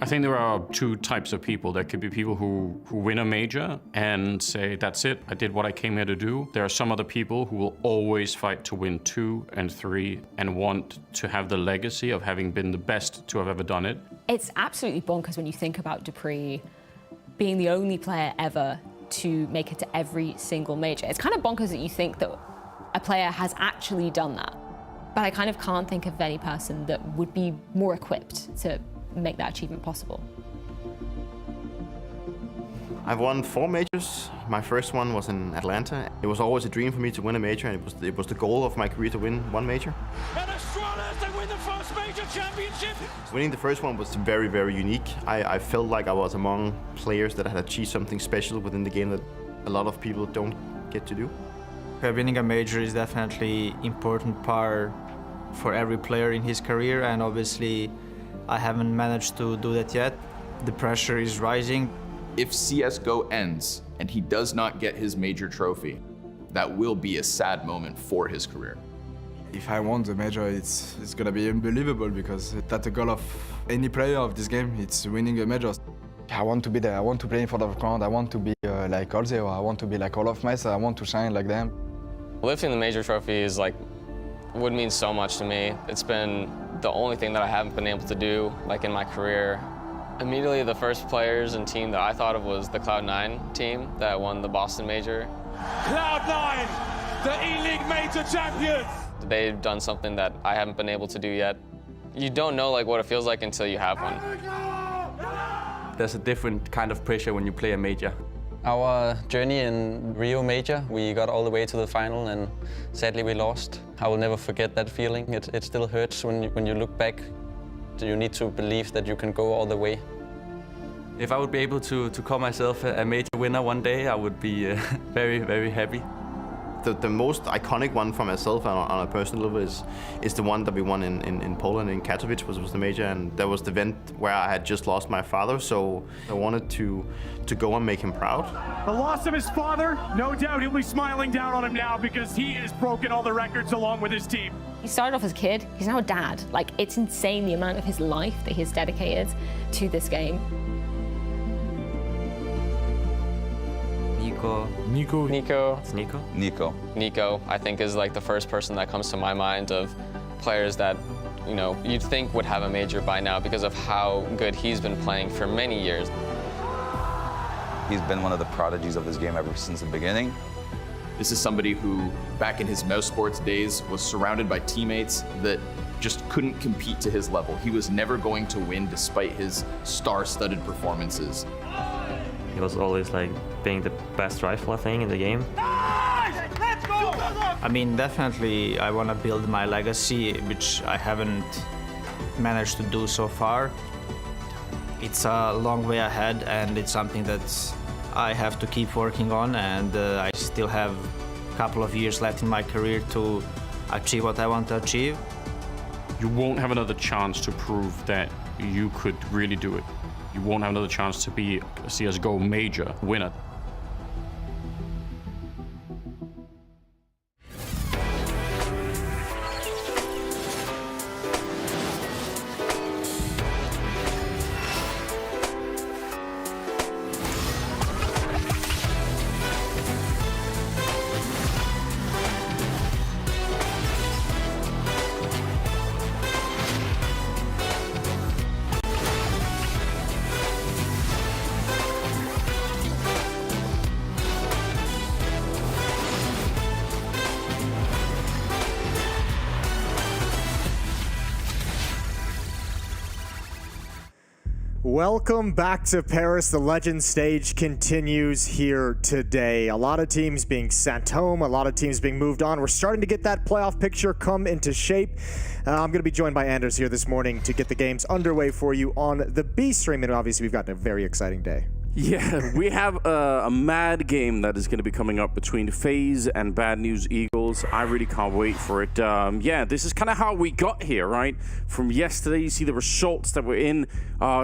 I think there are two types of people. There could be people who win a major and say, that's it, I did what I came here to do. There are some other people who will always fight to win 2 and 3 and want to have the legacy of having been the best to have ever done it. It's absolutely bonkers when you think about dupreeh being the only player ever to make it to every single major. It's kind of bonkers that you think that a player has actually done that. But I kind of can't think of any person that would be more equipped to make that achievement possible. I've won 4 majors. My first one was in Atlanta. It was always a dream for me to win a major, and it was the goal of my career to win 1 major. And Australia, they win the first major championship. Winning the first one was very, very unique. I felt like I was among players that had achieved something special within the game that a lot of people don't get to do. Winning a major is definitely an important part for every player in his career, and obviously I haven't managed to do that yet. The pressure is rising. If CSGO ends and he does not get his major trophy, that will be a sad moment for his career. If I won the major, it's gonna be unbelievable, because that's the goal of any player of this game. It's winning a major. I want to be there. I want to play in front of the crowd. I want to be like Olzeo. I want to be like all of MACE. I want to shine like them. Lifting the major trophy is would mean so much to me. It's been the only thing that I haven't been able to do in my career. Immediately the first players and team that I thought of was the Cloud9 team that won the Boston major. Cloud9, the E-League major champions. They've done something that I haven't been able to do yet. You don't know what it feels like until you have one. There's a different kind of pressure when you play a major. Our journey in Rio Major, we got all the way to the final and sadly we lost. I will never forget that feeling. It still hurts when you look back. You need to believe that you can go all the way. If I would be able to call myself a major winner one day, I would be very, very happy. The most iconic one for myself on a personal level is the one that we won in Poland, in Katowice, which was the major, and that was the event where I had just lost my father, so I wanted to go and make him proud. The loss of his father, no doubt he'll be smiling down on him now because he has broken all the records along with his team. He started off as a kid, he's now a dad. It's insane the amount of his life that he's dedicated to this game. Nico, I think, is the first person that comes to my mind of players that, you'd think would have a major by now because of how good he's been playing for many years. He's been one of the prodigies of this game ever since the beginning. This is somebody who, back in his Mouse Sports days, was surrounded by teammates that just couldn't compete to his level. He was never going to win despite his star-studded performances. He was always being the best rifle, I think, in the game. Let's go! I mean, definitely I want to build my legacy, which I haven't managed to do so far. It's a long way ahead, and it's something that I have to keep working on, and I still have a couple of years left in my career to achieve what I want to achieve. You won't have another chance to prove that you could really do it. You won't have another chance to be a CSGO major winner. Welcome back to Paris. The Legend stage continues here today. A lot of teams being sent home, a lot of teams being moved on. We're starting to get that playoff picture come into shape. I'm going to be joined by Anders here this morning to get the games underway for you on the B stream, and obviously we've got a very exciting day. Yeah, we have a mad game that is going to be coming up between FaZe and Bad News Eagles. I really can't wait for it. Yeah, this is kind of how we got here, right? From yesterday, you see the results that were in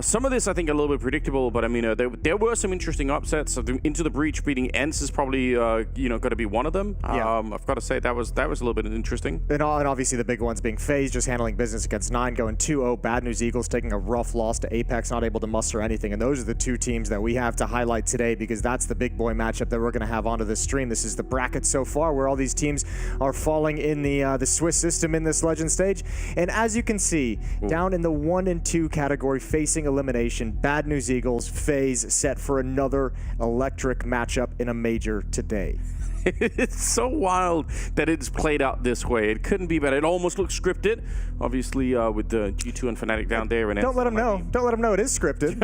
Some of this, I think, a little bit predictable, but I mean, there were some interesting upsets. So Into the Breach beating ENCE is probably, going to be one of them. Yeah. I've got to say that was a little bit interesting. And obviously the big ones being FaZe just handling business against 9, going 2-0. Bad News Eagles taking a rough loss to Apeks, not able to muster anything. And those are the two teams that we have to highlight today because that's the big boy matchup that we're going to have onto this stream. This is the bracket so far where all these teams are falling in the Swiss system in this Legend stage. And as you can see, down in the 1 and 2 category, facing elimination, Bad News Eagles, FaZe set for another electric matchup in a major today. It's so wild that it's played out this way. It couldn't be better. It almost looks scripted, obviously, with the G2 and Fnatic down there. And don't let them know. Don't let them know it is scripted.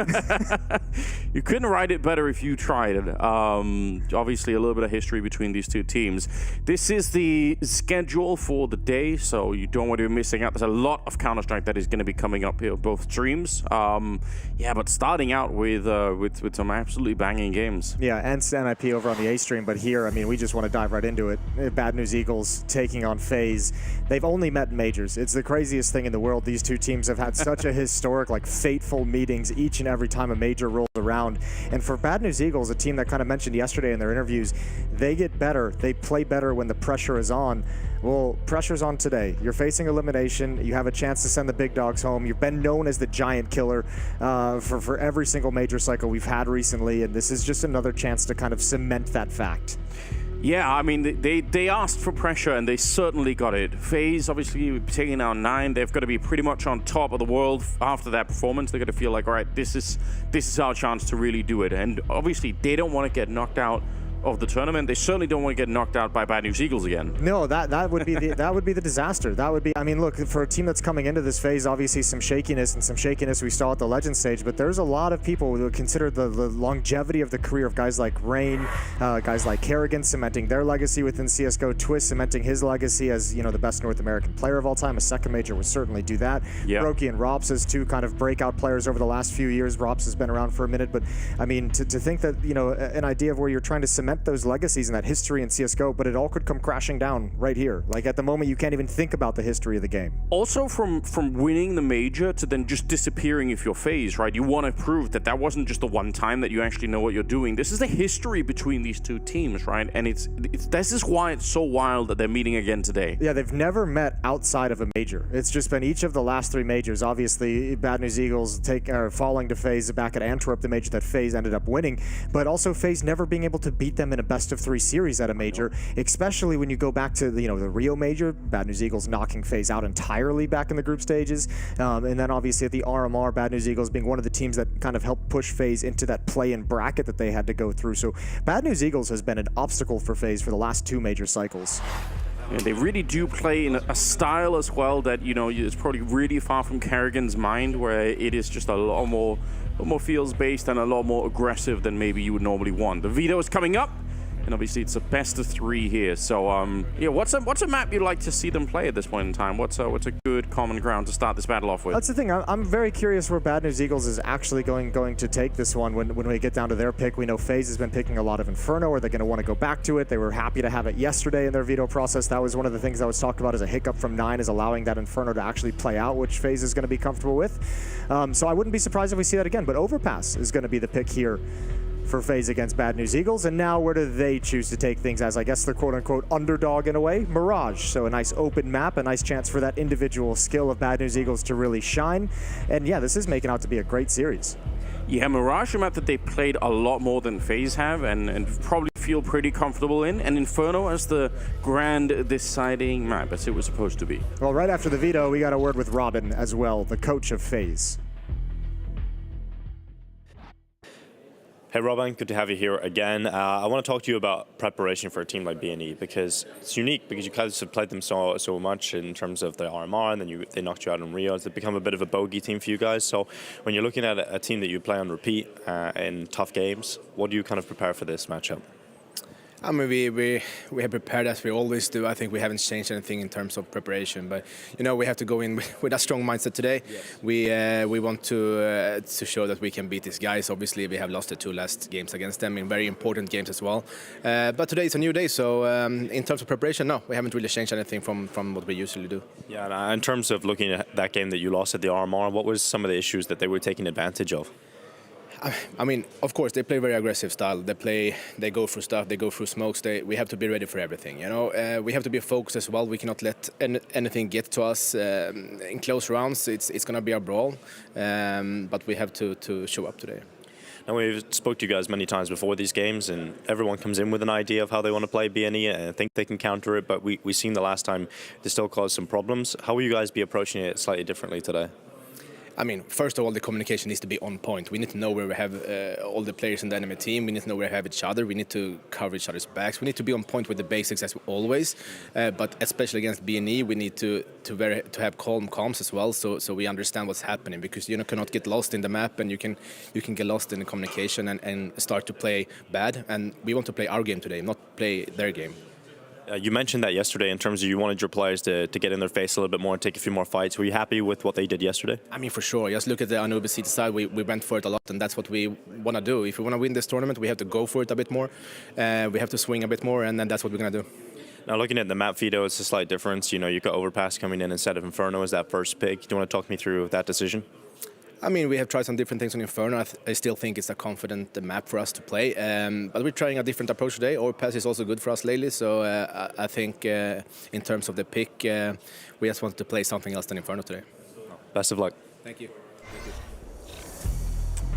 You couldn't write it better if you tried it. Obviously, a little bit of history between these two teams. This is the schedule for the day, so you don't want to be missing out. There's a lot of Counter-Strike that is going to be coming up here, both streams. Yeah, but starting out with some absolutely banging games. Yeah, ENCE NIP over on the A stream, but here, I mean, we just want to dive right into it. Bad News Eagles taking on FaZe. They've only met in majors. It's the craziest thing in the world. These two teams have had such a historic, like, fateful meetings each and every time a major rolls around. And for Bad News Eagles, a team that kind of mentioned yesterday in their interviews, they get better. They play better when the pressure is on. Well, pressure's on today. You're facing elimination. You have a chance to send the big dogs home. You've been known as the giant killer for every single major cycle we've had recently, and this is just another chance to kind of cement that fact. Yeah, I mean, they asked for pressure, and they certainly got it. FaZe, obviously, taking out 9. They've got to be pretty much on top of the world after that performance. They've got to feel like, all right, this is our chance to really do it. And obviously, they don't want to get knocked out of the tournament. They certainly don't want to get knocked out by Bad News Eagles again. No, that would be the disaster. That would be, I mean, look, for a team that's coming into this phase, obviously some shakiness we saw at the Legend stage, but there's a lot of people who consider the longevity of the career of guys like Rain, guys like Kerrigan cementing their legacy within CSGO, Twist cementing his legacy as, the best North American player of all time. A second major would certainly do that. Yep. Brokey and Rops as two kind of breakout players over the last few years. Rops has been around for a minute, but I mean, to think that, an idea of where you're trying to cement those legacies and that history in CSGO, but it all could come crashing down right here. Like at the moment, you can't even think about the history of the game. Also, from winning the major to then just disappearing if you're FaZe, right? You want to prove that wasn't just the one time that you actually know what you're doing. This is the history between these two teams, right? And this is why it's so wild that they're meeting again today. Yeah, they've never met outside of a major. It's just been each of the last 3 majors. Obviously, Bad News Eagles falling to FaZe back at Antwerp, the major that FaZe ended up winning, but also FaZe never being able to beat them in a best-of-3 series at a major, especially when you go back to the Rio major. Bad News Eagles knocking FaZe out entirely back in the group stages, and then obviously at the RMR, Bad News Eagles being one of the teams that kind of helped push FaZe into that play-in bracket that they had to go through. So Bad News Eagles has been an obstacle for FaZe for the last 2 major cycles. And they really do play in a style as well that, is probably really far from Kerrigan's mind, where it is just a lot more feels-based and a lot more aggressive than maybe you would normally want. The Veto is coming up, and obviously it's a best-of-3 here. So, yeah, what's a map you'd like to see them play at this point in time? What's a good common ground to start this battle off with? That's the thing. I'm very curious where Bad News Eagles is actually going to take this one when we get down to their pick. We know FaZe has been picking a lot of Inferno. Are they going to want to go back to it? They were happy to have it yesterday in their veto process. That was one of the things that was talked about as a hiccup from 9, is allowing that Inferno to actually play out, which FaZe is going to be comfortable with. So I wouldn't be surprised if we see that again. But Overpass is going to be the pick here for FaZe against Bad News Eagles. And now where do they choose to take things as, I guess, their quote-unquote underdog in a way? Mirage. So a nice open map, a nice chance for that individual skill of Bad News Eagles to really shine. And yeah, this is making out to be a great series. Yeah, Mirage, a map that they played a lot more than FaZe have and probably feel pretty comfortable in. And Inferno as the grand deciding map, as it was supposed to be. Well, right after the veto, we got a word with Robin as well, the coach of FaZe. Hey Robin, good to have you here again. I want to talk to you about preparation for a team like BNE, because it's unique, because you guys have played them so much in terms of the RMR, and then they knocked you out in Rio. It's become a bit of a bogey team for you guys. So when you're looking at a team that you play on repeat in tough games, what do you kind of prepare for this matchup? I mean, we have prepared as we always do. I think we haven't changed anything in terms of preparation, but you know, we have to go in with a strong mindset today. Yes. We want to show that we can beat these guys. Obviously, we have lost the 2 last games against them in very important games as well. But today is a new day, so in terms of preparation, no, we haven't really changed anything from what we usually do. Yeah, and in terms of looking at that game that you lost at the RMR, what was some of the issues that they were taking advantage of? I mean, of course, they play very aggressive style. They go through stuff, they go through smokes. We have to be ready for everything, you know. We have to be focused as well. We cannot let anything get to us in close rounds. It's going to be a brawl, but we have to show up today. Now, we've spoke to you guys many times before these games, and everyone comes in with an idea of how they want to play BNE and I think they can counter it, but we've seen the last time they still caused some problems. How will you guys be approaching it slightly differently today? I mean, first of all, the communication needs to be on point. We need to know where we have all the players in the enemy team. We need to know where we have each other. We need to cover each other's backs. We need to be on point with the basics as always. But especially against BNE, we need to have calm comms as well, so we understand what's happening. Because you cannot get lost in the map, and you can get lost in the communication and start to play bad. And we want to play our game today, not play their game. You mentioned that yesterday in terms of you wanted your players to get in their face a little bit more and take a few more fights. Were you happy with what they did yesterday? I mean, for sure. Just look at the Anubis City side. We went for it a lot, and that's what we want to do. If we want to win this tournament, we have to go for it a bit more. We have to swing a bit more, and then that's what we're going to do. Now, looking at the map, Veto, it's a slight difference. You know, you got Overpass coming in instead of Inferno as that first pick. Do you want to talk me through that decision? I mean, we have tried some different things on Inferno. I still think it's a confident map for us to play. But we're trying a different approach today. Overpass is also good for us lately. So I think in terms of the pick, we just want to play something else than Inferno today. Best of luck. Thank you.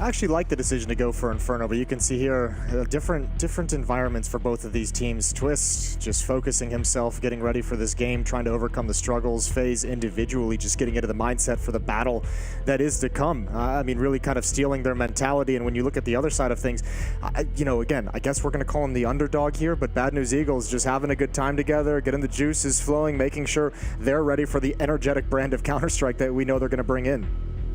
I actually like the decision to go for Inferno, but you can see here different environments for both of these teams. Twist just focusing himself, getting ready for this game, trying to overcome the struggles. FaZe individually just getting into the mindset for the battle that is to come. I mean, really kind of stealing their mentality. And when you look at the other side of things, you know, again, I guess we're going to call them the underdog here, but Bad News Eagles just having a good time together, getting the juices flowing, making sure they're ready for the energetic brand of Counter-Strike that we know they're going to bring in.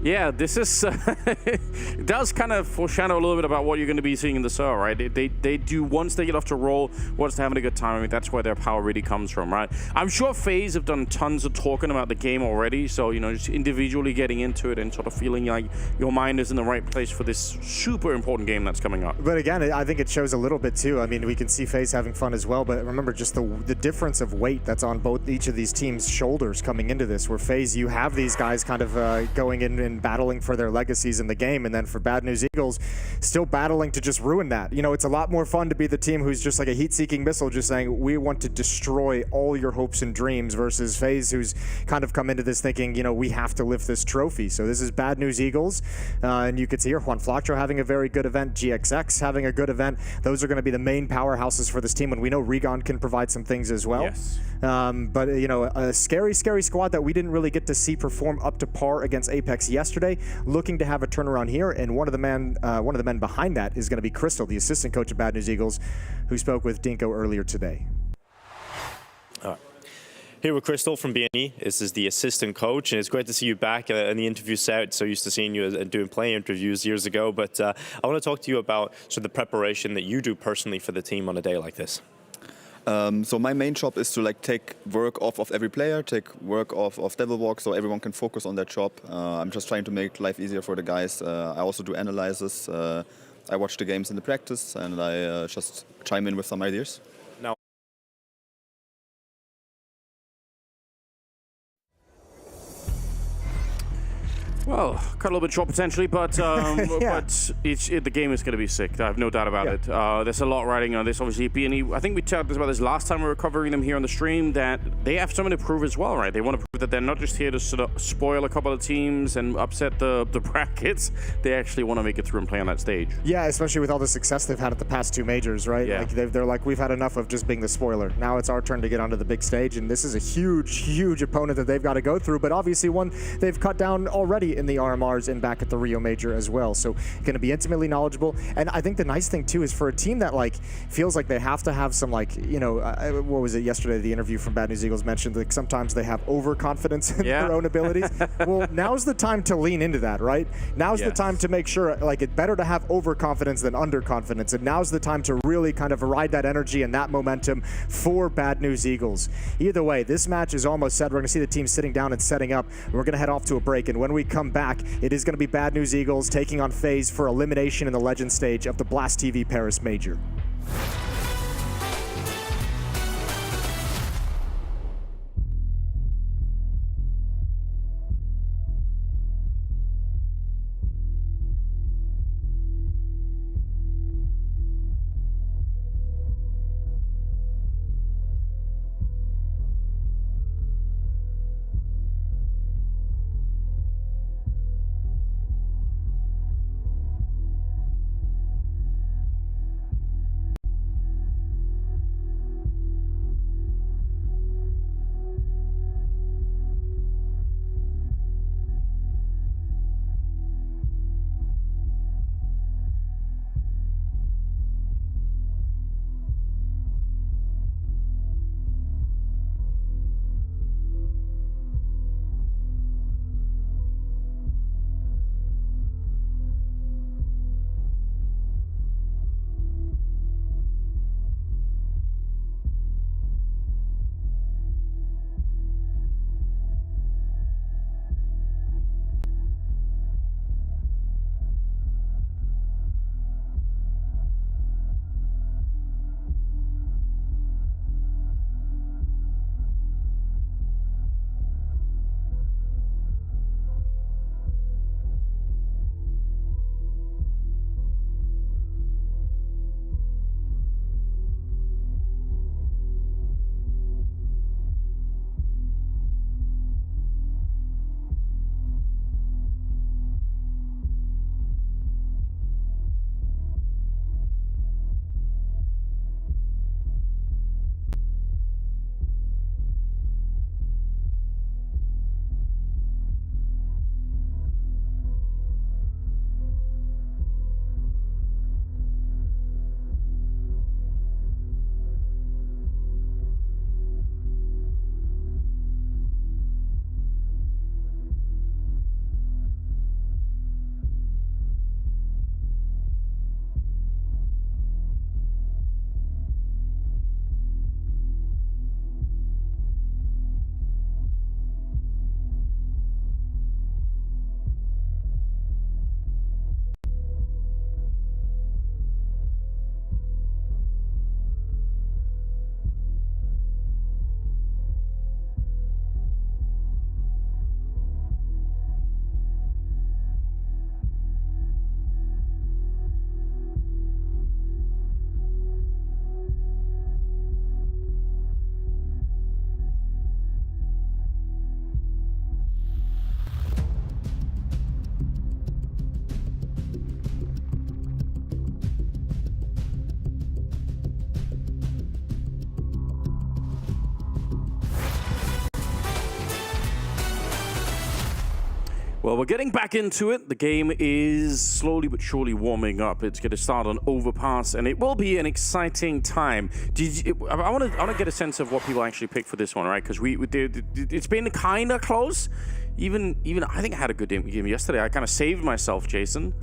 Yeah, this is it does kind of foreshadow a little bit about what you're going to be seeing in the server, right? They do, once they get off to roll, once they're having a good time, I mean, that's where their power really comes from, right? I'm sure FaZe have done tons of talking about the game already, so, you know, just individually getting into it and sort of feeling like your mind is in the right place for this super important game that's coming up. But again, I think it shows a little bit too. I mean, we can see FaZe having fun as well, but remember just the difference of weight that's on each of these teams' shoulders coming into this, where FaZe, you have these guys kind of going in and battling for their legacies in the game, and then for Bad News Eagles, still battling to just ruin that. You know, it's a lot more fun to be the team who's just like a heat-seeking missile, just saying, we want to destroy all your hopes and dreams, versus FaZe, who's kind of come into this thinking, you know, we have to lift this trophy. So this is Bad News Eagles, and you can see here, Juan Flactro having a very good event, GXX having a good event. Those are going to be the main powerhouses for this team, and we know Regon can provide some things as well. Yes. But, you know, a scary, scary squad that we didn't really get to see perform up to par against Apeks yesterday, looking to have a turnaround here, and one of the men behind that is going to be Crystal, the assistant coach of Bad News Eagles, who spoke with Dinko earlier today. Here with Crystal from BNE. This is the assistant coach, and it's great to see you back in the interview set. So used to seeing you and doing playing interviews years ago, but I want to talk to you about sort of the preparation that you do personally for the team on a day like this. So my main job is to like take work off of every player, take work off of Devil Walk, so everyone can focus on their job. I'm just trying to make life easier for the guys. I also do analysis. I watch the games in the practice, and I just chime in with some ideas. Now, well, cut a little bit short potentially, but but the game is going to be sick. I have no doubt about it. There's a lot riding on this. Obviously, BNE, I think we talked about this last time we were covering them here on the stream, that they have something to prove as well, right? They want to prove that they're not just here to sort of spoil a couple of teams and upset the brackets. They actually want to make it through and play on that stage. Yeah, especially with all the success they've had at the past 2 majors, right? Yeah. Like they're like, we've had enough of just being the spoiler. Now it's our turn to get onto the big stage, and this is a huge, huge opponent that they've got to go through, but obviously one they've cut down already be in the RMRs and back at the Rio Major as well. So going to be intimately knowledgeable. And I think the nice thing too is for a team that like feels like they have to have some like, you know, what was it yesterday? The interview from Bad News Eagles mentioned that sometimes they have overconfidence in their own abilities. Well, now's the time to lean into that, right? Now's the time to make sure like it's better to have overconfidence than underconfidence. And now's the time to really kind of ride that energy and that momentum for Bad News Eagles. Either way, this match is almost set. We're going to see the team sitting down and setting up. We're going to head off to a break. And when we come back, it is going to be Bad News Eagles taking on FaZe for elimination in the Legend stage of the Blast TV Paris Major. Well, we're getting back into it. The game is slowly but surely warming up. It's going to start on Overpass, and it will be an exciting time. I want to get a sense of what people actually picked for this one, right? Because it's been kind of close. Even I think I had a good game yesterday. I kind of saved myself, Jason.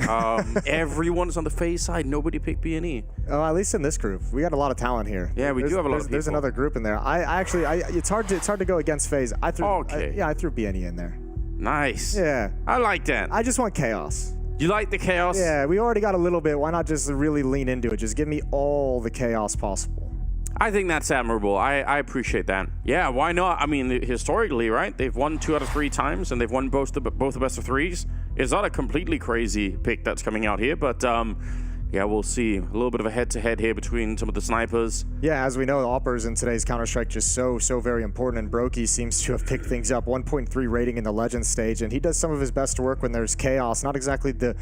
Everyone's on the FaZe side. Nobody picked BNE. Oh, at least in this group, we got a lot of talent here. Yeah, we do have a lot of people. There's another group in there. It's hard to go against FaZe. I threw BNE in there. Nice. Yeah. I like that. I just want chaos. You like the chaos? Yeah, we already got a little bit. Why not just really lean into it? Just give me all the chaos possible. I think that's admirable. I appreciate that. Yeah, why not? I mean, historically, right? They've won 2 out of 3 times, and they've won both the best of 3s. It's not a completely crazy pick that's coming out here, but Yeah, we'll see. A little bit of a head-to-head here between some of the snipers. Yeah, as we know, the AWPers in today's Counter-Strike just so very important, and Brokey seems to have picked things up. 1.3 rating in the Legends stage, and he does some of his best work when there's chaos. Not exactly the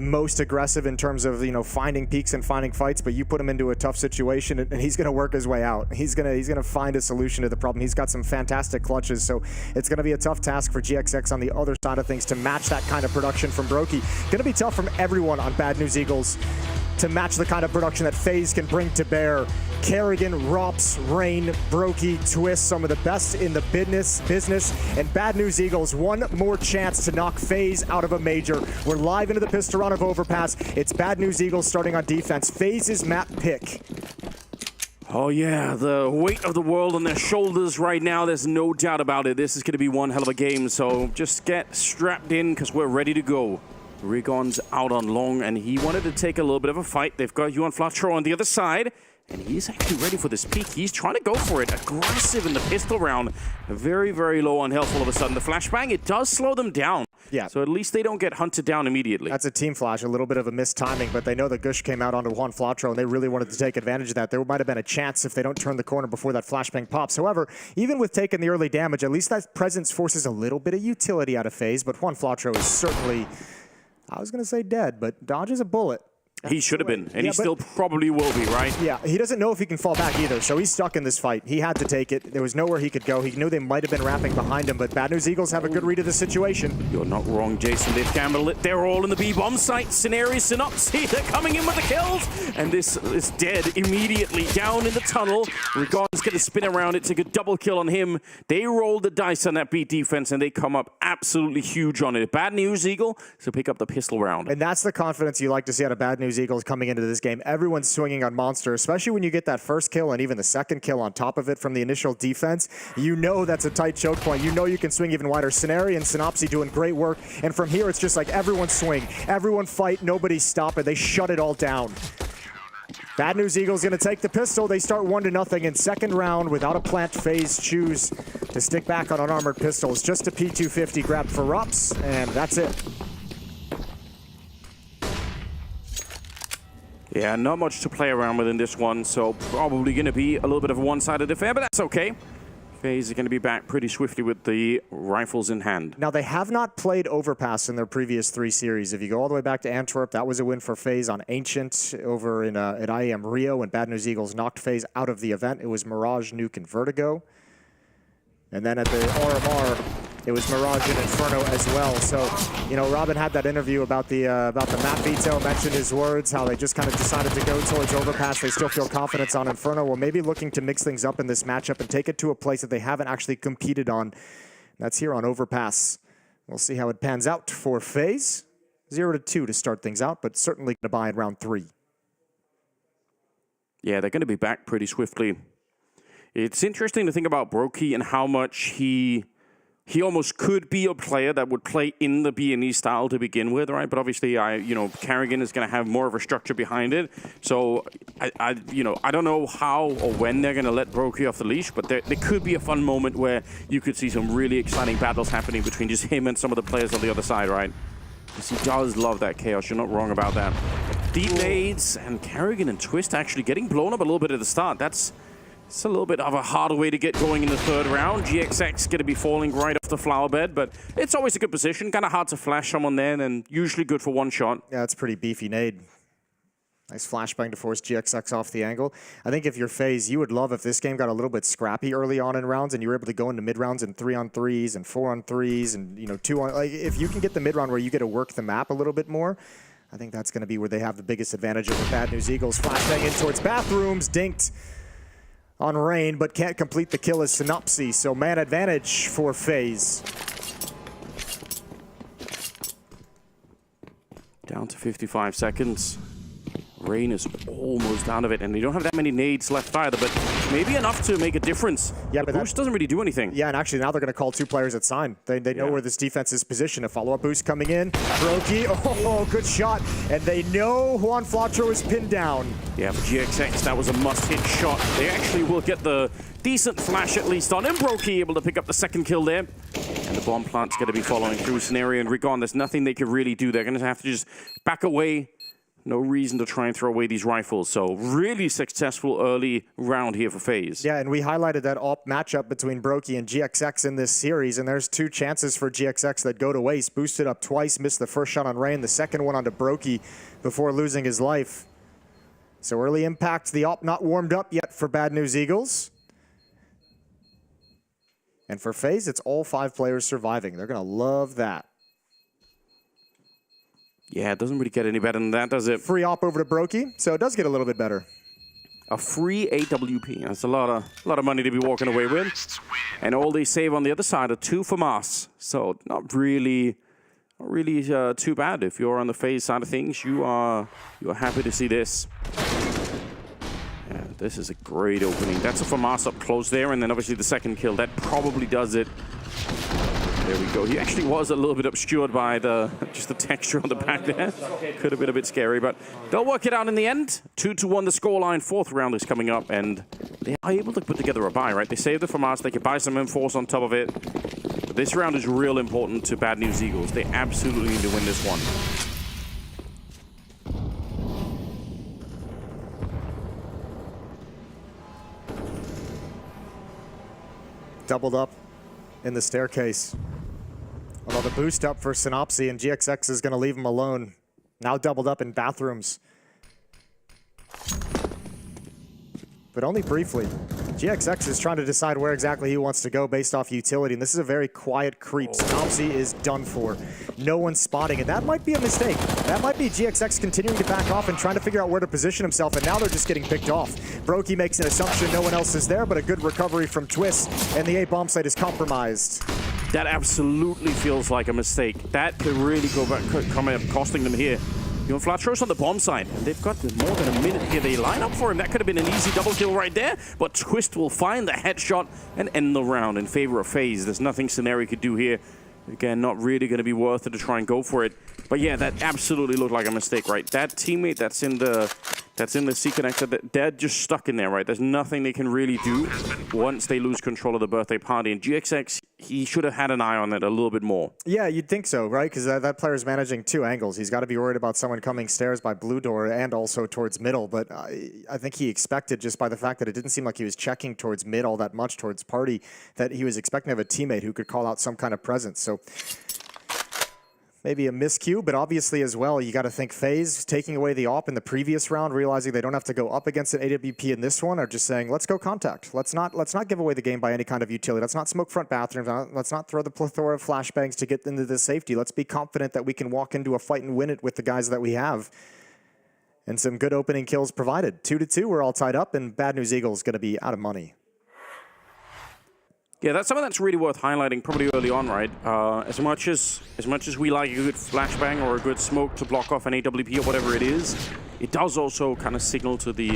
most aggressive in terms of, you know, finding peaks and finding fights, but you put him into a tough situation, and he's going to work his way out. He's gonna find a solution to the problem. He's got some fantastic clutches, so it's going to be a tough task for GXX on the other side of things to match that kind of production from Brokey. Going to be tough from everyone on Bad News Eagles to match the kind of production that FaZe can bring to bear. Karrigan, Rops, Rain, Brokey, Twist, some of the best in the business, and Bad News Eagles, one more chance to knock FaZe out of a major. We're live into the pistol round of Overpass. It's Bad News Eagles starting on defense. FaZe's map pick. Oh yeah, the weight of the world on their shoulders right now, there's no doubt about it. This is going to be one hell of a game, so just get strapped in because we're ready to go. Rigon's out on long, and he wanted to take a little bit of a fight. They've got Yuan Flatro on the other side, and he's actually ready for this peak. He's trying to go for it. Aggressive in the pistol round. Very low on health all of a sudden. The flashbang, it does slow them down. Yeah. So at least they don't get hunted down immediately. That's a team flash, a little bit of a missed timing, but they know that Gush came out onto Juan Flatro, and they really wanted to take advantage of that. There might have been a chance if they don't turn the corner before that flashbang pops. However, even with taking the early damage, at least that presence forces a little bit of utility out of FaZe, but Juan Flatro is certainly, I was going to say dead, but dodges a bullet. He should have been, and he still probably will be, right? Yeah, he doesn't know if he can fall back either, so he's stuck in this fight. He had to take it. There was nowhere he could go. He knew they might have been wrapping behind him, but Bad News Eagles have a good read of the situation. You're not wrong, Jason. They've gambled it. They're all in the B-bomb site. Scenario Synopsy, they're coming in with the kills, and this is dead immediately. Down in the tunnel. Rigon's going to spin around it, take a double kill on him. They roll the dice on that B defense, and they come up absolutely huge on it. Bad News Eagle, so pick up the pistol round. And that's the confidence you like to see out of Bad News Eagles coming into this game. Everyone's swinging on Monster, especially when you get that first kill and even the second kill on top of it from the initial defense. You know that's a tight choke point. You know you can swing even wider. Scenario and Synopsy doing great work. And from here, it's just like everyone swing, everyone fight, nobody stop it. They shut it all down. Bad News Eagles going to take the pistol. They start 1-0 in second round without a plant. FaZe choose to stick back on unarmored pistols. Just a P250 grab for Rups, and that's it. Yeah, not much to play around with in this one, so probably going to be a little bit of a one-sided affair, but that's okay. FaZe is going to be back pretty swiftly with the rifles in hand. Now, they have not played Overpass in their previous 3 series. If you go all the way back to Antwerp, that was a win for FaZe on Ancient over in at IEM Rio when Bad News Eagles knocked FaZe out of the event. It was Mirage, Nuke, and Vertigo. And then at the RMR, it was Mirage and Inferno as well. So, you know, Robin had that interview about the map veto, mentioned his words, how they just kind of decided to go towards Overpass. They still feel confidence on Inferno. Well, maybe looking to mix things up in this matchup and take it to a place that they haven't actually competed on. That's here on Overpass. We'll see how it pans out for FaZe. 0-2 to start things out, but certainly going to buy in round 3. Yeah, they're going to be back pretty swiftly. It's interesting to think about Brokey and how much he almost could be a player that would play in the B&E style to begin with, right? But obviously, Karrigan is going to have more of a structure behind it. So, I don't know how or when they're going to let Brokey off the leash, but there could be a fun moment where you could see some really exciting battles happening between just him and some of the players on the other side, right? Because he does love that chaos. You're not wrong about that. Deep nades and Karrigan and Twist actually getting blown up a little bit at the start. It's a little bit of a harder way to get going in the third round. GXX going to be falling right off the flower bed, but it's always a good position. Kind of hard to flash someone there, and usually good for one shot. Yeah, it's a pretty beefy nade. Nice flashbang to force GXX off the angle. I think if you're FaZe, you would love if this game got a little bit scrappy early on in rounds, and you were able to go into mid rounds and 3-on-3s and 4-on-3s, and 2-on. Like if you can get the mid round where you get to work the map a little bit more, I think that's going to be where they have the biggest advantage over Bad News Eagles. Flashbang in towards bathrooms, dinked on Rain, but can't complete the kill as Synopsy, so man advantage for FaZe. Down to 55 seconds. Rain is almost out of it, and they don't have that many nades left either, but maybe enough to make a difference. Yeah, but boost doesn't really do anything. Yeah, and actually now they're going to call 2 players at sign. They know where this defense is positioned. A follow-up boost coming in. Brokey, oh, good shot. And they know Juan Flatro is pinned down. Yeah, for GXX, that was a must-hit shot. They actually will get the decent flash at least on him. Brokey able to pick up the second kill there. And the bomb plant's going to be following through Scenario and Rigon. There's nothing they can really do. They're going to have to just back away. No reason to try and throw away these rifles. So really successful early round here for FaZe. Yeah, and we highlighted that AWP matchup between Brokey and GXX in this series, and there's 2 chances for GXX that go to waste. Boosted up twice, missed the first shot on Rain, the second one onto Brokey before losing his life. So early impact, the AWP not warmed up yet for Bad News Eagles. And for FaZe, it's all 5 players surviving. They're going to love that. Yeah, it doesn't really get any better than that, does it? Free AWP over to Brokey, so it does get a little bit better. A free AWP. That's a lot of money to be walking away with. And all they save on the other side are 2 FAMAS. So not really too bad. If you're on the FaZe side of things, you are happy to see this. Yeah, this is a great opening. That's a FAMAS up close there, and then obviously the second kill. That probably does it. There we go. He actually was a little bit obscured by just the texture on the back there. Could have been a bit scary, but they'll work it out in the end. 2-1 the scoreline. 4th round is coming up, and they are able to put together a buy, right? They save the FAMAS. They can buy some M4s on top of it. But this round is real important to Bad News Eagles. They absolutely need to win this one. Doubled up in the staircase. Although the boost up for Synopsy, and GXX is going to leave him alone. Now doubled up in bathrooms. But only briefly. GXX is trying to decide where exactly he wants to go based off utility, and this is a very quiet creep. Synopsy is done for. No one's spotting it. That might be a mistake. That might be GXX continuing to back off and trying to figure out where to position himself, and now they're just getting picked off. Brokey makes an assumption no one else is there, but a good recovery from Twist, and the A bomb site is compromised. That absolutely feels like a mistake. That could really go back, come up costing them here. You know, Flatros on the bomb side, and they've got more than a minute here. They line up for him. That could have been an easy double kill right there, but Twist will find the headshot and end the round in favor of FaZe. There's nothing Scenario could do here. Again, not really going to be worth it to try and go for it. But yeah, that absolutely looked like a mistake, right? That teammate that's in the C connector, they're just stuck in there, right? There's nothing they can really do once they lose control of the birthday party. And GXX, he should have had an eye on it a little bit more. Yeah, you'd think so, right? Because that player's managing 2 angles. He's got to be worried about someone coming stairs by blue door and also towards middle. But I think he expected, just by the fact that it didn't seem like he was checking towards mid all that much, towards party, that he was expecting to have a teammate who could call out some kind of presence. So maybe a miscue, but obviously as well, you got to think FaZe taking away the AWP in the previous round, realizing they don't have to go up against an AWP in this one, or just saying, let's go contact. Let's not give away the game by any kind of utility. Let's not smoke front bathrooms. Let's not throw the plethora of flashbangs to get into the safety. Let's be confident that we can walk into a fight and win it with the guys that we have. And some good opening kills provided. 2-2, we're all tied up, and Bad News Eagles going to be out of money. Yeah, that's something that's really worth highlighting probably early on, right? As much as we like a good flashbang or a good smoke to block off an AWP or whatever it is, it does also kind of signal to the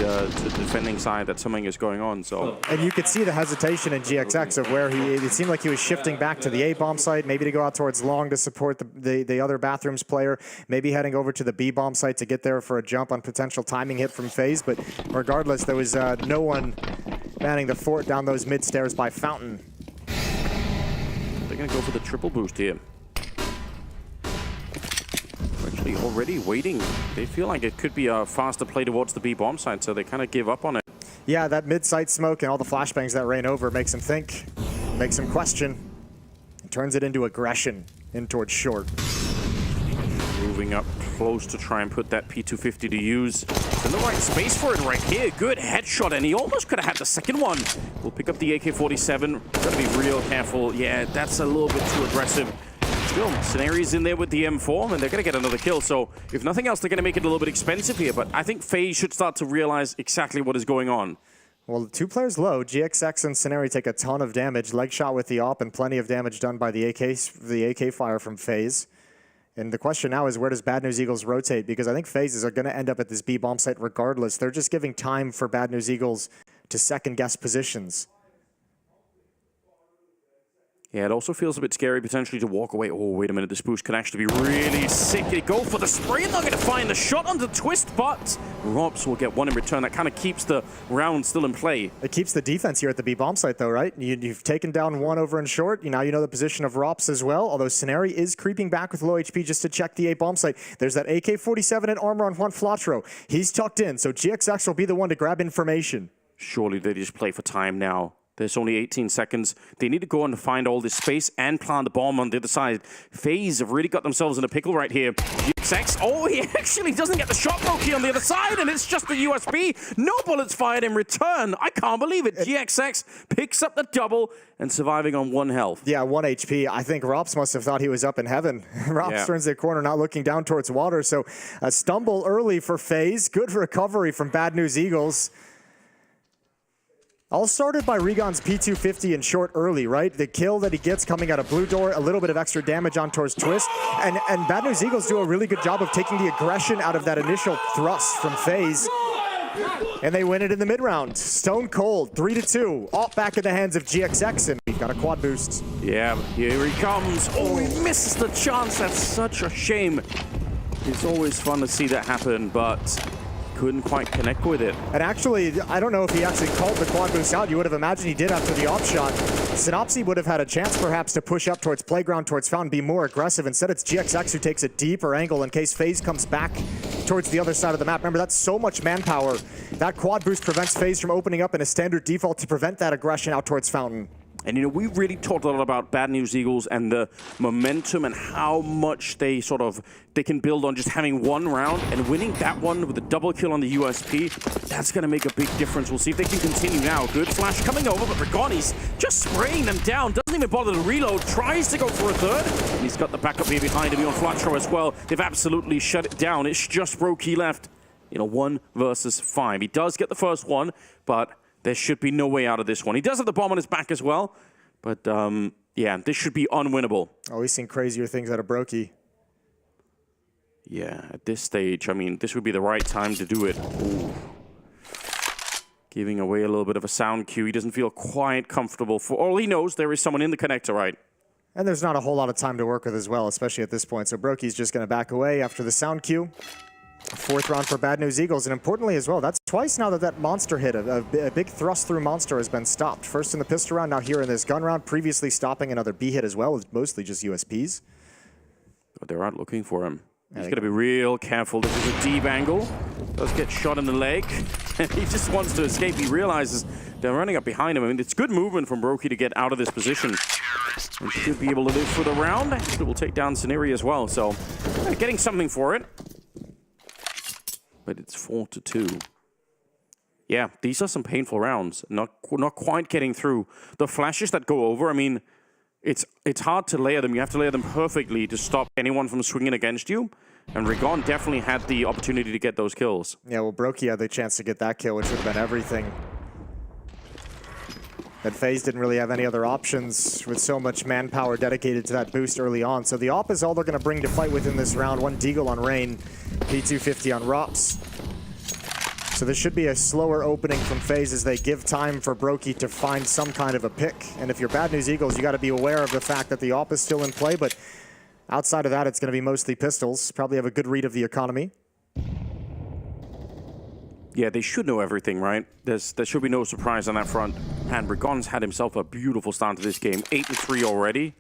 defending side that something is going on. So, and you could see the hesitation in GXX of where it seemed like he was shifting back to the A bomb site, maybe to go out towards long to support the other bathrooms player, maybe heading over to the B bomb site to get there for a jump on potential timing hit from FaZe. But regardless, there was no one manning the fort down those mid stairs by Fountain. They're going to go for the triple boost here. Actually already waiting. They feel like it could be a faster play towards the B bomb side, so they kind of give up on it. Yeah, that mid-site smoke and all the flashbangs that rain over makes him think, makes him question, and turns it into aggression in towards short. Moving up close to try and put that P250 to use. In the right space for it right here. Good headshot, and he almost could have had the second one. We'll pick up the AK-47. Gotta be real careful. Yeah, that's a little bit too aggressive. Still, Scenario's in there with the M4, and they're gonna get another kill. So, if nothing else, they're gonna make it a little bit expensive here. But I think FaZe should start to realize exactly what is going on. Well, the 2 players low. GXX and Scenario take a ton of damage. Leg shot with the AWP, and plenty of damage done by the AK fire from FaZe. And the question now is, where does Bad News Eagles rotate? Because I think FaZes are going to end up at this B bomb site regardless. They're just giving time for Bad News Eagles to second-guess positions. Yeah, it also feels a bit scary potentially to walk away. Oh, wait a minute, this boost can actually be really sick. They go for the spray, and they're going to find the shot on the twist, but Robs will get one in return. That kind of keeps the round still in play. It keeps the defense here at the B bomb site, though, right? You've taken down one over in short. Now you know the position of Rops as well, although Scenari is creeping back with low HP just to check the A bomb site. There's that AK-47 and armor on Juan Flatro. He's tucked in, so GXX will be the one to grab information. Surely they just play for time now. There's only 18 seconds. They need to go and find all this space and plant the bomb on the other side. FaZe have really got themselves in a pickle right here. GXX, oh, he actually doesn't get the shot Loki on the other side, and it's just the USB. No bullets fired in return. I can't believe it. GXX picks up the double and surviving on 1 health. Yeah, 1 HP. I think Rops must have thought he was up in heaven. Rops turns the corner, not looking down towards water. So a stumble early for FaZe. Good recovery from Bad News Eagles. All started by Regon's P250 in short early, right? The kill that he gets coming out of blue door, a little bit of extra damage on towards twist. And Bad News Eagles do a really good job of taking the aggression out of that initial thrust from FaZe. And they win it in the mid-round. Stone cold, 3-2. All back in the hands of GXX, and we've got a quad boost. Yeah, here he comes. Oh, he misses the chance. That's such a shame. It's always fun to see that happen, but couldn't quite connect with it. And actually, I don't know if he actually called the quad boost out. You would have imagined he did after the op shot. Synopsy would have had a chance perhaps to push up towards playground, towards fountain, be more aggressive. Instead, it's GXX who takes a deeper angle in case FaZe comes back towards the other side of the map. Remember, that's so much manpower. That quad boost prevents FaZe from opening up in a standard default to prevent that aggression out towards fountain. And, you know, we really talked a lot about Bad News Eagles and the momentum and how much they can build on just having one round and winning that one with a double kill on the USP. That's going to make a big difference. We'll see if they can continue now. Good flash coming over, but Regoni's just spraying them down. Doesn't even bother to reload. Tries to go for a third. And he's got the backup here behind him on Flatro as well. They've absolutely shut it down. It's just Brokey left. You know, 1 versus 5. He does get the first one, but there should be no way out of this one. He does have the bomb on his back as well, but yeah, this should be unwinnable. Oh, we've seen crazier things out of Brokey. Yeah, at this stage, I mean, this would be the right time to do it. Ooh. Giving away a little bit of a sound cue. He doesn't feel quite comfortable. For all he knows, there is someone in the connector, right? And there's not a whole lot of time to work with as well, especially at this point. So Brokey's just going to back away after the sound cue. 4th round for Bad News Eagles, and importantly as well, that's twice now that monster hit, a big thrust through monster has been stopped. First in the pistol round, now here in this gun round, previously stopping another B hit as well, it's mostly just USPs. But they're out looking for him. He's got to be real careful. This is a deep angle. Does get shot in the leg, and he just wants to escape. He realizes they're running up behind him. I mean, it's good movement from Brokey to get out of this position. And should be able to live for the round. It will take down Scenario as well, so getting something for it. But it's 4-2. Yeah, these are some painful rounds. Not quite getting through. The flashes that go over, I mean, it's hard to layer them. You have to layer them perfectly to stop anyone from swinging against you. And Regon definitely had the opportunity to get those kills. Yeah, well, Brokey had the chance to get that kill, which would have been everything. But FaZe didn't really have any other options with so much manpower dedicated to that boost early on. So the op is all they're going to bring to fight within this round. 1 Deagle on Rain, P250 on Rops. So this should be a slower opening from FaZe as they give time for Brokey to find some kind of a pick. And if you're Bad News Eagles, you got to be aware of the fact that the op is still in play. But outside of that, it's going to be mostly pistols. Probably have a good read of the economy. Yeah, they should know everything, right? There should be no surprise on that front. And Regon's had himself a beautiful start to this game. 8-3 already.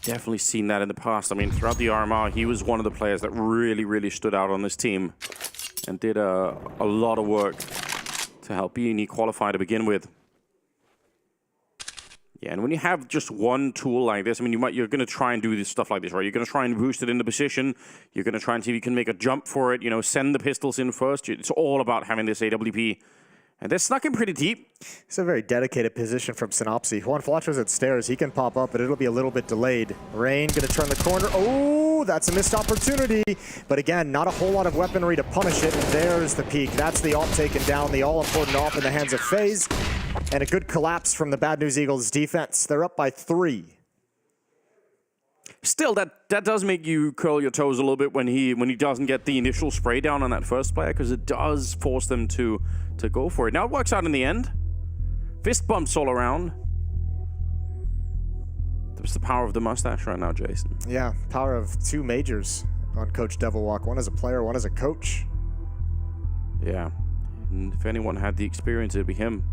Definitely seen that in the past. I mean, throughout the RMR, he was one of the players that really, really stood out on this team and did a lot of work to help ENCE qualify to begin with. Yeah, and when you have just one tool like this, I mean, you're going to try and do this stuff like this, right? You're going to try and boost it into position. You're going to try and see if you can make a jump for it, you know, send the pistols in first. It's all about having this AWP. And they're snuck in pretty deep. It's a very dedicated position from Synopsy. Juan Flatro's at stairs. He can pop up, but it'll be a little bit delayed. Rain going to turn the corner. Oh, that's a missed opportunity. But again, not a whole lot of weaponry to punish it. And there's the peak. That's the op taken down. The all-important op in the hands of FaZe. And a good collapse from the Bad News Eagles defense. They're up by 3. Still, that does make you curl your toes a little bit when he doesn't get the initial spray down on that first player, because it does force them to go for it. Now it works out in the end. Fist bumps all around. That's the power of the mustache right now, Jason. Yeah, power of 2 majors on Coach Devilwalk. One as a player, one as a coach. Yeah. And if anyone had the experience, it'd be him.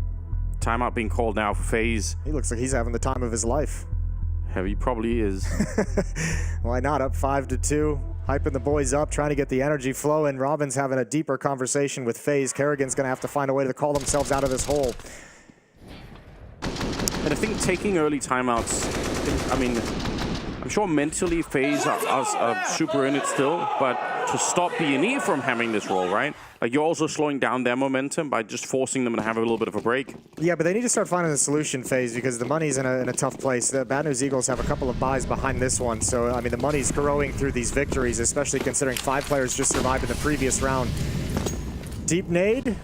Timeout being called now for FaZe. He looks like he's having the time of his life. Yeah, he probably is. Why not? Up 5-2. Hyping the boys up, trying to get the energy flowing. Robin's having a deeper conversation with FaZe. Kerrigan's going to have to find a way to call themselves out of this hole. And I think taking early timeouts, I mean, I'm sure mentally FaZe are super in it still, but to stop BNE from having this role, right? Like, you're also slowing down their momentum by just forcing them to have a little bit of a break. Yeah, but they need to start finding a solution, FaZe, because the money's in a tough place. The Bad News Eagles have a couple of buys behind this one, so, I mean, the money's growing through these victories, especially considering 5 players just survived in the previous round. Deep nade.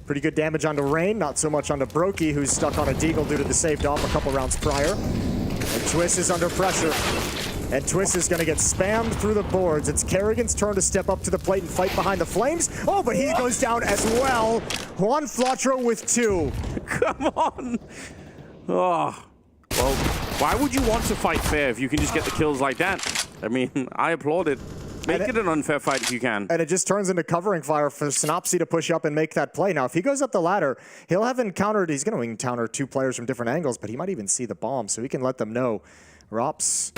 Pretty good damage onto Rain, not so much onto Brokey, who's stuck on a deagle due to the saved off a couple rounds prior. And Twist is under pressure. And Twist is going to get spammed through the boards. It's Kerrigan's turn to step up to the plate and fight behind the flames. Oh, but he goes down as well. Juan Flotro with 2. Come on. Oh. Well, why would you want to fight fair if you can just get the kills like that? I mean, I applaud it. Make it an unfair fight if you can. And it just turns into covering fire for Synopsy to push up and make that play. Now, if he goes up the ladder, he'll have encountered, he's going to encounter 2 players from different angles, but he might even see the bomb, so he can let them know. Rops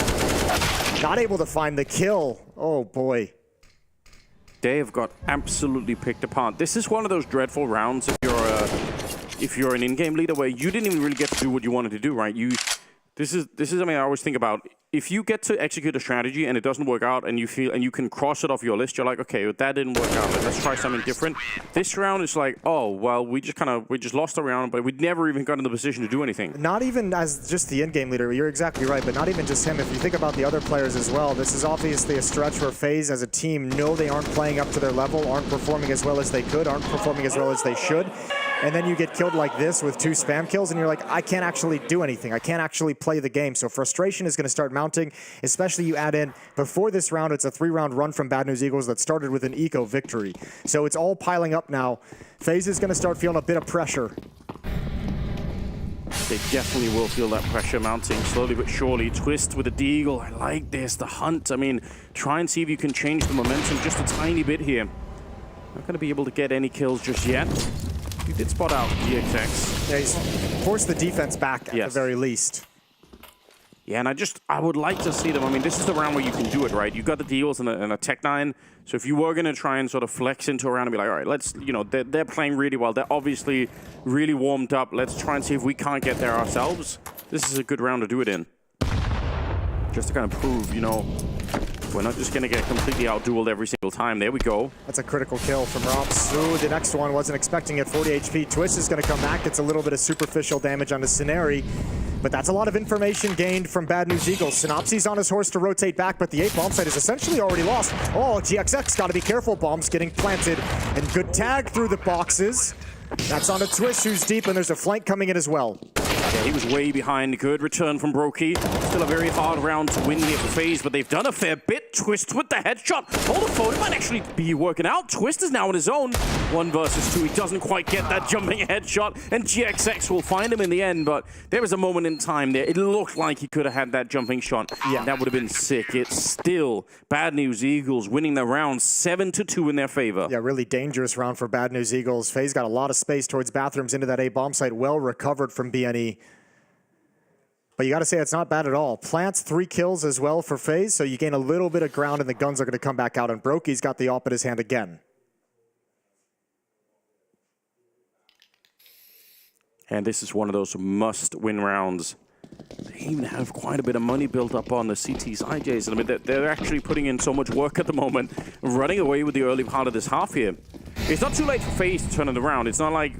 not able to find the kill. Oh, boy. They have got absolutely picked apart. This is one of those dreadful rounds if you're an in-game leader where you didn't even really get to do what you wanted to do, right? This is something I always think about. If you get to execute a strategy and it doesn't work out and you can cross it off your list, you're like, okay, that didn't work out. Let's try something different. This round is like, oh, well, we just lost the round, but we never even got in the position to do anything. Not even as just the in-game leader, you're exactly right, but not even just him. If you think about the other players as well, this is obviously a stretch where FaZe as a team know they aren't playing up to their level, aren't performing as well as they could, aren't performing as well as they should. And then you get killed like this with 2 spam kills, and you're like, I can't actually do anything. I can't actually play the game. So frustration is going to start mounting, especially you add in, before this round, it's a 3-round run from Bad News Eagles that started with an eco victory. So it's all piling up now. FaZe is going to start feeling a bit of pressure. They definitely will feel that pressure mounting slowly but surely. Twist with a deagle. I like this. The hunt. I mean, try and see if you can change the momentum just a tiny bit here. Not going to be able to get any kills just yet. He did spot out GXX. Yeah, he's forced the defense back at the very least. Yeah, and I would like to see them. I mean, this is the round where you can do it, right? You've got the deals and a Tech 9. So if you were going to try and sort of flex into a round and be like, all right, let's, you know, they're playing really well. They're obviously really warmed up. Let's try and see if we can't get there ourselves. This is a good round to do it in. Just to kind of prove, you know, we're not just going to get completely out-dueled every single time. There we go. That's a critical kill from Rops. Ooh, the next one wasn't expecting it. 40 HP. Twist is going to come back. It's a little bit of superficial damage on the Scenari. But that's a lot of information gained from Bad News Eagles. Synopsy's on his horse to rotate back, but the 8 bomb site is essentially already lost. Oh, GXX got to be careful. Bombs getting planted. And good tag through the boxes. That's on a Twist who's deep, and there's a flank coming in as well. Yeah, he was way behind. Good return from Brokey. Still a very hard round to win here for FaZe, but they've done a fair bit. Twist with the headshot. Hold the phone. It might actually be working out. Twist is now on his own. 1 versus 2. He doesn't quite get that jumping headshot, and GXX will find him in the end, but there was a moment in time there. It looked like he could have had that jumping shot. Yeah, that would have been sick. It's still Bad News Eagles winning the round 7-2 in their favor. Yeah, really dangerous round for Bad News Eagles. FaZe got a lot of space towards bathrooms into that A bomb site. Well recovered from BNE. But you got to say it's not bad at all. Plants 3 kills as well for FaZe, so you gain a little bit of ground and the guns are going to come back out, and Brokey's got the op in his hand again. And this is one of those must-win rounds. They even have quite a bit of money built up on the CT side, Jason. I mean, they're actually putting in so much work at the moment, running away with the early part of this half here. It's not too late for FaZe to turn it around. It's not like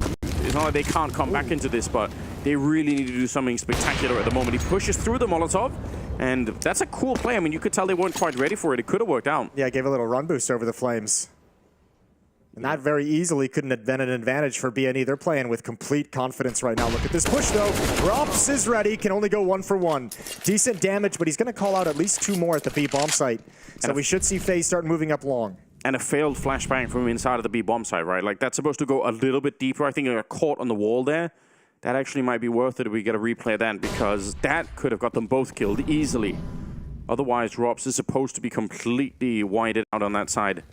they can't come back into this, but they really need to do something spectacular at the moment. He pushes through the Molotov, and that's a cool play. I mean, you could tell they weren't quite ready for it. It could have worked out. Yeah, gave a little run boost over the Flames. And that very easily couldn't have been an advantage for BNE. They're playing with complete confidence right now. Look at this push, though. Rops is ready. Can only go 1 for 1. Decent damage, but he's going to call out at least 2 more at the B bomb site. So we should see FaZe start moving up long. And a failed flashbang from inside of the B bomb site, right? Like, that's supposed to go a little bit deeper. I think it got caught on the wall there. that actually might be worth it if we get a replay of that, because that could have got them both killed easily. Otherwise, Rops is supposed to be completely whited out on that side.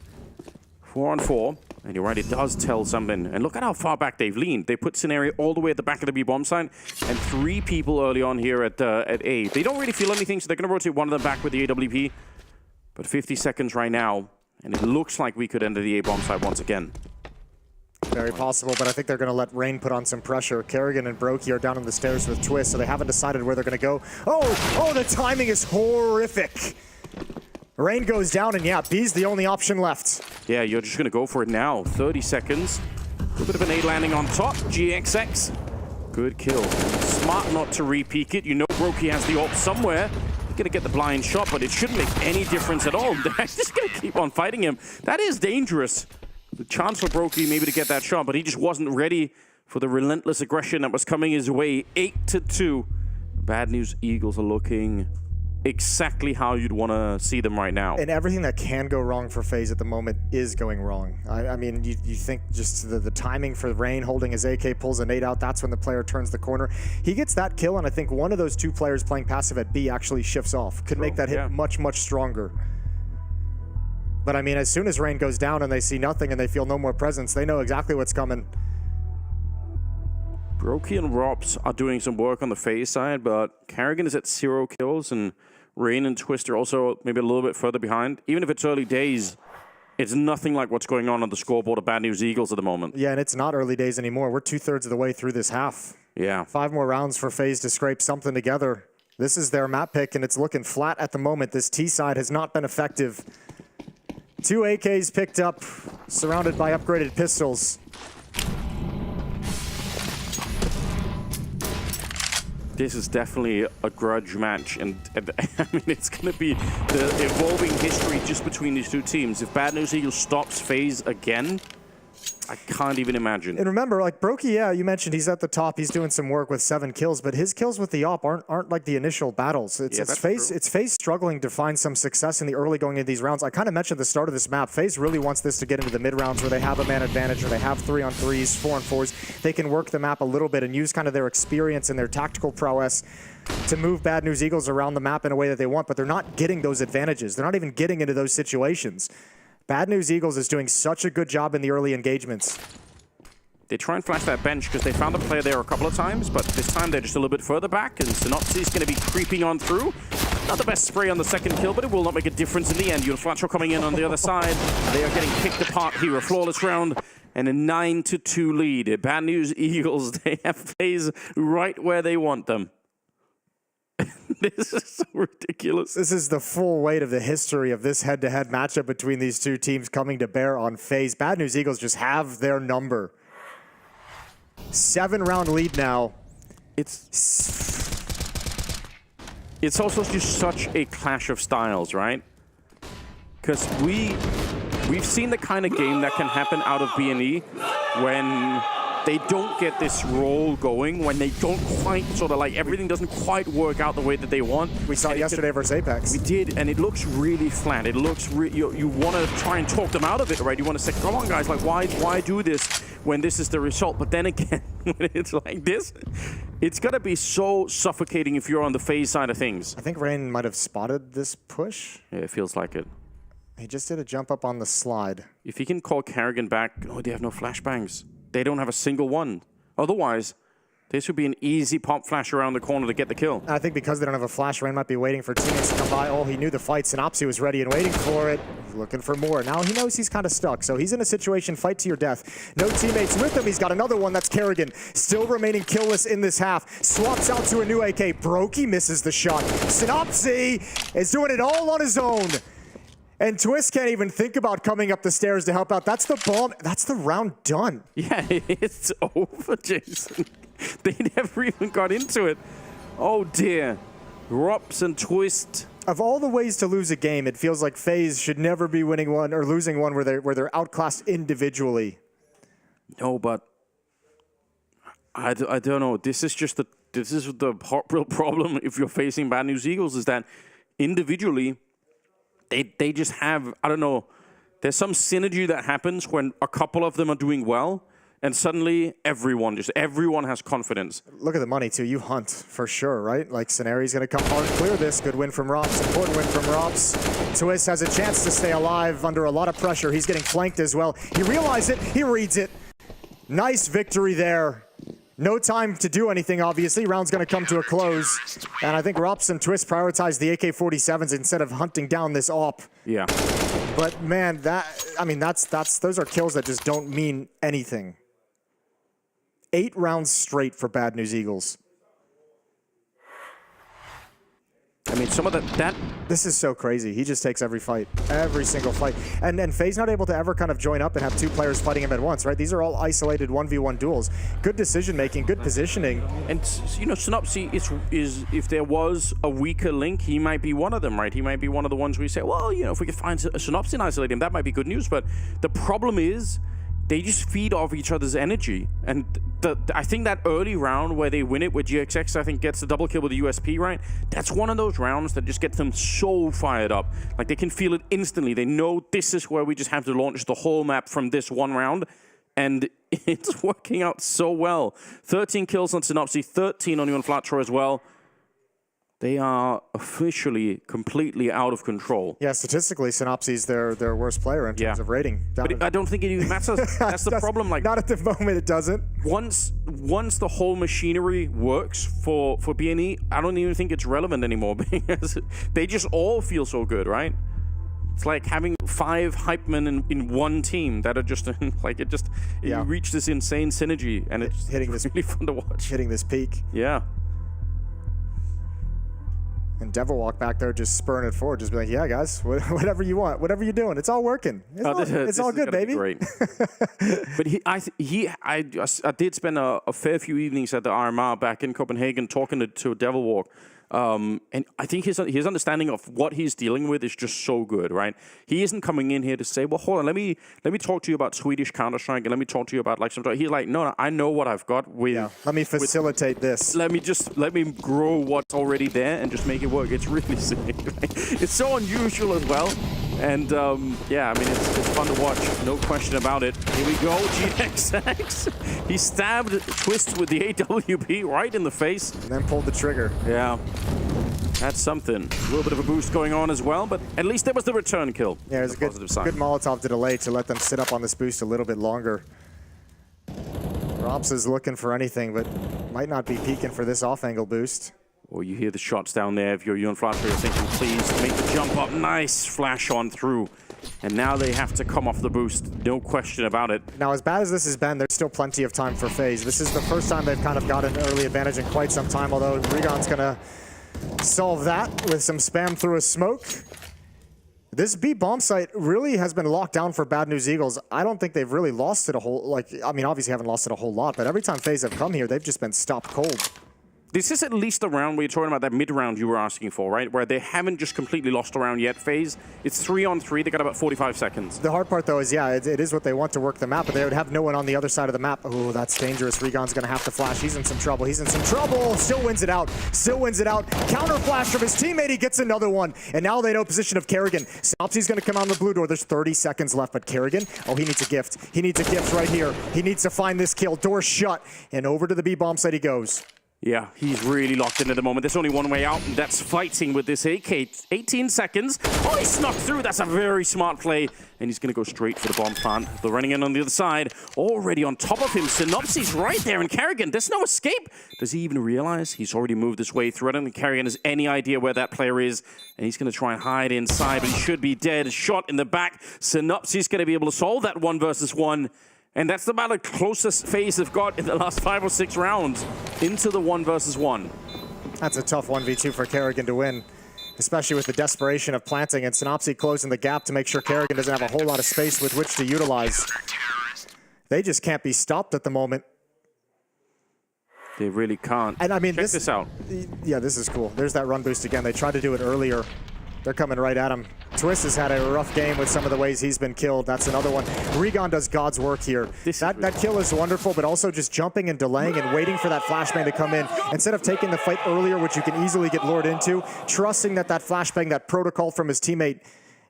4 on 4, and you're right, it does tell something. And look at how far back they've leaned. They put Scenario all the way at the back of the B bomb site, and 3 people early on here at A. They don't really feel anything, so they're going to rotate one of them back with the AWP. But 50 seconds right now, and it looks like we could enter the A bomb site once again. Very possible, but I think they're going to let Rain put on some pressure. Kerrigan and Brokey are down on the stairs with Twist, so they haven't decided where they're going to go. Oh, the timing is horrific. Rain goes down, and yeah, B's the only option left. Yeah, you're just going to go for it now. 30 seconds. A little bit of an A landing on top. GXX. Good kill. Smart not to re-peek it. You know Brokey has the ult somewhere. He's going to get the blind shot, but it shouldn't make any difference at all. They're just going to keep on fighting him. That is dangerous. The chance for Brokey maybe to get that shot, but he just wasn't ready for the relentless aggression that was coming his way. 8-2. Bad news, Eagles are looking exactly how you'd want to see them right now. And everything that can go wrong for FaZe at the moment is going wrong. I mean, you think just the timing for Rain holding his AK, pulls a nade out, that's when the player turns the corner. He gets that kill, and I think one of those 2 players playing passive at B actually shifts off. Could make that hit much, much stronger. But I mean, as soon as Rain goes down and they see nothing and they feel no more presence, they know exactly what's coming. Brokey and Rops are doing some work on the FaZe side, but Kerrigan is at 0 kills, and Rain and Twist are also maybe a little bit further behind. Even if it's early days, it's nothing like what's going on the scoreboard of Bad News Eagles at the moment. Yeah, and it's not early days anymore. We're 2/3 of the way through this half. Yeah. 5 more rounds for FaZe to scrape something together. This is their map pick, and it's looking flat at the moment. This T side has not been effective. 2 AKs picked up, surrounded by upgraded pistols. This is definitely a grudge match, and I mean, it's going to be the evolving history just between these 2 teams. If Bad News Eagles stops FaZe again, I can't even imagine. And remember, like Brokey, yeah, you mentioned he's at the top. He's doing some work with 7 kills, but his kills with the op aren't like the initial battles. It's FaZe struggling to find some success in the early going into these rounds. I kind of mentioned at the start of this map, FaZe really wants this to get into the mid rounds where they have a man advantage, or they have 3-on-3s, 4-on-4s. They can work the map a little bit and use kind of their experience and their tactical prowess to move Bad News Eagles around the map in a way that they want, but they're not getting those advantages. They're not even getting into those situations. Bad News Eagles is doing such a good job in the early engagements. They try and flash that bench because they found a player there a couple of times, but this time they're just a little bit further back, and Synopsy is going to be creeping on through. Not the best spray on the second kill, but it will not make a difference in the end. Flatro coming in on the other side. They are getting picked apart here. A flawless round and a 9-2 lead. Bad News Eagles, they have FaZe right where they want them. This is so ridiculous. This is the full weight of the history of this head-to-head matchup between these 2 teams coming to bear on FaZe. Bad News Eagles just have their number. 7-round lead now. It's also just such a clash of styles, right? Because we've seen the kind of game that can happen out of B&E when they don't get this roll going, when they don't quite sort of like everything doesn't quite work out the way that they want. We saw it yesterday versus Apeks. We did, and it looks really flat. It looks you want to try and talk them out of it, right? You want to say, come on, guys, like why do this when this is the result? But then again, when it's like this, it's gonna be so suffocating if you're on the FaZe side of things. I think Rain might have spotted this push. Yeah, it feels like it. He just did a jump up on the slide. If he can call Kerrigan back, oh, they have no flashbangs. They don't have a single one. Otherwise, this would be an easy pop flash around the corner to get the kill. I think because they don't have a flash, Rain might be waiting for teammates to come by. Oh, he knew the fight. Synopsy was ready and waiting for it. He's looking for more. Now he knows he's kind of stuck, so he's in a situation, fight to your death. No teammates with him. He's got another one. That's Kerrigan. Still remaining killless in this half. Swaps out to a new AK. Brokey misses the shot. Synopsy is doing it all on his own. And Twist can't even think about coming up the stairs to help out. That's the bomb. That's the round done. Yeah, it's over, Jason. They never even got into it. Oh, dear. Rops and Twist. Of all the ways to lose a game, it feels like FaZe should never be winning one or losing one where they're outclassed individually. No, but I don't know. This is just the real problem if you're facing Bad News Eagles, is that individually, they just have, I don't know, there's some synergy that happens when a couple of them are doing well, and suddenly everyone has confidence. Look at the money too. You hunt for sure, right? Like Scenari's going to come hard and clear this. Good win from Rops. Important win from Rops. Twist has a chance to stay alive under a lot of pressure. He's getting flanked as well. He realized it. He reads it. Nice victory there. No time to do anything, obviously. Round's going to come to a close. And I think Rops and Twist prioritized the AK-47s instead of hunting down this AWP. Yeah. But man, those are kills that just don't mean anything. 8 rounds straight for Bad News Eagles. I mean, some of that... This is so crazy. He just takes every fight. Every single fight. And FaZe not able to ever kind of join up and have 2 players fighting him at once, right? These are all isolated 1v1 duels. Good decision-making, good positioning. And, you know, Synopsy is if there was a weaker link, he might be one of them, right? He might be one of the ones where you say, well, you know, if we could find a Synopsy and isolate him, that might be good news. But the problem is, they just feed off each other's energy. And I think that early round where they win it, where GXX, I think, gets the double kill with the USP, right? That's one of those rounds that just gets them so fired up. Like, they can feel it instantly. They know this is where we just have to launch the whole map from this one round. And it's working out so well. 13 kills on Synopsy, 13 on Flatro as well. They are officially completely out of control. Yeah, statistically, Synopsy's their worst player in terms of rating. But I don't think it even matters. That's the problem. Like, not at the moment, it doesn't. Once the whole machinery works for BNE, I don't even think it's relevant anymore because they just all feel so good, right? It's like having 5 hype men in one team that are just like it reach this insane synergy, and it's really fun to watch. Hitting this peak. Yeah. And Devil walk back there just spurring it forward, just be like, yeah, guys, whatever you want, whatever you're doing, it's all working. It's all good, baby. Great. But I did spend a fair few evenings at the RMR back in Copenhagen talking to Devil Walk. And I think his understanding of what he's dealing with is just so good, right? He isn't coming in here to say, well, hold on, let me talk to you about Swedish Counter-Strike, and let me talk to you about like some. He's like, no, I know what I've got with. Let me facilitate this. Let me grow what's already there and just make it work. It's really sick. It's so unusual as well. And yeah, I mean, it's fun to watch, no question about it. Here we go, GXX. He stabbed Twist with the AWP right in the face. And then pulled the trigger. Yeah, that's something. A little bit of a boost going on as well, but at least there was the return kill. Yeah, it was a good Molotov to delay to let them sit up on this boost a little bit longer. Rops is looking for anything, but might not be peeking for this off-angle boost. Or you hear the shots down there. If you're Flatro, you're thinking, please make the jump up. Nice flash on through. And now they have to come off the boost. No question about it. Now, as bad as this has been, there's still plenty of time for FaZe. This is the first time they've kind of got an early advantage in quite some time, although Regon's going to solve that with some spam through a smoke. This B bomb site really has been locked down for Bad News Eagles. I don't think they've really lost it a whole, I mean, obviously haven't lost it a whole lot, but every time FaZe have come here, they've just been stopped cold. This is at least a round where you're talking about that mid-round you were asking for, right? Where they haven't just completely lost a round yet. FaZe, it's 3-on-3. They got about 45 seconds. The hard part, though, is, yeah, it is what they want to work the map, but they would have no one on the other side of the map. Oh, that's dangerous. Regon's going to have to flash. He's in some trouble. He's in some trouble. Still wins it out. Still wins it out. Counter flash from his teammate. He gets another one. And now they know position of Kerrigan. Synopsy's going to come on the blue door. There's 30 seconds left, but Kerrigan, oh, he needs a gift. He needs a gift right here. He needs to find this kill. Door shut. And over to the B-bomb site he goes. Yeah, he's really locked in at the moment. There's only one way out, and that's fighting with this AK. 18 seconds. Oh, he snuck through. That's a very smart play. And he's going to go straight for the bomb plant. They're running in on the other side. Already on top of him. Synopsy's right there, and Kerrigan, there's no escape. Does he even realize he's already moved his way through? I don't think Kerrigan has any idea where that player is. And he's going to try and hide inside, but he should be dead. Shot in the back. Synopsy's going to be able to solve that 1 versus 1. And that's about the closest FaZe have got in the last 5 or 6 rounds into the 1 versus 1. That's a tough 1v2 for Kerrigan to win, especially with the desperation of planting and Synopsy closing the gap to make sure Kerrigan doesn't have a whole lot of space with which to utilize. They just can't be stopped at the moment. They really can't. And I mean, check this out. Yeah, this is cool. There's that run boost again. They tried to do it earlier. They're coming right at him. Twist has had a rough game with some of the ways he's been killed. That's another one. Regon does God's work here. That kill is wonderful, but also just jumping and delaying and waiting for that flashbang to come in. Instead of taking the fight earlier, which you can easily get lured into, trusting that flashbang, that protocol from his teammate,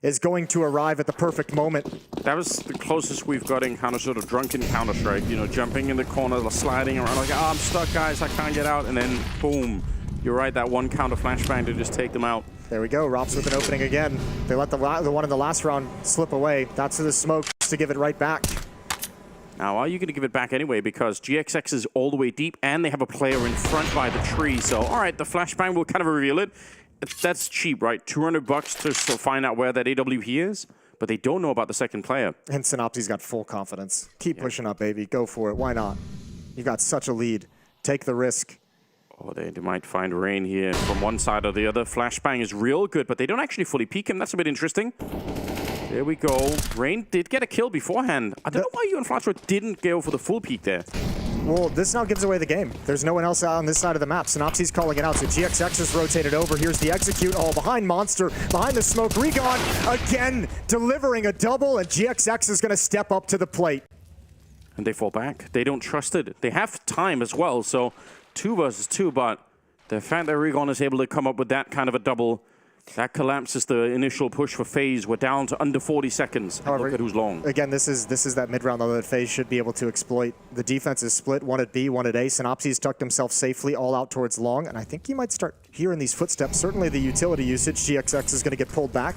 is going to arrive at the perfect moment. That was the closest we've got in kind of sort of drunken Counter-Strike, you know, jumping in the corner, sliding around, like, oh, I'm stuck, guys, I can't get out, and then boom. You're right, that one counter flashbang to just take them out. There we go, Rops with an opening again. They let the one in the last round slip away. That's the smoke to give it right back. Now, are you going to give it back anyway? Because GXX is all the way deep, and they have a player in front by the tree. So, all right, the flashbang will kind of reveal it. That's cheap, right? $200 to find out where that AWP is, but they don't know about the second player. And Synopsy's got full confidence. Keep pushing up, baby. Go for it. Why not? You got such a lead. Take the risk. Oh, they might find Rain here from one side or the other. Flashbang is real good, but they don't actually fully peek him. That's a bit interesting. There we go. Rain did get a kill beforehand. I don't know why you and Flatro didn't go for the full peek there. Well, this now gives away the game. There's no one else out on this side of the map. Synopsy's calling it out, so GXX is rotated over. Here's the execute. Oh, behind Monster, behind the smoke. Recon again, delivering a double, and GXX is going to step up to the plate. And they fall back. They don't trust it. They have time as well, so 2 versus 2, but the fact that Recon is able to come up with that kind of a double, that collapses the initial push for FaZe. We're down to under 40 seconds. However, look at who's long. Again, this is that mid-round though that FaZe should be able to exploit. The defense is split, one at B, one at A. Synopsy's tucked himself safely all out towards long, and I think he might start hearing these footsteps. Certainly the utility usage, GXX is going to get pulled back.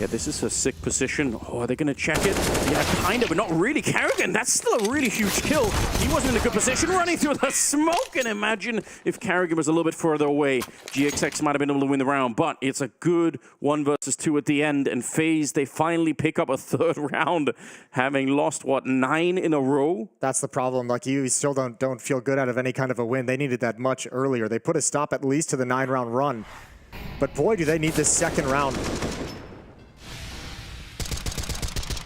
Yeah, this is a sick position. Oh, are they going to check it? Yeah, kind of, but not really. Karrigan, that's still a really huge kill. He wasn't in a good position running through the smoke, and imagine if Karrigan was a little bit further away. GXX might have been able to win the round, but it's a good 1 versus 2 at the end, and FaZe, they finally pick up a 3rd round, having lost, what, 9 in a row? That's the problem. Like, you still don't feel good out of any kind of a win. They needed that much earlier. They put a stop at least to the 9-round run. But boy, do they need this 2nd round.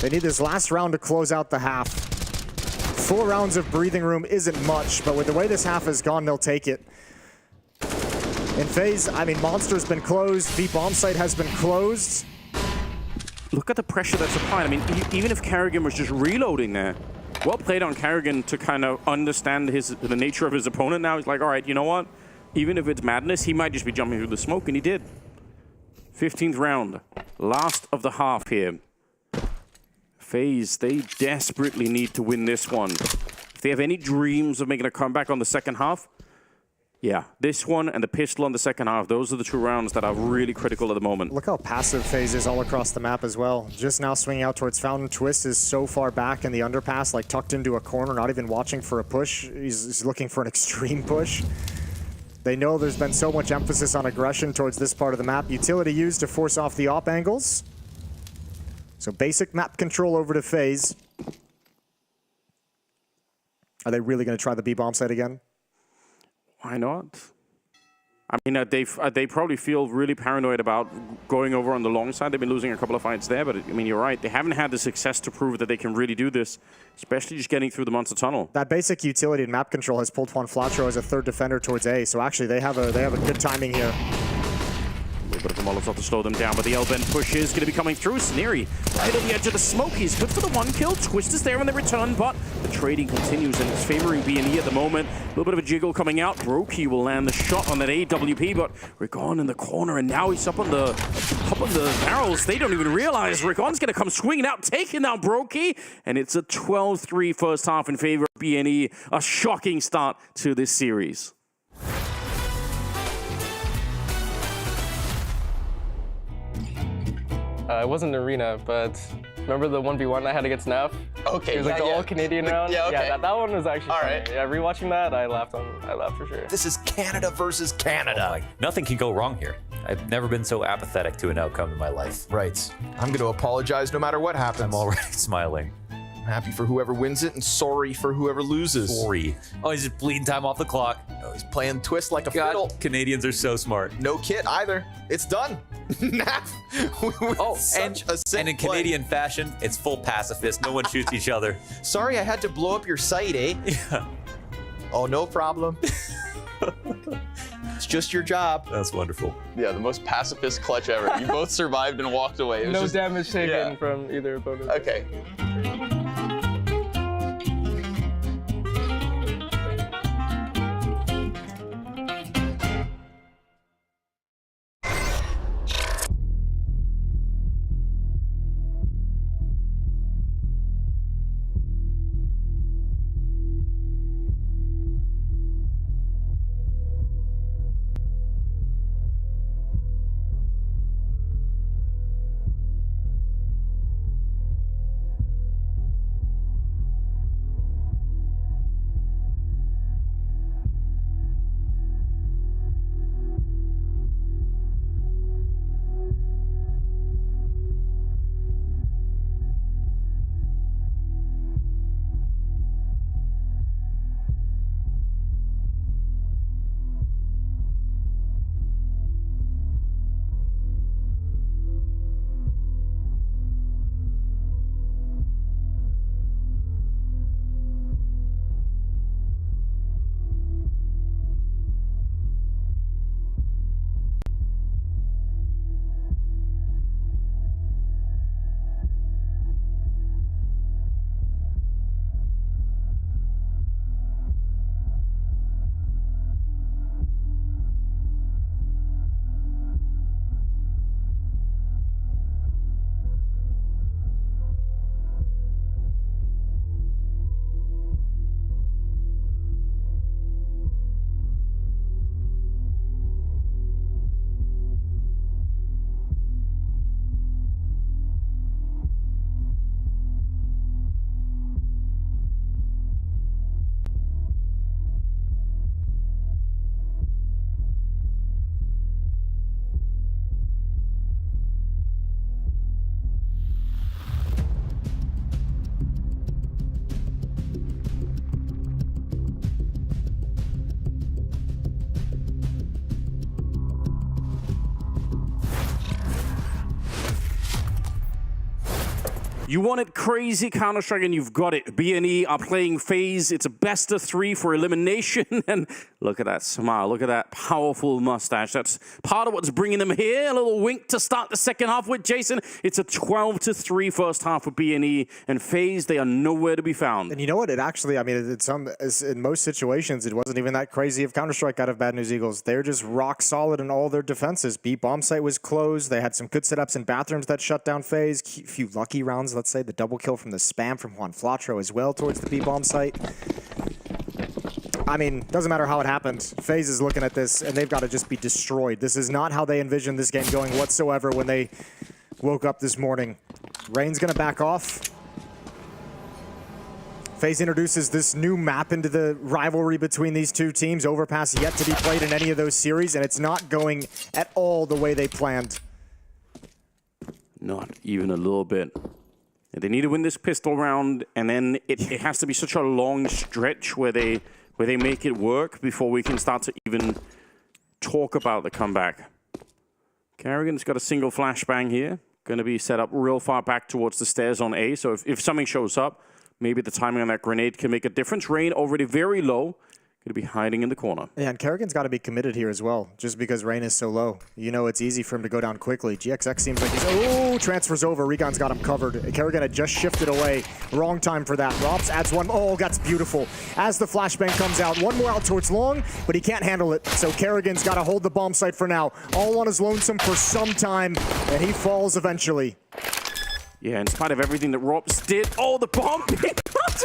They need this last round to close out the half. 4 rounds of breathing room isn't much, but with the way this half has gone, they'll take it. In FaZe, I mean, Monster's been closed. B bomb site has been closed. Look at the pressure that's applied. I mean, even if Karrigan was just reloading there, well played on Karrigan to kind of understand the nature of his opponent. Now he's like, all right, you know what? Even if it's madness, he might just be jumping through the smoke, and he did. 15th round, last of the half here. FaZe, they desperately need to win this one. If they have any dreams of making a comeback on the second half, yeah, this one and the pistol on the second half, those are the 2 rounds that are really critical at the moment. Look how passive FaZe is all across the map as well. Just now swinging out towards Fountain. Twist is so far back in the underpass, like tucked into a corner, not even watching for a push. He's looking for an extreme push. They know there's been so much emphasis on aggression towards this part of the map. Utility used to force off the op angles. So basic map control over to FaZe. Are they really going to try the B bomb site again? Why not? I mean, they probably feel really paranoid about going over on the long side. They've been losing a couple of fights there, but I mean, you're right. They haven't had the success to prove that they can really do this, especially just getting through the monster tunnel. That basic utility and map control has pulled Juan Flatro as a 3rd defender towards A, so actually they have a good timing here. A little bit of a Molotov to slow them down, but the L-bend push is going to be coming through. Sneri right on the edge of the smoke. He's good for the 1 kill. Twist is there on the return, but the trading continues, and it's favoring B&E at the moment. A little bit of a jiggle coming out. Brokey will land the shot on that AWP, but Rickon in the corner, and now he's up on the barrels. They don't even realize Rickon's going to come swinging out, taking out Brokey, and it's a 12-3 first half in favor of B&E. A shocking start to this series. It wasn't an arena, but remember the 1v1 I had against NAV? Okay, it was like the all-Canadian round. Yeah, okay. Yeah, that one was actually funny. Right. Yeah, rewatching that, I laughed for sure. This is Canada versus Canada. Oh, nothing can go wrong here. I've never been so apathetic to an outcome in my life. Right. I'm going to apologize no matter what happens. I'm already smiling. I'm happy for whoever wins it and sorry for whoever loses. Sorry. Oh, he's just bleeding time off the clock. Oh, he's playing Twist like a fiddle. Canadians are so smart. No kit either. It's done. NAV. And in Canadian fashion, it's full pacifist. No one shoots each other. Sorry I had to blow up your site, eh? Yeah. Oh, no problem. It's just your job. That's wonderful. Yeah, the most pacifist clutch ever. You both survived and walked away. It was no damage taken from either opponent. Okay. You wanted crazy Counter-Strike and you've got it. BNE are playing FaZe. It's a best of 3 for elimination. And look at that smile. Look at that powerful mustache. That's part of what's bringing them here. A little wink to start the second half with Jason. It's a 12-3 first half for BNE. And FaZe, they are nowhere to be found. And you know what? It actually, I mean, in most situations, it wasn't even that crazy of Counter-Strike out of Bad News Eagles. They're just rock solid in all their defenses. B bomb site was closed. They had some good setups in bathrooms that shut down FaZe. A few lucky rounds, let's say. The double kill from the spam from Juan Flatro as well towards the B bomb site. I mean, doesn't matter how it happened. FaZe is looking at this, and they've got to just be destroyed. This is not how they envisioned this game going whatsoever when they woke up this morning. Rain's going to back off. FaZe introduces this new map into the rivalry between these two teams. Overpass yet to be played in any of those series, and it's not going at all the way they planned. Not even a little bit. They need to win this pistol round, and then it has to be such a long stretch where they make it work before we can start to even talk about the comeback. Kerrigan's got a single flashbang here. Going to be set up real far back towards the stairs on A, so if something shows up, maybe the timing on that grenade can make a difference. Rain already very low. Going to be hiding in the corner. Yeah, and Kerrigan's got to be committed here as well, just because Rain is so low. You know it's easy for him to go down quickly. GXX seems like he's... Oh, transfers over. Regon's got him covered. Kerrigan had just shifted away. Wrong time for that. Rops adds one. Oh, that's beautiful. As the flashbang comes out, one more out towards long, but he can't handle it. So Kerrigan's got to hold the bomb site for now. All on his lonesome for some time, and he falls eventually. Yeah, in spite of everything that Rops did. Oh, the bomb!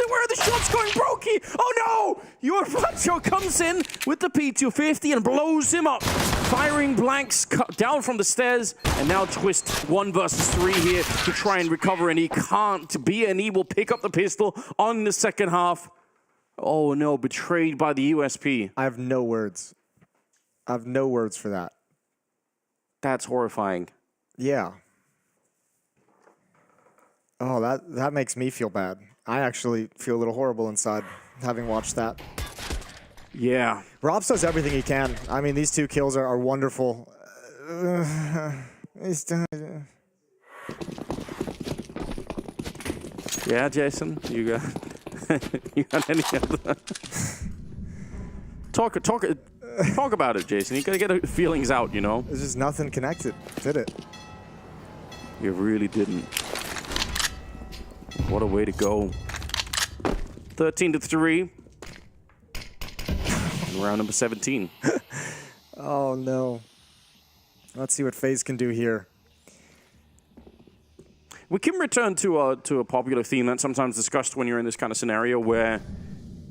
Where are the shots going, Brokey? Oh no! Your Flatro comes in with the P250 and blows him up. Firing blanks down from the stairs, and now Twist 1 versus 3 here to try and recover, and he can't. BNE will pick up the pistol on the second half. Oh no, betrayed by the USP. I have no words. I have no words for that. That's horrifying. Yeah. Oh, that makes me feel bad. I actually feel a little horrible inside, having watched that. Yeah. Robs does everything he can. I mean, these 2 kills are wonderful. Yeah, Jason, you got any other? Talk about it, Jason. You gotta get the feelings out, you know. There's just nothing connected, did it? You really didn't. What a way to go. 13-3. And round number 17. Oh no. Let's see what FaZe can do here. We can return to a popular theme that's sometimes discussed when you're in this kind of scenario where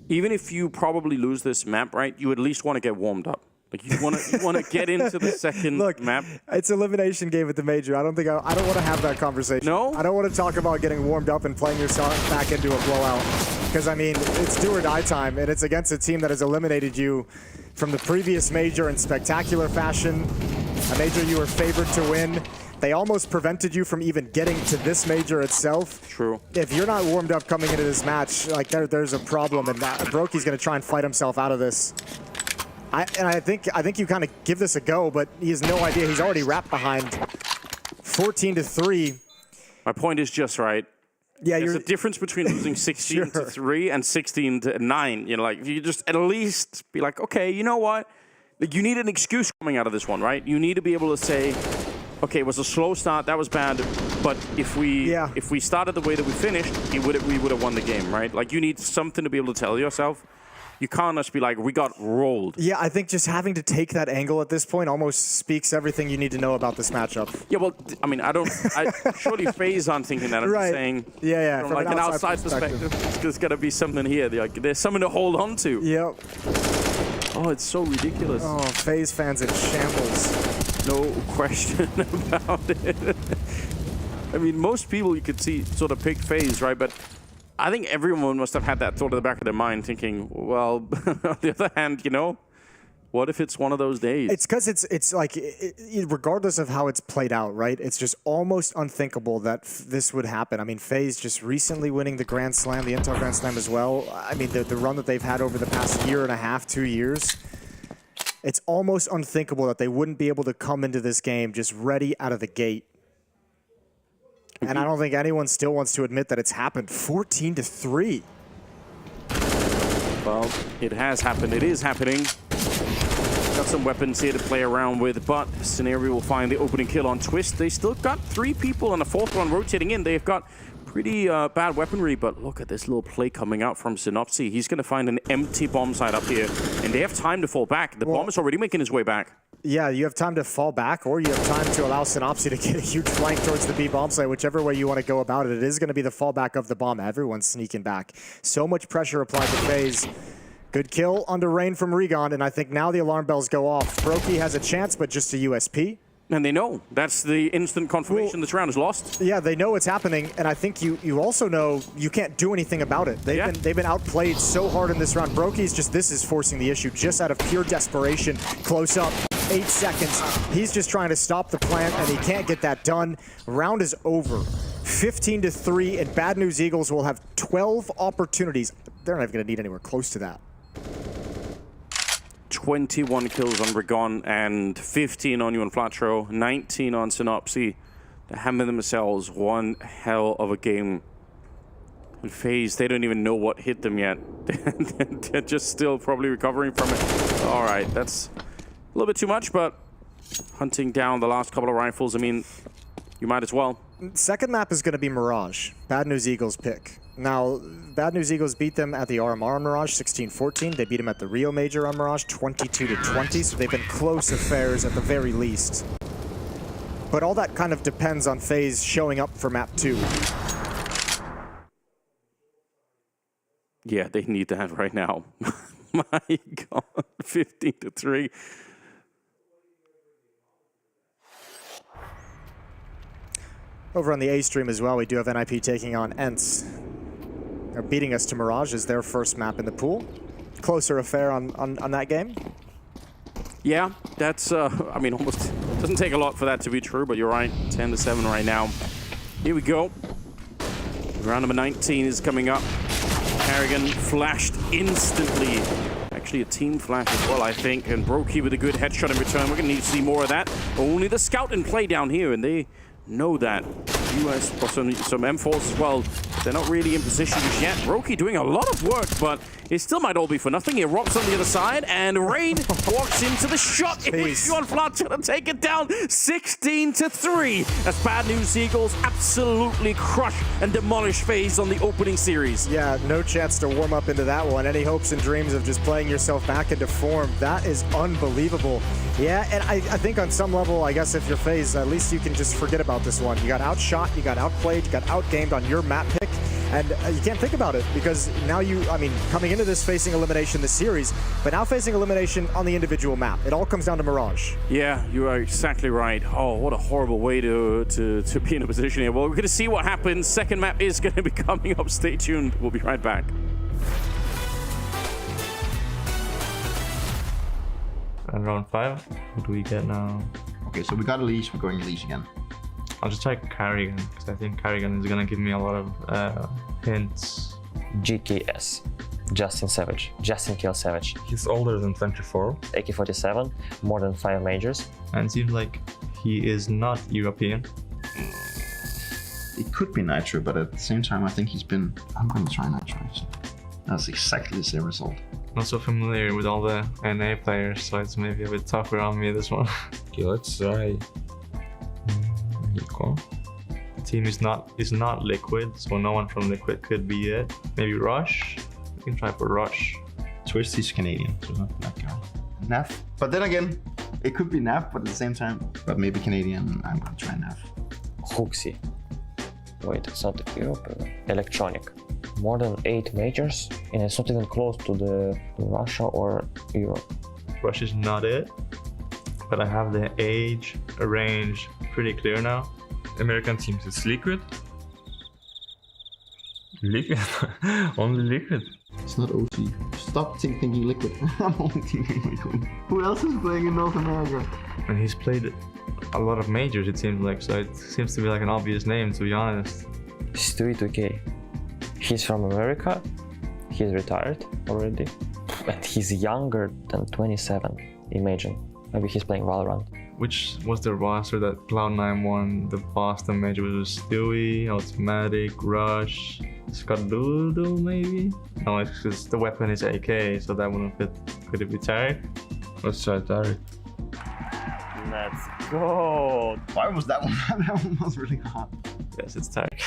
even if you probably lose this map, right, you at least want to get warmed up. Like you want to get into the second map. It's elimination game at the major. I don't want to have that conversation. No? I don't want to talk about getting warmed up and playing yourself back into a blowout. Because I mean, it's do or die time, and it's against a team that has eliminated you from the previous major in spectacular fashion. A major you were favored to win. They almost prevented you from even getting to this major itself. True. If you're not warmed up coming into this match, like there's a problem, and Brokey's going to try and fight himself out of this. I think you kind of give this a go, but he has no idea. He's already wrapped behind 14-3. My point is just right. Yeah, there's a difference between losing 16-3 and 16-9. You know, like if you just at least be like, okay, you know what? Like, you need an excuse coming out of this one, right? You need to be able to say, okay, it was a slow start, that was bad, but if we started the way that we finished, we would have won the game, right? Like you need something to be able to tell yourself. You can't just be like, we got rolled. Yeah, I think just having to take that angle at this point almost speaks everything you need to know about this matchup. Yeah, well, I mean, surely FaZe aren't thinking that. I'm just saying, from like an outside perspective, there's got to be something here. Like, there's something to hold on to. Yep. Oh, it's so ridiculous. Oh, FaZe fans in shambles. No question about it. I mean, most people you could see sort of pick FaZe, right? But I think everyone must have had that thought in the back of their mind, thinking, well, on the other hand, you know, what if it's one of those days? It's because it's like, regardless of how it's played out, right? It's just almost unthinkable that this would happen. I mean, FaZe just recently winning the Grand Slam, the Intel Grand Slam as well. I mean, the run that they've had over the past year and a half, 2 years. It's almost unthinkable that they wouldn't be able to come into this game just ready out of the gate. And I don't think anyone still wants to admit that it's happened. 14-3. Well, it has happened. It is happening. Got some weapons here to play around with, but Scenario will find the opening kill on Twist. They still got 3 people and a 4th one rotating in. They've got pretty bad weaponry, but look at this little play coming out from Synopsy. He's going to find an empty bomb site up here, and they have time to fall back. The bomb is already making his way back. Yeah, you have time to fall back, or you have time to allow Synopsy to get a huge flank towards the B bomb site, whichever way you want to go about it. It is going to be the fallback of the bomb. Everyone's sneaking back. So much pressure applied to FaZe. Good kill under Rain from Regon, and I think now the alarm bells go off. Brokey has a chance, but just a USP. And they know. That's the instant confirmation this round is lost. Yeah, they know it's happening, and I think you also know you can't do anything about it. They've been outplayed so hard in this round. Brokey's just, this is forcing the issue just out of pure desperation. Close up, 8 seconds. He's just trying to stop the plant, and he can't get that done. Round is over. 15-3, and Bad News Eagles will have 12 opportunities. They're not even going to need anywhere close to that. 21 kills on Regon and 15 on you on Flatro, 19 on Synopsy. They hammer themselves one hell of a game. And FaZe, they don't even know what hit them yet. They're just still probably recovering from it. All right, that's a little bit too much, but hunting down the last couple of rifles, I mean, you might as well. Second map is going to be Mirage. Bad News Eagles pick. Now, Bad News Eagles beat them at the RMR on Mirage, 16-14. They beat them at the Rio Major on Mirage, 22-20. So they've been close affairs at the very least. But all that kind of depends on FaZe showing up for map 2. Yeah, they need that right now. My God, 15-3. Over on the A stream as well, we do have NIP taking on ENCE. They're beating us to Mirage as their first map in the pool. Closer affair on that game. Yeah, that's, I mean, almost doesn't take a lot for that to be true, but you're right, 10-7 right now. Here we go. Round number 19 is coming up. Carrigan flashed instantly. Actually, a team flash as well, I think, and Brokey with a good headshot in return. We're going to need to see more of that. Only the scout in play down here, and they know that. US got some M4s as well. They're not really in position just yet. Brokey doing a lot of work, but it still might all be for nothing. He erupts on the other side, and Rain walks into the shot. It was Juan Flat to take it down 16-3. As Bad News Eagles absolutely crush and demolish FaZe on the opening series. Yeah, no chance to warm up into that one. Any hopes and dreams of just playing yourself back into form? That is unbelievable. Yeah, and I think on some level, I guess if you're FaZe, at least you can just forget about this one. You got outshot, you got outplayed, you got outgamed on your map pick, and you can't think about it because now I mean, coming into this facing elimination this series, but now facing elimination on the individual map. It all comes down to Mirage. Yeah, you are exactly right. Oh, what a horrible way to be in a position here. Well, we're going to see what happens. Second map is going to be coming up. Stay tuned. We'll be right back. And round 5, what do we get now? Okay, so we got Elise, we're going Elise again. I'll just try Carrigan, because I think Carrigan is going to give me a lot of hints. GKS, Justin Savage, Justin Kill Savage. He's older than 24. AK-47, more than 5 majors. And it seems like he is not European. It could be Nitro, but at the same time, I think he's been... I'm going to try Nitro. So that's exactly the same result. Not so familiar with all the NA players, so it's maybe a bit tougher on me, this one. Okay, let's try... The team is not Liquid, so no one from Liquid could be it. Maybe Rush? We can try for Rush. Twist is Canadian, so not that guy. NAV. But then again, it could be NAV, but at the same time, but maybe Canadian, I'm gonna try NAV. Hooksy. Wait, it's not Europe. Electronic. More than 8 majors, and it's not even close to the Russia or Europe. Russia is not it, but I have the age, range pretty clear now. American teams, it's Liquid. Liquid? Only Liquid. It's not OC. Stop thinking Liquid. I'm only thinking Liquid. Who else is playing in North America? And he's played a lot of majors, it seems like, so it seems to be like an obvious name, to be honest. Stewie 2K. He's from America. He's retired already. And he's younger than 27. Imagine. Maybe he's playing Valorant. which was the roster that Cloud9 won the Boston major? It was Stewie, Automatic, Rush, Skadoodle maybe? No, it's because the weapon is AK, so that wouldn't fit. Could it be Tarek? Let's try Tarek. Let's go. Why was that one? That one was really hard. Yes, it's Tarek.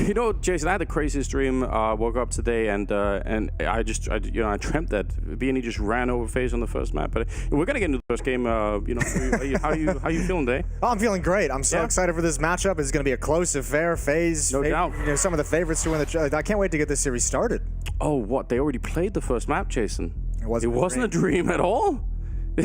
You know, Jason, I had the craziest dream. Woke up today and I dreamt that BNE just ran over FaZe on the first map. But we're gonna get into the first game. You know, how you feeling, Day? Oh, I'm feeling great. I'm so excited for this matchup. It's gonna be a close affair. FaZe, no doubt. You know, some of the favorites to win the. I can't wait to get this series started. Oh, what? They already played the first map, Jason. It wasn't a dream at all. The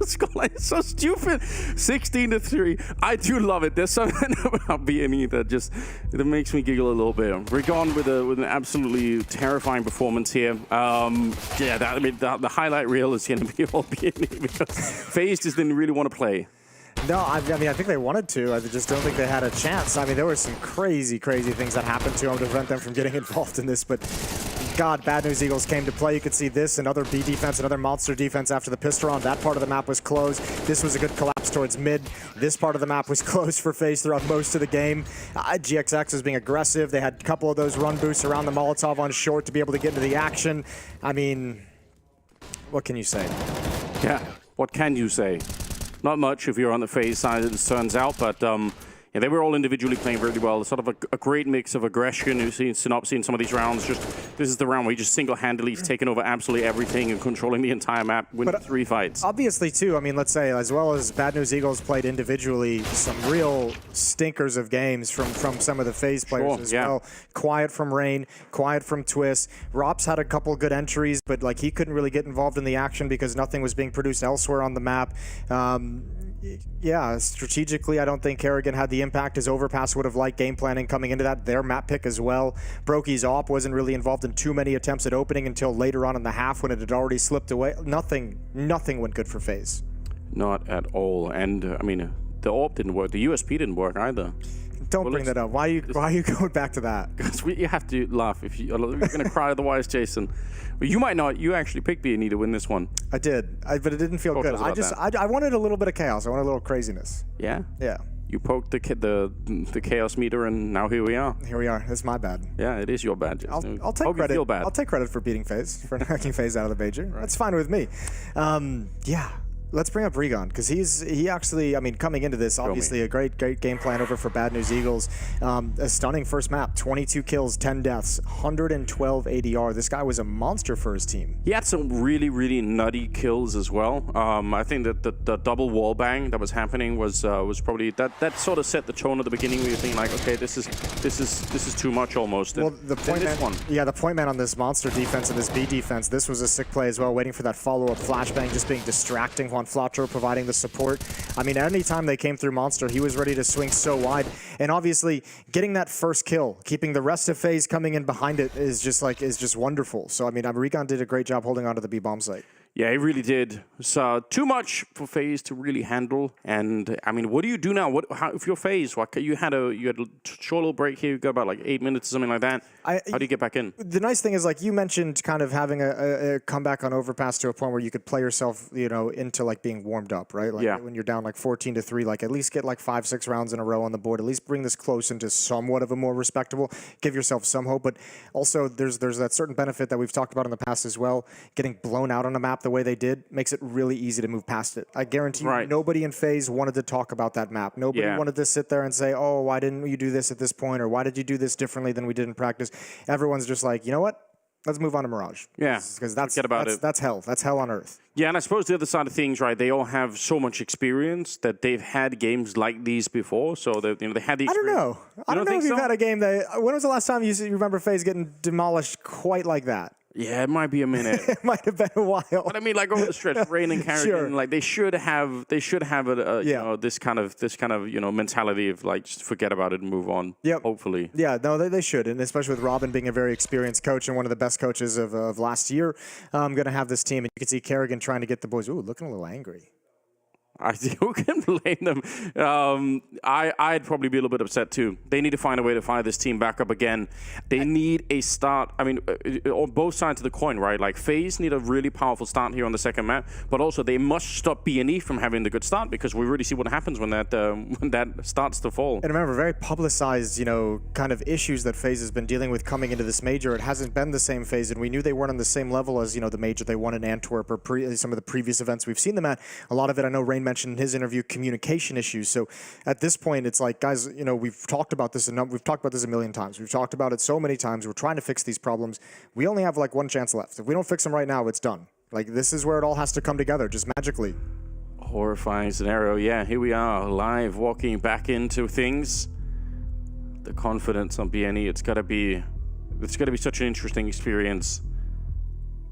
scoreline is so stupid. 16-3. I do love it. There's something about BNE that makes me giggle a little bit. We're gone with an absolutely terrifying performance here. The highlight reel is going to be all BNE because FaZe just didn't really want to play. No, I mean, I think they wanted to. I just don't think they had a chance. I mean, there were some crazy things that happened to them to prevent them from getting involved in this, but God, Bad News Eagles came to play. You could see this, another B defense, another monster defense after the pistol round. That part of the map was closed. This was a good collapse towards mid. This part of the map was closed for FaZe throughout most of the game. GXX was being aggressive. They had a couple of those run boosts around the Molotov on short to be able to get into the action. I mean, what can you say? Yeah, what can you say? Not much if you're on the FaZe side, it turns out, but yeah, they were all individually playing really well. Sort of a great mix of aggression. You've seen Synopsy in some of these rounds. This is the round where he just single-handedly taken over absolutely everything and controlling the entire map, winning 3 fights. Obviously, too, I mean, let's say, as well as Bad News Eagles played individually, some real stinkers of games from some of the FaZe players as well. Quiet from Rain, quiet from Twist. Rops had a couple good entries, but like he couldn't really get involved in the action because nothing was being produced elsewhere on the map. Yeah, strategically, I don't think Kerrigan had the impact as Overpass would have liked game planning coming into that. Their map pick as well. Brokey's op wasn't really involved in too many attempts at opening until later on in the half when it had already slipped away. Nothing went good for FaZe. Not at all. And I mean, the AWP didn't work. The USP didn't work either. Don't bring that up. Why are you going back to that? Because you have to laugh if you're going to cry otherwise, Jason. Well, you might not. You actually picked BNE to win this one. I did, but it didn't feel good. I wanted a little bit of chaos. I wanted a little craziness. Yeah? Yeah. You poked the chaos meter, and now here we are. Here we are. It's my bad. Yeah, it is your bad, Jason. I'll take credit. Feel bad. I'll take credit for beating FaZe, for knocking FaZe out of the major. Right. That's fine with me. Yeah. Let's bring up Regon, because he actually, I mean, coming into this, obviously a great game plan over for Bad News Eagles. A stunning first map, 22 kills, 10 deaths, 112 ADR. This guy was a monster for his team. He had some really nutty kills as well. I think that the double wall bang that was happening was probably that sort of set the tone at the beginning where you're thinking like, okay, this is too much almost. Well, the point man on this monster defense and this B defense, this was a sick play as well, waiting for that follow-up flashbang, just being distracting. Flatro providing the support. I mean, anytime they came through Monster, he was ready to swing so wide. And obviously, getting that first kill, keeping the rest of FaZe coming in behind it is just wonderful. So I mean, Regon did a great job holding on to the B bomb site. Yeah, it really did. So too much for FaZe to really handle. And I mean, what do you do now? If you're FaZe, you had a short little break here. You got about like 8 minutes or something like that. How do you get back in? The nice thing is, like you mentioned, kind of having a comeback on Overpass to a point where you could play yourself, into like being warmed up, right? Like when you're down like 14-3, like at least get like 5-6 rounds in a row on the board. At least bring this close into somewhat of a more respectable. Give yourself some hope, but also there's that certain benefit that we've talked about in the past as well. Getting blown out on a map the way they did makes it really easy to move past it. I guarantee you, nobody in FaZe wanted to talk about that map. Nobody wanted to sit there and say, oh, why didn't you do this at this point? Or why did you do this differently than we did in practice? Everyone's just like, you know what? Let's move on to Mirage. Yeah, because that's hell. That's hell on earth. Yeah, and I suppose the other side of things, right? They all have so much experience that they've had games like these before, so they had the experience. I don't know. I don't know if you've had a game that. When was the last time you remember FaZe getting demolished quite like that? Yeah, it might be a minute. It might have been a while. But I mean, like over the stretch, Rain and Carrigan, like they should have this kind of mentality of like just forget about it and move on. Yep. Hopefully. Yeah, no, they should, and especially with Robin being a very experienced coach and one of the best coaches of last year, I'm going to have this team, and you can see Carrigan trying to get the boys. Ooh, looking a little angry. Who can blame them? I'd probably be a little bit upset too. They need to find a way to fire this team back up again. They need a start. I mean, on both sides of the coin, right? Like FaZe need a really powerful start here on the second map, but also they must stop BNE from having the good start because we really see what happens when that starts to fall. And remember, very publicized, kind of issues that FaZe has been dealing with coming into this major. It hasn't been the same FaZe, and we knew they weren't on the same level as the major they won in Antwerp or some of the previous events we've seen them at. A lot of it, I know Rain mentioned in his interview, communication issues. So at this point, it's like, guys, we've talked about this a million times. We've talked about it so many times. We're trying to fix these problems. We only have like one chance left. If we don't fix them right now, it's done. Like, this is where it all has to come together, just magically. Horrifying scenario. Yeah, here we are, live, walking back into things. The confidence on BNE, it's got to be such an interesting experience.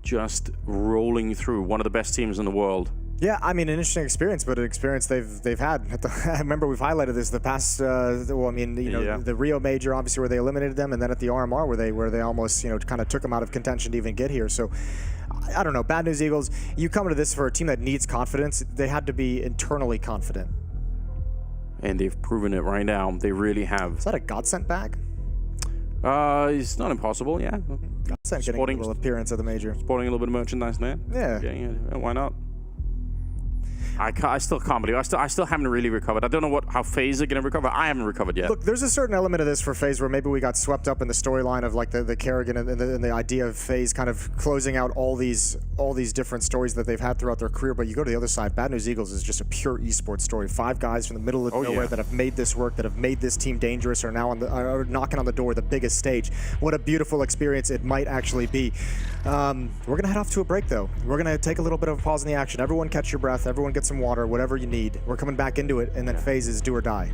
Just rolling through one of the best teams in the world. Yeah, I mean, an interesting experience, but an experience they've had. I remember we've highlighted this the past. The Rio Major, obviously, where they eliminated them, and then at the RMR, where they almost kind of took them out of contention to even get here. So, I don't know. Bad news, Eagles. You come into this for a team that needs confidence. They had to be internally confident, and they've proven it right now. They really have. Is that a godsend bag? It's not impossible. Yeah, godsend getting a little appearance at the major. Sporting a little bit of merchandise there. Yeah, why not? I still can't believe I still haven't really recovered. I don't know how FaZe are going to recover. I haven't recovered yet. Look, there's a certain element of this for FaZe where maybe we got swept up in the storyline of like the Carrigan and the idea of FaZe kind of closing out all these different stories that they've had throughout their career. But you go to the other side, Bad News Eagles is just a pure esports story. 5 guys from the middle of nowhere that have made this work, that have made this team dangerous, are now are knocking on the door, the biggest stage. What a beautiful experience it might actually be. We're gonna head off to a break though. We're gonna take a little bit of a pause in the action. Everyone catch your breath. Everyone get some water. Whatever you need. We're coming back into it, and then FaZe is do or die.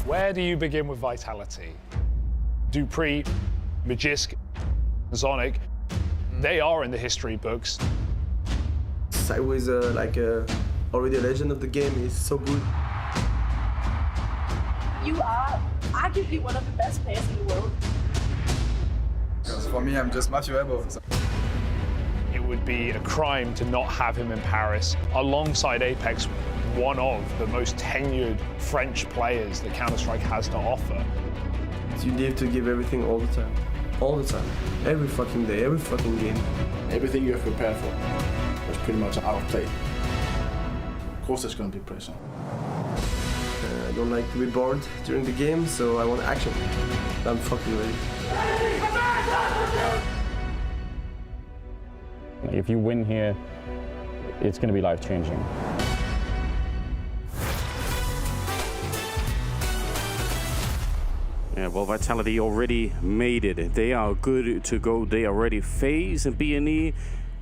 Where do you begin with Vitality? Dupree, Magisk, Zonic, they are in the history books. I was already a legend of the game. It's so good. You are arguably one of the best players in the world. Because for me, I'm just Matthew Ebo. It would be a crime to not have him in Paris alongside Apeks, one of the most tenured French players that Counter-Strike has to offer. You need to give everything all the time. All the time. Every fucking day, every fucking game. Everything you have prepared for was pretty much out of play. Of course there's going to be pressure. I don't like to be bored during the game, so I want action. I'm fucking ready. If you win here, it's going to be life-changing. Yeah, well, Vitality already made it. They are good to go. They are ready. FaZe and BNE,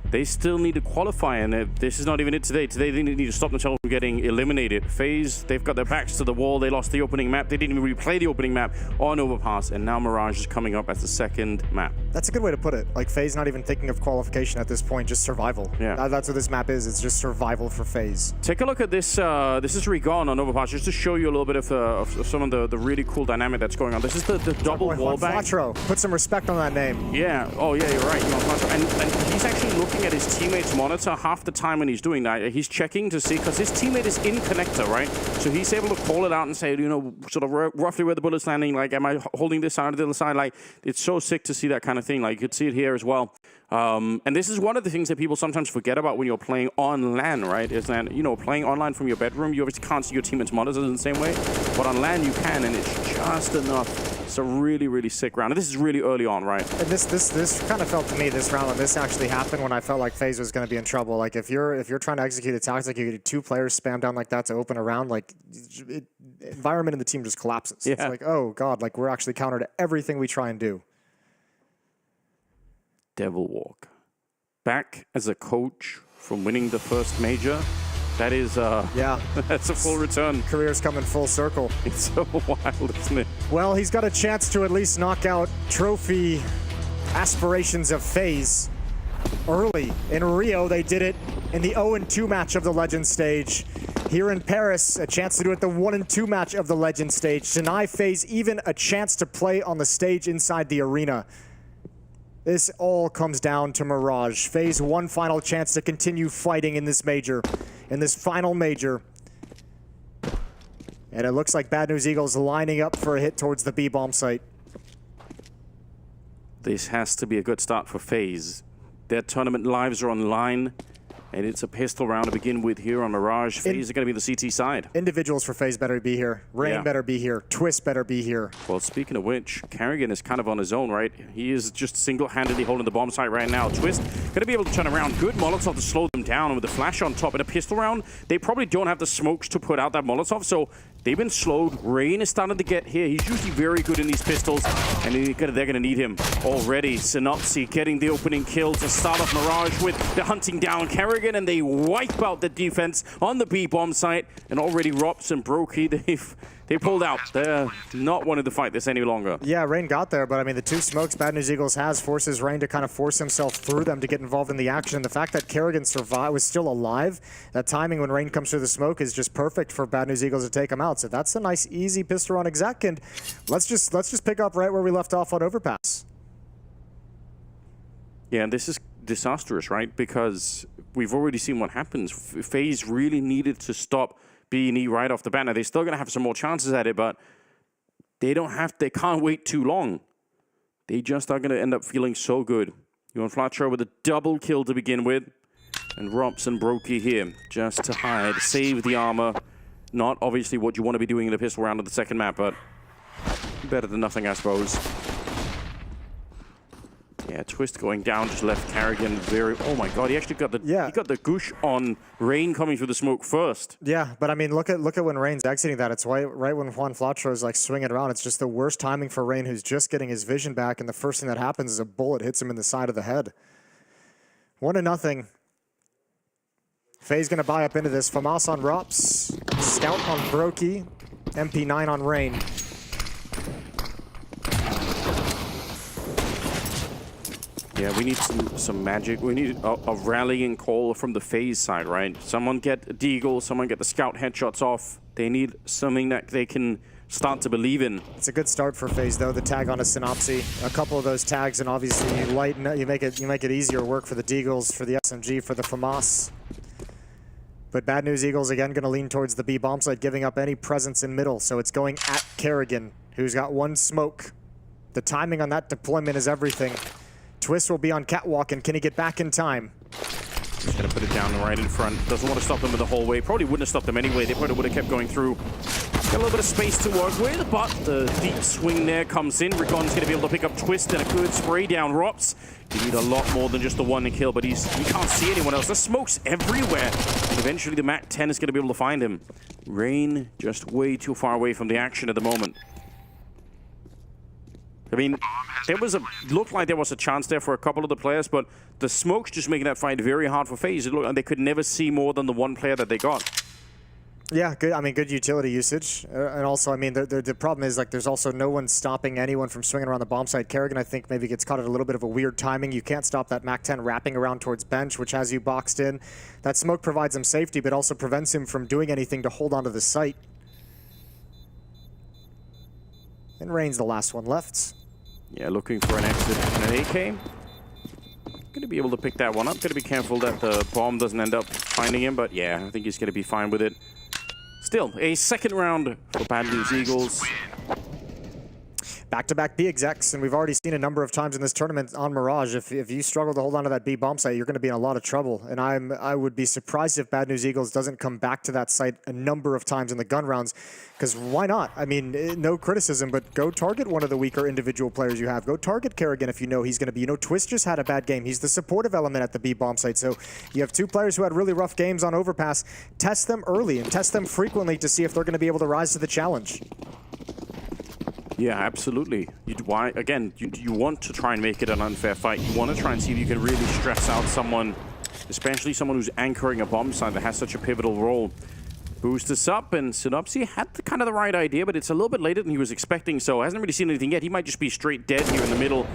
they still need to qualify, and this is not even it today. Today they need to stop themselves from getting eliminated. FaZe, they've got their backs to the wall. They lost the opening map. They didn't even replay the opening map on Overpass, and now Mirage is coming up as the second map. That's a good way to put it. Like, FaZe not even thinking of qualification at this point, just survival. Yeah. That's what this map is. It's just survival for FaZe. Take a look at this. This is Rigon on Overpass, just to show you a little bit of some of the really cool dynamic that's going on. This is the double wall bang. Flatro. Put some respect on that name. Yeah. Oh, yeah, you're right. And he's actually looking at his teammate's monitor half the time when he's doing that. He's checking to see, because his teammate is in connector, right? So he's able to call it out and say, you know, sort of roughly where the bullet's landing. Like, am I holding this side or the other side? Like, it's so sick to see that kind of thing. Like, you could see it here as well. And this is one of the things that people sometimes forget about when you're playing on LAN, right? Is that, you know, playing online from your bedroom, you obviously can't see your teammate's monitors in the same way. But on LAN, you can, and it's just enough. It's a really, really sick round. And this is really early on, right? And this kind of felt to me, this round, when this actually happened, when I felt like FaZe was going to be in trouble. Like, if you're trying to execute a tactic, you get 2 players spam down like that to open a round, like, environment in the team just collapses. Yeah. It's like, oh, God, like, we're actually counter to everything we try and do. Devil Walk. Back as a coach from winning the first major. That is, yeah, that's a full return. Career's coming full circle. It's so wild, isn't it? Well, he's got a chance to at least knock out trophy aspirations of FaZe early. In Rio, they did it in the 0-2 match of the Legend stage. Here in Paris, a chance to do it the 1-2 match of the Legend stage. Deny FaZe even a chance to play on the stage inside the arena. This all comes down to Mirage. FaZe one final chance to continue fighting in this major, in this final major. And it looks like Bad News Eagles lining up for a hit towards the B-bomb site. This has to be a good start for FaZe. Their tournament lives are on the line, and it's a pistol round to begin with here on Mirage. FaZe are going to be the CT side. Individuals for FaZe better be here. Rain better be here. Twist better be here. Well, speaking of which, Carrigan is kind of on his own, right? He is just single-handedly holding the bomb site right now. Twist going to be able to turn around. Good Molotov to slow them down, and with the flash on top in a pistol round, they probably don't have the smokes to put out that Molotov, so they've been slowed. Rain is starting to get here. He's usually very good in these pistols, and they're going to need him already. Synopsy getting the opening kill to start off Mirage with the hunting down Carrigan, and they wipe out the defense on the B-bomb site. And already Rops and Brokey, they pulled out. They're not wanting to fight this any longer. Yeah, Rain got there, but I mean, the 2 smokes Bad News Eagles has forces Rain to kind of force himself through them to get involved in the action. And the fact that Carrigan was still alive, that timing when Rain comes through the smoke is just perfect for Bad News Eagles to take him out. So that's a nice, easy pistol on exec, and let's just pick up right where we left off on Overpass. Yeah, and this is disastrous, right? Because we've already seen what happens. FaZe really needed to stop BNE right off the bat. Now, they're still going to have some more chances at it, but they can't wait too long. They just are going to end up feeling so good. You want Flatro with a double kill to begin with, and Rops and Brokey here just to hide, save the armor. Not obviously what you want to be doing in the pistol round of the second map, but better than nothing, I suppose. Yeah, Twist going down, just left Carrigan very... Oh my god, he actually got the he got the goosh on Rain coming through the smoke first. Yeah, but I mean, look at when Rain's exiting that. It's right when Juan Flatro is like swinging around. It's just the worst timing for Rain, who's just getting his vision back, and the first thing that happens is a bullet hits him in the side of the head. 1-0. FaZe gonna buy up into this. FAMAS on Rops, Scout on Brokey. MP9 on Rain. Yeah, we need some magic. We need a rallying call from the FaZe side, right? Someone get a deagle, someone get the scout headshots off. They need something that they can start to believe in. It's a good start for FaZe though. The tag on a Synopsy, a couple of those tags, and obviously you lighten it, you make it easier work for the deagles, for the SMG, for the FAMAS. But Bad News Eagles again going to lean towards the B bomb site, giving up any presence in middle. So it's going at Kerrigan, who's got one smoke. The timing on that deployment is everything. Twist will be on catwalk, and can he get back in time? Just gonna put it down right in front. Doesn't want to stop them in the whole way. Probably wouldn't have stopped them anyway. They probably would have kept going through. Got a little bit of space to work with, but the deep swing there comes in. Rigon's gonna be able to pick up Twist and a good spray down Rops. You need a lot more than just the one to kill, but he can't see anyone else. There's smokes everywhere. And eventually the Mac 10 is gonna be able to find him. Rain just way too far away from the action at the moment. I mean, looked like there was a chance there for a couple of the players, but the smoke's just making that fight very hard for FaZe. It looked like they could never see more than the one player that they got. Yeah, good. I mean, good utility usage, and also, I mean, the problem is like there's also no one stopping anyone from swinging around the bomb site. Kerrigan, I think, maybe gets caught at a little bit of a weird timing. You can't stop that Mac 10 wrapping around towards bench, which has you boxed in. That smoke provides him safety, but also prevents him from doing anything to hold onto the site. And Rain's the last one left. Yeah, looking for an exit and an AK. Gonna be able to pick that one up. Gotta be careful that the bomb doesn't end up finding him, but yeah, I think he's gonna be fine with it. Still, a second round for Bad News Eagles. Back-to-back B execs, and we've already seen a number of times in this tournament on Mirage. If you struggle to hold on to that B bomb site, you're going to be in a lot of trouble. And I would be surprised if Bad News Eagles doesn't come back to that site a number of times in the gun rounds. Because why not? I mean, no criticism, but go target one of the weaker individual players you have. Go target Kerrigan if you know he's going to be. You know, Twist just had a bad game. He's the supportive element at the B bomb site. So you have two players who had really rough games on Overpass. Test them early and test them frequently to see if they're going to be able to rise to the challenge. Yeah, absolutely. You want to try and make it an unfair fight. You want to try and see if you can really stress out someone, especially someone who's anchoring a bomb site that has such a pivotal role. Boost this up, and Synopsy had kind of the right idea, but it's a little bit later than he was expecting, so hasn't really seen anything yet. He might just be straight dead here in the middle.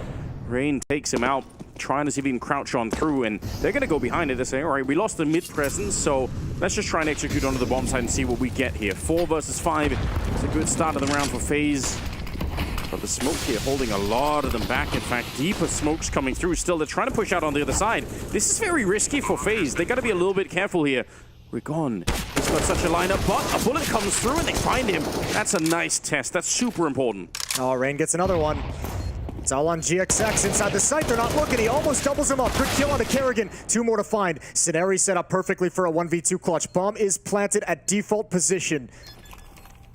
Rain takes him out, trying to see if he can crouch on through, and they're going to go behind it. They're saying, all right, we lost the mid presence, so let's just try and execute onto the bomb site and see what we get here. 4 versus 5. It's a good start of the round for FaZe. But the smoke here holding a lot of them back. In fact, deeper smokes coming through still. They're trying to push out on the other side. This is very risky for FaZe. They got to be a little bit careful here. Rigon has got such a lineup, but a bullet comes through and they find him. That's a nice test. That's super important. Oh, Rain gets another one. It's all on GXX inside the site. They're not looking. He almost doubles him up. Quick kill onto Kerrigan. 2 more to find. Sineri set up perfectly for a 1v2 clutch. Bomb is planted at default position.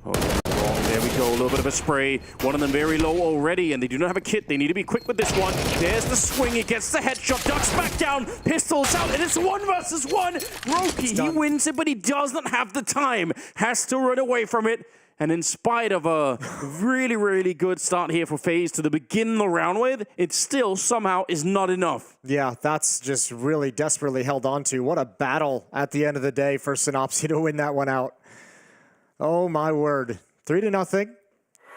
Oh, there we go, a little bit of a spray. One of them very low already, and they do not have a kit. They need to be quick with this one. There's the swing, it gets the headshot, ducks back down, pistols out, and it's 1 versus 1. Roki, he wins it, but he does not have the time. Has to run away from it. And in spite of a really good start here for FaZe to begin the round with, it still somehow is not enough. Yeah, that's just really desperately held on to. What a battle at the end of the day for Synopsy to win that one out. Oh my word. 3-0.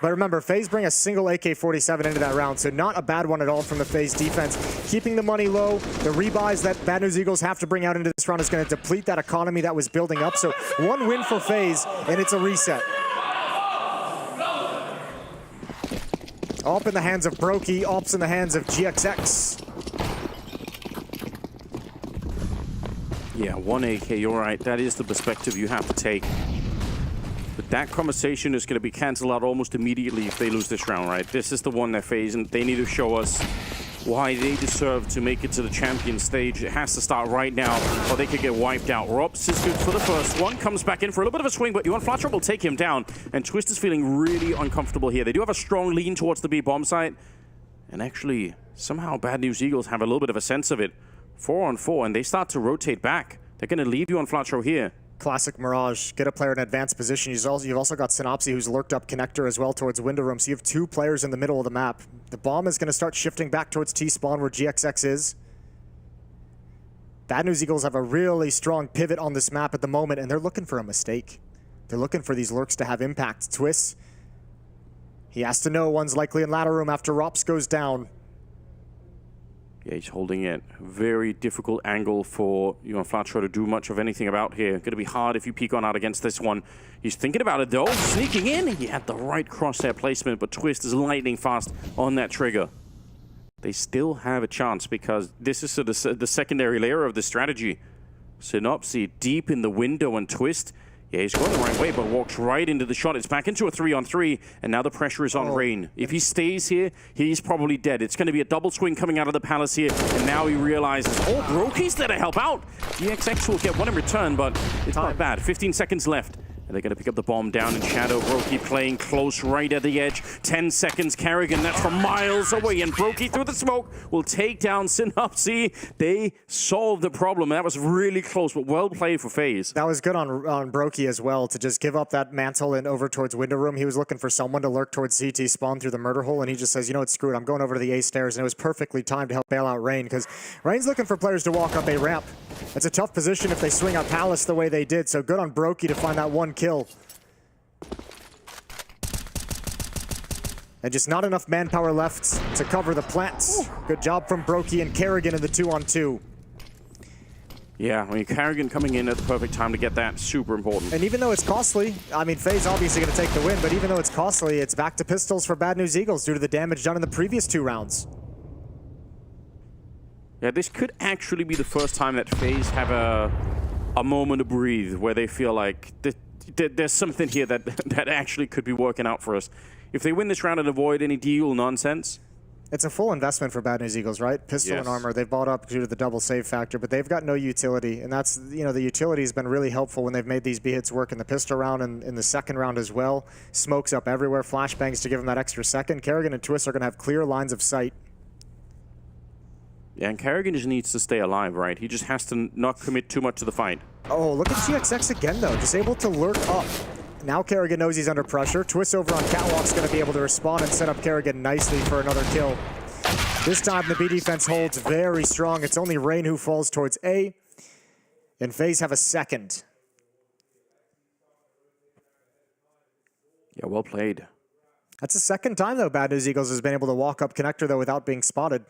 But remember, FaZe bring a single AK-47 into that round, so not a bad one at all from the FaZe defense. Keeping the money low, the rebuys that Bad News Eagles have to bring out into this round is going to deplete that economy that was building up. So 1 win for FaZe, and it's a reset. Op in the hands of Brokey, Ops in the hands of GXX. Yeah, 1 AK, you're right. That is the perspective you have to take. But that conversation is going to be cancelled out almost immediately if they lose this round, right? This is the one they're facing. They need to show us why they deserve to make it to the champion stage. It has to start right now, or they could get wiped out. Robs is good for the first one. Comes back in for a little bit of a swing, but Flatcher will take him down. And Twist is feeling really uncomfortable here. They do have a strong lean towards the B bomb site. And actually, somehow Bad News Eagles have a little bit of a sense of it. 4 on 4, and they start to rotate back. They're going to leave Flatcher here. Classic Mirage. Get a player in advanced position. You've also got Synopsy, who's lurked up connector as well towards window room. So you have 2 players in the middle of the map. The bomb is going to start shifting back towards T-spawn where GXX is. Bad News Eagles have a really strong pivot on this map at the moment, and they're looking for a mistake. They're looking for these lurks to have impact. Twist, he has to know one's likely in ladder room after Rops goes down. Yeah, he's holding it. Very difficult angle for Flatro to do much of anything about here. Going to be hard if you peek on out against this one. He's thinking about it though, sneaking in. He had the right crosshair placement, but Twist is lightning fast on that trigger. They still have a chance because this is the secondary layer of the strategy. Synopsy deep in the window and Twist. Yeah, he's going the right way, but walks right into the shot. It's back into a 3-on-3, and now the pressure is on Rain. If he stays here, he's probably dead. It's going to be a double swing coming out of the Palace here, and now he realizes, oh, Brokey's there to help out. The XX will get one in return, but it's not bad. 15 seconds left. And they're going to pick up the bomb down in shadow. Brokey playing close right at the edge. 10 seconds, Carrigan, that's from miles away. And Brokey through the smoke will take down Synopsy. They solved the problem. That was really close, but well played for FaZe. That was good on Brokey as well, to just give up that mantle and over towards window room. He was looking for someone to lurk towards CT spawn through the murder hole, and he just says, you know what, screw it, I'm going over to the A stairs. And it was perfectly timed to help bail out Rain, because Rain's looking for players to walk up A ramp. It's a tough position if they swing out Palace the way they did, so good on Brokey to find that one kill. And just not enough manpower left to cover the plants. Good job from Brokey and Carrigan in the 2-on-2. Yeah, I mean, Carrigan coming in at the perfect time to get that, super important. And even though it's costly, I mean, FaZe obviously going to take the win, but even though it's costly, it's back to pistols for Bad News Eagles due to the damage done in the previous 2 rounds. Yeah, this could actually be the first time that FaZe have a moment to breathe where they feel like there's something here that actually could be working out for us. If they win this round and avoid any deal nonsense. It's a full investment for Bad News Eagles, right? Pistol and armor, they've bought up due to the double save factor, but they've got no utility. And that's, the utility has been really helpful when they've made these B-hits work in the pistol round and in the second round as well. Smokes up everywhere, flashbangs to give them that extra second. Carrigan and Twist are going to have clear lines of sight. Yeah, and Carrigan just needs to stay alive, right? He just has to not commit too much to the fight. Oh, look at GXX again, though. Just able to lurk up. Now Carrigan knows he's under pressure. Twist over on Catwalk's going to be able to respond and set up Carrigan nicely for another kill. This time the B defense holds very strong. It's only Rain who falls towards A. And FaZe have a second. Yeah, well played. That's the second time, though, Bad News Eagles has been able to walk up connector, though, without being spotted.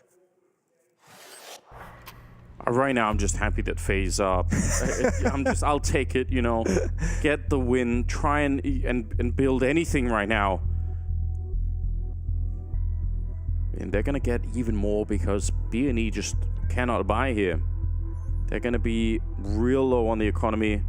Right now, I'm just happy that FaZe I'll take it, get the win, try and build anything right now. And they're going to get even more because B&E just cannot buy here. They're going to be real low on the economy.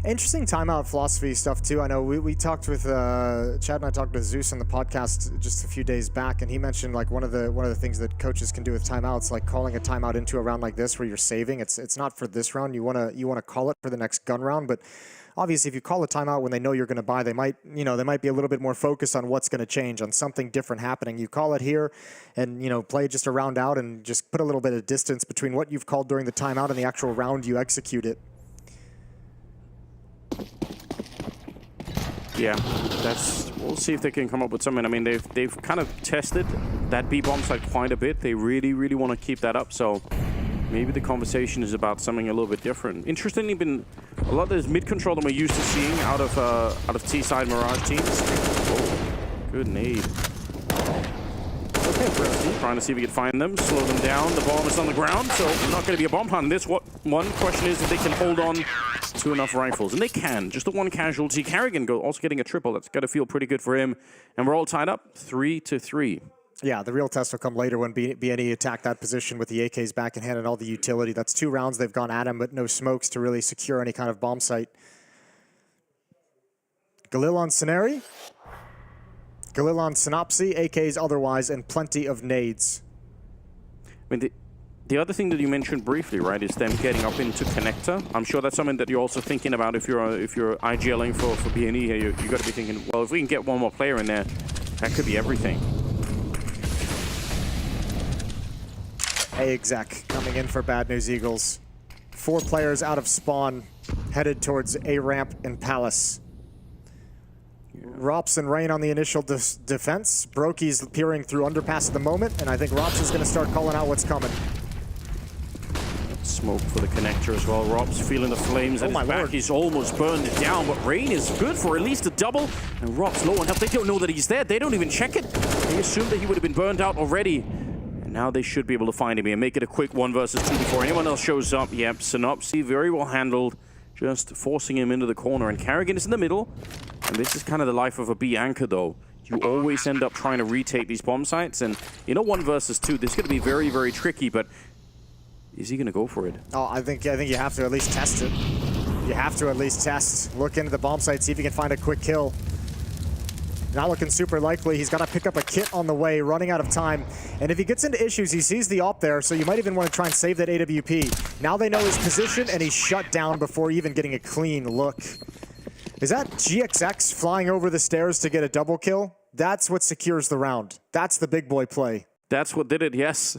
Interesting timeout philosophy stuff too. I know we talked with Chad and I talked with Zeus on the podcast just a few days back, and he mentioned like one of the things that coaches can do with timeouts, like calling a timeout into a round like this where you're saving. It's not for this round. You wanna call it for the next gun round, but obviously if you call a timeout when they know you're going to buy, they might be a little bit more focused on what's going to change, on something different happening. You call it here and play just a round out and just put a little bit of distance between what you've called during the timeout and the actual round you execute it. Yeah, we'll see if they can come up with something. I mean, they've kind of tested that B-bomb site quite a bit. They really, really want to keep that up. So maybe the conversation is about something a little bit different. Interestingly, been a lot of this mid control that we're used to seeing out of T-side Mirage teams. Oh, good nade. Okay, trying to see if we can find them, slow them down. The bomb is on the ground, so not going to be a bomb hunt. This one question is if they can hold on to enough rifles, and they can. Just the one casualty. Carrigan also getting a triple. That's got to feel pretty good for him. And we're all tied up 3-3. Yeah, the real test will come later when BNE attack that position with the AKs back in hand and all the utility. That's 2 rounds they've gone at him, but no smokes to really secure any kind of bomb site. Galil on Scenari. Galil on Synopsy, AKs otherwise, and plenty of nades. I mean, the other thing that you mentioned briefly, right, is them getting up into connector. I'm sure that's something that you're also thinking about if you're IGLing for BNE here. You got to be thinking, well, if we can get one more player in there, that could be everything. A-Exec coming in for Bad News Eagles. 4 players out of spawn, headed towards A-Ramp and Palace. Rops and Rain on the initial defense. Brokey's peering through underpass at the moment, and I think Rops is going to start calling out what's coming. Smoke for the connector as well. Rob's feeling the flames and his back. He's almost burned it down, but Rain is good for at least a double. And Rob's low on health. They don't know that he's there. They don't even check it. They assume that he would have been burned out already. And now they should be able to find him here. Make it a quick 1 versus 2 before anyone else shows up. Yep, Synopsy very well handled. Just forcing him into the corner. And Karrigan is in the middle. And this is kind of the life of a B anchor, though. You always end up trying to retake these bomb sites. And in a 1 versus 2, this is going to be very, very tricky. But is he going to go for it? Oh, I think you have to at least test it. You have to at least test. Look into the bomb site, see if you can find a quick kill. Not looking super likely. He's got to pick up a kit on the way, running out of time. And if he gets into issues, he sees the op there, so you might even want to try and save that AWP. Now they know his position, and he's shut down before even getting a clean look. Is that GXX flying over the stairs to get a double kill? That's what secures the round. That's the big boy play. That's what did it, yes.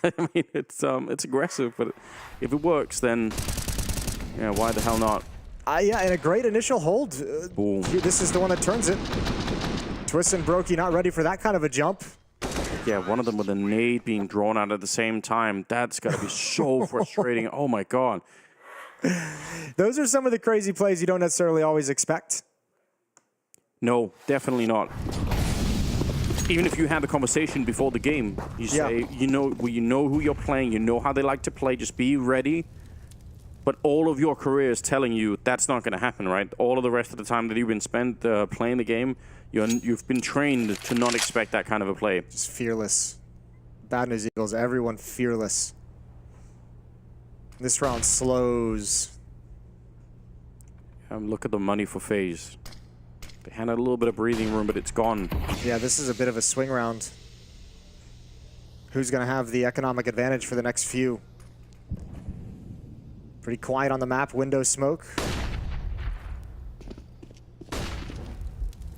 I mean, it's aggressive, but if it works, then yeah, why the hell not? Yeah, and a great initial hold. Boom. This is the one that turns it. Twist and Brokey not ready for that kind of a jump. Yeah, one of them with a nade being drawn out at the same time. That's got to be so frustrating. Oh my God. Those are some of the crazy plays you don't necessarily always expect. No, definitely not. Even if you had the conversation before the game, you say, you know who you're playing, you know how they like to play, just be ready. But all of your career is telling you that's not going to happen, right? All of the rest of the time that you've been spent playing the game, you've been trained to not expect that kind of a play. Just fearless. Bad News Eagles, everyone fearless. This round slows. Look at the money for FaZe. They had a little bit of breathing room, but it's gone. Yeah, this is a bit of a swing round. Who's going to have the economic advantage for the next few? Pretty quiet on the map, window smoke.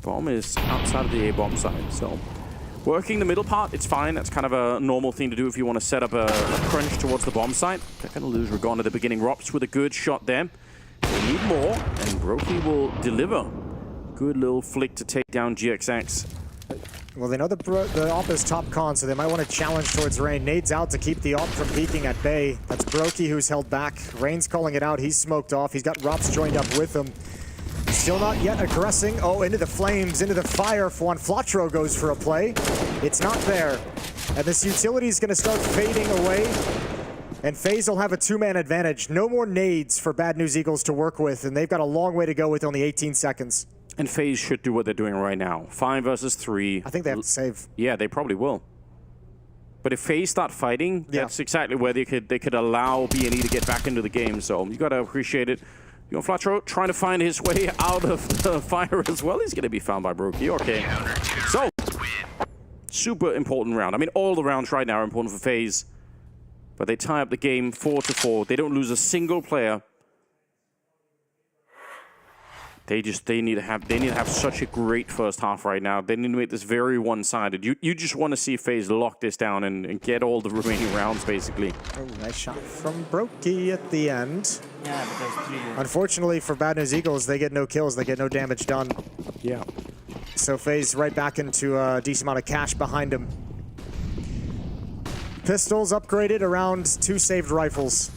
Bomb is outside of the A-bomb side, so working the middle part, it's fine. That's kind of a normal thing to do if you want to set up a crunch towards the bomb site. They're going to lose Ragon at the beginning. Rops with a good shot there. They need more, and Brokey will deliver. Good little flick to take down GXX. Well, they know the op is top con, so they might want to challenge towards Rain. Nades out to keep the op from peeking at Bay. That's Brokey who's held back. Rain's calling it out. He's smoked off. He's got Rops joined up with him. Still not yet aggressing. Oh, into the flames, into the fire. Juan Flatro goes for a play. It's not there. And this utility is going to start fading away. And FaZe will have a 2-man advantage. No more nades for Bad News Eagles to work with, and they've got a long way to go with only 18 seconds. And FaZe should do what they're doing right now. 5 versus 3. I think they have to save. Yeah, they probably will. But if FaZe start fighting, that's exactly where they could allow B&E to get back into the game. So you got to appreciate it. You know, Flatro trying to find his way out of the fire as well. He's going to be found by Brokey. Okay. So, super important round. I mean, all the rounds right now are important for FaZe. But they tie up the game 4-4. They don't lose a single player. They need to have such a great first half right now. They need to make this very one-sided. You just want to see FaZe lock this down and get all the remaining rounds, basically. Oh, nice shot from Brokey at the end. Unfortunately for Bad News Eagles, they get no kills. They get no damage done. Yeah. So FaZe right back into a decent amount of cash behind him. Pistols upgraded around 2 saved rifles.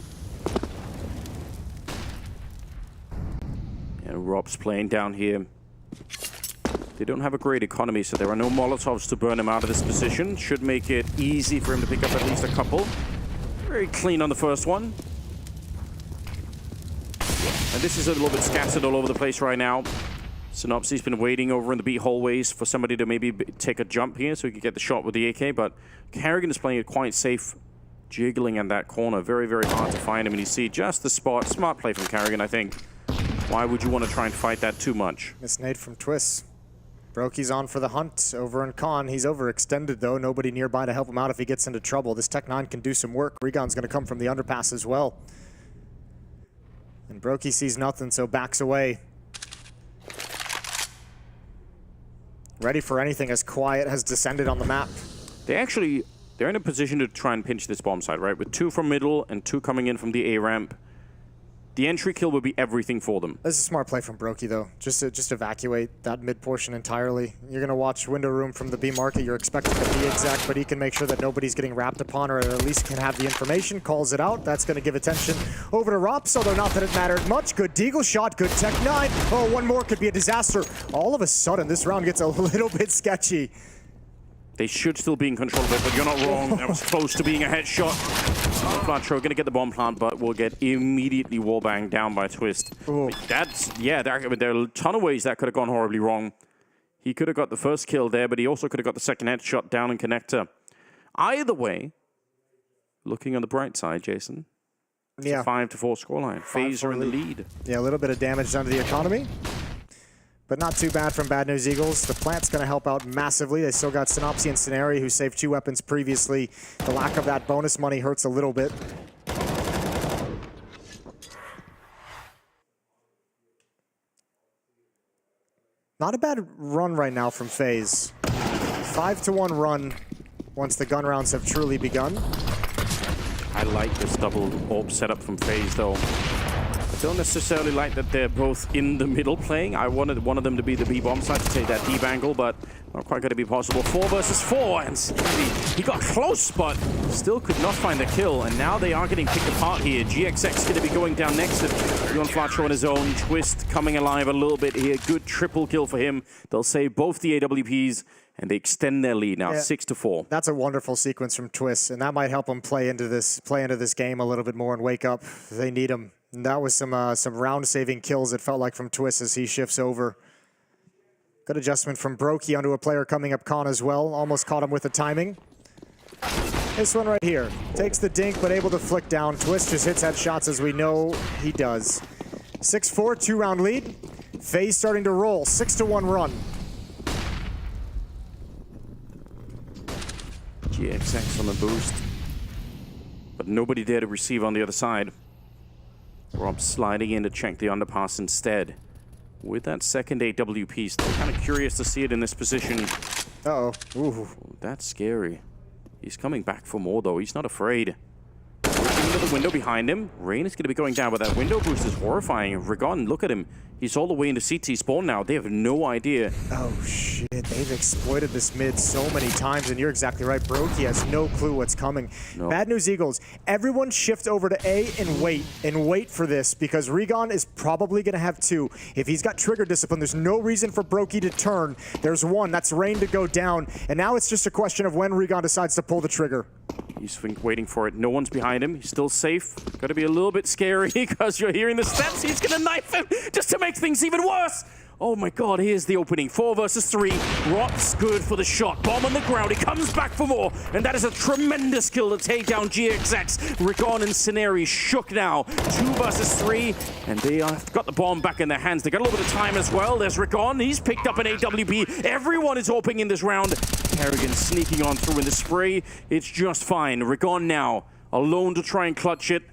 And Rob's playing down here. They don't have a great economy, so there are no Molotovs to burn him out of this position. Should make it easy for him to pick up at least a couple. Very clean on the first one. And this is a little bit scattered all over the place right now. Synopsy's been waiting over in the B hallways for somebody to maybe take a jump here so he can get the shot with the AK, but Karrigan is playing it quite safe, jiggling in that corner. Very, very hard to find him, and you see just the spot. Smart play from Karrigan, I think. Why would you want to try and fight that too much? Miss nade from Twist. Brokey's on for the hunt over in Con. He's overextended, though. Nobody nearby to help him out if he gets into trouble. This Tech-9 can do some work. Regon's going to come from the underpass as well. And Brokey sees nothing, so backs away. Ready for anything as Quiet has descended on the map. They're in a position to try and pinch this bomb site, right? With 2 from middle and 2 coming in from the A ramp. The entry kill would be everything for them. This is a smart play from Brokey, though. Just evacuate that mid portion entirely. You're going to watch window room from the B market. You're expecting the B exec, but he can make sure that nobody's getting wrapped upon, or at least can have the information, calls it out. That's going to give attention over to Rops, although not that it mattered much. Good Deagle shot, good Tech 9. Oh, one more could be a disaster. All of a sudden, this round gets a little bit sketchy. They should still be in control of it, but you're not wrong. That was close to being a headshot. Flatro going to get the bomb plant, but will get immediately wallbanged down by Twist. That's, yeah, there are a ton of ways that could have gone horribly wrong. He could have got the first kill there, but he also could have got the second headshot down in connector. Either way, looking on the bright side, Jason, it's a 5-4 scoreline. FaZe are in the lead. Yeah, a little bit of damage done to the economy, but not too bad from Bad News Eagles. The plant's going to help out massively. They still got Synopsy and Scenari, who saved 2 weapons previously. The lack of that bonus money hurts a little bit. Not a bad run right now from FaZe. 5-1 run once the gun rounds have truly begun. I like this double orb setup from FaZe, though. I don't necessarily like that they're both in the middle playing. I wanted one of them to be the B-bomb side to take that deep angle, but not quite going to be possible. 4 versus 4, and he got close, but still could not find the kill. And now they are getting picked apart here. GXX going to be going down next to Flatro on his own. Twist coming alive a little bit here. Good triple kill for him. They'll save both the AWPs, and they extend their lead now, 6-4. That's a wonderful sequence from Twist, and that might help them play into this game a little bit more and wake up. They need him. And that was some round-saving kills, it felt like, from Twist as he shifts over. Good adjustment from Brokey onto a player coming up con as well. Almost caught him with the timing. This one right here. Takes the dink, but able to flick down. Twist just hits headshots, as we know he does. 6-4, 2-round lead. FaZe starting to roll. 6-1 run. GXX on the boost, but nobody there to receive on the other side. Rob sliding in to check the underpass instead. With that second AWP, still kind of curious to see it in this position. Uh-oh. Ooh. That's scary. He's coming back for more, though. He's not afraid. Into the window behind him. Rain is going to be going down, but that window boost is horrifying. Rigon, look at him. He's all the way into CT spawn now. They have no idea. Oh, shit. They've exploited this mid so many times, and you're exactly right. Brokey has no clue what's coming. No. Bad News Eagles, everyone shift over to A and wait for this, because Rigon is probably going to have 2. If he's got trigger discipline, there's no reason for Brokey to turn. There's 1. That's Rain to go down, and now it's just a question of when Rigon decides to pull the trigger. He's waiting for it. No one's behind him. He's still safe. Got to be a little bit scary because you're hearing the steps. He's going to knife him just to make things even worse. Oh my god, here's the opening. 4 versus 3. Rops good for the shot. Bomb on the ground. He comes back for more. And that is a tremendous kill to take down GXX. Rigon and Scenari shook now. 2 versus 3. And they have got the bomb back in their hands. They got a little bit of time as well. There's Rigon. He's picked up an AWP. Everyone is opening in this round. Kerrigan sneaking on through in the spray. It's just fine. Rigon now alone to try and clutch it.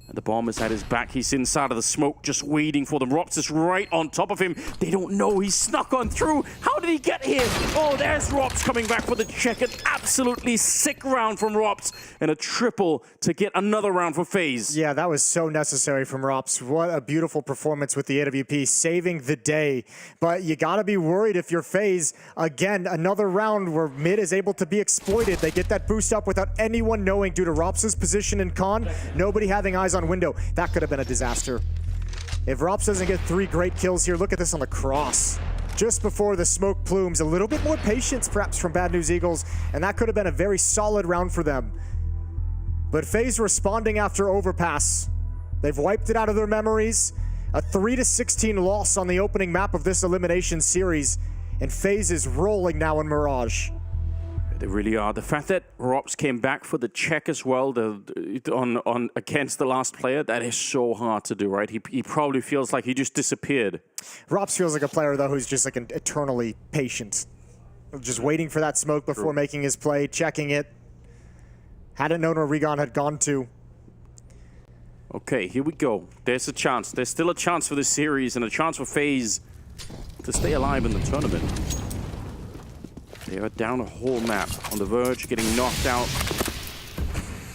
And the bomb is at his back. He's inside of the smoke, just waiting for them. Rops is right on top of him. They don't know. He snuck on through. How did he get here? Oh, there's Rops coming back for the check. An absolutely sick round from Rops. And a triple to get another round for FaZe. Yeah, that was so necessary from Rops. What a beautiful performance with the AWP, saving the day. But you got to be worried if you're FaZe. Again, another round where mid is able to be exploited. They get that boost up without anyone knowing due to Rops' position in con. Nobody having eyes on window. That could have been a disaster. If Rops doesn't get 3 great kills here, look at this on the cross. Just before the smoke plumes, a little bit more patience perhaps from Bad News Eagles, and that could have been a very solid round for them. But FaZe responding after overpass. They've wiped it out of their memories. A 3-16 loss on the opening map of this elimination series, and FaZe is rolling now in Mirage. They really are. The fact that Rops came back for the check as well on against the last player, that is so hard to do, right? He probably feels like he just disappeared. Rops feels like a player, though, who's just like eternally patient. Just waiting for that smoke before making his play, checking it. Hadn't known where Rigon had gone to. Okay, here we go. There's a chance. There's still a chance for this series and a chance for FaZe to stay alive in the tournament. They are down a whole map, on the verge, getting knocked out,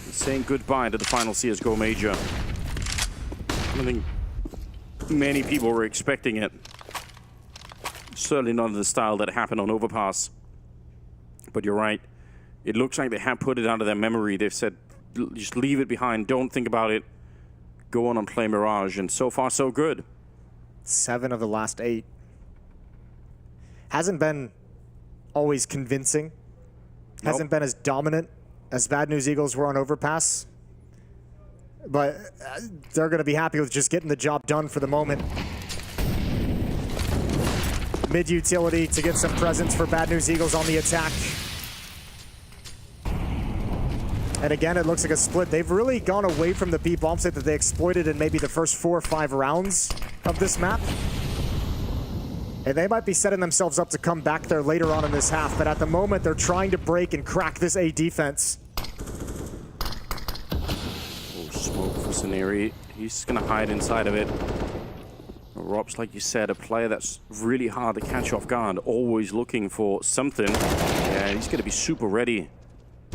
and saying goodbye to the final CSGO major. I think many people were expecting it. Certainly not in the style that happened on Overpass. But you're right. It looks like they have put it out of their memory. They've said, just leave it behind. Don't think about it. Go on and play Mirage. And so far, so good. 7 of the last 8. Hasn't been always convincing. Hasn't been as dominant as Bad News Eagles were on Overpass. But they're going to be happy with just getting the job done for the moment. Mid-utility to get some presence for Bad News Eagles on the attack. And again, it looks like a split. They've really gone away from the B bomb site that they exploited in maybe the first 4 or 5 rounds of this map. And they might be setting themselves up to come back there later on in this half, but at the moment, they're trying to break and crack this A defense. Oh, smoke for Saneri. He's going to hide inside of it. Rob's, like you said, a player that's really hard to catch off guard, always looking for something. And he's going to be super ready.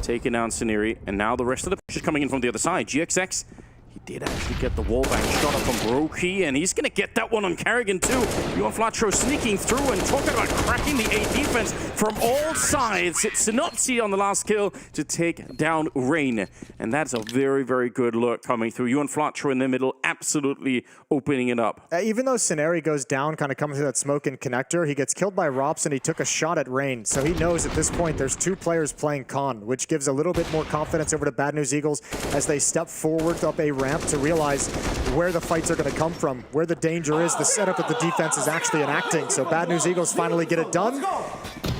Taking down Saneri, and now the rest of the push is coming in from the other side. GXX, he did actually get the wallbang shot up on Brokey, and he's going to get that one on Carrigan too. Flatro sneaking through and talking about cracking the A defense from all sides. It's Synopsy on the last kill to take down Rain, and that's a very, very good look coming through. Flatro in the middle, absolutely opening it up. Even though Saneri goes down, kind of coming through that smoke and connector, he gets killed by Rops, and he took a shot at Rain. So he knows at this point there's 2 players playing Con, which gives a little bit more confidence over to Bad News Eagles as they step forward up a ramp to realize where the fights are going to come from, where the danger is, the setup that the defense is actually enacting. So Bad News Eagles finally get it done.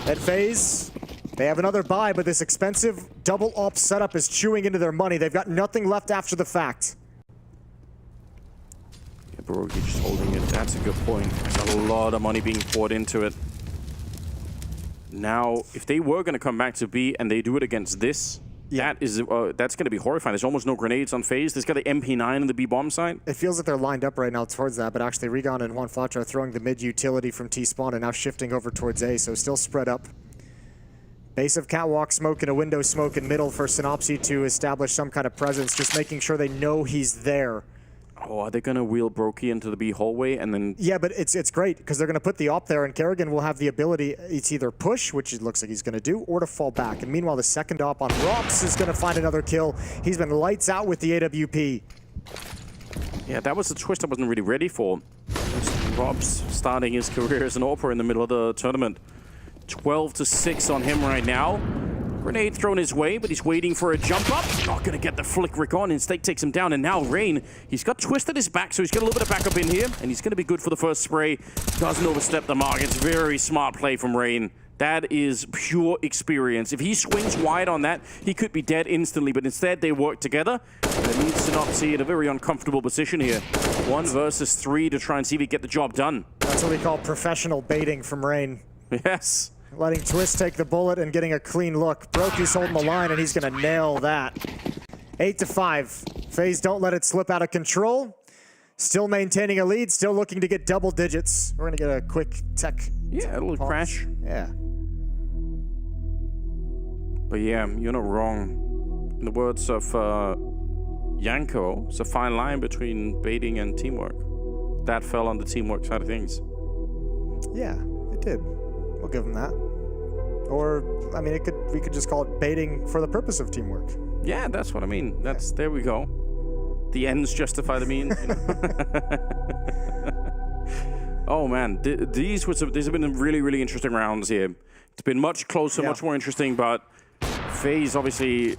At FaZe, they have another buy, but this expensive double op setup is chewing into their money. They've got nothing left after the fact. Yeah, Brokey just holding it. That's a good point. There's a lot of money being poured into it. Now, if they were going to come back to B and they do it against this, that's going to be horrifying. There's almost no grenades on FaZe. There's got the MP9 on the B bomb site. It feels like they're lined up right now towards that, but actually Regon and Flatro are throwing the mid utility from T-spawn and now shifting over towards A, so still spread up. Base of Catwalk smoke and a window smoke in middle for Synopsy to establish some kind of presence, just making sure they know he's there. Oh, are they going to wheel Brokey into the B hallway and then... Yeah, but it's great because they're going to put the op there and Kerrigan will have the ability, it's either push, which it looks like he's going to do, or to fall back. And meanwhile, the second op on Rops is going to find another kill. He's been lights out with the AWP. Yeah, that was the twist I wasn't really ready for. Rob's starting his career as an AWPer in the middle of the tournament. 12-6 on him right now. Grenade thrown his way, but he's waiting for a jump up. Not going to get the flick Rick on. Instead takes him down, and now Rain, he's got Twist at his back, so he's got a little bit of backup in here, and he's going to be good for the first spray. Doesn't overstep the mark. It's very smart play from Rain. That is pure experience. If he swings wide on that, he could be dead instantly, but instead they work together. And it leaves Synopsy in a very uncomfortable position here. 1 versus 3 to try and see if he get the job done. That's what we call professional baiting from Rain. Yes. Letting Twist take the bullet and getting a clean look. Brokey's holding the line, and he's going to nail that. 8-5. FaZe don't let it slip out of control. Still maintaining a lead, still looking to get double digits. We're going to get a quick tech. Yeah, a little crash. Yeah. But yeah, you're not wrong. In the words of Yanko, it's a fine line between baiting and teamwork. That fell on the teamwork side of things. Yeah, it did. We'll give him that. Or, I mean, we could just call it baiting for the purpose of teamwork. Yeah, that's what I mean. There we go. The ends justify the means. You know? Oh man, these have been really, really interesting rounds here. It's been much closer, much more interesting, but FaZe obviously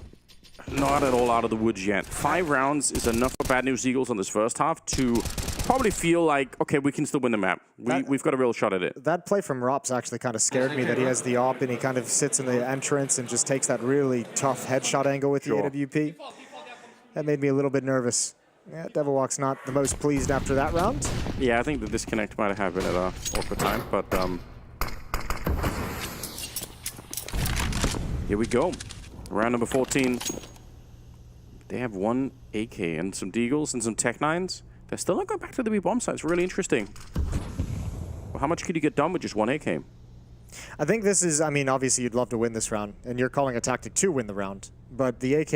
not at all out of the woods yet. 5 rounds is enough for Bad News Eagles on this first half to probably feel like, okay, we can still win the map. We've got a real shot at it. That play from Rops actually kind of scared me, that he has the op and he kind of sits in the entrance and just takes that really tough headshot angle with the AWP. That made me a little bit nervous. Yeah, Devilwalk's not the most pleased after that round. Yeah, I think the disconnect might have happened at an awkward time, but here we go. Round number 14. They have 1 AK and some Deagles and some Tech 9s. They're still not going back to the B bomb site. It's really interesting. Well, how much could you get done with just 1 AK? I think this is, I mean, obviously you'd love to win this round, and you're calling a tactic to win the round. but the AK,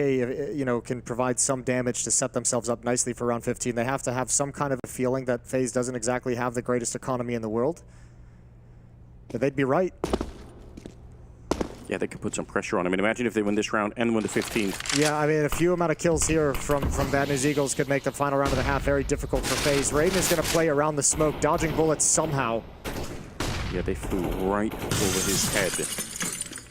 you know, can provide some damage to set themselves up nicely for round 15. They have to have some kind of a feeling that FaZe doesn't exactly have the greatest economy in the world. But they'd be right. Yeah, they could put some pressure on. I mean, imagine if they win this round and win the 15th. Yeah, I mean, a few amount of kills here from Bad News Eagles could make the final round of the half very difficult for FaZe. Raiden is going to play around the smoke, dodging bullets somehow. Yeah, they flew right over his head.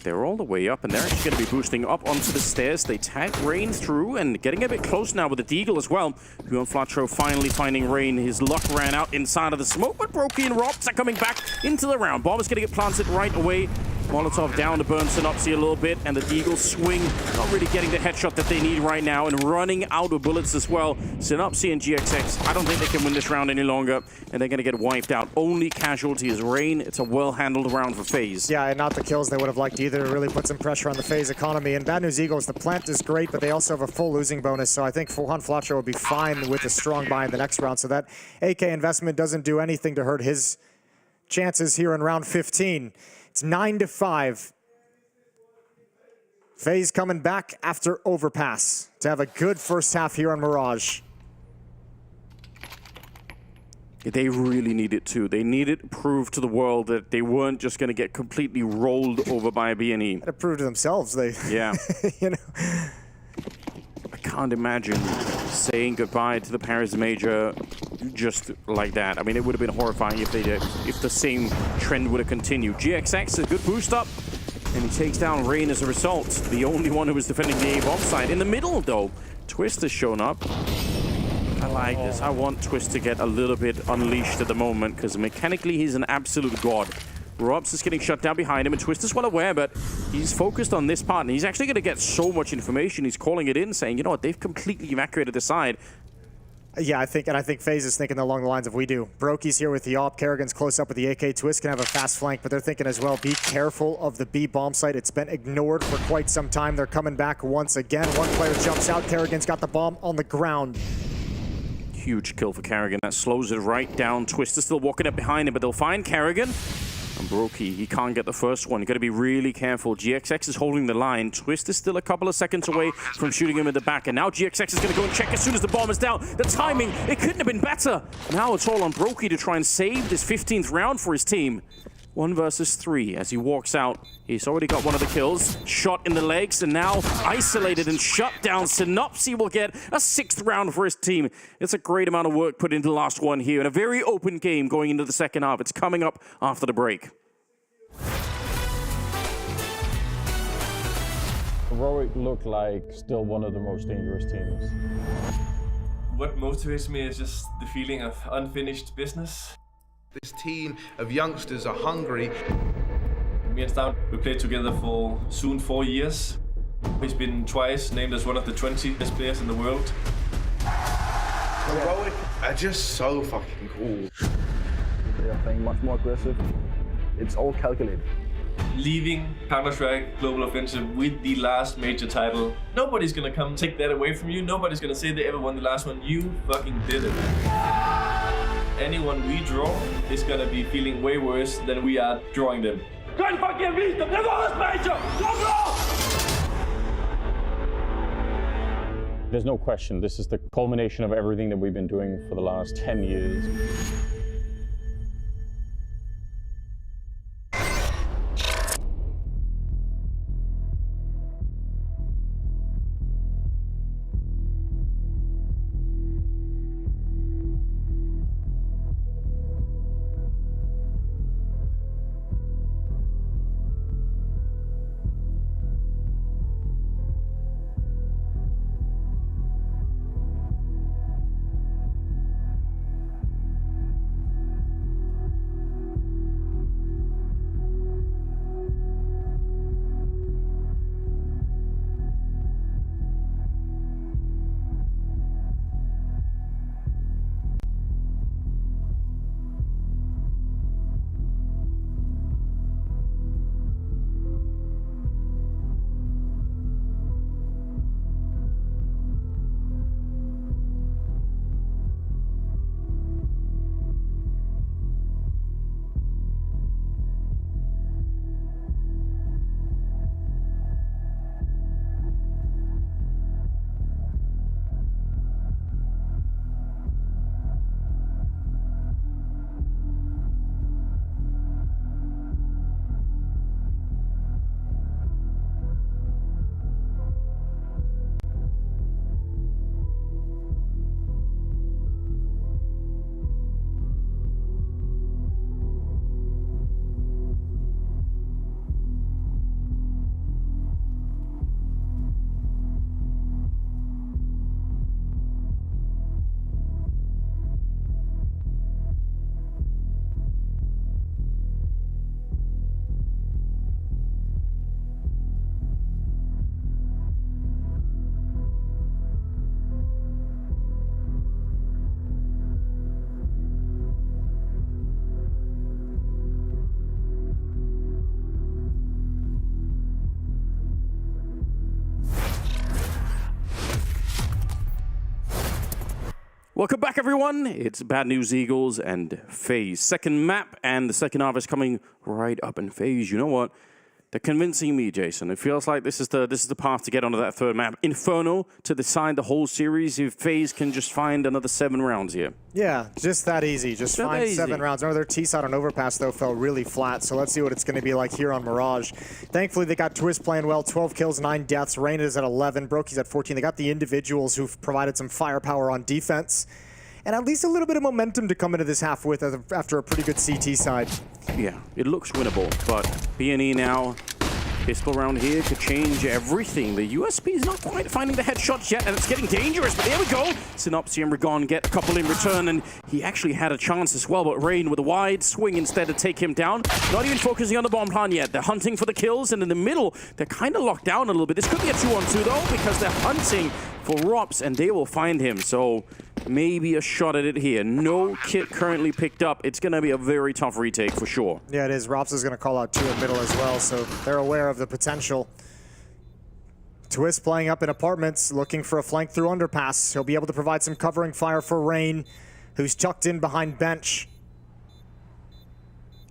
They're all the way up, and they're actually going to be boosting up onto the stairs. They tag Rain through, and getting a bit close now with the Deagle as well. Huon Flatro finally finding Rain. His luck ran out inside of the smoke, but Brokey and Robs are coming back into the round. Bomb is going to get planted right away. Molotov down to burn Synopsy a little bit, and the Deagle swing, not really getting the headshot that they need right now, and running out of bullets as well. Synopsy and GXX, I don't think they can win this round any longer, and they're going to get wiped out. Only casualty is Rain. It's a well-handled round for FaZe. Yeah, and not the kills they would have liked either. It really put some pressure on the FaZe economy. And Bad News Eagles, the plant is great, but they also have a full losing bonus, so I think Huon Flatro will be fine with a strong buy in the next round, so that AK investment doesn't do anything to hurt his chances here in round 15. It's 9-5. FaZe coming back after overpass to have a good first half here on Mirage. They really needed to. They needed to prove to the world that they weren't just going to get completely rolled over by BNE. To prove to themselves, they. Yeah. You know. I can't imagine saying goodbye to the Paris Major just like that. I mean, it would have been horrifying if they did, if the same trend would have continued. GXX, a good boost up, and he takes down Rain as a result. The only one who was defending the A-bomb side. In the middle, though, Twist has shown up. I like this. I want Twist to get a little bit unleashed at the moment, because mechanically he's an absolute god. Robs is getting shut down behind him, and Twist is well aware, but he's focused on this part, and he's actually going to get so much information. He's calling it in, saying, you know what, they've completely evacuated the side. Yeah, I think FaZe is thinking along the lines of we do. Brokey's here with the AWP, Kerrigan's close up with the AK, Twist can have a fast flank, but they're thinking as well, be careful of the B bomb site. It's been ignored for quite some time. They're coming back once again. One player jumps out, Kerrigan's got the bomb on the ground. Huge kill for Kerrigan. That slows it right down. Twist is still walking up behind him, but they'll find Kerrigan. And Brokey, he can't get the first one. You got to be really careful. GXX is holding the line. Twist is still a couple of seconds away from shooting him in the back. And now GXX is going to go and check as soon as the bomb is down. The timing, it couldn't have been better. Now it's all on Brokey to try and save this 15th round for his team. 1 versus 3 as he walks out. He's already got one of the kills. Shot in the legs, and now isolated and shut down. Synopsy will get a 6th round for his team. It's a great amount of work put into the last one here, and a very open game going into the second half. It's coming up after the break. Heroic look like still one of the most dangerous teams. What motivates me is just the feeling of unfinished business. This team of youngsters are hungry. Me and Stout, we played together for soon 4 years. He's been twice named as one of the 20 best players in the world. Heroic are just so fucking cool. They are playing much more aggressive. It's all calculated. Leaving Counter-Strike Global Offensive with the last major title. Nobody's gonna come take that away from you. Nobody's gonna say they ever won the last one. You fucking did it. Anyone we draw is gonna be feeling way worse than we are drawing them. There's no question, this is the culmination of everything that we've been doing for the last 10 years. Welcome back, everyone. It's Bad News Eagles and FaZe. Second map, and the second half is coming right up in FaZe. You know what? They're convincing me, Jason. It feels like this is the path to get onto that third map. Inferno to decide the whole series if FaZe can just find another 7 rounds here. Yeah, just that easy. Just find 7 rounds. Remember, their T-side on Overpass, though, fell really flat, so let's see what it's going to be like here on Mirage. Thankfully, they got Twist playing well. 12 kills, 9 deaths. Rain is at 11. Brokey's at 14. They got the individuals who've provided some firepower on defense. And at least a little bit of momentum to come into this half with after a pretty good CT side. Yeah, it looks winnable, but BNE now, pistol round here could change everything. The USP is not quite finding the headshots yet, and it's getting dangerous, but there we go. Synopsy and Ragon get a couple in return, and he actually had a chance as well, but Rain with a wide swing instead to take him down. Not even focusing on the bomb plan yet. They're hunting for the kills, and in the middle, they're kind of locked down a little bit. This could be a 2-on-2 though, because they're hunting for Rops, and they will find him, so maybe a shot at it here. No kit currently picked up. It's going to be a very tough retake for sure. Yeah, it is. Rops is going to call out 2 in middle as well, so they're aware of the potential. Twist playing up in apartments, looking for a flank through underpass. He'll be able to provide some covering fire for Rain, who's tucked in behind bench.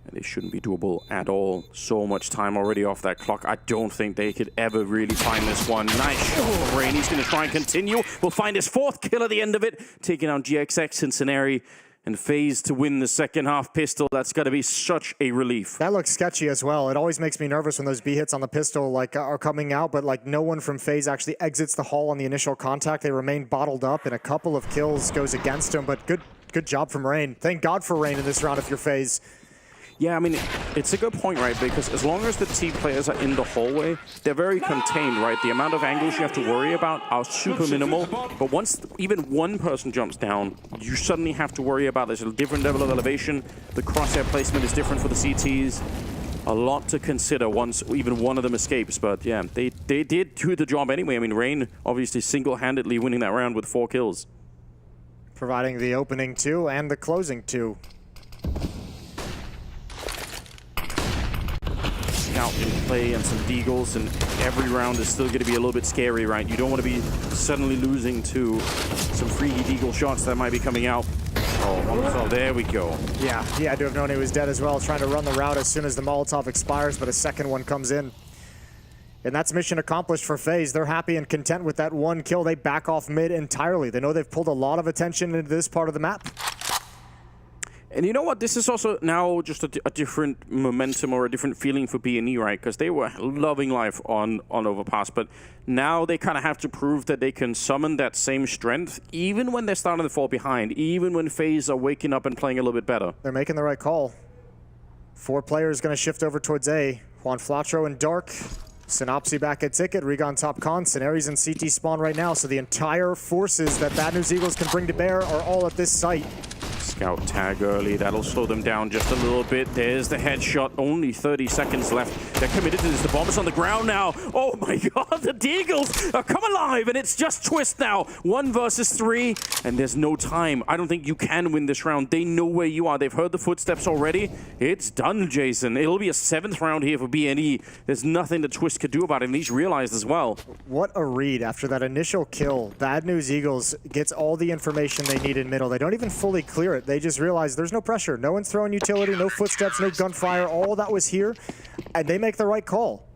And it shouldn't be doable at all. So much time already off that clock. I don't think they could ever really find this one. Nice shot from Rain. He's going to try and continue. We'll find his 4th kill at the end of it. Taking out GXX, Cincinnati, and FaZe to win the second half pistol. That's got to be such a relief. That looks sketchy as well. It always makes me nervous when those B hits on the pistol are coming out, but no one from FaZe actually exits the hall on the initial contact. They remain bottled up, and a couple of kills goes against them, but good job from Rain. Thank God for Rain in this round if you're FaZe. Yeah, I mean, it's a good point, right? Because as long as the T players are in the hallway, they're very contained, right? The amount of angles you have to worry about are super minimal. But once even one person jumps down, you suddenly have to worry about there's a different level of elevation. The crosshair placement is different for the CTs. A lot to consider once even one of them escapes. But yeah, they did do the job anyway. I mean, Rain obviously single-handedly winning that round with 4 kills. Providing the opening 2 and the closing 2. Out in play and some deagles, and every round is still going to be a little bit scary, right? You don't want to be suddenly losing to some freaky deagle shots that might be coming out. Oh, there we go. Yeah, he had to have known he was dead as well, trying to run the route as soon as the Molotov expires, but a second one comes in. And that's mission accomplished for FaZe. They're happy and content with that 1 kill. They back off mid entirely. They know they've pulled a lot of attention into this part of the map. And you know what? This is also now just a different momentum or a different feeling for BNE, right? Because they were loving life on Overpass, but now they kind of have to prove that they can summon that same strength, even when they're starting to fall behind, even when FaZe are waking up and playing a little bit better. They're making the right call. 4 players going to shift over towards A. Juan Flatro and Dark. Synopsy back at Ticket, Regon top con, Scenari's in CT spawn right now, so the entire forces that Bad News Eagles can bring to bear are all at this site. Scout tag early, that'll slow them down just a little bit. There's the headshot, only 30 seconds left. They're committed to this, the bomb is on the ground now. Oh my god, the Deagles are come alive, and it's just Twist now. 1 versus 3, and there's no time. I don't think you can win this round. They know where you are. They've heard the footsteps already. It's done, Jason. It'll be a 7th round here for BNE. There's nothing that Twist could do about it, and he's realized as well. What a read after that initial kill. Bad News Eagles gets all the information they need in middle. They don't even fully clear it. They just realize there's no pressure. No one's throwing utility, no footsteps, no gunfire. All that was here, and they make the right call.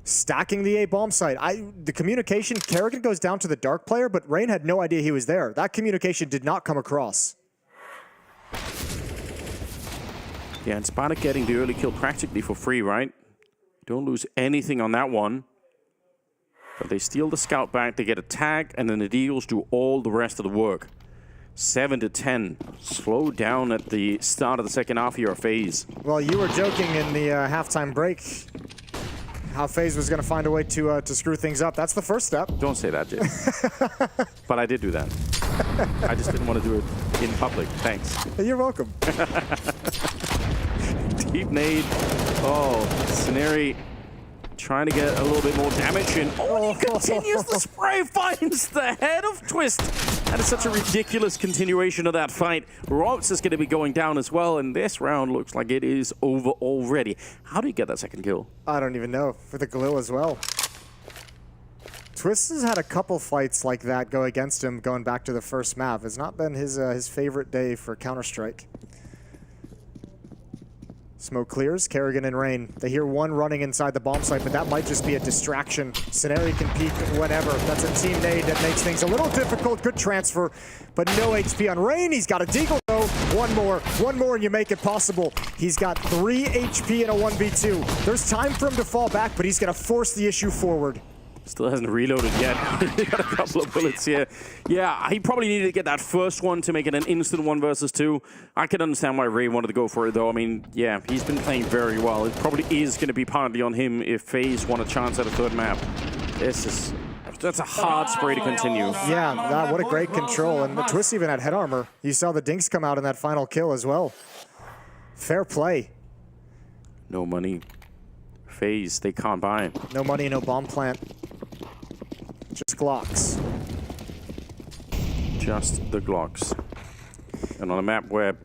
Stacking the A bomb site. The communication, Kerrigan goes down to the Dark player, but Rain had no idea he was there. That communication did not come across. Yeah, and Spartak getting the early kill practically for free, right? Don't lose anything on that one. But they steal the scout back, they get a tag, and then the Deagles do all the rest of the work. 7-10. Slow down at the start of the second half here of FaZe. Well, you were joking in the halftime break how FaZe was going to find a way to screw things up. That's the first step. Don't say that, Jason. But I did do that. I just didn't want to do it in public. Thanks. You're welcome. Deep nade. Oh, Scenari trying to get a little bit more damage in. Oh, he continues the spray, finds the head of Twist. That is such a ridiculous continuation of that fight. Rops is going to be going down as well, and this round looks like it is over already. How do you get that second kill? I don't even know. For the glue as well. Twist has had a couple fights like that go against him going back to the first map. It's not been his favorite day for Counter-Strike. Smoke clears, Kerrigan and Rain. They hear one running inside the bomb site, but that might just be a distraction. Scenario can peek whenever. That's a team nade that makes things a little difficult. Good transfer, but no HP on Rain. He's got a deagle though. One more, and you make it possible. He's got 3 HP in a 1v2. There's time for him to fall back, but he's gonna force the issue forward. Still hasn't reloaded yet. He got a couple of bullets here. Yeah, he probably needed to get that first one to make it an instant 1 versus 2. I can understand why Ray wanted to go for it, though. I mean, yeah, he's been playing very well. It probably is going to be partly on him if FaZe want a chance at a third map. That's a hard spray to continue. Yeah, what a great control. And the Twist even had head armor. You saw the dinks come out in that final kill as well. Fair play. No money. FaZe, they can't buy it. No money, no bomb plant. Just Glocks. Just the Glocks. And on a map where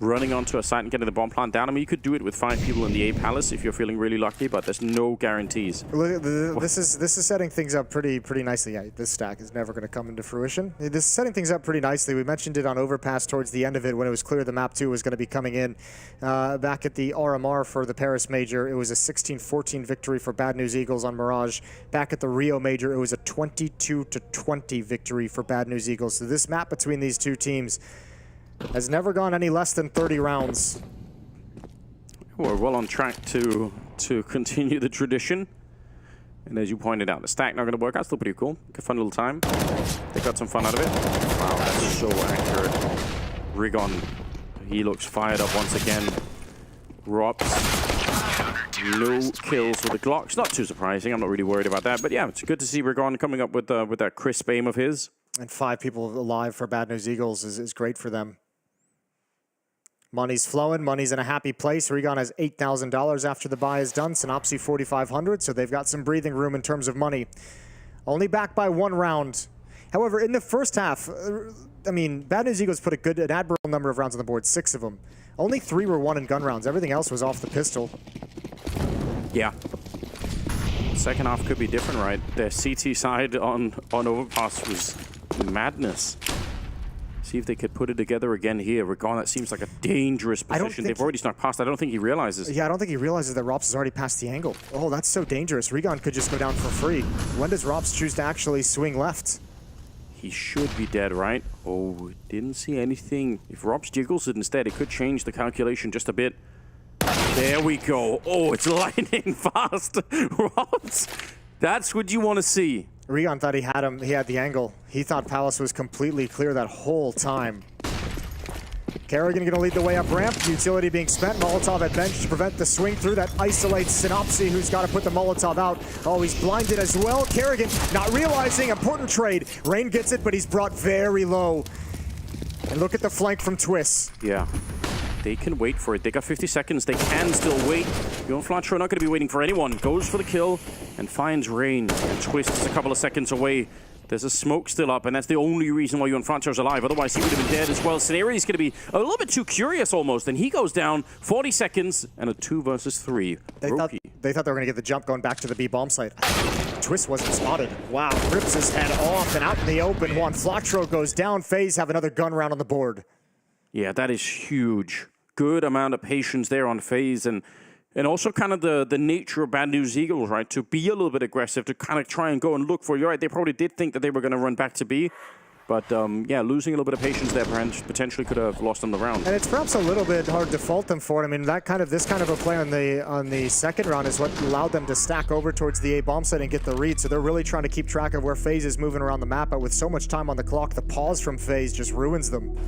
running onto a site and getting the bomb plant down, I mean, you could do it with 5 people in the A Palace if you're feeling really lucky, but there's no guarantees. This is setting things up pretty nicely. Yeah, this stack is never going to come into fruition. This is setting things up pretty nicely. We mentioned it on Overpass towards the end of it when it was clear the map 2 was going to be coming in. Back at the RMR for the Paris Major, it was a 16-14 victory for Bad News Eagles on Mirage. Back at the Rio Major, it was a 22-20 victory for Bad News Eagles. So this map between these two teams has never gone any less than 30 rounds. We're well on track to continue the tradition. And as you pointed out, the stack not going to work out. Still pretty cool. A fun little time. They got some fun out of it. Wow, that's so accurate. Rigon, he looks fired up once again. Robs, no kills with the Glocks. Not too surprising. I'm not really worried about that. But yeah, it's good to see Rigon coming up with that crisp aim of his. And 5 people alive for Bad News Eagles is great for them. Money's flowing. Money's in a happy place. Rigon has $8,000 after the buy is done. Synopsy 4,500, so they've got some breathing room in terms of money. Only back by 1 round. However, in the first half, I mean, Bad News Eagles put an admirable number of rounds on the board, 6 of them. Only 3 were won in gun rounds. Everything else was off the pistol. Yeah. Second half could be different, right? Their CT side on Overpass was madness. See if they could put it together again here. Rigon, that seems like a dangerous position. They've already snuck past. I don't think he realizes. Yeah, I don't think he realizes that Rops has already passed the angle. Oh, that's so dangerous. Rigon could just go down for free. When does Rops choose to actually swing left? He should be dead, right? Oh, didn't see anything. If Rops jiggles it instead, it could change the calculation just a bit. There we go. Oh, it's lightning fast. Rops, that's what you want to see. Rigon thought he had him. He had the angle. He thought Palace was completely clear that whole time. Kerrigan going to lead the way up ramp. Utility being spent. Molotov at bench to prevent the swing through. That isolates Synopsy, who's got to put the Molotov out. Oh, he's blinded as well. Kerrigan not realizing. Important trade. Rain gets it, but he's brought very low. And look at the flank from Twist. Yeah. They can wait for it. They got 50 seconds. They can still wait. Yon Flatro not going to be waiting for anyone. Goes for the kill and finds Rain. And Twist is a couple of seconds away. There's a smoke still up, and that's the only reason why Yon Flatro's alive. Otherwise, he would have been dead as well. Scenario is going to be a little bit too curious almost. And he goes down 40 seconds and a 2 versus 3. They thought they were going to get the jump going back to the B bomb site. Twist wasn't spotted. Wow, rips his head off and out in the open. Yon Flatro goes down. FaZe have another gun round on the board. Yeah, that is huge. Good amount of patience there on FaZe, and also kind of the nature of Bad News Eagles, right? To be a little bit aggressive, to kind of try and go and look for you. Right, they probably did think that they were going to run back to B, but yeah, losing a little bit of patience there potentially could have lost them the round. And it's perhaps a little bit hard to fault them for it. I mean, this kind of a play on the second round is what allowed them to stack over towards the A bomb site and get the read. So they're really trying to keep track of where FaZe is moving around the map. But with so much time on the clock, the pause from FaZe just ruins them.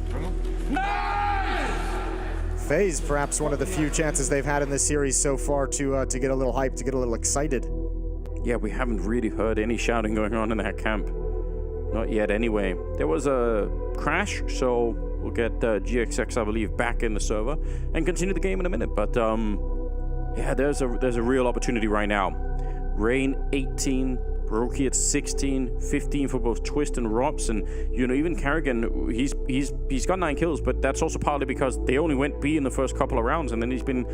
FaZe, perhaps one of the few chances they've had in this series so far to get a little hyped, to get a little excited. Yeah, we haven't really heard any shouting going on in that camp. Not yet, anyway. There was a crash, so we'll get GXX, I believe, back in the server and continue the game in a minute. But yeah, there's a real opportunity right now. Rain 18, Rookie at 16, 15 for both Twist and Robs, and you know, even Carrigan, he's got 9 kills, but that's also partly because they only went B in the first couple of rounds, and then he's been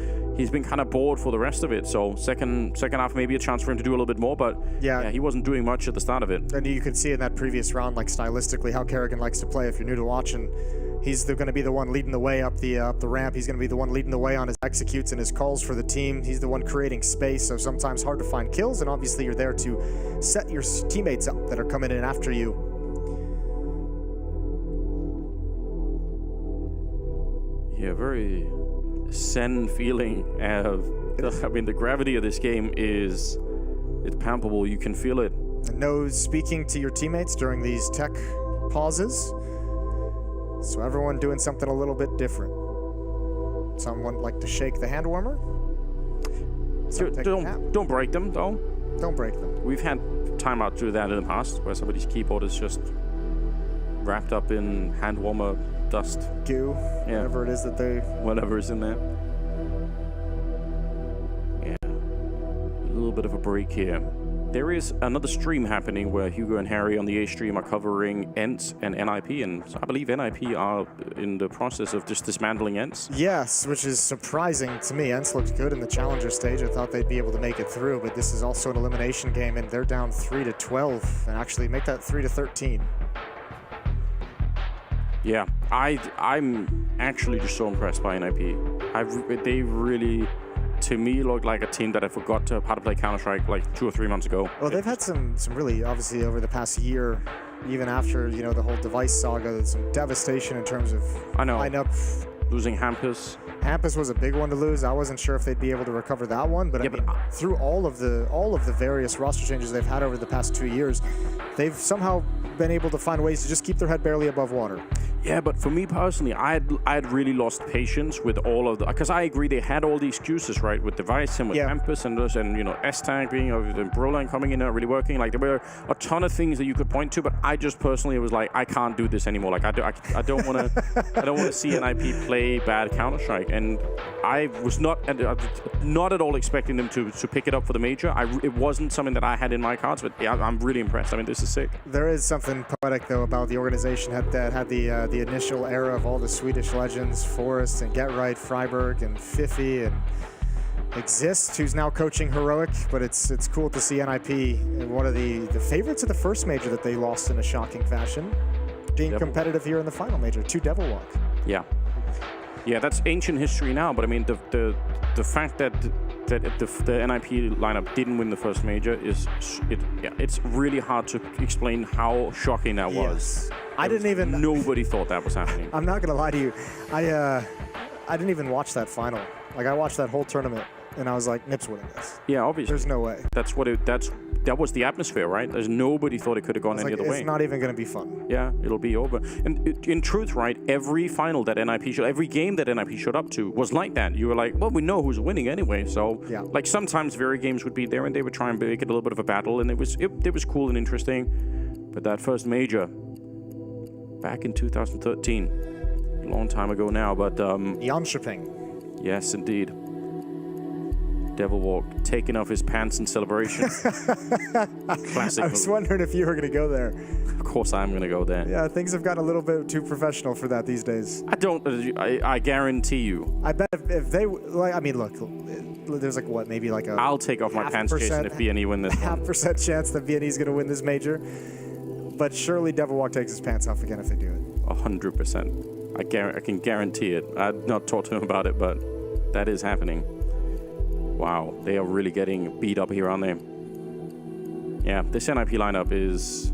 kind of bored for the rest of it. So second half maybe a chance for him to do a little bit more, but yeah, he wasn't doing much at the start of it. And you could see in that previous round, like stylistically, how Carrigan likes to play. If you're new to watching, he's going to be the one leading the way up the ramp. He's going to be the one leading the way on his executes and his calls for the team. He's the one creating space, so sometimes hard to find kills, and obviously you're there to set your teammates up that are coming in after you. Yeah, very zen feeling. I mean, the gravity of this game it's palpable. You can feel it. And no speaking to your teammates during these tech pauses. So everyone doing something a little bit different. Someone like to shake the hand warmer. Don't break them, though. Don't break them. We've had timeout through that in the past, where somebody's keyboard is just wrapped up in hand warmer dust. Goo, whatever it is that they... Whatever is in there. Yeah. A little bit of a break here. There is another stream happening where Hugo and Harry on the A stream are covering ENCE and NIP, and I believe NIP are in the process of just dismantling ENCE. Yes, which is surprising to me. ENCE looked good in the challenger stage. I thought they'd be able to make it through, but this is also an elimination game, and they're down 3-12, and actually make that 3-13. Yeah, I'm actually just so impressed by NIP. They really, to me, look like a team that I forgot how to play Counter-Strike like 2 or 3 months ago. Well, they've had some really, obviously, over the past year, even after, you know, the whole device saga, some devastation in terms of lineup. Losing Hampus. Hampus was a big one to lose. I wasn't sure if they'd be able to recover that one, but through all of the various roster changes they've had over the past 2 years, they've somehow been able to find ways to just keep their head barely above water. Yeah, but for me personally, I had really lost patience with all of the, because I agree they had all the excuses, right, with Device and with Campus and those, and you know, S-Tag being of the Broline coming in and not really working. Like, there were a ton of things that you could point to, but I just personally was like, I can't do this anymore. Like, I don't want to see NIP play bad Counter-Strike, and I was not at all expecting them to pick it up for the major. It wasn't something that I had in my cards, but yeah, I'm really impressed. I mean, this is sick. There is something poetic though about the organization that had the initial era of all the Swedish legends, Forrest and Get Right, Freiberg and Fifi and Exist, who's now coaching Heroic, but it's cool to see NIP, one of the favorites of the first major that they lost in a shocking fashion, being competitive here in the final major, to Devil Walk. Yeah. Yeah, that's ancient history now, but I mean, the fact that the NIP lineup didn't win the first major it's really hard to explain how shocking that was. Nobody thought that was happening. I'm not gonna lie to you, I didn't even watch that final. Like, I watched that whole tournament and I was like, Nip's winning this. Yeah, obviously. There's no way. That was the atmosphere, right? There's nobody thought it could have gone any other way. It's not even going to be fun. Yeah, it'll be over. And in truth, right, every final that NIP every game that NIP showed up to was like that. You were like, well, we know who's winning anyway. So, like, sometimes very games would be there and they would try and make it a little bit of a battle, and it was cool and interesting. But that first major, back in 2013, a long time ago now, but Jönköping. Yes, indeed. Devil Walk taking off his pants in celebration. Classic. I was wondering if you were going to go there. Of course I'm going to go there. Yeah, things have gotten a little bit too professional for that these days. I guarantee you. I bet if they, like, I mean, look, there's like what, maybe like a... I'll take off my pants, Jason, if BNE win this one. 0.5% chance that BNE is going to win this major. But surely Devil Walk takes his pants off again if they do it. 100%. I can guarantee it. I've not talked to him about it, but that is happening. Wow, they are really getting beat up here, aren't they? Yeah, this NIP lineup is...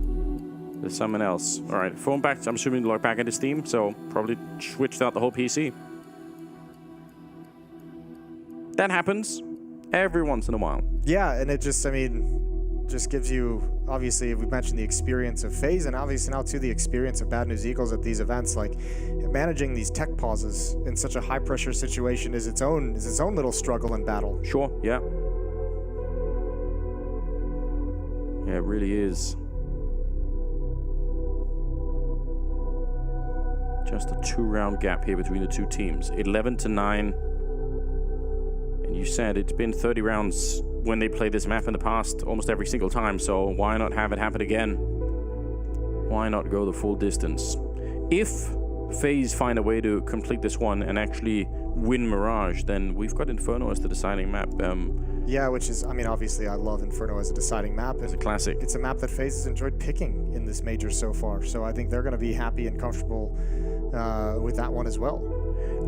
There's someone else. All right, phone back. I'm assuming log back into Steam, so probably switched out the whole PC. That happens every once in a while. Yeah, and it just, I mean, just gives you, obviously, we mentioned the experience of FaZe, and obviously now too the experience of Bad News Eagles at these events. Like, managing these tech pauses in such a high pressure situation is its own little struggle and battle. Sure, yeah. Yeah, it really is. Just a 2-round gap here between the two teams. 11-9. And you said it's been 30 rounds when they played this map in the past almost every single time, so why not have it happen again? Why not go the full distance? If FaZe find a way to complete this one and actually win Mirage, then we've got Inferno as the deciding map. Yeah, which is, I mean, obviously I love Inferno as a deciding map. It's a classic. It's a map that FaZe has enjoyed picking in this major so far, so I think they're going to be happy and comfortable with that one as well.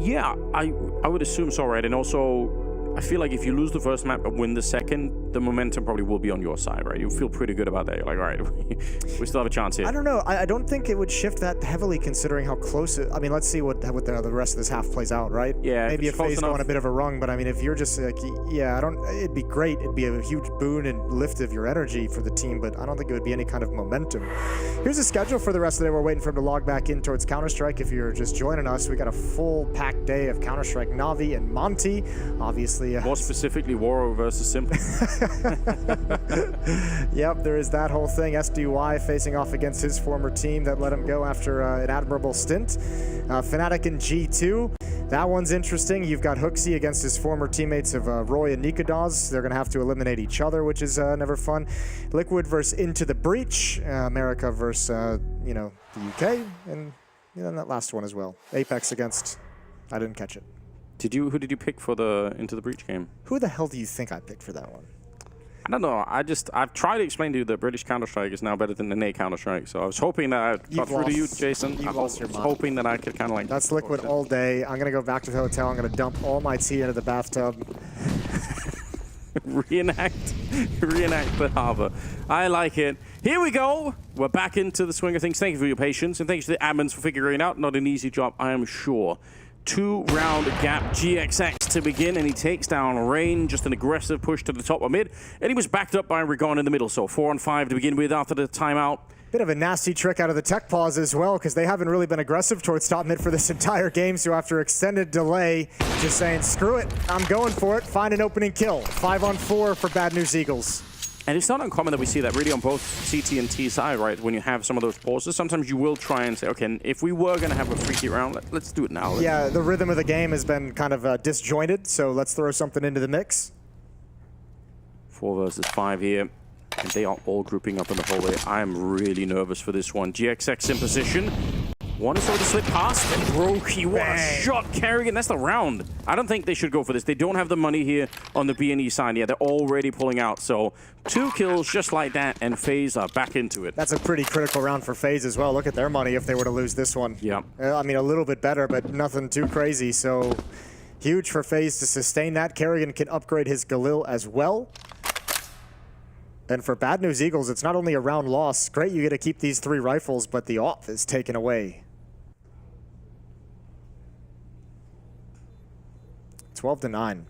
Yeah, I would assume so, right? And also, I feel like if you lose the first map and win the second, the momentum probably will be on your side, right? You feel pretty good about that. You're like, all right, we still have a chance here. I don't know. I don't think it would shift that heavily considering how close it... I mean, let's see what the rest of this half plays out, right? Yeah. Maybe if FaZe go on a bit of a run, but I mean, if you're just like, yeah, it'd be great. It'd be a huge boon and lift of your energy for the team, but I don't think it would be any kind of momentum. Here's the schedule for the rest of the day. We're waiting for him to log back in towards Counter-Strike. If you're just joining us, we got a full packed day of Counter-Strike NAVI and Monte. Obviously... More specifically, Waro versus Simple. Yep, there is that whole thing. SDY facing off against his former team that let him go after an admirable stint. Fnatic and G2. That one's interesting. You've got Hooksy against his former teammates of Roy and Nikodas. They're going to have to eliminate each other, which is never fun. Liquid versus Into the Breach. America versus, you know, the UK. And then that last one as well. Apeks against... I didn't catch it. Who did you pick for the Into the Breach game? Who the hell do you think I picked for that one? I don't know. I've tried to explain to you that British Counter-Strike is now better than the NA Counter-Strike. So I was hoping that I got through to you, Jason. I was hoping that I could kind of like... That's Liquid all day. I'm going to go back to the hotel. I'm going to dump all my tea into the bathtub. Reenact the harbor. I like it. Here we go. We're back into the swing of things. Thank you for your patience. And thanks to the admins for figuring it out. Not an easy job, I am sure. 2-round gap GXX to begin, and he takes down Rain. Just an aggressive push to the top of mid, and he was backed up by Rigon in the middle. So 4-on-5 to begin with after the timeout. Bit of a nasty trick out of the tech pause as well, because they haven't really been aggressive towards top mid for this entire game. So after extended delay, just saying, screw it, I'm going for it. Find an opening kill. 5-on-4 for Bad News Eagles. And it's not uncommon that we see that really on both CT and T side, right? When you have some of those pauses, sometimes you will try and say, okay, if we were going to have a freaky round, let's do it now. Yeah, the rhythm of the game has been kind of disjointed, so let's throw something into the mix. 4 versus 5 here, and they are all grouping up in the hallway. I am really nervous for this one. GXX in position. One is over to slip past, and Brokey, what a shot, Kerrigan. That's the round. I don't think they should go for this. They don't have the money here on the B&E side. Yeah, they're already pulling out. So 2 kills just like that, and FaZe are back into it. That's a pretty critical round for FaZe as well. Look at their money if they were to lose this one. Yeah. I mean, a little bit better, but nothing too crazy. So huge for FaZe to sustain that. Kerrigan can upgrade his Galil as well. And for Bad News Eagles, it's not only a round loss. Great, you get to keep these 3 rifles, but the off is taken away. 12-9.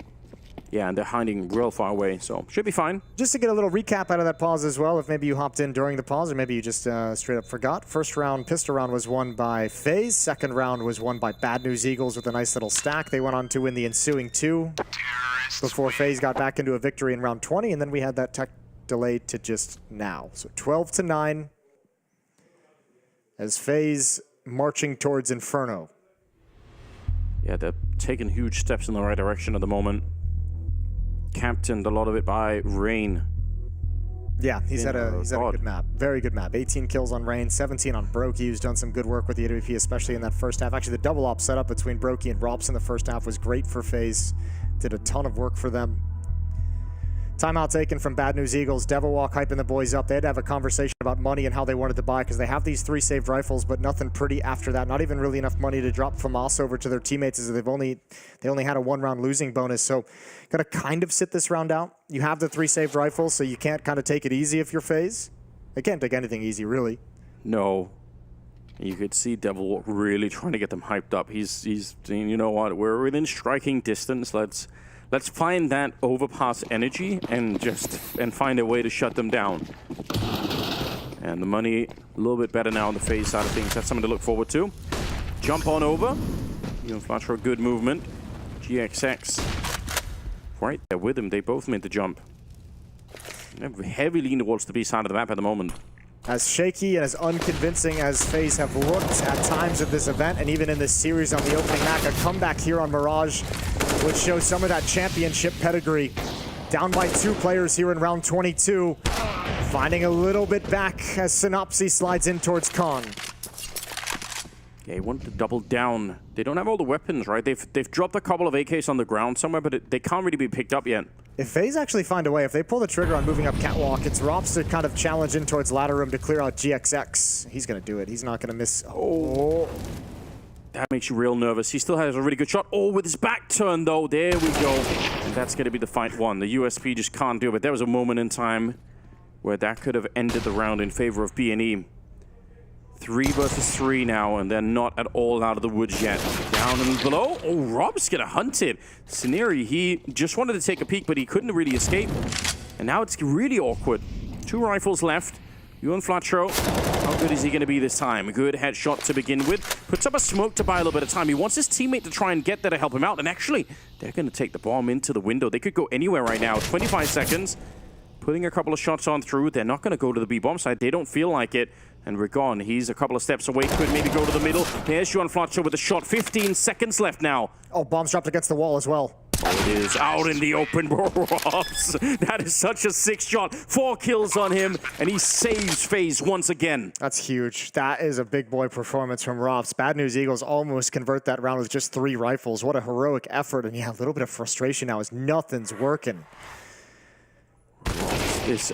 Yeah, and they're hiding real far away, so should be fine. Just to get a little recap out of that pause as well, if maybe you hopped in during the pause, or maybe you just straight up forgot. First round, pistol round, was won by FaZe. Second round was won by Bad News Eagles with a nice little stack. They went on to win the ensuing 2 before FaZe got back into a victory in round 20, and then we had that tech delay to just now. So 12-9 as FaZe marching towards Inferno. Yeah, they're taking huge steps in the right direction at the moment. Captained a lot of it by Rain. Yeah, he's had a good map. Very good map. 18 kills on Rain, 17 on Brokey, who's done some good work with the AWP, especially in that first half. Actually, the double op setup between Brokey and Rops in the first half was great for FaZe. Did a ton of work for them. Timeout taken from Bad News Eagles. Devil Walk hyping the boys up. They had to have a conversation about money and how they wanted to buy, because they have these 3 saved rifles, but nothing pretty after that. Not even really enough money to drop FAMAS over to their teammates, as they only had a 1-round losing bonus. So got to kind of sit this round out. You have the 3 saved rifles, so you can't kind of take it easy if you're FaZe. They can't take anything easy, really. No. You could see Devil Walk really trying to get them hyped up. He's saying, you know what, we're within striking distance. Let's find that overpass energy and find a way to shut them down. And the money a little bit better now on the FaZe side of things. That's something to look forward to. Jump on over. Flash for a good movement. GXX right there with him. They both made the jump. They're heavily leaning towards the B side of the map at the moment. As shaky and as unconvincing as FaZe have looked at times of this event, and even in this series on the opening map, a comeback here on Mirage would show some of that championship pedigree. Down by 2 players here in round 22. Finding a little bit back as Synopsy slides in towards Khan. Yeah, he wanted to double down. They don't have all the weapons, right? They've dropped a couple of AKs on the ground somewhere, but they can't really be picked up yet. If FaZe actually find a way, if they pull the trigger on moving up Catwalk, it's Rops to kind of challenge in towards ladder room to clear out GXX. He's going to do it. He's not going to miss. Oh. That makes you real nervous. He still has a really good shot. Oh, with his back turned, though. There we go. And that's going to be the fight one. The USP just can't do it. But there was a moment in time where that could have ended the round in favor of B&E. 3 versus 3 now, and they're not at all out of the woods yet. Down and below. Oh, Rob's gonna hunt it. Scenery, he just wanted to take a peek, but he couldn't really escape. And now it's really awkward. 2 rifles left. Ewan Flatro, how good is he gonna be this time? Good headshot to begin with. Puts up a smoke to buy a little bit of time. He wants his teammate to try and get there to help him out. And actually, they're gonna take the bomb into the window. They could go anywhere right now. 25 seconds. Putting a couple of shots on through. They're not gonna go to the B bomb side. They don't feel like it. And Rigon, he's a couple of steps away, could maybe go to the middle. There's Juan Flatcher with a shot. 15 seconds left now. Oh, bomb's dropped against the wall as well. Oh, it is out in the open, Robs. That is such a sick shot. 4 kills on him, and he saves FaZe once again. That's huge. That is a big boy performance from Robs. Bad News Eagles almost convert that round with just 3 rifles. What a heroic effort, and yeah, a little bit of frustration now as nothing's working.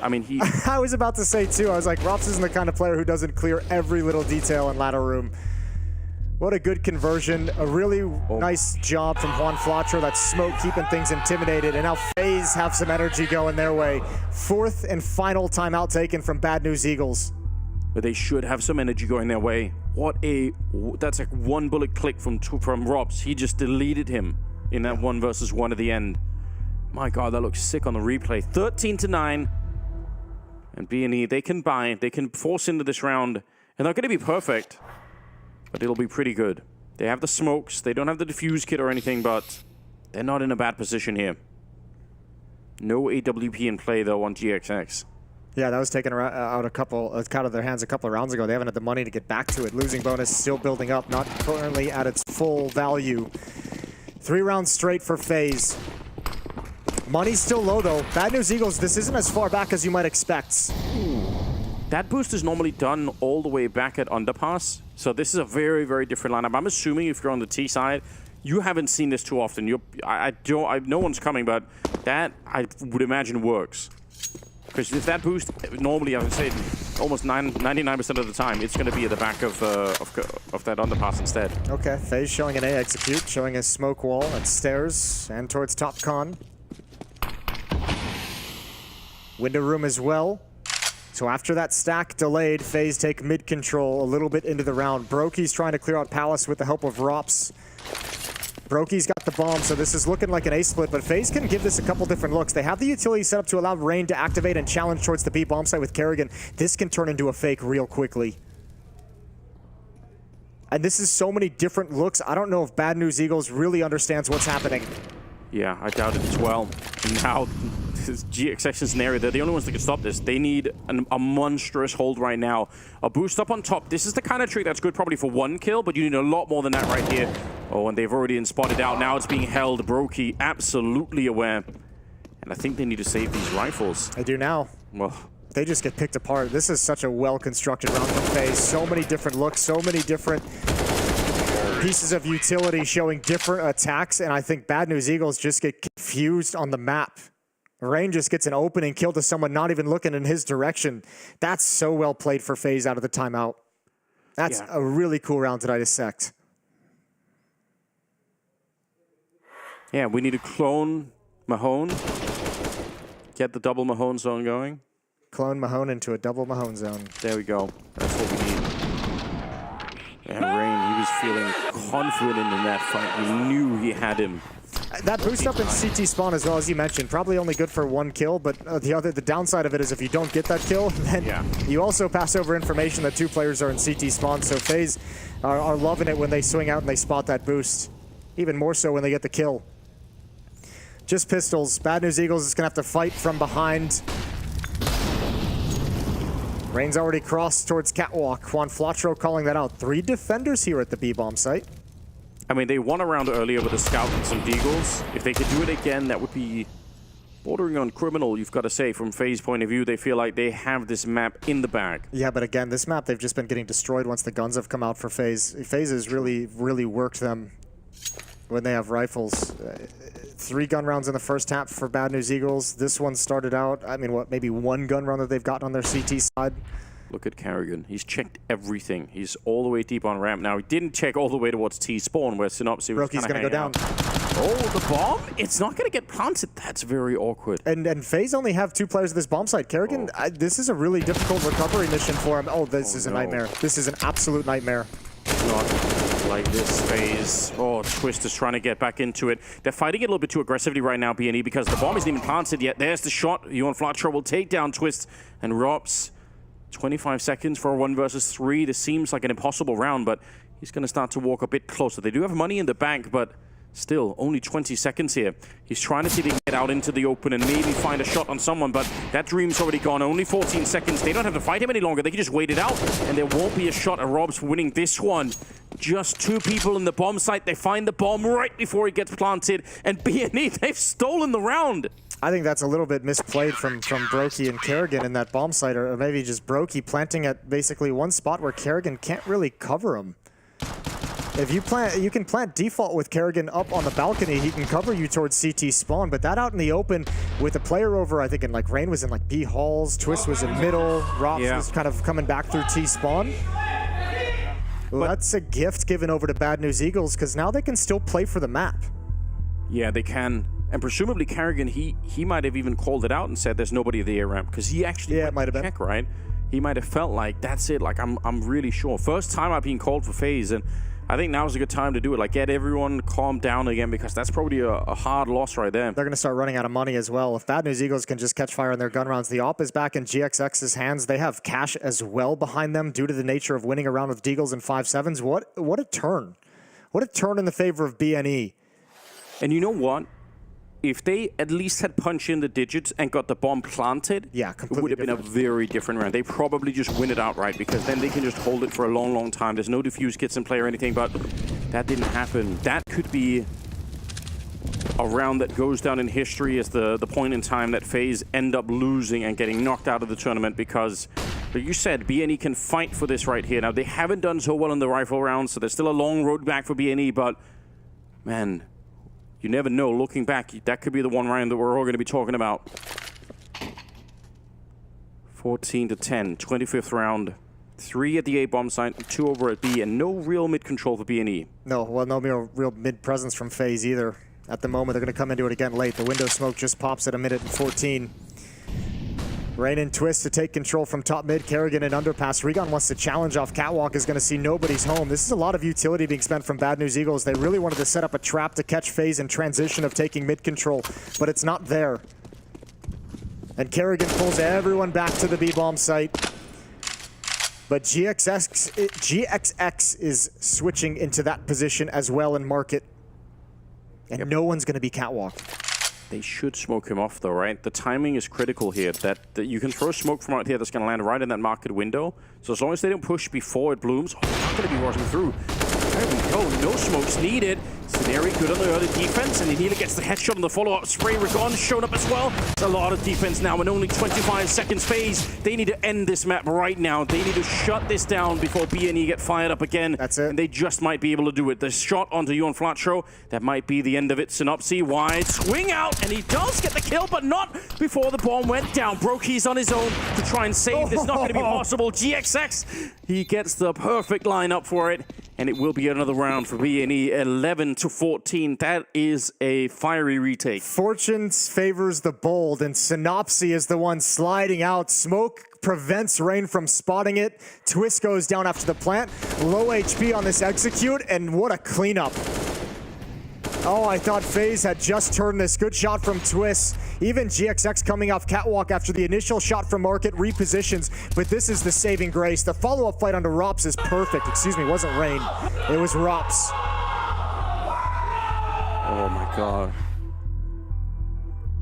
I mean, he... I was about to say, too, I was like, Rops isn't the kind of player who doesn't clear every little detail in ladder room. What a good conversion. A really nice job from Juan Flatro. That smoke keeping things intimidated. And now FaZe have some energy going their way. 4th and final timeout taken from Bad News Eagles. But they should have some energy going their way. What a... That's like 1 bullet click from Robs. He just deleted him in that 1 versus 1 at the end. My God, that looks sick on the replay. 13-9. And B&E, they can buy, they can force into this round. And they're going to be perfect, but it'll be pretty good. They have the smokes, they don't have the defuse kit or anything, but they're not in a bad position here. No AWP in play, though, on GXX. Yeah, that was taken out of their hands a couple of rounds ago. They haven't had the money to get back to it. Losing bonus still building up, not currently at its full value. 3 rounds straight for FaZe. Money's still low, though. Bad News Eagles, this isn't as far back as you might expect. That boost is normally done all the way back at Underpass. So this is a very, very different lineup. I'm assuming if you're on the T side, you haven't seen this too often. No one's coming, but that, I would imagine, works. Because if that boost, normally, I would say, almost 99% of the time, it's going to be at the back of that Underpass instead. Okay, FaZe showing an A execute, showing a smoke wall at stairs and towards top con. Window room as well. So after that stack delayed, FaZe take mid control a little bit into the round. Brokey's trying to clear out Palace with the help of Rops. Brokey's got the bomb, so this is looking like an A split, but FaZe can give this a couple different looks. They have the utility set up to allow Rain to activate and challenge towards the B bomb site with Kerrigan. This can turn into a fake real quickly. And this is so many different looks. I don't know if Bad News Eagles really understands what's happening. Yeah, I doubt it as well. And now, GXX is an area. They're the only ones that can stop this. They need a monstrous hold right now. A boost up on top. This is the kind of trick that's good probably for 1 kill, but you need a lot more than that right here. Oh, and they've already been spotted out. Now it's being held. Brokey absolutely aware. And I think they need to save these rifles. They do now. Well, they just get picked apart. This is such a well-constructed round from FaZe. So many different looks, so many different pieces of utility showing different attacks, and I think Bad News Eagles just get confused on the map. Rain just gets an opening kill to someone not even looking in his direction. That's so well played for FaZe out of the timeout. That's a really cool round to dissect. Yeah, we need to clone Mahone. Get the double Mahone zone going. Clone Mahone into a double Mahone zone. There we go. That's what we need. And Rain, he was feeling confident in that fight. He knew he had him. That boost up in CT spawn as well, as you mentioned, probably only good for 1 kill, but the downside of it is if you don't get that kill, then you also pass over information that 2 players are in CT spawn, so FaZe are loving it when they swing out and they spot that boost. Even more so when they get the kill. Just pistols. Bad News Eagles is going to have to fight from behind. Rain's already crossed towards Catwalk. Juan Flatro calling that out. 3 defenders here at the B-bomb site. I mean, they won a round earlier with a scout and some deagles. If they could do it again, that would be bordering on criminal, you've got to say, from FaZe point of view. They feel like they have this map in the bag. Yeah, but again, this map, they've just been getting destroyed once the guns have come out for FaZe. FaZe has really, really worked them when they have rifles. 3 gun rounds in the first half for Bad News Eagles. This one started out, I mean, what, maybe 1 gun round that they've gotten on their CT side. Look at Carrigan. He's checked everything. He's all the way deep on ramp. Now, he didn't check all the way towards T-spawn, where Synopsy was Broky's going to go down. Oh, the bomb? It's not going to get planted. That's very awkward. And FaZe only have 2 players at this bomb site. Kerrigan, this is a really difficult recovery mission for him. Oh, this is a nightmare. This is an absolute nightmare. Not like this FaZe. Oh, Twist is trying to get back into it. They're fighting it a little bit too aggressively right now, BNE, because the bomb isn't even planted yet. There's the shot. Flatro will take down Twist and Robs. 25 seconds for a 1 versus 3. This seems like an impossible round, but he's going to start to walk a bit closer. They do have money in the bank, but still, only 20 seconds here. He's trying to see if he can get out into the open and maybe find a shot on someone, but that dream's already gone. Only 14 seconds. They don't have to fight him any longer. They can just wait it out, and there won't be a shot at Robs winning this one. Just 2 people in the bomb site. They find the bomb right before he gets planted, and BNE, they've stolen the round. I think that's a little bit misplayed from Brokey and Kerrigan in that bomb site, or maybe just Brokey planting at basically one spot where Kerrigan can't really cover him. If you plant, you can plant default with Kerrigan up on the balcony. He can cover you towards CT spawn, but that out in the open with a player over, I think in like Rain was in like B halls, Twist was in middle, Rops was kind of coming back through T spawn. Well, that's a gift given over to Bad News Eagles because now they can still play for the map. Yeah, they can. And presumably Kerrigan, he might have even called it out and said there's nobody at the A ramp because he actually might have check, right? He might have felt like that's it. Like I'm really sure. First time I've been called for FaZe, and I think now's a good time to do it. Like get everyone calmed down again because that's probably a hard loss right there. They're going to start running out of money as well. If Bad News Eagles can just catch fire on their gun rounds, the op is back in GXX's hands. They have cash as well behind them due to the nature of winning a round with Deagles and 5-7s. What a turn! What a turn in the favor of BNE. And you know what? If they at least had punched in the digits and got the bomb planted, it would have been a very different round. They probably just win it outright because then they can just hold it for a long, long time. There's no diffuse kits in play or anything, but that didn't happen. That could be a round that goes down in history as the point in time that FaZe end up losing and getting knocked out of the tournament because, like you said, BNE can fight for this right here. Now, they haven't done so well in the rifle round, so there's still a long road back for BNE, but, man, you never know. Looking back, that could be the one round that we're all going to be talking about. 14-10, 25th round. 3 at the A bomb site, 2 over at B, and no real mid control for BNE. No, well, no real mid presence from FaZe either. At the moment, they're going to come into it again late. The window smoke just pops at 1:14. Rain and Twist to take control from top mid. Kerrigan and underpass. Regon wants to challenge off Catwalk, is going to see nobody's home. This is a lot of utility being spent from Bad News Eagles. They really wanted to set up a trap to catch FaZe in transition of taking mid control, but it's not there. And Kerrigan pulls everyone back to the B bomb site. But GXX is switching into that position as well in market. And no one's going to be Catwalk. They should smoke him off though, right? The timing is critical here. That you can throw smoke from out here that's going to land right in that market window. So as long as they don't push before it blooms, they're not going to be rushing through. There we go. No smokes needed. Scenario good on the early defense, and he nearly gets the headshot on the follow-up spray. Regon showed up as well. It's a lot of defense now, and only 25 seconds FaZe. They need to end this map right now. They need to shut this down before BNE get fired up again. That's it. And they just might be able to do it. The shot onto Flatro, that might be the end of it. Synopsy wide, swing out, and he does get the kill, but not before the bomb went down. Brokey's on his own to try and save this. Not going to be possible. GXX, he gets the perfect lineup for it. And it will be another round for BNE, 11-14. That is a fiery retake. Fortune favors the bold, and Synopsy is the one sliding out. Smoke prevents Rain from spotting it. Twist goes down after the plant. Low HP on this execute, and what a cleanup. Oh, I thought FaZe had just turned this. Good shot from Twist. Even GXX coming off Catwalk after the initial shot from Market repositions, but this is the saving grace. The follow-up fight onto Rops is perfect. Excuse me, it wasn't Rain. It was Rops. Oh my God.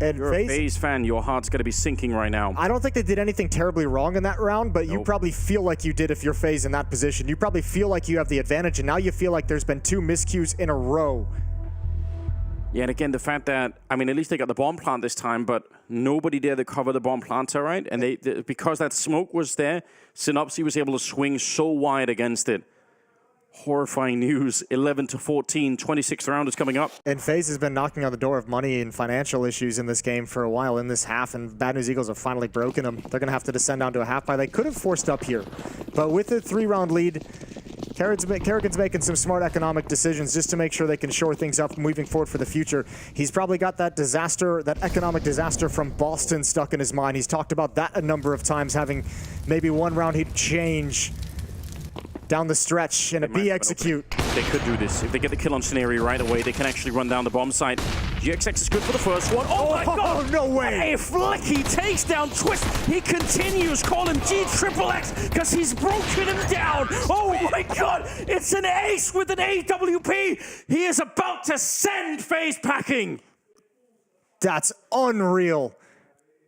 And you're a FaZe fan, your heart's gonna be sinking right now. I don't think they did anything terribly wrong in that round, but you probably feel like you did if you're FaZe in that position. You probably feel like you have the advantage, and now you feel like there's been 2 miscues in a row. Yeah, and again, the fact that, I mean, at least they got the bomb plant this time, but nobody there to cover the bomb planter, right? And because that smoke was there, Synopsy was able to swing so wide against it. Horrifying news, 11-14, 26th round is coming up. And FaZe has been knocking on the door of money and financial issues in this game for a while in this half, and Bad News Eagles have finally broken them. They're going to have to descend down to a half buy. They could have forced up here, but with a 3-round lead, Kerrigan's making some smart economic decisions just to make sure they can shore things up moving forward for the future. He's probably got that disaster, that economic disaster from Boston stuck in his mind. He's talked about that a number of times, having maybe one round he'd change down the stretch and a B execute. They could do this. If they get the kill on Scenario right away, they can actually run down the bomb site. GXX is good for the first one. Oh my god! No way! A flick, he takes down Twist. He continues, call him GXXX, because he's broken him down. Oh my god! It's an ace with an AWP! He is about to send FaZe packing! That's unreal.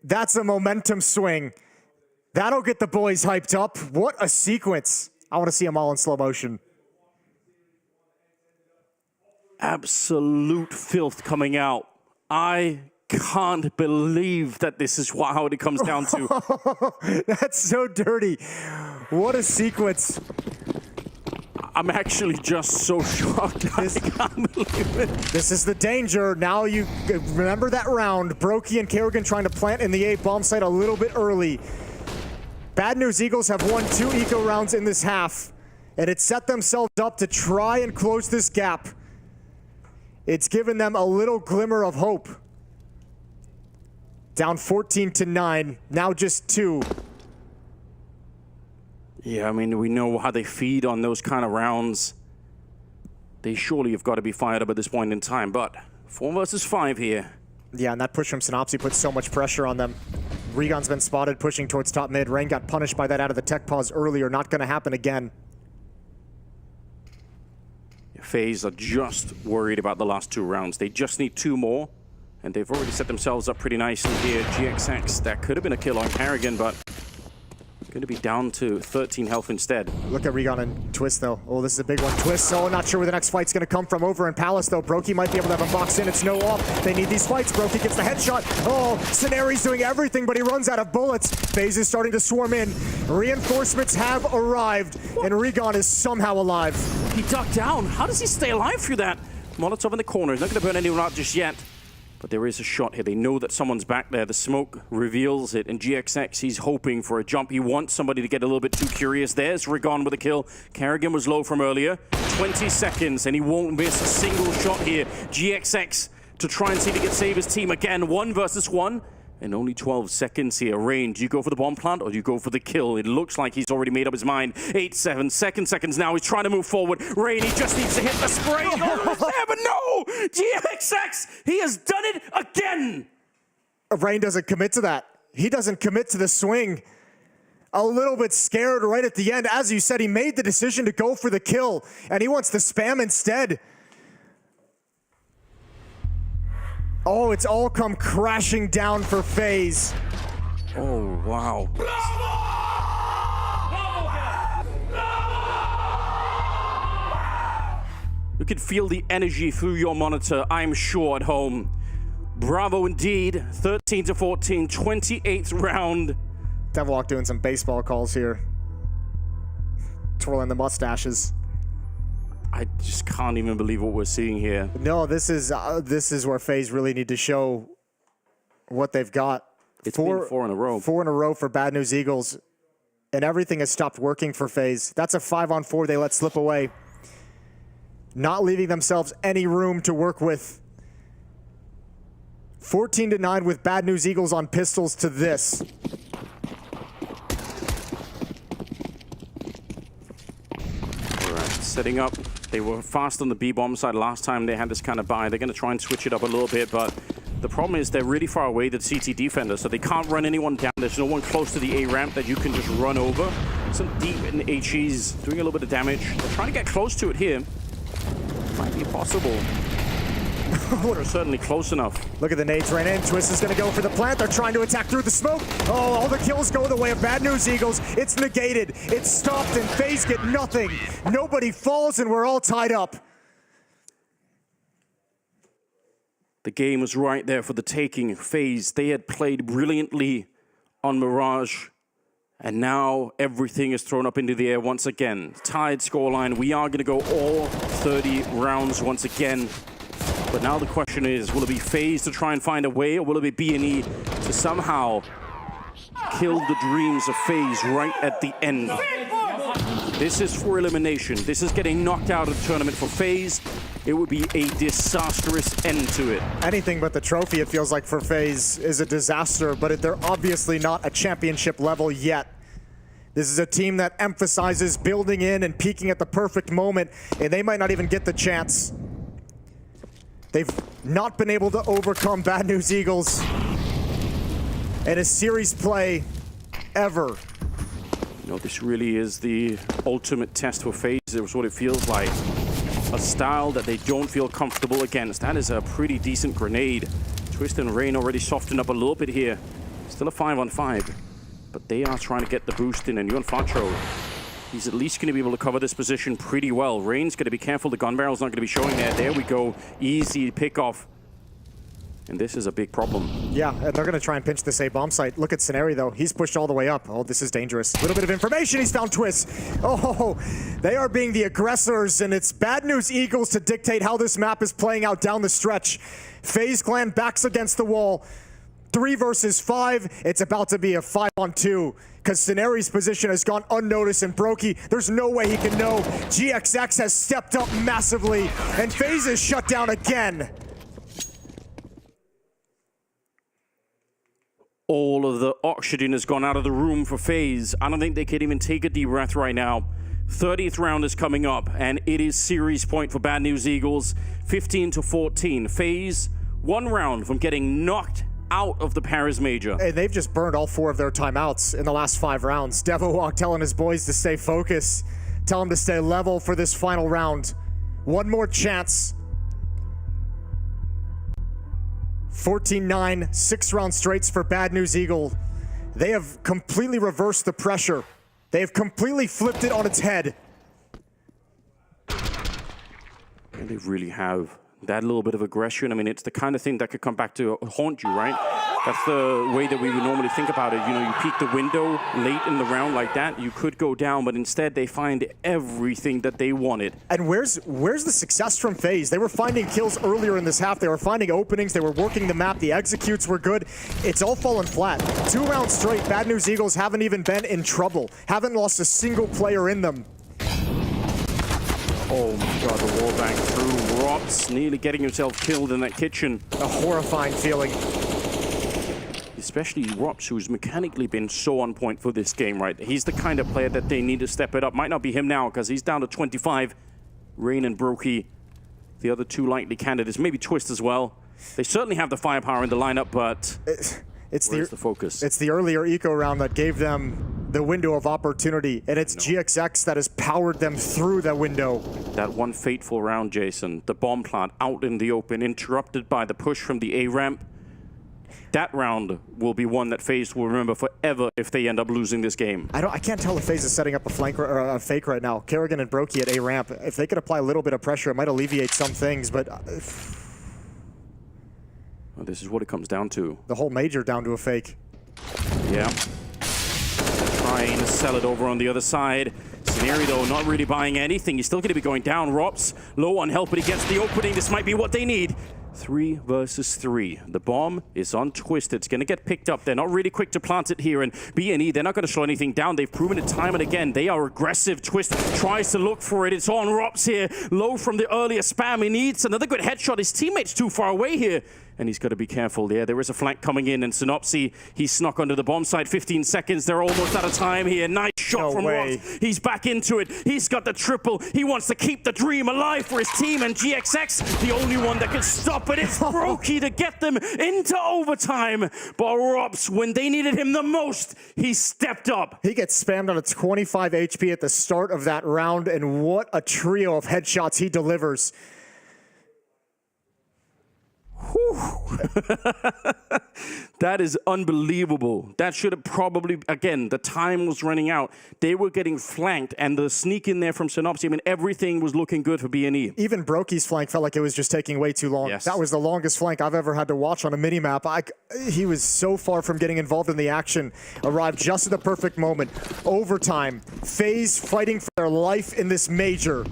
That's a momentum swing. That'll get the boys hyped up. What a sequence. I want to see them all in slow motion. Absolute filth coming out. I can't believe that this is how it comes down to. That's so dirty. What a sequence. I'm actually just so shocked. I can't believe it. This is the danger. Now you remember that round. Brokey and Kerrigan trying to plant in the A bomb site a little bit early. Bad News Eagles have won 2 eco rounds in this half, and it set themselves up to try and close this gap. It's given them a little glimmer of hope. Down 14-9, now just 2. Yeah, I mean, we know how they feed on those kind of rounds. They surely have got to be fired up at this point in time, but 4 versus 5 here. Yeah, and that push from Synopsy puts so much pressure on them. Regon's been spotted pushing towards top mid. Rain got punished by that out of the tech pause earlier. Not going to happen again. FaZe are just worried about the last 2 rounds. They just need 2 more, and they've already set themselves up pretty nicely here. GXX, that could have been a kill on Kerrigan, but going to be down to 13 health instead. Look at Regon and Twist, though. Oh, this is a big one. Twist, oh, not sure where the next fight's going to come from. Over in Palace, though. Brokey might be able to have a box in. It's no off. They need these fights. Brokey gets the headshot. Oh, Scenari's doing everything, but he runs out of bullets. FaZe is starting to swarm in. Reinforcements have arrived, and Regon is somehow alive. He ducked down. How does he stay alive through that? Molotov in the corner. He's not going to burn anyone out just yet. But there is a shot here. They know that someone's back there. The smoke reveals it. And GXX, he's hoping for a jump. He wants somebody to get a little bit too curious. There's Regon with a kill. Kerrigan was low from earlier. 20 seconds, and he won't miss a single shot here. GXX to try and see if he can save his team again. 1 versus 1. And only 12 seconds here. Rain, do you go for the bomb plant or do you go for the kill? It looks like he's already made up his mind. 8-7, seconds now. He's trying to move forward. Rain, he just needs to hit the spray. Almost there, but no! GXX, he has done it again! Rain doesn't commit to that. He doesn't commit to the swing. A little bit scared right at the end. As you said, he made the decision to go for the kill, and he wants to spam instead. Oh, it's all come crashing down for FaZe. Oh, wow. You can feel the energy through your monitor, I'm sure, at home. Bravo indeed. 13-14, 28th round. Devilhawk doing some baseball calls here. Twirling the mustaches. I just can't even believe what we're seeing here. No, this is where FaZe really need to show what they've got. It's been 4 in a row. 4 in a row for Bad News Eagles, and everything has stopped working for FaZe. That's a 5-on-4 they let slip away, not leaving themselves any room to work with. 14-9 with Bad News Eagles on pistols to this. All right, setting up. They were fast on the B-bomb side last time they had this kind of buy. They're going to try and switch it up a little bit, but the problem is they're really far away, the CT defender, so they can't run anyone down. There's no one close to the A-ramp that you can just run over. Some deep in the HEs, doing a little bit of damage. They're trying to get close to it here. Might be possible. They're certainly close enough. Look at the nades right in. Twist is going to go for the plant. They're trying to attack through the smoke. Oh, all the kills go the way of Bad News Eagles. It's negated. It's stopped, and FaZe get nothing. Nobody falls, and we're all tied up. The game was right there for the taking. FaZe, they had played brilliantly on Mirage. And now everything is thrown up into the air once again. Tied scoreline. We are going to go all 30 rounds once again. But now the question is, will it be FaZe to try and find a way, or will it be B&E to somehow kill the dreams of FaZe right at the end? This is for elimination. This is getting knocked out of the tournament for FaZe. It would be a disastrous end to it. Anything but the trophy, it feels like, for FaZe is a disaster, but they're obviously not a championship level yet. This is a team that emphasizes building in and peaking at the perfect moment, and they might not even get the chance. They've not been able to overcome Bad News Eagles in a series play ever. You know, this really is the ultimate test for FaZe. It was what it feels like. A style that they don't feel comfortable against. That is a pretty decent grenade. Twist and Rain already softened up a little bit here. Still a 5-on-5. But they are trying to get the boost in, and Yuan Fatro, he's at least going to be able to cover this position pretty well. Rain's going to be careful. The gun barrel's not going to be showing there. There we go. Easy pick off. And this is a big problem. Yeah, and they're going to try and pinch this A bomb site. Look at Scenario, though. He's pushed all the way up. Oh, this is dangerous. A little bit of information. He's found Twist. Oh, they are being the aggressors, and it's Bad News Eagles to dictate how this map is playing out down the stretch. FaZe Clan backs against the wall. 3 versus 5. It's about to be a 5-on-2 because Scenario's position has gone unnoticed, and Brokey, there's no way he can know. GXX has stepped up massively, and FaZe is shut down again. All of the oxygen has gone out of the room for FaZe. I don't think they can even take a deep breath right now. 30th round is coming up, and it is series point for Bad News Eagles. 15-14. FaZe, 1 round from getting knocked out of the Paris Major. And they've just burned all 4 of their timeouts in the last 5 rounds. Devowalk telling his boys to stay focused. Tell them to stay level for this final round. 1 more chance. 14-9, 6 round straights for Bad News Eagle. They have completely reversed the pressure. They have completely flipped it on its head. And they really have. That little bit of aggression, I mean, it's the kind of thing that could come back to haunt you, right? That's the way that we would normally think about it. You know, you peek the window late in the round like that, you could go down, but instead they find everything that they wanted. And where's the success from FaZe? They were finding kills earlier in this half. They were finding openings. They were working the map. The executes were good. It's all fallen flat. 2 rounds straight, Bad News Eagles haven't even been in trouble. Haven't lost a single player in them. Oh my god, the wall bang through. Rops nearly getting himself killed in that kitchen. A horrifying feeling. Especially Rops, who's mechanically been so on point for this game, right? He's the kind of player that they need to step it up. Might not be him now, because he's down to 25. Rain and Brokey, the other 2 likely candidates. Maybe Twist as well. They certainly have the firepower in the lineup, but it's where's the focus? It's the earlier eco round that gave them the window of opportunity, and it's GXX that has powered them through that window. That one fateful round, Jason, the bomb plant out in the open, interrupted by the push from the A ramp. That round will be one that FaZe will remember forever if they end up losing this game. I can't tell if FaZe is setting up a flank or a fake right now. Kerrigan and Brokey at A ramp. If they could apply a little bit of pressure, it might alleviate some things, but well, this is what it comes down to. The whole major down to a fake. Yeah. Trying to sell it over on the other side. Scenario, though, not really buying anything. He's still going to be going down. Rops, low on health, but he gets the opening. This might be what they need. 3 versus 3. The bomb is on Twist. It's going to get picked up. They're not really quick to plant it here. And B&E, they're not going to slow anything down. They've proven it time and again. They are aggressive. Twist tries to look for it. It's on Rops here. Low from the earlier spam. He needs another good headshot. His teammate's too far away here. And he's got to be careful there. There is a flank coming in, and Synopsy, he's snuck under the bomb site. 15 seconds. They're almost out of time here. Nice shot from Rops. He's back into it. He's got the triple. He wants to keep the dream alive for his team, and GXX, the only one that can stop it. It's Brokey to get them into overtime. But Rops, when they needed him the most, he stepped up. He gets spammed on a 25 HP at the start of that round, and what a trio of headshots he delivers. That is unbelievable. That should have probably, again, the time was running out. They were getting flanked, and the sneak in there from Synopsy, I mean, everything was looking good for BNE. Even Brokey's flank felt like it was just taking way too long. Yes. That was the longest flank I've ever had to watch on a minimap. He was so far from getting involved in the action. Arrived just at the perfect moment. Overtime. FaZe fighting for their life in this major.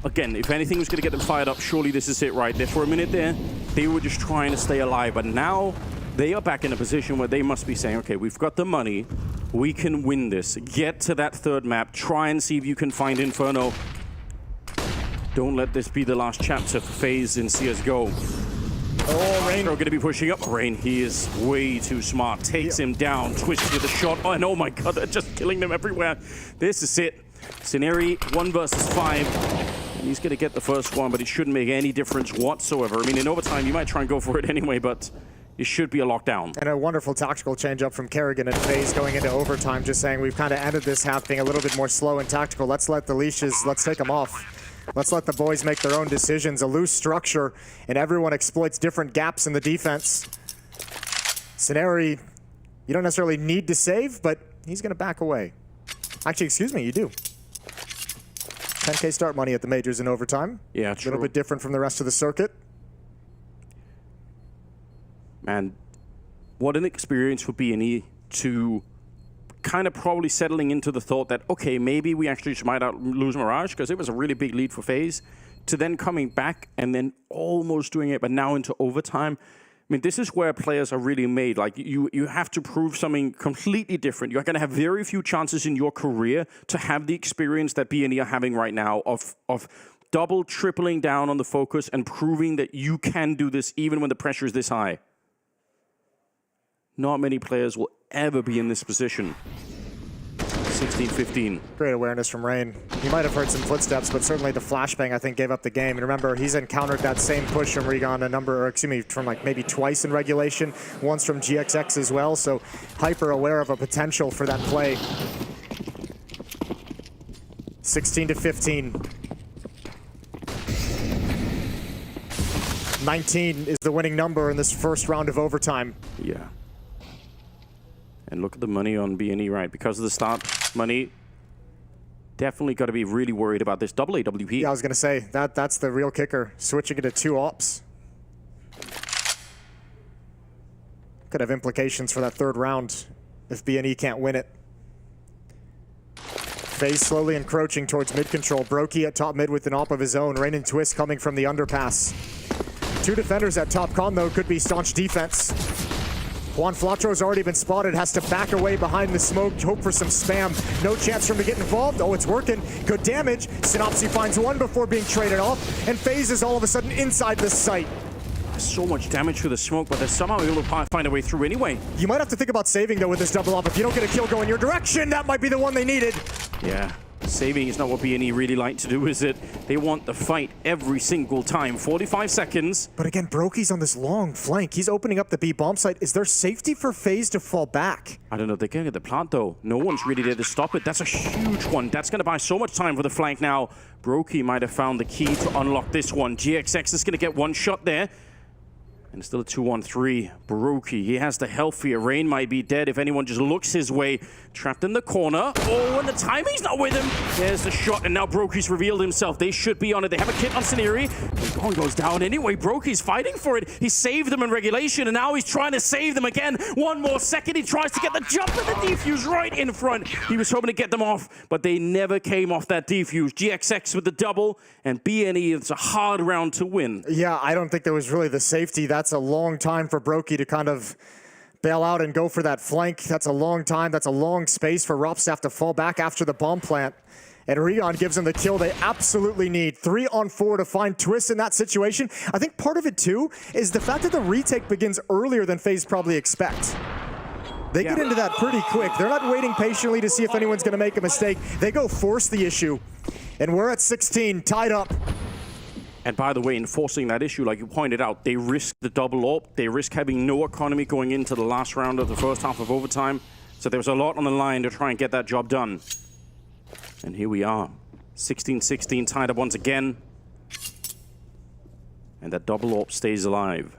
Again, if anything was going to get them fired up, surely this is it right there. For a minute there, they were just trying to stay alive. But now they are back in a position where they must be saying, okay, we've got the money. We can win this. Get to that third map. Try and see if you can find Inferno. Don't let this be the last chapter for FaZe in CSGO. Oh, Rain. They're going to be pushing up. Rain, he is way too smart. Takes him down, twists with a shot. Oh, and oh my god, they're just killing them everywhere. This is it. Scenario 1 versus 5. He's going to get the first one, but it shouldn't make any difference whatsoever. I mean, in overtime, you might try and go for it anyway, but it should be a lockdown. And a wonderful tactical change up from Kerrigan and FaZe going into overtime, just saying we've kind of ended this half being a little bit more slow and tactical. Let's let the leashes, let's take them off. Let's let the boys make their own decisions. A loose structure, and everyone exploits different gaps in the defense. Scenario, you don't necessarily need to save, but he's going to back away. Actually, excuse me, you do. 10K start money at the majors in overtime. Yeah, true. A little bit different from the rest of the circuit. Man, what an experience for BNE to kind of probably settling into the thought that, okay, maybe we actually just might lose Mirage, because it was a really big lead for FaZe, to then coming back and then almost doing it, but now into overtime. I mean, this is where players are really made. Like, you have to prove something completely different. You're going to have very few chances in your career to have the experience that BNE are having right now of double, tripling down on the focus and proving that you can do this even when the pressure is this high. Not many players will ever be in this position. 16-15. Great awareness from Rain. He might have heard some footsteps, but certainly the flashbang, I think, gave up the game. And remember, he's encountered that same push from Regon from like maybe twice in regulation, once from GXX as well. So hyper aware of a potential for that play. 16-15. 19 is the winning number in this first round of overtime. Yeah. And look at the money on BNE, right? Because of the start money, definitely got to be really worried about this double AWP. Yeah, I was going to say, that's the real kicker. Switching it to 2 ops. Could have implications for that third round if BNE can't win it. FaZe slowly encroaching towards mid control. Brokey at top mid with an op of his own. Rain and Twist coming from the underpass. 2 defenders at top con, though, could be staunch defense. Juan Flatro's already been spotted, has to back away behind the smoke, hope for some spam. No chance for him to get involved. Oh, it's working. Good damage. Synopsy finds one before being traded off, and FaZe is all of a sudden inside the site. So much damage through the smoke, but they're somehow able to find a way through anyway. You might have to think about saving, though, with this double up. If you don't get a kill going your direction, that might be the one they needed. Yeah. Saving is not what BNE really like to do, is it? They want the fight every single time. 45 seconds. But again, Brokey's on this long flank. He's opening up the B bomb site. Is there safety for FaZe to fall back? I don't know. They can't get the plant, though. No one's really there to stop it. That's a huge one. That's going to buy so much time for the flank now. Brokey might have found the key to unlock this one. GXX is going to get one shot there. And still a 2-1-3. Brokey, he has the health here. Rain might be dead if anyone just looks his way. Trapped in the corner. Oh, and the timing's not with him. There's the shot, and now Brokey's revealed himself. They should be on it. They have a kit on Scenery. The gun goes down anyway. Brokey's fighting for it. He saved them in regulation, and now he's trying to save them again. One more second. He tries to get the jump and the defuse right in front. He was hoping to get them off, but they never came off that defuse. GXX with the double, and BNE, it's a hard round to win. Yeah, I don't think there was really the safety. That's a long time for Brokey to kind of bail out and go for that flank. That's a long time. That's a long space for Rops to have to fall back after the bomb plant. And Rion gives them the kill they absolutely need. 3-on-4 to find Twist in that situation. I think part of it, too, is the fact that the retake begins earlier than FaZe probably expect. They get into that pretty quick. They're not waiting patiently to see if anyone's going to make a mistake. They go force the issue. And we're at 16, tied up. And by the way, in forcing that issue, like you pointed out, they risk the double AWP. They risk having no economy going into the last round of the first half of overtime. So there was a lot on the line to try and get that job done. And here we are. 16-16, tied up once again. And that double AWP stays alive.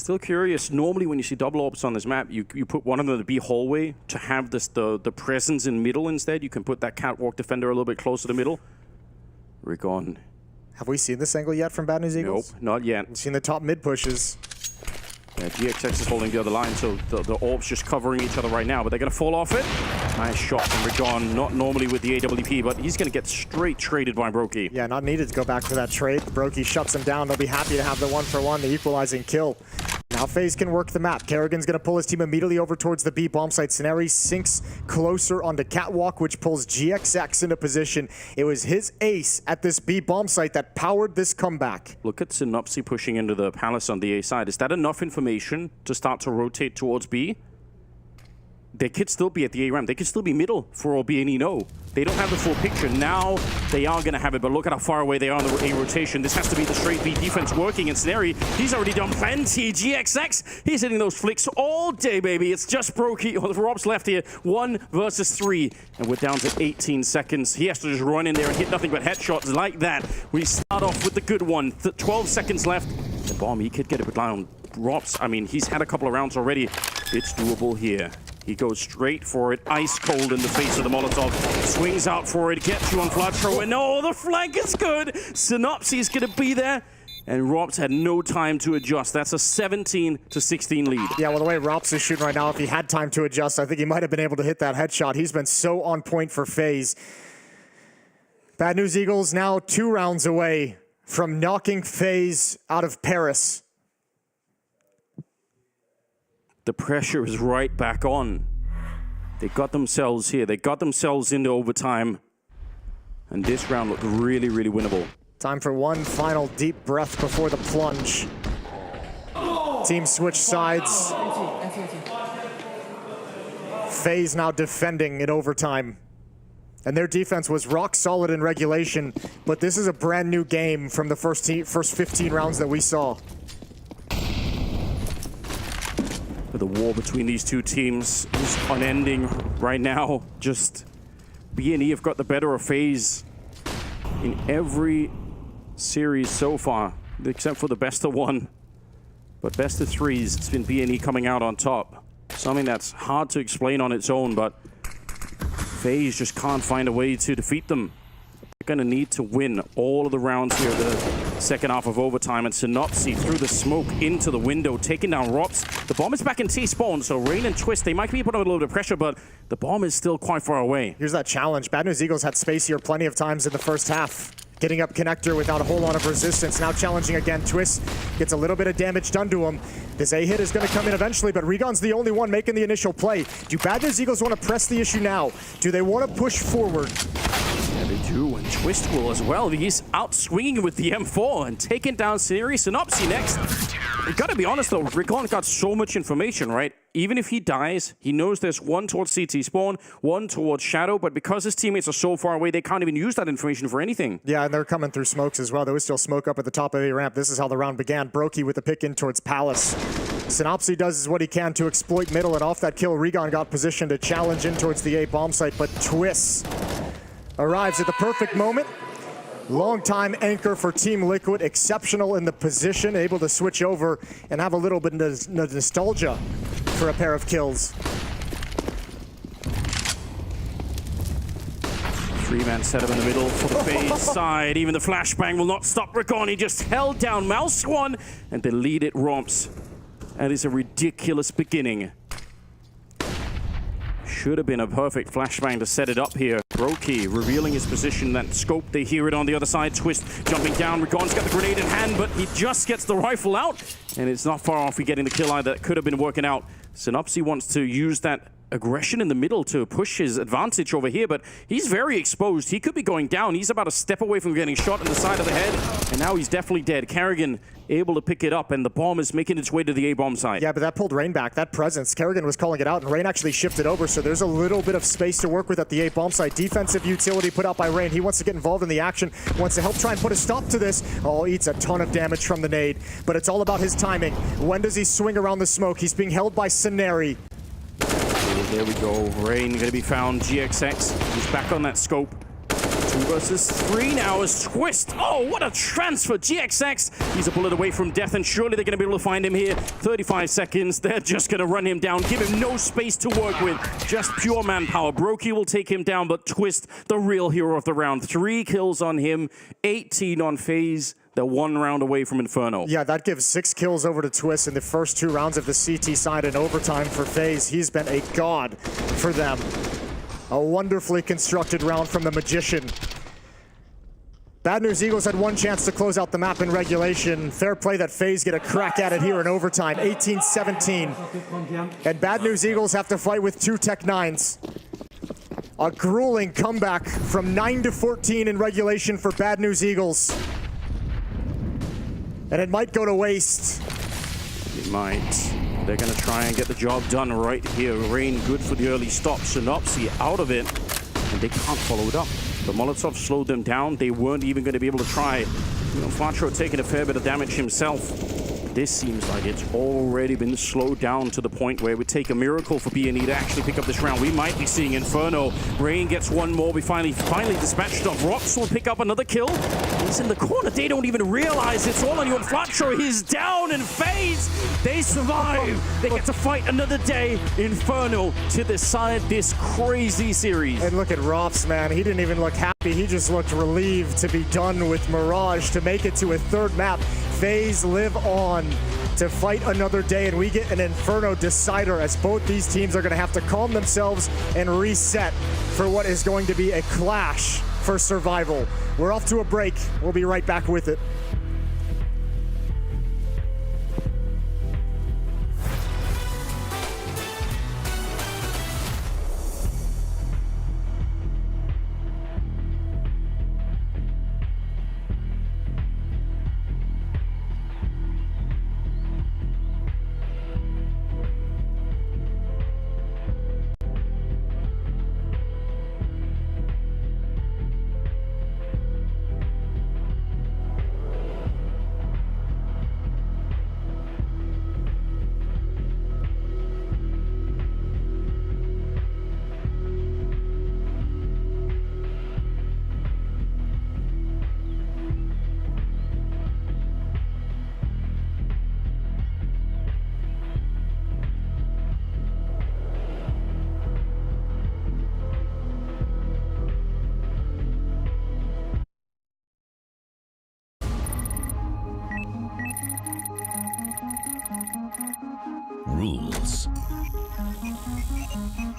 Still curious. Normally, when you see double orbs on this map, you put one of them in the B hallway to have this the presence in middle instead. You can put that catwalk defender a little bit closer to middle. Recon. Have we seen this angle yet from Bad News Eagles? Nope, not yet. We've seen the top mid pushes. Yeah, GXX is holding the other line, so the orbs just covering each other right now, but they're going to fall off it. Nice shot from Recon, not normally with the AWP, but he's going to get straight traded by Brokey. Yeah, not needed to go back for that trade. Brokey shuts him down. They'll be happy to have the 1-for-1, the equalizing kill. Now FaZe can work the map. Kerrigan's going to pull his team immediately over towards the B bomb site. Scenari sinks closer onto Catwalk, which pulls GXX into position. It was his ace at this B bomb site that powered this comeback. Look at Synopsy pushing into the Palace on the A side. Is that enough information to start to rotate towards B? They could still be at the A ramp. They could still be middle for all BNE know. They don't have the full picture. Now they are going to have it, but look at how far away they are on the A rotation. This has to be the straight B defense working. And Scenari, he's already done plenty. GXX, he's hitting those flicks all day, baby. It's just Brokey, or Rob's left here. 1 versus 3. And we're down to 18 seconds. He has to just run in there and hit nothing but headshots like that. We start off with the good one. 12 seconds left. The bomb, he could get it with on Rob's. I mean, he's had a couple of rounds already. It's doable here. He goes straight for it, ice cold in the face of the Molotov. Swings out for it, gets you on flat throw, and no, the flank is good. Synopsy's gonna be there, and Robs had no time to adjust. That's a 17-16 lead. Yeah, well, the way Robs is shooting right now, if he had time to adjust, I think he might have been able to hit that headshot. He's been so on point for FaZe. Bad News Eagles now 2 rounds away from knocking FaZe out of Paris. The pressure is right back on. They got themselves here. They got themselves into overtime. And this round looked really, really winnable. Time for one final deep breath before the plunge. Team switch sides. FaZe now defending in overtime. And their defense was rock solid in regulation, but this is a brand new game from the first 15 rounds that we saw. The war between these two teams is unending right now. Just BNE have got the better of FaZe in every series so far, except for the best of 1. But best of 3s, it's been BNE coming out on top. Something that's hard to explain on its own, but FaZe just can't find a way to defeat them. They're going to need to win all of the rounds here, the second half of overtime. And Synopsy through the smoke into the window, taking down Rops. The bomb is back in T-spawn, so Rain and Twist, they might be putting a little bit of pressure, but the bomb is still quite far away. Here's that challenge. Bad News Eagles had space here plenty of times in the first half. Getting up connector without a whole lot of resistance. Now challenging again. Twist gets a little bit of damage done to him. This A hit is going to come in eventually, but Regon's the only one making the initial play. Do Bad News Eagles want to press the issue now? Do they want to push forward? Yeah, they do, and Twist will as well. He's out swinging with the M4 and taking down Synopsy next. We gotta be honest though, Recon got so much information, right? Even if he dies, he knows there's one towards CT spawn, one towards Shadow, but because his teammates are so far away, they can't even use that information for anything. Yeah, and they're coming through smokes as well. There was still smoke up at the top of A ramp. This is how the round began. Brokey with the pick in towards Palace. Synopsy does what he can to exploit middle, and off that kill, Regon got positioned to challenge in towards the A bomb site, but Twist arrives at the perfect moment. Long-time anchor for Team Liquid, exceptional in the position, able to switch over and have a little bit of nostalgia for a pair of kills. 3-man setup in the middle for the FaZe side. Even the flashbang will not stop Recon. He just held down Mouse One and deleted Romps. That is a ridiculous beginning. Should have been a perfect flashbang to set it up here. Brokey revealing his position, that scope, they hear it on the other side. Twist jumping down, Regon's got the grenade in hand, but he just gets the rifle out, and it's not far off getting the kill either. That could have been working out. Synopsy wants to use that aggression in the middle to push his advantage over here, but he's very exposed. He could be going down. He's about a step away from getting shot in the side of the head, and now he's definitely dead. Kerrigan able to pick it up, and the bomb is making its way to the A-bomb side. Yeah, but that pulled Rain back. That presence, Kerrigan was calling it out, and Rain actually shifted over, so there's a little bit of space to work with at the A-bomb side. Defensive utility put out by Rain. He wants to get involved in the action, wants to help try and put a stop to this. Oh, eats a ton of damage from the nade, but it's all about his timing. When does he swing around the smoke? He's being held by Scenari. There we go. Rain going to be found. GXX. He's back on that scope. 2 versus 3 now as Twist. Oh, what a transfer. GXX, he's a bullet away from death, and surely they're going to be able to find him here. 35 seconds. They're just going to run him down, give him no space to work with. Just pure manpower. Brokey will take him down, but Twist, the real hero of the round. 3 kills on him, 18 on FaZe. They're 1 round away from Inferno. Yeah, that gives 6 kills over to Twist in the first 2 rounds of the CT side in overtime for FaZe. He's been a god for them. A wonderfully constructed round from the Magician. Bad News Eagles had 1 chance to close out the map in regulation. Fair play that FaZe get a crack at it here in overtime, 18-17. And Bad News Eagles have to fight with 2 Tech-9s. A grueling comeback from 9-14 in regulation for Bad News Eagles. And it might go to waste. It might. They're going to try and get the job done right here. Rain good for the early stop. Synopsy out of it. And they can't follow it up. The Molotov slowed them down. They weren't even going to be able to try. You know, Fatro taking a fair bit of damage himself. This seems like it's already been slowed down to the point where it would take a miracle for B&E to actually pick up this round. We might be seeing Inferno. Rain gets 1 more. We finally dispatched off. Rox will pick up another kill. He's in the corner. They don't even realize it's all on you. And Flatro, he's down in FaZe. They survive. They get to fight another day. Inferno to decide this crazy series. And look at Rops, man. He didn't even look happy. He just looked relieved to be done with Mirage to make it to a 3rd map. FaZe live on to fight another day, and we get an Inferno decider as both these teams are going to have to calm themselves and reset for what is going to be a clash for survival. We're off to a break. We'll be right back with it. Rules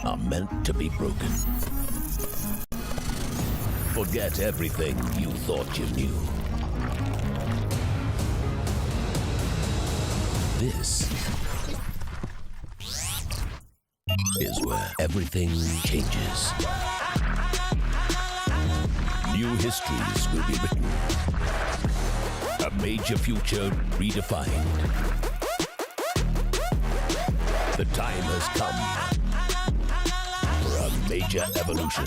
are meant to be broken. Forget everything you thought you knew. This is where everything changes. New histories will be written. A major future redefined. The time has come for a major evolution.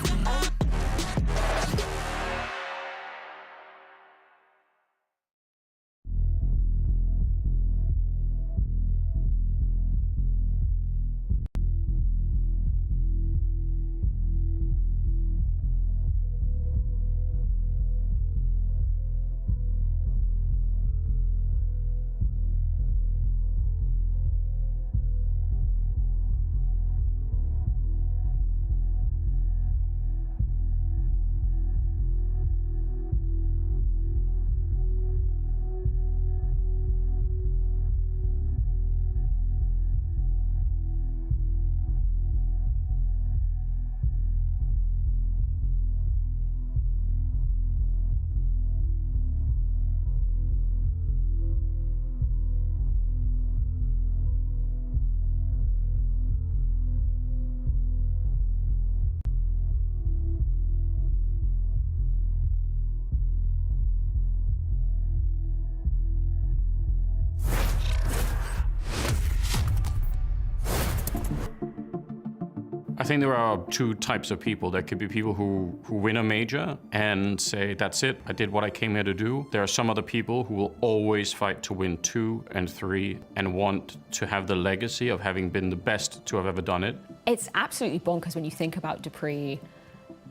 I think there are 2 types of people. There could be people who win a major and say, that's it, I did what I came here to do. There are some other people who will always fight to win 2 and 3 and want to have the legacy of having been the best to have ever done it. It's absolutely bonkers when you think about dupreeh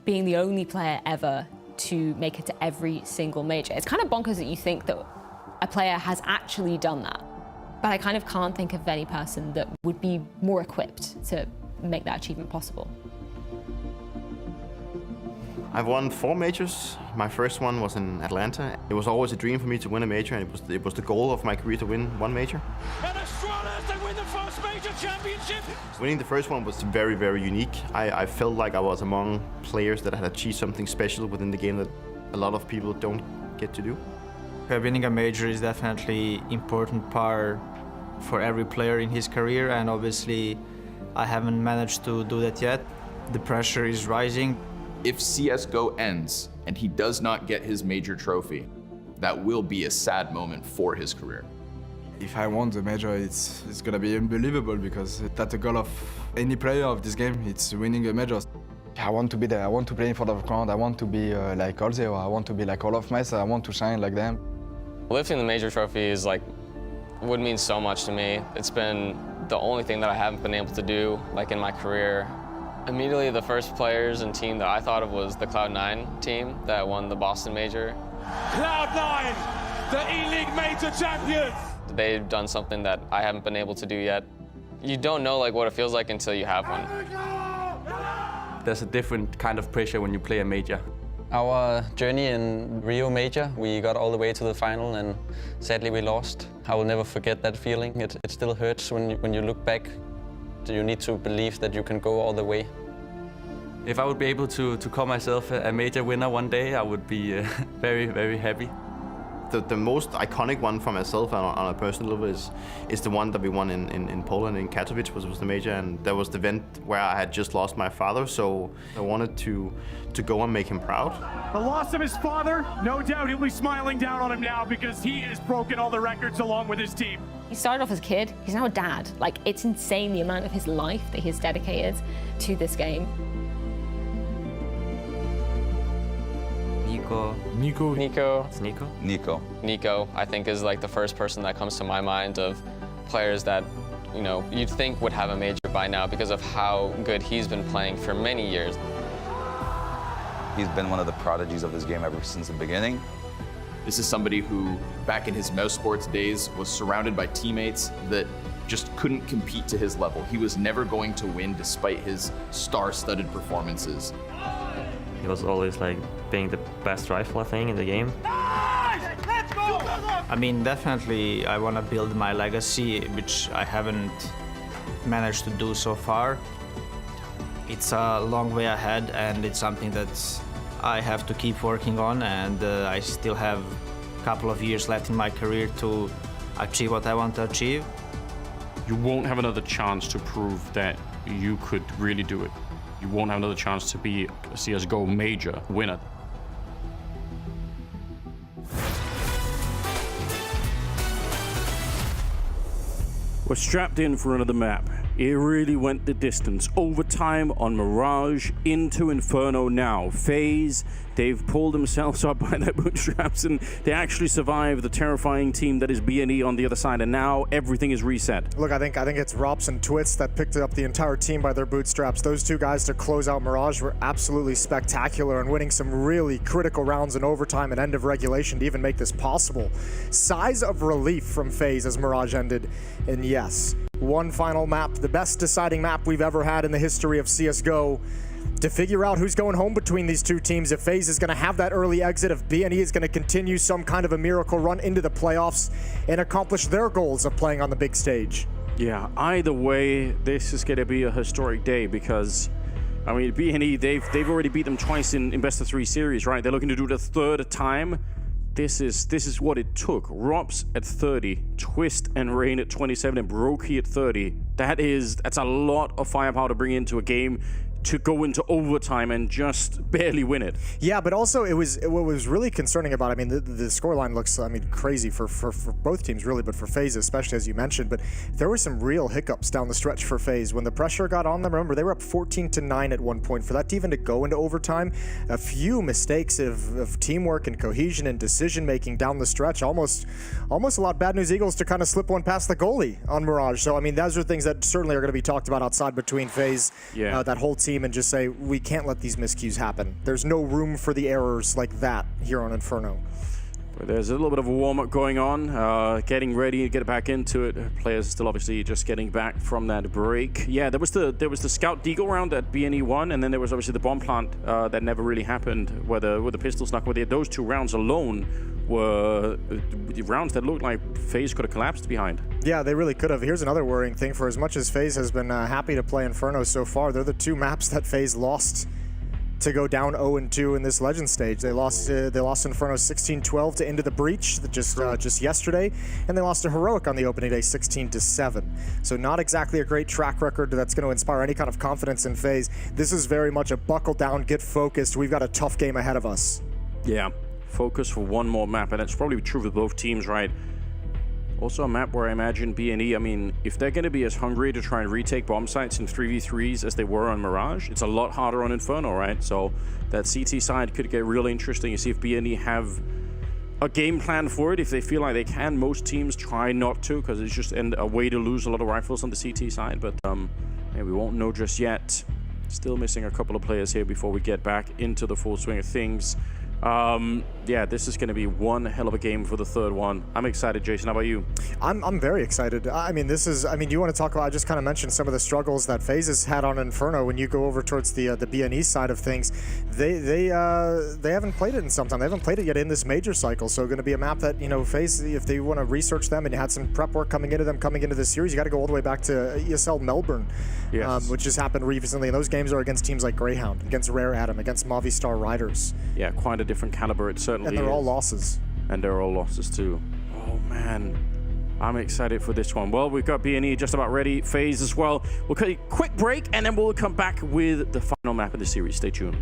being the only player ever to make it to every single major. It's kind of bonkers that you think that a player has actually done that. But I kind of can't think of any person that would be more equipped to make that achievement possible. I've won 4 majors. My first one was in Atlanta. It was always a dream for me to win a major, and it was the goal of my career to win 1 major. And Astralis, they win the first major championship. Winning the first one was very, very unique. I felt like I was among players that had achieved something special within the game that a lot of people don't get to do. Winning a major is definitely important part for every player in his career, and obviously I haven't managed to do that yet. The pressure is rising. If CSGO ends and he does not get his major trophy, that will be a sad moment for his career. If I won the major, it's gonna be unbelievable, because that's the goal of any player of this game. It's winning a major. I want to be there. I want to play in front of the crowd. I want to be like ENCE. I want to be like all of Mesa. I want to shine like them. Lifting the major trophy is like, would mean so much to me. It's been the only thing that I haven't been able to do like in my career. Immediately the first players and team that I thought of was the Cloud9 team that won the Boston major. Cloud9, the E-League major champions. They've done something that I haven't been able to do yet. You don't know like what it feels like until you have one. There's a different kind of pressure when you play a major. Our journey in Rio Major, we got all the way to the final and sadly we lost. I will never forget that feeling. It still hurts when you look back. You need to believe that you can go all the way. If I would be able to call myself a major winner one day, I would be very, very happy. The most iconic one for myself on a personal level is the one that we won in Poland, in Katowice, was the major, and that was the event where I had just lost my father, so I wanted to go and make him proud. The loss of his father, no doubt he'll be smiling down on him now because he has broken all the records along with his team. He started off as a kid, he's now a dad. Like, it's insane the amount of his life that he's dedicated to this game. Nico, I think, is like the first person that comes to my mind of players that, you know, you'd think would have a major by now because of how good he's been playing for many years. He's been one of the prodigies of this game ever since the beginning. This is somebody who, back in his mouse sports days, was surrounded by teammates that just couldn't compete to his level. He was never going to win despite his star-studded performances. He was always like being the best rifle, I think, in the game. Let's go! I mean, definitely I want to build my legacy, which I haven't managed to do so far. It's a long way ahead, and it's something that I have to keep working on, and I still have a couple of years left in my career to achieve what I want to achieve. You won't have another chance to prove that you could really do it. You won't have another chance to be a CSGO major winner. We're strapped in for another map. It really went the distance. Overtime on Mirage into Inferno now. FaZe, they've pulled themselves up by their bootstraps and they actually survived the terrifying team that is BNE on the other side, and now everything is reset. Look, I think it's Rops and Twits that picked up the entire team by their bootstraps. Those two guys to close out Mirage were absolutely spectacular and winning some really critical rounds in overtime and end of regulation to even make this possible. Sighs of relief from FaZe as Mirage ended, and yes, one final map, the best deciding map we've ever had in the history of CSGO, to figure out who's going home between these two teams. If FaZe is going to have that early exit, if BNE is going to continue some kind of a miracle run into the playoffs and accomplish their goals of playing on the big stage. Yeah, either way, this is going to be a historic day because, I mean, BNE, they've already beat them twice in best of 3 series, right? They're looking to do it a third time. This is what it took. Rops at 30, Twist and Rain at 27, and Brokey at 30. That's a lot of firepower to bring into a game to go into overtime and just barely win it. Yeah, but also what was really concerning about, I mean, the scoreline looks, I mean, crazy for both teams really, but for FaZe especially, as you mentioned, but there were some real hiccups down the stretch for FaZe. When the pressure got on them, remember, they were up 14-9 at one point. For that to even to go into overtime, a few mistakes of teamwork and cohesion and decision-making down the stretch, almost a lot bad news Eagles to kind of slip one past the goalie on Mirage. So, I mean, those are things that certainly are going to be talked about outside between FaZe, that whole team. team and just say, we can't let these miscues happen. There's no room for the errors like that here on Inferno. There's a little bit of a warm-up going on, getting ready to get back into it. Players are still obviously just getting back from that break. Yeah, there was the Scout Deagle round that BNE won, and then there was obviously the bomb plant that never really happened, where the pistol snuck. Those 2 rounds alone were rounds that looked like FaZe could have collapsed behind. Yeah, they really could have. Here's another worrying thing. For as much as FaZe has been happy to play Inferno so far, they're the 2 maps that FaZe lost to go down 0-2 in this Legend stage. They lost Inferno 16-12 to Into the Breach just yesterday, and they lost to Heroic on the opening day 16-7. So not exactly a great track record that's going to inspire any kind of confidence in FaZe. This is very much a buckle down, get focused. We've got a tough game ahead of us. Yeah, focus for one more map, and that's probably true for both teams, right? Also a map where I imagine BNE, I mean, if they're going to be as hungry to try and retake bomb sites in 3v3s as they were on Mirage, it's a lot harder on Inferno, right? So that CT side could get really interesting. You see if BNE have a game plan for it. If they feel like they can, most teams try not to, because it's just a way to lose a lot of rifles on the CT side. But yeah, we won't know just yet. Still missing a couple of players here before we get back into the full swing of things. Yeah, this is going to be one hell of a game for the third one. I'm excited, Jason. How about you? I'm very excited. I mean, you want to talk about, I just kind of mentioned some of the struggles that FaZe has had on Inferno. When you go over towards the BNE side of things, they haven't played it in some time. They haven't played it yet in this major cycle. So going to be a map that, you know, FaZe, if they want to research them and you had some prep work coming into this series, you got to go all the way back to ESL Melbourne, yes. Which has happened recently. And those games are against teams like Greyhound, against Rare Atom, against Movistar Riders. Yeah, quite a different caliber. It certainly and they're is. all losses. And they're all losses too. Oh man, I'm excited for this one. Well, we've got BNE just about ready, FaZe as well. We'll take a quick break and then we'll come back with the final map of the series. Stay tuned.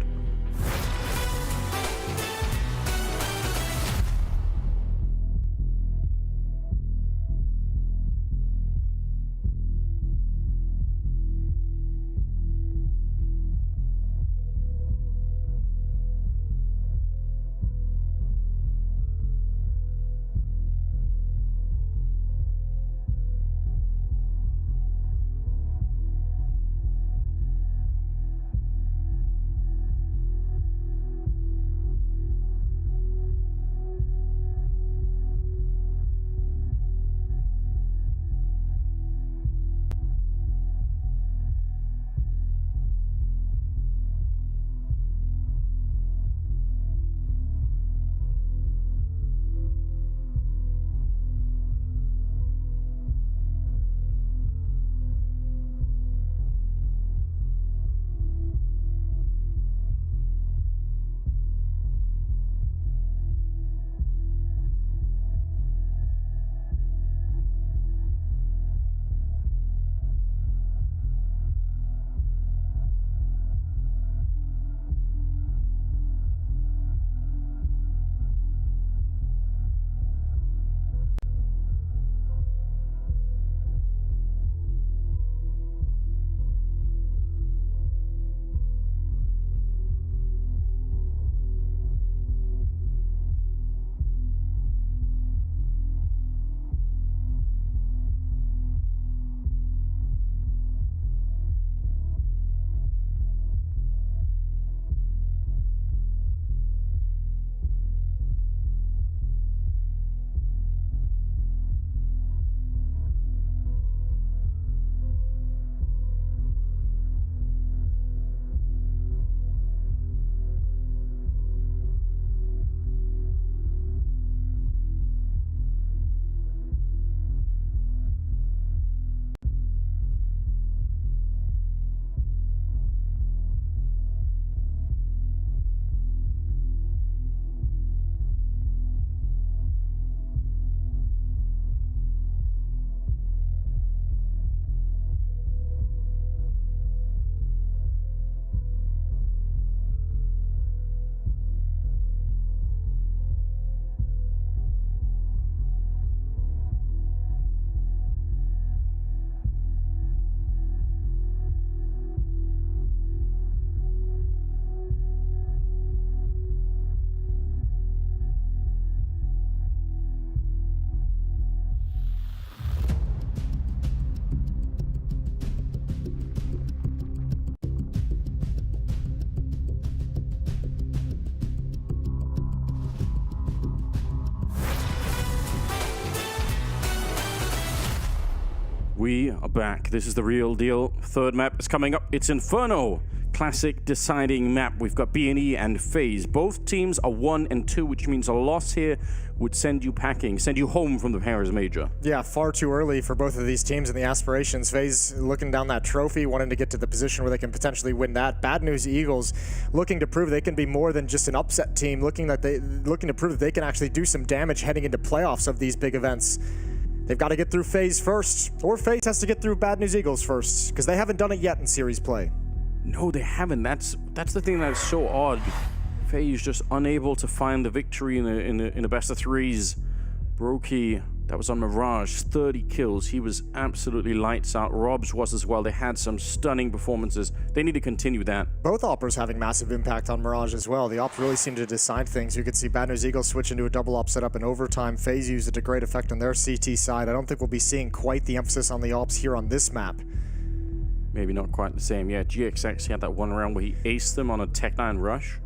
We are back. This is the real deal. Third map is coming up. It's Inferno. Classic deciding map. We've got B&E and FaZe. Both teams are 1 and 2, which means a loss here would send you packing, send you home from the Paris Major. Yeah, far too early for both of these teams and the aspirations. FaZe looking down that trophy, wanting to get to the position where they can potentially win that. Bad News Eagles looking to prove they can be more than just an upset team, looking to prove that they can actually do some damage heading into playoffs of these big events. They've got to get through FaZe first, or FaZe has to get through Bad News Eagles first, because they haven't done it yet in series play. No, they haven't. That's the thing that's so odd. FaZe just unable to find the victory in the best of threes. Brokey, that was on Mirage, 30 kills. He was absolutely lights out. Robs was as well. They had some stunning performances. They need to continue that. Both Oppers having massive impact on Mirage as well. The Ops really seem to decide things. You could see Bad News Eagles switch into a double op setup in overtime. FaZe used it to great effect on their CT side. I don't think we'll be seeing quite the emphasis on the Ops here on this map. Maybe not quite the same. Yeah, GXX, he had that one round where he aced them on a Tech-9 rush.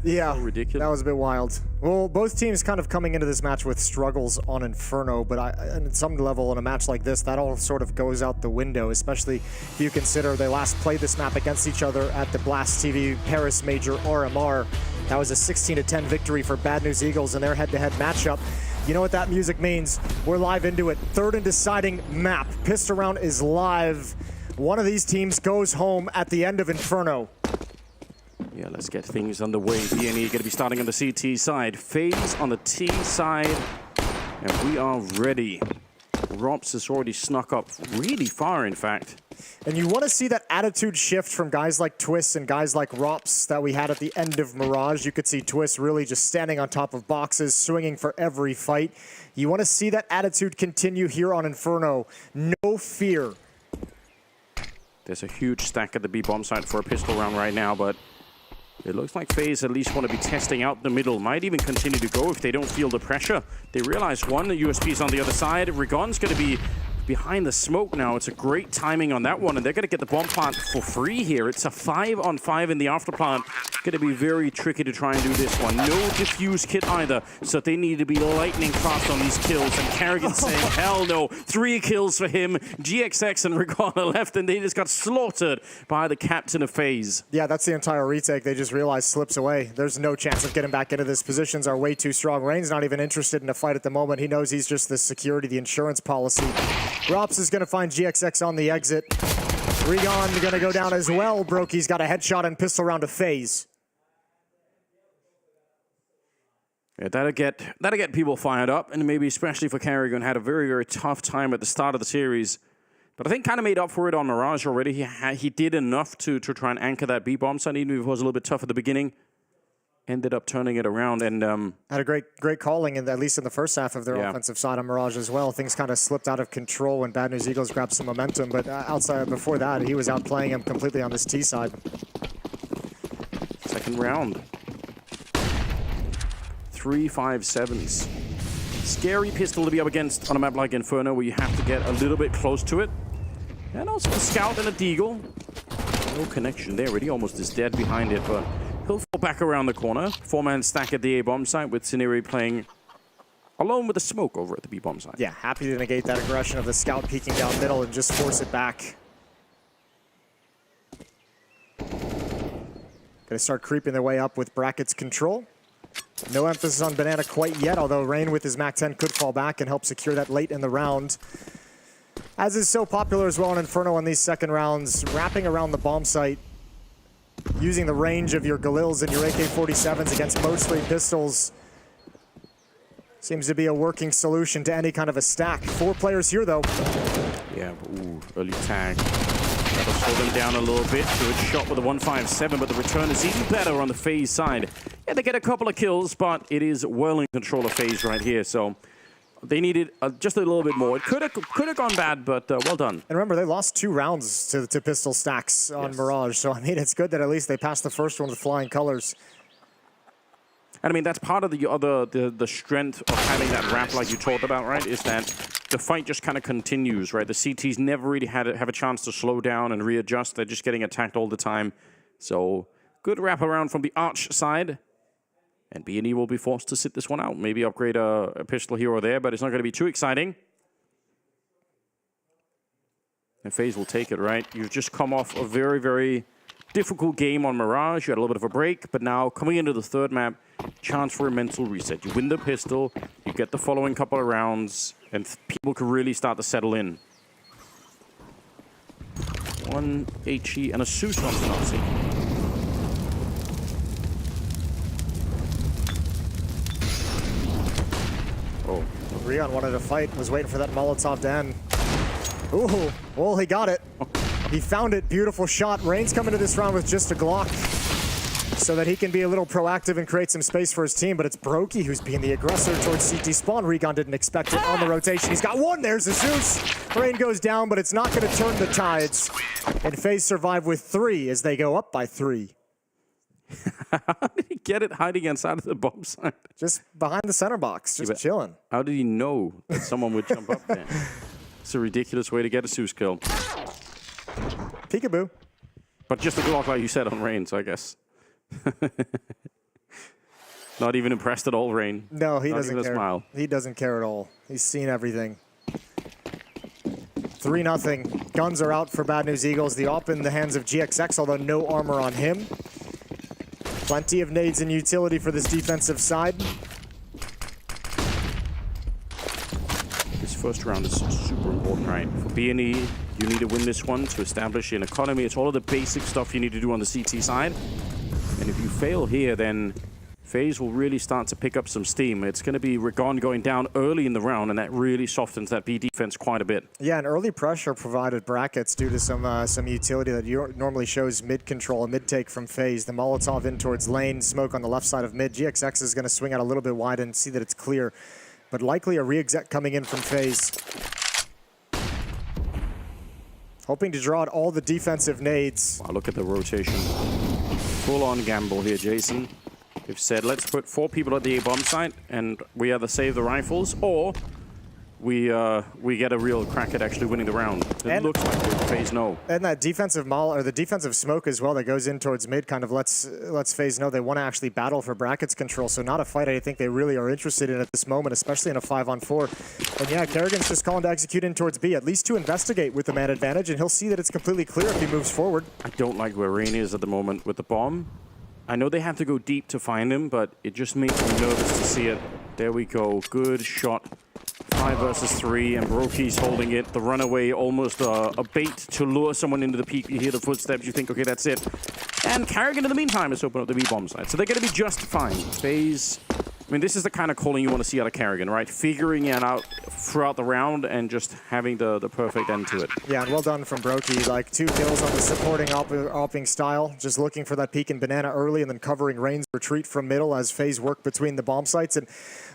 Yeah, so ridiculous. That was a bit wild. Well, both teams kind of coming into this match with struggles on Inferno, but at some level in a match like this, that all sort of goes out the window, especially if you consider they last played this map against each other at the Blast TV Paris Major RMR. That was a 16-10 victory for Bad News Eagles in their head-to-head matchup. You know what that music means? We're live into it. Third and deciding map. Pissed Around is live. One of these teams goes home at the end of Inferno. Yeah, let's get things underway. B&E going to be starting on the CT side. FaZe on the T side. And we are ready. Rops has already snuck up really far, in fact. And you want to see that attitude shift from guys like Twist and guys like Rops that we had at the end of Mirage. You could see Twist really just standing on top of boxes, swinging for every fight. You want to see that attitude continue here on Inferno. No fear. There's a huge stack at the B-bomb site for a pistol round right now, but it looks like FaZe at least want to be testing out the middle. Might even continue to go if they don't feel the pressure. They realize one, the USP's on the other side. Rigon's going to be behind the smoke now. It's a great timing on that one, and they're going to get the bomb plant for free here. It's a 5-on-5 in the after plant. Going to be very tricky to try and do this one. No defuse kit either, so they need to be lightning fast on these kills. And Kerrigan saying, hell no. 3 kills for him. GXX and Rigon are left, and they just got slaughtered by the captain of FaZe. Yeah, that's the entire retake. They just realized slips away. There's no chance of getting back into this. Positions are way too strong. Rain's not even interested in a fight at the moment. He knows he's just the security, the insurance policy. Rops is going to find GXX on the exit. Rigon going to go down as well. Brokey's got a headshot and pistol round to FaZe. Yeah, that'll get people fired up, and maybe especially for Kerrigan, had a very, very tough time at the start of the series. But I think kind of made up for it on Mirage already. He did enough to try and anchor that B-bomb side, even if it was a little bit tough at the beginning. Ended up turning it around and had a great calling, at least in the first half of their offensive side on Mirage as well. Things kind of slipped out of control when Bad News Eagles grabbed some momentum, but outside before that, he was outplaying him completely on this T side. Second round. 3-5-7s. Scary pistol to be up against on a map like Inferno, where you have to get a little bit close to it. And also a scout and a deagle. No connection there, really almost is dead behind it, but he'll fall back around the corner. 4-man stack at the A-bomb site with Siniri playing alone with the smoke over at the B-bomb site. Yeah, happy to negate that aggression of the scout peeking down middle and just force it back. Gonna start creeping their way up with brackets control. No emphasis on Banana quite yet, although Rain with his MAC-10 could fall back and help secure that late in the round. As is so popular as well in Inferno on these second rounds, wrapping around the bomb site, using the range of your Galils and your AK-47s against mostly pistols seems to be a working solution to any kind of a stack. 4 players here, though. Yeah, ooh, early tag. That'll slow them down a little bit. Good shot with a 157, but the return is even better on the FaZe side. Yeah, they get a couple of kills, but it is well in control of FaZe right here, so they needed just a little bit more. It could have gone bad, but well done. And remember, they lost 2 rounds to pistol stacks on Mirage, so I mean, it's good that at least they passed the first one with flying colors. And I mean, that's part of the strength of having that ramp like you talked about, right? Is that the fight just kind of continues, right? The CTs never really have a chance to slow down and readjust. They're just getting attacked all the time. So good wrap around from the Arch side. And B&E will be forced to sit this one out. Maybe upgrade a pistol here or there, but it's not going to be too exciting. And FaZe will take it, right? You've just come off a very, very difficult game on Mirage. You had a little bit of a break, but now coming into the third map, chance for a mental reset. You win the pistol, you get the following couple of rounds, and people can really start to settle in. 1 HE and a Zeus on Nazi. Oh. Rion wanted to fight, was waiting for that Molotov to end. Ooh, well, he got it. He found it. Beautiful shot. Rain's coming to this round with just a Glock so that he can be a little proactive and create some space for his team, but it's Brokey who's being the aggressor towards CT spawn. Regon didn't expect it on the rotation. He's got one. There's the Zeus. Rain goes down, but it's not going to turn the tides. And FaZe survive with 3 as they go up by 3. How did he get it hiding inside of the bomb site? Just behind the center box, just chilling. How did he know that someone would jump up there? It's a ridiculous way to get a Zeus kill. Peekaboo. But just a Glock, like you said, on Rain, so I guess. Not even impressed at all, Rain. No, he doesn't care. care. Smile. He doesn't care at all. He's seen everything. 3-0. Guns are out for Bad News Eagles. The op in the hands of GXX, although no armor on him. Plenty of nades and utility for this defensive side. This first round is super important, right? For BNE, you need to win this one to establish an economy. It's all of the basic stuff you need to do on the CT side. And if you fail here, then FaZe will really start to pick up some steam. It's going to be Regon going down early in the round, and that really softens that B defense quite a bit. Yeah, and early pressure provided brackets due to some utility that normally shows mid control, a mid take from FaZe. The Molotov in towards lane, smoke on the left side of mid. GXX is going to swing out a little bit wide and see that it's clear, but likely a re-exec coming in from FaZe. Hoping to draw out all the defensive nades. Wow, look at the rotation. Full-on gamble here, Jason. They've said, let's put 4 people at the A-bomb site, and we either save the rifles, or we get a real crack at actually winning the round. It looks like FaZe know. And that defensive the defensive smoke as well that goes in towards mid kind of lets FaZe know they want to actually battle for brackets control. So not a fight I think they really are interested in at this moment, especially in a 5-on-4. And yeah, Kerrigan's just calling to execute in towards B, at least to investigate with the man advantage, and he'll see that it's completely clear if he moves forward. I don't like where Rain is at the moment with the bomb. I know they have to go deep to find him, but it just makes me nervous to see it. There we go. Good shot. 5 versus 3, and Brokey's holding it. The runaway, almost a bait to lure someone into the peak. You hear the footsteps, you think, okay, that's it. And Kerrigan, in the meantime, has opened up the B-bomb side. So they're going to be just fine. FaZe, I mean, this is the kind of calling you want to see out of Kerrigan, right? Figuring it out throughout the round and just having the perfect end to it. Yeah, and well done from Brokey. Like 2 kills on the supporting opping style. Just looking for that peek in banana early and then covering Rain's retreat from middle as FaZe work between the bomb sites. And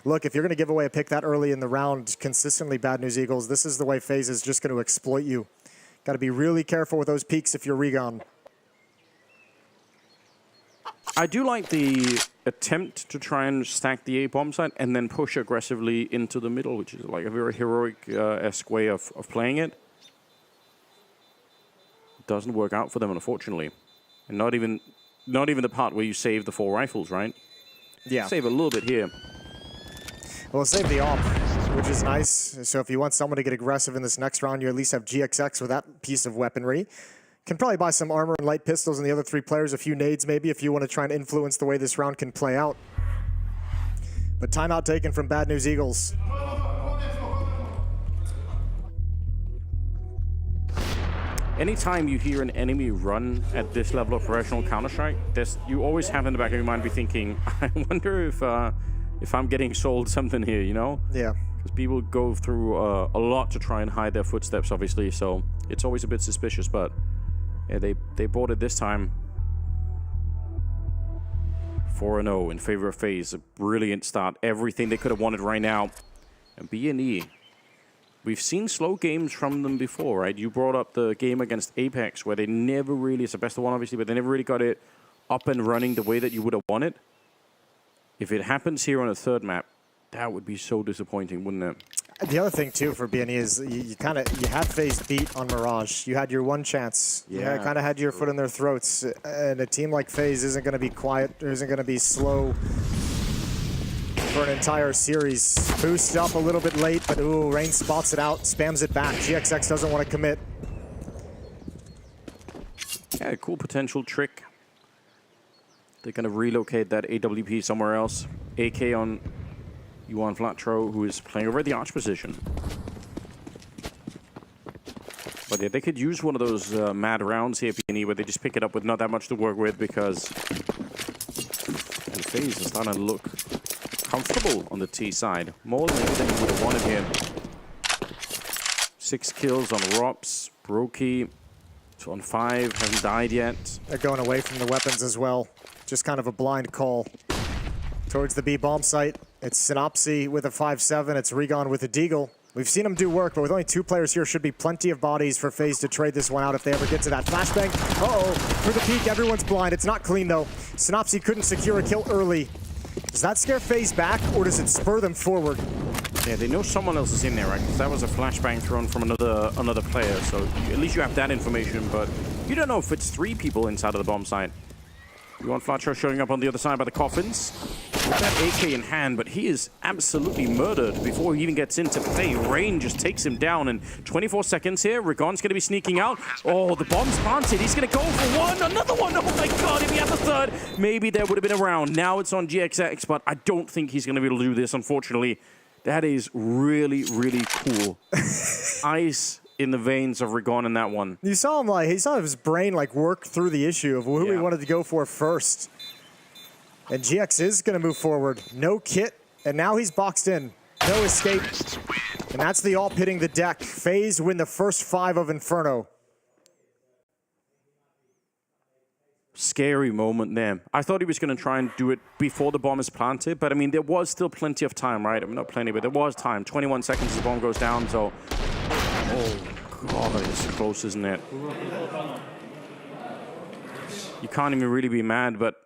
look, if you're going to give away a pick that early in the round, consistently Bad News Eagles, this is the way FaZe is just going to exploit you. Got to be really careful with those peaks if you're Regon. I do like the attempt to try and stack the A-bomb site and then push aggressively into the middle, which is like a very heroic-esque way of playing it. Doesn't work out for them, unfortunately. And not even the part where you save the 4 rifles, right? Yeah. Save a little bit here. Well, save the op, which is nice. So if you want someone to get aggressive in this next round, you at least have GXX with that piece of weaponry. Can probably buy some armor and light pistols and the other 3 players, a few nades maybe, if you want to try and influence the way this round can play out. But timeout taken from Bad News Eagles. Anytime you hear an enemy run at this level of professional Counter-Strike, you always have in the back of your mind be thinking, I wonder if I'm getting sold something here, you know? Yeah. Because people go through a lot to try and hide their footsteps, obviously, so it's always a bit suspicious, but yeah, they bought it this time. 4-0 in favor of FaZe. A brilliant start. Everything they could have wanted right now. And BNE, we've seen slow games from them before, right? You brought up the game against Apeks, where they never really, it's the best one, obviously, but they never really got it up and running the way that you would have wanted. If it happens here on a third map, that would be so disappointing, wouldn't it? The other thing too for BNE is you had FaZe beat on Mirage. You had your one chance. Yeah. You kind of had your foot in their throats. And a team like FaZe isn't going to be quiet, or isn't going to be slow for an entire series. Boost up a little bit late, but ooh, Rain spots it out, spams it back. GXX doesn't want to commit. Yeah, cool potential trick. They're going to relocate that AWP somewhere else. AK on Yuan Flatro, who is playing over at the arch position. But yeah, they could use one of those mad rounds here, PNE, where they just pick it up with not that much to work with, because FaZe is starting to look comfortable on the T side. More maybe than you would have wanted here. 6 kills on Rops, Brokey, on 5, hasn't died yet. They're going away from the weapons as well. Just kind of a blind call towards the B bomb site. It's Synopsy with a 5-7. It's Regon with a Deagle. We've seen him do work, but with only 2 players here, should be plenty of bodies for FaZe to trade this one out if they ever get to that flashbang. Uh-oh, for the peak, everyone's blind. It's not clean, though. Synopsy couldn't secure a kill early. Does that scare FaZe back, or does it spur them forward? Yeah, they know someone else is in there, right? Because that was a flashbang thrown from another player, so at least you have that information, but you don't know if it's 3 people inside of the bomb site. You want Flatro showing up on the other side by the coffins. With that AK in hand, but he is absolutely murdered before he even gets into play. Rain just takes him down, and 24 seconds here. Regon's going to be sneaking out. Oh, the bomb's planted. He's going to go for one. Another one. Oh my god, if he had the third, maybe there would have been a round. Now it's on GXX, but I don't think he's going to be able to do this, unfortunately. That is really, really cool. Ice in the veins of Regon in that one. You saw him he saw his brain work through the issue of who he wanted to go for first. And GX is going to move forward. No kit, and now he's boxed in. No escape. And that's the AWP hitting the deck. FaZe win the first 5 of Inferno. Scary moment there. I thought he was going to try and do it before the bomb is planted, but I mean, there was still plenty of time, right? I mean, not plenty, but there was time. 21 seconds as the bomb goes down, so... Oh, God, it's close, isn't it? You can't even really be mad, but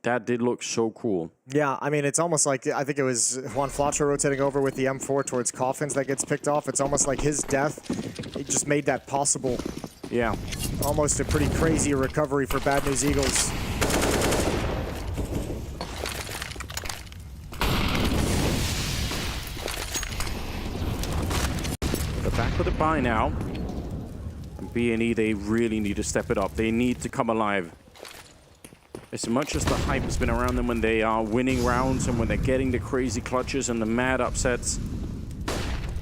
that did look so cool. Yeah, I mean, it's almost like, I think it was Juan Flatro rotating over with the M4 towards Coffins that gets picked off. It's almost like his death, it just made that possible. Yeah. Almost a pretty crazy recovery for Bad News Eagles. They're back with a bye now. And BNE, they really need to step it up. They need to come alive. As much as the hype has been around them when they are winning rounds and when they're getting the crazy clutches and the mad upsets,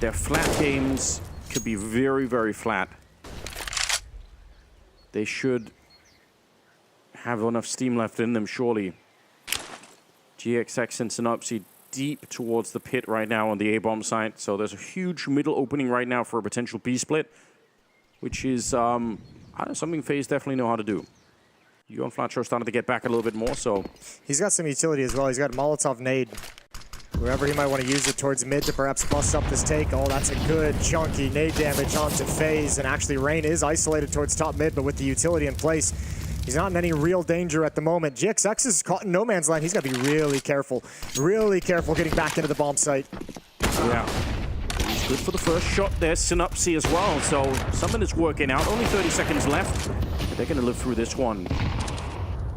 their flat games could be very, very flat. They should have enough steam left in them, surely. GXX and Synopsy deep towards the pit right now on the A-bomb site. So there's a huge middle opening right now for a potential B-split, which is something FaZe definitely know how to do. Yuan Flatro starting to get back a little bit more, so... He's got some utility as well. He's got Molotov nade. Wherever he might want to use it towards mid to perhaps bust up this take. Oh, that's a good chunky nade damage onto FaZe. And actually, Rain is isolated towards top mid, but with the utility in place, he's not in any real danger at the moment. GXX is caught in no man's land. He's got to be really careful getting back into the bomb site. Yeah. He's good for the first shot there. Synopsy as well. So something is working out. Only 30 seconds left. But they're going to live through this one.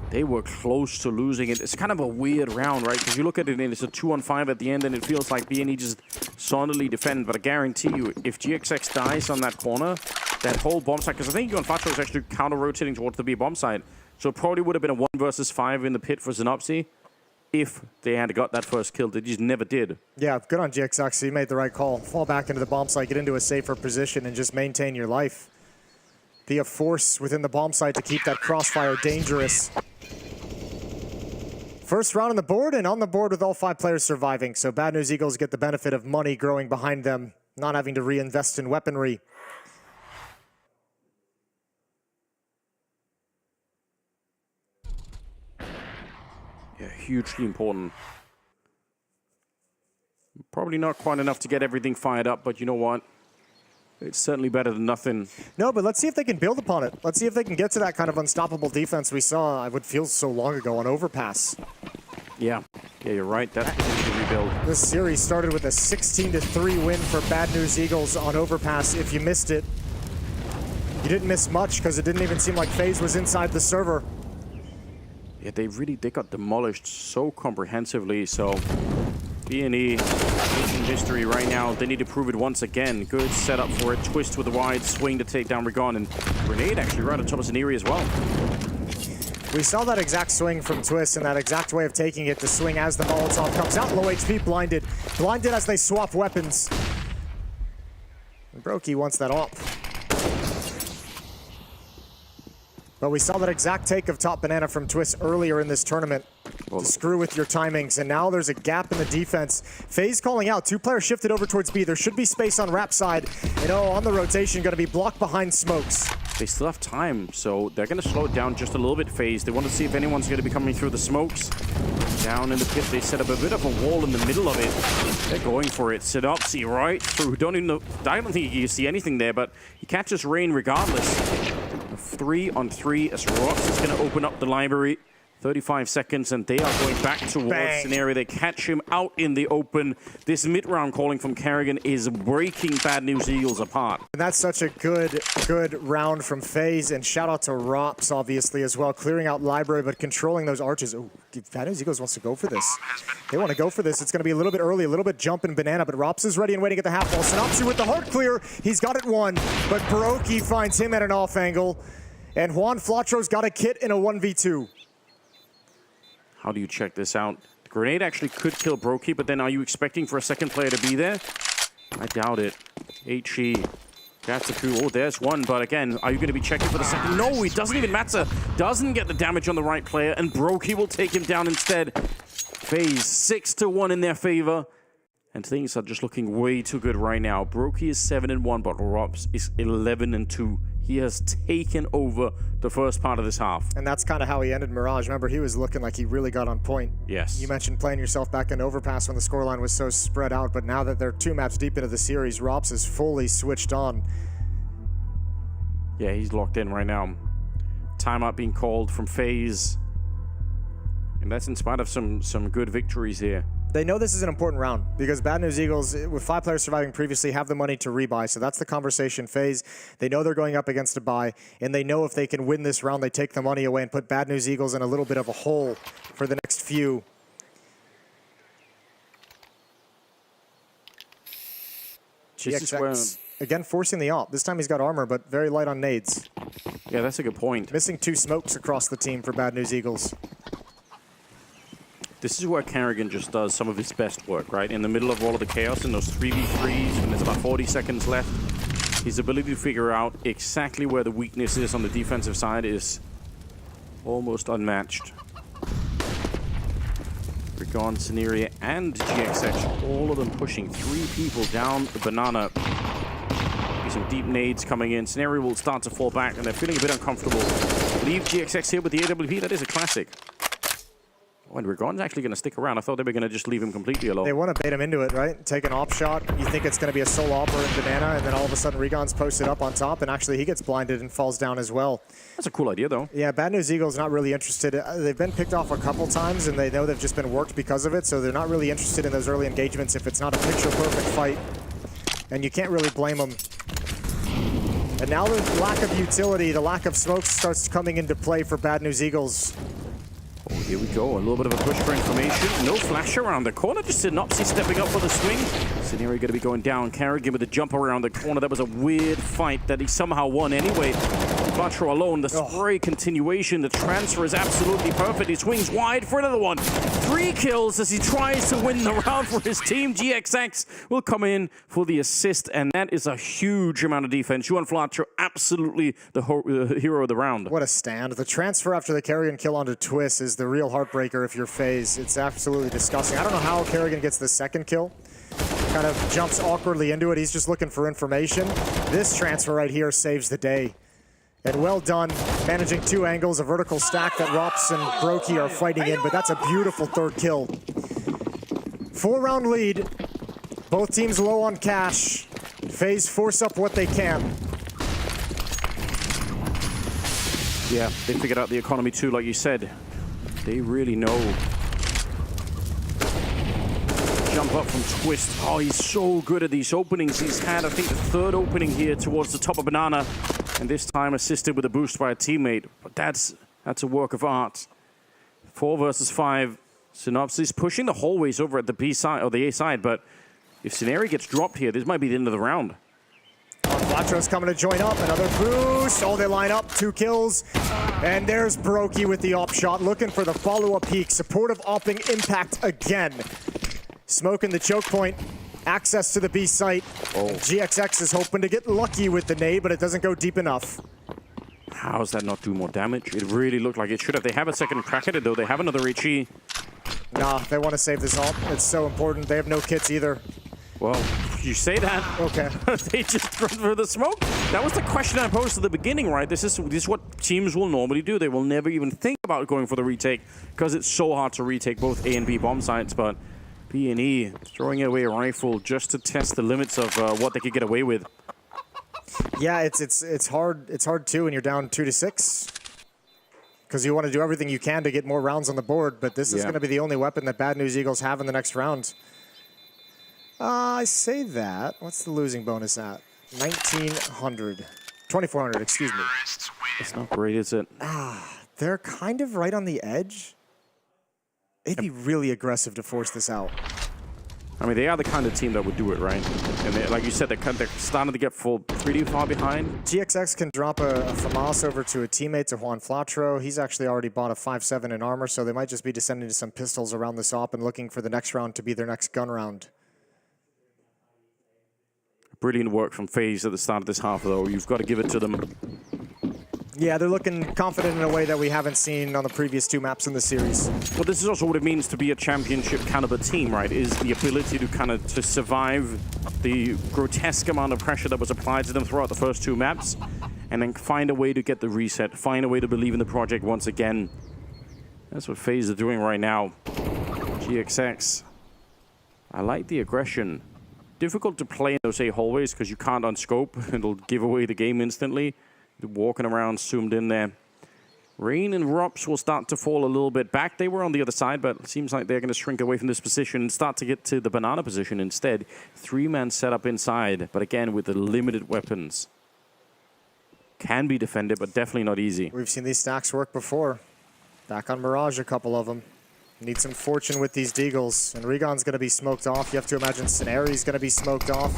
They were close to losing it. It's kind of a weird round, right? Because you look at it and it's a 2-on-5 at the end and it feels like BNE just solidly defend. But I guarantee you, if GXX dies on that corner, that whole bomb site, because I think Yuan Flatro was actually counter-rotating towards the B bomb site. So it probably would have been a 1 versus 5 in the pit for Synopsy if they had got that first kill. They just never did. Yeah, good on GXX. He made the right call. Fall back into the bomb site, get into a safer position, and just maintain your life. Be a force within the bomb site to keep that crossfire dangerous. First round on the board, and on the board with all 5 players surviving. So Bad News Eagles get the benefit of money growing behind them, not having to reinvest in weaponry. Yeah, hugely important. Probably not quite enough to get everything fired up, but you know what? It's certainly better than nothing. No, but let's see if they can build upon it. Let's see if they can get to that kind of unstoppable defense we saw, I would feel so long ago, on Overpass. Yeah, you're right. That's the rebuild. This series started with a 16-3 win for Bad News Eagles on Overpass. If you missed it, you didn't miss much because it didn't even seem like FaZe was inside the server. Yeah, they got demolished so comprehensively, so B&E making history right now. They need to prove it once again. Good setup for it. Twist with the wide swing to take down Rigon, and Grenade actually right on top of Zaneri as well. We saw that exact swing from Twist and that exact way of taking it to swing as the Molotov comes out. Low HP, blinded. Blinded as they swap weapons. And Brokey wants that op. But we saw that exact take of top banana from Twist earlier in this tournament. To screw with your timings, and now there's a gap in the defense. FaZe calling out. 2 players shifted over towards B. There should be space on Rap side. And on the rotation, going to be blocked behind smokes. They still have time, so they're going to slow it down just a little bit, FaZe. They want to see if anyone's going to be coming through the smokes. Down in the pit, they set up a bit of a wall in the middle of it. They're going for it. Sidopsy right through. I don't think you see anything there, but he catches Rain regardless. 3-on-3 as Rox is going to open up the library. 35 seconds, and they are going back towards Scenario. They catch him out in the open. This mid-round calling from Kerrigan is breaking Bad News Eagles apart. And that's such a good round from FaZe, and shout out to Rops, obviously, as well. Clearing out library, but controlling those arches. Oh, Bad News Eagles wants to go for this. They want to go for this. It's going to be a little bit early, a little bit jumping banana, but Rops is ready and waiting at the half wall. Synopsy with the heart clear. He's got it one, but Brokey finds him at an off angle, and Juan Flatro's got a kit in a 1v2. How do you check this out? The grenade actually could kill Brokey, but then are you expecting for a second player to be there? I doubt it. HE. That's a coup. Oh, there's one, but again, are you going to be checking for the second? No, it doesn't even matter. Doesn't get the damage on the right player, and Brokey will take him down instead. FaZe 6-1 in their favor, and things are just looking way too good right now. Brokey is 7-1, but Robs is 11-2. He has taken over the first part of this half. And that's kind of how he ended Mirage. Remember, he was looking like he really got on point. Yes. You mentioned playing yourself back in Overpass when the scoreline was so spread out, but now that they're 2 maps deep into the series, Rops is fully switched on. Yeah, he's locked in right now. Timeout being called from FaZe. And that's in spite of some good victories here. They know this is an important round because Bad News Eagles, with 5 players surviving previously, have the money to rebuy. So that's the conversation. FaZe, they know they're going up against a buy, and they know if they can win this round, they take the money away and put Bad News Eagles in a little bit of a hole for the next few. GXX, again, forcing the op. This time he's got armor, but very light on nades. Yeah, that's a good point. Missing 2 smokes across the team for Bad News Eagles. This is where Kerrigan just does some of his best work, right? In the middle of all of the chaos, in those 3v3s, when there's about 40 seconds left, his ability to figure out exactly where the weakness is on the defensive side is almost unmatched. Rigon, Scenario, and GXX, all of them pushing 3 people down the banana. Some deep nades coming in. Scenario will start to fall back, and they're feeling a bit uncomfortable. Leave GXX here with the AWP. That is a classic. Oh, and Rigon's actually going to stick around. I thought they were going to just leave him completely alone. They want to bait him into it, right? Take an op shot. You think it's going to be a solo op or in banana, and then all of a sudden Rigon's posted up on top, and actually he gets blinded and falls down as well. That's a cool idea, though. Yeah, Bad News Eagles not really interested. They've been picked off a couple times, and they know they've just been worked because of it, so they're not really interested in those early engagements if it's not a picture-perfect fight. And you can't really blame them. And now the lack of utility, the lack of smoke starts coming into play for Bad News Eagles. Oh, here we go. A little bit of a push for information. No flash around the corner. Just Synopsy stepping up for the swing. Scenario going to be going down. Kerrigan with a jump around the corner. That was a weird fight that he somehow won anyway. Vatro alone. The spray continuation. The transfer is absolutely perfect. He swings wide for another one. 3 kills as he tries to win the round for his team. GXX will come in for the assist, and that is a huge amount of defense. Juan Flatro, absolutely the hero of the round. What a stand. The transfer after the Kerrigan kill onto Twist is the real heartbreaker if you're FaZe. It's absolutely disgusting. I don't know how Kerrigan gets the second kill. Kind of jumps awkwardly into it. He's just looking for information. This transfer right here saves the day. And well done, managing 2 angles, a vertical stack that Rops and Brokey are fighting in, but that's a beautiful 3rd kill. 4-round lead. Both teams low on cash. FaZe force up what they can. Yeah, they figured out the economy too, like you said. They really know. Jump up from Twist. Oh, he's so good at these openings. He's had, I think, the 3rd opening here towards the top of banana. And this time assisted with a boost by a teammate. But that's a work of art. 4 versus 5. Synopsis pushing the hallways over at the B side or the A side, but if Scenario gets dropped here, this might be the end of the round. Flatro's coming to join up. Another boost. Oh, they line up. 2 kills. And there's Brokey with the op shot, looking for the follow-up peak. Supportive opping impact again. Smoking the choke point. Access to the B site. Oh. GXX is hoping to get lucky with the nade, but it doesn't go deep enough. How does that not do more damage? It really looked like it should have. They have a second crack at it, though. They have another HE. Nah, they want to save this ult. It's so important. They have no kits either. Well, you say that. Okay. They just run for the smoke. That was the question I posed at the beginning, right? This is what teams will normally do. They will never even think about going for the retake because it's so hard to retake both A and B bomb sites. But B&E throwing away a rifle just to test the limits of what they could get away with. Yeah, it's hard. It's hard too when you're down 2-6. Because you want to do everything you can to get more rounds on the board, but this is going to be the only weapon that Bad News Eagles have in the next round. I say that. What's the losing bonus at? 1,900. 2,400, excuse me. It's not great, is it? They're kind of right on the edge. It'd be really aggressive to force this out. I mean, they are the kind of team that would do it, right? And they, like you said, they're starting to get pretty far behind. GXX can drop a FAMAS over to a teammate, to Juan Flatro. He's actually already bought a 5.7 in armor, so they might just be descending to some pistols around this op and looking for the next round to be their next gun round. Brilliant work from FaZe at the start of this half, though. You've got to give it to them. Yeah, they're looking confident in a way that we haven't seen on the previous 2 maps in the series. Well, this is also what it means to be a championship caliber team, right? Is the ability to kind of survive the grotesque amount of pressure that was applied to them throughout the first 2 maps, and then find a way to get the reset, find a way to believe in the project once again. That's what FaZe are doing right now. GXX. I like the aggression. Difficult to play in those A hallways because you can't unscope. It'll give away the game instantly. Walking around zoomed in there. Rain and Rops will start to fall a little bit back. They were on the other side, but it seems like they're going to shrink away from this position and start to get to the banana position instead. 3-man setup inside, but again with the limited weapons. Can be defended, but definitely not easy. We've seen these stacks work before. Back on Mirage, a couple of them. Need some fortune with these Deagles. And Regon's going to be smoked off. You have to imagine Scenari's going to be smoked off.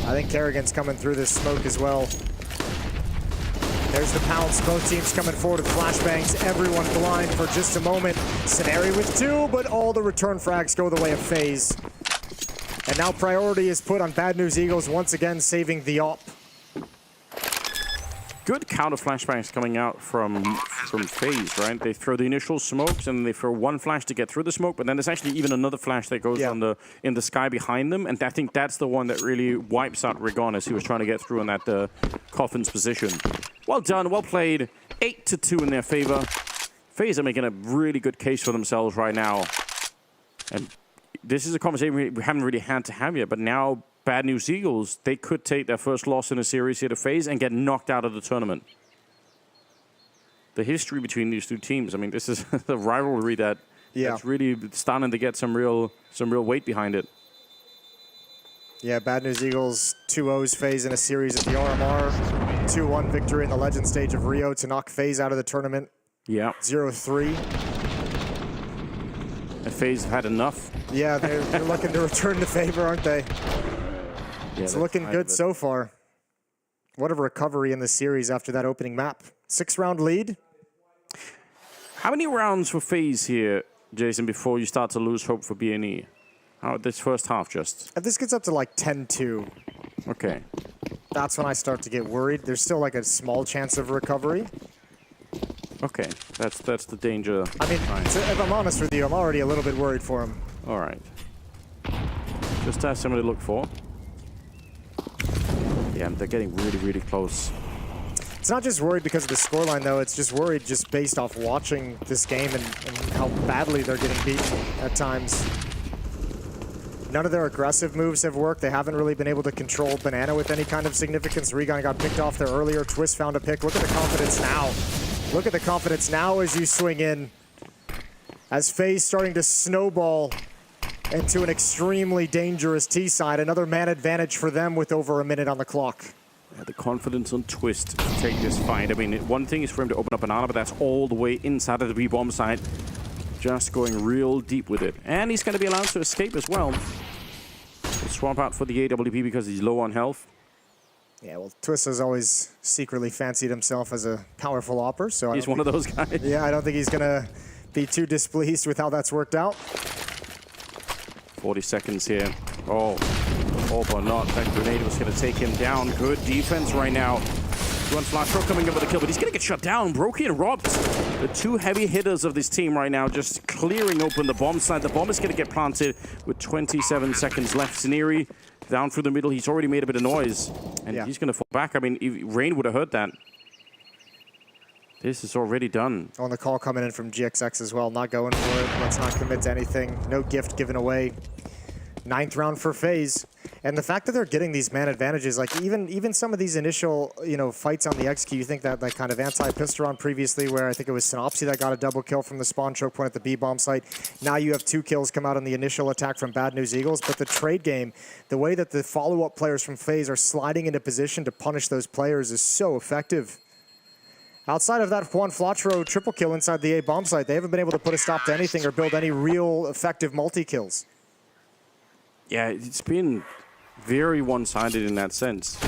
I think Kerrigan's coming through this smoke as well. There's the pounce. Both teams coming forward with flashbangs. Everyone blind for just a moment. Scenario with 2, but all the return frags go the way of FaZe. And now priority is put on Bad News Eagles, once again saving the op. Good counter flashbangs coming out from FaZe, right? They throw the initial smokes and they throw 1 flash to get through the smoke, but then there's actually even another flash that goes in the sky behind them, and I think that's the one that really wipes out Regon as he was trying to get through in that Coffin's position. Well done, well played. 8-2 in their favor. FaZe are making a really good case for themselves right now. And this is a conversation we haven't really had to have yet, but now Bad News Eagles, they could take their first loss in a series here to FaZe and get knocked out of the tournament. The history between these 2 teams, I mean, this is the rivalry that's really starting to get some real weight behind it. Yeah, Bad News Eagles 2-0s FaZe in a series at the RMR. 2-1 victory in the Legend stage of Rio to knock FaZe out of the tournament. Yeah. 0-3. And FaZe have had enough. Yeah, they're looking to return to favor, aren't they? Yeah, it's looking good so far. What a recovery in the series after that opening map. 6-round lead. How many rounds for FaZe here, Jason, before you start to lose hope for B&E? How this first half just? If this gets up to like 10-2. Okay. That's when I start to get worried. There's still like a small chance of recovery. Okay, that's the danger. I mean, if I'm honest with you, I'm already a little bit worried for him. All right. Just have somebody to look for. Yeah, they're getting really, really close. It's not just worried because of the scoreline, though. It's just worried just based off watching this game and how badly they're getting beaten at times. None of their aggressive moves have worked. They haven't really been able to control Banana with any kind of significance. Regon got picked off there earlier. Twist found a pick. Look at the confidence now. Look at the confidence now as you swing in. As FaZe starting to snowball into an extremely dangerous T-side. Another man advantage for them with over a minute on the clock. Yeah, the confidence on Twist to take this fight. I mean, one thing is for him to open up Banana, but that's all the way inside of the B-bomb side. just going real deep with it. And he's going to be allowed to escape as well. He'll swap out for the AWP because he's low on health. Yeah, well, Twist has always secretly fancied himself as a powerful opper, so he's one of those guys. Yeah, I don't think he's going to be too displeased with how that's worked out. 40 seconds here. Oh, hope or not. That grenade was going to take him down. Good defense right now. Flash coming up with a kill, but he's going to get shut down. Brokey and Robs, the two heavy hitters of this team right now, just clearing open the bomb side. The bomb is going to get planted with 27 seconds left. Scenery down through the middle. He's already made a bit of noise, and he's going to fall back. I mean, Rain would have heard that. This is already done. On the call coming in from GXX as well. Not going for it. Let's not commit to anything. No gift given away. 9th round for FaZe. And the fact that they're getting these man advantages, like even some of these initial, fights on the XQ, you think that like kind of anti-Pisteron previously, where I think it was Synopsy that got a double kill from the spawn choke point at the B-bomb site. Now you have 2 kills come out on the initial attack from Bad News Eagles, but the trade game, the way that the follow-up players from FaZe are sliding into position to punish those players is so effective. Outside of that Juan Flatro triple kill inside the A-bomb site, they haven't been able to put a stop to anything or build any real effective multi-kills. Yeah, it's been very one-sided in that sense.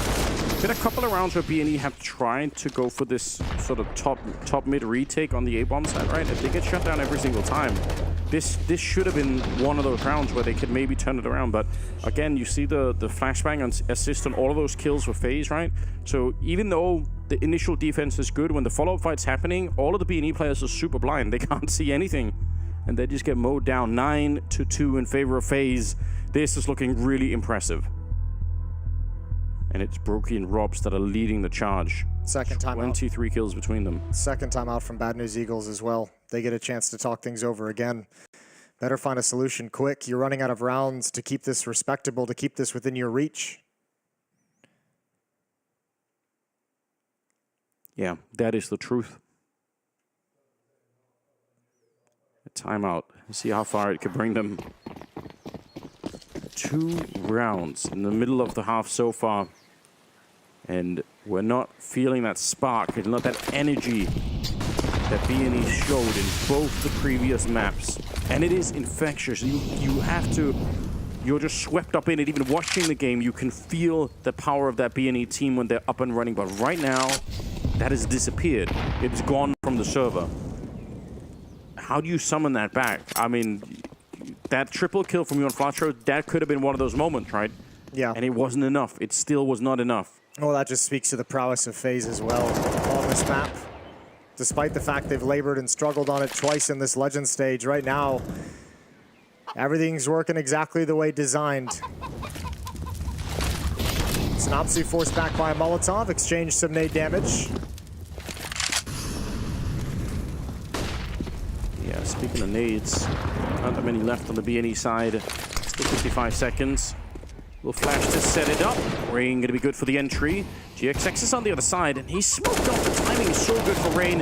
Been a couple of rounds where BNE have tried to go for this sort of top-mid retake on the A-bomb side, right? If they get shut down every single time, this should have been one of those rounds where they could maybe turn it around. But again, you see the flashbang and assist on all of those kills for FaZe, right? So even though the initial defense is good, when the follow-up fight's happening, all of the BNE players are super blind. They can't see anything. And they just get mowed down 9-2 in favor of FaZe. This is looking really impressive. And it's Brokey and Robs that are leading the charge. Second time 23 kills between them. Second time out from Bad News Eagles as well. They get a chance to talk things over again. Better find a solution quick. You're running out of rounds to keep this respectable, to keep this within your reach. Yeah, that is the truth. A timeout. See how far it could bring them. 2 rounds in the middle of the half so far. And we're not feeling that spark and not that energy that BNE showed in both the previous maps. And it is infectious. You have to, you're just swept up in it. Even watching the game, you can feel the power of that BNE team when they're up and running. But right now, that has disappeared. It's gone from the server. How do you summon that back? I mean, that triple kill from Juan Flatro, that could have been one of those moments, right? Yeah. And it wasn't enough. It still was not enough. Well, that just speaks to the prowess of FaZe as well on this map. Despite the fact they've labored and struggled on it twice in this Legend stage, right now, everything's working exactly the way designed. Synopsy forced back by a Molotov, exchanged some nade damage. Yeah, speaking of nades, not that many left on the BNE side. Still 55 seconds. Will flash to set it up. Rain going to be good for the entry. GXX is on the other side, and he's smoked off. The timing is so good for Rain.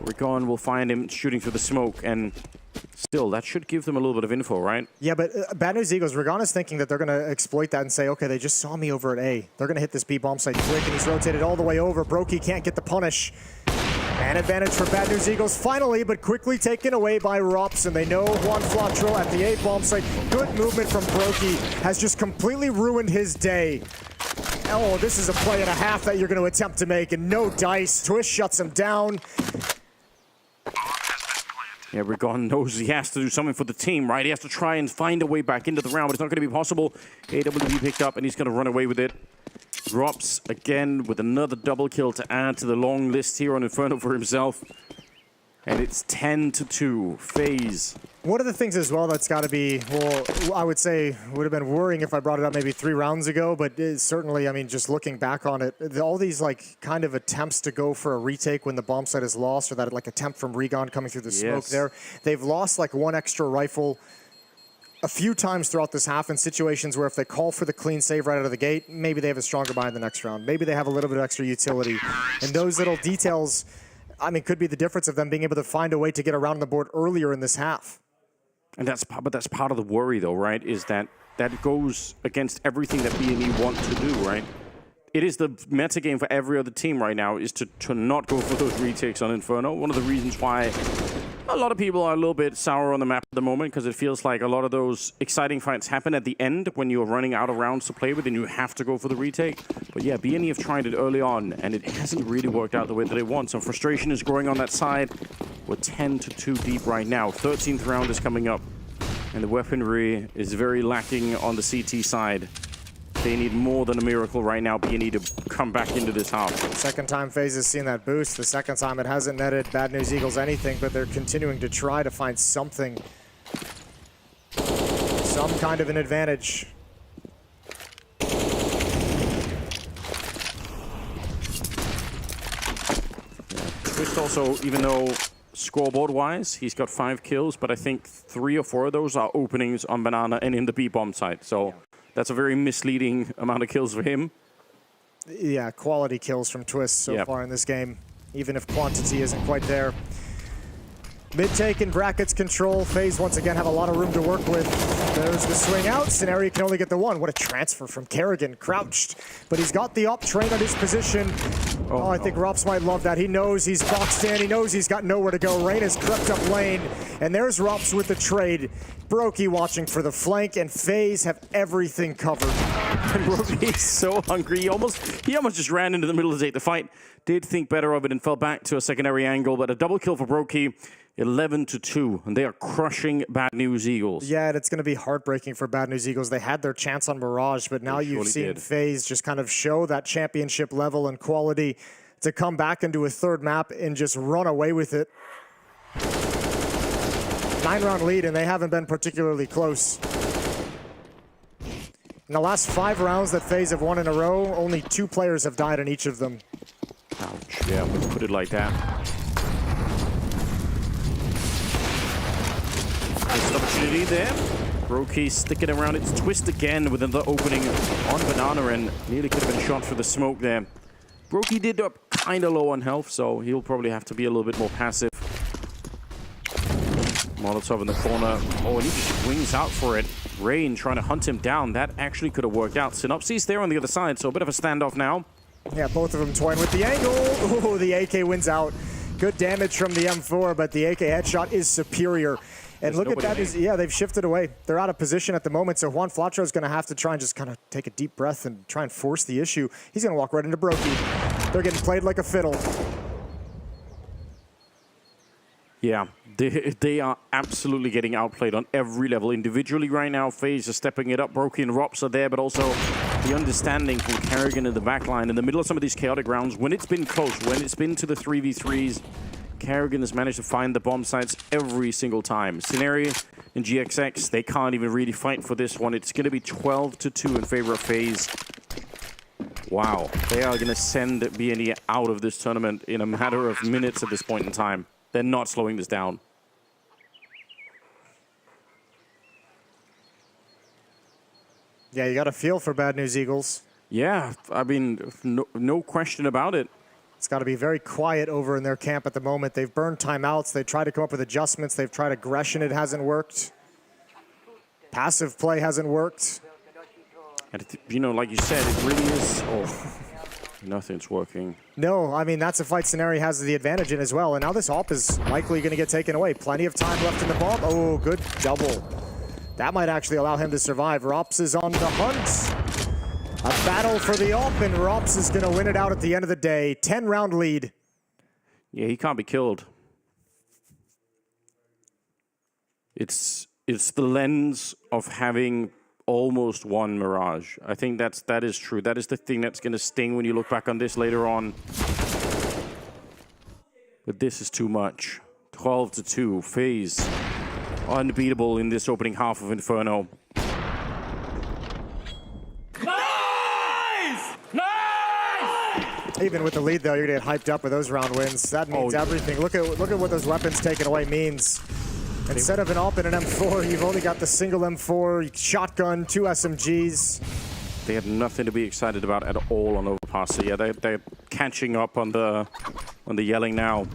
Rigon will find him shooting through the smoke, and still, that should give them a little bit of info, right? Yeah, but Bad News Eagles, Rigon is thinking that they're going to exploit that and say, okay, they just saw me over at A. They're going to hit this B bomb site quick, and he's rotated all the way over. Brokey can't get the punish. Man advantage for Bad News Eagles finally, but quickly taken away by Rops, and they know Juan Flatro at the A bomb site. Good movement from Brokey has just completely ruined his day. Oh, this is a play and a half that you're going to attempt to make, and no dice. Twist shuts him down. Yeah, Rigon knows he has to do something for the team, right? He has to try and find a way back into the round, but it's not going to be possible. AWP picked up, and he's going to run away with it. Drops again with another double kill to add to the long list here on Inferno for himself. And it's 10-2, FaZe. One of the things as well that's got to be, well, I would say would have been worrying if I brought it up maybe 3 rounds ago, but certainly, I mean, just looking back on it, all these like kind of attempts to go for a retake when the bomb site is lost, or that like attempt from Rigon coming through the smoke there, they've lost like 1 extra rifle a few times throughout this half in situations where if they call for the clean save right out of the gate, maybe they have a stronger buy in the next round. Maybe they have a little bit of extra utility. And those little details, I mean, could be the difference of them being able to find a way to get around the board earlier in this half. And that's part of the worry, though, right? Is that goes against everything that BNE want to do, right? it is the meta game for every other team right now is to not go for those retakes on Inferno. One of the reasons why a lot of people are a little bit sour on the map at the moment, because it feels like a lot of those exciting fights happen at the end when you're running out of rounds to play with and you have to go for the retake. But yeah, BNE have tried it early on and it hasn't really worked out the way that they want. So frustration is growing on that side. We're 10-2 deep right now. 13th round is coming up and the weaponry is very lacking on the CT side. They need more than a miracle right now, BNE, to come back into this half. Second time FaZe has seen that boost. The second time it hasn't netted Bad News Eagles anything, but they're continuing to try to find something. Some kind of an advantage. Twist also, even though scoreboard-wise, he's got 5 kills, but I think 3 or 4 of those are openings on Banana and in the B-bomb side. So that's a very misleading amount of kills for him. Yeah, quality kills from Twist so far in this game, even if quantity isn't quite there. Mid-take and brackets control. FaZe once again have a lot of room to work with. There's the swing out. Scenario can only get the one. What a transfer from Kerrigan, crouched. But he's got the op train on his position. Oh, I think Rops might love that. He knows he's boxed in. He knows he's got nowhere to go. Rain has crept up lane. And there's Rops with the trade. Brokey watching for the flank, and FaZe have everything covered. And Brokey's so hungry. He almost just ran into the middle to take the fight. Did think better of it and fell back to a secondary angle, but a double kill for Brokey. 11-2, and they are crushing Bad News Eagles. Yeah, and it's going to be heartbreaking for Bad News Eagles. They had their chance on Mirage, but now you've seen FaZe just kind of show that championship level and quality to come back into a third map and just run away with it. 9-round lead, and they haven't been particularly close. In the last 5 rounds that FaZe have won in a row, only 2 players have died in each of them. Ouch. Yeah, let's put it like that. Nice opportunity there. Brokey sticking around. It's Twist again with another opening on Banana, and nearly could have been shot for the smoke there. Brokey did up kind of low on health, so he'll probably have to be a little bit more passive. Molotov in the corner. Oh, and he just swings out for it. Rain trying to hunt him down. That actually could have worked out. Synopsis there on the other side, so a bit of a standoff now. Yeah, both of them toying with the angle. Oh, the AK wins out. Good damage from the M4, but the AK headshot is superior. And look at that, yeah, they've shifted away. They're out of position at the moment, so Juan Flatro is going to have to try and just kind of take a deep breath and try and force the issue. He's going to walk right into Brokey. They're getting played like a fiddle. Yeah, they are absolutely getting outplayed on every level. Individually right now, FaZe are stepping it up. Brokey and Rops are there, but also the understanding from Kerrigan in the backline. In the middle of some of these chaotic rounds, when it's been close, when it's been to the 3v3s, Kerrigan has managed to find the bomb sites every single time. Scenario and GXX, they can't even really fight for this one. It's going to be 12-2 in favor of FaZe. Wow, they are going to send BNE out of this tournament in a matter of minutes at this point in time. They're not slowing this down. Yeah, you got a feel for Bad News Eagles. Yeah, I mean, no question about it. It's got to be very quiet over in their camp at the moment. They've burned timeouts. They've tried to come up with adjustments. They've tried aggression. It hasn't worked. Passive play hasn't worked. And you know, like you said, it really is... Oh, nothing's working. No, I mean, that's a fight Scenario has the advantage in as well. And now this AWP is likely going to get taken away. Plenty of time left in the bomb. Oh, good double. That might actually allow him to survive. Rops is on the hunt. A battle for the AWP, and Rops is going to win it out at the end of the day. 10-round lead. Yeah, he can't be killed. It's the lens of having almost won Mirage. I think that is true. That is the thing that's going to sting when you look back on this later on. But this is too much. 12-2. FaZe unbeatable in this opening half of Inferno. Even with the lead, though, you're going to get hyped up with those round wins. That means everything. Look at what those weapons taken away means. Instead of an AWP and an M4, you've only got the single M4, shotgun, 2 SMGs. They had nothing to be excited about at all on Overpass. So yeah, they're catching up on the yelling now.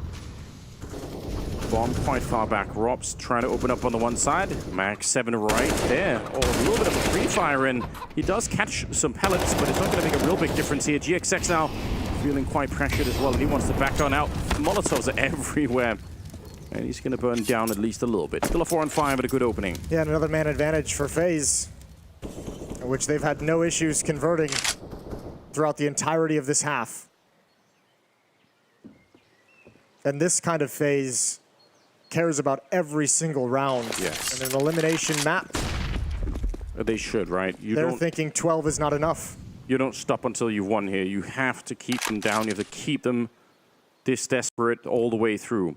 bomb quite far back. Rob's trying to open up on the one side. Max 7 right there. Oh, a little bit of a pre-fire in. He does catch some pellets, but it's not going to make a real big difference here. GXX now feeling quite pressured as well, and he wants to back down out. Molotovs are everywhere. And he's going to burn down at least a little bit. Still a 4-on-5 at a good opening. Yeah, and another man advantage for FaZe, which they've had no issues converting throughout the entirety of this half. And this kind of FaZe cares about every single round. Yes. And an elimination map. They should, right? They're thinking 12 is not enough. You don't stop until you've won here. You have to keep them down. You have to keep them this desperate all the way through.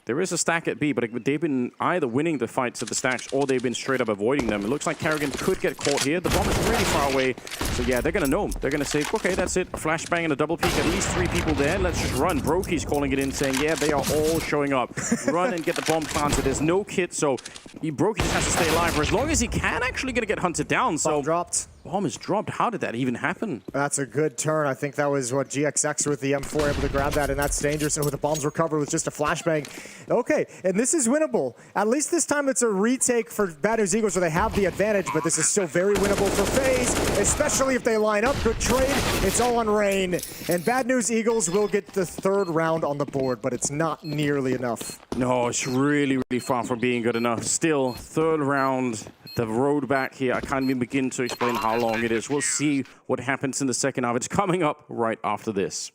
There is a stack at B, but they've been either winning the fights at the stacks or they've been straight up avoiding them. It looks like Karrigan could get caught here. The bomb is really far away. So yeah, they're going to know. They're going to say, okay, that's it. A flashbang and a double peek. At least 3 people there. Let's just run. Brokey's calling it in, saying, yeah, they are all showing up. Run and get the bomb planted. There's no kit, so Brokey just has to stay alive for as long as he can. Actually going to get hunted down. So bomb dropped. Bomb is dropped. How did that even happen? That's a good turn. I think that was what GXX with the M4 able to grab that, and that's dangerous. And with the bombs recovered with just a flashbang. Okay, and this is winnable. At least this time it's a retake for Bad News Eagles where they have the advantage, but this is still very winnable for FaZe, especially if they line up. Good trade. It's all on Rain. And Bad News Eagles will get the 3rd round on the board, but it's not nearly enough. No, it's really, really far from being good enough. Still, 3rd round. The road back here, I can't even begin to explain how long it is. We'll see what happens in the second half. It's coming up right after this.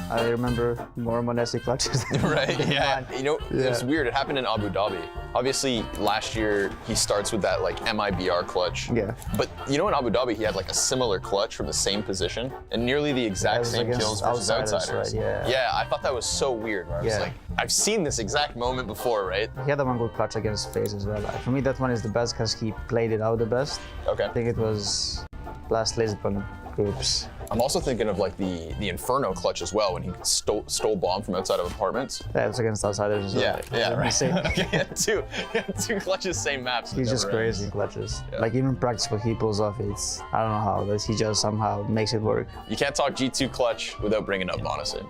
I remember more Monte clutches. Right, yeah. You know, it was weird. It happened in Abu Dhabi. Obviously, last year, he starts with that, like, MIBR clutch. Yeah. But, you know, in Abu Dhabi, he had, like, a similar clutch from the same position and nearly the exact same kills versus outsiders. Right, yeah. Yeah, I thought that was so weird. Where I was like, I've seen this exact moment before, right? He had one good clutch against FaZe as well. For me, that one is the best because he played it out the best. Okay. I think it was last Lisbon groups. I'm also thinking of like the Inferno clutch as well when he stole bomb from outside of apartments. Yeah, it's against outsiders as well. Yeah, right. Okay, yeah, two clutches, same maps. He's just crazy in clutches. Yeah. Like even practice what he pulls off, it's, I don't know how, but he just somehow makes it work. You can't talk G2 clutch without bringing up Monte.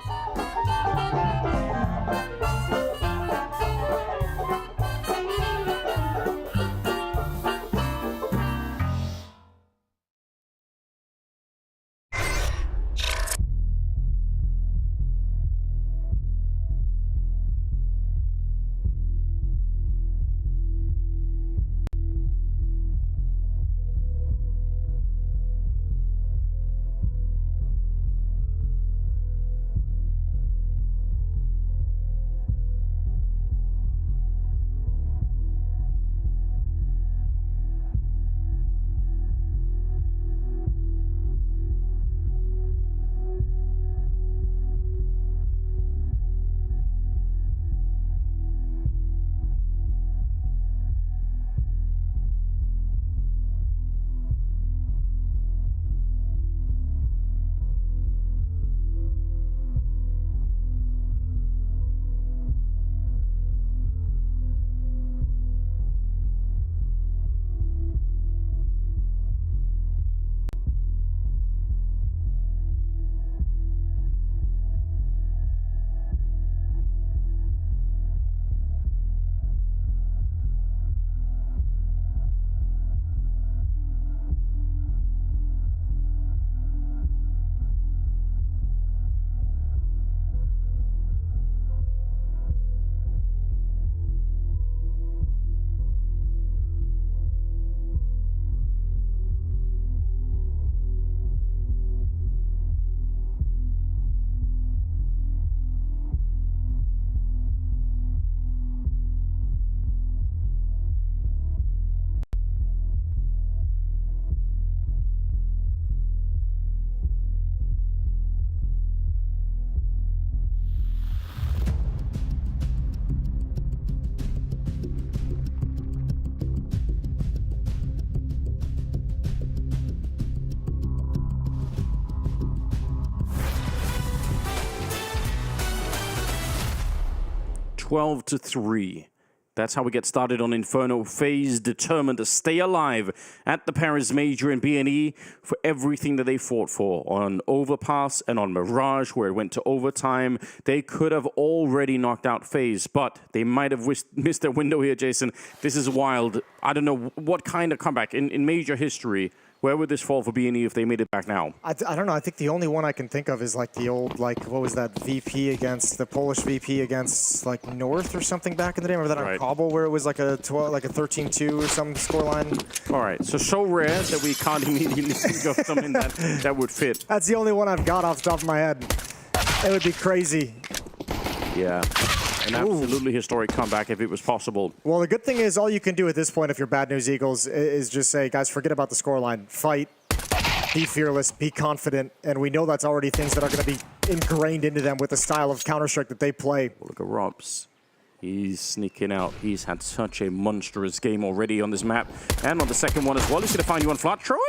12-3. That's how we get started on Inferno. FaZe determined to stay alive at the Paris Major in BNE for everything that they fought for. On Overpass and on Mirage, where it went to overtime, they could have already knocked out FaZe, but they might have missed their window here, Jason. This is wild. I don't know what kind of comeback in Major history. Where would this fall for BNE if they made it back now? I don't know. I think the only one I can think of is like the old, like, what was that VP against, the Polish VP against like North or something back in the day? Remember that on Cobble where it was like a 13-2 or some scoreline? All right, so rare that we can't immediately think of something that would fit. That's the only one I've got off the top of my head. It would be crazy. Yeah. An absolutely historic comeback if it was possible. Well, the good thing is all you can do at this point if you're Bad News Eagles is just say, guys, forget about the scoreline. Fight, be fearless, be confident, and we know that's already things that are going to be ingrained into them with the style of Counter-Strike that they play. Look at Robs. He's sneaking out. He's had such a monstrous game already on this map. And on the second one as well. He's going to find you on flat. Throwing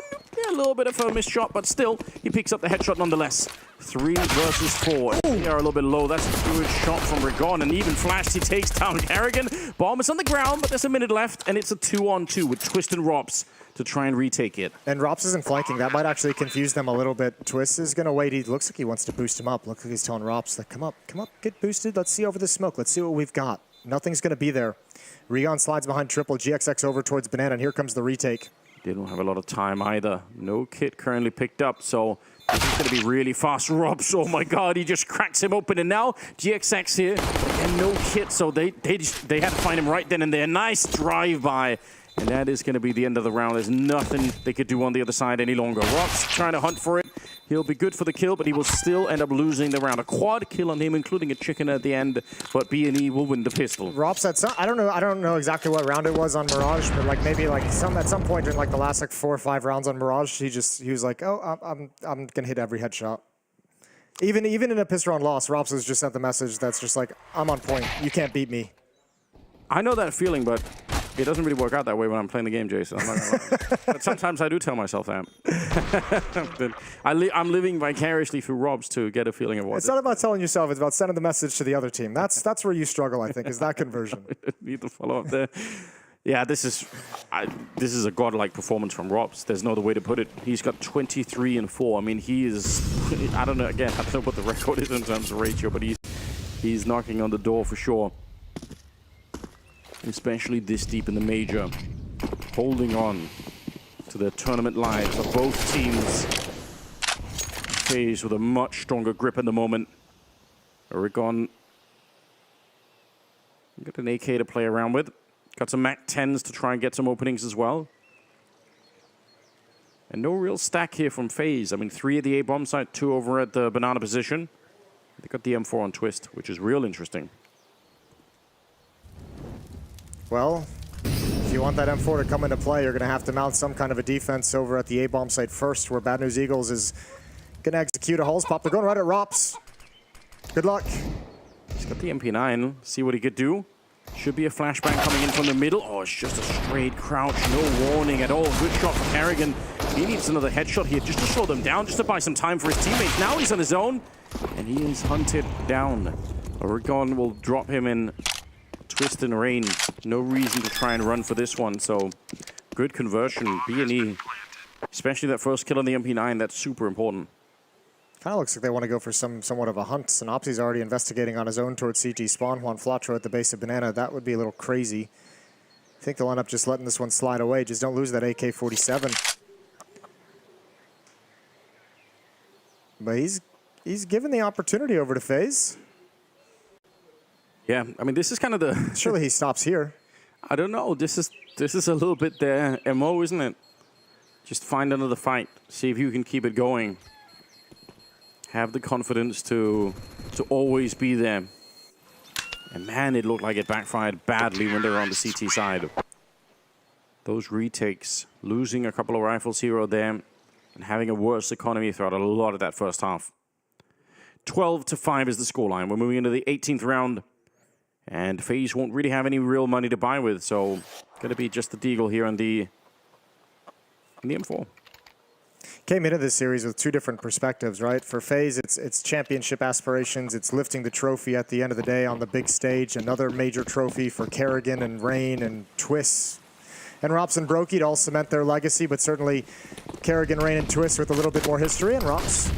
a little bit of a missed shot, but still, he picks up the headshot nonetheless. 3 versus 4. They are a little bit low. That's a good shot from Rigon. And even flashed, he takes down Kerrigan. Bomb is on the ground, but there's a minute left. And it's a 2-on-2 with Twist and Robs to try and retake it. And Robs isn't flanking. That might actually confuse them a little bit. Twist is going to wait. He looks like he wants to boost him up. Looks like he's telling Robs, like, come up, get boosted. Let's see over the smoke. Let's see what we've got. Nothing's going to be there. Rigon slides behind triple. GXX over towards Banana, and here comes the retake. They don't have a lot of time either. No kit currently picked up, so this is going to be really fast. Robs, oh my god, he just cracks him open, and now GXX here, and no kit, so they had to find him right then and there. Nice drive-by, and that is going to be the end of the round. There's nothing they could do on the other side any longer. Robs trying to hunt for it. He'll be good for the kill, but he will still end up losing the round. A quad kill on him, including a chicken at the end, but BNE will win the pistol. Robs had some, I don't know exactly what round it was on Mirage, but like maybe like at some point during like the last like 4 or 5 rounds on Mirage, he was like, oh, I'm gonna hit every headshot. Even in a pistol round loss, Robs has just sent the message that's just like, I'm on point. You can't beat me. I know that feeling, but it doesn't really work out that way when I'm playing the game, Jason. I'm not gonna lie. But sometimes I do tell myself that. I'm living vicariously through Robs to get a feeling of what. It's not about telling yourself; it's about sending the message to the other team. That's where you struggle, I think, is that conversion. Need to follow up there. Yeah, this is a godlike performance from Robs. There's no other way to put it. He's got 23 and 4. I mean, he is. I don't know. Again, I don't know what the record is in terms of ratio, but he's knocking on the door for sure. Especially this deep in the major, holding on to their tournament lives of both teams. FaZe with a much stronger grip in the moment. Rigon got an AK to play around with. Got some Mac 10s to try and get some openings as well. And no real stack here from FaZe. I mean, 3 at the A-bomb site, 2 over at the banana position. They got the M4 on Twist, which is real interesting. Well, if you want that M4 to come into play, you're going to have to mount some kind of a defense over at the A-bomb site first, where Bad News Eagles is going to execute a Hulls pop. They're going right at Robs. Good luck. He's got the MP9. See what he could do. Should be a flashbang coming in from the middle. Oh, it's just a straight crouch. No warning at all. Good shot for Kerrigan. He needs another headshot here just to slow them down, just to buy some time for his teammates. Now he's on his own, and he is hunted down. Rigon will drop him in Twist and Rain. No reason to try and run for this one, so good conversion. BNE, especially that first kill on the MP9, that's super important. Kind of looks like they want to go for somewhat of a hunt. Synopsy's already investigating on his own towards CT spawn. Juan Flatro at the base of Banana. That would be a little crazy. I think they'll end up just letting this one slide away. Just don't lose that AK-47. But he's given the opportunity over to FaZe. Yeah, I mean, this is kind of the... Surely he stops here. I don't know. This is a little bit their MO, isn't it? Just find another fight. See if you can keep it going. Have the confidence to always be there. And man, it looked like it backfired badly when they were on the CT side. Those retakes, losing a couple of rifles here or there, and having a worse economy throughout a lot of that first half. 12-5 is the scoreline. We're moving into the 18th round. And FaZe won't really have any real money to buy with, so going to be just the Deagle here on the M4. came into this series with two different perspectives, right? For FaZe, it's championship aspirations. It's lifting the trophy at the end of the day on the big stage. Another major trophy for Karrigan and Rain and Twist and Rops and Brokey to all cement their legacy, but certainly Karrigan, Rain, and Twist with a little bit more history. And Rops,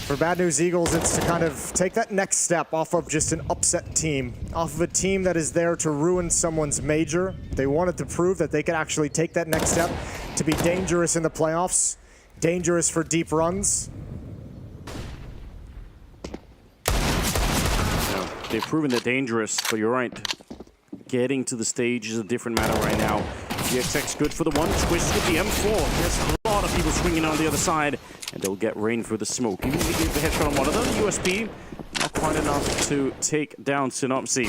for Bad News Eagles, it's to kind of take that next step off of just an upset team, off of a team that is there to ruin someone's major. They wanted to prove that they could actually take that next step to be dangerous in the playoffs, dangerous for deep runs. Yeah, they've proven they're dangerous, but you're right. Getting to the stage is a different matter right now. GXX good for the one. Twist with the M4. There's a lot of people swinging on the other side, and they'll get Rain through the smoke. Even if they give the headshot on one of them, USP, not quite enough to take down Synopsy.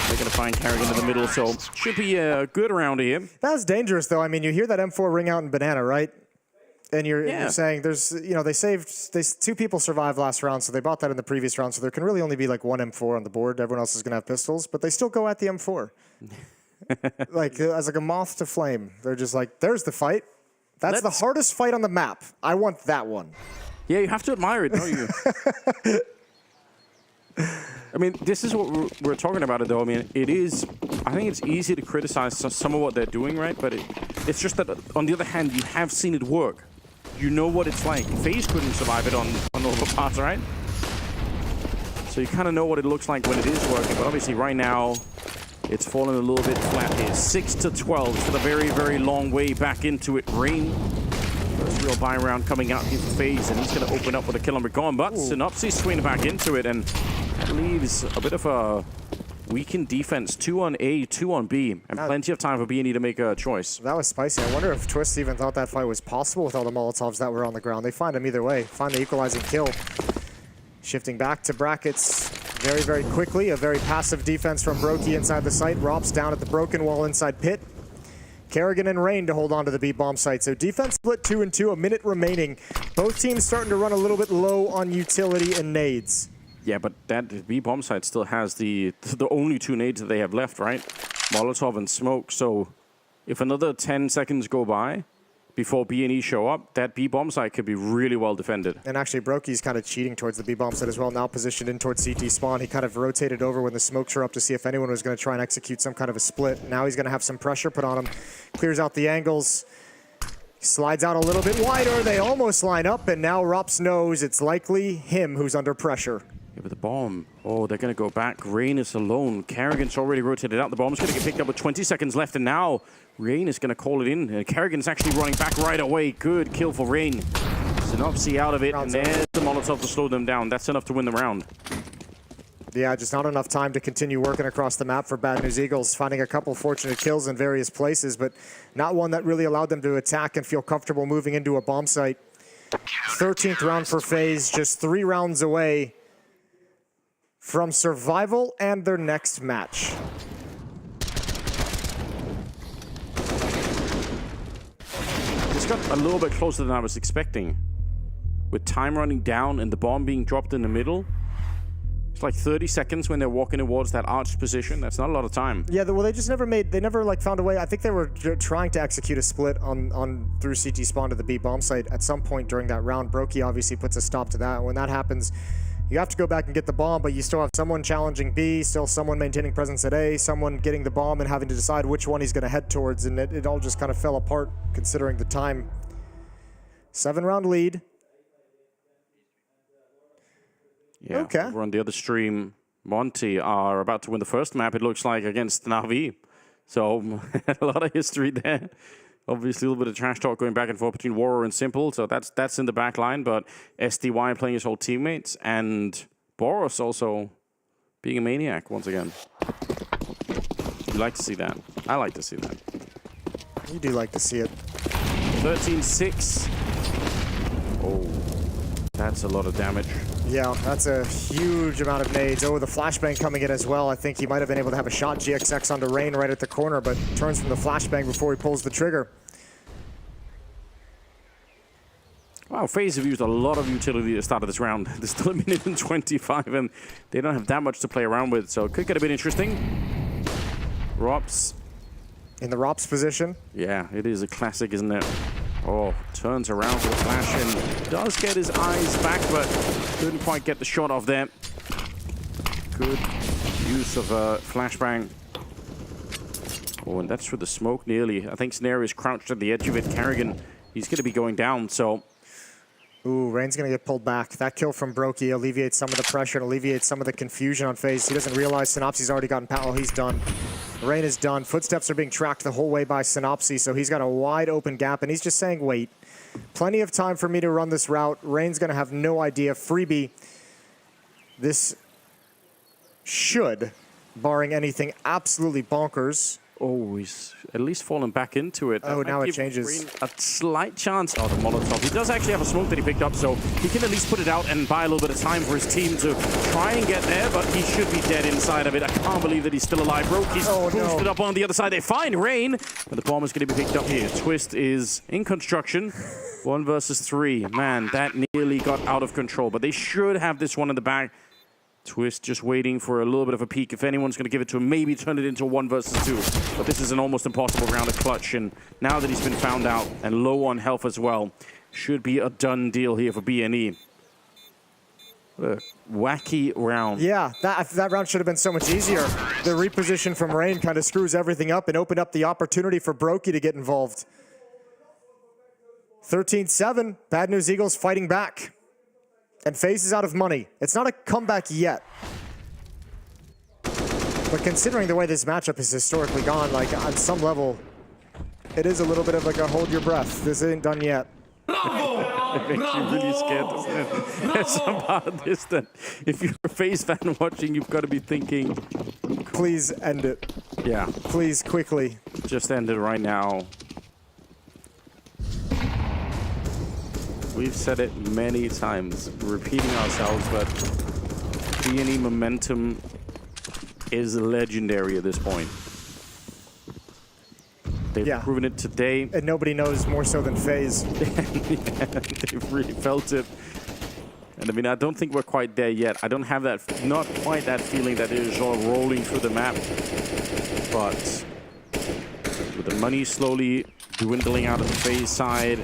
They're going to find Karrigan in the middle, so should be good around here. That's dangerous, though. I mean, you hear that M4 ring out in Banana, right? And you're saying there's, you know, two people survived last round, so they bought that in the previous round, so there can really only be like one M4 on the board. Everyone else is going to have pistols, but they still go at the M4. Like, as like a moth to flame. They're just like, there's the fight. That's the hardest fight on the map. I want that one. Yeah, you have to admire it, don't you? I mean, this is what we're talking about it, though. I mean, it is, I think it's easy to criticize some of what they're doing, right? But it's just that, on the other hand, you have seen it work. You know what it's like. FaZe couldn't survive it on Overpass, right? So you kind of know what it looks like when it is working. But obviously, right now, it's fallen a little bit flat here. 6-12. It's a very, very long way back into it. Rain, first real buy round coming out here for FaZe, and he's going to open up with a kill on Recon. But Synopsy swinging back into it, and that leaves a bit of a weakened defense. 2 on A, 2 on B, and plenty of time for B&E to make a choice. That was spicy. I wonder if Twist even thought that fight was possible with all the Molotovs that were on the ground. They find him either way. Find the equalizing kill. Shifting back to brackets very, very quickly. A very passive defense from Brokey inside the site. Rops down at the broken wall inside pit. Karrigan and Rain to hold on to the B bomb site. So defense split 2-2, a minute remaining. Both teams starting to run a little bit low on utility and nades. Yeah, but that B bomb site still has the only 2 nades that they have left, right? Molotov and smoke. So if another 10 seconds go by before B&E show up, that B bomb site could be really well defended. And actually, Brokey's kind of cheating towards the B bomb site as well. Now positioned in towards CT spawn. He kind of rotated over when the smokes were up to see if anyone was going to try and execute some kind of a split. Now he's going to have some pressure put on him. Clears out the angles. Slides out a little bit wider. They almost line up, and now Rops knows it's likely him who's under pressure. Yeah, but the bomb, oh, they're going to go back. Rain is alone. Karrigan's already rotated out. The bomb's going to get picked up with 20 seconds left, and now Rain is going to call it in. Karrigan's actually running back right away. Good kill for Rain. Synopsy out of it, and there's the Molotov to slow them down. That's enough to win the round. Yeah, just not enough time to continue working across the map for Bad News Eagles, finding a couple fortunate kills in various places, but not one that really allowed them to attack and feel comfortable moving into a bomb site. 13th round for FaZe, just 3 rounds away from survival and their next match. This got a little bit closer than I was expecting. With time running down and the bomb being dropped in the middle. It's like 30 seconds when they're walking towards that arched position. That's not a lot of time. Yeah, well, they just never like found a way. I think they were trying to execute a split on through CT spawn to the B bomb site at some point during that round. Brokey obviously puts a stop to that. When that happens, you have to go back and get the bomb, but you still have someone challenging B, still someone maintaining presence at A, someone getting the bomb and having to decide which one he's going to head towards, and it all just kind of fell apart considering the time. 7-round lead. Yeah, okay. Over on the other stream, Monte are about to win the first map, it looks like, against NAVI. So, a lot of history there. Obviously, a little bit of trash talk going back and forth between Warrior and Simple, so that's in the back line. But SDY playing his whole teammates, and Boros also being a maniac once again. You like to see that. I like to see that. You do like to see it. 13-6. Oh, that's a lot of damage. Yeah, that's a huge amount of nades. Oh, the flashbang coming in as well. I think he might have been able to have a shot GXX onto Rain right at the corner, but turns from the flashbang before he pulls the trigger. Wow, FaZe have used a lot of utility at the start of this round. There's still 1 minute and 25, and they don't have that much to play around with, so it could get a bit interesting. Rops. In the Rops position? Yeah, it is a classic, isn't it? Oh, turns around for the flash and does get his eyes back, but couldn't quite get the shot off there. Good use of a flashbang. Oh, and that's for the smoke nearly. I think Snare is crouched at the edge of it. Carrigan, he's going to be going down, so... Ooh, Rain's going to get pulled back. That kill from Brokey alleviates some of the pressure and alleviates some of the confusion on FaZe. He doesn't realize Synopsy's already gotten power. Oh, he's done. Rain is done. Footsteps are being tracked the whole way by Synopsy, so he's got a wide open gap, and he's just saying, wait. Plenty of time for me to run this route. Rain's going to have no idea. Freebie, this should, barring anything absolutely bonkers. Oh, he's at least fallen back into it. Oh, now it changes. Rain a slight chance. Oh, the Molotov. He does actually have a smoke that he picked up, so he can at least put it out and buy a little bit of time for his team to try and get there, but he should be dead inside of it. I can't believe that he's still alive. Brokey's boosted up on the other side. They find Rain, but the bomb is going to be picked up here. Twist is in construction. 1 versus 3. Man, that nearly got out of control, but they should have this one in the back. Twist just waiting for a little bit of a peek. If anyone's going to give it to him, maybe turn it into a 1 versus 2. But this is an almost impossible round to clutch. And now that he's been found out and low on health as well, should be a done deal here for BNE. What a wacky round. Yeah, that round should have been so much easier. The reposition from Rain kind of screws everything up and opened up the opportunity for Brokey to get involved. 13-7. Bad News Eagles fighting back. And FaZe is out of money. It's not a comeback yet. But considering the way this matchup has historically gone, like on some level, it is a little bit of like a hold your breath. This ain't done yet. It makes you really scared, doesn't it? There's some part of this that if you're a FaZe fan watching, you've got to be thinking, please end it. Yeah. Please, quickly. Just end it right now. We've said it many times, repeating ourselves, but BNE momentum is legendary at this point. They've proven it today. And nobody knows more so than FaZe. They've really felt it. And I mean, I don't think we're quite there yet. I don't have that, not quite that feeling that it is all rolling through the map. But with the money slowly dwindling out of the FaZe side,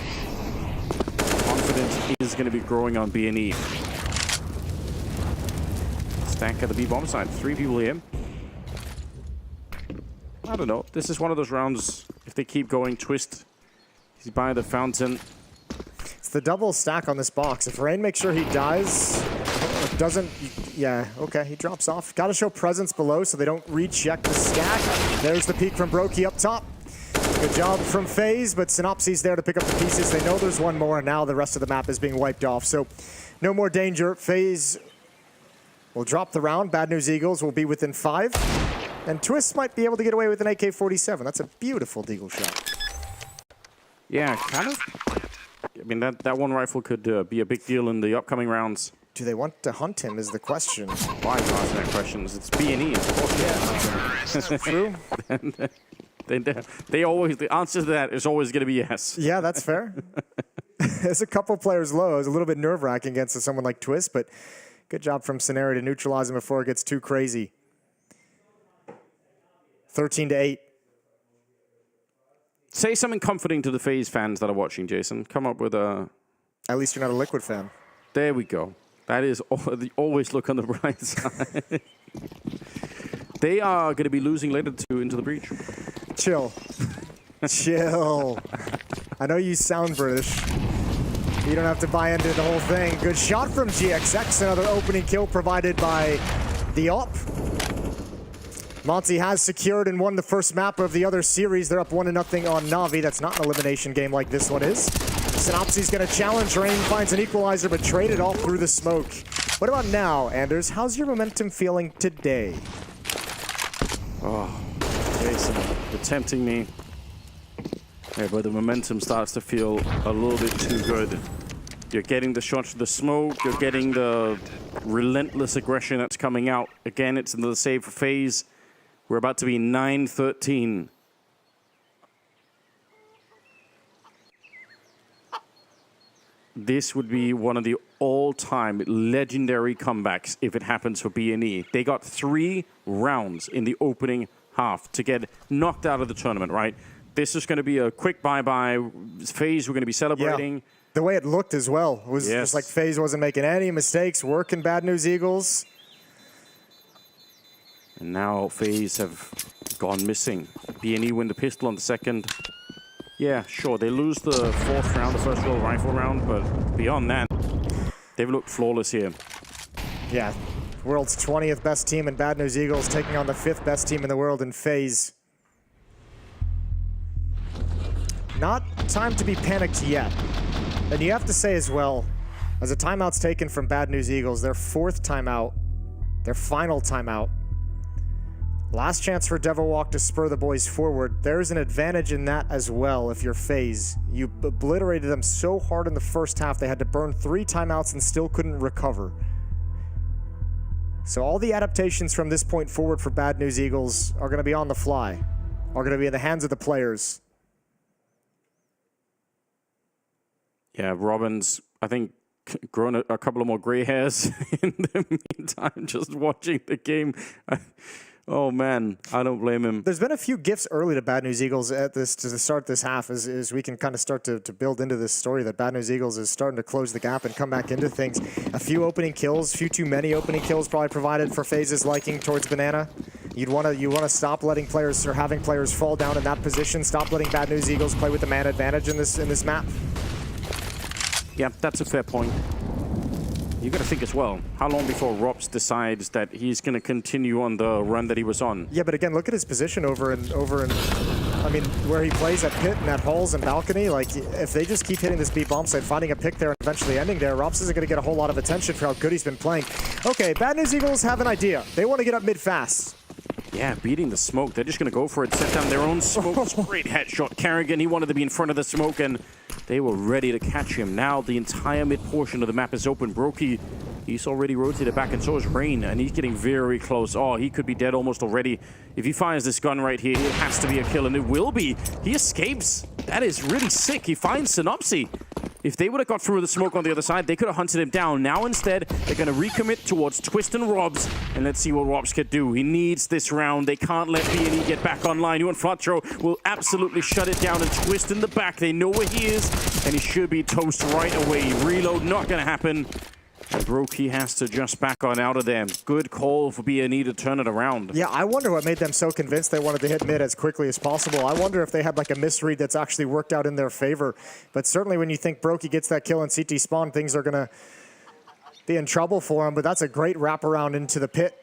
confidence is going to be growing on BNE. Stack at the B-bomb side. 3 people here. I don't know. This is one of those rounds, if they keep going, Twist, he's by the fountain. It's the double stack on this box. If Rain makes sure he dies, doesn't, yeah, okay, he drops off. Got to show presence below so they don't recheck the stack. There's the peek from Brokey up top. Good job from FaZe, but Synopsy's there to pick up the pieces. They know there's one more, and now the rest of the map is being wiped off. So no more danger. FaZe will drop the round. Bad News Eagles will be within 5. And Twist might be able to get away with an AK-47. That's a beautiful deagle shot. Yeah, kind of. I mean, that one rifle could be a big deal in the upcoming rounds. Do they want to hunt him is the question. Why is asking that questions? It's BNE. Yeah. True. They always, the answer to that is always going to be yes. Yeah, that's fair. There's a couple players low. It's a little bit nerve-wracking against someone like Twist, but good job from Scenario to neutralize him before it gets too crazy. 13-8. Say something comforting to the FaZe fans that are watching, Jason. Come up with a... At least you're not a Liquid fan. There we go. That is always look on the bright side. They are going to be losing later to Into the Breach. Chill. Chill. I know you sound British. You don't have to buy into the whole thing. Good shot from GXX. Another opening kill provided by the Op. Monte has secured and won the first map of the other series. They're up 1-0 on NAVI. That's not an elimination game like this one is. Synopsy's going to challenge. Rain finds an equalizer, but traded all through the smoke. What about now, Anders? How's your momentum feeling today? Oh, Jason, you're tempting me. Yeah, but the momentum starts to feel a little bit too good. You're getting the shots to the smoke. You're getting the relentless aggression that's coming out. Again, it's another save for FaZe. We're about to be 9-13. This would be one of the all-time legendary comebacks if it happens for BNE. They got 3 rounds in the opening half to get knocked out of the tournament, right? this is going to be a quick bye-bye. FaZe, we're going to be celebrating. Yeah. The way it looked as well was just like FaZe wasn't making any mistakes, working Bad News Eagles. And now FaZe have gone missing. BNE win the pistol on the second. Yeah, sure, they lose the fourth round, the first roll rifle round, but beyond that, they've looked flawless here. Yeah, world's 20th best team in Bad News Eagles taking on the 5th best team in the world in FaZe. Not time to be panicked yet. And you have to say as well, as a timeout's taken from Bad News Eagles, their 4th timeout, their final timeout. Last chance for Devilwalk to spur the boys forward. There's an advantage in that as well if you're FaZe. You obliterated them so hard in the first half, they had to burn 3 timeouts and still couldn't recover. So all the adaptations from this point forward for Bad News Eagles are going to be on the fly, are going to be in the hands of the players. Yeah, Robin's, I think, grown a couple of more gray hairs in the meantime, just watching the game. Oh man, I don't blame him. There's been a few gifts early to Bad News Eagles at this to start this half as we can kind of start to build into this story that Bad News Eagles is starting to close the gap and come back into things. A few opening kills, few too many opening kills probably provided for FaZe's liking towards Banana. You want to stop letting players or having players fall down in that position. Stop letting Bad News Eagles play with the man advantage in this map. Yeah, that's a fair point. You got to think as well, how long before Robs decides that he's going to continue on the run that he was on? Yeah, but again, look at his position over in, I mean, where he plays at pit and at halls and balcony. Like, if they just keep hitting this B bomb site, finding a pick there and eventually ending there, Robs isn't going to get a whole lot of attention for how good he's been playing. Okay, Bad News Eagles have an idea. They want to get up mid fast. Yeah, beating the smoke. They're just going to go for it, set down their own smoke. Great headshot. Kerrigan, he wanted to be in front of the smoke, and they were ready to catch him. Now the entire mid portion of the map is open. Brokey, he's already rotated back, and so is Rain, and he's getting very close. Oh, he could be dead almost already. If he fires this gun right here, it has to be a kill, and it will be. He escapes. That is really sick. He finds Synopsy. If they would have got through the smoke on the other side, they could have hunted him down. Now instead, they're going to recommit towards Twist and Robs, and let's see what Robs could do. He needs this round. They can't let BNE get back online. You and Flatro will absolutely shut it down, and Twist in the back. They know where he is, and he should be toast right away. Reload not going to happen. And Brokey has to just back on out of them. Good call for BNE to turn it around. Yeah, I wonder what made them so convinced they wanted to hit mid as quickly as possible. I wonder if they had like a misread that's actually worked out in their favor. But certainly when you think Brokey gets that kill in CT spawn, things are going to be in trouble for him. But that's a great wraparound into the pit.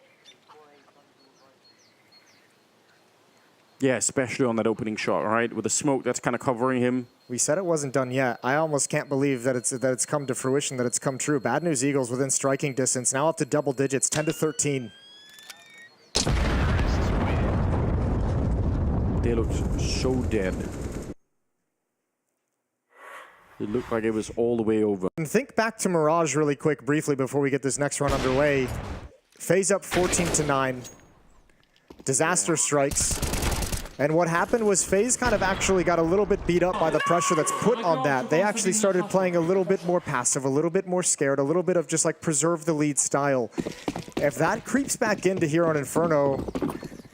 Yeah, especially on that opening shot, right? With the smoke that's kind of covering him. We said it wasn't done yet. I almost can't believe that it's come to fruition, that it's come true. Bad News Eagles within striking distance, now up to double digits, 10-13. They looked so dead. It looked like it was all the way over. And think back to Mirage really quick, briefly, before we get this next run underway. FaZe up 14-9. Disaster strikes. And what happened was FaZe kind of actually got a little bit beat up by the pressure that's put on that. They actually started playing a little bit more passive, a little bit more scared, a little bit of just like preserve the lead style. If that creeps back into here on Inferno,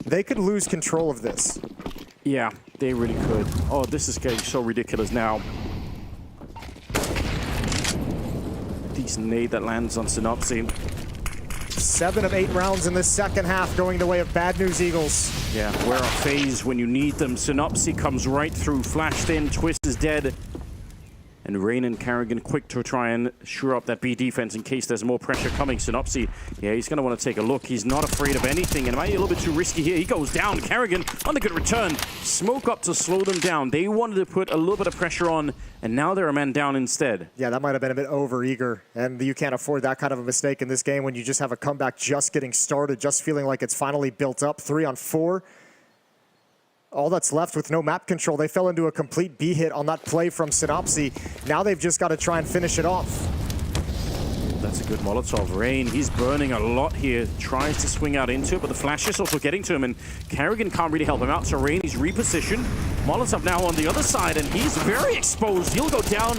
they could lose control of this. Yeah, they really could. Oh, this is getting so ridiculous now. Decent nade that lands on Synopsy. 7 of 8 rounds in this second half going the way of Bad News Eagles. Yeah, where are FaZe when you need them? Synopsy comes right through, flashed in, Twist is dead. And Rain and Kerrigan quick to try and shore up that B defense in case there's more pressure coming. Synopsy, yeah, he's going to want to take a look. He's not afraid of anything, and it might be a little bit too risky here. He goes down. Kerrigan on the good return. Smoke up to slow them down. They wanted to put a little bit of pressure on, and now they're a man down instead. Yeah, that might have been a bit over-eager, and you can't afford that kind of a mistake in this game when you just have a comeback just getting started, just feeling like it's finally built up. 3 on 4. All that's left with no map control. They fell into a complete B hit on that play from Synopsy. Now they've just got to try and finish it off. That's a good Molotov. Rain, he's burning a lot here. Tries to swing out into it, but the flash is also getting to him, and Kerrigan can't really help him out. So Rain, he's repositioned. Molotov now on the other side, and he's very exposed. He'll go down.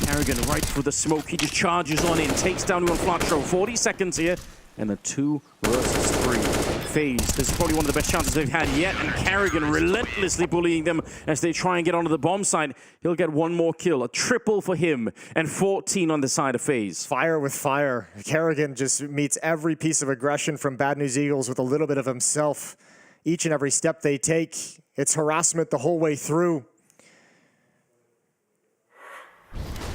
Kerrigan right through the smoke. He just charges on in, takes down one Flatro. 40 seconds here, and a 2 versus 3. FaZe. This is probably one of the best chances they've had yet, and Carrigan relentlessly bullying them as they try and get onto the bomb side. He'll get one more kill, a triple for him, and 14 on the side of FaZe. Fire with fire. Carrigan just meets every piece of aggression from Bad News Eagles with a little bit of himself. Each and every step they take, it's harassment the whole way through.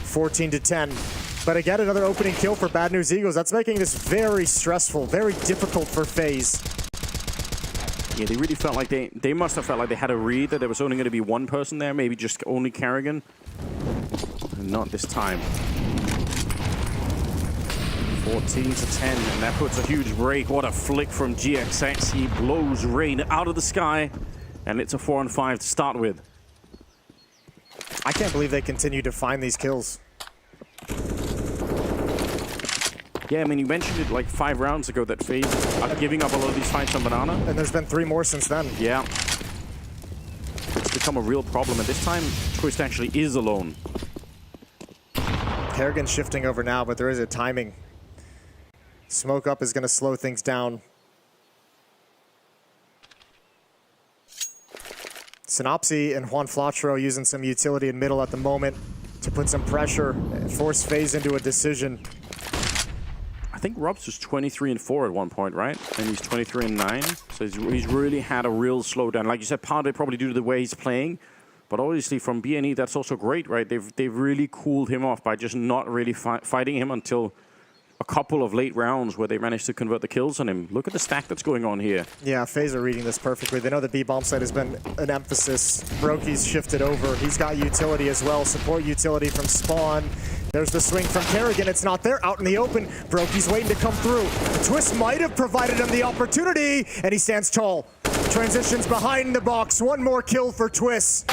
14-10. But again, another opening kill for Bad News Eagles. That's making this very stressful, very difficult for FaZe. Yeah, they really felt like they must have felt like they had a read that there was only going to be one person there, maybe just only Carrigan. Not this time. 14-10, and that puts a huge break. What a flick from GXX. He blows Rain out of the sky, and it's a 4-on-5 to start with. I can't believe they continue to find these kills. Yeah, I mean, you mentioned it like 5 rounds ago that FaZe are giving up a lot of these fights on Banana. And there's been 3 more since then. Yeah. It's become a real problem, and this time, Twist actually is alone. Kerrigan shifting over now, but there is a timing. Smoke up is going to slow things down. Synopsy and Juan Flatro using some utility in middle at the moment to put some pressure and force FaZe into a decision. I think Robs was 23-4 at one point, right? And he's 23-9. So he's really had a real slowdown. Like you said, part of it probably due to the way he's playing. But obviously from BNE, that's also great, right? They've really cooled him off by just not really fighting him until a couple of late rounds where they managed to convert the kills on him. Look at the stack that's going on here. Yeah, FaZe are reading this perfectly. They know the B bomb site has been an emphasis. Brokey's shifted over. He's got utility as well. Support utility from Spawn. There's the swing from Kerrigan. It's not there. Out in the open. Brokey's waiting to come through. The Twist might have provided him the opportunity, and he stands tall. Transitions behind the box. One more kill for Twist.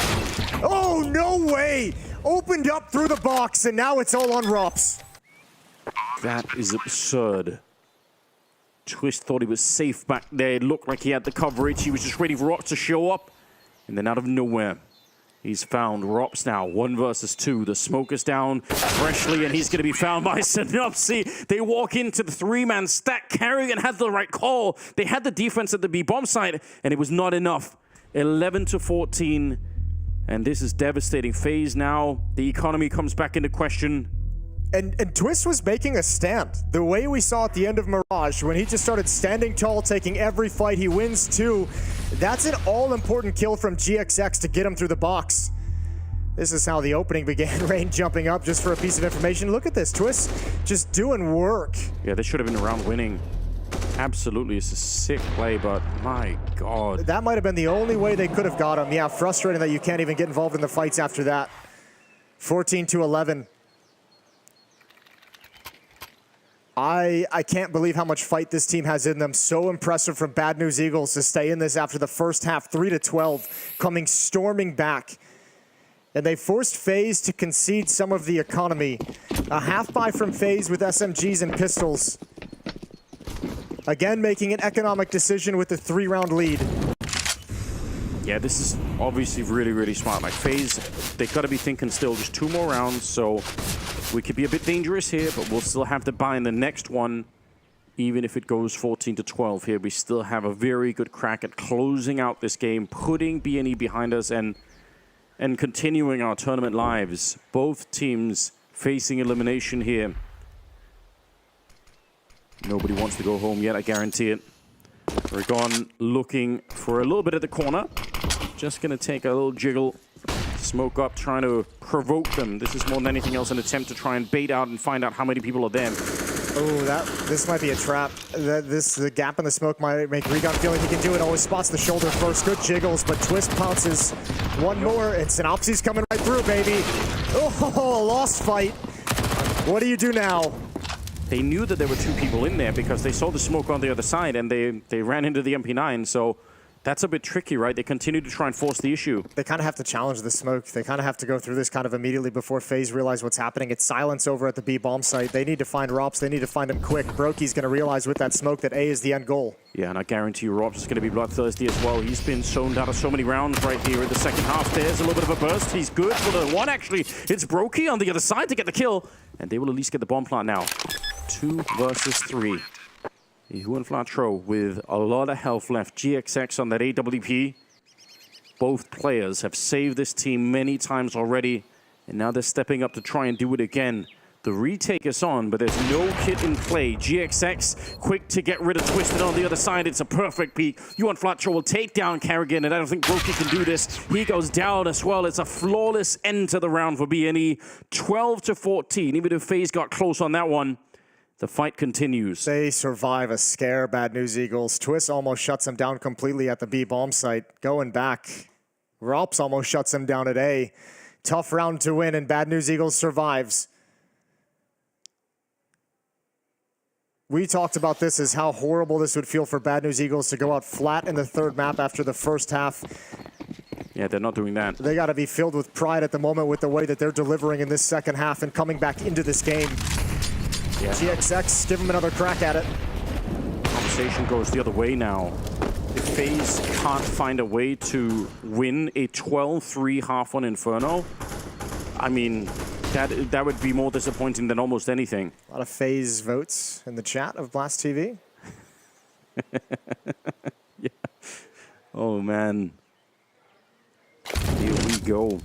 Oh, no way! Opened up through the box, and now it's all on Rops. That is absurd. Twist thought he was safe back there. It looked like he had the coverage. He was just waiting for Rops to show up. And then out of nowhere, he's found Rops now. 1 versus 2. The smoke is down freshly, and he's going to be found by Synopsy. They walk into the 3-man stack. Carrigan had the right call. They had the defense at the B bomb side, and it was not enough. 11-14. And this is devastating. FaZe now. The economy comes back into question. And Twist was making a stand. The way we saw at the end of Mirage, when he just started standing tall, taking every fight, he wins 2. That's an all-important kill from GXX to get him through the box. This is how the opening began. Rain jumping up just for a piece of information. Look at this, Twist just doing work. Yeah, this should have been a round winning. Absolutely, it's a sick play, but my God. That might have been the only way they could have got him. Yeah, frustrating that you can't even get involved in the fights after that. 14-11. I can't believe how much fight this team has in them. So impressive from Bad News Eagles to stay in this after the first half, 3-12, coming storming back. And they forced FaZe to concede some of the economy. A half buy from FaZe with SMGs and pistols. Again, making an economic decision with the 3-round lead. Yeah, this is obviously really, really smart. Like FaZe, they got to be thinking still just 2 more rounds, so we could be a bit dangerous here, but we'll still have to buy in the next one. Even if it goes 14-12 here, we still have a very good crack at closing out this game, putting BNE behind us, and continuing our tournament lives. Both teams facing elimination here. Nobody wants to go home yet, I guarantee it. We're gone looking for a little bit at the corner. Just going to take a little jiggle. Smoke up, trying to provoke them. This is more than anything else an attempt to try and bait out and find out how many people are there. Oh, this might be a trap. The gap in the smoke might make Regon feel like he can do it. Always spots the shoulder first. Good jiggles, but Twist pounces. One more, and Synopsy's coming right through, baby. Oh, a lost fight. What do you do now? They knew that there were 2 people in there because they saw the smoke on the other side, and they ran into the MP9, so that's a bit tricky, right? They continue to try and force the issue. They kind of have to challenge the smoke. They kind of have to go through this kind of immediately before FaZe realize what's happening. It's silence over at the B bomb site. They need to find Rops. They need to find him quick. Brokey's going to realize with that smoke that A is the end goal. Yeah, and I guarantee you Rops is going to be bloodthirsty as well. He's been zoned out of so many rounds right here in the second half. There's a little bit of a burst. He's good for the one, actually. It's Brokey on the other side to get the kill, and they will at least get the bomb plant now. 2 versus 3. ENCE with a lot of health left. GXX on that AWP. Both players have saved this team many times already, and now they're stepping up to try and do it again. The retake is on, but there's no kit in play. GXX quick to get rid of Twisted on the other side. It's a perfect peek. ENCE will take down Carrigan, and I don't think Brokey can do this. He goes down as well. It's a flawless end to the round for BNE. 12-14. Even if FaZe got close on that one, the fight continues. They survive a scare, Bad News Eagles. Twist almost shuts them down completely at the B bomb site. Going back, Rops almost shuts them down at A. Tough round to win, and Bad News Eagles survives. We talked about this as how horrible this would feel for Bad News Eagles to go out flat in the third map after the first half. Yeah, they're not doing that. They got to be filled with pride at the moment with the way that they're delivering in this second half and coming back into this game. Yeah. GXX, give them another crack at it. Conversation goes the other way now. If FaZe can't find a way to win a 12-3 half on Inferno, I mean, that would be more disappointing than almost anything. A lot of FaZe votes in the chat of Blast TV. Yeah. Oh, man. Here we go.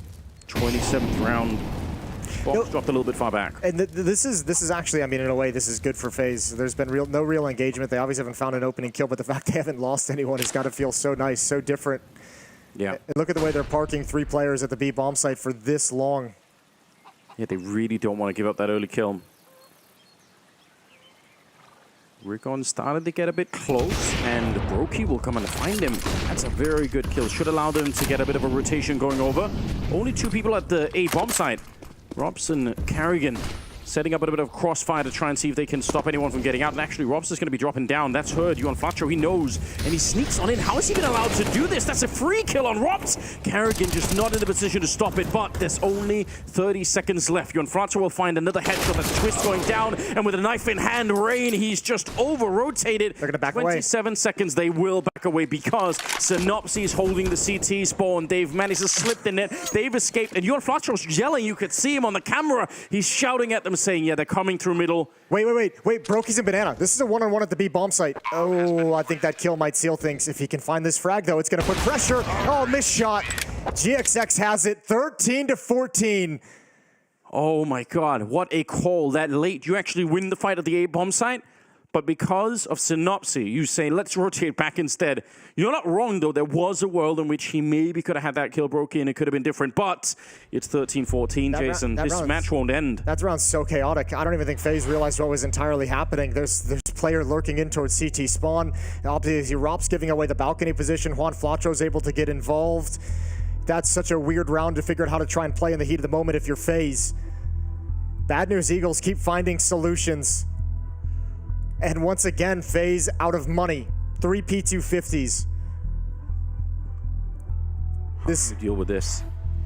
27th round. Box dropped a little bit far back. And this is actually, I mean, in a way, this is good for FaZe. There's been no real engagement. They obviously haven't found an opening kill, but the fact they haven't lost anyone has got to feel so nice, so different. Yeah. And look at the way they're parking 3 players at the B bomb site for this long. Yeah, they really don't want to give up that early kill. Rickon started to get a bit close, and Brokey will come and find him. That's a very good kill. Should allow them to get a bit of a rotation going over. Only 2 people at the A bomb site. Robson, Carrigan, setting up a bit of crossfire to try and see if they can stop anyone from getting out. And actually, Robson's going to be dropping down. That's heard. ENCE, he knows. And he sneaks on in. How has he been allowed to do this? That's a free kill on Robs. Carrigan just not in a position to stop it, but there's only 30 seconds left. ENCE will find another headshot. That's Twist going down. And with a knife in hand, Rain, he's just over-rotated. They're going to back 27 away. seconds, they will back away because Synopsy is holding the CT spawn. They've managed to slip the net. They've escaped. And ENCE was yelling. You could see him on the camera. He's shouting at them saying, yeah, they're coming through middle. Wait. Brokey's in Banana. This is a one-on-one at the B bomb site. Oh, I think that kill might seal things. If he can find this frag, though, it's going to put pressure. Oh, missed shot. GXX has it. 13-14. Oh, my God. What a call that late. You actually win the fight at the A bomb site. But because of Synopsy, you say, let's rotate back instead. You're not wrong, though. There was a world in which he maybe could have had that kill Brokey and it could have been different. But it's 13-14, Jason. This match won't end. That round's so chaotic. I don't even think FaZe realized what was entirely happening. There's player lurking in towards CT spawn. Obviously, Rop's giving away the balcony position. ENCE able to get involved. That's such a weird round to figure out how to try and play in the heat of the moment if you're FaZe. Bad News Eagles keep finding solutions. And once again, FaZe out of money. 3 P250s. How do you deal with this?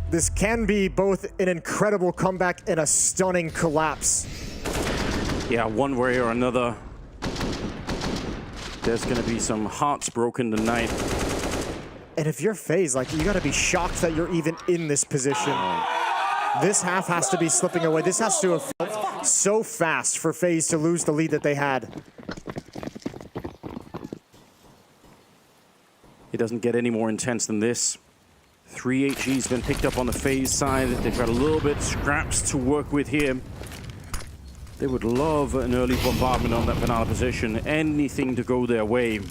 This can be both an incredible comeback and a stunning collapse. Yeah, one way or another. There's going to be some hearts broken tonight. And if you're FaZe, like, you got to be shocked that you're even in this position. This half has to be slipping away. This has to have felt so fast for FaZe to lose the lead that they had. It doesn't get any more intense than this. 3 HG's been picked up on the FaZe side. They've got a little bit scraps to work with here. They would love an early bombardment on that banana position. Anything to go their way.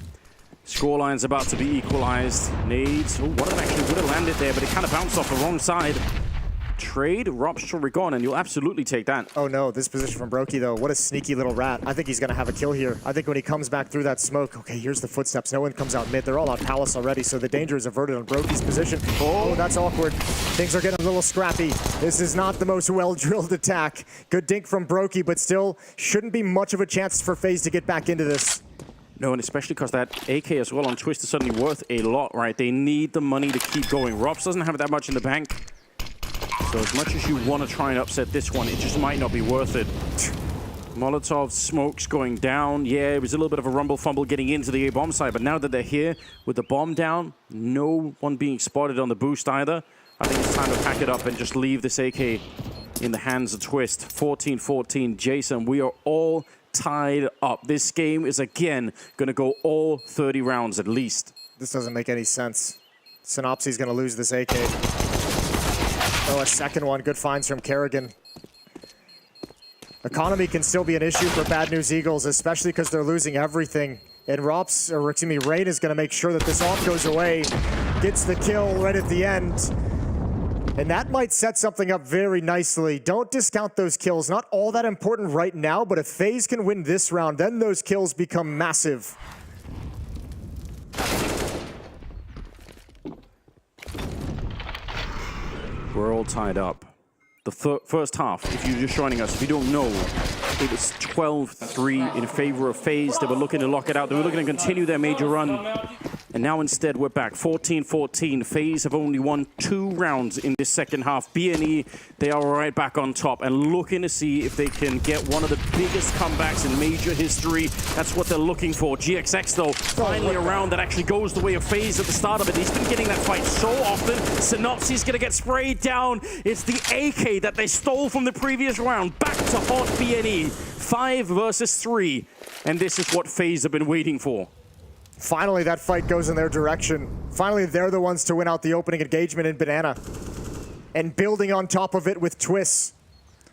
Scoreline's about to be equalized. Nades. Oh, one of them actually would have landed there, but it kind of bounced off the wrong side. Trade, Robs will recon, and you'll absolutely take that. Oh no, this position from Brokey though, what a sneaky little rat. I think he's gonna have a kill here. I think when he comes back through that smoke, okay, here's the footsteps. No one comes out mid. They're all on Palace already, so the danger is averted on Brokey's position. Oh, that's awkward. Things are getting a little scrappy. This is not the most well-drilled attack. Good dink from Brokey, but still shouldn't be much of a chance for FaZe to get back into this. No, and especially because that AK as well on Twist is suddenly worth a lot, right? They need the money to keep going. Robs doesn't have that much in the bank. So as much as you want to try and upset this one, it just might not be worth it. Molotov smokes going down. Yeah, it was a little bit of a rumble fumble getting into the A bomb side, but now that they're here with the bomb down, no one being spotted on the boost either, I think it's time to pack it up and just leave this AK in the hands of Twist. 14-14. Jason, we are all tied up. This game is again going to go all 30 rounds at least. This doesn't make any sense. Synopsy's going to lose this AK. Oh, a second one. Good finds from Kerrigan. Economy can still be an issue for Bad News Eagles, especially because they're losing everything. And Rain is going to make sure that this off goes away, gets the kill right at the end. And that might set something up very nicely. Don't discount those kills. Not all that important right now, but if FaZe can win this round, then those kills become massive. We're all tied up. The first half, if you're just joining us, if you don't know, it was 12-3 in favor of FaZe. They were looking to lock it out. They were looking to continue their major run. And now instead, we're back 14-14. FaZe have only won 2 rounds in this second half. BNE, they are right back on top and looking to see if they can get one of the biggest comebacks in major history. That's what they're looking for. GXX, though, finally a round that actually goes the way of FaZe at the start of it. He's been getting that fight so often. Synopsy's going to get sprayed down. It's the AK that they stole from the previous round. Back to haunt BNE. 5 versus 3. And this is what FaZe have been waiting for. Finally, that fight goes in their direction. Finally, they're the ones to win out the opening engagement in Banana. And building on top of it with twists.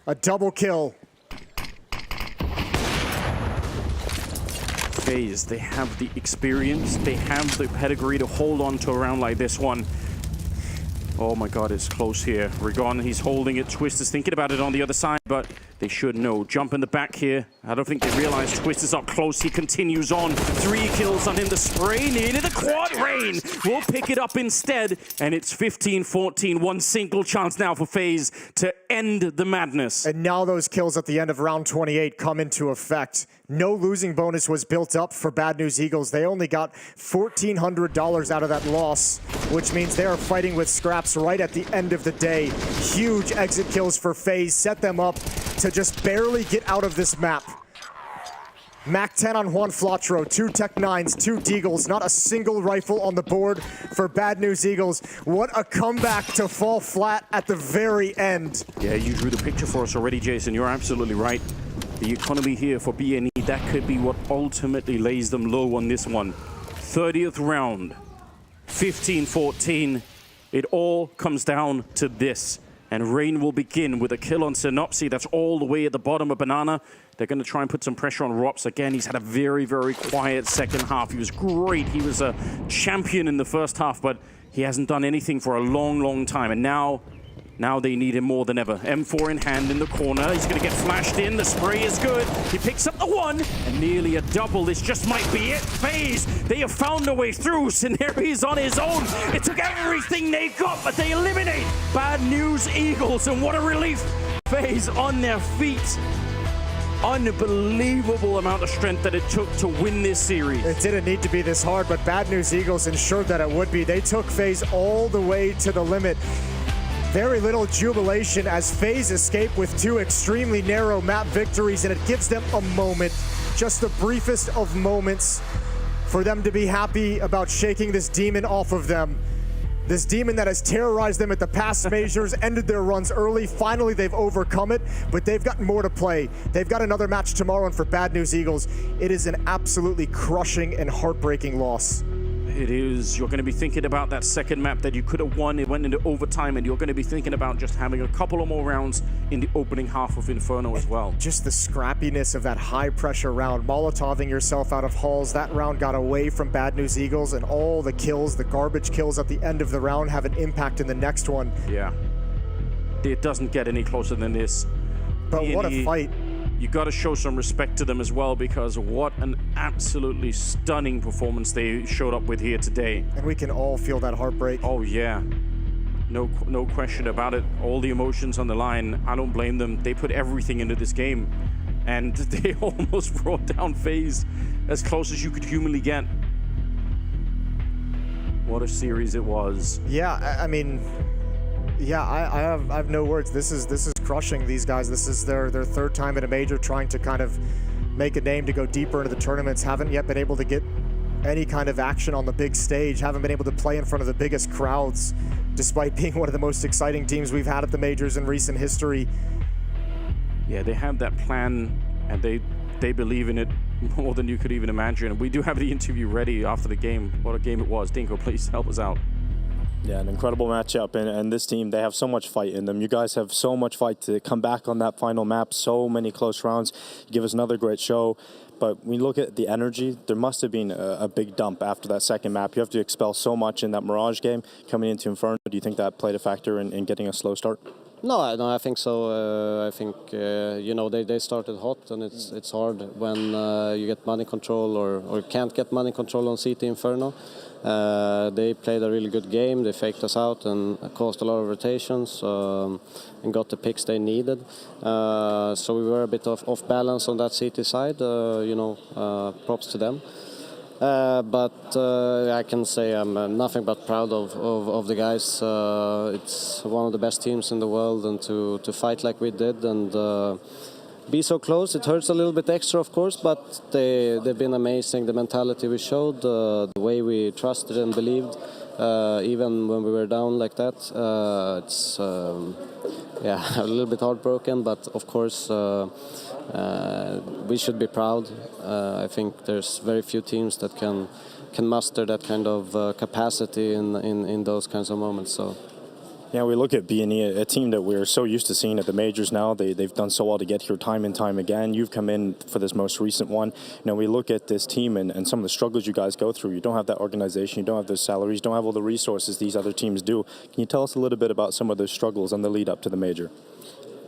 A double kill. FaZe, they have the experience, they have the pedigree to hold on to a round like this one. Oh my god, it's close here. Rigon, he's holding it. Twist is thinking about it on the other side, but they should know. Jump in the back here. I don't think they realize Twist is up close. He continues on. 3 kills on him. The spray needed a quad. Rain will pick it up instead, and it's 15-14. One single chance now for FaZe to end the madness. And now those kills at the end of round 28 come into effect. No losing bonus was built up for Bad News Eagles. They only got $1,400 out of that loss, which means they are fighting with scraps right at the end of the day. Huge exit kills for FaZe set them up to just barely get out of this map. Mac 10 on Juan Flatro, 2 Tech 9s, 2 Deagles, not a single rifle on the board for Bad News Eagles. What a comeback to fall flat at the very end. Yeah, you drew the picture for us already, Jason. You're absolutely right. The economy here for BNE, that could be what ultimately lays them low on this one. 30th round, 15-14. It all comes down to this. And Rain will begin with a kill on Synopsy. That's all the way at the bottom of Banana. They're going to try and put some pressure on Rops. Again, he's had a very, very quiet second half. He was great. He was a champion in the first half, but he hasn't done anything for a long, long time. And now they need him more than ever. M4 in hand in the corner. He's going to get flashed in. The spray is good. He picks up the 1 and nearly a double. This just might be it. FaZe, they have found a way through. Scenari's on his own. It took everything they got, but they eliminate Bad News Eagles. And what a relief. FaZe on their feet. Unbelievable amount of strength that it took to win this series. It didn't need to be this hard, but Bad News Eagles ensured that it would be. They took FaZe all the way to the limit. Very little jubilation as FaZe escape with 2 extremely narrow map victories, and it gives them a moment, just the briefest of moments, for them to be happy about shaking this demon off of them. This demon that has terrorized them at the past majors, ended their runs early. Finally, they've overcome it, but they've got more to play. They've got another match tomorrow, and for Bad News Eagles, it is an absolutely crushing and heartbreaking loss. It is. You're going to be thinking about that second map that you could have won. It went into overtime, and you're going to be thinking about just having a couple of more rounds in the opening half of Inferno as well. Just the scrappiness of that high-pressure round. Molotoving yourself out of halls. That round got away from Bad News Eagles, and all the kills, the garbage kills at the end of the round have an impact in the next one. Yeah. It doesn't get any closer than this. But what a fight. You got to show some respect to them as well, because what an absolutely stunning performance they showed up with here today. And we can all feel that heartbreak. Oh yeah, no question about it. All the emotions on the line. I don't blame them. They put everything into this game, and they almost brought down FaZe as close as you could humanly get. What a series it was. Yeah, I mean, yeah, I have no words. This is crushing these guys. This is their 3rd time in a major, trying to kind of make a name to go deeper into the tournaments. Haven't yet been able to get any kind of action on the big stage. Haven't been able to play in front of the biggest crowds, despite being one of the most exciting teams we've had at the majors in recent history. Yeah, they have that plan, and they they believe in it more than you could even imagine. We do have the interview ready after the game. What a game it was. Dinko, please help us out. Yeah, an incredible matchup, and this team, they have so much fight in them. You guys have so much fight to come back on that final map, so many close rounds. You give us another great show, but when you look at the energy, there must have been a big dump after that second map. You have to expel so much in that Mirage game coming into Inferno. Do you think that played a factor in getting a slow start? No, I think so. I think you know, they started hot, and it's hard when you get money control or can't get money control on CT Inferno. They played a really good game. They faked us out and caused a lot of rotations and got the picks they needed. So we were a bit off balance on that CT side. You know, props to them. But I can say I'm nothing but proud of the guys. It's one of the best teams in the world, and to fight like we did and be so close, it hurts a little bit extra, of course, but they've been amazing. The mentality we showed, the way we trusted and believed, even when we were down like that, it's yeah, a little bit heartbroken, but of course we should be proud. I think there's very few teams that can muster that kind of capacity in those kinds of moments. So. Yeah, we look at B&E, a team that we're so used to seeing at the majors now. They've done so well to get here time and time again. You've come in for this most recent one. You know, we look at this team and some of the struggles you guys go through. You don't have that organization, you don't have those salaries, you don't have all the resources these other teams do. Can you tell us a little bit about some of those struggles on the lead up to the major?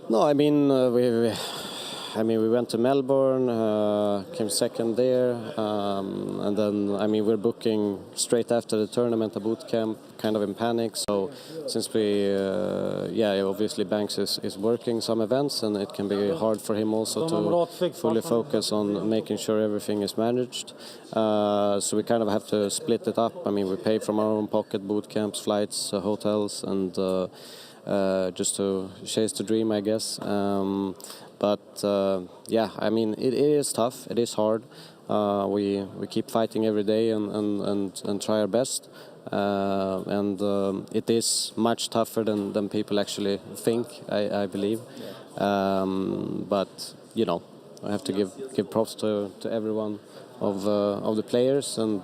No, I mean, we went to Melbourne, came second there, and then, I mean, we're booking straight after the tournament, a boot camp, kind of in panic. So since we, yeah, obviously Banks is working some events, and it can be hard for him also to fully focus on making sure everything is managed. So we kind of have to split it up. I mean, we pay from our own pocket, boot camps, flights, hotels, and just to chase the dream, I guess. But yeah, I mean, it is tough. It is hard. We keep fighting every day and try our best. And it is much tougher than people actually think, I believe. But you know, I have to give props to everyone of the players, and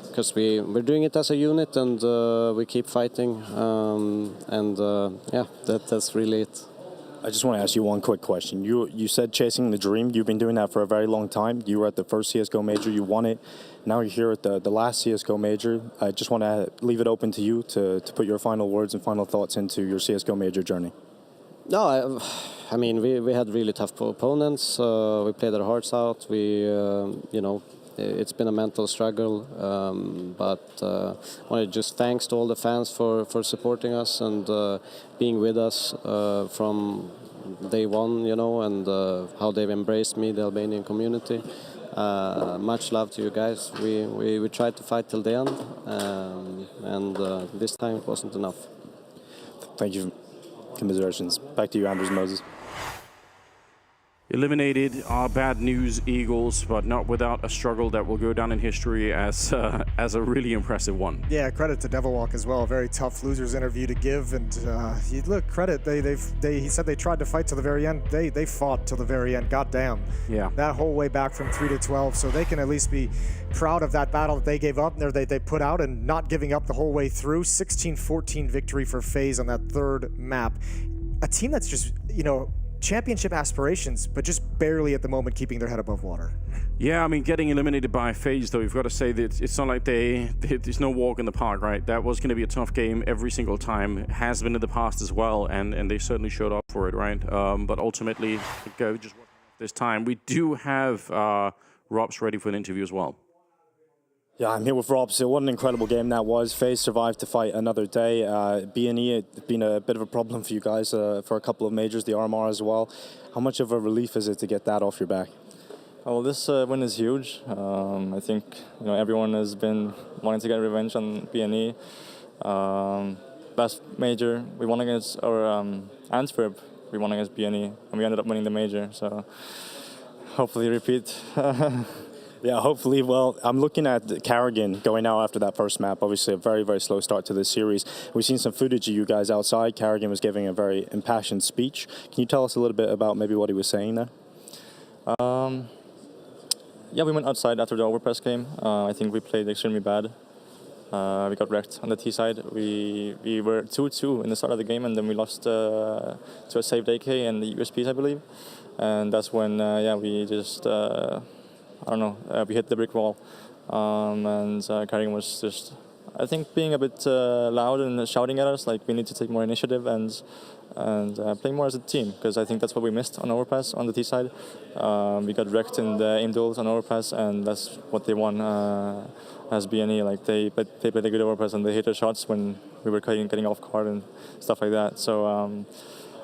because we're doing it as a unit, and we keep fighting. And yeah, that's really it. I just want to ask you one quick question. You said chasing the dream. You've been doing that for a very long time. You were at the first CSGO major. You won it. Now you're here at the last CSGO major. I just want to leave it open to you to put your final words and final thoughts into your CSGO major journey. No, I mean, we had really tough opponents. We played our hearts out. We, you know, it's been a mental struggle, but I want to just thanks to all the fans for supporting us and being with us from day one, you know, and how they've embraced me, the Albanian community. Much love to you guys. We tried to fight till the end, and this time it wasn't enough. Thank you. Commiserations. Back to you, Anders Moses. Eliminated our bad news Eagles, but not without a struggle that will go down in history as a really impressive one. Yeah, credit to Devilwalk as well. A very tough losers interview to give, and look, credit. He said they tried to fight till the very end. They fought till the very end. Goddamn. Yeah. That whole way back from 3 to 12, so they can at least be proud of that battle that they gave up, and they put out, and not giving up the whole way through. 16-14 victory for FaZe on that third map. A team that's just, you know, championship aspirations, but just barely at the moment keeping their head above water. Yeah, I mean, getting eliminated by FaZe, though, you've got to say that it's not like there's no walk in the park, right? That was going to be a tough game every single time. It has been in the past as well, and they certainly showed up for it, right? But ultimately, just this time. We do have Robs ready for an interview as well. Yeah, I'm here with Rob. So what an incredible game that was. FaZe survived to fight another day. B&E, it's been a bit of a problem for you guys for a couple of majors, the RMR as well. How much of a relief is it to get that off your back? Well, this win is huge. I think everyone has been wanting to get revenge on B&E. Last major, we won against our Antwerp. We won against B&E, and we ended up winning the major. So hopefully repeat. Yeah, hopefully. Well, I'm looking at Carrigan going out after that first map. Obviously, a very, very slow start to this series. We've seen some footage of you guys outside. Carrigan was giving a very impassioned speech. Can you tell us a little bit about maybe what he was saying there? Yeah, we went outside after the overpress game. I think we played extremely bad. We got wrecked on the T side. We were 2-2 in the start of the game, and then we lost to a saved AK and the USPs, I believe. And that's when, yeah, we just, I don't know, we hit the brick wall. And Carrigan was just, I think, being a bit loud and shouting at us, like we need to take more initiative and play more as a team, because I think that's what we missed on overpass on the T side. We got wrecked in the aim duels on overpass, and that's what they won as BNE. Like they played a good overpass and they hit their shots when we were getting off guard and stuff like that. So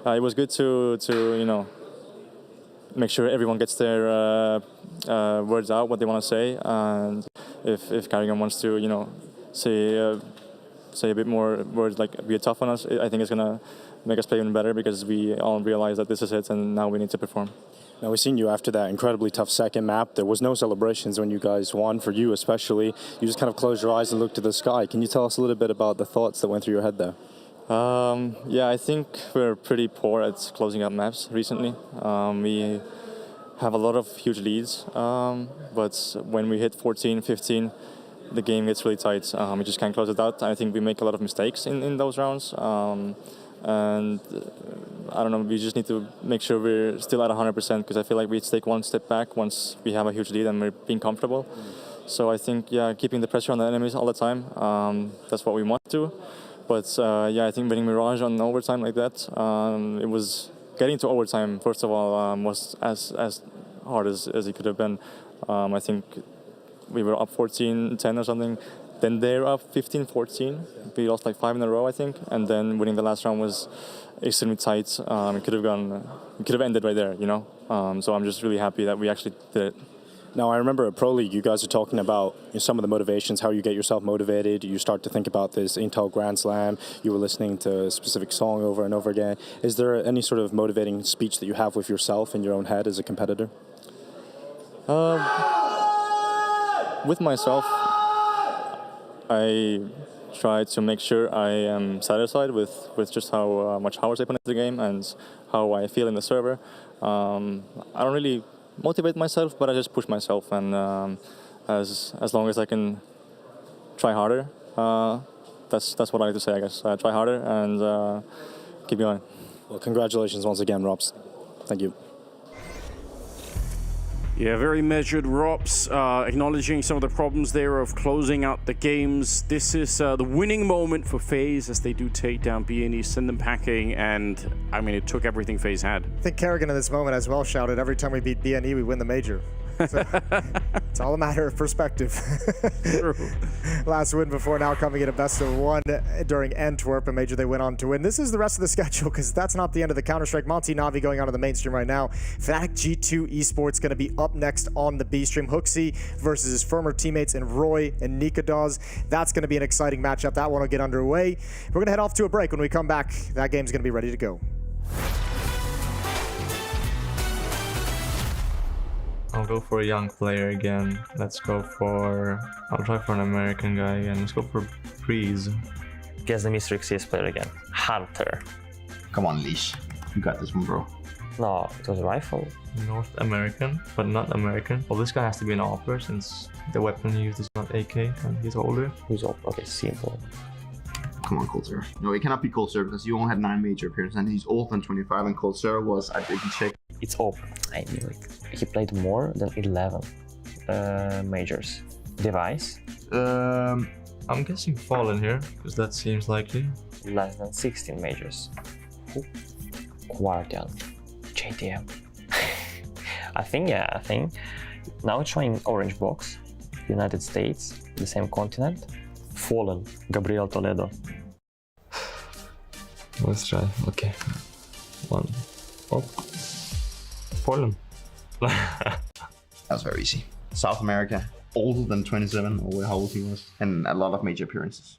it was good to you know, make sure everyone gets their words out, what they want to say, and if Carrigan wants to, you know, say a bit more words, like be tough on us, I think it's gonna make us play even better, because we all realize that this is it and now we need to perform. Now, we've seen you after that incredibly tough second map. There was no celebrations when you guys won, for you especially. You just kind of closed your eyes and looked to the sky. Can you tell us a little bit about the thoughts that went through your head there? Yeah, I think we're pretty poor at closing up maps recently. We have a lot of huge leads, but when we hit 14, 15, the game gets really tight. We just can't close it out. I think we make a lot of mistakes in those rounds. And I don't know, we just need to make sure we're still at 100%, because I feel like we take one step back once we have a huge lead and we're being comfortable. So I think, yeah, keeping the pressure on the enemies all the time, that's what we want to. But yeah, I think winning Mirage on overtime like that, it was getting to overtime, first of all, was as hard as it could have been. I think we were up 14-10 or something. Then they're up 15-14. We lost like 5 in a row, I think. And then winning the last round was extremely tight. It could have ended right there, you know. So I'm just really happy that we actually did it. Now, I remember at Pro League, you guys are talking about some of the motivations, how you get yourself motivated. You start to think about this Intel Grand Slam. You were listening to a specific song over and over again. Is there any sort of motivating speech that you have with yourself in your own head as a competitor? With myself, I try to make sure I am satisfied with just how much hours I put into the game and how I feel in the server. I don't really motivate myself, but I just push myself, and as long as I can try harder, that's what I like to say, I guess. Try harder and keep going. Well, congratulations once again, Robs. Thank you. Yeah, very measured Rops, acknowledging some of the problems there of closing out the games. This is the winning moment for FaZe as they do take down BNE, send them packing, and I mean, it took everything FaZe had. I think Carrigan in this moment as well shouted, every time we beat BNE, we win the major. So, it's all a matter of perspective. True. Last win before now coming in a best of 1 during Antwerp, a major they went on to win. This is the rest of the schedule, because that's not the end of the Counter-Strike. Monte, NAVI going on to the mainstream right now. Fnatic G2 Esports going to be up next on the B stream. Hooksy versus his former teammates in Roy and Nikadoz. That's going to be an exciting matchup. That one will get underway. We're going to head off to a break. When we come back, that game's going to be ready to go. I'll go for a young player again. I'll try for an American guy again. Let's go for Breeze. Guess the Mystery CS player again. Hunter. Come on, Leash. You got this one, bro. No, it was a rifle. North American, but not American. Well, this guy has to be an AWPer since the weapon he used is not AK and he's older. Who's old? Okay, simple. Come on, Cold Zero. No, it cannot be Cold Zero because you only had 9 major appearances and he's older than 25, and Cold Zero was, I didn't check. It's open. I knew it. He played more than 11 majors. Device? I'm guessing Fallen here, because that seems likely. Less than 16 majors. Guardian. JDM. I think. Now it's showing orange box. United States, the same continent. Fallen. Gabriel Toledo. Let's try. Okay. 1. Oh. Fallen. That was very easy. South America, older than 27, or how old he was, and a lot of major appearances.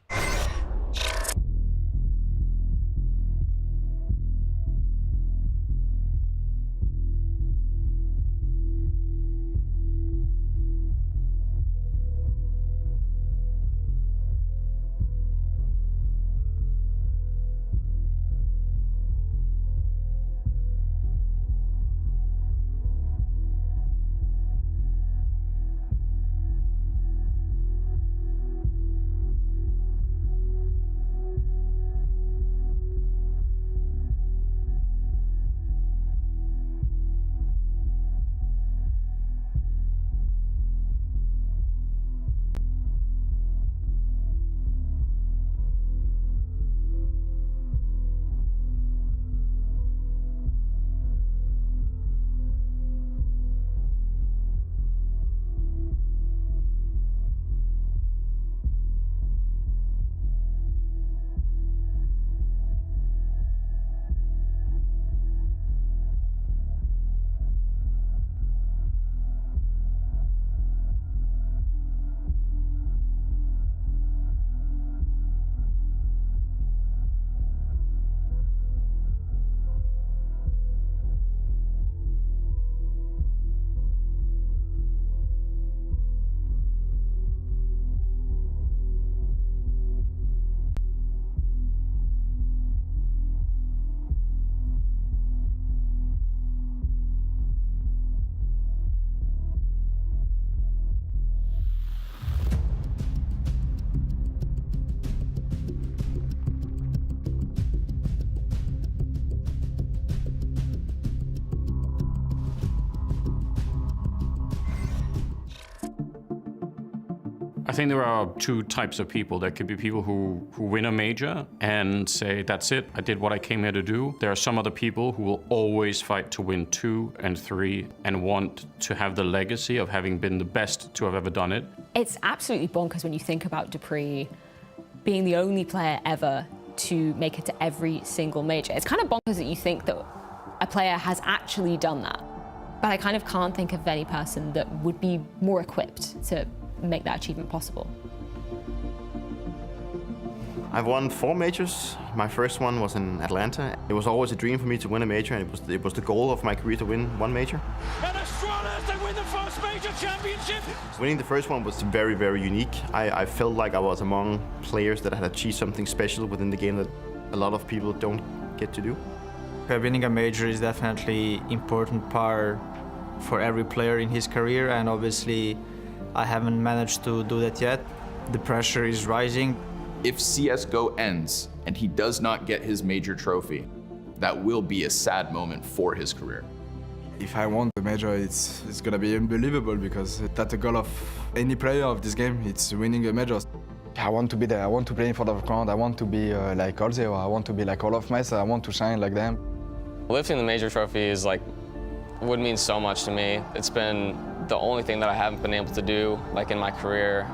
think there are two types of people. There could be people who win a major and say, that's it, I did what I came here to do. There are some other people who will always fight to win 2 and 3 and want to have the legacy of having been the best to have ever done it. It's absolutely bonkers when you think about dupreeh being the only player ever to make it to every single major. It's kind of bonkers that you think that a player has actually done that. But I kind of can't think of any person that would be more equipped to make that achievement possible. I've won 4 majors. My first one was in Atlanta. It was always a dream for me to win a major, and it was the goal of my career to win 1 major. And Astralis, they win the first major championship! Winning the first one was very, very unique. I felt like I was among players that had achieved something special within the game that a lot of people don't get to do. Winning a major is definitely an important part for every player in his career, and obviously I haven't managed to do that yet. The pressure is rising. If CSGO ends and he does not get his major trophy, that will be a sad moment for his career. If I won the major, it's gonna be unbelievable, because that's the goal of any player of this game. It's winning a major. I want to be there. I want to play in front of the crowd. I want to be like ENCE. I want to be like all of myself. I want to shine like them. Lifting the major trophy is would mean so much to me. It's been the only thing that I haven't been able to do in my career.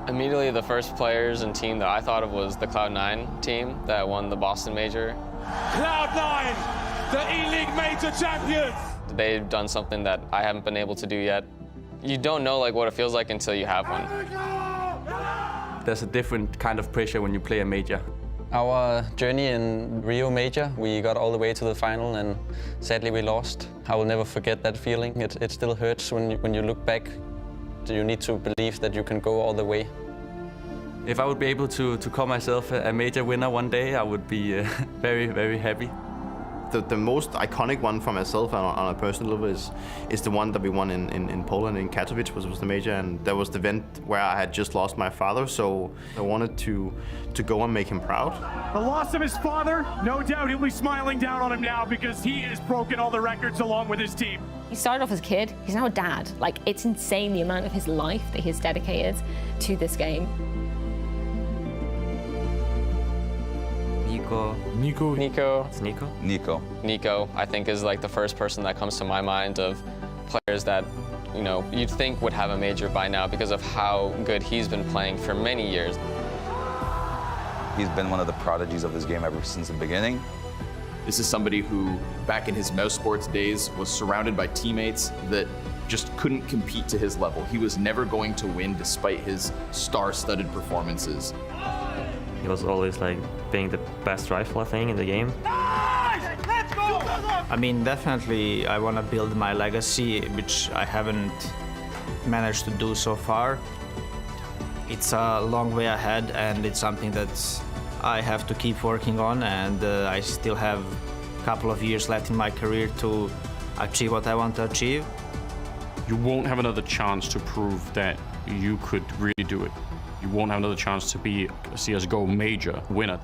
Immediately the first players and team that I thought of was the Cloud9 team that won the Boston major. Cloud9, the E-League major champions! They've done something that I haven't been able to do yet. You don't know what it feels like until you have one. There's a different kind of pressure when you play a major. Our journey in Rio Major, we got all the way to the final and sadly we lost. I will never forget that feeling. It still hurts when you look back. You need to believe that you can go all the way. If I would be able to call myself a major winner one day, I would be very, very happy. The most iconic one for myself on a personal level is the one that we won in Poland, in Katowice, was the major, and that was the event where I had just lost my father, so I wanted to go and make him proud. The loss of his father, no doubt he'll be smiling down on him now because he has broken all the records along with his team. He started off as a kid, he's now a dad. It's insane the amount of his life that he's dedicated to this game. Nico, I think, is the first person that comes to my mind of players that, you'd think would have a major by now because of how good he's been playing for many years. He's been one of the prodigies of this game ever since the beginning. This is somebody who, back in his mouse sports days, was surrounded by teammates that just couldn't compete to his level. He was never going to win despite his star-studded performances. He was always being the best rifle, I think, in the game. Let's go! I mean, definitely I want to build my legacy, which I haven't managed to do so far. It's a long way ahead, and it's something that I have to keep working on, and I still have a couple of years left in my career to achieve what I want to achieve. You won't have another chance to prove that you could really do it. You won't have another chance to be a CSGO major winner.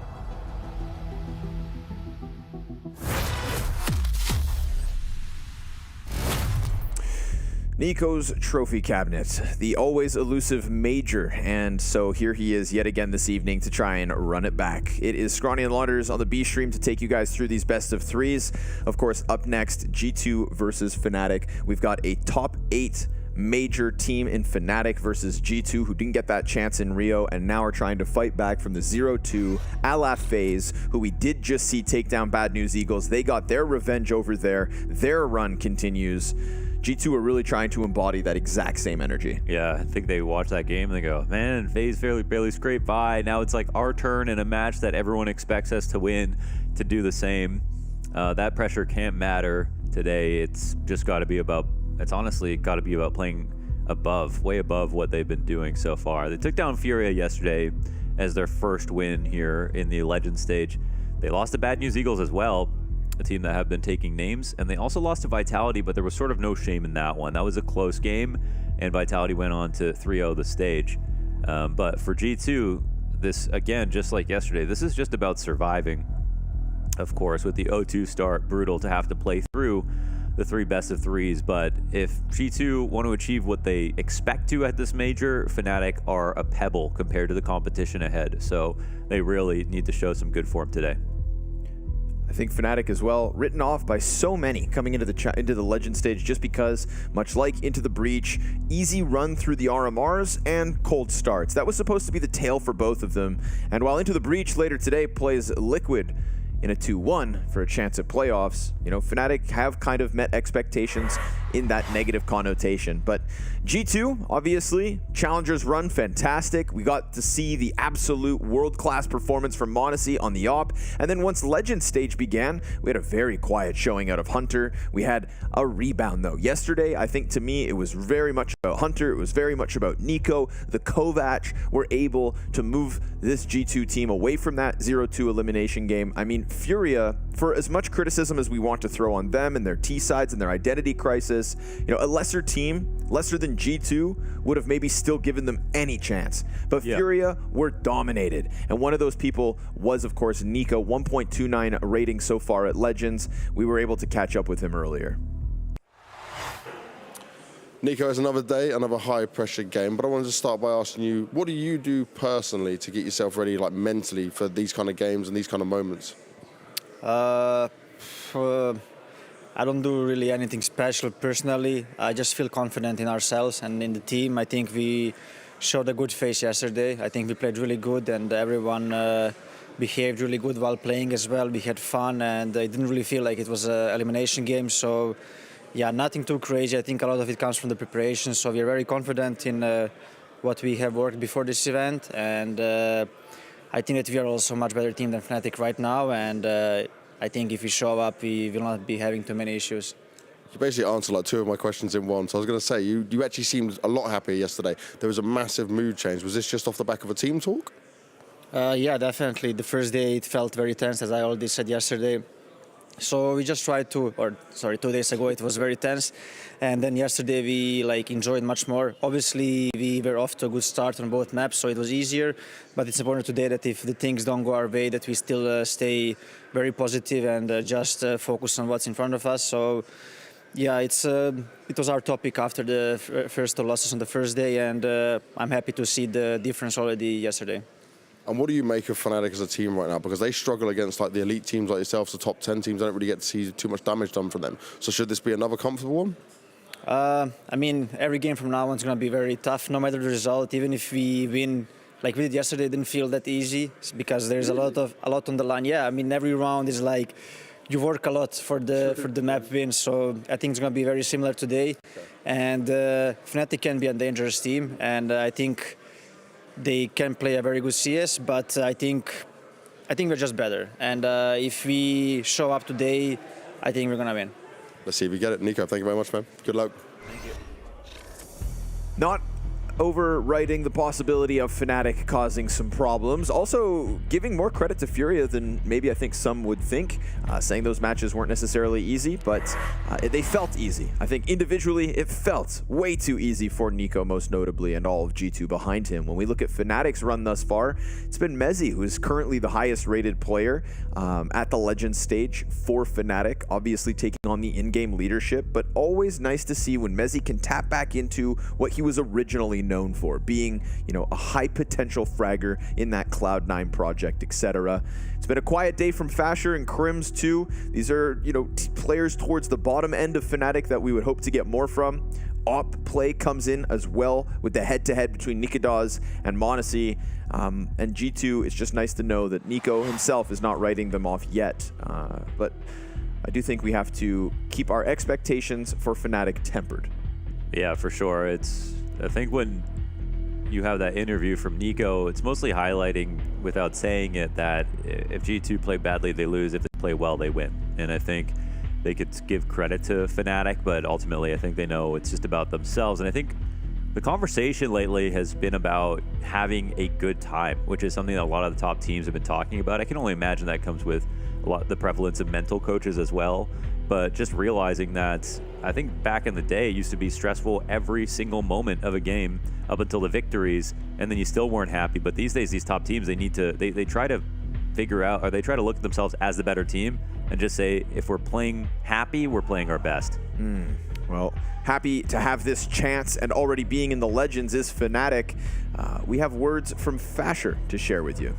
Nico's trophy cabinet, the always elusive major, and so here he is yet again this evening to try and run it back. It is Scrawny and Launders on the B stream to take you guys through these best of threes. Of course, up next, G2 versus Fnatic. We've got a top 8 major team in Fnatic versus G2, who didn't get that chance in Rio and now are trying to fight back from the 0-2 a la FaZe, who we did just see take down Bad News Eagles. They got their revenge over there. Their run continues. G2 are really trying to embody that exact same energy. Yeah, I think they watch that game and they go, man, FaZe barely scraped by. Now it's our turn in a match that everyone expects us to win, to do the same. That pressure can't matter today. It's just got to be about, it's honestly got to be about playing above, way above what they've been doing so far. They took down FURIA yesterday as their first win here in the Legend stage. They lost to Bad News Eagles as well, a team that have been taking names, and they also lost to Vitality, but there was sort of no shame in that one. That was a close game, and Vitality went on to 3-0 the stage. But for G2, this, again, just like yesterday, this is just about surviving. Of course, with the 0-2 start, brutal to have to play through, the 3 best of 3s, but if G2 want to achieve what they expect to at this major, Fnatic are a pebble compared to the competition ahead, so they really need to show some good form today. I think Fnatic as well, written off by so many coming into the Legend stage just because, much like Into the Breach, easy run through the RMRs and cold starts. That was supposed to be the tale for both of them, and while Into the Breach later today plays Liquid in a 2-1 for a chance at playoffs, you know, Fnatic have kind of met expectations in that negative connotation. But G2, obviously, Challengers run fantastic. We got to see the absolute world-class performance from Monte on the op. And then once Legend stage began, we had a very quiet showing out of Hunter. We had a rebound, though. Yesterday, I think to me, it was very much about Hunter. It was very much about Nico. The Kovac were able to move this G2 team away from that 0-2 elimination game. I mean, FURIA, for as much criticism as we want to throw on them and their T-sides and their identity crisis, you know, a lesser team, lesser than G2, would have maybe still given them any chance. But FURIA were dominated. And one of those people was, of course, Nico, 1.29 rating so far at Legends. We were able to catch up with him earlier. Nico, it's another day, another high-pressure game, but I wanted to start by asking you, what do you do personally to get yourself ready, like mentally, for these kind of games and these kind of moments? I don't do really anything special personally. I just feel confident in ourselves and in the team. I think we showed a good face yesterday. I think we played really good and everyone behaved really good while playing as well. We had fun and I didn't really feel like it was an elimination game. So yeah, nothing too crazy. I think a lot of it comes from the preparation. So we are very confident in what we have worked before this event. And I think that we are also a much better team than Fnatic right now. And I think if we show up, we will not be having too many issues. You basically answered like 2 of my questions in one. So I was going to say, you actually seemed a lot happier yesterday. There was a massive mood change. Was this just off the back of a team talk? Yeah, definitely. The first day it felt very tense, as I already said yesterday. So we just tried to, or sorry, 2 days ago it was very tense. And then yesterday we enjoyed much more. Obviously we were off to a good start on both maps, so it was easier. But it's important today that if the things don't go our way, that we still stay very positive and just focus on what's in front of us. So yeah, it was our topic after the first 2 losses on the first day, and I'm happy to see the difference already yesterday. And what do you make of Fnatic as a team right now? Because they struggle against like the elite teams like yourselves, the top 10 teams. They don't really get to see too much damage done from them. So should this be another comfortable one? I mean, every game from now on is going to be very tough, no matter the result. Even if we win, like we did yesterday, it didn't feel that easy because there's a lot on the line. Yeah, I mean, every round is like you work a lot for the map win. So I think it's going to be very similar today. Okay. And Fnatic can be a dangerous team, and I think they can play a very good CS, but I think we're just better. And if we show up today, I think we're gonna win. Let's see if we get it. Nico, thank you very much, man. Good luck. Thank you. Not overwriting the possibility of Fnatic causing some problems. Also giving more credit to FURIA than maybe I think some would think, saying those matches weren't necessarily easy, but they felt easy. I think individually it felt way too easy for Nico, most notably, and all of G2 behind him. When we look at Fnatic's run thus far, it's been Mezi, who is currently the highest rated player at the Legends stage for Fnatic, obviously taking on the in-game leadership, but always nice to see when Mezi can tap back into what he was originally known for, being, you know, a high potential fragger in that Cloud9 project, etc. It's been a quiet day from Fasher and Crims too. These are, you know, players towards the bottom end of Fnatic that we would hope to get more from. Op play comes in as well with the head-to-head between Nikidaz and Monte. And G2, it's just nice to know that Nico himself is not writing them off yet. But I do think we have to keep our expectations for Fnatic tempered. Yeah, for sure. I think when you have that interview from Nico, it's mostly highlighting, without saying it, that if G2 play badly, they lose. If they play well, they win. And I think they could give credit to Fnatic, but ultimately I think they know it's just about themselves. And I think the conversation lately has been about having a good time, which is something that a lot of the top teams have been talking about. I can only imagine that comes with a lot of the prevalence of mental coaches as well. But just realizing that, I think back in the day, it used to be stressful every single moment of a game up until the victories, and then you still weren't happy. But these days, these top teams, they try to figure out, or they try to look at themselves as the better team and just say, if we're playing happy, we're playing our best. Well, happy to have this chance, and already being in the Legends is Fnatic. We have words from FaZe to share with you.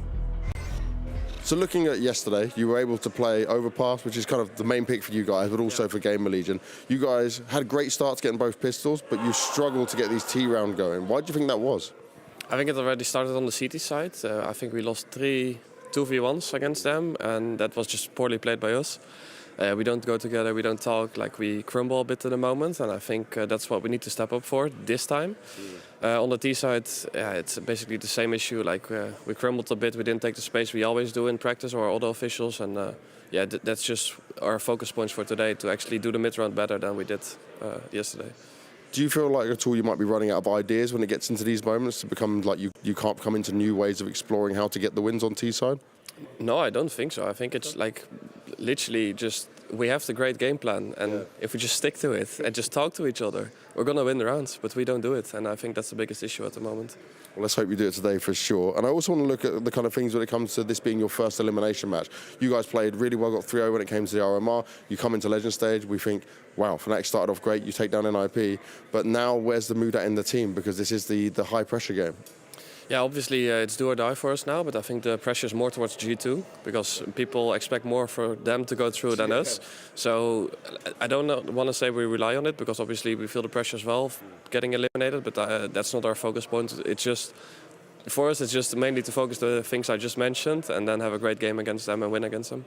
So looking at yesterday, you were able to play Overpass, which is kind of the main pick for you guys, but also for GamerLegion. You guys had great starts getting both pistols, but you struggled to get these T-round going. Why do you think that was? I think it already started on the CT side. I think we lost 3 2v1s against them, and that was just poorly played by us. We don't go together, we don't talk, like we crumble a bit at the moment, and I think that's what we need to step up for this time. On the T side, it's basically the same issue, like we crumbled a bit, we didn't take the space we always do in practice or other officials, and that's just our focus points for today, to actually do the mid-round better than we did yesterday. Do you feel like at all you might be running out of ideas when it gets into these moments, to become like you can't come into new ways of exploring how to get the wins on T side? No, I don't think so. I think it's like literally just we have the great game plan, and if we just stick to it and just talk to each other, we're going to win the rounds, but we don't do it, and I think that's the biggest issue at the moment. Well, let's hope you do it today for sure. And I also want to look at the kind of things when it comes to this being your first elimination match. You guys played really well, got 3-0 when it came to the RMR. You come into Legend stage, we think, wow, Fnatic started off great, you take down NIP, but now where's the mood at in the team? Because this is the high pressure game. Yeah, obviously it's do or die for us now, but I think the pressure is more towards G2 because people expect more for them to go through than us. So I don't want to say we rely on it, because obviously we feel the pressure as well getting eliminated, but that's not our focus point. It's just, for us, it's just mainly to focus the things I just mentioned and then have a great game against them and win against them.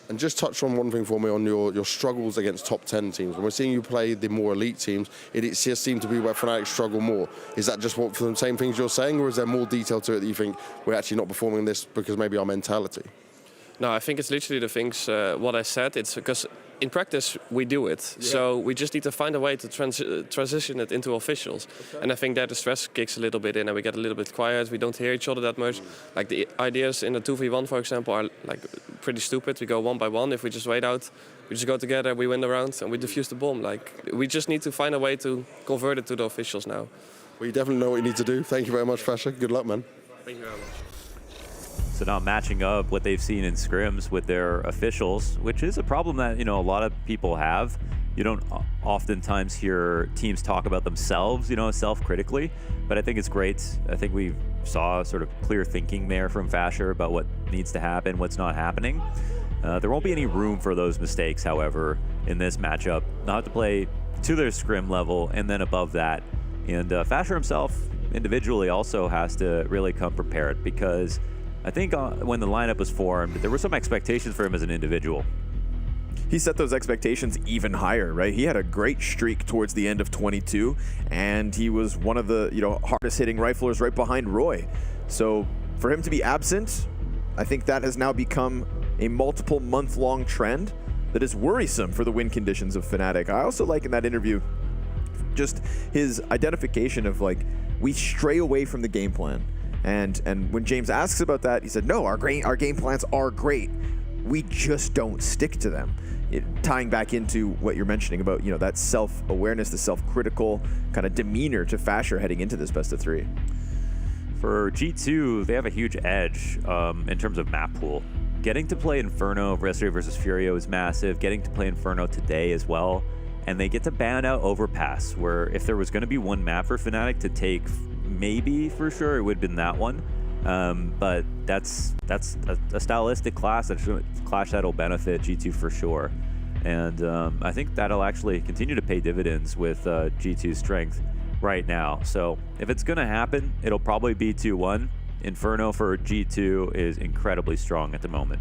And just touch on one thing for me on your struggles against top 10 teams. When we're seeing you play the more elite teams, it just seems to be where Fnatic struggle more. Is that just for the same things you're saying, or is there more detail to it that you think we're actually not performing this because maybe our mentality? No, I think it's literally the things, what I said. It's because in practice we do it. Yeah. So we just need to find a way to transition it into officials. Okay. And I think that the stress kicks a little bit in and we get a little bit quiet. We don't hear each other that much. Like the ideas in the 2v1, for example, are like pretty stupid. We go 1 by 1. If we just wait out, we just go together, we win the round and we defuse the bomb. Like we just need to find a way to convert it to the officials now. Well, you definitely know what you need to do. Thank you very much, FaZe. Good luck, man. Thank you very much. So not matching up what they've seen in scrims with their officials, which is a problem that, you know, a lot of people have. You don't oftentimes hear teams talk about themselves, you know, self-critically, but I think it's great. I think we saw sort of clear thinking there from FaZe about what needs to happen, what's not happening. There won't be any room for those mistakes, however, in this matchup. They'll have to play to their scrim level and then above that. And FaZe himself individually also has to really come prepared, because I think when the lineup was formed, there were some expectations for him as an individual. He set those expectations even higher, right? He had a great streak towards the end of 22, and he was one of the hardest hitting riflers right behind Roy. So for him to be absent, I think that has now become a multiple month-long trend that is worrisome for the win conditions of Fnatic. I also like in that interview just his identification of, like, we stray away from the game plan. And when James asks about that, he said, no, our game plans are great. We just don't stick to them. Tying back into what you're mentioning about, that self-awareness, the self-critical kind of demeanor to FaZe heading into this best of 3. For G2, they have a huge edge in terms of map pool. Getting to play Inferno yesterday versus FURIA was massive. Getting to play Inferno today as well. And they get to ban out Overpass, where if there was going to be one map for Fnatic to take, maybe for sure it would have been that one, but that's a stylistic clash that'll benefit G2 for sure, and I think that'll actually continue to pay dividends with G2's strength right now. So if it's gonna happen, it'll probably be 2-1. Inferno for G2 is incredibly strong at the moment.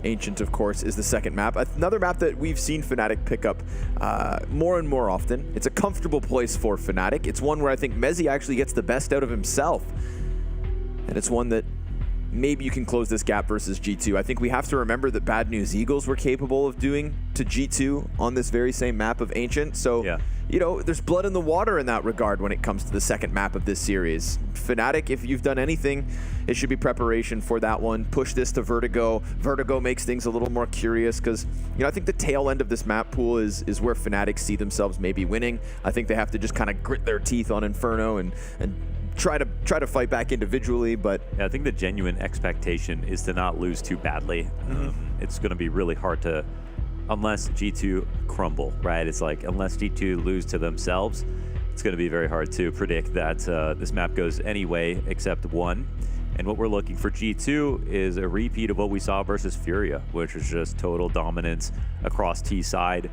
Ancient, of course, is the second map. Another map that we've seen Fnatic pick up more and more often. It's a comfortable place for Fnatic. It's one where I think Mezzi actually gets the best out of himself. And it's one that maybe you can close this gap versus G2. I think we have to remember that Bad News Eagles were capable of doing to G2 on this very same map of Ancient. So, yeah, there's blood in the water in that regard when it comes to the second map of this series. Fnatic, if you've done anything, it should be preparation for that one. Push this to Vertigo. Vertigo makes things a little more curious because, I think the tail end of this map pool is where Fnatic see themselves maybe winning. I think they have to just kind of grit their teeth on Inferno and try to fight back individually, but yeah, I think the genuine expectation is to not lose too badly. It's going to be really hard to, unless G2 crumble, right? It's like, unless G2 lose to themselves, it's going to be very hard to predict that this map goes any way except one. And what we're looking for G2 is a repeat of what we saw versus FURIA, which was just total dominance across T side.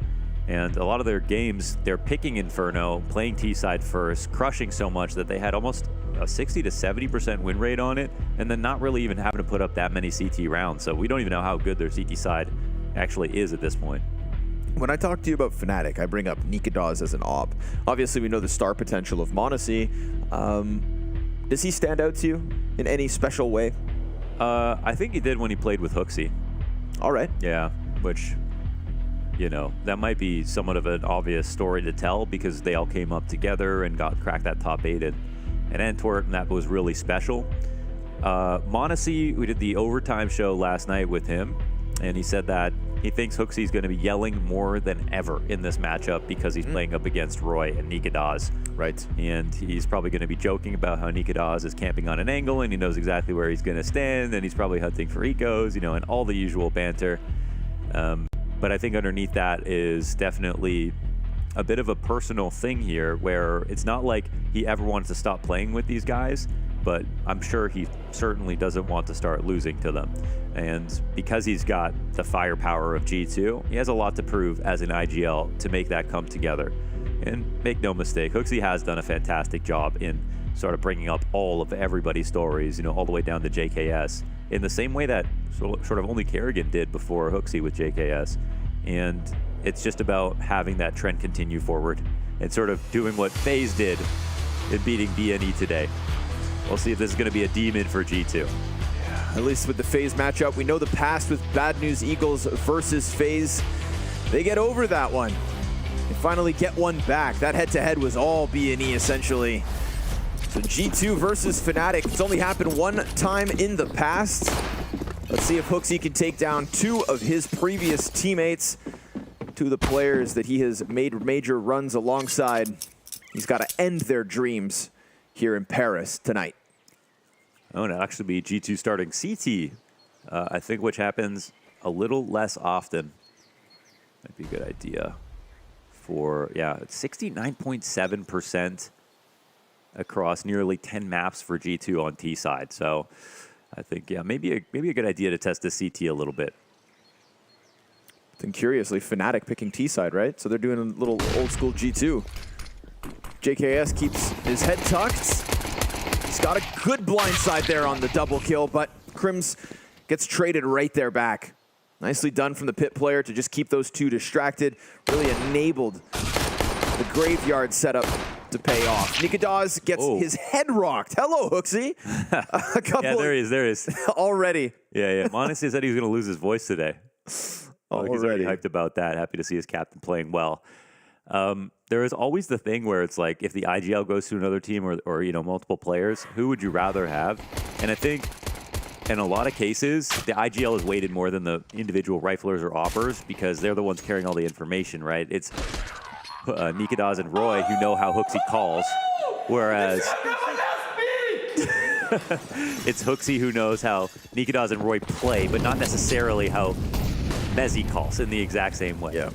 And a lot of their games, they're picking Inferno, playing T side first, crushing so much that they had almost a 60 to 70% win rate on it, and then not really even having to put up that many CT rounds. So we don't even know how good their CT side actually is at this point. When I talk to you about Fnatic, I bring up Nikadaz as an op. Obviously, we know the star potential of Monte. Does he stand out to you in any special way? I think he did when he played with HooXi. All right. Yeah, which, you know, that might be somewhat of an obvious story to tell because they all came up together and cracked that top 8 at Antwerp, and that was really special. Monte, we did the overtime show last night with him, and he said that he thinks HooXi is going to be yelling more than ever in this matchup because he's playing up against Roy and Nikadaz. Right. And he's probably going to be joking about how Nikadaz is camping on an angle and he knows exactly where he's going to stand, and he's probably hunting for ecos, you know, and all the usual banter. But I think underneath that is definitely a bit of a personal thing here where it's not like he ever wants to stop playing with these guys, but I'm sure he certainly doesn't want to start losing to them. And because he's got the firepower of G2, he has a lot to prove as an IGL to make that come together. And make no mistake, HooXi has done a fantastic job in sort of bringing up all of everybody's stories, you know, all the way down to JKS, in the same way that sort of only Kerrigan did before HooXi with JKS. And it's just about having that trend continue forward and sort of doing what FaZe did in beating BNE today. We'll see if this is going to be a demon for G2. Yeah, at least with the FaZe matchup, we know the past with Bad News Eagles versus FaZe. They get over that one. They finally get one back. That head-to-head was all BNE, essentially. So G2 versus Fnatic. It's only happened one time in the past. Let's see if HooXi can take down 2 of his previous teammates. 2 of the players that he has made major runs alongside. He's got to end their dreams here in Paris tonight. Oh, and it'll actually be G2 starting CT, I think, which happens a little less often. Might be a good idea for, yeah, 69.7% across nearly 10 maps for G2 on T side. So I think, yeah, maybe a good idea to test the CT a little bit. Then curiously, Fnatic picking T side, right? So they're doing a little old school G2. JKS keeps his head tucked. He's got a good blind side there on the double kill, but Crims gets traded right there back. Nicely done from the pit player to just keep those 2 distracted. Really enabled the graveyard setup to pay off. Nikadaz gets his head rocked. Hello, HooXi. Yeah, there he is. Already. Yeah. Monte said he was going to lose his voice today. He's already hyped about that. Happy to see his captain playing well. There is always the thing where it's like, if the IGL goes to another team or you know, multiple players, who would you rather have? And I think in a lot of cases, the IGL is weighted more than the individual riflers or oppers because they're the ones carrying all the information, right? It's Nikadaz and Roy who know how HooXi calls, whereas it's HooXi who knows how Nikadaz and Roy play, but not necessarily how Mezzi calls in the exact same way. Yeah.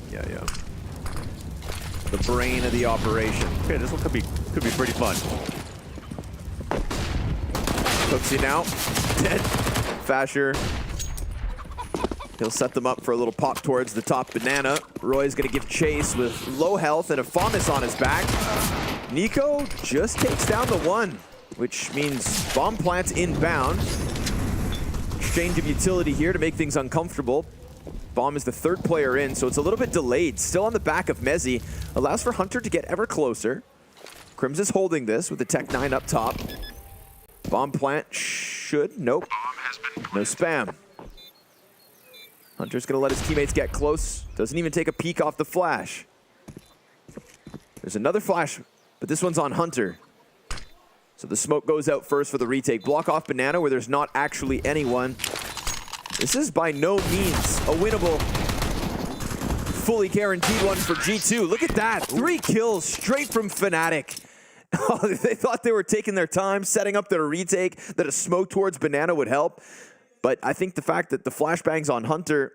The brain of the operation. Okay, this one could be pretty fun. HooXi now, dead. Fasher. He'll set them up for a little pop towards the top banana. Roy's gonna give chase with low health and a FAMAS on his back. Nico just takes down the 1, which means bomb plants inbound. Exchange of utility here to make things uncomfortable. Bomb is the 3rd player in, so it's a little bit delayed. Still on the back of Mezzi. Allows for Hunter to get ever closer. Crims is holding this with the Tech 9 up top. Bomb plant should, nope. No spam. Hunter's gonna let his teammates get close. Doesn't even take a peek off the flash. There's another flash, but this one's on Hunter. So the smoke goes out first for the retake. Block off banana where there's not actually anyone. This is by no means a winnable, fully guaranteed one for G2. Look at that, 3 kills straight from Fnatic. They thought they were taking their time, setting up their retake, that a smoke towards Banana would help. But I think the fact that the flashbangs on Hunter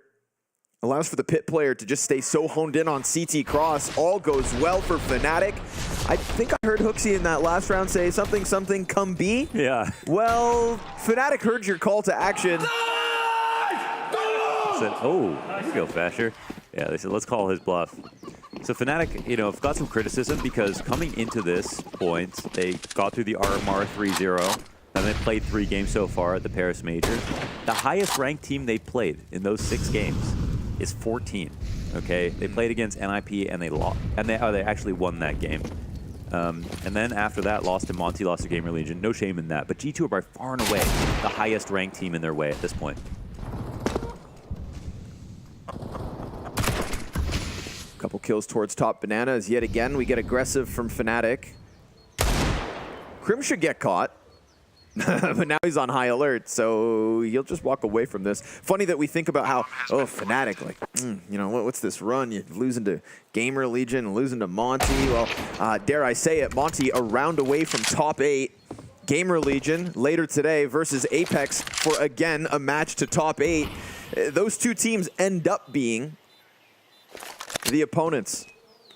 allows for the pit player to just stay so honed in on CT cross. All goes well for Fnatic. I think I heard Hooksy in that last round say something, come B. Yeah. Well, Fnatic heard your call to action. Said, oh, there you go, Fasher. Yeah, they said, let's call his bluff. So Fnatic, you know, have got some criticism because coming into this point, they got through the RMR 3-0. And they played 3 games so far at the Paris Major. The highest ranked team they played in those 6 games is 14. Okay, they played against NIP and they lost, and they actually won that game. And then after that, lost to Monte, lost to GamerLegion. No shame in that. But G2 are by far and away the highest ranked team in their way at this point. Couple kills towards top Banana as yet again we get aggressive from Fnatic. Crim should get caught. But now he's on high alert, so he'll just walk away from this. Funny that we think about how, oh, Fnatic, like, you know, what's this run? You're losing to GamerLegion, losing to Monte. Well, dare I say it, Monte a round away from top 8. GamerLegion later today versus Apeks for, again, a match to top 8. Those 2 teams end up being the opponents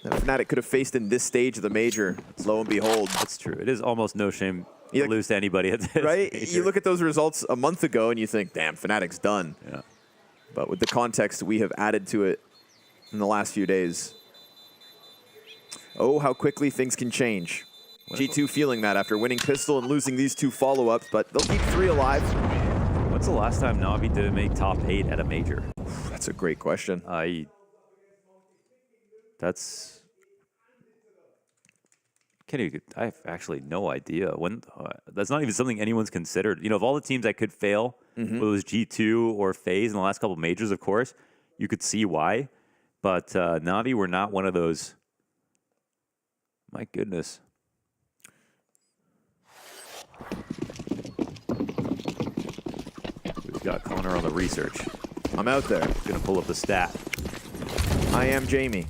that Fnatic could have faced in this stage of the major. Lo and behold. That's true. It is almost no shame to lose to anybody at this right? major. You look at those results a month ago and you think, damn, Fnatic's done. Yeah. But with the context we have added to it in the last few days, oh, how quickly things can change. G2 feeling that after winning Pistol and losing these 2 follow-ups, but they'll keep 3 alive. When's the last time Navi didn't make top 8 at a major? That's a great question. That's... I have actually no idea. When that's not even something anyone's considered. You know, of all the teams that could fail, whether it was G2 or FaZe in the last couple of majors, of course, you could see why. But Navi were not one of those. My goodness. We've got Connor on the research. I'm out there. Gonna pull up the stat. I am Jamie.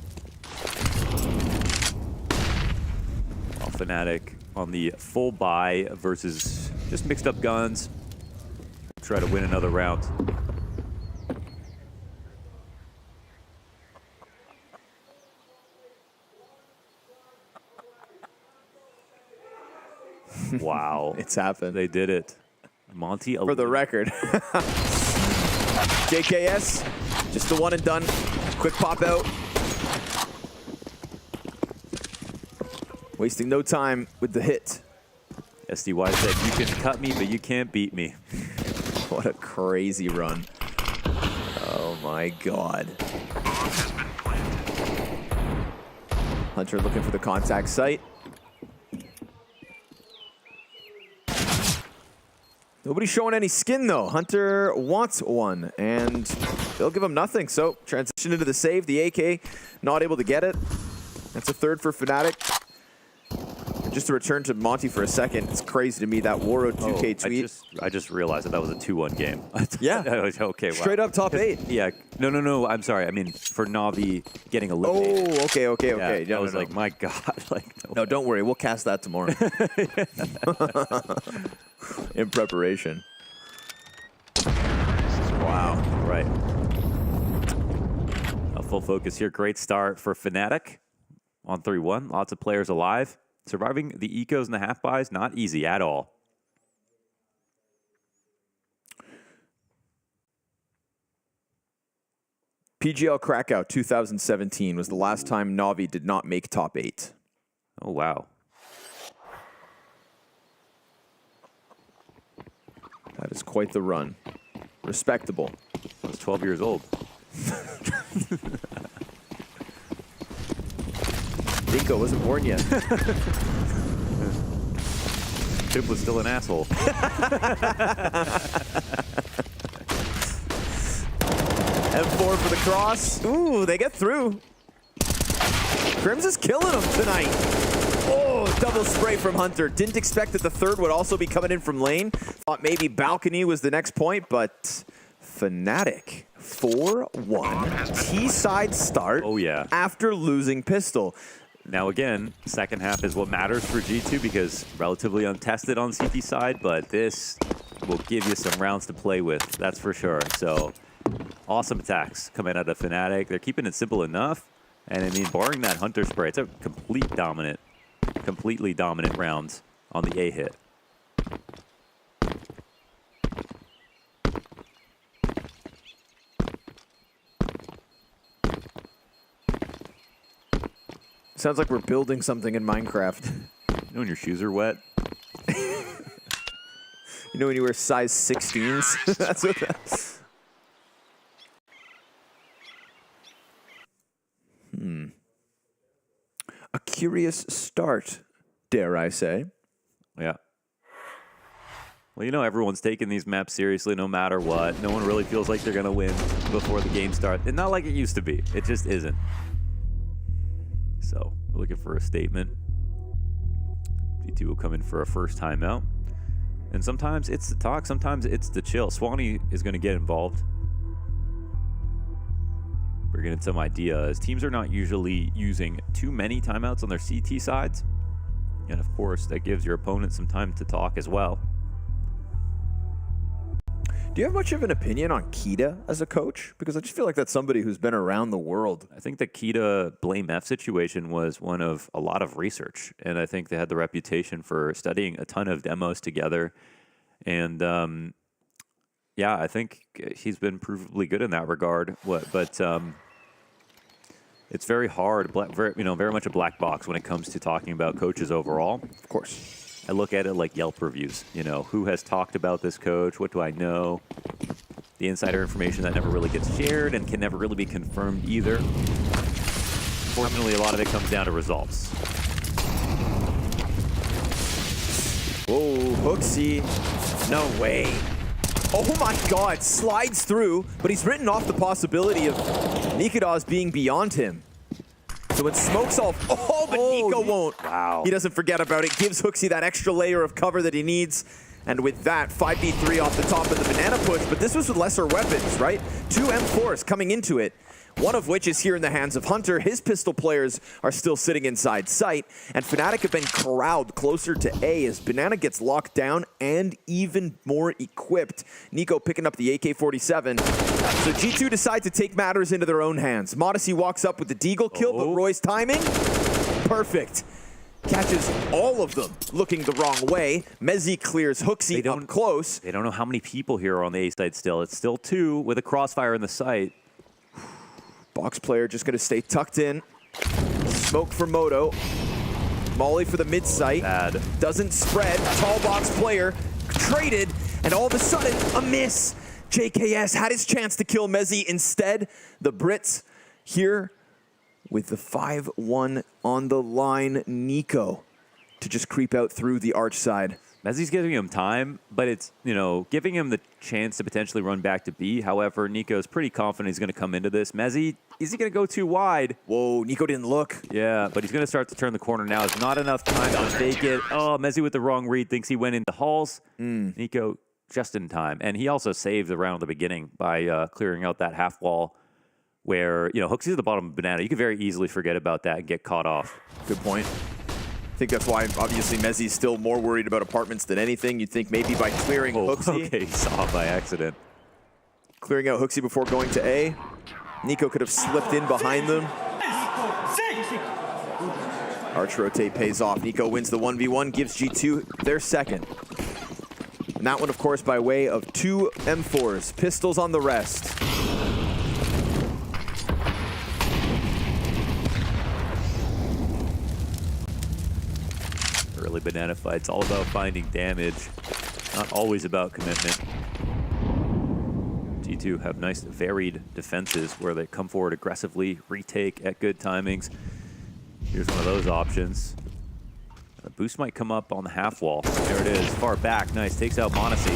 Fnatic on the full buy versus just mixed up guns. Try to win another round. Wow. It's happened. They did it. Monte. For the record. JKS, just the one and done. Quick pop out. Wasting no time with the hit. SDY said, you can cut me, but you can't beat me. What a crazy run. Oh my God. Hunter looking for the contact site. Nobody's showing any skin though. Hunter wants one and they'll give him nothing. So transition into the save. The AK not able to get it. That's a third for Fnatic. Just to return to Monte for a second, it's crazy to me that Waro 2K tweet. I just realized that was a 2-1 game. Yeah. Okay. Wow. Straight up top 8. Yeah. No. I'm sorry. I mean, for Navi getting eliminated. Oh, okay. Yeah, I was like, my God. Like, no, don't worry. We'll cast that tomorrow. In preparation. Wow. Right. A full focus here. Great start for Fnatic on 3-1. Lots of players alive. Surviving the ecos and the half buys, not easy at all. PGL Krakow 2017 was the last time Navi did not make top 8. Oh, wow. That is quite the run. Respectable. I was 12 years old. Dinko wasn't born yet. Chip was still an asshole. M4 for the cross. Ooh, they get through. Crims is killing them tonight. Oh, double spray from Hunter. Didn't expect that the third would also be coming in from lane. Thought maybe balcony was the next point, but Fnatic 4-1. T-side start. Oh, yeah. After losing pistol. Now again, second half is what matters for G2 because relatively untested on CT side, but this will give you some rounds to play with, that's for sure. So awesome attacks coming out of Fnatic. They're keeping it simple enough. And I mean, barring that Hunter spray, it's a completely dominant round on the A hit. Sounds like we're building something in Minecraft. You know when your shoes are wet? You know when you wear size 16s? That's what that's. A curious start, dare I say. Yeah. Well, you know everyone's taking these maps seriously no matter what. No one really feels like they're going to win before the game starts. And not like it used to be. It just isn't. So we're looking for a statement. G2 will come in for a first timeout. And sometimes it's the talk, sometimes it's the chill. Swanee is going to get involved. Bringing in some ideas. Teams are not usually using too many timeouts on their CT sides. And of course, that gives your opponent some time to talk as well. Do you have much of an opinion on Kita as a coach? Because I just feel like that's somebody who's been around the world. I think the Kita Blame F situation was one of a lot of research. And I think they had the reputation for studying a ton of demos together. And yeah, I think he's been provably good in that regard. But it's very hard, very much a black box when it comes to talking about coaches overall. Of course. I look at it like Yelp reviews. You know, who has talked about this coach? What do I know? The insider information that never really gets shared and can never really be confirmed either. Fortunately, a lot of it comes down to results. Whoa, Hooksy. No way. Oh my god, slides through, but he's written off the possibility of Nikodas being beyond him. So when smoke's off, but Nico won't. Wow. He doesn't forget about it, gives Hooksy that extra layer of cover that he needs. And with that, 5v3 off the top of the banana push, but this was with lesser weapons, right? 2 M4s coming into it. One of which is here in the hands of Hunter. His pistol players are still sitting inside sight, and Fnatic have been corralled closer to A as Banana gets locked down and even more equipped. Nico picking up the AK-47. So G2 decide to take matters into their own hands. Modesty walks up with the Deagle kill, but Roy's timing, perfect. Catches all of them looking the wrong way. Mezzi clears Hooksy up close. They don't know how many people here are on the A side still. It's still 2 with a crossfire in the site. Box player just going to stay tucked in. Smoke for Moto. Molly for the mid site. Bad. Doesn't spread. Tall box player traded, and all of a sudden, a miss. JKS had his chance to kill Mezzi. Instead, the Brits here with the 5-1 on the line. Nico to just creep out through the arch side. Mezzi's giving him time, but it's, giving him the chance to potentially run back to B. However, Nico's pretty confident he's going to come into this. Mezzi, is he going to go too wide? Whoa, Nico didn't look. Yeah, but he's going to start to turn the corner now. There's not enough time to fake it. Oh, Mezzi with the wrong read, thinks he went into halls. Nico just in time. And he also saved the round at the beginning by clearing out that half wall where, Hooksy's at the bottom of Banana. You could very easily forget about that and get caught off. Good point. I think that's why, obviously, Mezzi's still more worried about apartments than anything. You'd think maybe by clearing Hooksy. Okay, he saw by accident. Clearing out Hooksy before going to A. Nico could have slipped in behind them. Arch rotate pays off. Nico wins the 1v1, gives G2 their second. And that one, of course, by way of 2 M4s. Pistols on the rest. Early Banana fights, all about finding damage, not always about commitment. G2 have nice varied defenses where they come forward aggressively, retake at good timings. Here's one of those options. The boost might come up on the half wall. There it is, far back, nice, takes out Monte.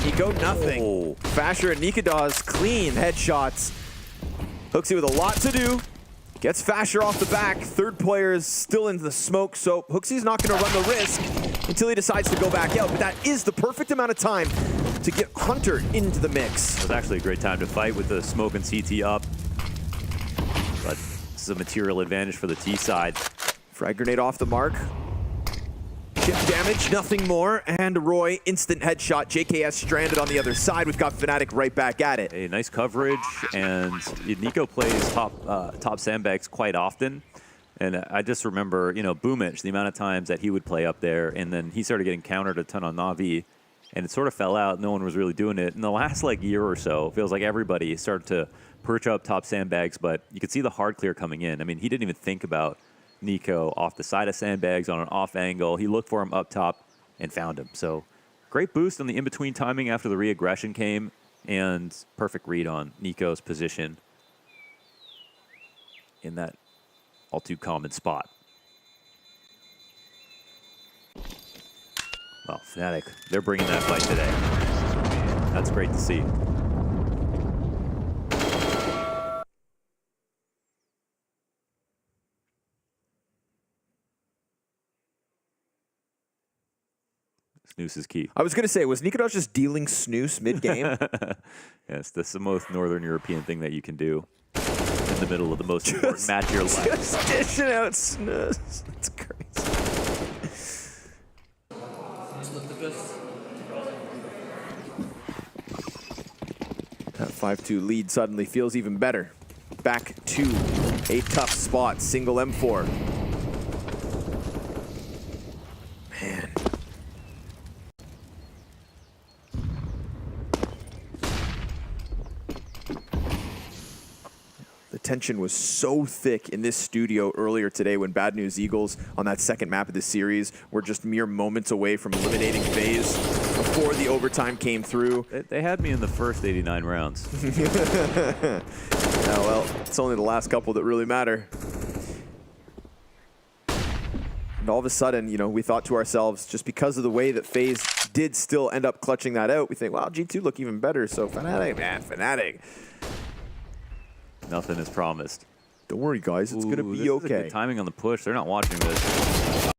Nico, nothing. Oh. Fasher and Nikodas, clean headshots. Hooksy with a lot to do. Gets Fasher off the back. Third player is still in the smoke, so Hooksy's not going to run the risk until he decides to go back out. But that is the perfect amount of time to get Hunter into the mix. It was actually a great time to fight with the smoke and CT up. But this is a material advantage for the T side. Frag grenade off the mark. Chip damage, nothing more. And Roy, instant headshot. JKS stranded on the other side. We've got Fnatic right back at it. A nice coverage, and Nico plays top sandbags quite often. And I just remember, you know, Boomich, the amount of times that he would play up there, and then he started getting countered a ton on NAVI, and it sort of fell out. No one was really doing it. In the last year or so, it feels like everybody started to perch up top sandbags, but you could see the hard clear coming in. I mean, he didn't even think about Nico off the side of sandbags on an off angle. He looked for him up top and found him. So great boost on the in-between timing after the re-aggression came, and perfect read on Nico's position in that all too common spot. Well, Fnatic, they're bringing that fight today. That's great to see. Snooze is key. I was going to say, was Nikodas just dealing snooze mid-game? Yes, that's the most Northern European thing that you can do in the middle of the most important match of your life. Just dishing out snooze. That's crazy. That 5-2 lead suddenly feels even better. Back to a tough spot. Single M4. Man. The tension was so thick in this studio earlier today when Bad News Eagles on that second map of the series were just mere moments away from eliminating FaZe before the overtime came through. They had me in the first 89 rounds. Yeah, well, it's only the last couple that really matter. And all of a sudden, you know, we thought to ourselves, just because of the way that FaZe did still end up clutching that out, we think, wow, G2 look even better. So Fnatic, man, Fnatic. Nothing is promised. Don't worry, guys. It's going to be okay. Good timing on the push. They're not watching this.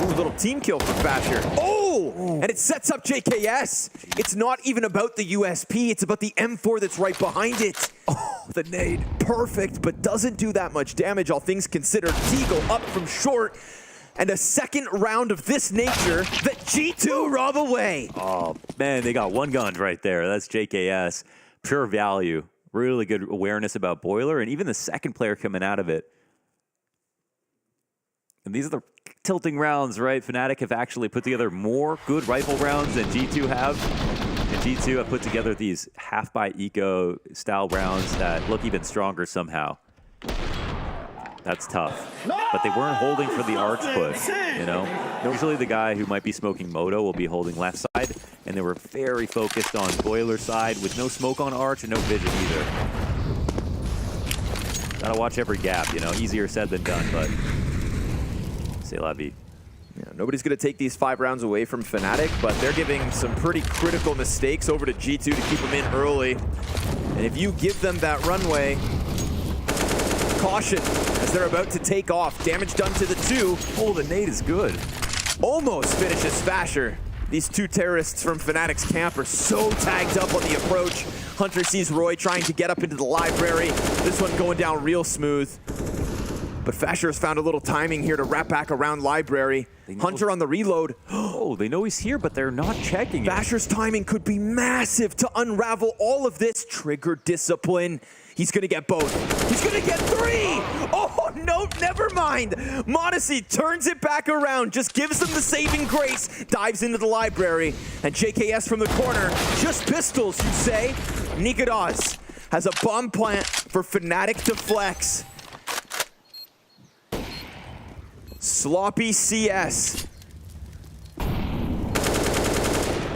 Ooh, little team kill for Fasher. Oh! And it sets up JKS. It's not even about the USP. It's about the M4 that's right behind it. Oh, the nade. Perfect, but doesn't do that much damage, all things considered. Deagle up from short. And a second round of this nature that G2 rob away. Oh, man, they got one gun right there. That's JKS. Pure value. Really good awareness about Boiler, and even the second player coming out of it. And these are the tilting rounds, right? Fnatic have actually put together more good rifle rounds than G2 have. And G2 have put together these half-by-eco style rounds that look even stronger somehow. That's tough. But they weren't holding for the arch push, you know? Usually the guy who might be smoking Moto will be holding left side, and they were very focused on Boiler side with no smoke on arch and no vision either. Gotta watch every gap, you know? Easier said than done, but c'est la vie. Yeah, nobody's going to take these 5 rounds away from Fnatic, but they're giving some pretty critical mistakes over to G2 to keep them in early. And if you give them that runway, caution as they're about to take off. Damage done to the 2. Oh, the nade is good. Almost finishes Fasher. These 2 terrorists from Fnatic's camp are so tagged up on the approach. Hunter sees Roy trying to get up into the library. This one going down real smooth. But Fasher has found a little timing here to wrap back around library. Hunter on the reload. Oh, they know he's here, but they're not checking it. Fasher's timing could be massive to unravel all of this. Trigger discipline. He's going to get both. He's going to get 3! Oh, no, never mind. Monte turns it back around, just gives them the saving grace, dives into the library, and JKS from the corner, just pistols, you say? Nikodas has a bomb plant for Fnatic to flex. Sloppy CS.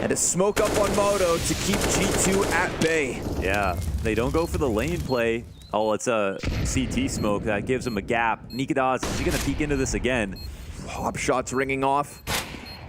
And a smoke up on Moto to keep G2 at bay. Yeah, they don't go for the lane play. Oh, it's a CT smoke that gives him a gap. Nikodas, is he going to peek into this again? Hop shots ringing off.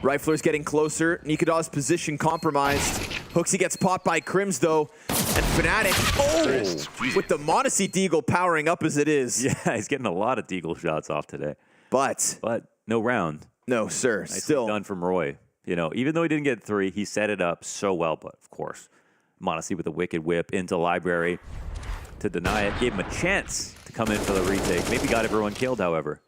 Rifler's getting closer. Nikodas' position compromised. Hooksy gets popped by Crims, though. And Fnatic, with the Monte Deagle powering up as it is. Yeah, he's getting a lot of Deagle shots off today. But no round. No, sir. Nicely Still done from Roy. You know, even though he didn't get 3, he set it up so well. But of course, Monte with a wicked whip into library to deny it. Gave him a chance to come in for the retake. Maybe got everyone killed, however.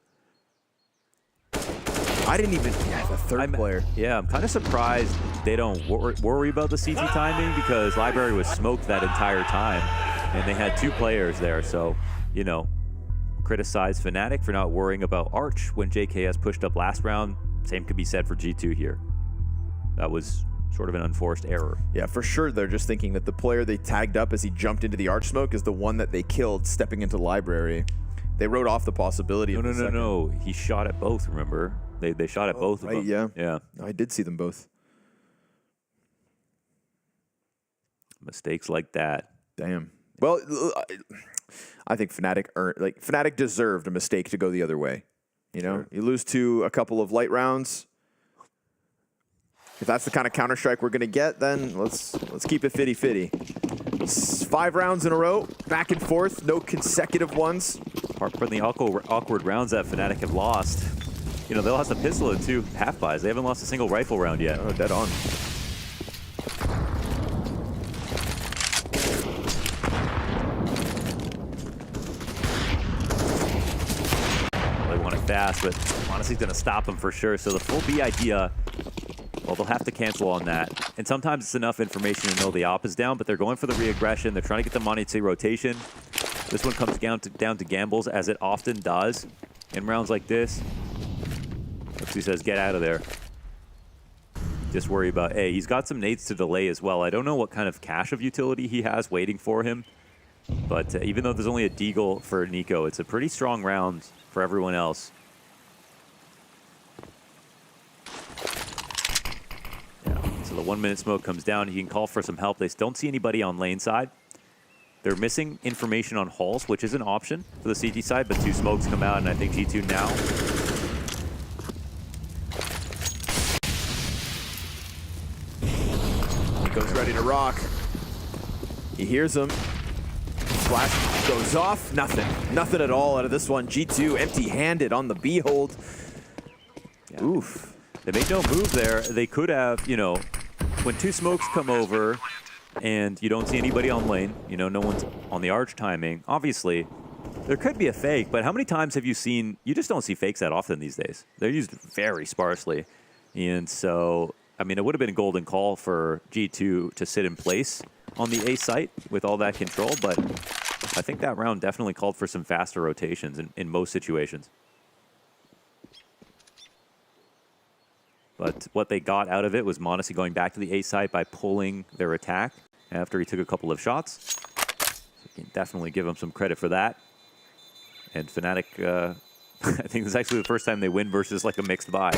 I didn't even, the third player. Yeah, I'm kind of surprised they don't worry about the CT timing because Library was smoked that entire time, and they had 2 players there. So, you know, criticize Fnatic for not worrying about Arch when JKS pushed up last round. Same could be said for G2 here. That was sort of an unforced error. Yeah, for sure. They're just thinking that the player they tagged up as he jumped into the Arch smoke is the one that they killed stepping into Library. They wrote off the possibility of the second. No. He shot at both, remember? They shot at both of them. Yeah. Yeah. I did see them both. Mistakes like that. Damn. Well, I think Fnatic deserved a mistake to go the other way. You know, Sure. You lose to a couple of light rounds. If that's the kind of Counter-Strike we're going to get, then let's keep it 50-50. 5 rounds in a row, back and forth, no consecutive ones. Apart from the awkward rounds that Fnatic have lost, you know, they lost a pistol and 2 half-buys. They haven't lost a single rifle round yet. Oh, dead on. They want it fast, but honestly, going to stop them for sure. So the full B idea, well, they'll have to cancel on that. And sometimes it's enough information to know the op is down, but they're going for the re-aggression. They're trying to get the Monte rotation. This one comes down to gambles, as it often does in rounds like this. He says, get out of there. Just worry about A. He's got some nades to delay as well. I don't know what kind of cache of utility he has waiting for him. But even though there's only a deagle for Nico, it's a pretty strong round for everyone else. So the 1-minute smoke comes down. He can call for some help. They don't see anybody on lane side. They're missing information on halls, which is an option for the CT side, but 2 smokes come out, and I think G2 now. Nico's ready to rock. He hears him. Flash goes off. Nothing at all out of this one. G2 empty-handed on the B-hold. Yeah. Oof. They made no move there. They could have, you know, when 2 smokes come over and you don't see anybody on lane, you know, no one's on the arch timing, obviously, there could be a fake, but how many times have you seen, you just don't see fakes that often these days. They're used very sparsely. And so, I mean, it would have been a golden call for G2 to sit in place on the A site with all that control, but I think that round definitely called for some faster rotations in most situations. But what they got out of it was Monte going back to the A site by pulling their attack after he took a couple of shots. So you can definitely give him some credit for that. And Fnatic, I think this is actually the first time they win versus like a mixed buy.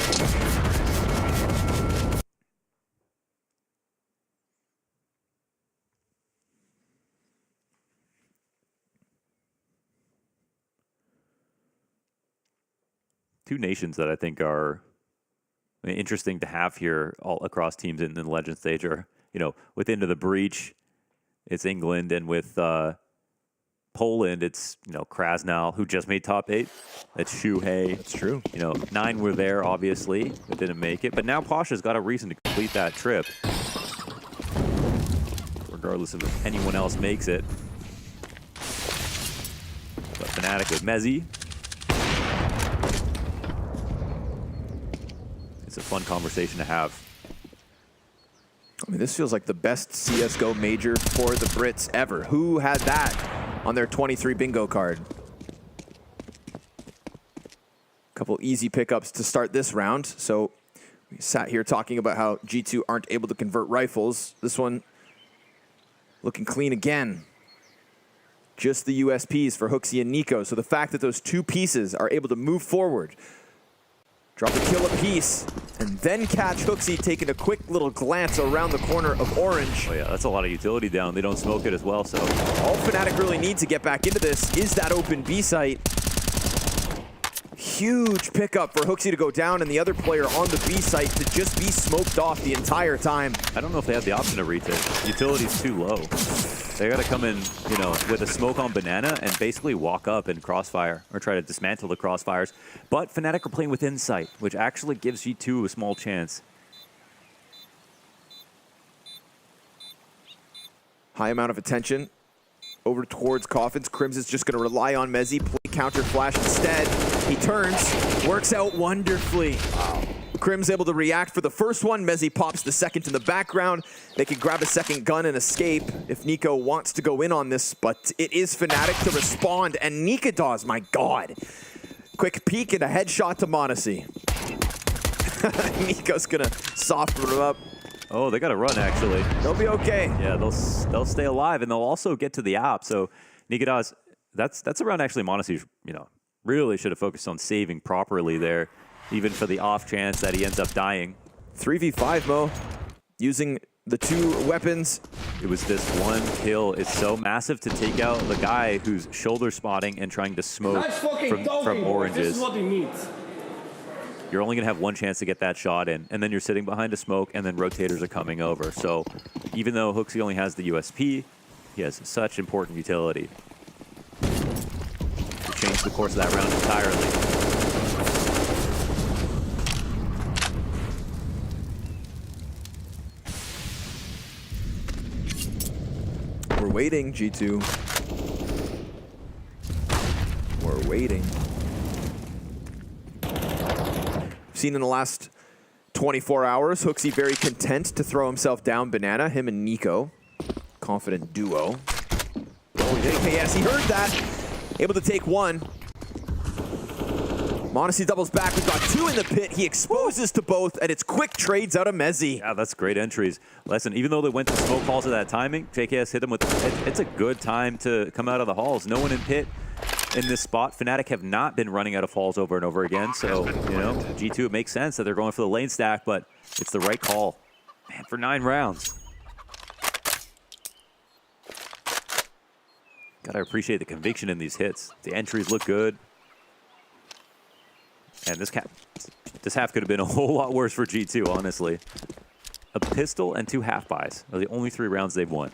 Two nations that I think are interesting to have here all across teams in the Legend stage are, you know, with Into the Breach, it's England, and with Poland, it's, you know, Krasnal, who just made top 8. That's Shuhei. That's true. You know, 9 were there, obviously, but didn't make it. But now Pasha's got a reason to complete that trip, regardless of if anyone else makes it. But Fnatic with Mezzi. It's a fun conversation to have. I mean, this feels like the best CSGO major for the Brits ever. Who had that on their 23 bingo card? Couple easy pickups to start this round. So we sat here talking about how G2 aren't able to convert rifles. This one looking clean again. Just the USPs for HooXi and Nico. So the fact that those 2 pieces are able to move forward, drop a kill apiece, and then catch HooXi taking a quick little glance around the corner of orange. Oh yeah, that's a lot of utility down. They don't smoke it as well, so. All Fnatic really need to get back into this is that open B site. Huge pickup for HooXi to go down and the other player on the B site to just be smoked off the entire time. I don't know if they have the option to retake. Utility's too low. They gotta come in, you know, with a smoke on banana and basically walk up and crossfire or try to dismantle the crossfires. But Fnatic are playing with insight, which actually gives G2 a small chance. High amount of attention over towards Coffins. Crims is just gonna rely on Mezzi, play counter flash instead. He turns, works out wonderfully. Crim's able to react for the first one. Mezzi pops the second in the background. They can grab a second gun and escape if Nico wants to go in on this, but it is Fnatic to respond, and Nika does, my God. Quick peek and a headshot to Monte. Nico's gonna soften him up. Oh, they got to run, actually. They'll be okay. Yeah, they'll stay alive, and they'll also get to the app. So Nikadas, that's a round actually Monte, really should have focused on saving properly there, even for the off chance that he ends up dying. 3v5, Mo. Using the two weapons. It was this one kill. It's so massive to take out the guy who's shoulder spotting and trying to smoke from oranges. This is what he needs. You're only going to have one chance to get that shot in, and then you're sitting behind a smoke, and then rotators are coming over. So even though Hooksy only has the USP, he has such important utility. To change the course of that round entirely. We're waiting, G2. We're waiting. Seen in the last 24 hours, Hooksy very content to throw himself down Banana, him and Nico. Confident duo. Oh, yes, he heard that. Able to take one. Monte doubles back. We've got two in the pit. He exposes to both, and it's quick trades out of Mezzi. Yeah, that's great entries. Listen, even though they went to smoke halls at that timing, JKS hit him with, it's a good time to come out of the halls. No one in pit in this spot. Fnatic have not been running out of halls over and over again, so, G2, it makes sense that they're going for the lane stack, but it's the right call. Man, for 9 rounds. Gotta appreciate the conviction in these hits. The entries look good. And this half could have been a whole lot worse for G2, honestly. A pistol and 2 half buys are the only 3 rounds they've won.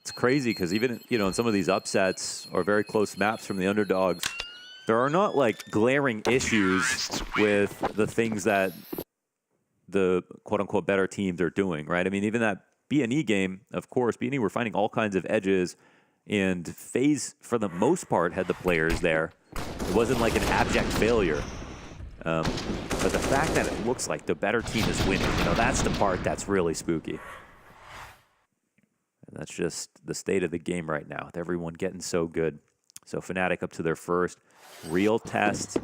It's crazy because even, in some of these upsets or very close maps from the underdogs, there are not like glaring issues with the things that the quote-unquote better teams are doing, right? I mean, even that B&E game, of course, B&E were finding all kinds of edges, and FaZe, for the most part, had the players there. It wasn't like an abject failure. But the fact that it looks like the better team is winning, that's the part that's really spooky. And that's just the state of the game right now, with everyone getting so good. So Fnatic up to their first real test,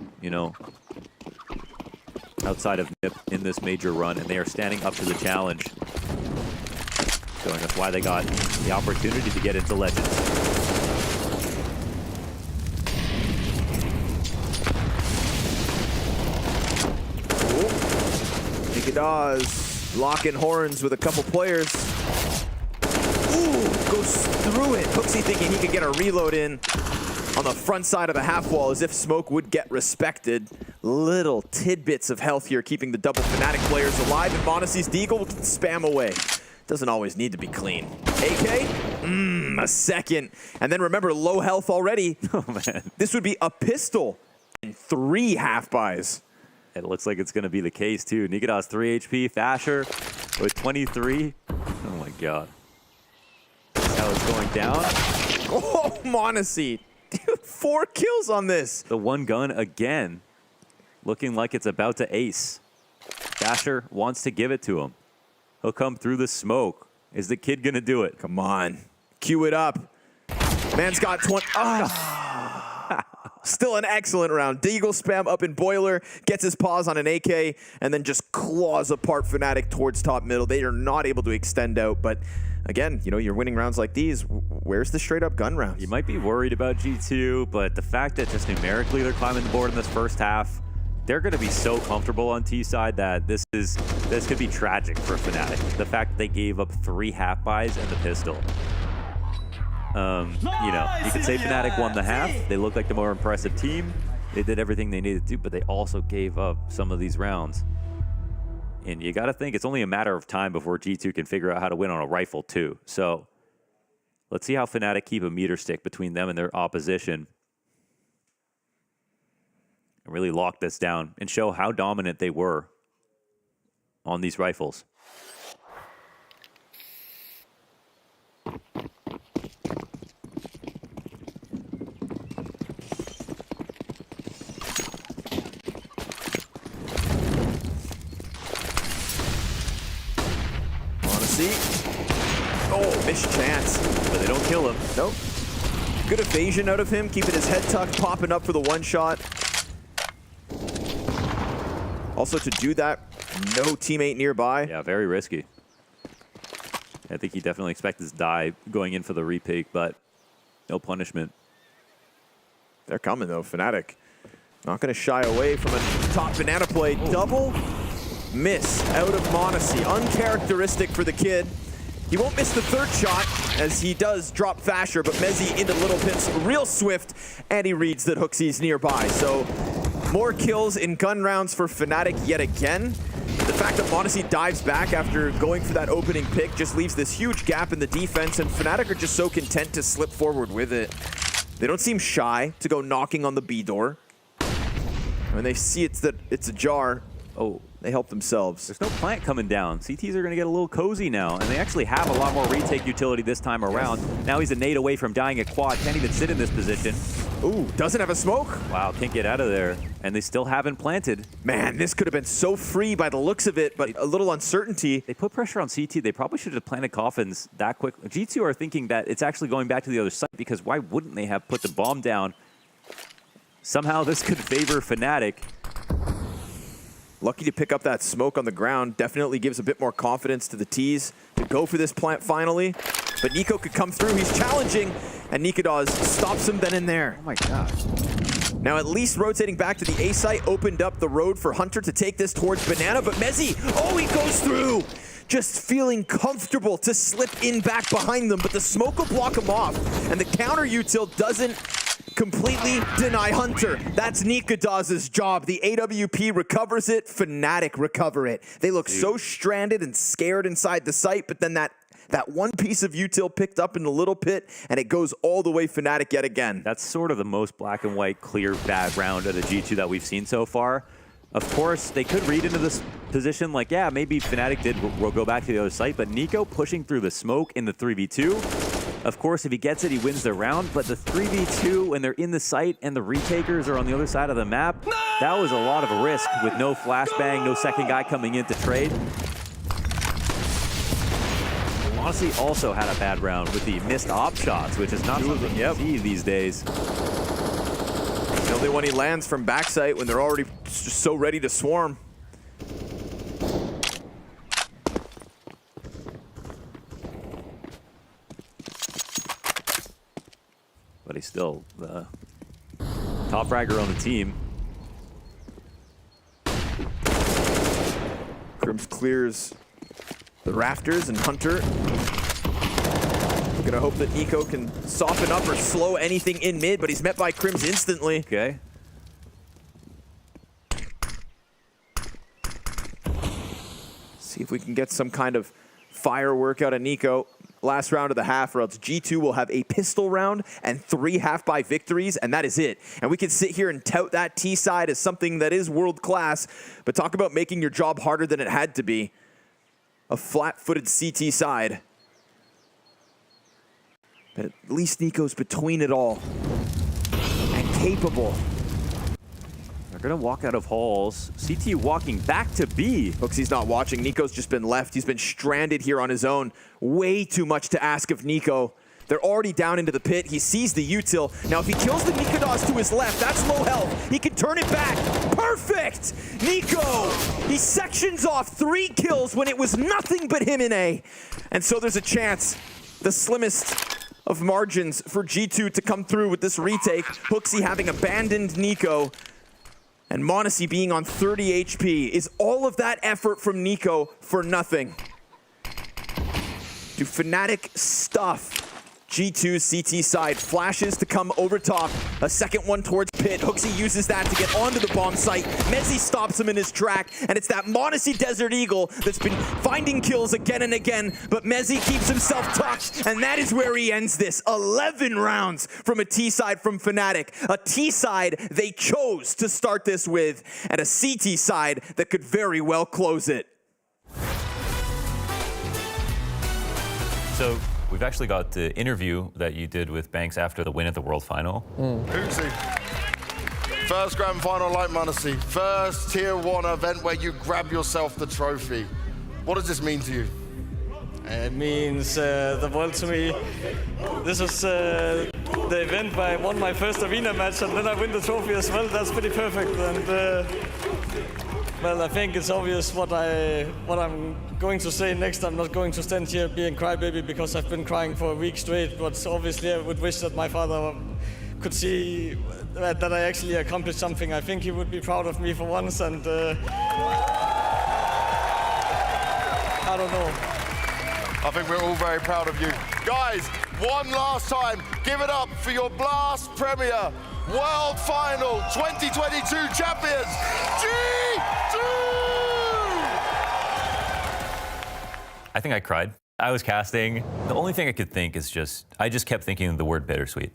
outside of NIP in this major run, and they are standing up to the challenge, showing us why they got the opportunity to get into Legends. Nikadas locking horns with a couple players. Ooh, goes through it. Hooksy thinking he could get a reload in on the front side of the half wall, as if smoke would get respected. Little tidbits of health here, keeping the double Fnatic players alive, and Monte's deagle can spam away. Doesn't always need to be clean. AK? A second. And then remember, low health already. Oh, man. This would be a pistol and 3 half buys. It looks like it's going to be the case, too. Nikadas 3 HP, Fasher with 23. Oh, my God. That's how it's going down. Oh, Monte. 4 kills on this. The one gun again, looking like it's about to ace. Dasher wants to give it to him. He'll come through the smoke. Is the kid gonna do it? Come on, cue it up. Man's got 20. Still an excellent round. Deagle spam up in Boiler, gets his paws on an AK, and then just claws apart Fnatic towards top middle. They are not able to extend out, but again, you're winning rounds like these. Where's the straight up gun rounds? You might be worried about G2, but the fact that just numerically they're climbing the board in this first half, they're going to be so comfortable on T side that this could be tragic for Fnatic. The fact that they gave up 3 half buys and the pistol. You could say Fnatic won the half. They look like the more impressive team. They did everything they needed to do, but they also gave up some of these rounds. And you got to think it's only a matter of time before G2 can figure out how to win on a rifle too. So let's see how Fnatic keep a meter stick between them and their opposition and really lock this down and show how dominant they were on these rifles. Oh, missed chance. But they don't kill him. Nope. Good evasion out of him, keeping his head tucked, popping up for the one shot. Also to do that, no teammate nearby. Yeah, very risky. I think he definitely expected to die going in for the repeat, but no punishment. They're coming though, Fnatic. Not gonna shy away from a top banana play. Double miss out of Monte. Uncharacteristic for the kid. He won't miss the third shot, as he does drop Fasher, but Mezzi into Little Pits real swift, and he reads that HooXi's nearby. So more kills in gun rounds for Fnatic yet again. The fact that Monte dives back after going for that opening pick just leaves this huge gap in the defense, and Fnatic are just so content to slip forward with it. They don't seem shy to go knocking on the B door. When they see it's ajar, oh, they help themselves. There's no plant coming down. CTs are going to get a little cozy now, and they actually have a lot more retake utility this time around. Yes. Now he's a nade away from dying at quad. Can't even sit in this position. Ooh, doesn't have a smoke. Wow, can't get out of there. And they still haven't planted. Man, this could have been so free by the looks of it, but a little uncertainty. They put pressure on CT. They probably should have planted coffins that quick. G2 are thinking that it's actually going back to the other side, because why wouldn't they have put the bomb down? Somehow this could favor Fnatic. Lucky to pick up that smoke on the ground. Definitely gives a bit more confidence to the T's to go for this plant finally. But Nico could come through. He's challenging, and Nikodas stops him then and there. Oh my gosh. Now at least rotating back to the A site opened up the road for Hunter to take this towards Banana, but Mezzi, oh, he goes through! Just feeling comfortable to slip in back behind them, but the smoke will block him off, and the counter util doesn't completely deny Hunter. That's Nikodas' job. The AWP recovers it, Fnatic recover it. They look so stranded and scared inside the site, but then that one piece of util picked up in the little pit, and it goes all the way Fnatic yet again. That's sort of the most black and white, clear, bad round of the G2 that we've seen so far. Of course, they could read into this position like, yeah, maybe Fnatic will go back to the other site, but Nico pushing through the smoke in the 3v2. Of course, if he gets it, he wins the round, but the 3v2, when they're in the site and the retakers are on the other side of the map, that was a lot of a risk with no flashbang, no second guy coming in to trade. Monte also had a bad round with the missed op shots, which is not something you see these days. The only one he lands from backside when they're already just so ready to swarm. But he's still the top fragger on the team. Crims clears the rafters, and Hunter, we're gonna hope that Nico can soften up or slow anything in mid, but he's met by Crims instantly. Okay. See if we can get some kind of firework out of Nico. Last round of the half, or else G2 will have a pistol round and 3 half-buy victories, and that is it. And we can sit here and tout that T side as something that is world-class, but talk about making your job harder than it had to be. A flat-footed CT side. But at least Nico's between it all and capable. They're gonna walk out of halls. CT walking back to B. HooXi's not watching. Nico's just been left. He's been stranded here on his own. Way too much to ask of Nico. They're already down into the pit. He sees the util. Now, if he kills the Nikodas to his left, that's low health. He can turn it back. Perfect! Nico! He sections off 3 kills when it was nothing but him in A. And so there's a chance. The slimmest of margins for G2 to come through with this retake. HooXi having abandoned Nico. And Monte being on 30 HP. Is all of that effort from Nico for nothing? Do Fnatic stuff G2's CT side? Flashes to come over top. A second one towards pit. HooXi uses that to get onto the bomb site. Mezzi stops him in his track. And it's that Monte Desert Eagle that's been finding kills again and again. But Mezzi keeps himself tucked. And that is where he ends this. 11 rounds from a T side from Fnatic. A T side they chose to start this with. And a CT side that could very well close it. So we've actually got the interview that you did with Banks after the win at the World Final. Oopsie. First grand final like Monte. First tier 1 event where you grab yourself the trophy. What does this mean to you? It means the world to me. This was the event where I won my first arena match and then I win the trophy as well. That's pretty perfect. And well, I think it's obvious what I'm going to say next. I'm not going to stand here being crybaby because I've been crying for a week straight. But obviously, I would wish that my father could see that I actually accomplished something. I think he would be proud of me for once. And I don't know. I think we're all very proud of you. Guys, one last time, give it up for your Blast Premier World Final 2022 champions, G2! I think I cried. I was casting. The only thing I could think is I just kept thinking the word bittersweet.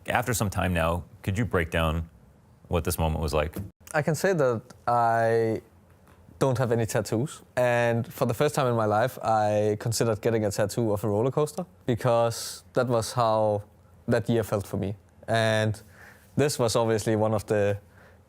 After some time now, could you break down what this moment was like? I can say that I don't have any tattoos. And for the first time in my life, I considered getting a tattoo of a roller coaster because that was how that year felt for me. And this was obviously one of the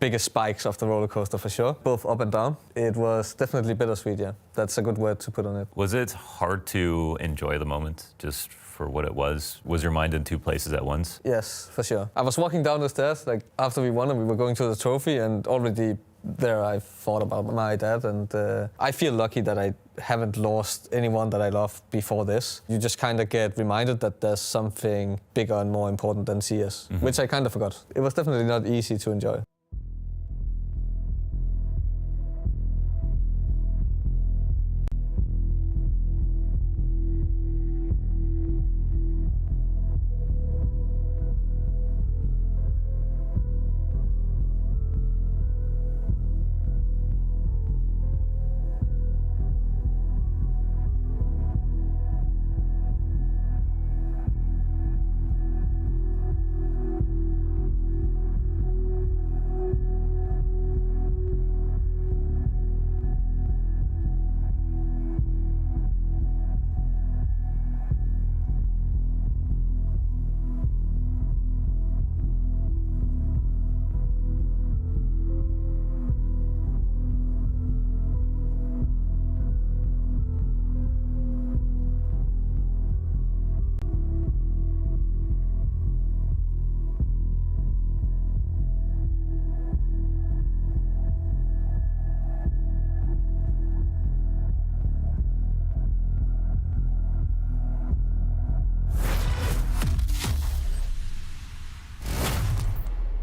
biggest spikes of the roller coaster for sure, both up and down. It was definitely bittersweet, yeah. That's a good word to put on it. Was it hard to enjoy the moment just for what it was? Was your mind in two places at once? Yes, for sure. I was walking down the stairs like after we won and we were going to the trophy, and already there I thought about my dad, and I feel lucky that I haven't lost anyone that I love before this. You just kind of get reminded that there's something bigger and more important than CS, which I kind of forgot. It was definitely not easy to enjoy.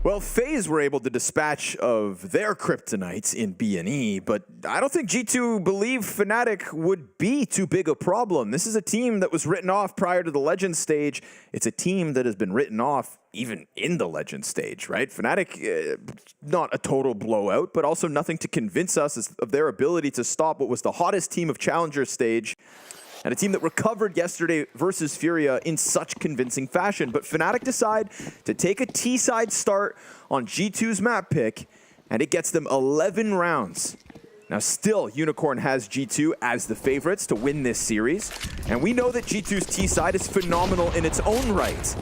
Well, FaZe were able to dispatch of their kryptonites in B&E, but I don't think G2 believed Fnatic would be too big a problem. This is a team that was written off prior to the Legend stage. It's a team that has been written off even in the Legend stage, right? Fnatic, not a total blowout, but also nothing to convince us of their ability to stop what was the hottest team of Challenger stage, and a team that recovered yesterday versus FURIA in such convincing fashion. But Fnatic decide to take a T-side start on G2's map pick, and it gets them 11 rounds. Now still, Unicorn has G2 as the favorites to win this series, and we know that G2's T-side is phenomenal in its own right.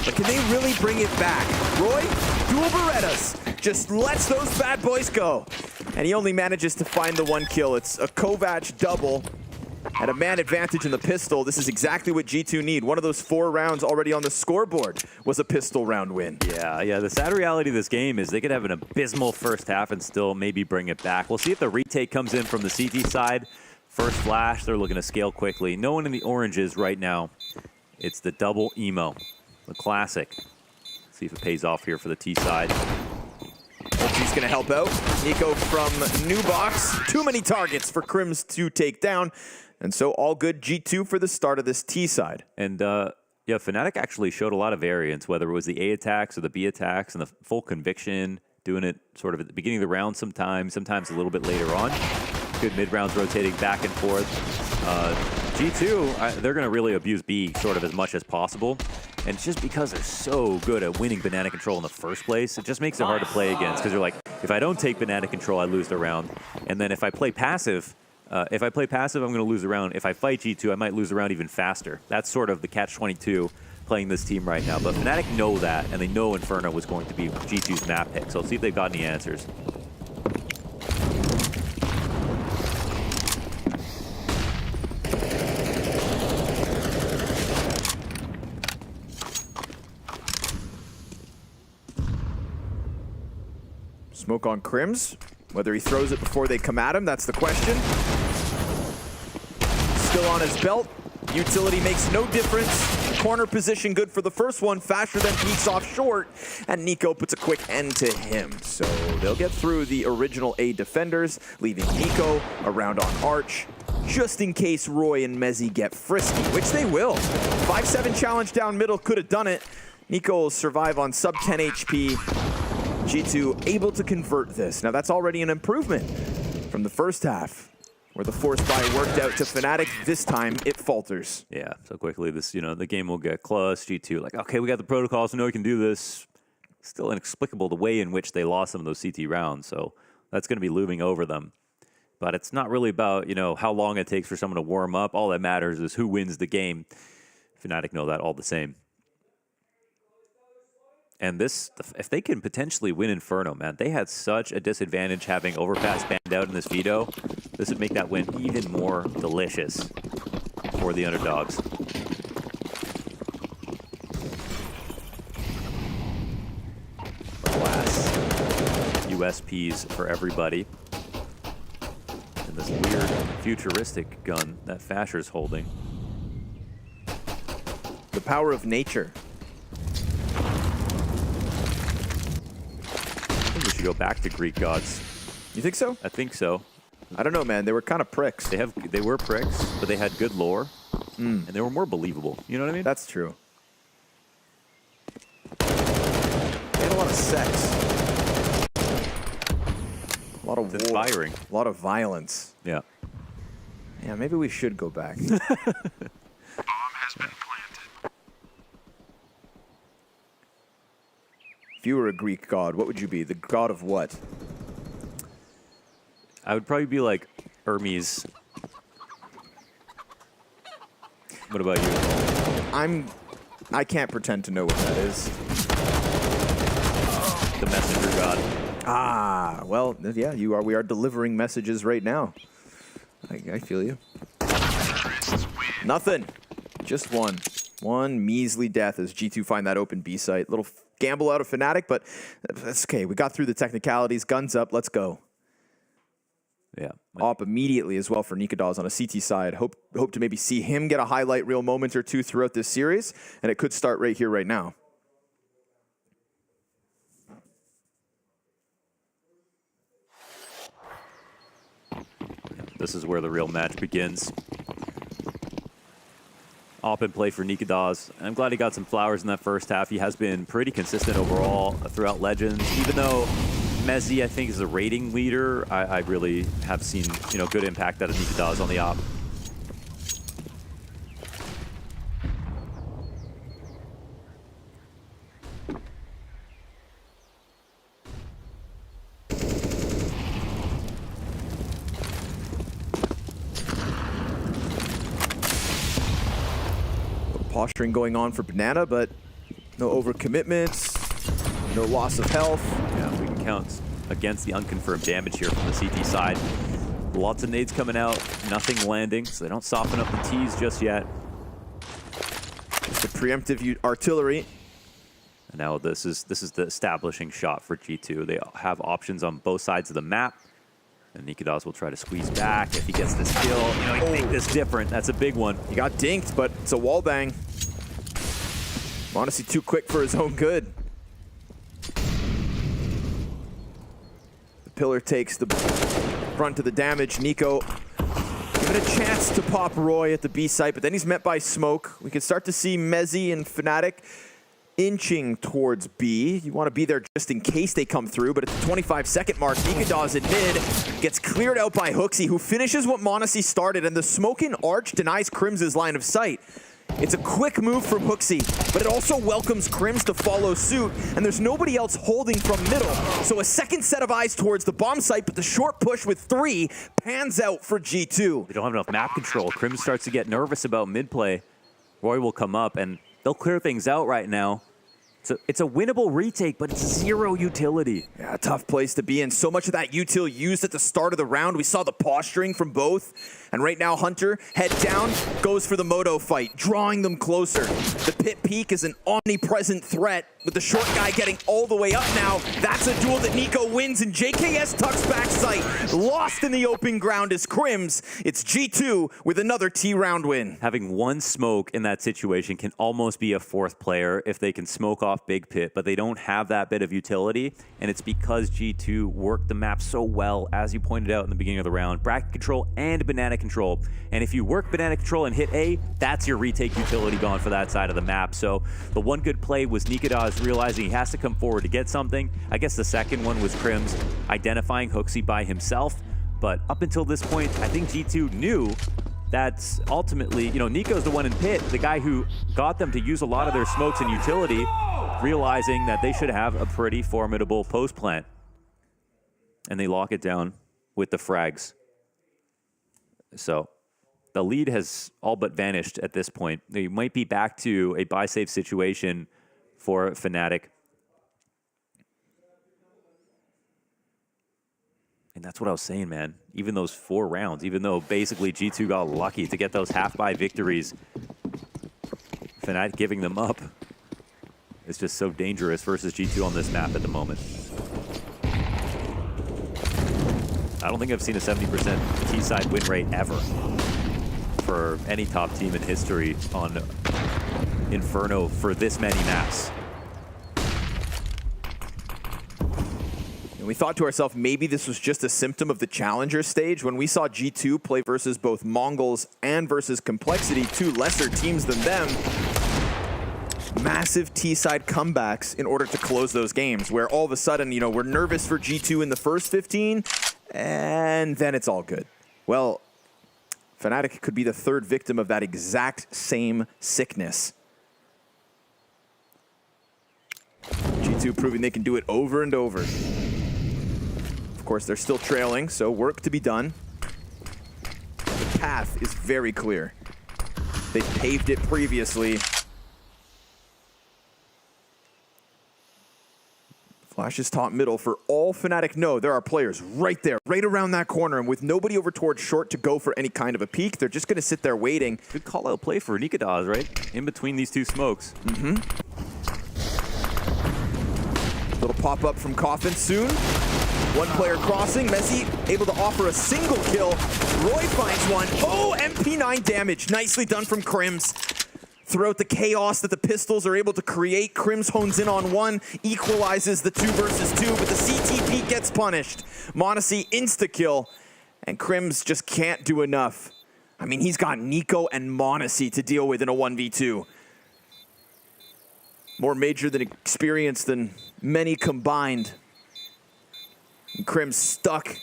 But can they really bring it back? Roy, dual Berettas, just lets those bad boys go. And he only manages to find the one kill. It's a Kovac double. At a man advantage in the pistol, this is exactly what G2 need. One of those 4 rounds already on the scoreboard was a pistol round win. Yeah, the sad reality of this game is they could have an abysmal first half and still maybe bring it back. We'll see if the retake comes in from the CT side. First flash, they're looking to scale quickly. No one in the oranges right now. It's the double emo, the classic. See if it pays off here for the T side. He's going to help out. Nico from New Box. Too many targets for Crims to take down. And so all good G2 for the start of this T side. And yeah, Fnatic actually showed a lot of variance, whether it was the A attacks or the B attacks and the full conviction, doing it sort of at the beginning of the round sometimes a little bit later on. Good mid-rounds rotating back and forth. G2, they're going to really abuse B sort of as much as possible. And it's just because they're so good at winning banana control in the first place, it just makes it hard to play against. Because you're like, if I don't take banana control, I lose the round. And then if I play passive, If I play passive, I'm going to lose a round. If I fight G2, I might lose a round even faster. That's sort of the catch-22 playing this team right now. But Fnatic know that, and they know Inferno was going to be G2's map pick. So let's see if they've got any answers. Smoke on Crims. Whether he throws it before they come at him, that's the question. Still on his belt. Utility makes no difference. Corner position good for the first one. Faster than peeks off short. And Nico puts a quick end to him. So they'll get through the original A defenders, leaving Nico around on Arch, just in case Roy and Mezzi get frisky, which they will. 5-7 challenge down middle could have done it. Nico will survive on sub 10 HP. G2 able to convert this. Now that's already an improvement from the first half, where the force buy worked out to Fnatic. This time it falters. Yeah, so quickly this, the game will get close. G2 like, okay, we got the protocols, so we know we can do this. Still inexplicable the way in which they lost some of those CT rounds, so that's going to be looming over them. But it's not really about, how long it takes for someone to warm up. All that matters is who wins the game. Fnatic know that all the same. And this, if they can potentially win Inferno, man, they had such a disadvantage having Overpass banned out in this veto. This would make that win even more delicious for the underdogs. Glass USPs for everybody. And this weird futuristic gun that Fasher's holding. The power of nature. Go back to Greek gods. You think so? I think so. I don't know, man. They were kind of pricks. They were pricks, but they had good lore, and they were more believable. You know what I mean? That's true. They had a lot of sex. A lot of war. Inspiring. A lot of violence. Yeah. Yeah, maybe we should go back. If you were a Greek god, what would you be? The god of what? I would probably be like Hermes. What about you? I can't pretend to know what that is. The messenger god. Ah, well, yeah, we are delivering messages right now. I feel you. Nothing. Just one. One measly death as G2 find that open B site. Little gamble out of Fnatic, but that's okay. We got through the technicalities. Guns up. Let's go. Yeah. Op immediately as well for Nikodas on a CT side. Hope to maybe see him get a highlight reel moment or two throughout this series, and it could start right here, right now. This is where the real match begins. Op in play for Nikodas. I'm glad he got some flowers in that first half. He has been pretty consistent overall throughout Legends. Even though Mezzi, I think, is a rating leader, I really have seen good impact out of Nikodas on the Op. Posturing going on for Banana, but no overcommitments, no loss of health. Yeah, we can count against the unconfirmed damage here from the CT side. Lots of nades coming out, nothing landing, so they don't soften up the T's just yet. Just a preemptive artillery. And now this is the establishing shot for G2. They have options on both sides of the map. And Nikodas will try to squeeze back if he gets this kill. He can make this different. That's a big one. He got dinked, but it's a wall bang. Honestly, too quick for his own good. The pillar takes the brunt of the damage. Nico given a chance to pop Roy at the B site, but then he's met by smoke. We can start to see Mezzi and Fnatic inching towards B. You want to be there just in case they come through, but at the 25-second mark, Nikodas in mid gets cleared out by Hooksy, who finishes what Monte started, and the smoke in Arch denies Crim's line of sight. It's a quick move from HooXi, but it also welcomes Crims to follow suit, and there's nobody else holding from middle. So a second set of eyes towards the bomb site, but the short push with 3 pans out for G2. They don't have enough map control. Crims starts to get nervous about mid play. Roy will come up, and they'll clear things out right now. So it's a winnable retake, but it's 0 utility. Yeah, a tough place to be in. So much of that util used at the start of the round. We saw the posturing from both. And right now, Hunter, head down, goes for the Moto fight, drawing them closer. The pit peak is an omnipresent threat, with the short guy getting all the way up now. That's a duel that NiKo wins, and JKS tucks back sight. Lost in the open ground is Crims. It's G2 with another T-round win. Having 1 smoke in that situation can almost be a 4th player if they can smoke off Big Pit, but they don't have that bit of utility, and it's because G2 worked the map so well, as you pointed out in the beginning of the round. Bracket control and banana control, and if you work banana control and hit A, that's your retake utility gone for that side of the map. So the one good play was Nikadaz realizing he has to come forward to get something. I guess the second one was Crims identifying HooXi by himself, but up until this point, I think G2 knew that ultimately, you know, NiKo's the one in pit, the guy who got them to use a lot of their smokes and utility, realizing that they should have a pretty formidable post plant. And they lock it down with the frags. So the lead has all but vanished at this point. They might be back to a buy safe situation for Fnatic. And that's what I was saying, man. Even those 4 rounds, even though basically G2 got lucky to get those half-buy victories, Fnatic giving them up is just so dangerous versus G2 on this map at the moment. I don't think I've seen a 70% T-side win rate ever for any top team in history on Inferno for this many maps. And we thought to ourselves, maybe this was just a symptom of the challenger stage. When we saw G2 play versus both Mongols and versus Complexity, 2 lesser teams than them, massive T-side comebacks in order to close those games, where all of a sudden, you know, we're nervous for G2 in the first 15, and then it's all good. Well, Fnatic could be the 3rd victim of that exact same sickness. G2 proving they can do it over and over. Of course, they're still trailing, so work to be done. The path is very clear. They've paved it previously. Flash is top middle. For all Fnatic know, there are players right there, right around that corner, and with nobody over towards short to go for any kind of a peek, they're just going to sit there waiting. Good call-out play for Nikadaz, right? In between these 2 smokes. Little pop-up from Coffin soon. 1 player crossing. Messi able to offer a single kill. Roy finds one. Oh, MP9 damage. Nicely done from Crims. Throughout the chaos that the Pistols are able to create, Crims hones in on 1, equalizes the 2 versus 2, but the CTP gets punished. Monte insta-kill, and Crims just can't do enough. I mean, he's got NiKo and Monte to deal with in a 1v2. More major than experience than many combined. And Crims stuck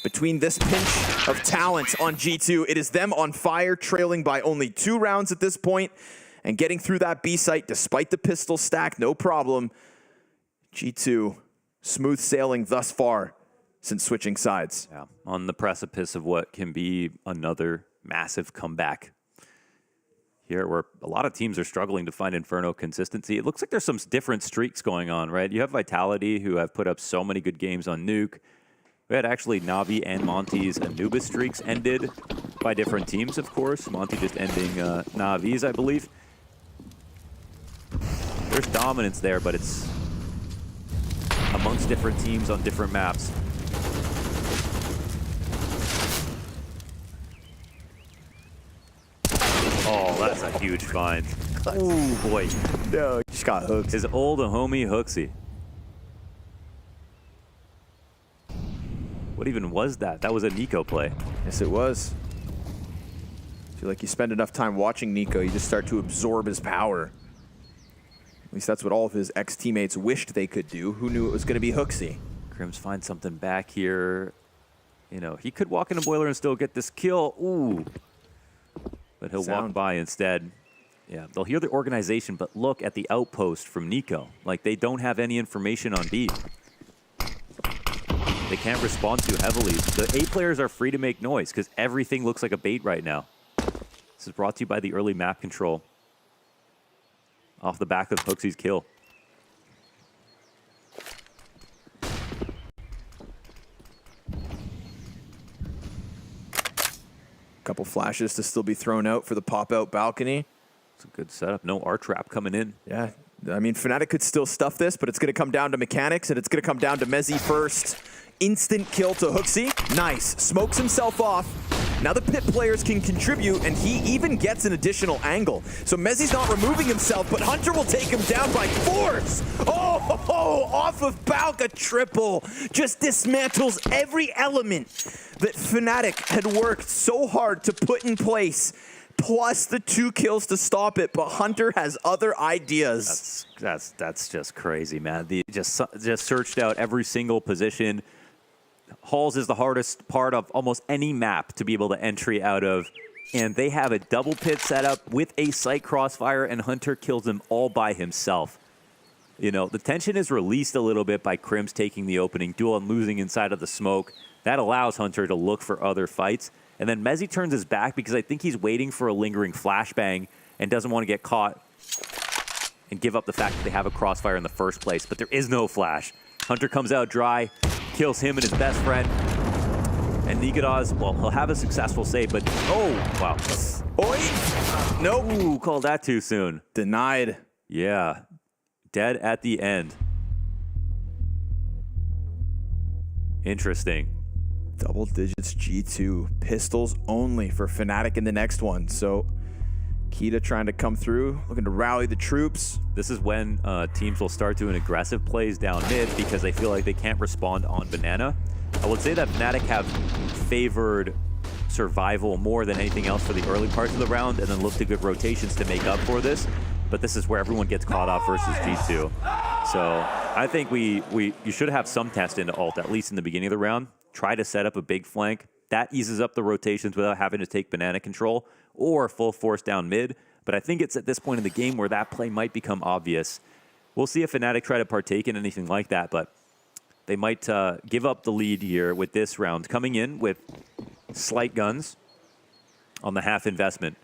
between this pinch of talent on G2. It is them on fire, trailing by only 2 rounds at this point, and getting through that B site despite the pistol stack, no problem. G2, smooth sailing thus far since switching sides. Yeah, on the precipice of what can be another massive comeback here, where a lot of teams are struggling to find Inferno consistency. It looks like there's some different streaks going on, right? You have Vitality, who have put up so many good games on Nuke. We had actually Navi and Monte's Anubis streaks ended by different teams, of course. Monte just ending Navi's, I believe. There's dominance there, but it's amongst different teams on different maps. Oh, that's a huge find. Oh boy. No, just got hooked. His old homie HooXi. What even was that? That was a NiKo play. Yes, it was. I feel like you spend enough time watching NiKo, you just start to absorb his power. At least that's what all of his ex-teammates wished they could do. Who knew it was going to be HooXi? Crims finds something back here. You know, he could walk in a boiler and still get this kill. Ooh. But he'll walk by instead. Yeah, they'll hear the organization, but look at the outpost from Nico. Like, they don't have any information on B. They can't respond too heavily. The A players are free to make noise because everything looks like a bait right now. This is brought to you by the early map control. Off the back of Hooksy's kill. Couple flashes to still be thrown out for the pop-out balcony. It's a good setup. No R-trap coming in. Yeah, I mean, Fnatic could still stuff this, but it's going to come down to mechanics, and it's going to come down to Mezzi first. Instant kill to Hooksy. Nice. Smokes himself off. Now the pit players can contribute, and he even gets an additional angle. So Mezzi's not removing himself, but Hunter will take him down by force. Oh, off of Balk, a triple. Just dismantles every element that Fnatic had worked so hard to put in place, plus the 2 kills to stop it, but Hunter has other ideas. That's just crazy, man. They just searched out every single position. Halls is the hardest part of almost any map to be able to entry out of, and they have a double pit setup with a sight crossfire, and Hunter kills them all by himself. You know, the tension is released a little bit by Crims taking the opening duel and losing inside of the smoke. That allows Hunter to look for other fights. And then Mezzi turns his back because I think he's waiting for a lingering flashbang and doesn't want to get caught and give up the fact that they have a crossfire in the first place. But there is no flash. Hunter comes out dry, kills him and his best friend. And Nigadaz, well, he'll have a successful save, but oh, wow. Oi! Nope. Ooh, called that too soon. Denied. Yeah. Dead at the end. Interesting. Double digits G2. Pistols only for Fnatic in the next one. So Kita trying to come through, looking to rally the troops. This is when teams will start doing aggressive plays down mid because they feel like they can't respond on Banana. I would say that Fnatic have favored survival more than anything else for the early parts of the round and then look to good rotations to make up for this. But this is where everyone gets caught off versus G2. So I think you should have some test into ult, at least in the beginning of the round. Try to set up a big flank. That eases up the rotations without having to take banana control or full force down mid. But I think it's at this point in the game where that play might become obvious. We'll see if Fnatic try to partake in anything like that, but they might give up the lead here with this round. Coming in with slight guns on the half investment.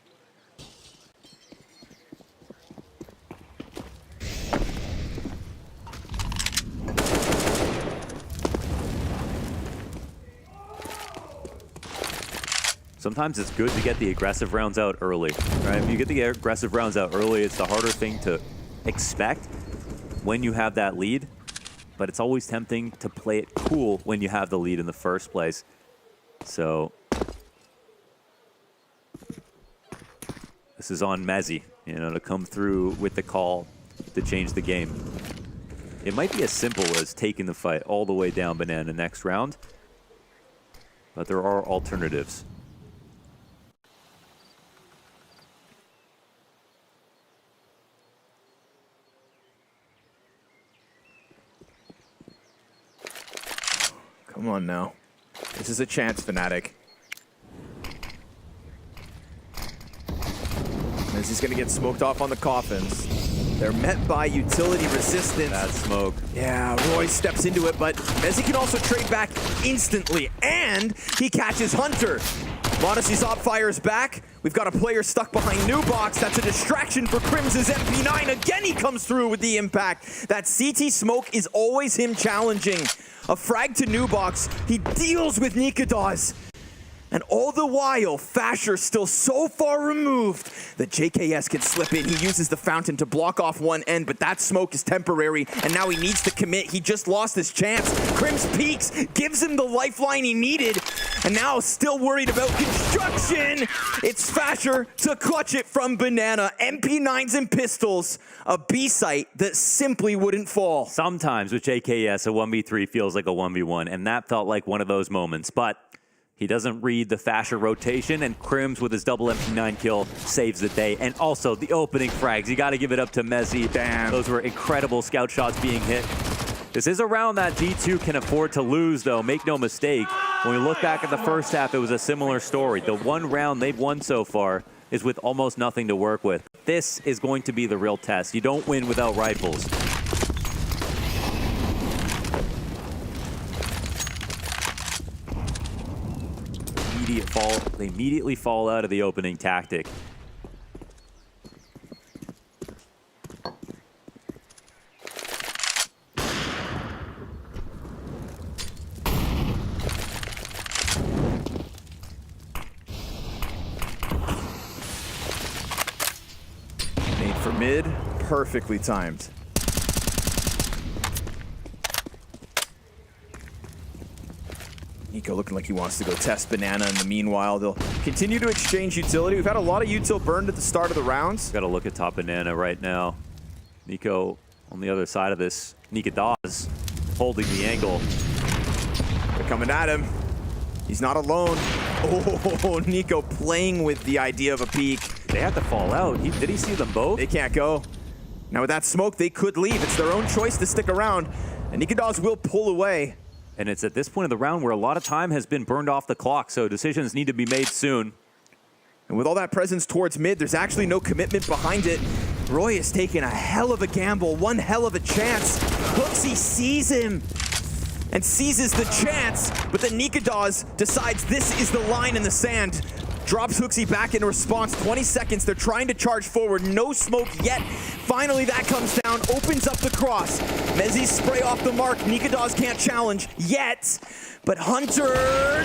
Sometimes it's good to get the aggressive rounds out early, right? If you get the aggressive rounds out early, it's the harder thing to expect when you have that lead, but it's always tempting to play it cool when you have the lead in the first place. So this is on Mezzi, you know, to come through with the call to change the game. It might be as simple as taking the fight all the way down banana next round, but there are alternatives. Come on now. This is a chance, Fnatic. As he's going to get smoked off on the coffins. They're met by utility resistance. Bad smoke. Yeah, Roy steps into it, but Mezzi can also trade back instantly, and he catches Hunter. Modesty's op fires back. We've got a player stuck behind Nubox. That's a distraction for Crim's MP9. Again, he comes through with the impact. That CT smoke is always him challenging. A frag to Nubox. He deals with Nigadaz. And all the while, Fasher still so far removed that JKS can slip in. He uses the fountain to block off one end, but that smoke is temporary, and now he needs to commit. He just lost his chance. Crim's peaks, gives him the lifeline he needed, and now still worried about construction. It's Fasher to clutch it from Banana. MP9s and pistols, a B-site that simply wouldn't fall. Sometimes with JKS, a 1v3 feels like a 1v1, and that felt like one of those moments, but he doesn't read the Fasher rotation, and Crims with his double MP9 kill saves the day. And also the opening frags. You got to give it up to Mezzi. Damn. Those were incredible scout shots being hit. This is a round that G2 can afford to lose, though. Make no mistake. When we look back at the first half, it was a similar story. The one round they've won so far, is with almost nothing to work with. This is going to be the real test. You don't win without rifles. They immediately fall out of the opening tactic. Made for mid, perfectly timed. Nico looking like he wants to go test Banana in the meanwhile. They'll continue to exchange utility. We've had a lot of util burned at the start of the rounds. Got to look at top Banana right now. Nico on the other side of this. Dawes holding the angle. They're coming at him. He's not alone. Oh, Nico playing with the idea of a peek. They have to fall out. Did he see them both? They can't go. Now with that smoke, they could leave. It's their own choice to stick around. And Dawes will pull away. And it's at this point of the round where a lot of time has been burned off the clock, so decisions need to be made soon. And with all that presence towards mid, there's actually no commitment behind it. Roy is taking a hell of a gamble, one hell of a chance. HooXi sees him and seizes the chance, but then Dawes decides this is the line in the sand. Drops HooXi back in response. 20 seconds, they're trying to charge forward. No smoke yet. Finally, that comes down, opens up the cross. Mezzi spray off the mark. Dawes can't challenge yet. But Hunter,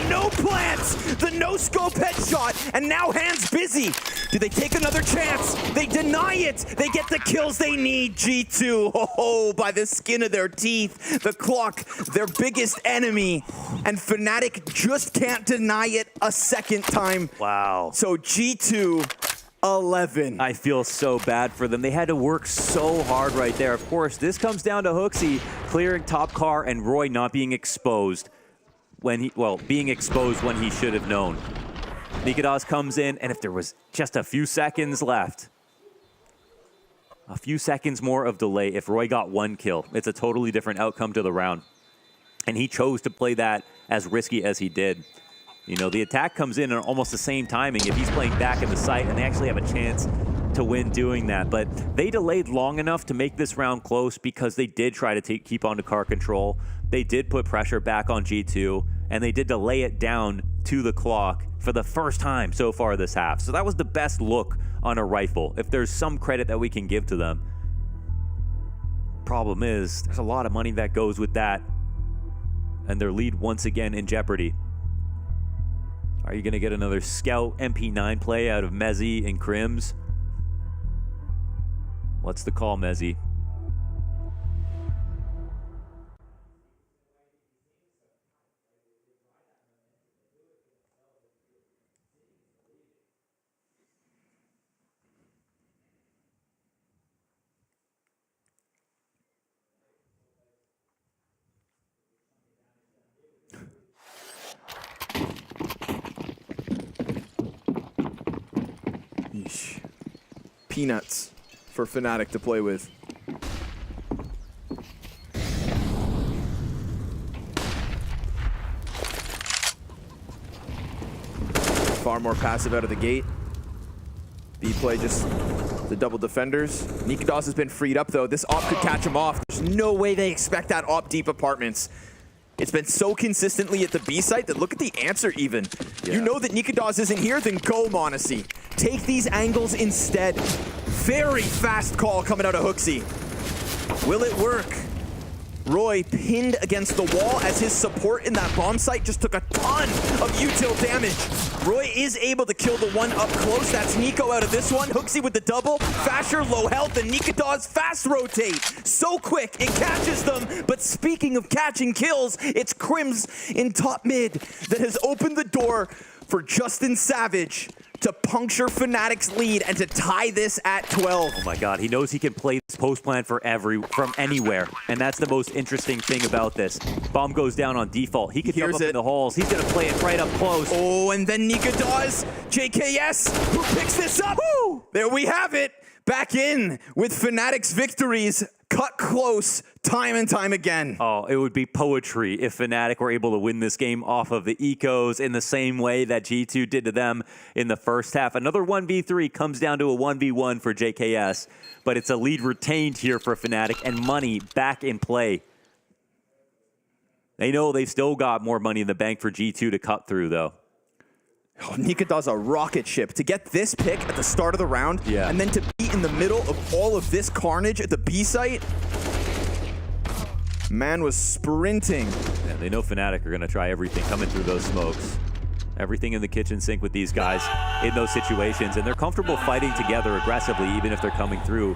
no plants! The no-scope headshot, and now hands busy. Do they take another chance? They deny it! They get the kills they need, G2. Oh, by the skin of their teeth. The clock, their biggest enemy. And Fnatic just can't deny it a second time. Wow. So G2, 11. I feel so bad for them. They had to work so hard right there. Of course, this comes down to HooXi clearing top car and Roy not being exposed. Being exposed when he should have known. Dawes comes in, and if there was just a few seconds left, a few seconds more of delay, if Roy got one kill, it's a totally different outcome to the round. And he chose to play that as risky as he did. You know, the attack comes in at almost the same timing if he's playing back in the site, and they actually have a chance to win doing that. But they delayed long enough to make this round close because they did try to keep on to car control. They did put pressure back on G2, and they did delay it down to the clock for the first time so far this half. So that was the best look on a rifle, if there's some credit that we can give to them. Problem is, there's a lot of money that goes with that, and their lead once again in jeopardy. Are you going to get another Scout MP9 play out of Mezzi and Crims? What's the call, Mezzi? Yeesh. Peanuts for Fnatic to play with. Far more passive out of the gate. B play just the double defenders. Dawes has been freed up though. This op could catch him off. There's no way they expect that op deep apartments. It's been so consistently at the B site that look at the answer even. Yeah. You know that Dawes isn't here, then go Monte. Take these angles instead. Very fast call coming out of HooXi. Will it work? Roy pinned against the wall as his support in that bomb site just took a ton of util damage. Roy is able to kill the one up close. That's Nico out of this one. HooXi with the double. Fasher low health and Dawes fast rotate. So quick, it catches them. But speaking of catching kills, it's Crims in top mid that has opened the door for Justin Savage to puncture Fnatic's lead and to tie this at 12. Oh my God, he knows he can play this post plan from anywhere, and that's the most interesting thing about this. Bomb goes down on default. He can jump up in the halls. He's gonna play it right up close. Oh, and then Dawes, JKS, who picks this up? Woo! There we have it. back in with Fnatic's victories, cut close time and time again. Oh, it would be poetry if Fnatic were able to win this game off of the ecos in the same way that G2 did to them in the first half. Another 1v3 comes down to a 1v1 for JKS, but it's a lead retained here for Fnatic and money back in play. They know they've still got more money in the bank for G2 to cut through, though. Oh, Nika does a rocket ship to get this pick at the start of the round, and then to be in the middle of all of this carnage at the B site. Man was sprinting. Yeah, they know Fnatic are going to try everything coming through those smokes. Everything in the kitchen sink with these guys in those situations, and they're comfortable fighting together aggressively, even if they're coming through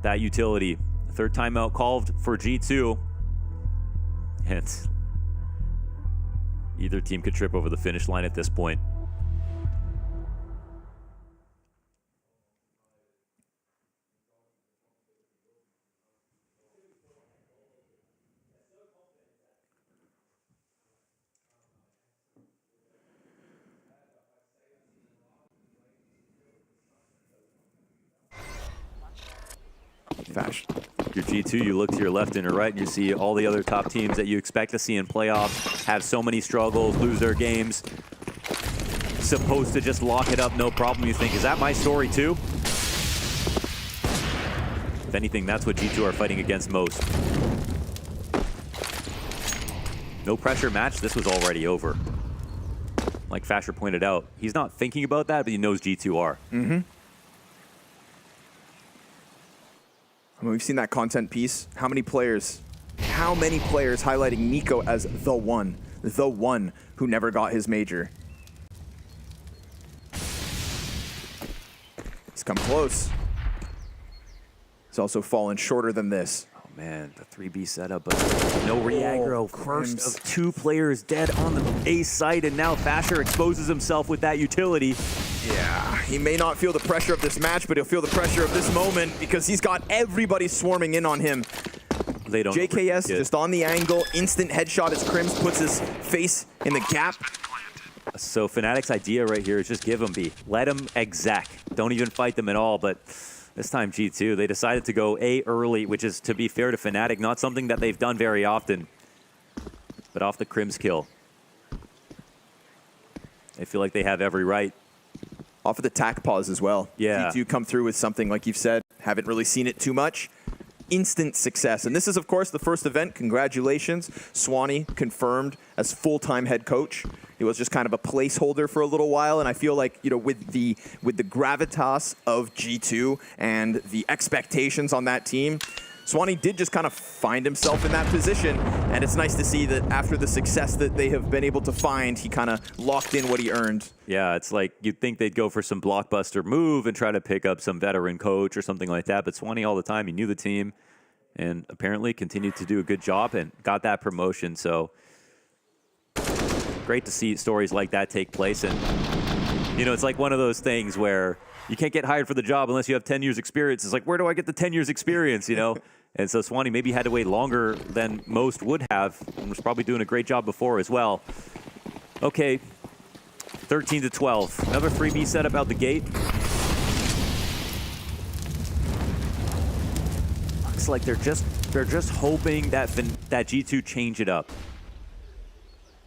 that utility. Third timeout called for G2. And either team could trip over the finish line at this point. Fash. Your G2, you look to your left and your right, and you see all the other top teams that you expect to see in playoffs have so many struggles, lose their games. Supposed to just lock it up, no problem. You think, is that my story too? If anything, that's what G2 are fighting against most. No pressure match, this was already over. Like Fasher pointed out, he's not thinking about that, but he knows G2 are. Mm-hmm. I mean, we've seen that content piece. How many players highlighting Nico as the one who never got his major? He's come close. He's also fallen shorter than this. Oh man, the 3B setup, but no re-aggro. First of two players dead on the A site, and now Fasher exposes himself with that utility. Yeah, he may not feel the pressure of this match, but he'll feel the pressure of this moment because he's got everybody swarming in on him. They don't. JKS just on the angle, instant headshot as Crims puts his face in the gap. So Fnatic's idea right here is just give them B. Let them exec. Don't even fight them at all, but this time G2, they decided to go A early, which is, to be fair to Fnatic, not something that they've done very often. But off the Crims kill, they feel like they have every right. Off of the tack pause as well. Yeah. G2 come through with something, like you've said, haven't really seen it too much. Instant success. And this is, of course, the first event. Congratulations. Swanee confirmed as full-time head coach. He was just kind of a placeholder for a little while, and I feel like, you know, with the gravitas of G2 and the expectations on that team, Swanee did just kind of find himself in that position, and it's nice to see that after the success that they have been able to find, he kind of locked in what he earned. Yeah, it's like you'd think they'd go for some blockbuster move and try to pick up some veteran coach or something like that, but Swanee all the time, he knew the team and apparently continued to do a good job and got that promotion. So great to see stories like that take place. And, you know, it's like one of those things where you can't get hired for the job unless you have 10 years experience. It's like, where do I get the 10 years experience, you know? And so Swanee maybe had to wait longer than most would have, and was probably doing a great job before as well. Okay, 13-12. Another 3B setup out the gate. Looks like they're just hoping that G2 change it up.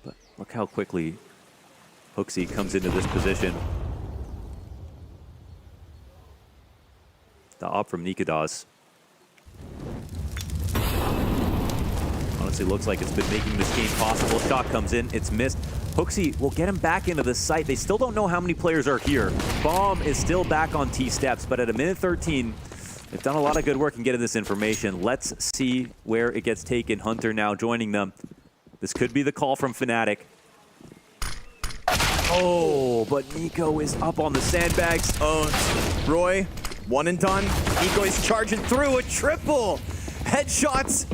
But look how quickly Hooksy comes into this position. The op from Nikadas. Honestly, looks like it's been making this game possible. Shot comes in, it's missed. Hooksy will get him back into the site. They still don't know how many players are here. Bomb is still back on T steps, but at a minute 13, they've done a lot of good work in getting this information. Let's see where it gets taken. Hunter now joining them. This could be the call from Fnatic. Oh, but Nico is up on the sandbags. Oh, Roy, one and done. Nico is charging through a triple. Headshots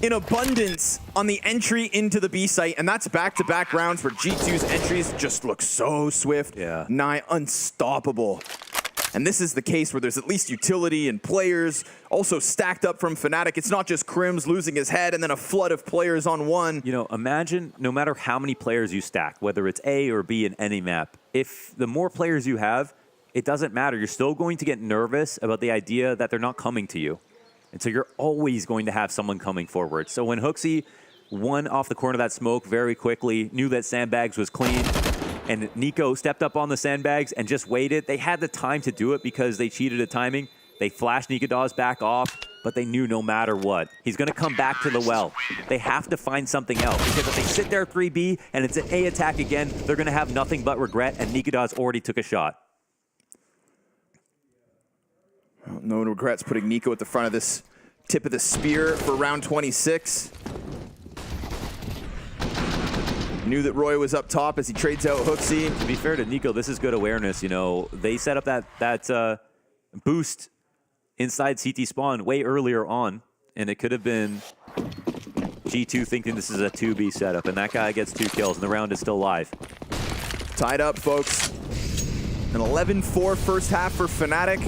in abundance on the entry into the B site, and that's back-to-back rounds where G2's entries just look so swift, nigh unstoppable. And this is the case where there's at least utility and players also stacked up from Fnatic. It's not just Crims losing his head and then a flood of players on one. You know, imagine no matter how many players you stack, whether it's A or B in any map, if the more players you have, it doesn't matter. You're still going to get nervous about the idea that they're not coming to you. And so you're always going to have someone coming forward. So when HooXi won off the corner of that smoke very quickly, knew that sandbags was clean, and Nico stepped up on the sandbags and just waited. They had the time to do it because they cheated at timing. They flashed Nicodas back off, but they knew no matter what, he's going to come back to the well. They have to find something else, because if they sit there 3B and it's an A attack again, they're going to have nothing but regret, and Nicodas already took a shot. Well, no regrets putting Nico at the front of this tip of the spear for round 26. Knew that Roy was up top as he trades out HooXi. To be fair to Nico, this is good awareness. You know, they set up that boost inside CT spawn way earlier on, and it could have been G2 thinking this is a 2B setup, and that guy gets 2 kills, and the round is still live. Tied up, folks. An 11-4 first half for Fnatic,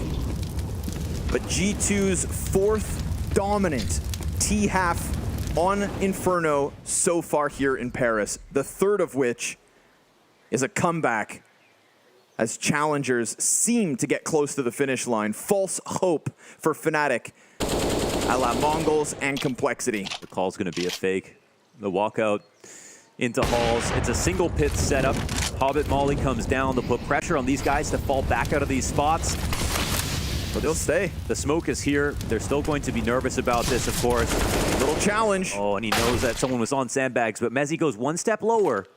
but G2's 4th dominant T-half on Inferno so far here in Paris, the 3rd of which is a comeback as challengers seem to get close to the finish line. False hope for Fnatic, a la Mongols and Complexity. The call's going to be a fake. The walkout into halls. It's a single pit setup. Hobbit Molly comes down to put pressure on these guys to fall back out of these spots. But they'll stay. The smoke is here. They're still going to be nervous about this, of course. Little challenge. Oh, and he knows that someone was on sandbags, but Mezzi goes 1 step lower.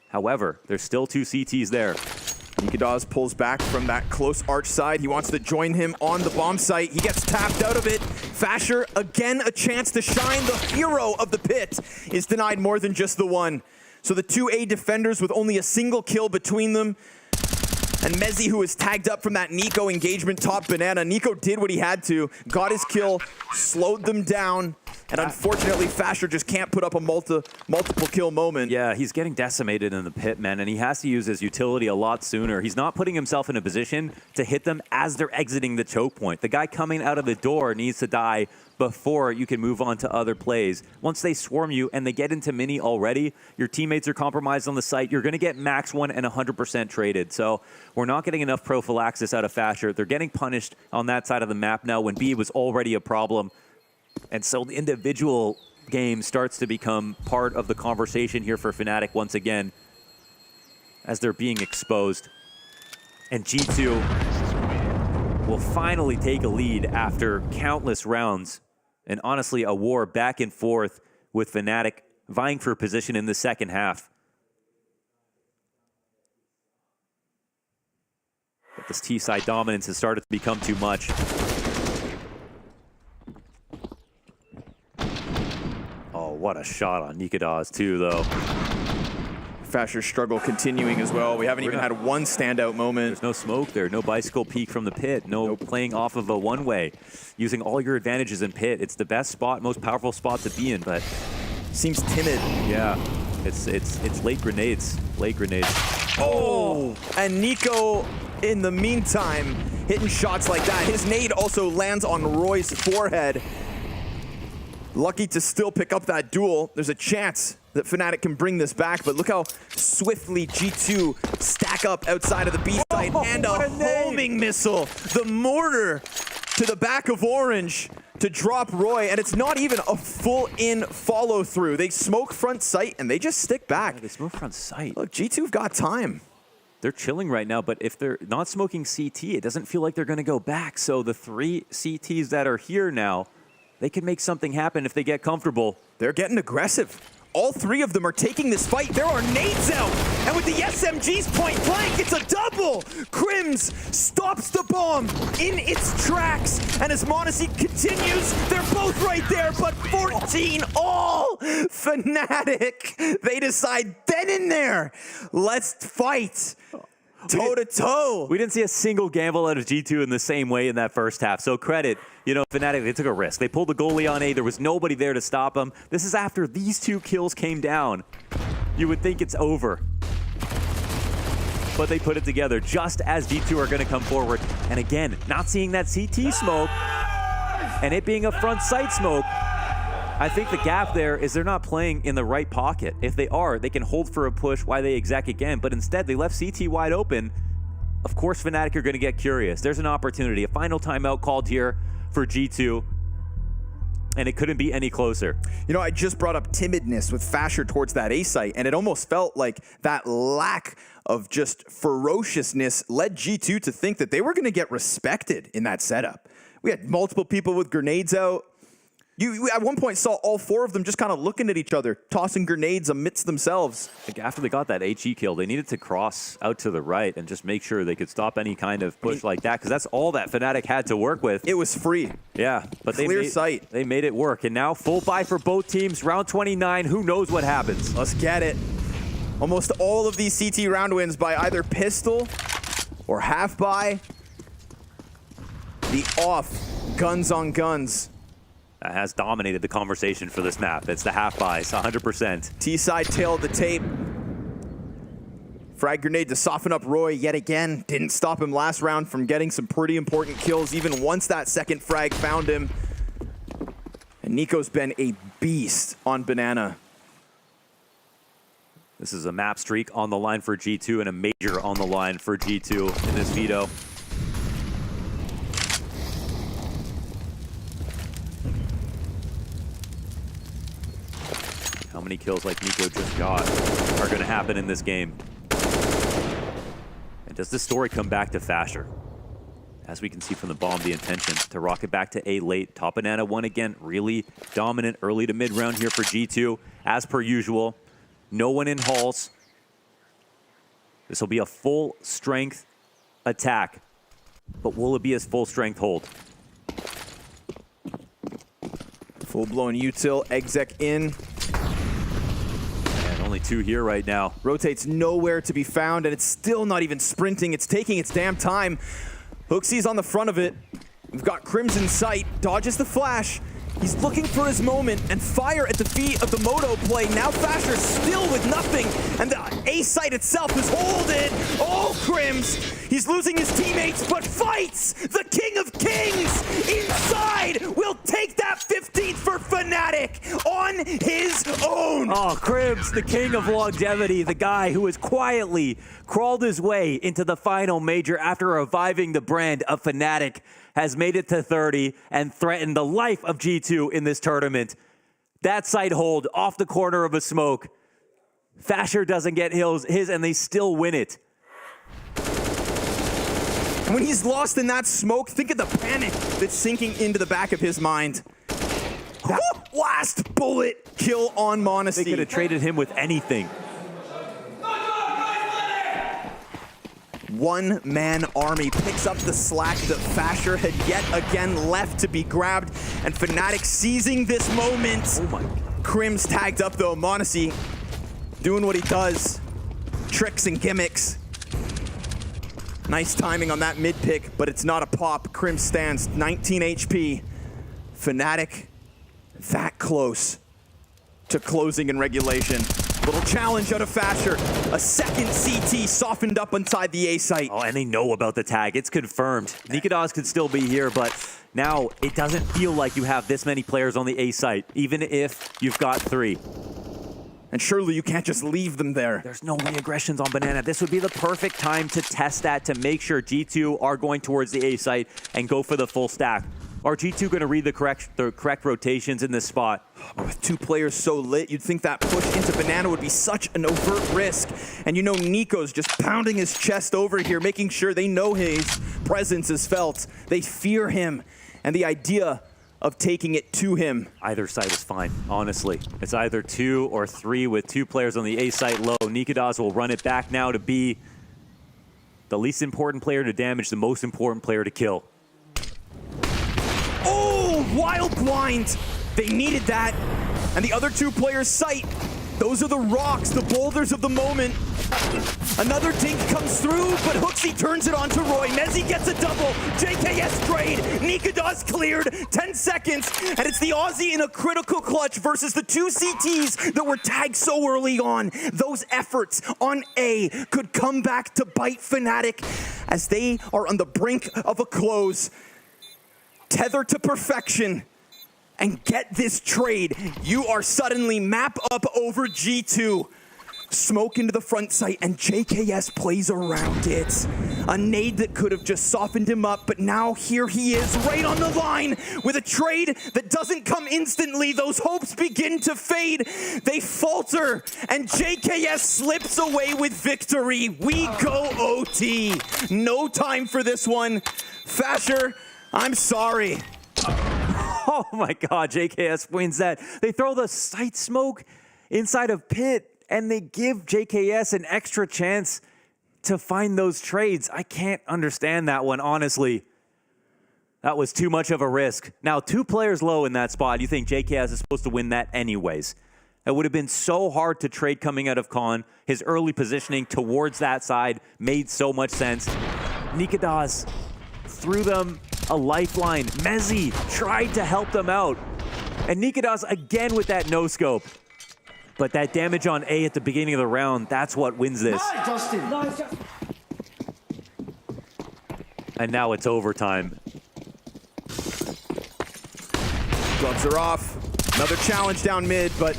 However, there's still 2 CTs there. Nicodas pulls back from that close arch side. He wants to join him on the bomb site. He gets tapped out of it. Fasher, again, a chance to shine. The hero of the pit is denied more than just the one. So the 2 A defenders with only a single kill between them. And Mezzi, who was tagged up from that Nico engagement top banana. Nico did what he had to, got his kill, slowed them down, and unfortunately, Fasher just can't put up a multiple kill moment. Yeah, he's getting decimated in the pit, man, and he has to use his utility a lot sooner. He's not putting himself in a position to hit them as they're exiting the choke point. The guy coming out of the door needs to die before you can move on to other plays. Once they swarm you and they get into mini already, your teammates are compromised on the site. You're going to get max 1 and 100% traded. So we're not getting enough prophylaxis out of Fasher. They're getting punished on that side of the map now when B was already a problem. And so the individual game starts to become part of the conversation here for Fnatic once again as they're being exposed. And G2 will finally take a lead after countless rounds. And honestly, a war back and forth with Fnatic vying for position in the second half. But this T-side dominance has started to become too much. Oh, what a shot on Nicodas too, though. Fasher's struggle continuing as well. We haven't even had one standout moment. There's no smoke there, no bicycle peek from the pit, no playing off of a one-way. Using all your advantages in pit. It's the best spot, most powerful spot to be in, but seems timid. Yeah, it's late grenades, Oh, and Nico, in the meantime, hitting shots like that. His nade also lands on Roy's forehead. Lucky to still pick up that duel. There's a chance that Fnatic can bring this back, but look how swiftly G2 stack up outside of the B site, and a homing missile. The mortar to the back of Orange to drop Roy, and it's not even a full-in follow-through. They smoke front sight, and they just stick back. Yeah, they smoke front sight. Look, G2've got time. They're chilling right now, but if they're not smoking CT, it doesn't feel like they're going to go back. So the 3 CTs that are here now, they can make something happen if they get comfortable. They're getting aggressive. All 3 of them are taking this fight. There are nades out. And with the SMGs point blank, it's a double. Crims stops the bomb in its tracks. And as Monte continues, they're both right there, but 14 all. Fnatic, they decide then and there, let's fight. Toe to toe. We didn't see a single gamble out of G2 in the same way in that first half. So credit, Fnatic, they took a risk. They pulled the goalie on A. There was nobody there to stop them. This is after these 2 kills came down. You would think it's over. But they put it together just as G2 are going to come forward. And again, not seeing that CT smoke and it being a front sight smoke. I think the gap there is they're not playing in the right pocket. If they are, they can hold for a push while they exec again, but instead they left CT wide open. of course Fnatic are going to get curious. There's an opportunity, a final timeout called here for G2, and it couldn't be any closer. You know, I just brought up timidness with Fasher towards that A site, and it almost felt like that lack of just ferociousness led G2 to think that they were going to get respected in that setup. We had multiple people with grenades out. You at one point saw all 4 of them just kind of looking at each other, tossing grenades amidst themselves. Like after they got that HE kill, they needed to cross out to the right and just make sure they could stop any kind of push like that, because that's all that Fnatic had to work with. It was free. Yeah, but Clear sight. They made it work. And now full buy for both teams. Round 29, who knows what happens? Let's get it. Almost all of these CT round wins by either pistol or half buy. The off guns on guns. That has dominated the conversation for this map. It's the half buys, 100%. T-side tail of the tape. Frag grenade to soften up Roy yet again. Didn't stop him last round from getting some pretty important kills, even once that second frag found him. And Nico's been a beast on Banana. This is a map streak on the line for G2 and a major on the line for G2 in this Veto. How many kills like Nico just got are going to happen in this game? And does this story come back to Fasher? As we can see from the bomb, the intention to rock it back to A late. Top Banana won again. Really dominant early to mid round here for G2. As per usual, no one in halls. This will be a full strength attack. But will it be his full strength hold? Full-blown util, exec in. And only 2 here right now. Rotates nowhere to be found, and it's still not even sprinting. It's taking its damn time. Hooksy's on the front of it. We've got Crims in sight. Dodges the flash. He's looking for his moment, and fire at the feet of the Moto play. Now Fasher still with nothing, and the A site itself is holding. Oh, Crims! He's losing his teammates, but fights! The King of Kings inside will take that 15th for Fnatic on his own. Oh, Crims, the king of longevity, the guy who has quietly crawled his way into the final major after reviving the brand of Fnatic, has made it to 30 and threatened the life of G2 in this tournament. That side hold off the corner of a smoke. Fasher doesn't get his and they still win it. And when he's lost in that smoke, think of the panic that's sinking into the back of his mind. That last bullet kill on Monte. They could have traded him with anything. One-man army picks up the slack that Fasher had yet again left to be grabbed, and Fnatic seizing this moment. Oh my. Crims tagged up though. Monte doing what he does. Tricks and gimmicks. Nice timing on that mid pick, but it's not a pop. Crims stands 19 HP. Fnatic that close to closing in regulation. Little challenge out of Fasher. A second CT softened up inside the A site. Oh, and they know about the tag. It's confirmed. Nikodas could still be here, but now it doesn't feel like you have this many players on the A site, even if you've got 3. And surely you can't just leave them there. There's no re-aggressions on Banana. This would be the perfect time to test that, to make sure G2 are going towards the A site and go for the full stack. Are G2 going to read the correct rotations in this spot? With 2 players so lit, you'd think that push into Banana would be such an overt risk. And you know Nico's just pounding his chest over here, making sure they know his presence is felt. They fear him and the idea of taking it to him. Either side is fine, honestly. It's either 2 or 3 with 2 players on the A site low. Nikodas will run it back now to be the least important player to damage, the most important player to kill. Oh, wild blind. They needed that. And the other 2 players' sight. Those are the rocks, the boulders of the moment. Another dink comes through, but Hooksy turns it on to Roy. Mezzy gets a double. JKS trade. Nikodas cleared. 10 seconds. And it's the Aussie in a critical clutch versus the 2 CTs that were tagged so early on. Those efforts on A could come back to bite Fnatic as they are on the brink of a close. Tether to perfection and get this trade. You are suddenly map up over G2. Smoke into the front sight, and JKS plays around it. A nade that could have just softened him up, but now here he is, right on the line, with a trade that doesn't come instantly. Those hopes begin to fade. They falter, and JKS slips away with victory. We go OT. No time for this one. Fasher, I'm sorry. Oh my God, JKS wins that. They throw the sight smoke inside of pit, and they give JKS an extra chance to find those trades. I can't understand that one, honestly. That was too much of a risk. Now, 2 players low in that spot. You think JKS is supposed to win that anyways. It would have been so hard to trade coming out of Con. His early positioning towards that side made so much sense. Nikadas threw them a lifeline. Mezzi tried to help them out. And Nikadas again with that no-scope. But that damage on A at the beginning of the round, that's what wins this. Nice, Justin. Nice. And now it's overtime. Gloves are off. Another challenge down mid, but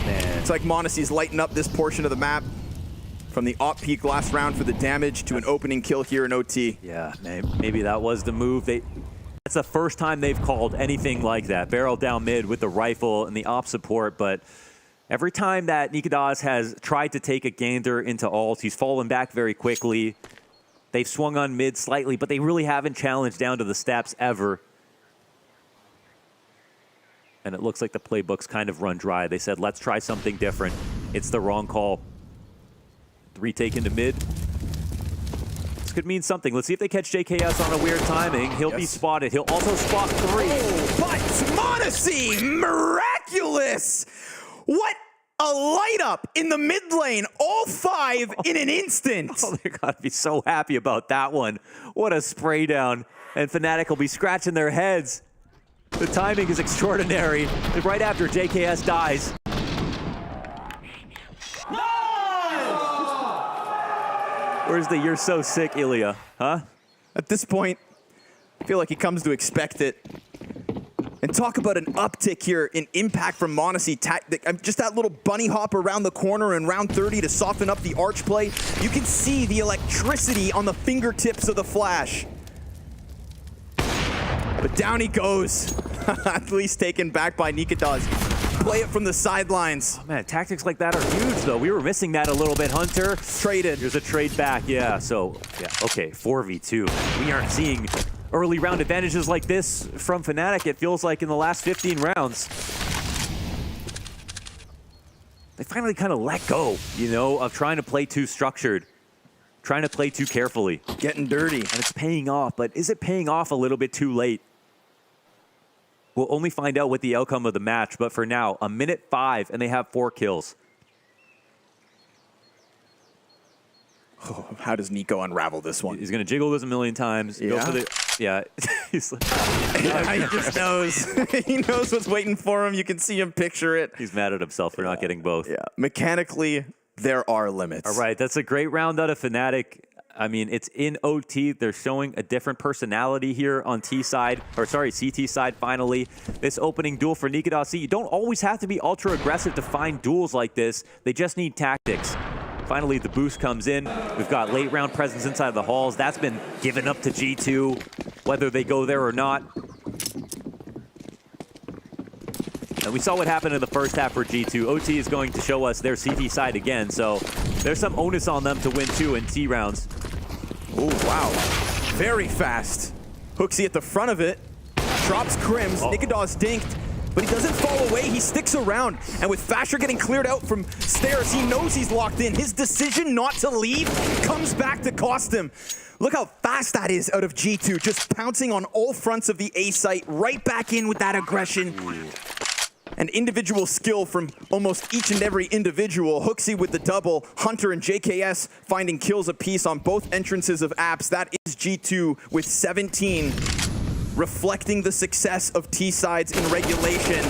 man, it's like Monte's lighting up this portion of the map. From the op peak last round for the damage to an opening kill here in OT. Yeah, maybe that was the move. That's the first time they've called anything like that. Barrel down mid with the rifle and the op support, but every time that Nikadas has tried to take a gander into ult, he's fallen back very quickly. They've swung on mid slightly, but they really haven't challenged down to the steps ever. And it looks like the playbook's kind of run dry. They said, let's try something different. It's the wrong call. Retake into mid. This could mean something. Let's see if they catch JKS on a weird timing. He'll be spotted. He'll also spot 3. Oh, but Monte, miraculous! What a light up in the mid lane. All 5 in an instant. Oh, they gotta be so happy about that one. What a spray down. And Fnatic will be scratching their heads. The timing is extraordinary. Right after JKS dies. Where's the "you're so sick" Ilya, huh? At this point, I feel like he comes to expect it. And talk about an uptick here in impact from Monte. Just that little bunny hop around the corner in round 30 to soften up the arch play. You can see the electricity on the fingertips of the Flash. But down he goes. At least taken back by Nikadas. Play it from the sidelines. Oh man, tactics like that are huge though. We were missing that a little bit, Hunter. Traded. There's a trade back, yeah. So, yeah, okay, 4v2. We aren't seeing early round advantages like this from Fnatic, it feels like, in the last 15 rounds. They finally kind of let go, you know, of trying to play too structured, trying to play too carefully. Getting dirty. And it's paying off, but is it paying off a little bit too late? We'll only find out what the outcome of the match, but for now, 1:05, and they have 4 kills. Oh, how does Nico unravel this one? He's going to jiggle this a million times. Yeah? Go for the, yeah. He's like, he just knows. He knows what's waiting for him. You can see him picture it. He's mad at himself for not getting both. Yeah. Mechanically, there are limits. All right, that's a great round out of Fnatic. I mean, it's in OT. They're showing a different personality here on CT side finally. This opening duel for Nikadas. You don't always have to be ultra aggressive to find duels like this. They just need tactics. Finally, the boost comes in. We've got late round presence inside of the halls. That's been given up to G2, whether they go there or not. And we saw what happened in the first half for G2. OT is going to show us their CT side again, so there's some onus on them to win 2 in T rounds. Oh, wow. Very fast. Hooksy at the front of it. Drops Crims. Nikadas dinked, but he doesn't fall away. He sticks around. And with Fasher getting cleared out from stairs, he knows he's locked in. His decision not to leave comes back to cost him. Look how fast that is out of G2, just pouncing on all fronts of the A site, right back in with that aggression. And individual skill from almost each and every individual. Hooksy with the double, Hunter and JKS finding kills apiece on both entrances of Apeks. That is G2 with 17, reflecting the success of T-sides in regulation.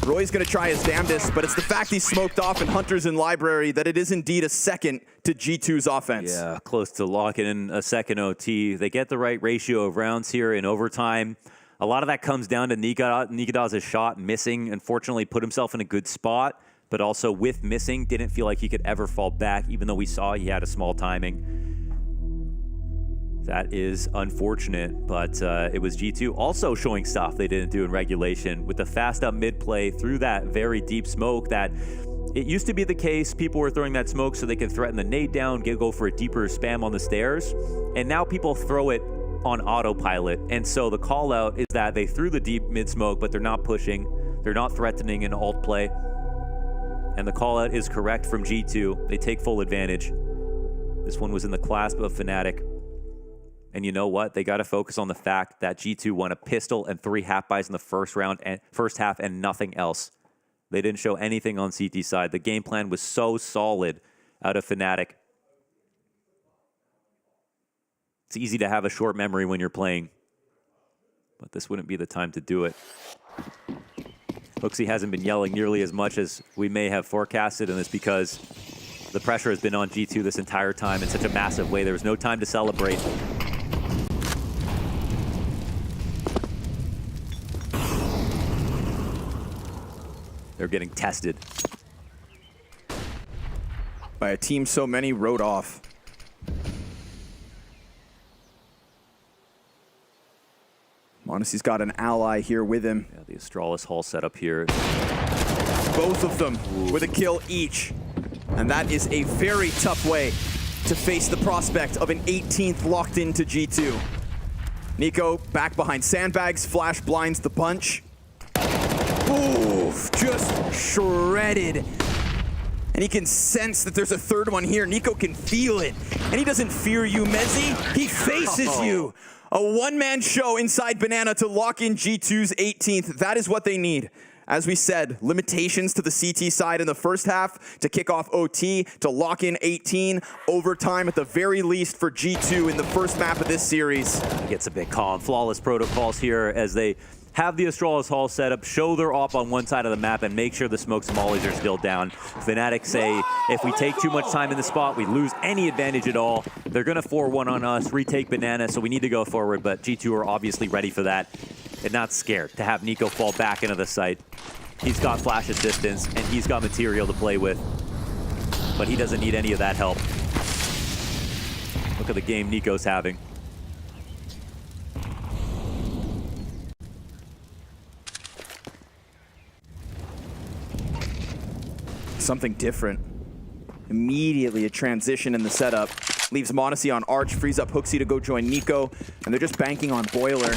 Roy's gonna try his damnedest, but it's the fact he's smoked off and Hunter's in library that it is indeed a second to G2's offense. Yeah, close to locking in a second OT. They get the right ratio of rounds here in overtime. A lot of that comes down to Nikadaz's shot missing. Unfortunately, put himself in a good spot, but also with missing, didn't feel like he could ever fall back, even though we saw he had a small timing. That is unfortunate, but it was G2 also showing stuff they didn't do in regulation with the fast up mid play through that very deep smoke that it used to be the case. People were throwing that smoke so they could threaten the nade down, go for a deeper spam on the stairs. And now people throw it on autopilot. And so the call out is that they threw the deep mid smoke, but they're not pushing. They're not threatening an alt play. And the call out is correct from G2. They take full advantage. This one was in the clasp of Fnatic. And you know what? They got to focus on the fact that G2 won a pistol and 3 half buys in the first half and nothing else. They didn't show anything on CT side. The game plan was so solid out of Fnatic. It's easy to have a short memory when you're playing, but this wouldn't be the time to do it. HooXi hasn't been yelling nearly as much as we may have forecasted, and it's because the pressure has been on G2 this entire time in such a massive way. There was no time to celebrate. They're getting tested by a team so many wrote off. Monte's got an ally here with him. Yeah, the Astralis Hall setup here. Both of them with a kill each. And that is a very tough way to face the prospect of an 18th locked into G2. Nico back behind sandbags, flash blinds the bunch. Ooh, just shredded. And he can sense that there's a third one here. Nico can feel it. And he doesn't fear you, Mezzi. He faces you. A one-man show inside Banana to lock in G2's 18th. That is what they need. As we said, limitations to the CT side in the first half to kick off OT, to lock in 18, overtime at the very least for G2 in the first map of this series. Gets a bit calm. Flawless protocols here as they have the Astralis Hall set up, show their op on one side of the map, and make sure the smokes and mollies are still down. Fnatic say, if we take too much time in the spot, we lose any advantage at all. They're going to 4-1 on us, retake Banana, so we need to go forward, but G2 are obviously ready for that and not scared to have Nico fall back into the site. He's got flash assistance, and he's got material to play with, but he doesn't need any of that help. Look at the game Nico's having. Something different. Immediately a transition in the setup. Leaves Monte on Arch, frees up HooXi to go join Nico, and they're just banking on Boiler.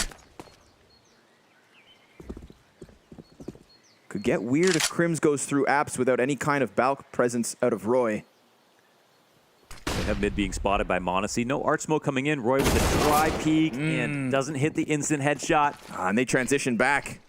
Could get weird if Crims goes through Apps without any kind of Balk presence out of Roy. They have mid being spotted by Monte. No Arch smoke coming in. Roy with a dry peek and doesn't hit the instant headshot. And they transition back.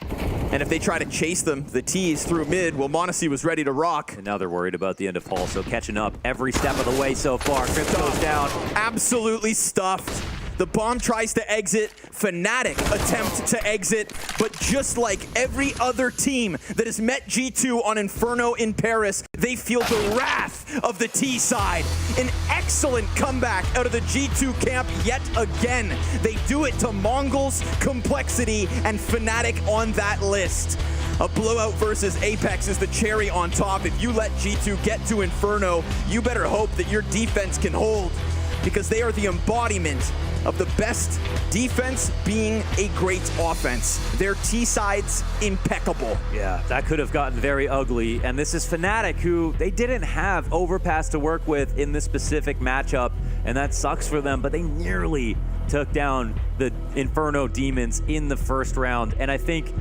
And if they try to chase them, the tease through mid, well, Monte was ready to rock. And now they're worried about the end of Hall, so catching up every step of the way so far. Crims goes down. Absolutely stuffed. The bomb tries to exit. Fnatic attempt to exit. But just like every other team that has met G2 on Inferno in Paris, they feel the wrath of the T side. An excellent comeback out of the G2 camp yet again. They do it to Mongols, Complexity, and Fnatic on that list. A blowout versus Apeks is the cherry on top. If you let G2 get to Inferno, you better hope that your defense can hold, because they are the embodiment of the best defense being a great offense. Their T-side's impeccable. Yeah, that could have gotten very ugly. And this is Fnatic, who they didn't have Overpass to work with in this specific matchup, and that sucks for them, but they nearly took down the Inferno Demons in the first round. And I think,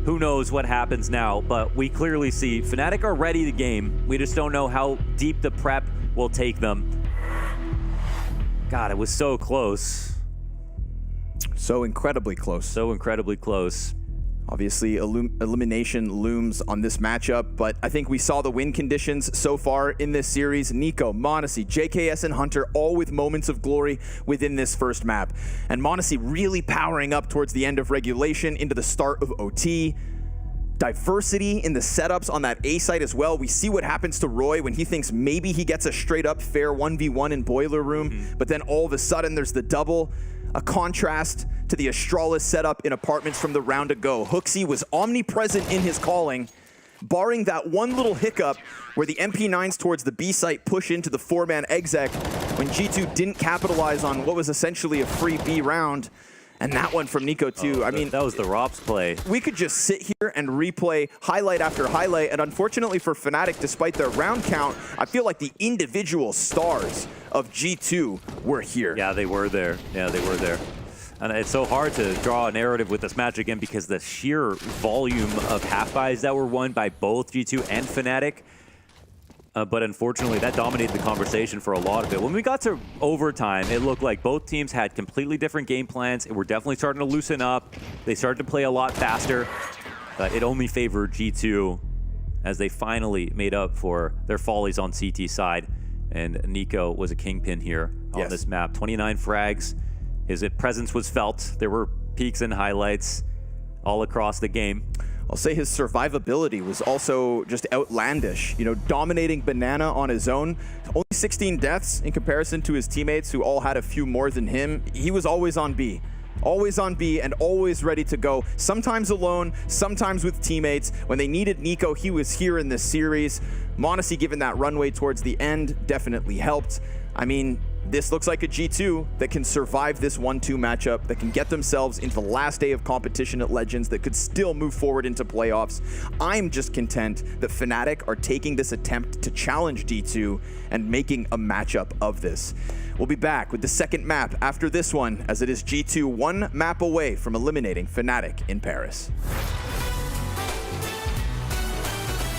who knows what happens now, but we clearly see Fnatic are ready to game. We just don't know how deep the prep will take them. God, it was so close. So incredibly close. So incredibly close. Obviously, elimination looms on this matchup, but I think we saw the win conditions so far in this series. Nico, Monte, JKS, and Hunter all with moments of glory within this first map. And Monte really powering up towards the end of regulation into the start of OT. Diversity in the setups on that A site as well. We see what happens to Roy when he thinks maybe he gets a straight up fair 1v1 in Boiler Room, but then all of a sudden there's the double. a contrast to the Astralis setup in Apartments from the round ago. HooXi was omnipresent in his calling, barring that one little hiccup where the MP9s towards the B site push into the 4-man exec when G2 didn't capitalize on what was essentially a free B round. And that one from Nico too. I mean, that was the Rob's play. We could just sit here and replay highlight after highlight. And unfortunately for Fnatic, despite their round count, I feel like the individual stars of G2 were here. Yeah, they were there. Yeah, they were there. And it's so hard to draw a narrative with this match again because the sheer volume of half-buys that were won by both G2 and Fnatic. But unfortunately, that dominated the conversation for a lot of it. When we got to overtime, it looked like both teams had completely different game plans. And we're definitely starting to loosen up. They started to play a lot faster. But it only favored G2 as they finally made up for their follies on CT side. And Nico was a kingpin here on this map. 29 frags. His presence was felt. There were peaks and highlights all across the game. I'll say his survivability was also just outlandish. You know, dominating Banana on his own. Only 16 deaths in comparison to his teammates who all had a few more than him. He was always on B. Always on B and always ready to go. Sometimes alone, sometimes with teammates. When they needed Nico, he was here in this series. Monte given that runway towards the end definitely helped. I mean, this looks like a G2 that can survive this 1-2 matchup, that can get themselves into the last day of competition at Legends, that could still move forward into playoffs. I'm just content that Fnatic are taking this attempt to challenge D2 and making a matchup of this. We'll be back with the second map after this one, as it is G2 one map away from eliminating Fnatic in Paris.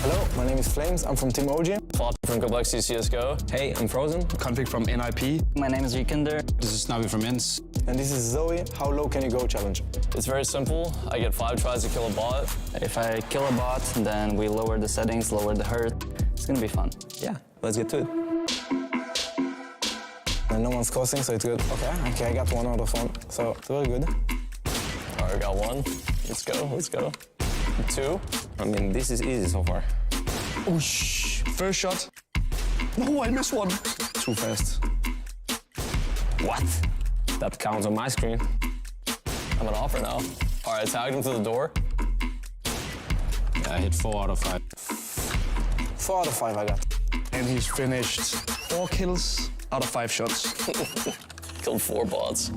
Hello, my name is Flames. I'm from Team OG. Fought from Galaxy CSGO. Hey, I'm Frozen. Config from NIP. My name is Vikander. This is NAVI from ENCE. And this is Zoe. How low can you go challenge? It's very simple. I get 5 tries to kill a bot. If I kill a bot, then we lower the settings, lower the hurt. It's gonna be fun. Yeah, let's get to it. And no one's crossing, so it's good. Okay, I got 1 out of 1. So it's very good. All right, got 1. Let's go, let's go. 2. I mean, this is easy so far. Oosh, first shot. No, I missed 1. Too fast. What? That counts on my screen. I'm an offer now. All right, tagged him to the door. Yeah, I hit 4 out of 5. 4 out of 5 I got. And he's finished 4 kills out of 5 shots. Killed 4 bots.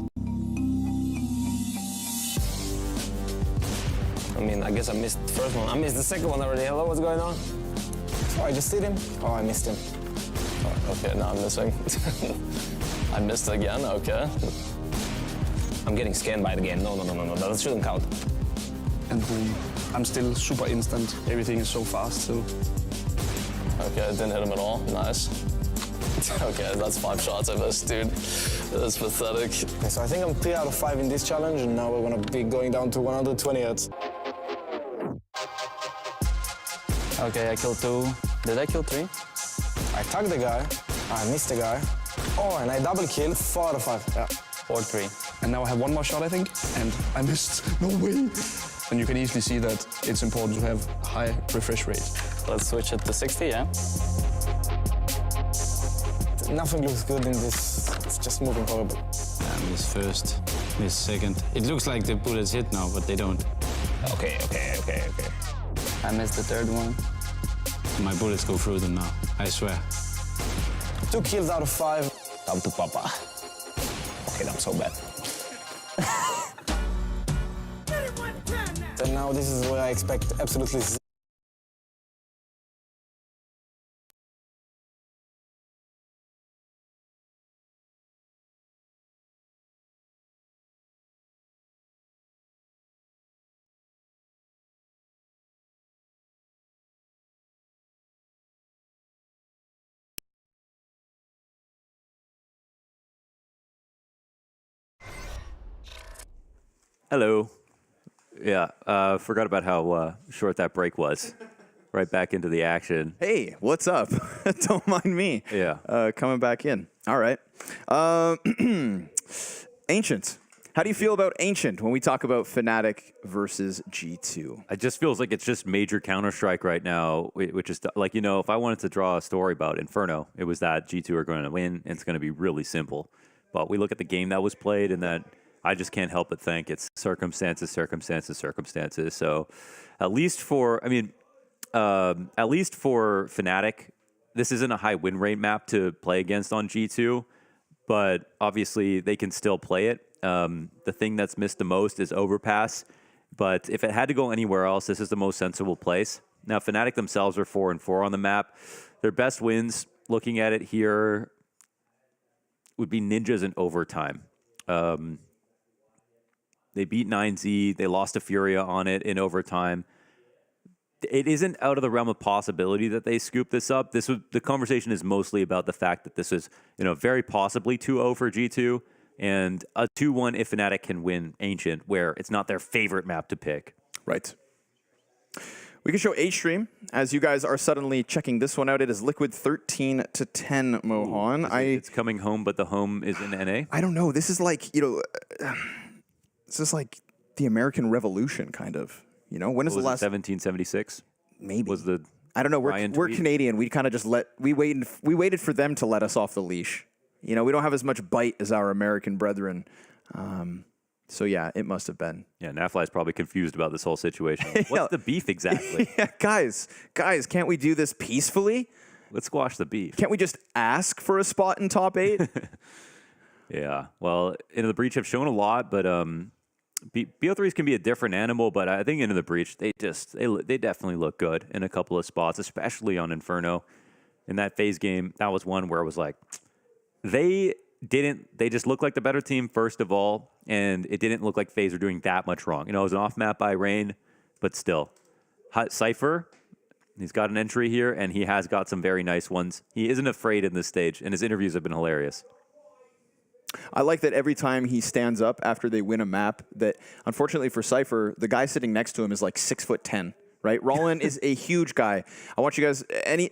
I mean, I guess I missed the first one. I missed the second one already. Hello, what's going on? Oh, I just hit him. Oh, I missed him. Oh, okay, now I'm missing. I missed again, okay. I'm getting scanned by the game. No, that shouldn't count. And boom, I'm still super instant. Everything is so fast still. Okay, I didn't hit him at all. Nice. Okay, that's 5 shots I missed, dude. That's pathetic. Okay, so I think I'm 3 out of 5 in this challenge, and now we're gonna be going down to 120 hits. Okay, I killed 2. Did I kill 3? I tagged the guy. I missed the guy. Oh, and I double killed 4 out of 5. Yeah. 4-3. And now I have 1 more shot, I think, and I missed. No way. And you can easily see that it's important to have high refresh rate. Let's switch it to 60, yeah? Nothing looks good in this. It's just moving horrible. Yeah, miss first, miss second. It looks like the bullets hit now, but they don't. Okay. I missed the third one. My bullets go through them now, I swear. 2 kills out of 5. Come to Papa. Okay, that's so bad. And now this is where I expect absolutely zero. Hello. Yeah, forgot about how short that break was. Right back into the action. Hey, what's up? Don't mind me. Yeah. Coming back in. All right. Ancient. How do you feel about Ancient when we talk about Fnatic versus G2? It just feels like it's just major Counter-Strike right now, which is like, you know, if I wanted to draw a story about Inferno, it was that G2 are going to win, and it's going to be really simple. But we look at the game that was played and that I just can't help but think it's circumstances. So at least for Fnatic, this isn't a high win rate map to play against on G2, but obviously they can still play it. The thing that's missed the most is overpass, but if it had to go anywhere else, this is the most sensible place. Now, Fnatic themselves are 4-4 on the map. Their best wins, looking at it here, would be Ninjas in overtime. They beat 9Z. They lost to FURIA on it in overtime. It isn't out of the realm of possibility that they scoop this up. The conversation is mostly about the fact that this is, very possibly 2-0 for G2 and a 2-1 if Fnatic can win Ancient, where it's not their favorite map to pick. Right. We can show H-Stream as you guys are suddenly checking this one out. It is Liquid 13-10, Mohan. It's coming home, but the home is in NA? I don't know. This is like, this is like the American Revolution, kind of. When is the last 1776? Maybe. Was the I don't know. We're Canadian. We kind of just we waited for them to let us off the leash. We don't have as much bite as our American brethren. So yeah, it must have been. Yeah, Nafly's probably confused about this whole situation. What's the beef exactly? Yeah, guys, can't we do this peacefully? Let's squash the beef. Can't we just ask for a spot in top 8? Yeah. Well, Into the Breach have shown a lot, but BO3s can be a different animal. But I think Into the Breach, they definitely look good in a couple of spots, especially on Inferno. In that FaZe game, that was one where it was like they just looked like the better team, first of all, and it didn't look like FaZe were doing that much wrong. It was an off map by Rain, but still. Cypher, he's got an entry here, and he has got some very nice ones. He isn't afraid in this stage, and his interviews have been hilarious. I like that every time he stands up after they win a map, that unfortunately for Cypher, the guy sitting next to him is like 6'10". Right, Rollin is a huge guy. I want you guys,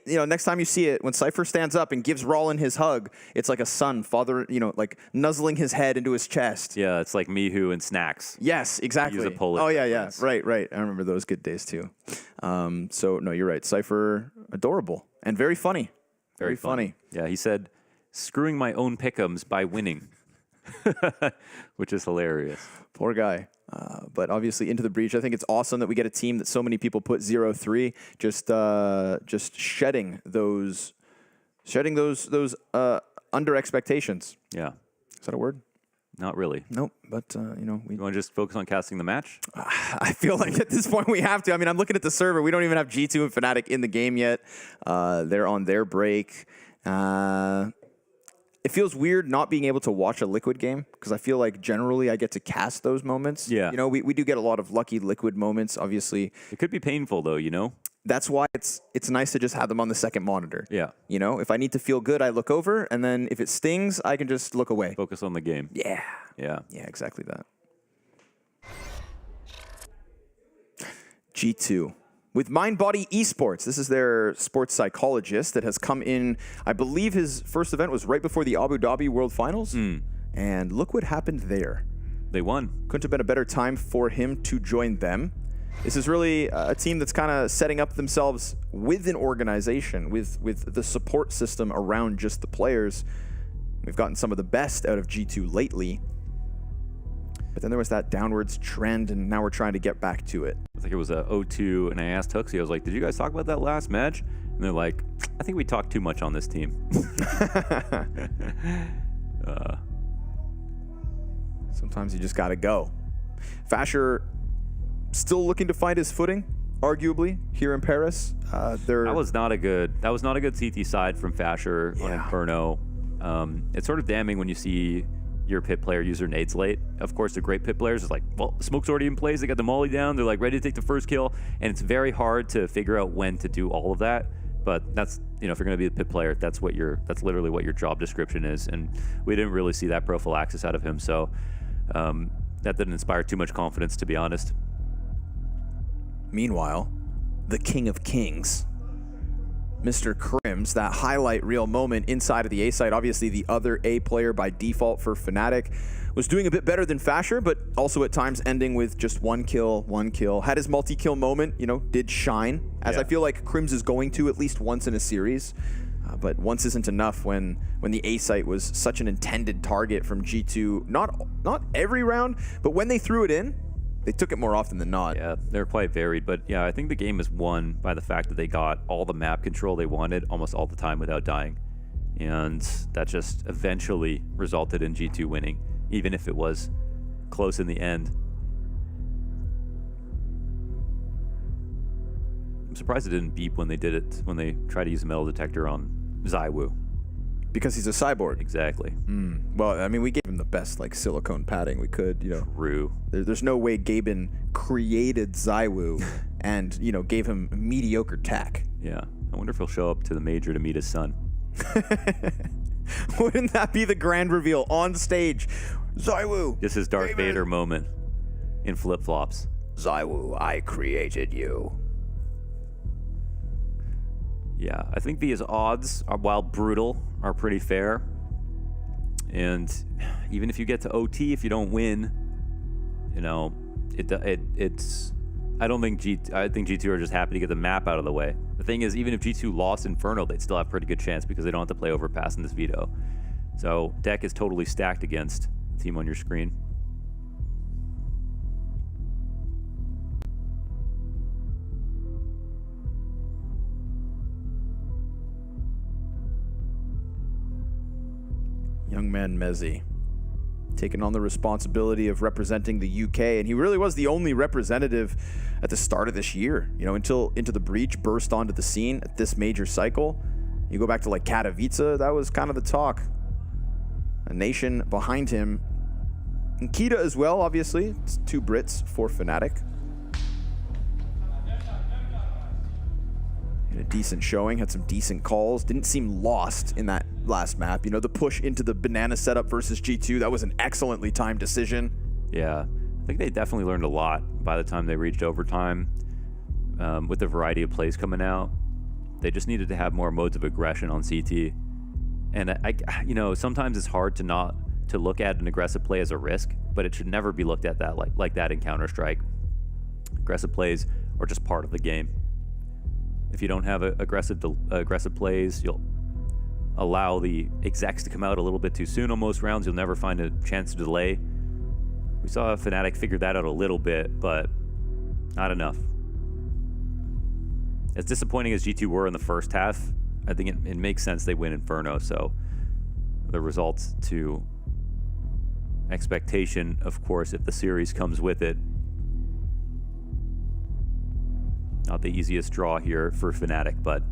next time you see it, when Cypher stands up and gives Rollin his hug, it's like a son, father, like nuzzling his head into his chest. Yeah, it's like Mihu and Snacks. Yes, exactly. Use a Polish reference. Right. I remember those good days too. So no, you're right. Cypher, adorable and very funny. Very funny. Yeah, he said, "Screwing my own pick'ems by winning," which is hilarious. Poor guy. But obviously Into the Breach, I think it's awesome that we get a team that so many people put 0-3, just shedding those under expectations. Yeah. Is that a word? Not really. Nope. But you want to just focus on casting the match? I feel like at this point we have to. I mean, I'm looking at the server. We don't even have G2 and Fnatic in the game yet. They're on their break. It feels weird not being able to watch a Liquid game because I feel like generally I get to cast those moments. Yeah. We do get a lot of lucky Liquid moments, obviously. It could be painful though, That's why it's nice to just have them on the second monitor. Yeah. If I need to feel good, I look over, and then if it stings, I can just look away. Focus on the game. Yeah. Yeah. Yeah, exactly that. G2. With MindBody Esports, this is their sports psychologist that has come in. I believe his first event was right before the Abu Dhabi World Finals. And look what happened there. They won. Couldn't have been a better time for him to join them. This is really a team that's kind of setting up themselves with an organization, with the support system around just the players. We've gotten some of the best out of G2 lately. But then there was that downwards trend, and now we're trying to get back to it. I think it was a 0-2, and I asked Huxley, I was like, did you guys talk about that last match? And they're like, I think we talked too much on this team. Sometimes you just got to go. Fasher still looking to find his footing, arguably, here in Paris. That was not a good CT side from Fasher on Inferno. It's sort of damning when you see your pit player use their nades late. Of course, the great pit players is like, well, the smoke's already in place. They got the molly down. They're like ready to take the first kill. And it's very hard to figure out when to do all of that. But that's, if you're going to be the pit player, that's literally what your job description is. And we didn't really see that prophylaxis out of him. So that didn't inspire too much confidence, to be honest. Meanwhile, the King of Kings, Mr. Crims, that highlight reel moment inside of the A site. Obviously, the other A player by default for Fnatic was doing a bit better than Fasher, but also at times ending with just one kill. Had his multi-kill moment, did shine, as I feel like Crims is going to at least once in a series. But once isn't enough when the A site was such an intended target from G2. Not every round, but when they threw it in, they took it more often than not. Yeah, they're quite varied. But yeah, I think the game is won by the fact that they got all the map control they wanted almost all the time without dying. And that just eventually resulted in G2 winning, even if it was close in the end. I'm surprised it didn't beep when they did it, when they tried to use a metal detector on ZywOo. Because he's a cyborg. Exactly. Well, I mean, we gave him the best like silicone padding we could, you know. True. There's no way Gaben created ZywOo and, you know, gave him mediocre tech. Yeah. I wonder if he'll show up to the major to meet his son. Wouldn't that be the grand reveal on stage? ZywOo. This is Darth Vader moment in flip-flops. ZywOo, I created you. Yeah, I think these odds, while brutal, are pretty fair. And even if you get to OT, if you don't win, you know, it's. I think G2 are just happy to get the map out of the way. The thing is, even if G2 lost Inferno, they'd still have a pretty good chance because they don't have to play overpass in this Veto. So deck is totally stacked against the team on your screen. Young man Mezzi taking on the responsibility of representing the UK, and he really was the only representative at the start of this year, you know, until Into the Breach burst onto the scene at this major cycle. You go back to like Katowice, that was kind of the talk. A nation behind him. And Kita as well, obviously. It's 2 Brits for Fnatic. A decent showing, had some decent calls, didn't seem lost in that last map. You know, the push into the banana setup versus G2, that was an excellently timed decision. Yeah, I think they definitely learned a lot by the time they reached overtime. With the variety of plays coming out, they just needed to have more modes of aggression on CT. And you know, sometimes it's hard to look at an aggressive play as a risk, but it should never be looked at that like that in Counter-Strike. Aggressive plays are just part of the game. If you don't have aggressive plays, you'll allow the execs to come out a little bit too soon on most rounds. You'll never find a chance to delay. We saw Fnatic figure that out a little bit, but not enough. As disappointing as G2 were in the first half, I think it makes sense they win Inferno, so the results to expectation, of course, if the series comes with it. Not the easiest draw here for Fnatic, but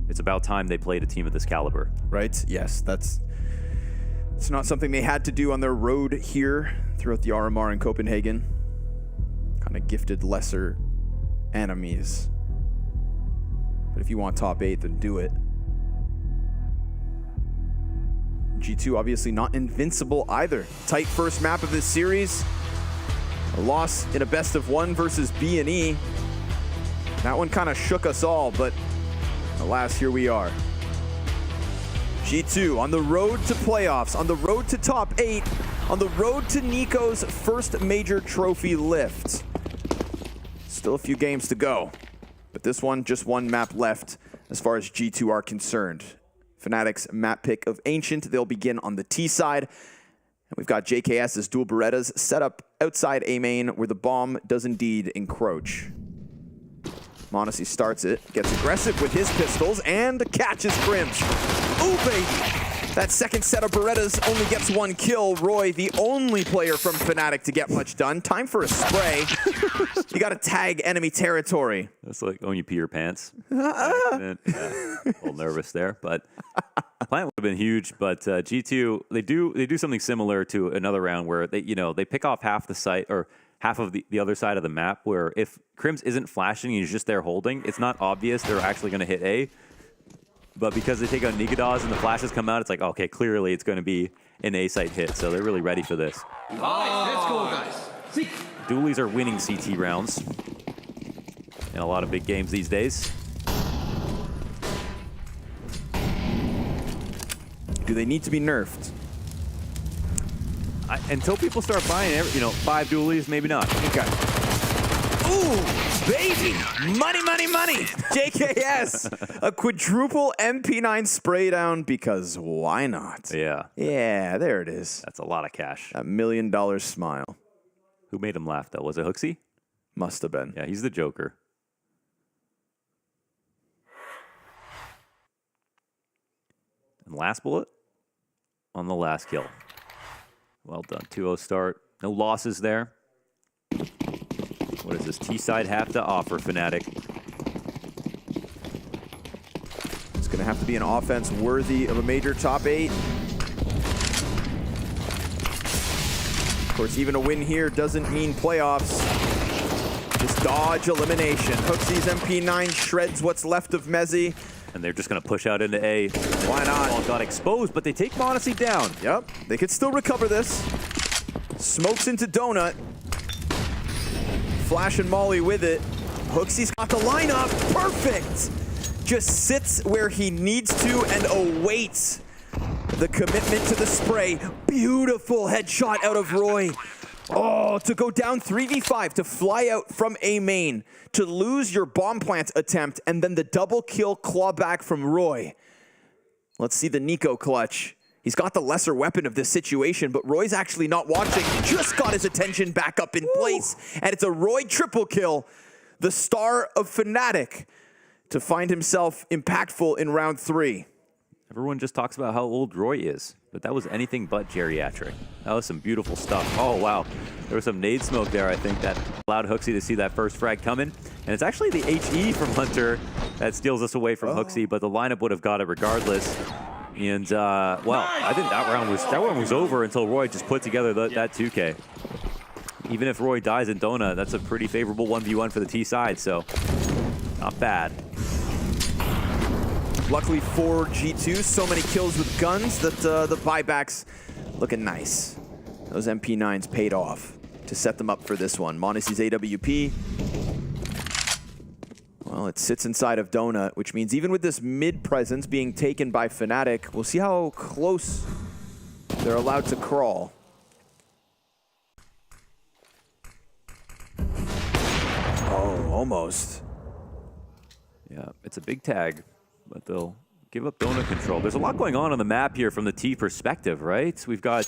it's about time they played a team of this caliber. Right, yes, it's not something they had to do on their road here throughout the RMR in Copenhagen. Kind of gifted lesser enemies. But if you want top 8, then do it. G2 obviously not invincible either. Tight first map of this series. A loss in a best of 1 versus B&E. That one kind of shook us all, but alas, here we are. G2 on the road to playoffs, on the road to top 8, on the road to Nico's first major trophy lift. Still a few games to go, but this one, just 1 map left as far as G2 are concerned. Fnatic's map pick of Ancient, they'll begin on the T side. And we've got JKS's dual Berettas set up outside A main where the bomb does indeed encroach. Monte starts it, gets aggressive with his pistols, and catches Crims. Ooh, baby! That second set of Berettas only gets 1 kill. Roy, the only player from Fnatic to get much done. Time for a spray. You gotta tag enemy territory. That's like when you pee your pants. Yeah, a little nervous there, but plant would have been huge. But G2, they do something similar to another round where they pick off half the site or half of the other side of the map, where if Crims isn't flashing and he's just there holding, it's not obvious they're actually going to hit A. But because they take out Nikodas and the flashes come out, it's like, okay, clearly it's going to be an A site hit. So they're really ready for this. Nice, let's go, guys. Dualies are winning CT rounds in a lot of big games these days. Do they need to be nerfed? Until people start buying, 5 dualies, maybe not. Okay. Ooh, baby. Money, money, money. JKS. A quadruple MP9 spray down because why not? Yeah. Yeah, there it is. That's a lot of cash. $1 million smile. Who made him laugh, though? Was it Hooksy? Must have been. Yeah, he's the Joker. And last bullet on the last kill. Well done. 2-0 start. No losses there. What does this T-side have to offer, Fnatic? It's going to have to be an offense worthy of a major top 8. Of course, even a win here doesn't mean playoffs. Just dodge elimination. Hooksy's MP9 shreds what's left of Mezzy. And they're just going to push out into A. Why not? Ball got exposed, but they take Monte down. Yep, they could still recover this. Smokes into Donut. Flash and Molly with it. Hooksy's got the lineup. Perfect! Just sits where he needs to and awaits the commitment to the spray. Beautiful headshot out of Roy. Oh, to go down 3v5, to fly out from A main, to lose your bomb plant attempt, and then the double kill clawback from Roy. Let's see the Nico clutch. He's got the lesser weapon of this situation, but Roy's actually not watching. Just got his attention back up in place, and it's a Roy triple kill, the star of Fnatic, to find himself impactful in round 3. Everyone just talks about how old Roy is, but that was anything but geriatric. That was some beautiful stuff. Oh, wow. There was some nade smoke there, I think, that allowed Hooksy to see that first frag coming. And it's actually the HE from Hunter that steals us away from Hooksy, but the lineup would have got it regardless. And, well, I think that round was over until Roy just put together that 2K. Even if Roy dies in Dona, that's a pretty favorable 1v1 for the T side, so not bad. Luckily for G2, so many kills with guns that the buybacks looking nice. Those MP9s paid off to set them up for this one. Monte's AWP. Well, it sits inside of Donut, which means even with this mid presence being taken by Fnatic, we'll see how close they're allowed to crawl. Oh, almost. Yeah, it's a big tag, but they'll give up Donut control. There's a lot going on the map here from the T perspective, right? We've got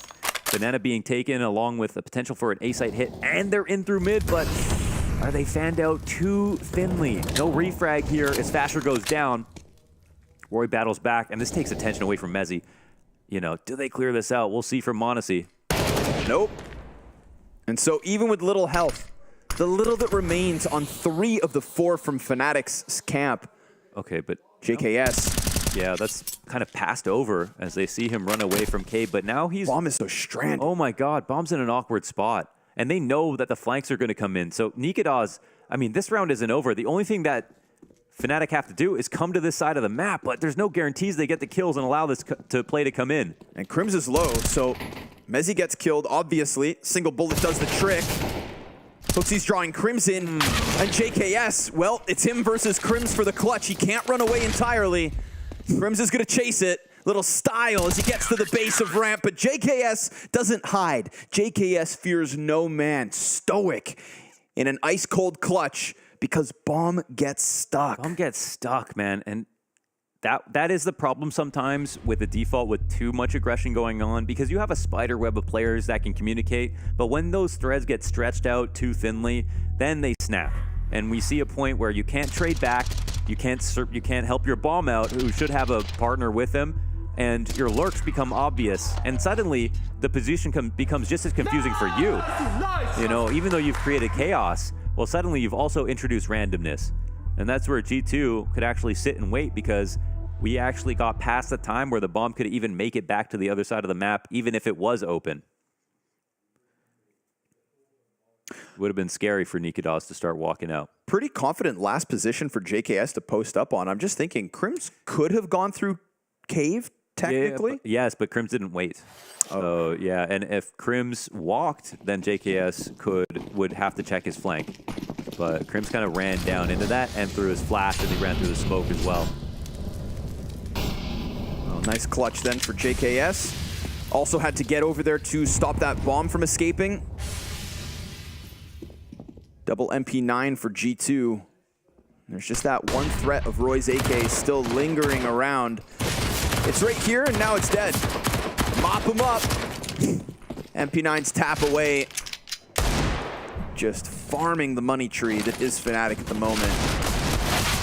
Banana being taken along with the potential for an A-site hit, and they're in through mid, but are they fanned out too thinly? No refrag here as Fasher goes down. Roy battles back, and this takes attention away from Mezzy. You know, do they clear this out? We'll see from Monte. Nope. And so even with little health, the little that remains on 3 of the 4 from Fnatic's camp. Okay, but JKS. Yeah, that's kind of passed over as they see him run away from Cade, but now he's... Bomb is so stranded. Oh my god, Bomb's in an awkward spot. And they know that the flanks are going to come in. So Nikodaz, I mean, this round isn't over. The only thing that Fnatic have to do is come to this side of the map, but there's no guarantees they get the kills and allow this play to come in. And Crims is low, so Mezzy gets killed, obviously. Single bullet does the trick. Hooksy's drawing Crims in, and JKS, well, it's him versus Crims for the clutch. He can't run away entirely. Crims is going to chase it. Little style as he gets to the base of ramp, but JKS doesn't hide. JKS fears no man. Stoic in an ice-cold clutch because Bomb gets stuck. Bomb gets stuck, man, and that is the problem sometimes with the default with too much aggression going on, because you have a spider web of players that can communicate, but when those threads get stretched out too thinly, then they snap. And we see a point where you can't trade back, you can't help your Bomb out, who should have a partner with him, and your lurks become obvious, and suddenly the position becomes just as confusing for you. You know, even though you've created chaos, well, suddenly you've also introduced randomness. And that's where G2 could actually sit and wait, because we actually got past the time where the Bomb could even make it back to the other side of the map, even if it was open. It would have been scary for Nikodaz to start walking out. Pretty confident last position for JKS to post up on. I'm just thinking, Crims could have gone through cave, technically? Yeah, yes, but Crims didn't wait. Oh, yeah, and if Crims walked, then JKS would have to check his flank. But Crims kind of ran down into that and threw his flash, and he ran through the smoke as well. Oh, nice clutch then for JKS. Also had to get over there to stop that Bomb from escaping. Double MP9 for G2. There's just that one threat of Roy's AK still lingering around. It's right here, and now it's dead. Mop him up. MP9's tap away. Just farming the money tree that is Fnatic at the moment.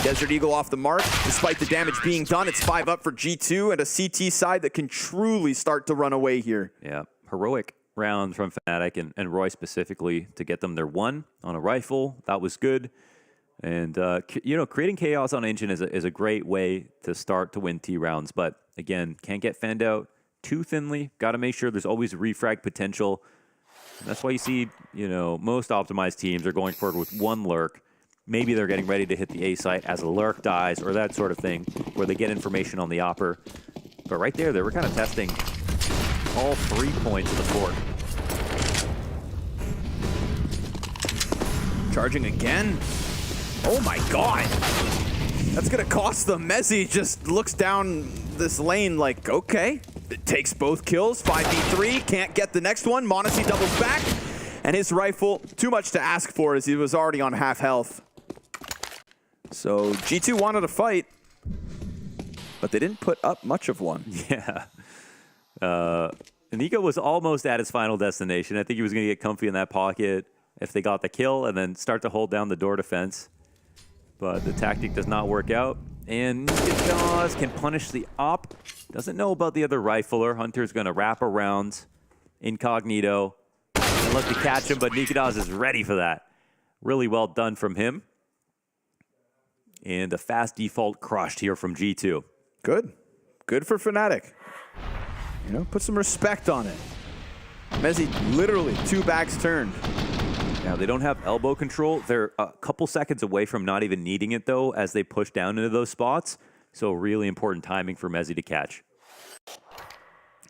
Desert Eagle off the mark. Despite the damage being done, it's 5 up for G2 and a CT side that can truly start to run away here. Yeah, heroic round from Fnatic and Roy specifically to get them their 1 on a rifle. That was good. And, you know, creating chaos on Engine is a great way to start to win T rounds. But, again, can't get fanned out too thinly. Got to make sure there's always refrag potential. And that's why you see, you know, most optimized teams are going forward with 1 lurk. Maybe they're getting ready to hit the A site as a lurk dies or that sort of thing where they get information on the opper. But right there, they were kind of testing all 3 points of the fort. Charging again. Oh my god. That's going to cost them. Mezzi just looks down this lane like, okay. It takes both kills. 5v3. Can't get the next one. Monte doubles back. And his rifle, too much to ask for as he was already on half health. So G2 wanted a fight, but they didn't put up much of one. Yeah. Nico was almost at his final destination. I think he was going to get comfy in that pocket if they got the kill and then start to hold down the door defense. But the tactic does not work out. And Nikita's can punish the op. Doesn't know about the other rifler. Hunter's going to wrap around incognito and look to catch him, but Nikita's is ready for that. Really well done from him. And a fast default crushed here from G2. Good. Good for Fnatic. You know, put some respect on it. Mezzi literally 2 backs turned. Now, they don't have elbow control. They're a couple seconds away from not even needing it, though, as they push down into those spots. So really important timing for Mezzi to catch.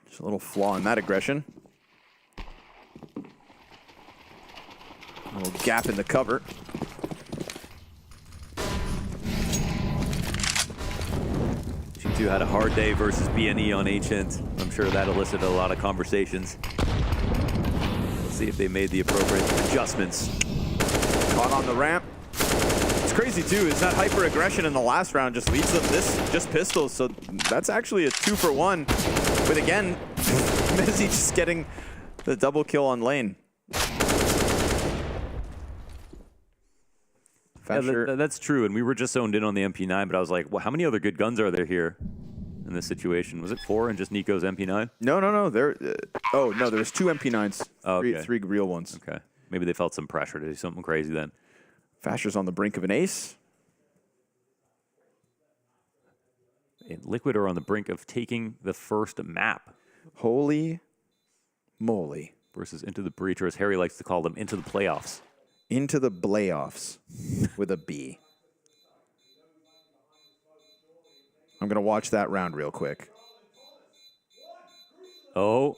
Just a little flaw in that aggression. A little gap in the cover. G2 had a hard day versus BNE on Ancient. I'm sure that elicited a lot of conversations. Let's see if they made the appropriate adjustments. Caught on the ramp. It's crazy too, is that hyper aggression in the last round just leads them this, just pistols. So that's actually a 2 for 1. But again, Mezzi just getting the double kill on lane. Yeah, that's true, and we were just zoned in on the MP9, but I was like, well, how many other good guns are there here in this situation? Was it 4 and just Nico's MP9? No. Oh, no, there's 2 MP9s. Oh, okay. 3 real ones. Okay. Maybe they felt some pressure to do something crazy then. Fasher's on the brink of an ace. And Liquid are on the brink of taking the first map. Holy moly. Versus Into the Breach, or as Harry likes to call them, Into the Playoffs. Into the playoffs with a B. I'm going to watch that round real quick. Oh.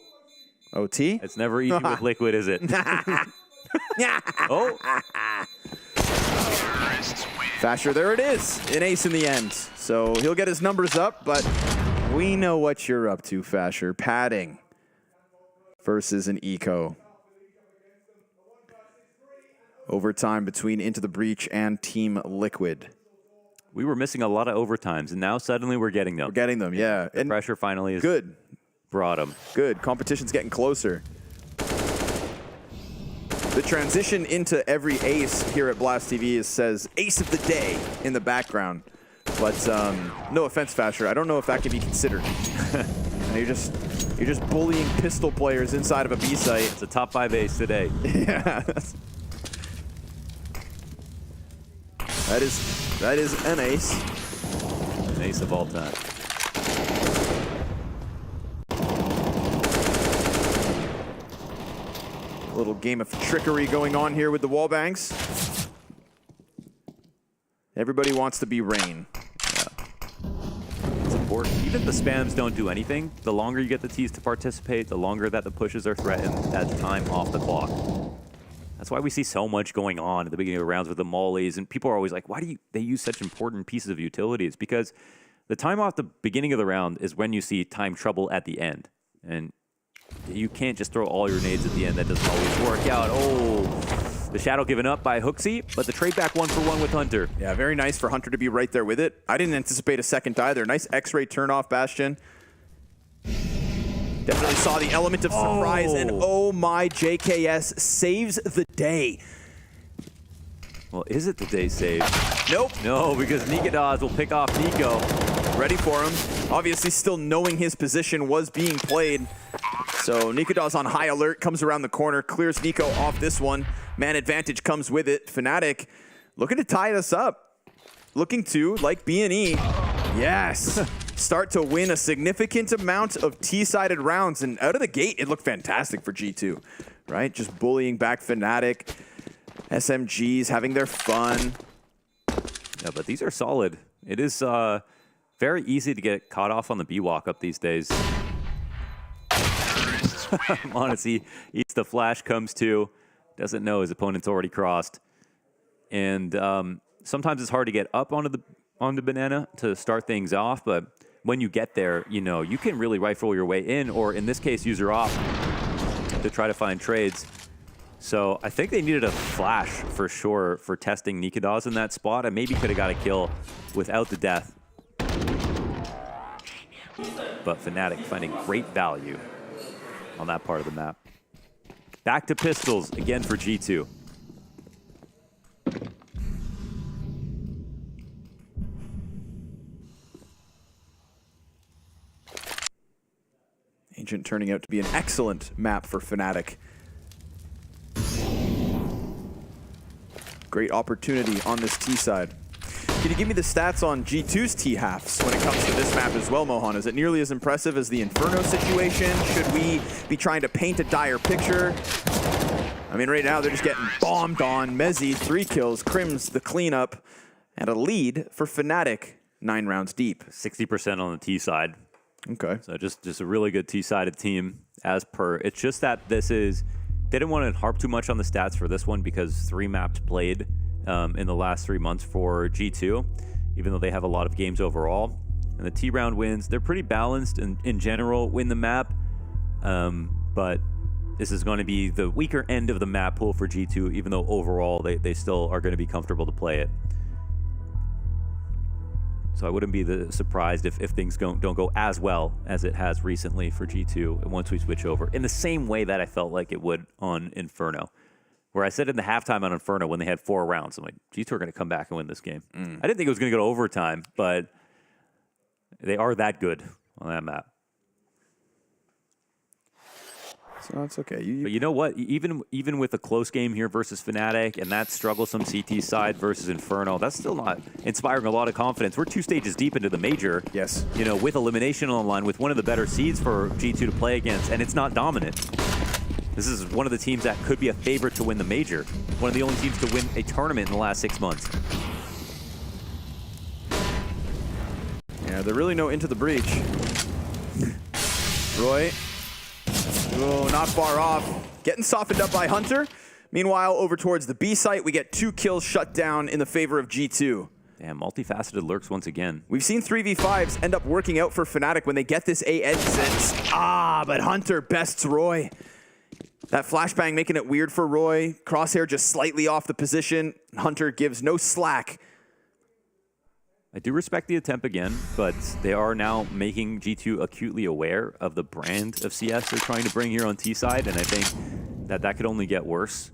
OT? It's never easy with Liquid, is it? Oh. Fasher, there it is. An ace in the end. So he'll get his numbers up, but we know what you're up to, Fasher. Padding versus an eco. Overtime between Into the Breach and Team Liquid. We were missing a lot of overtimes, and now suddenly we're getting them. We're getting them, yeah. The pressure finally is good. Brought them. Good. Competition's getting closer. The transition into every ace here at Blast TV says Ace of the Day in the background. But no offense, Fasher, I don't know if that can be considered. You're just bullying pistol players inside of a B site. It's a top 5 ace today. Yeah. That is an ace. An ace of all time. A little game of trickery going on here with the wallbangs. Everybody wants to be Rain. Yeah. It's important. Even the spams don't do anything. The longer you get the Ts to participate, the longer that the pushes are threatened, that time off the clock. That's why we see so much going on at the beginning of the rounds with the mollies, and people are always like, why do they use such important pieces of utility? It's because the time off the beginning of the round is when you see time trouble at the end. And you can't just throw all your nades at the end. That doesn't always work out. Oh, The Shadow given up by Hooksy, but the trade back 1-for-1 with Hunter. Yeah, very nice for Hunter to be right there with it. I didn't anticipate a second either. Nice X-ray turn-off, Bastion. Definitely saw the element of surprise, and oh my, JKS saves the day. Well, is it the day save? Nope. No, because Nikodas will pick off Nico. Ready for him. Obviously still knowing his position was being played. So Nikodas on high alert, comes around the corner, clears Nico off this one. Man advantage comes with it. Fnatic looking to tie this up. Looking to, like B&E, yes, start to win a significant amount of T-sided rounds. And out of the gate, it looked fantastic for G2, right? Just bullying back Fnatic. SMGs having their fun. Yeah, but these are solid. It is very easy to get caught off on the B walk up these days. Monte eats the flash, comes to, doesn't know his opponent's already crossed. And sometimes it's hard to get up onto the banana to start things off, but when you get there, you know, you can really rifle your way in, or in this case, use your op to try to find trades. So I think they needed a flash for sure for testing Nikodas in that spot, and maybe could have got a kill without the death. But Fnatic finding great value on that part of the map. Back to pistols again for G2. Ancient turning out to be an excellent map for Fnatic. Great opportunity on this T side. Can you give me the stats on G2's T halves when it comes to this map as well, Mohan? Is it nearly as impressive as the Inferno situation? Should we be trying to paint a dire picture? I mean, right now they're just getting bombed on. Mezzi, 3 kills, Crims, the cleanup, and a lead for Fnatic, 9 rounds deep. 60% on the T side. Okay. So just a really good T-sided team as per. It's just that this is, they didn't want to harp too much on the stats for this one because 3 maps played in the last 3 months for G2, even though they have a lot of games overall. And the T round wins, they're pretty balanced in general, win the map. But this is going to be the weaker end of the map pool for G2, even though overall they still are going to be comfortable to play it. So I wouldn't be surprised if things don't go as well as it has recently for G2 once we switch over. In the same way that I felt like it would on Inferno, where I said in the halftime on Inferno when they had 4 rounds, I'm like, G2 are going to come back and win this game. I didn't think it was going to go to overtime, but they are that good on that map. So it's okay. But you know what? Even with a close game here versus Fnatic and that strugglesome CT side versus Inferno, that's still not inspiring a lot of confidence. We're 2 stages deep into the major. Yes. You know, with elimination on the line, with one of the better seeds for G2 to play against, and it's not dominant. This is one of the teams that could be a favorite to win the major. One of the only teams to win a tournament in the last 6 months. Yeah, they're really no into the breach. Roy. Oh, not far off. Getting softened up by Hunter. Meanwhile, over towards the B site, we get 2 kills shut down in the favor of G2. Damn, multifaceted lurks once again. We've seen 3v5s end up working out for Fnatic when they get this A exit. But Hunter bests Roy. That flashbang making it weird for Roy. Crosshair just slightly off the position. Hunter gives no slack. I do respect the attempt again, but they are now making G2 acutely aware of the brand of CS they're trying to bring here on T side, and I think that could only get worse.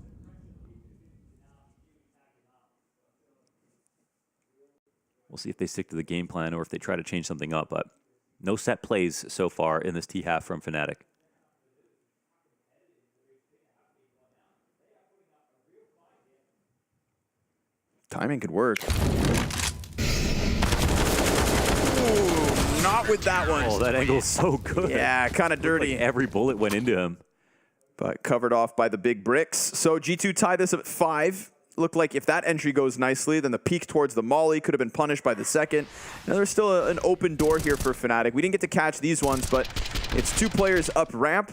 We'll see if they stick to the game plan or if they try to change something up, but no set plays so far in this T half from Fnatic. Timing could work. Not with that one. Oh, that angle's so good. Yeah, kind of dirty. Like every bullet went into him. But covered off by the big bricks. So G2 tied this up at 5. Looked like if that entry goes nicely, then the peek towards the molly could have been punished by the second. Now there's still an open door here for Fnatic. We didn't get to catch these ones, but it's 2 players up ramp.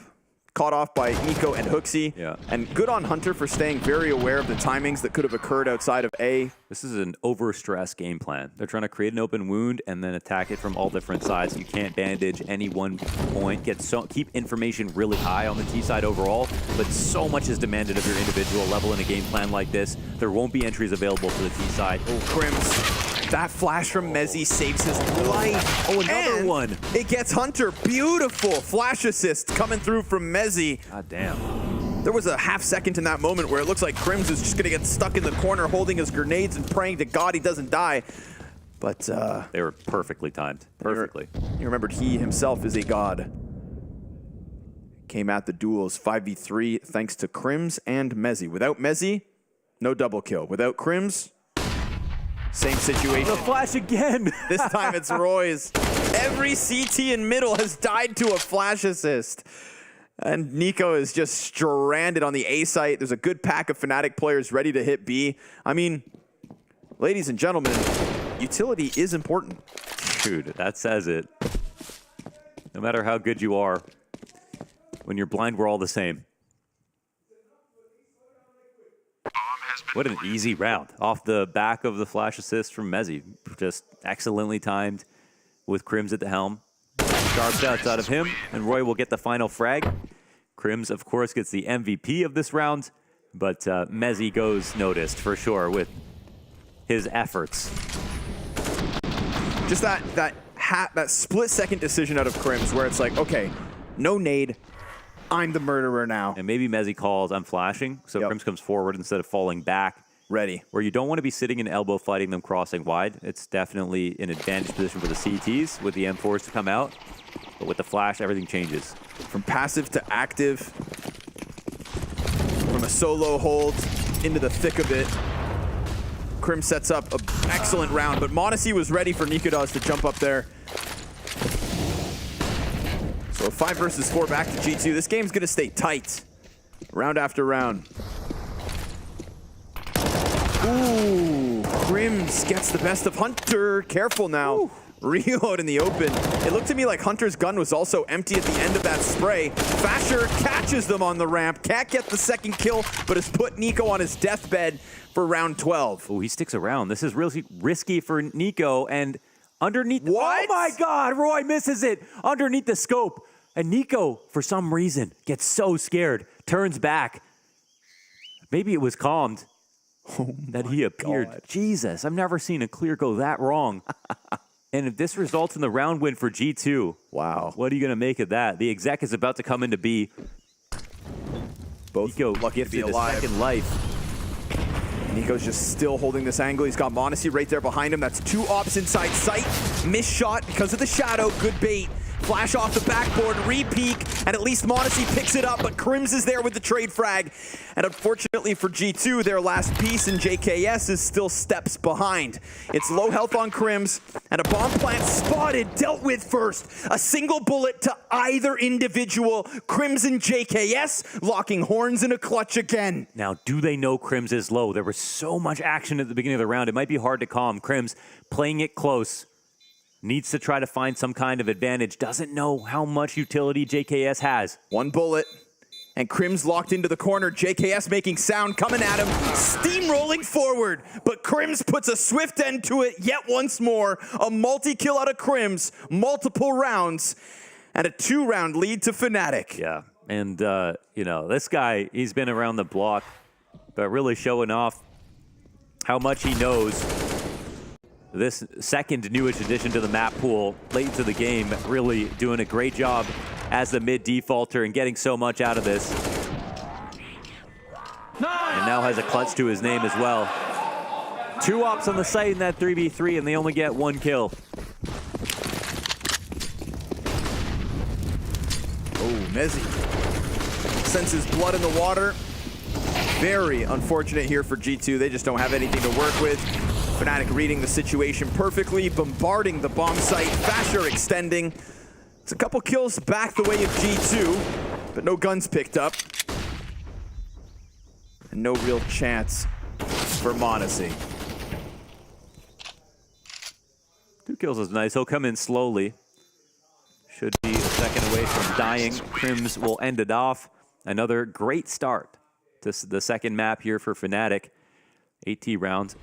caught off by Nico and Hooksy. Yeah. And good on Hunter for staying very aware of the timings that could have occurred outside of A. This is an overstressed game plan. They're trying to create an open wound and then attack it from all different sides. You can't bandage any one point. Keep information really high on the T side overall, but so much is demanded of your individual level in a game plan like this. There won't be entries available for the T side. Oh, Crims. That flash from Mezzy saves his life. Oh, another one. It gets Hunter. Beautiful flash assist coming through from Mezzy. God damn. There was a half second in that moment where it looks like Crims is just going to get stuck in the corner holding his grenades and praying to God he doesn't die. But they were perfectly timed. Perfectly. He remembered he himself is a god. Came at the duels 5v3 thanks to Crims and Mezzy. Without Mezzy, no double kill. Without Crims, same situation. The flash again. This time it's Roy's. Every CT in middle has died to a flash assist. And Nico is just stranded on the A site. There's a good pack of Fnatic players ready to hit B. I mean, ladies and gentlemen, utility is important. Dude, that says it. No matter how good you are, when you're blind, we're all the same. What an easy round. Off the back of the flash assist from Mezzy. Just excellently timed with Crims at the helm. Sharp shots out of him, and Roy will get the final frag. Crims, of course, gets the MVP of this round, but Mezzy goes noticed for sure with his efforts. Just that split-second decision out of Crims where it's like, okay, no nade, I'm the murderer now. And maybe Mezzy calls, I'm flashing, so Crims comes forward instead of falling back. Ready. Where you don't want to be sitting in elbow fighting them crossing wide. It's definitely an advantage position for the CTs with the M4s to come out. But with the flash, everything changes. From passive to active, from a solo hold into the thick of it. Crim sets up an excellent round, but Monte was ready for Nikodas to jump up there. So 5 versus 4 back to G2. This game's gonna stay tight, round after round. Ooh, Crims gets the best of Hunter. Careful now. Ooh. Reload in the open. It looked to me like Hunter's gun was also empty at the end of that spray. Fasher catches them on the ramp. Can't get the second kill, but has put Nico on his deathbed for round 12. Oh, he sticks around. This is really risky for Nico, and underneath... What? Oh my God, Roy misses it underneath the scope. And Nico, for some reason, gets so scared, turns back. Maybe it was calmed that he appeared. God. Jesus, I've never seen a clear go that wrong. And if this results in the round win for G2, wow, what are you going to make of that? The exec is about to come into B. Both Nico lucky to be alive. Second life. Nico's just still holding this angle. He's got Monte right there behind him. That's 2 ops inside sight. Missed shot because of the shadow. Good bait. Flash off the backboard, re-peek, and at least Monte picks it up, but Crims is there with the trade frag. And unfortunately for G2, their last piece in JKS is still steps behind. It's low health on Crims, and a bomb plant spotted, dealt with first. A single bullet to either individual. Crims and JKS locking horns in a clutch again. Now, do they know Crims is low? There was so much action at the beginning of the round. It might be hard to calm. Crims playing it close. Needs to try to find some kind of advantage. Doesn't know how much utility JKS has. 1 bullet. And Crims locked into the corner. JKS making sound, coming at him. Steamrolling forward. But Crims puts a swift end to it yet once more. A multi-kill out of Crims. Multiple rounds. And a 2-round lead to Fnatic. Yeah. And, you know, this guy, he's been around the block, but really showing off how much he knows. This second newish addition to the map pool late into the game, really doing a great job as the mid defaulter and getting so much out of this. And now has a clutch to his name as well. 2 ops on the site in that 3v3, and they only get 1 kill. Oh, Mezzy senses blood in the water. Very unfortunate here for G2. They just don't have anything to work with. Fnatic reading the situation perfectly, bombarding the bomb site. Fasher extending. It's a couple kills back the way of G2, but no guns picked up. And no real chance for Monte. 2 kills is nice. He'll come in slowly. should be a second away from dying. Crims will end it off. Another great start to the second map here for Fnatic. 8 rounds.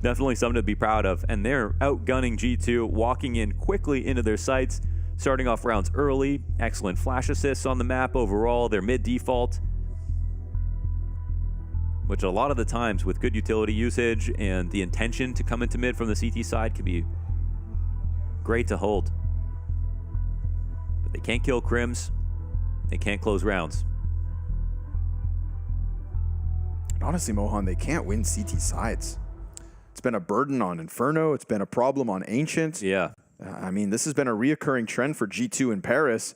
Definitely something to be proud of. And they're outgunning G2, walking in quickly into their sights, starting off rounds early. Excellent flash assists on the map overall. They're mid-default, which a lot of the times with good utility usage and the intention to come into mid from the CT side can be great to hold. But they can't kill Crims. They can't close rounds. Honestly, Mohan, they can't win CT sides. It's been a burden on Inferno. It's been a problem on Ancient. Yeah. I mean, this has been a reoccurring trend for G2 in Paris.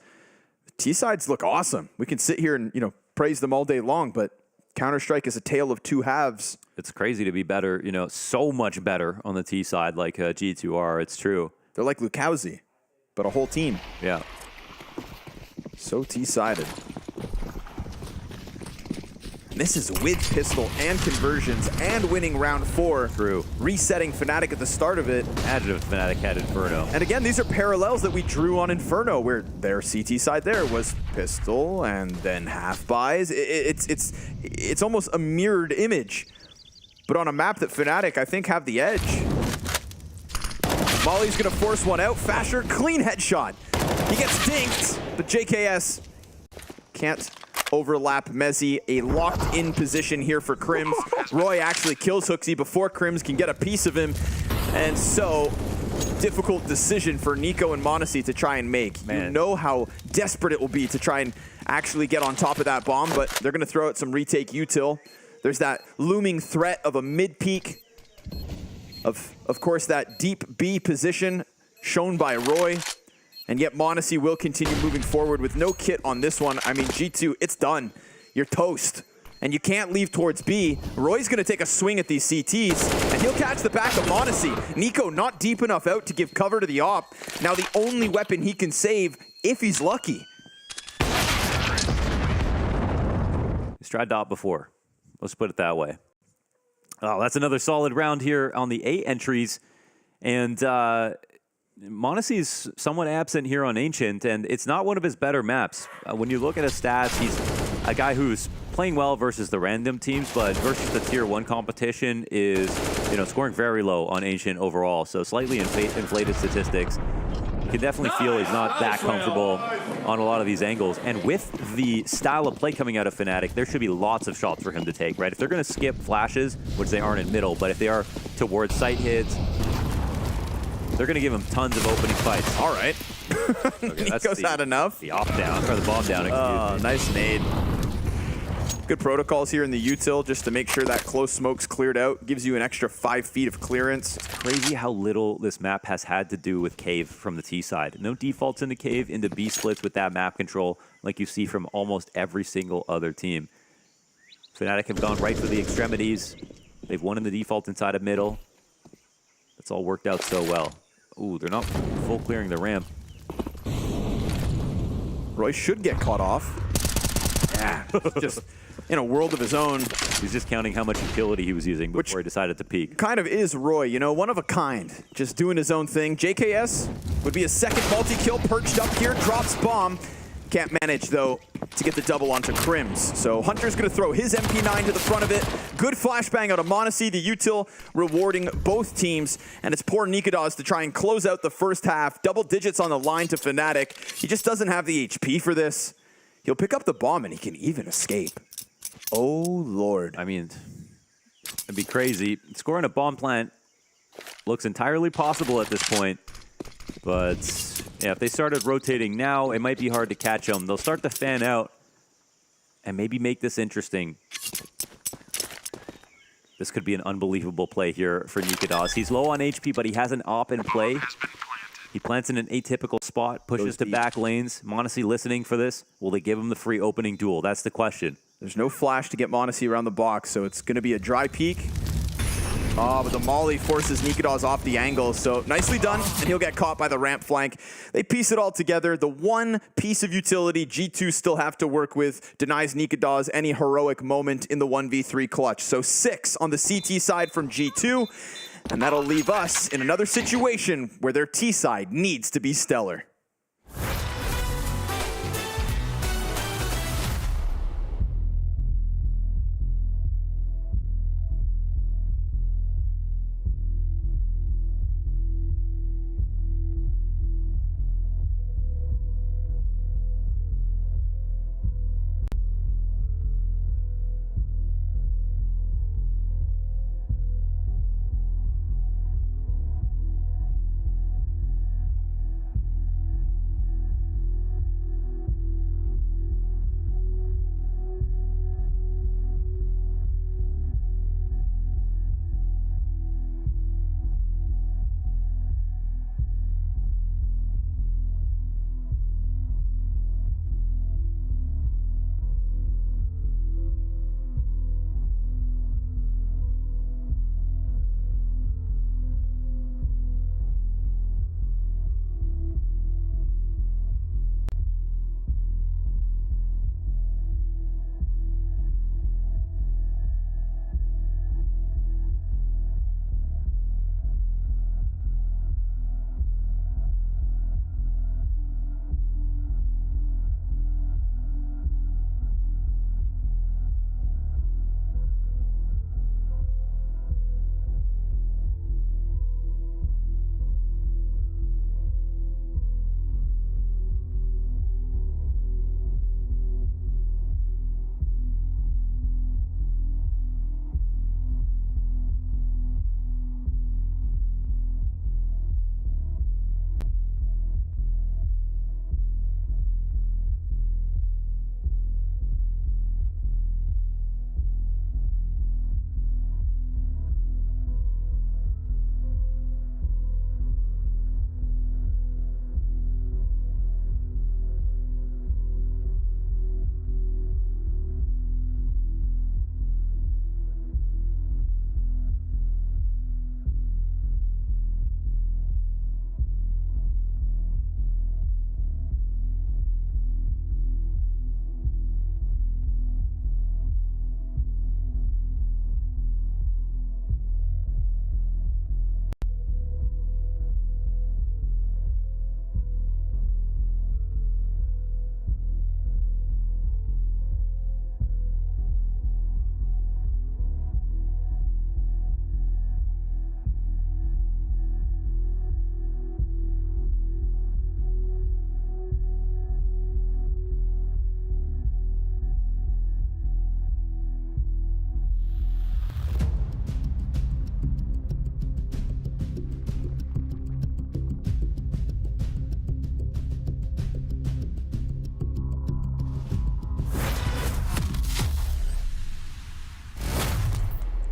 T sides look awesome. We can sit here and, you know, praise them all day long, but Counter-Strike is a tale of two halves. It's crazy to be better, you know, so much better on the T side like G2 are. It's true. They're like Lukowski, but a whole team. Yeah. So T-sided. This is with pistol and conversions and winning round 4. True. Resetting Fnatic at the start of it. Imagine if Fnatic had Inferno. And again, these are parallels that we drew on Inferno, where their CT side there was pistol and then half buys. It's almost a mirrored image, but on a map that Fnatic, I think, have the edge. Molly's gonna force one out. Fasher, clean headshot. He gets dinked, but JKS can't overlap Mezzi. A locked-in position here for Crims. Roy actually kills Hooksy before Crims can get a piece of him. And so, difficult decision for Nico and Monte to try and make. Man. You know how desperate it will be to try and actually get on top of that bomb, but they're going to throw out some retake util. There's that looming threat of a mid-peak. Of course, that deep B position shown by Roy. And yet Monte will continue moving forward with no kit on this one. I mean, G2, it's done. You're toast. And you can't leave towards B. Roy's going to take a swing at these CTs, and he'll catch the back of Monte. Nico not deep enough out to give cover to the op. Now the only weapon he can save, if he's lucky. He's tried dot before. Let's put it that way. Oh, that's another solid round here on the 8 entries. And Monte's somewhat absent here on Ancient, and it's not one of his better maps. When you look at his stats, he's a guy who's playing well versus the random teams, but versus the tier 1 competition is, you know, scoring very low on Ancient overall. So slightly inflated statistics. You can definitely feel he's not that comfortable on a lot of these angles. And with the style of play coming out of Fnatic, there should be lots of shots for him to take, right? If they're going to skip flashes, which they aren't in middle, but if they are towards sight hits, they're going to give him tons of opening fights. All right. Okay, that's Nico's had enough. The op down, or the bomb down, excuse me. Nice nade. Good protocols here in the util just to make sure that close smoke's cleared out. Gives you an extra 5 feet of clearance. It's crazy how little this map has had to do with cave from the T side. No defaults into cave, into B splits with that map control like you see from almost every single other team. Fnatic have gone right for the extremities. They've won in the default inside of middle. It's all worked out so well. Ooh, they're not full clearing the ramp. Roy should get caught off. Yeah, just in a world of his own. He's just counting how much utility he was using before he decided to peek. Kind of is Roy, you know, one of a kind. Just doing his own thing. JKS would be a second multi-kill, perched up here, drops bomb. Can't manage, though, to get the double onto Crims. So Hunter's going to throw his MP9 to the front of it. Good flashbang out of Monte, the util rewarding both teams. And it's poor Nikodas to try and close out the first half. Double digits on the line to Fnatic. He just doesn't have the HP for this. He'll pick up the bomb and he can even escape. Oh, Lord. I mean, it'd be crazy. Scoring a bomb plant looks entirely possible at this point. But yeah, if they started rotating now, it might be hard to catch them. They'll start to fan out and maybe make this interesting. This could be an unbelievable play here for Nikodas. He's low on HP, but he has an op in play. He plants in an atypical spot, pushes to back lanes. Monte listening for this. Will they give him the free opening duel? That's the question. There's no flash to get Monte around the box, so it's going to be a dry peek. Oh, but the molly forces Nikodas off the angle, so nicely done, and he'll get caught by the ramp flank. They piece it all together. The one piece of utility G2 still have to work with denies Nikodas any heroic moment in the 1v3 clutch. So 6 on the CT side from G2, and that'll leave us in another situation where their T side needs to be stellar.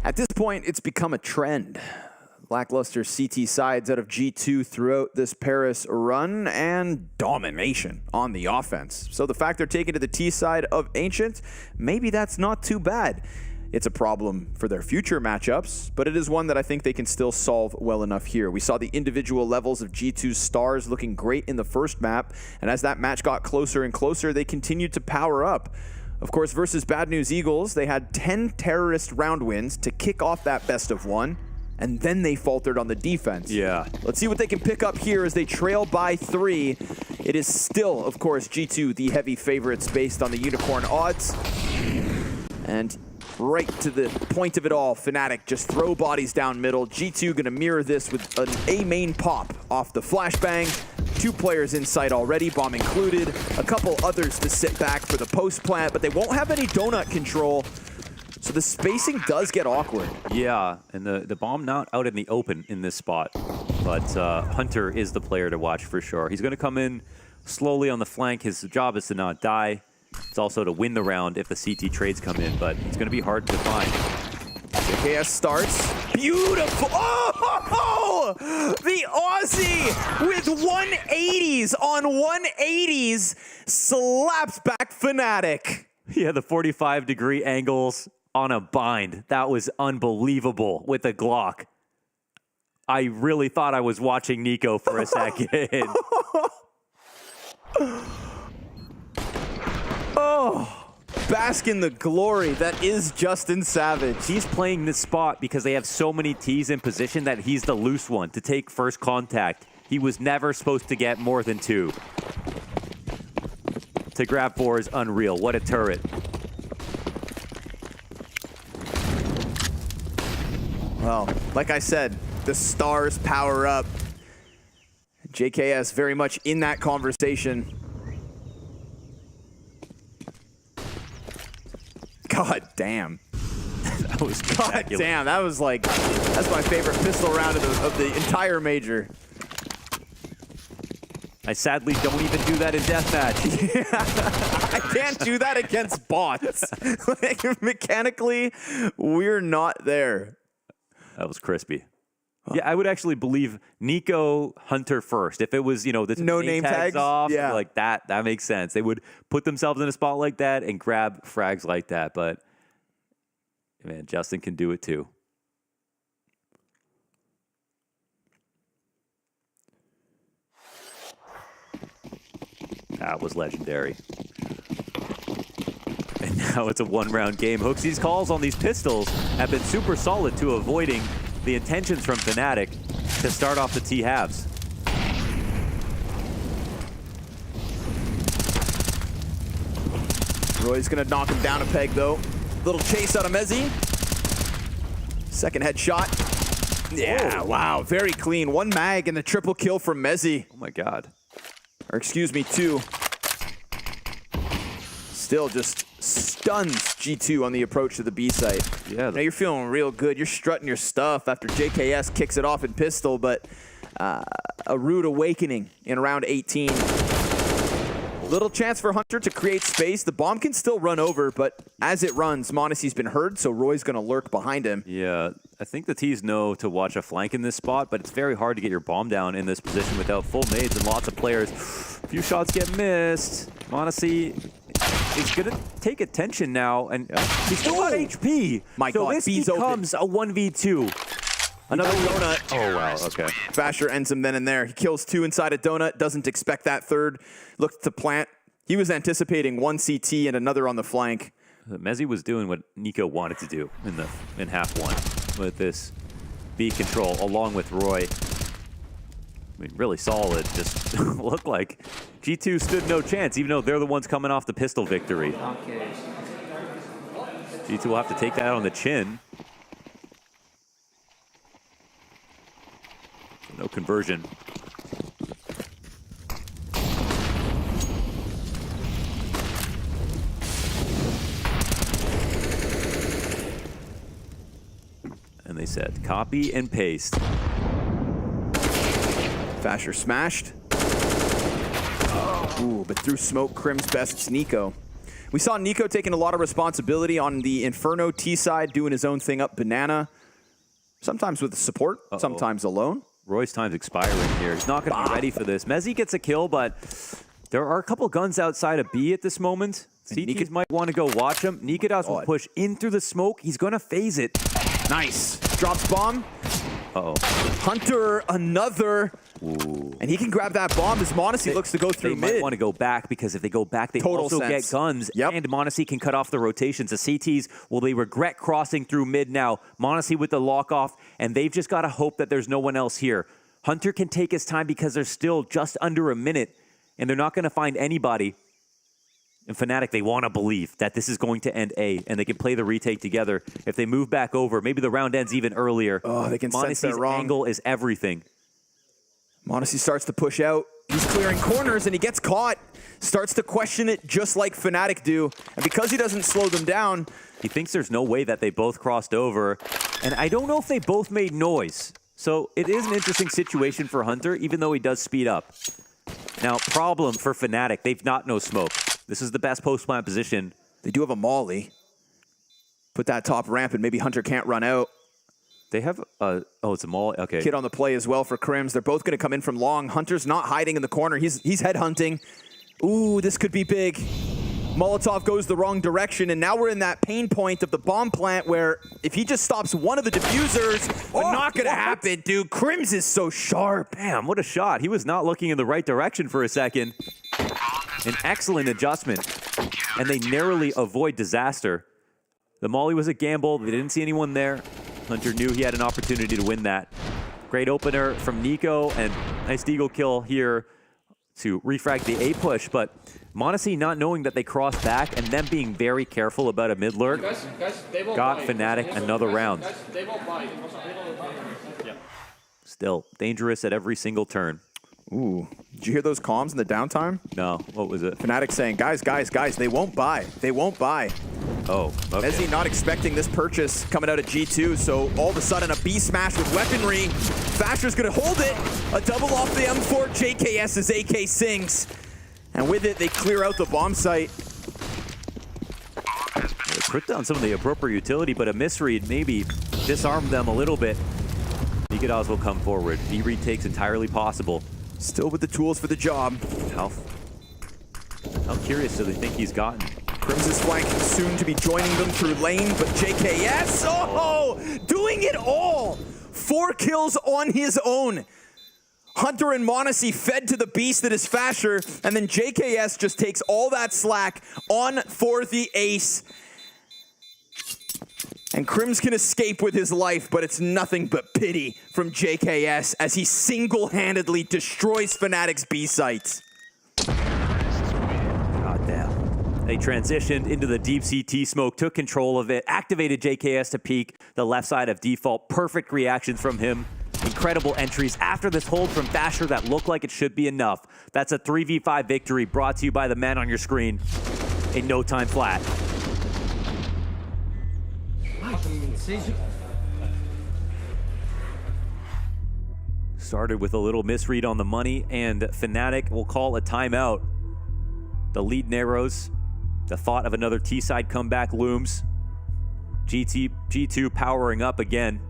At this point, it's become a trend. Lackluster CT sides out of G2 throughout this Paris run, and domination on the offense. So the fact they're taking to the T side of Ancient, maybe that's not too bad. It's a problem for their future matchups, but it is one that I think they can still solve well enough here. We saw the individual levels of G2's stars looking great in the first map, and as that match got closer and closer, they continued to power up. Of course, versus Bad News Eagles, they had 10 terrorist round wins to kick off that best of one, and then they faltered on the defense. Yeah. Let's see what they can pick up here as they trail by 3. It is still, of course, G2 the heavy favorites based on the Unicorn odds. And right to the point of it all, Fnatic just throw bodies down middle. G2 gonna mirror this with an A main pop off the flashbang. 2 players in sight already, bomb included. A couple others to sit back for the post plant, but they won't have any donut control. So the spacing does get awkward. Yeah, and the bomb not out in the open in this spot. But Hunter is the player to watch for sure. He's going to come in slowly on the flank. His job is to not die. It's also to win the round if the CT trades come in, but it's going to be hard to find. JKS starts. Beautiful. Oh! The Aussie with 180s on 180s slaps back Fnatic. Yeah, the 45-degree angles on a bind. That was unbelievable with a Glock. I really thought I was watching Nico for a second. Oh, bask in the glory that is Justin Savage. He's playing this spot because they have so many T's in position that he's the loose one to take first contact. He was never supposed to get more than 2. To grab 4 is unreal. What a turret. Well, like I said, the stars power up. JKS very much in that conversation. God damn. That was God damn, that was like, that's my favorite pistol round of the entire major. I sadly don't even do that in deathmatch. Yeah, I can't do that against bots. Like, mechanically, we're not there. That was crispy. Yeah, I would actually believe Nico Hunter first. If it was, you know, the no name tags off, yeah, like that makes sense. They would put themselves in a spot like that and grab frags like that. But man, Justin can do it too. That was legendary. And now it's a 1-round game. Hooksy's calls on these pistols have been super solid to avoiding the intentions from Fnatic to start off the T-halves. Roy's gonna knock him down a peg though. Little chase out of Mezzi. Second headshot. Yeah, wow, very clean. 1 mag and the triple kill from Mezzi. Oh my God. Or excuse me, 2. Still just stuns G2 on the approach to the B site. Yeah. Now you're feeling real good. You're strutting your stuff after JKS kicks it off in pistol, but a rude awakening in round 18. Little chance for Hunter to create space. The bomb can still run over, but as it runs, Monte's been heard, so Roy's going to lurk behind him. Yeah, I think the T's know to watch a flank in this spot, but it's very hard to get your bomb down in this position without full nades and lots of players. A few shots get missed. Monte is going to take attention now, and he's still got HP. My so God, this B's becomes a 1v2. Another donut. Oh, wow, okay. Basher ends him then and there. He kills 2 inside a donut, doesn't expect that third. Looked to plant. He was anticipating 1 CT and another on the flank. Mezzi was doing what Nico wanted to do in half 1 with this B control along with Roy. I mean, really solid. Just looked like G2 stood no chance, even though they're the ones coming off the pistol victory. Okay. G2 will have to take that on the chin. No conversion. And they said, copy and paste. Fasher smashed. Ooh, but through smoke, Crim's bests Nico. We saw Nico taking a lot of responsibility on the Inferno T side, doing his own thing up Banana. Sometimes with support, sometimes alone. Roy's time's expiring here. He's not going to be ready for this. Mezzi gets a kill, but there are a couple guns outside of B at this moment. CTs might want to go watch him. Nikadas will push in through the smoke. He's going to phase it. Nice. Drops bomb. Uh-oh. Hunter, another. Ooh. And he can grab that bomb as Monte looks to go through mid. mid. Might want to go back, because if they go back, they also get guns. And Monte can cut off the rotations. The CTs, will they regret crossing through mid now? Monte with the lock off, and they've just got to hope that there's no one else here. Hunter can take his time because there's still just under a minute, and they're not going to find anybody. And Fnatic, they want to believe that this is going to end A, and they can play the retake together. If they move back over, maybe the round ends even earlier. Oh, they can sense that wrong. Angle is everything. Monte starts to push out. He's clearing corners, and he gets caught. Starts to question it just like Fnatic do. And because he doesn't slow them down... He thinks there's no way that they both crossed over. And I don't know if they both made noise. So it is an interesting situation for Hunter, even though he does speed up. Now, problem for Fnatic, they've not no smoke. This is the best post-plant position. They do have a molly. Put that top ramp, and maybe Hunter can't run out. They have a... Oh, it's a molly. Okay. Kid on the play as well for Crims. They're both going to come in from long. Hunter's not hiding in the corner. He's headhunting. Ooh, this could be big. Molotov goes the wrong direction, and now we're in that pain point of the bomb plant where if he just stops one of the diffusers, but not going to happen, dude. Crims is so sharp. Damn, what a shot. He was not looking in the right direction for a second. An excellent adjustment, and they narrowly avoid disaster. The molly was a gamble. They didn't see anyone there. Hunter knew he had an opportunity to win that. Great opener from Nico, and nice deagle kill here to refrag the A push, but Monte not knowing that they crossed back and them being very careful about a mid lurk got Fnatic another round. Still dangerous at every single turn. Ooh, did you hear those comms in the downtime? No, what was it? Fnatic saying, guys, they won't buy. They won't buy. Oh, okay. Mezzi not expecting this purchase coming out of G2, so all of a sudden a B smash with weaponry. Fasher's gonna hold it. A double off the M4, JKS as AK sings. And with it, they clear out the bomb site. They put down some of the appropriate utility, but a misread maybe disarmed them a little bit. Nikadas will come forward. B retake's entirely possible. Still with the tools for the job. How curious do they think he's gotten? Crimson's flank soon to be joining them through lane, but JKS, doing it all! 4 kills on his own. Hunter and Monte fed to the beast that is Fasher, and then JKS just takes all that slack on for the ace. And Crims can escape with his life, but it's nothing but pity from JKS as he single-handedly destroys Fnatic's B sites. Goddamn. They transitioned into the deep CT smoke, took control of it, activated JKS to peek the left side of default. Perfect reactions from him. Incredible entries after this hold from Fasher that looked like it should be enough. That's a 3v5 victory brought to you by the man on your screen in no time flat. Started with a little misread on the money, and Fnatic will call a timeout. The lead narrows. The thought of another T-side comeback looms. G2 powering up again.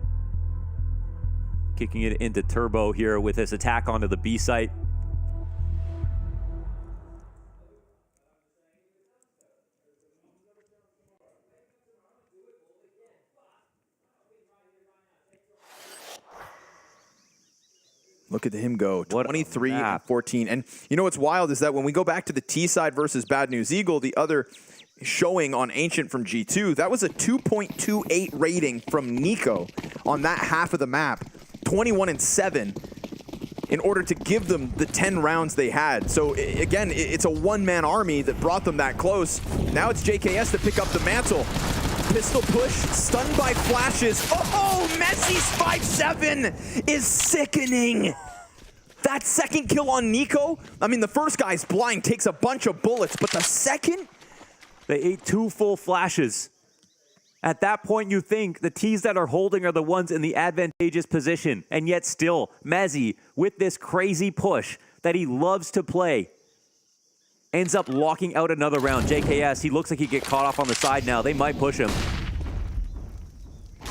Kicking it into turbo here with his attack onto the B site. Look at him go, 23 and 14. And you know what's wild is that when we go back to the T side versus Bad News Eagle, the other showing on Ancient from G2, that was a 2.28 rating from Nico on that half of the map. 21 and 7 in order to give them the 10 rounds they had. So again, it's a one-man army that brought them that close. Now it's JKS to pick up the mantle. Pistol push, stunned by flashes. Oh, Messi's 5-7 is sickening. That second kill on Nico, I mean, the first guy's blind, takes a bunch of bullets, but the second? They ate 2 full flashes. At that point, you think the T's that are holding are the ones in the advantageous position, and yet still, Mezzi, with this crazy push that he loves to play, ends up locking out another round. JKS, he looks like he get caught off on the side now. They might push him.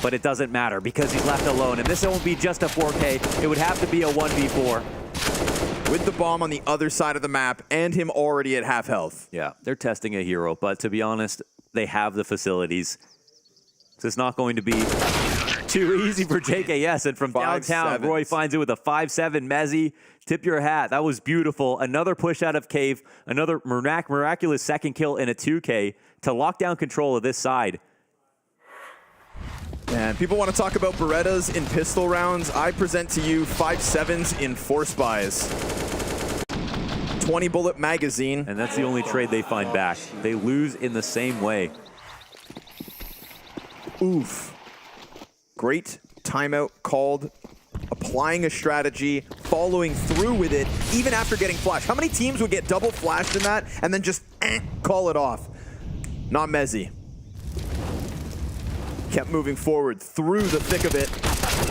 But it doesn't matter because he's left alone. And this won't be just a 4K. It would have to be a 1v4. With the bomb on the other side of the map and him already at half health. Yeah, they're testing a hero. But to be honest, they have the facilities. So it's not going to be too easy for JKS. And from downtown, Roy finds it with a 5-7 Mezzy. Tip your hat. That was beautiful. Another push out of Cave. Another miraculous second kill in a 2K to lock down control of this side. And people want to talk about Berettas in pistol rounds. I present to you 5.7s in Force Buys. 20 bullet magazine. And that's the only trade they find back. They lose in the same way. Oof. Great timeout called. Applying a strategy, following through with it, even after getting flashed. How many teams would get double flashed in that and then just call it off? Not Mezzy. Kept moving forward through the thick of it.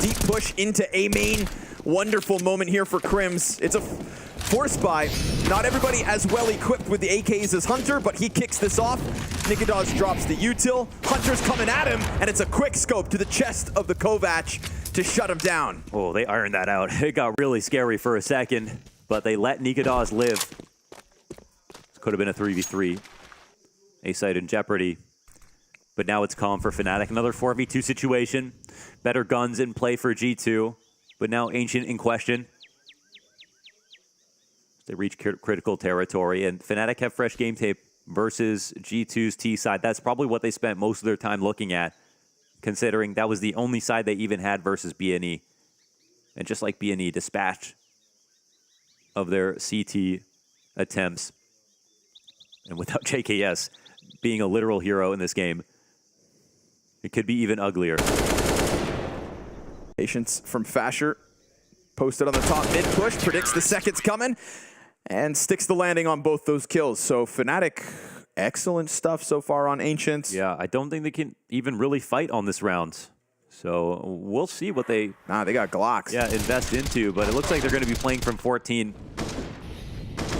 Deep push into A main. Wonderful moment here for Crims. It's a force buy. Not everybody as well equipped with the AKs as Hunter, but he kicks this off. Nikodas drops the util. Hunter's coming at him, and it's a quick scope to the chest of the Kovac to shut him down. Oh, they ironed that out. It got really scary for a second, but they let Nikodas live. This could have been a 3v3. A-side in jeopardy. But now it's calm for Fnatic. Another 4v2 situation. Better guns in play for G2. But now Ancient in question. They reach critical territory. And Fnatic have fresh game tape versus G2's T side. That's probably what they spent most of their time looking at, considering that was the only side they even had versus BNE. And just like BNE dispatched of their CT attempts. And without JKS being a literal hero in this game, it could be even uglier. Patience from Fasher. Posted on the top mid push, predicts the second's coming, and sticks the landing on both those kills. So Fnatic, excellent stuff so far on Ancients. Yeah, I don't think they can even really fight on this round. So we'll see what they... Nah, they got Glocks. Yeah, invest into, but it looks like they're going to be playing from 14.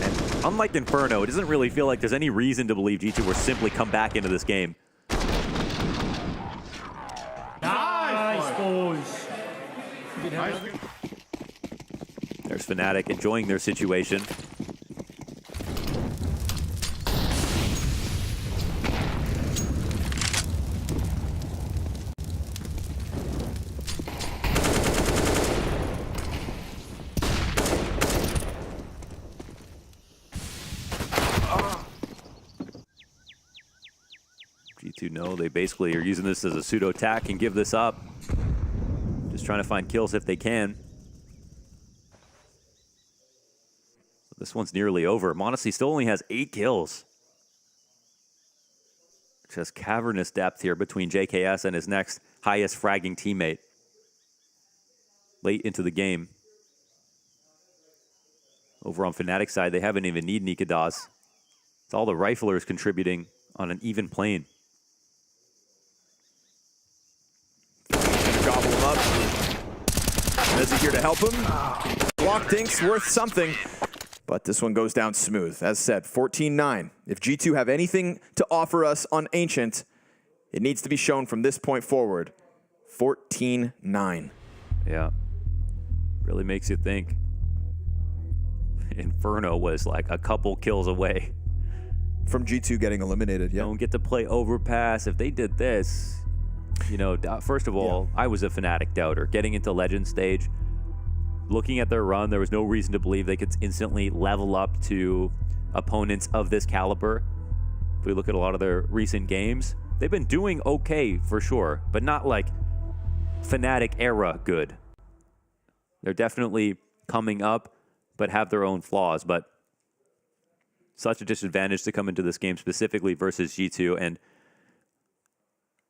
And unlike Inferno, it doesn't really feel like there's any reason to believe G2 will simply come back into this game. Nice, boys. There's Fnatic enjoying their situation. G2 know they basically are using this as a pseudo attack and give this up. Just trying to find kills if they can. This one's nearly over. Monte still only has 8 kills. Just cavernous depth here between JKS and his next highest fragging teammate. Late into the game. Over on Fnatic side, they haven't even need Nikodas. It's all the riflers contributing on an even plane. Gobble him up. Mezzy here to help him. Block dinks worth something. But this one goes down smooth. As said, 14-9. If G2 have anything to offer us on Ancient, it needs to be shown from this point forward. 14-9. Yeah. Really makes you think. Inferno was like a couple kills away from G2 getting eliminated. Yeah. Don't get to play overpass. If they did this, you know, first of all, I was a Fnatic doubter. Getting into Legend stage, looking at their run, there was no reason to believe they could instantly level up to opponents of this caliber. If we look at a lot of their recent games, they've been doing okay for sure, but not like Fnatic era good. They're definitely coming up, but have their own flaws. But such a disadvantage to come into this game specifically versus G2, and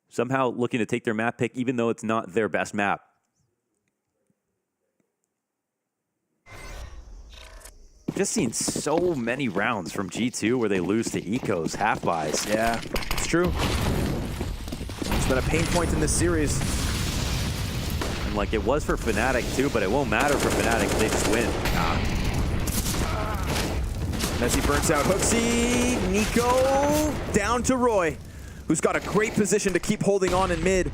somehow looking to take their map pick even though it's not their best map. Just seen so many rounds from G2 where they lose to Ecos, half buys. Yeah, it's true. It's been a pain point in this series. And like it was for Fnatic too, but it won't matter for Fnatic if they just win. As he burns out Hooksy, Nico down to Roy, who's got a great position to keep holding on in mid.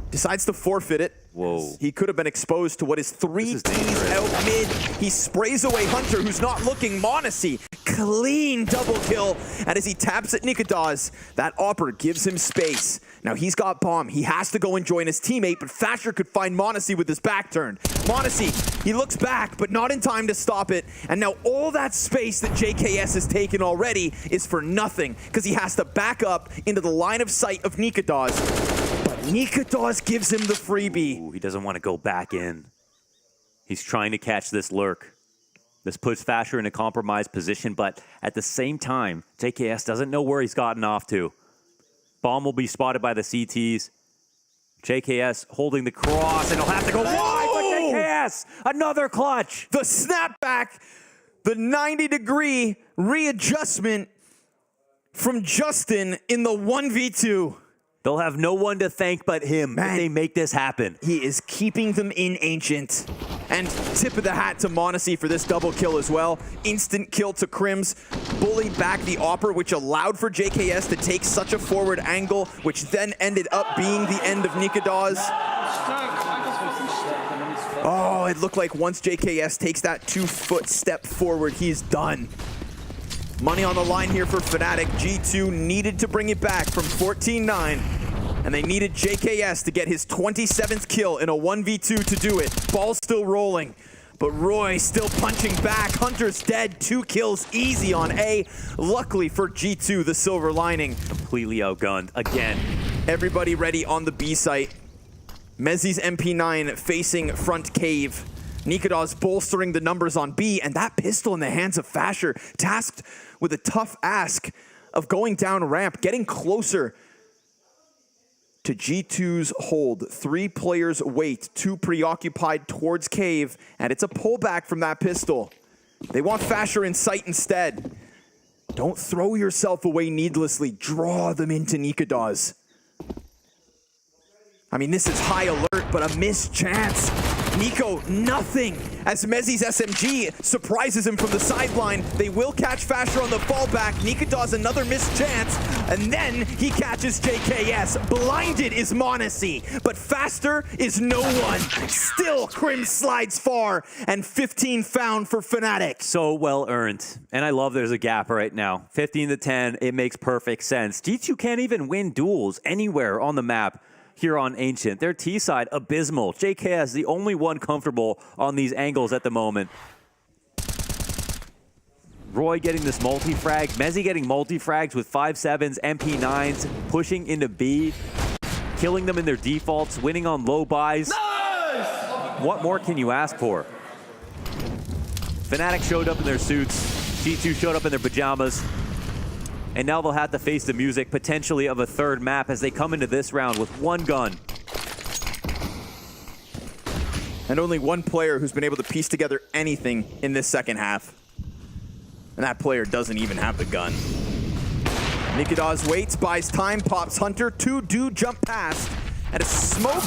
Decides to forfeit it. Whoa. He could have been exposed to what is three teams out mid. He sprays away Hunter, who's not looking. Monte, clean double kill. And as he taps at Nikadaz, that Opper gives him space. Now he's got bomb. He has to go and join his teammate, but Fasher could find Monte with his back turned. Monte, he looks back, but not in time to stop it. And now all that space that JKS has taken already is for nothing, because he has to back up into the line of sight of Nikadaz. Nikadaz gives him the freebie. Ooh, he doesn't want to go back in. He's trying to catch this lurk. This puts Fasher in a compromised position, but at the same time, JKS doesn't know where he's gotten off to. Bomb will be spotted by the CTs. JKS holding the cross, and he'll have to go wide, but JKS, another clutch. The snapback, the 90-degree readjustment from Justin in the 1v2. They'll have no one to thank but him if they make this happen. He is keeping them in Ancient. And tip of the hat to Monte for this double kill as well. Instant kill to Crims. Bullied back the Opper, which allowed for JKS to take such a forward angle, which then ended up being the end of Nikadaz. Oh, it looked like once JKS takes that 2-foot step forward, he's done. Money on the line here for Fnatic. G2 needed to bring it back from 14-9. And they needed JKS to get his 27th kill in a 1v2 to do it. Ball still rolling, but Roy still punching back. Hunter's dead, 2 kills easy on A. Luckily for G2, the silver lining. Completely outgunned again. Everybody ready on the B site. Mezzi's MP9 facing front cave. Nikadaz bolstering the numbers on B, and that pistol in the hands of Fasher, tasked with a tough ask of going down ramp, getting closer to G2's hold. 3 players wait, 2 preoccupied towards cave, and it's a pullback from that pistol. They want Fasher in sight instead. Don't throw yourself away needlessly. Draw them into Nikadaz. I mean, this is high alert, but a missed chance. Nico, nothing, as Mezzi's SMG surprises him from the sideline. They will catch Fasher on the fallback. Nikadaz another missed chance, and then he catches JKS. Blinded is Monte, but faster is no one. Still, Crim slides far, and 15 found for Fnatic. So well earned, and I love there's a gap right now. 15-10, it makes perfect sense. G2 can't even win duels anywhere on the map here on Ancient. Their T side, abysmal. JKS, the only one comfortable on these angles at the moment. Roy getting this multi-frag. Mezzi getting multi-frags with 5.7s, MP9s, pushing into B, killing them in their defaults, winning on low buys. Nice! What more can you ask for? Fnatic showed up in their suits. G2 showed up in their pajamas. And now they'll have to face the music, potentially, of a third map as they come into this round with 1 gun. And only 1 player who's been able to piece together anything in this second half. And that player doesn't even have the gun. Nikadaz waits, buys time, pops Hunter. 2 do jump past. And a smoke.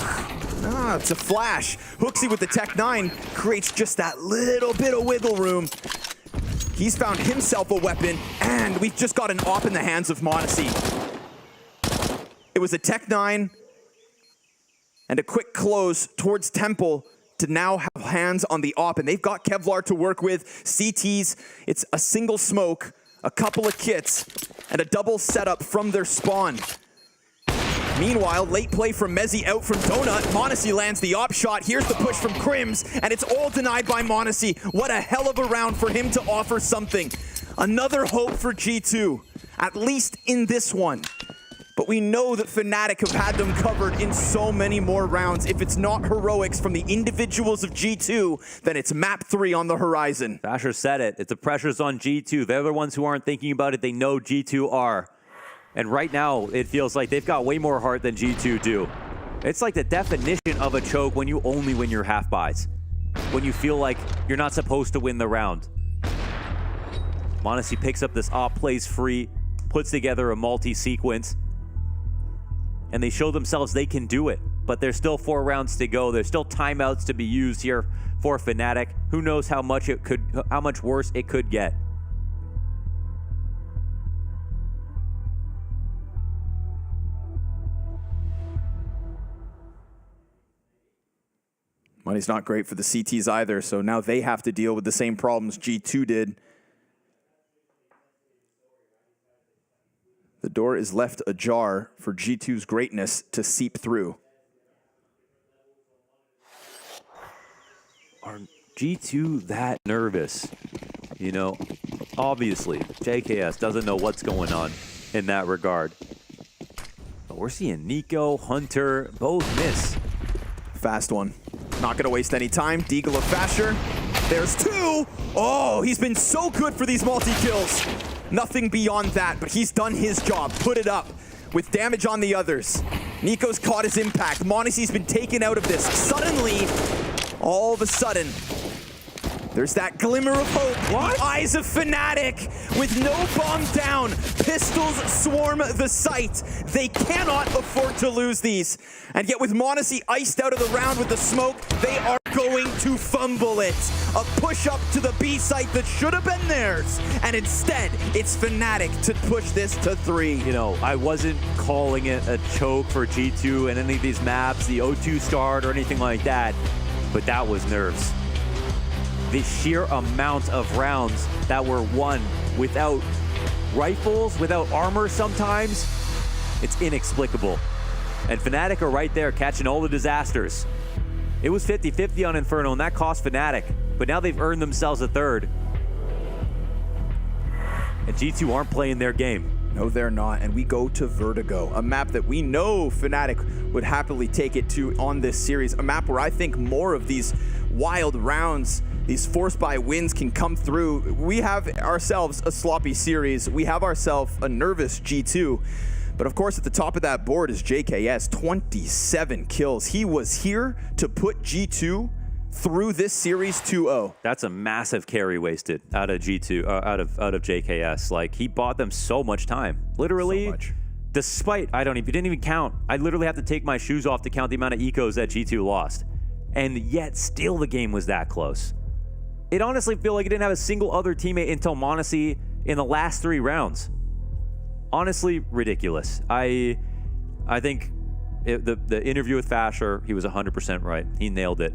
It's a flash. Hooksy with the Tech 9 creates just that little bit of wiggle room. He's found himself a weapon, and we've just got an op in the hands of Monte. It was a Tech 9 and a quick close towards Temple to now have hands on the op, and they've got Kevlar to work with. CTs, it's a single smoke, a couple of kits, and a double setup from their spawn. Meanwhile, late play from Mezzi out from Donut. Monte lands the op shot. Here's the push from Crims, and it's all denied by Monte. What a hell of a round for him to offer something. Another hope for G2, at least in this one. But we know that Fnatic have had them covered in so many more rounds. If it's not heroics from the individuals of G2, then it's map 3 on the horizon. Fasher said it. It's the pressure's on G2. They're the ones who aren't thinking about it. They know G2 are. And right now, it feels like they've got way more heart than G2 do. It's like the definition of a choke when you only win your half buys. When you feel like you're not supposed to win the round. Monte picks up this op, plays free, puts together a multi-sequence. And they show themselves they can do it. But there's still 4 rounds to go. There's still timeouts to be used here for Fnatic. Who knows how much worse it could get. Money's not great for the CTs either, so now they have to deal with the same problems G2 did. The door is left ajar for G2's greatness to seep through. Are G2 that nervous? You know, obviously, JKS doesn't know what's going on in that regard. But we're seeing Nico, Hunter, both miss. Fast one. Not going to waste any time. Deagle of Fasher. There's two. Oh, he's been so good for these multi-kills. Nothing beyond that, but he's done his job. Put it up with damage on the others. Nico's caught his impact. Monte's been taken out of this. Suddenly, all of a sudden, there's that glimmer of hope. What? The eyes of Fnatic with no bomb down. Pistols swarm the site. They cannot afford to lose these. And yet with Monte iced out of the round with the smoke, they are going to fumble it. A push up to the B site that should have been theirs. And instead, it's Fnatic to push this to 3. You know, I wasn't calling it a choke for G2 and any of these maps, the O2 start or anything like that, but that was nerves. The sheer amount of rounds that were won without rifles, without armor sometimes, it's inexplicable. And Fnatic are right there catching all the disasters. It was 50-50 on Inferno, and that cost Fnatic, but now they've earned themselves a third. And G2 aren't playing their game. No, they're not, and we go to Vertigo, a map that we know Fnatic would happily take it to on this series, a map where I think more of these wild rounds, these force-buy wins can come through. We have ourselves a sloppy series. We have ourselves a nervous G2. But of course, at the top of that board is JKS, 27 kills. He was here to put G2 through this series 2-0. That's a massive carry wasted out of G2, out of JKS. Like, he bought them so much time. Literally, so much. Despite, you didn't even count. I literally have to take my shoes off to count the amount of ecos that G2 lost. And yet, still the game was that close. It honestly feel like it didn't have a single other teammate until Monte in the last 3 rounds. Honestly, ridiculous. I think the interview with Fasher, he was 100% right. He nailed it.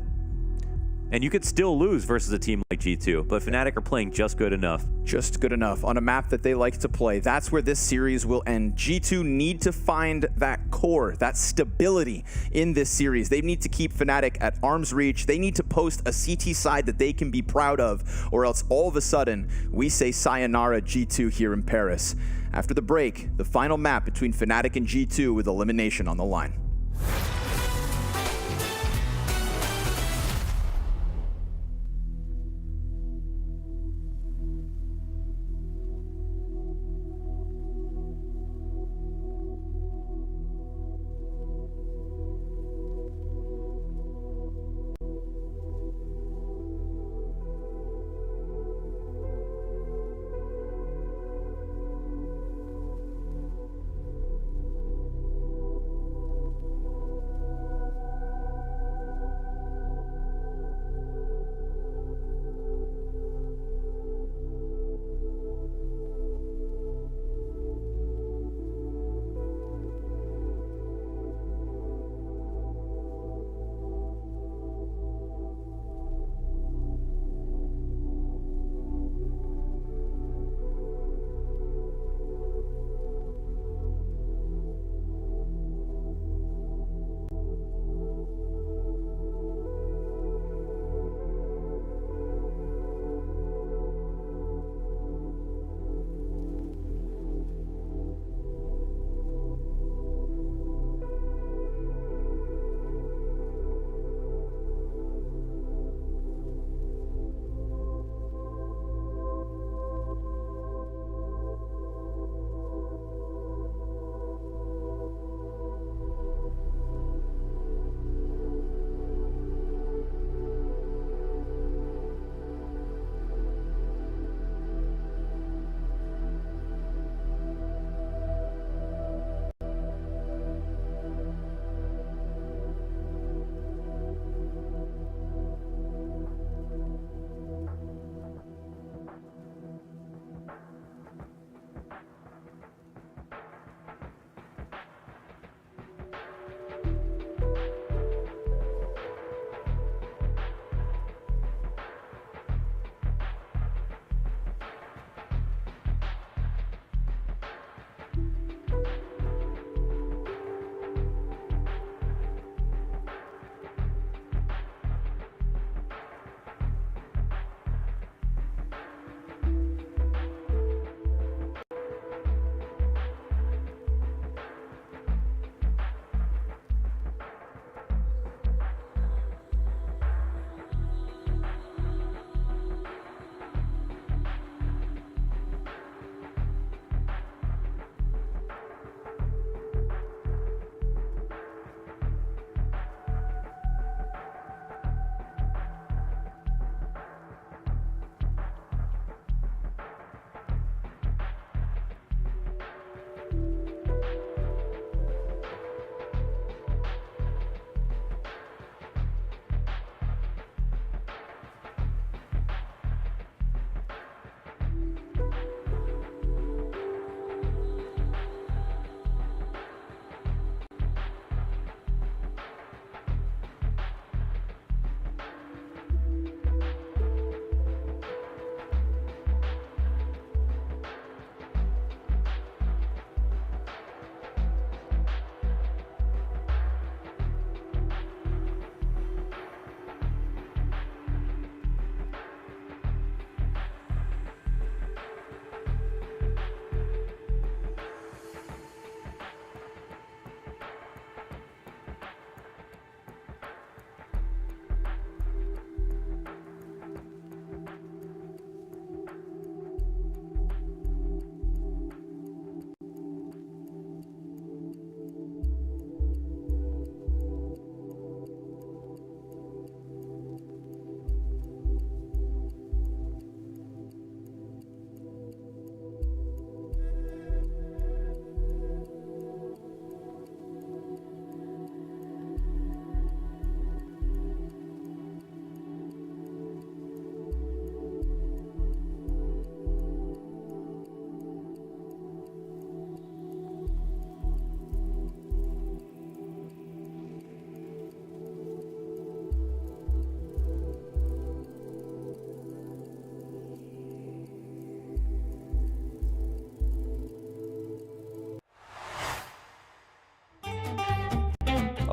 And you could still lose versus a team like G2, but Fnatic are playing just good enough. Just good enough on a map that they like to play. That's where this series will end. G2 need to find that core, that stability in this series. They need to keep Fnatic at arm's reach. They need to post a CT side that they can be proud of, or else all of a sudden, we say sayonara G2 here in Paris. After the break, the final map between Fnatic and G2 with elimination on the line.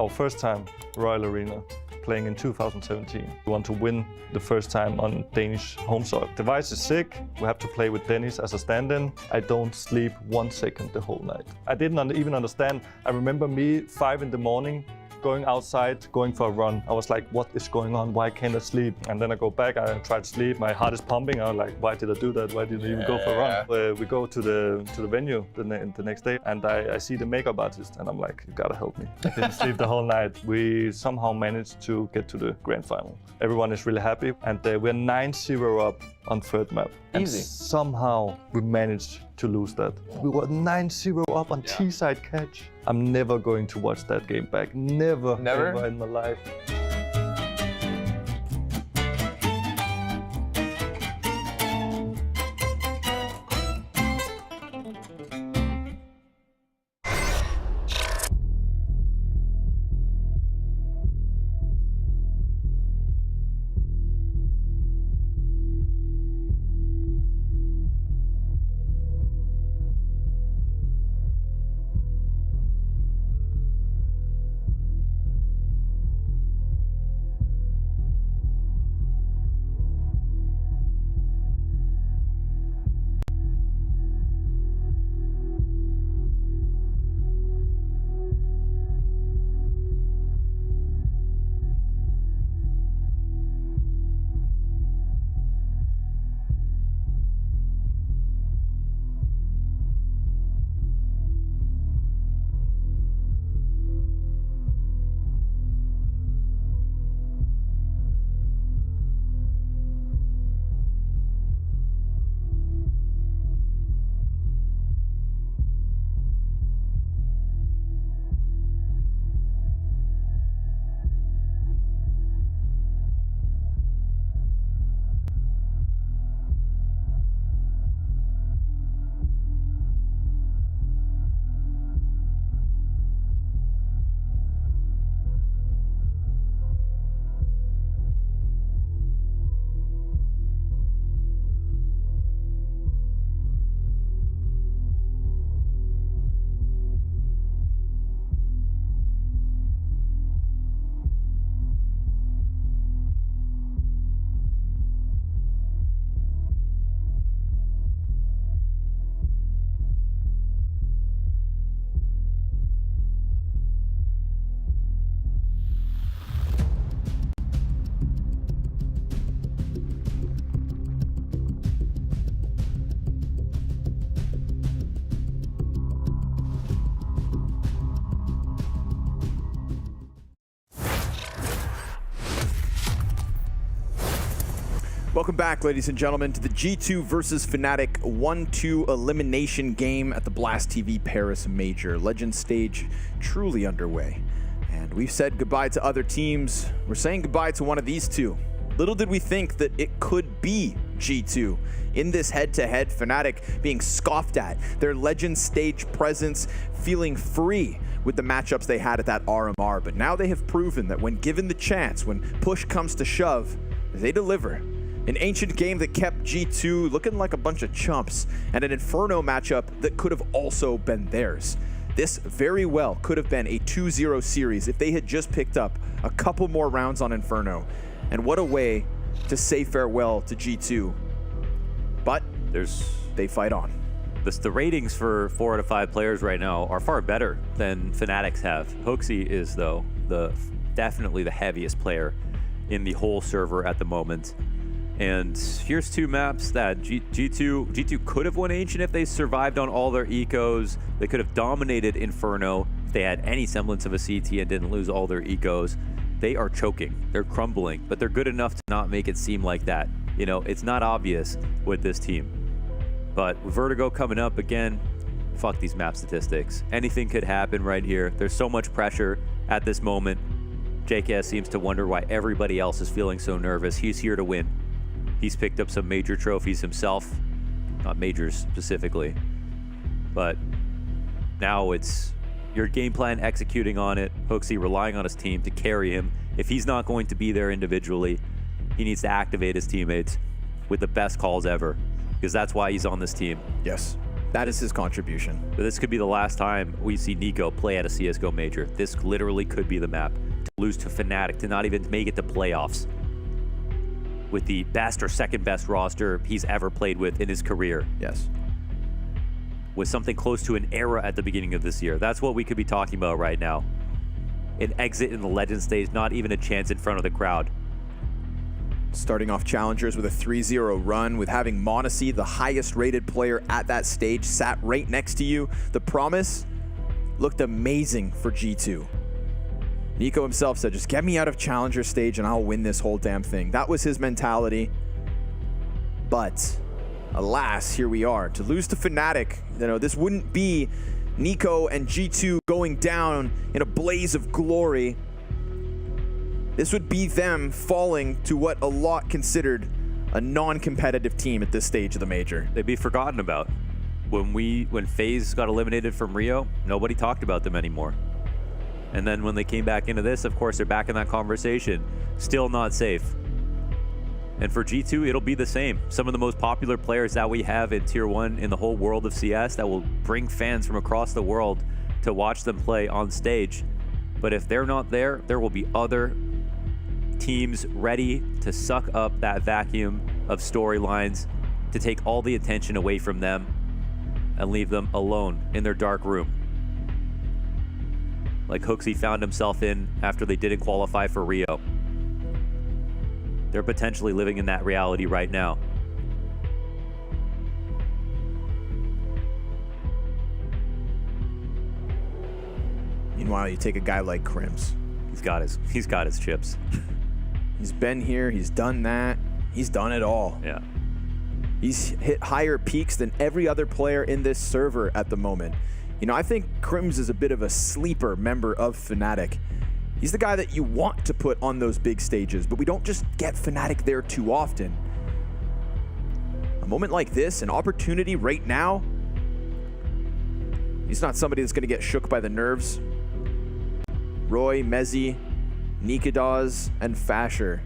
our first time Royal Arena, playing in 2017. We want to win the first time on Danish home soil. Device is sick. We have to play with Dennis as a stand-in. I don't sleep 1 second the whole night. I didn't even understand. I remember me 5 in the morning, going outside, going for a run. I was like, what is going on? Why can't I sleep? And then I go back, I try to sleep. My heart is pumping. I'm like, why did I do that? Why did I even go for a run? We go to the venue the next day, and I see the makeup artist, and I'm like, you gotta help me. I didn't sleep the whole night. We somehow managed to get to the grand final. Everyone is really happy, and we're 9-0 up on third map. Easy. And somehow we managed to lose that. We were 9-0 up on T-side catch. I'm never going to watch that game back. Never ever in my life. Welcome back, ladies and gentlemen, to the G2 versus Fnatic 1-2 elimination game at the Blast TV Paris Major. Legend stage truly underway. And we've said goodbye to other teams. We're saying goodbye to one of these two. Little did we think that it could be G2 in this head-to-head. Fnatic being scoffed at, their Legend stage presence feeling free with the matchups they had at that RMR. But now they have proven that when given the chance, when push comes to shove, they deliver. An ancient game that kept G2 looking like a bunch of chumps, and an Inferno matchup that could have also been theirs. This very well could have been a 2-0 series if they had just picked up a couple more rounds on Inferno. And what a way to say farewell to G2. But they fight on. The ratings for 4 out of 5 players right now are far better than Fnatic's have. HooXi is, though, definitely the heaviest player in the whole server at the moment. And here's 2 maps that G2 could have won Ancient if they survived on all their ecos. They could have dominated Inferno if they had any semblance of a CT and didn't lose all their ecos. They are choking, they're crumbling, but they're good enough to not make it seem like that. You know, it's not obvious with this team. But with Vertigo coming up again, fuck these map statistics. Anything could happen right here. There's so much pressure at this moment. JKS seems to wonder why everybody else is feeling so nervous. He's here to win. He's picked up some major trophies himself, not majors specifically, but now it's your game plan executing on it, HooXi relying on his team to carry him. If he's not going to be there individually, he needs to activate his teammates with the best calls ever, because that's why he's on this team. Yes. That is his contribution. But this could be the last time we see Nico play at a CSGO major. This literally could be the map. To lose to Fnatic, to not even make it to playoffs with the best or second best roster he's ever played with in his career. Yes. With something close to an era at the beginning of this year. That's what we could be talking about right now. An exit in the Legend stage, not even a chance in front of the crowd. Starting off challengers with a 3-0 run, with having Monte, the highest rated player at that stage, sat right next to you. The promise looked amazing for G2. Nico himself said, just get me out of challenger stage and I'll win this whole damn thing. That was his mentality. But alas, here we are. To lose to Fnatic, you know, this wouldn't be Nico and G2 going down in a blaze of glory. This would be them falling to what a lot considered a non-competitive team at this stage of the major. They'd be forgotten about. When FaZe got eliminated from Rio, nobody talked about them anymore. And then when they came back into this, of course, they're back in that conversation. Still not safe. And for G2, it'll be the same. Some of the most popular players that we have in Tier 1 in the whole world of CS that will bring fans from across the world to watch them play on stage. But if they're not there, there will be other teams ready to suck up that vacuum of storylines, to take all the attention away from them and leave them alone in their dark room. Like HooXi found himself in after they didn't qualify for Rio. They're potentially living in that reality right now. Meanwhile, you take a guy like Crims. He's got his chips. He's been here, he's done that, he's done it all. Yeah. He's hit higher peaks than every other player in this server at the moment. You know, I think Crims is a bit of a sleeper member of Fnatic. He's the guy that you want to put on those big stages, but we don't just get Fnatic there too often. A moment like this, an opportunity right now, he's not somebody that's going to get shook by the nerves. Roy, Mezzi, Nikadaz, and Fasher.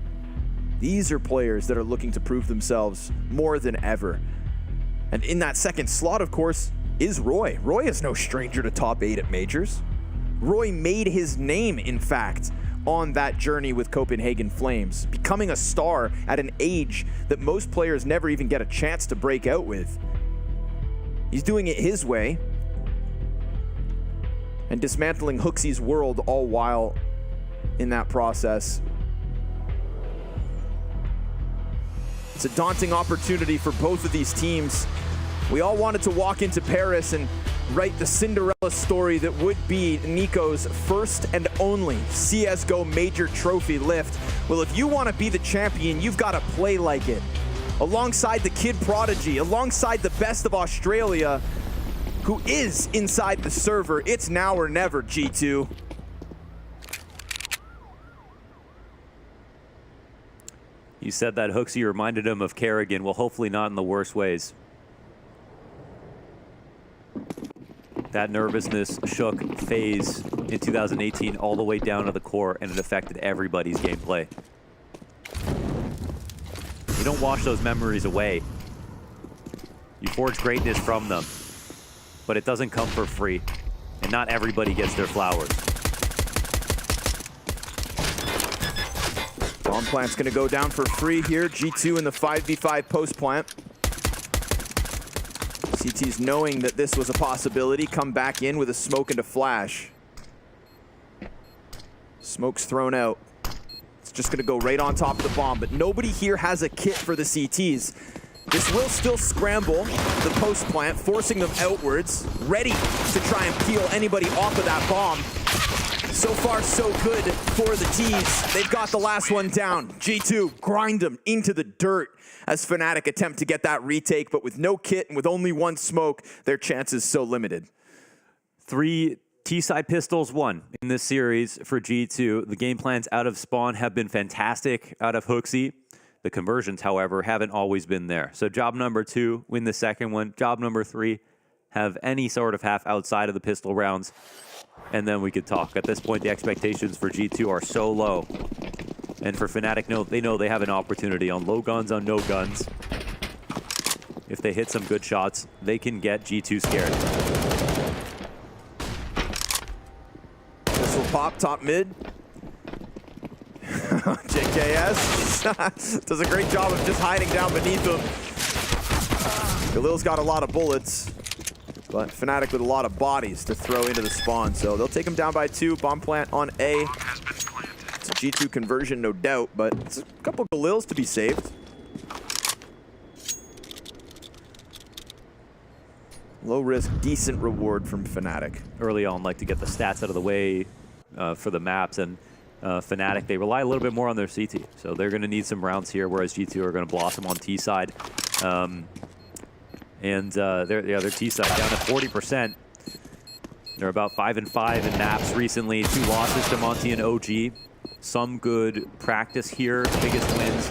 These are players that are looking to prove themselves more than ever. And in that second slot, of course, is Roy. Roy is no stranger to top 8 at majors. Roy made his name, in fact, on that journey with Copenhagen Flames, becoming a star at an age that most players never even get a chance to break out with. He's doing it his way and dismantling HooXi's world, all while in that process. It's a daunting opportunity for both of these teams. We all wanted to walk into Paris and write the Cinderella story that would be Nico's first and only CSGO major trophy lift. Well, if you want to be the champion, you've got to play like it. Alongside the kid prodigy, alongside the best of Australia, who is inside the server, it's now or never, G2. You said that HooXi reminded him of Kerrigan. Well, hopefully not in the worst ways. That nervousness shook FaZe in 2018 all the way down to the core, and it affected everybody's gameplay. You don't wash those memories away. You forge greatness from them, but it doesn't come for free, and not everybody gets their flowers. Bomb plant's gonna go down for free here. G2 in the 5v5 post plant. CT's knowing that this was a possibility, come back in with a smoke and a flash. Smoke's thrown out. It's just gonna go right on top of the bomb, but nobody here has a kit for the CTs. This will still scramble the post plant, forcing them outwards, ready to try and peel anybody off of that bomb. So far, so good for the T's. They've got the last one down. G2 grind them into the dirt as Fnatic attempt to get that retake, but with no kit and with only one smoke, their chances so limited. 3 T-side pistols, 1 in this series for G2. The game plans out of spawn have been fantastic out of HooXi. The conversions, however, haven't always been there. So job number 2, win the second one. Job number 3, have any sort of half outside of the pistol rounds. And then we could talk. At this point, the expectations for G2 are so low. And for Fnatic, they know they have an opportunity on low guns, on no guns. If they hit some good shots, they can get G2 scared. This will pop top mid. JKS does a great job of just hiding down beneath him. Galil's got a lot of bullets, but Fnatic with a lot of bodies to throw into the spawn. So they'll take him down by 2. Bomb plant on A. It's a G2 conversion, no doubt, but it's a couple Galils to be saved. Low risk, decent reward from Fnatic. Early on, like to get the stats out of the way for the maps, and Fnatic, they rely a little bit more on their CT. So they're going to need some rounds here, whereas G2 are going to blossom on T side. Their T side down to 40%. They're about 5-5 in maps recently. 2 losses to Monte and OG. Some good practice here. Biggest wins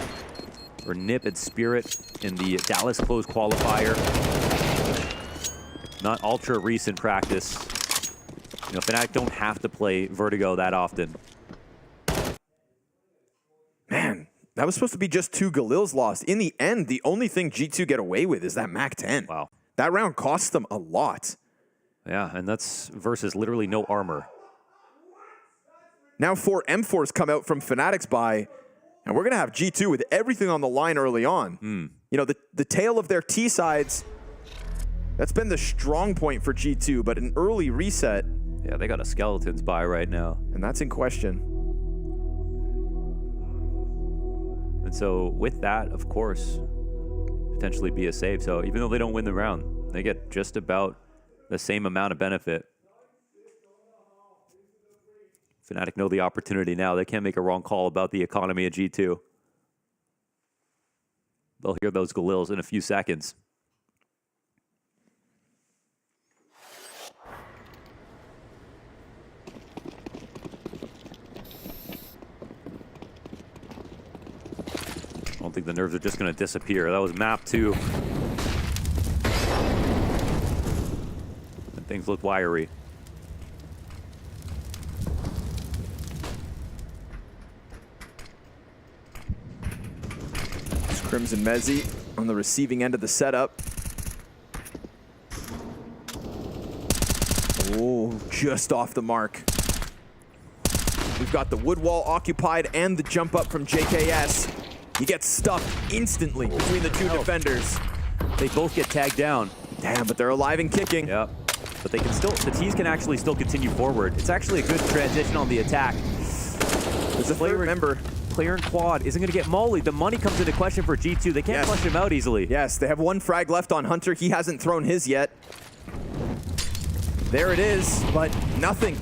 for Nip and Spirit in the Dallas Close qualifier. Not ultra recent practice. You know, Fnatic don't have to play Vertigo that often. Man, that was supposed to be just 2 Galils lost. In the end, the only thing G2 get away with is that MAC-10. Wow. That round cost them a lot. Yeah, and that's versus literally no armor. Now 4 M4s come out from Fnatic's buy, and we're going to have G2 with everything on the line early on. You know, the tail of their T sides, that's been the strong point for G2, but an early reset. Yeah, they got a Skeletons buy right now. And that's in question. And so with that, of course, potentially be a save. So even though they don't win the round, they get just about the same amount of benefit. Fnatic know the opportunity now. They can't make a wrong call about the economy of G2. They'll hear those Galils in a few seconds. I don't think the nerves are just going to disappear. That was map 2. And things look wiry. It's Crimson Mezzi on the receiving end of the setup. Oh, just off the mark. We've got the wood wall occupied and the jump up from JKS. He gets stuffed instantly between the 2 defenders. They both get tagged down. Damn, but they're alive and kicking. Yep. But they can still, the T's can actually still continue forward. It's actually a good transition on the attack. There's a third member. Player in quad isn't going to get mollied. The money comes into question for G2. They can't flush him out easily. Yes, they have 1 frag left on Hunter. He hasn't thrown his yet. There it is, but nothing.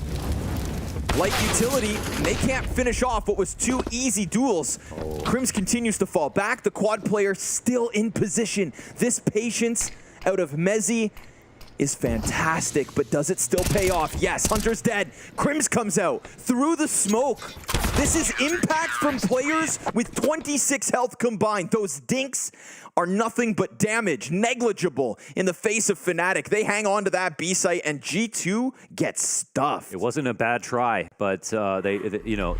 Light utility, they can't finish off what was 2 easy duels. Crims continues to fall back. The quad player still in position. This patience out of Mezzi is fantastic, but does it still pay off? Yes, Hunter's dead. Crims comes out through the smoke. This is impact from players with 26 health combined. Those dinks are nothing but damage, negligible in the face of Fnatic. They hang on to that B site, and G2 gets stuffed. It wasn't a bad try, but you know,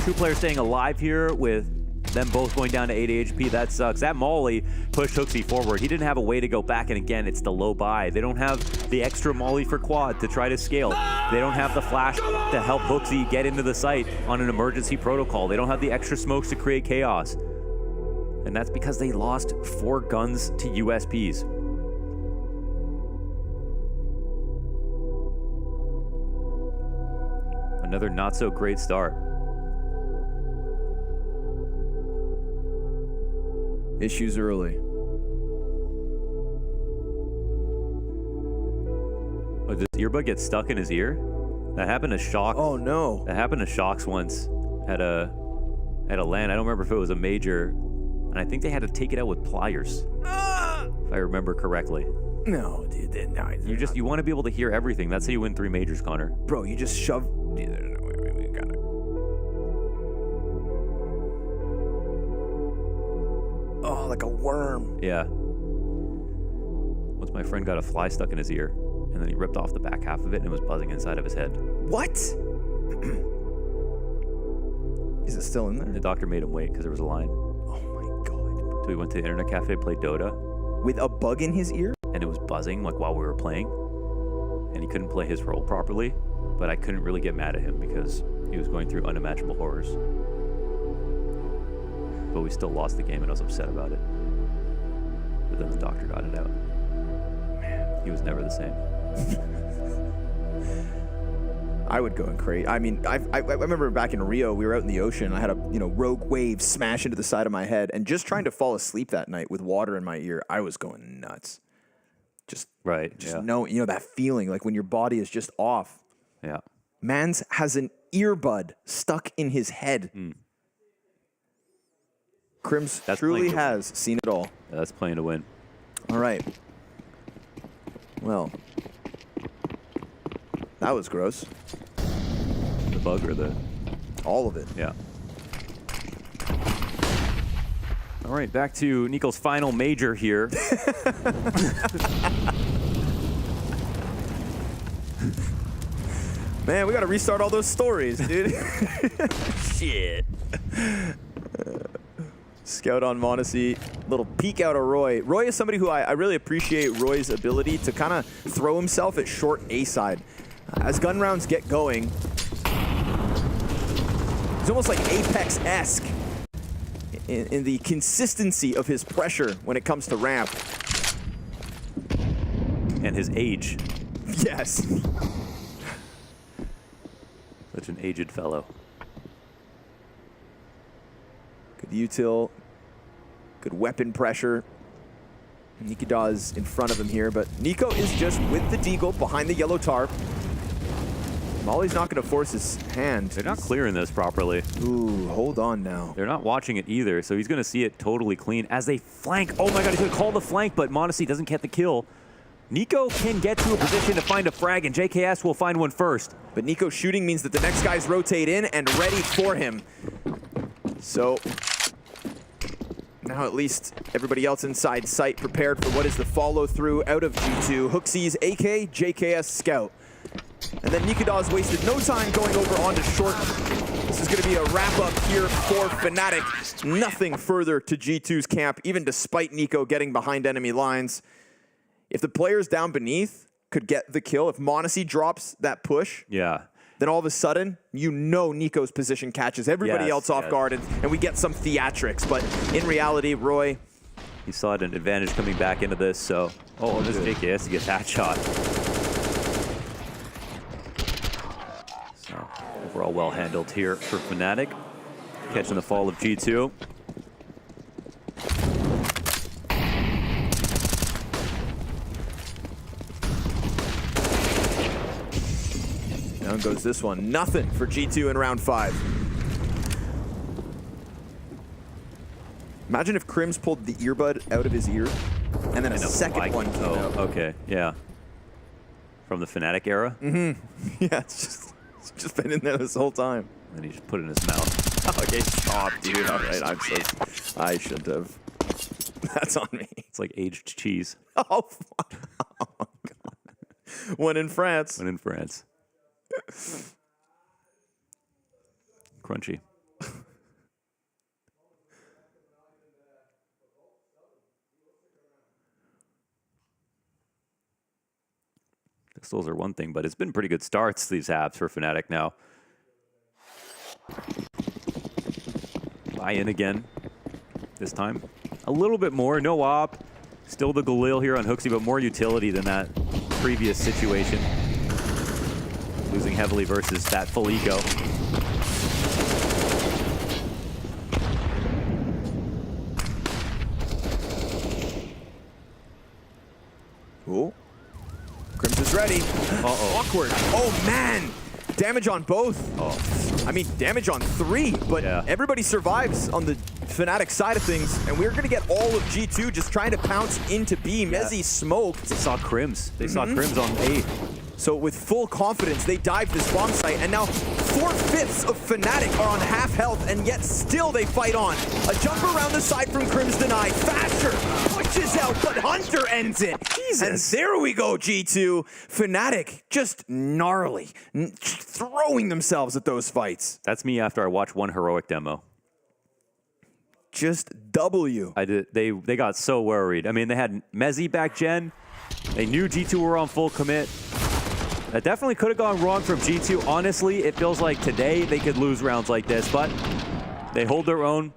2 players staying alive here with them both going down to 80 HP. That sucks. That molly pushed Hooksy forward. He didn't have a way to go back, and again, it's the low buy. They don't have the extra molly for quad to try to scale. They don't have the flash to help Hooksy get into the site on an emergency protocol. They don't have the extra smokes to create chaos. And that's because they lost 4 guns to USPs. Another not so great start. Issues early. Oh, does earbud get stuck in his ear? That happened to Shox. Oh no. That happened to Shox once at a LAN. I don't remember if it was a major. And I think they had to take it out with pliers, if I remember correctly. No, dude, no. You want to be able to hear everything. That's how you win 3 majors, Connor. Bro, you just shove. We got it. Oh, like a worm. Yeah. Once my friend got a fly stuck in his ear, and then he ripped off the back half of it, and it was buzzing inside of his head. What? Is it still in there? The doctor made him wait because there was a line. Oh my god. So we went to the internet cafe, played Dota. with a bug in his ear? And it was buzzing like while we were playing. And he couldn't play his role properly. But I couldn't really get mad at him because he was going through unimaginable horrors. But we still lost the game and I was upset about it. But then the doctor got it out. Man, he was never the same. I would go and crazy. I mean, I remember back in Rio, we were out in the ocean. I had a rogue wave smash into the side of my head, and just trying to fall asleep that night with water in my ear, I was going nuts. Just know that feeling like when your body is just off. Yeah. Mans has an earbud stuck in his head. Crims truly has seen it all. Yeah, that's playing to win. All right. Well, that was gross. The bug or the... All of it. Yeah. All right, back to Nico's final major here. Man, we got to restart all those stories, dude. Shit. Scout on Monte. Little peek out of Roy. Roy is somebody who I really appreciate Roy's ability to kind of throw himself at short A side. As gun rounds get going, he's almost like Apeks-esque in the consistency of his pressure when it comes to ramp. And his age. Yes. Such an aged fellow. Good util. Good weapon pressure. Nikida's in front of him here, but Nico is just with the deagle behind the yellow tarp. Molly's not going to force his hand. They're not clearing this properly. Ooh, hold on now. They're not watching it either, so he's going to see it totally clean as they flank. Oh my god, he's going to call the flank, but Monte doesn't get the kill. Nico can get to a position to find a frag, and JKS will find one first. But Nico shooting means that the next guys rotate in and ready for him. So now at least everybody else inside sight prepared for what is the follow-through out of G2. Hooksey's AK, JKS Scout. And then Nikidaz wasted no time going over onto short. This is going to be a wrap-up here for Fnatic. Nothing further to G2's camp, even despite Nico getting behind enemy lines. If the players down beneath could get the kill, if Monte drops that push, then all of a sudden, you know Nico's position catches everybody else off guard, and we get some theatrics. But in reality, Roy... He saw an advantage coming back into this, so... Oh, this JKS to get that shot. So, overall well handled here for Fnatic. Catching the fall of G2. Down goes this one. Nothing for G2 in round 5. Imagine if Crims pulled the earbud out of his ear, and then a second one came out. Okay, yeah. From the Fnatic era? Mm-hmm. Yeah, it's just been in there this whole time. And he just put it in his mouth. Okay, stop, dude. All right, I shouldn't have. That's on me. It's like aged cheese. Oh, fuck. Oh, my God. One in France. One in France. Crunchy. Pistols are one thing, but it's been pretty good starts, these halves for Fnatic now. Buy in again. This time. A little bit more. No op. Still the Galil here on Hooksey, but more utility than that previous situation. Losing heavily versus that full eco. Ooh. Crims is ready. Uh-oh. Awkward. Oh, man. Damage on both. Oh. I mean, damage on 3, but everybody survives on the Fnatic side of things, and we're going to get all of G2 just trying to pounce into B. Mezzy smoked. They saw Crims. They saw Crims on A. So with full confidence, they dive this bomb site, and now 4/5 of Fnatic are on half health, and yet still they fight on. A jump around the side from Crims denied. Fasher pushes out, but Hunter ends it. Jesus. And there we go, G2. Fnatic just gnarly, throwing themselves at those fights. That's me after I watch one heroic demo. just W. They got so worried. I mean, they had Mezzi back gen. They knew G2 were on full commit. That definitely could have gone wrong from G2. Honestly, it feels like today they could lose rounds like this, but they hold their own,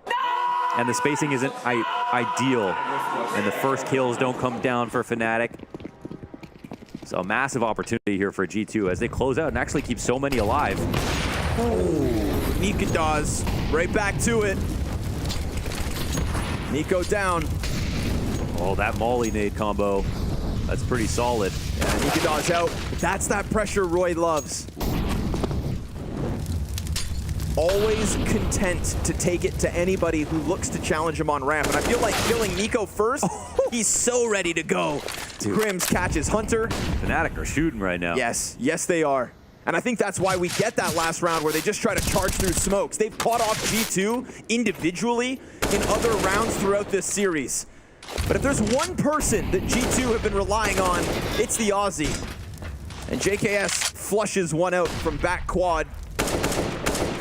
and the spacing isn't ideal, and the first kills don't come down for Fnatic. So a massive opportunity here for G2 as they close out and actually keep so many alive. Oh, Nikados right back to it. Nico down. Oh, that Molly nade combo. That's pretty solid. Yeah, Nikados out. That's that pressure Roy loves. Always content to take it to anybody who looks to challenge him on ramp. And I feel like killing Nico first, he's so ready to go. Crims catches Hunter. Fnatic are shooting right now. Yes, yes they are. And I think that's why we get that last round where they just try to charge through smokes. They've caught off G2 individually in other rounds throughout this series. But if there's one person that G2 have been relying on, it's the Aussie. And JKS flushes one out from back quad.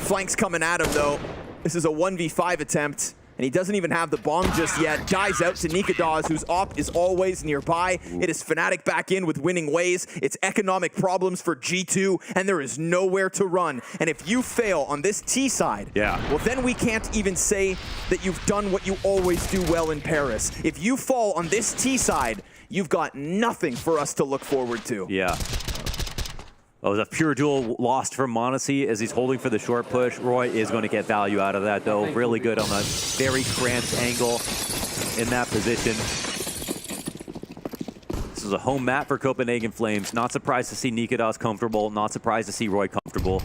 Flanks coming at him though. This is a 1v5 attempt, and he doesn't even have the bomb just yet. Dies out to Nikados, whose op is always nearby. It is Fnatic back in with winning ways. It's economic problems for G2, and there is nowhere to run. And if you fail on this T side, well then we can't even say that you've done what you always do well in Paris. If you fall on this T side, you've got nothing for us to look forward to. Yeah. Oh, the pure duel lost from Monte as he's holding for the short push. Roy is going to get value out of that, though. Really good on a very cramped angle in that position. This is a home map for Copenhagen Flames. Not surprised to see Nikados comfortable. Not surprised to see Roy comfortable.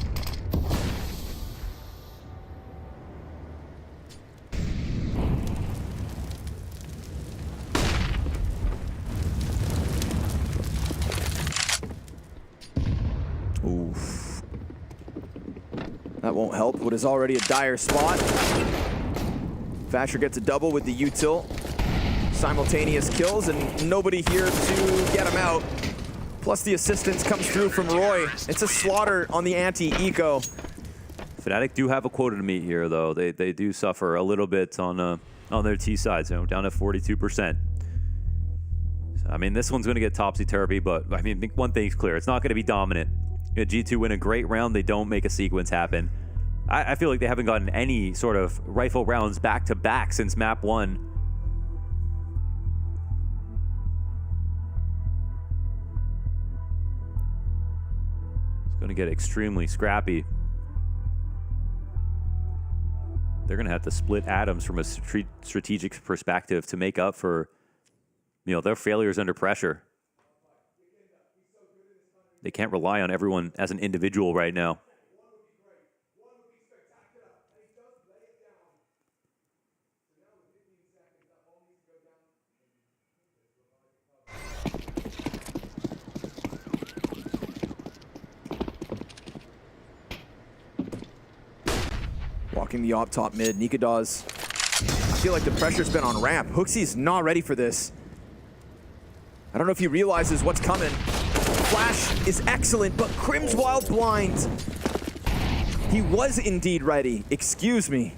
Oof. That won't help what is already a dire spot. Vasher gets a double with the util. Simultaneous kills and nobody here to get him out. Plus the assistance comes through from Roy. It's a slaughter on the anti-eco. Fnatic do have a quota to meet here, though. They do suffer a little bit on their T side, so down to 42%. So, I mean, this one's going to get topsy-turvy, but I mean, one thing's clear. It's not going to be dominant. G2 win a great round, they don't make a sequence happen. I feel like they haven't gotten any sort of rifle rounds back-to-back since map 1. It's going to get extremely scrappy. They're going to have to split atoms from a strategic perspective to make up for, their failures under pressure. They can't rely on everyone as an individual right now. Walking the op top mid, Nikados. I feel like the pressure's been on ramp. Hooksy's not ready for this. I don't know if he realizes what's coming. Flash is excellent, but Crim's wild blind. He was indeed ready, excuse me.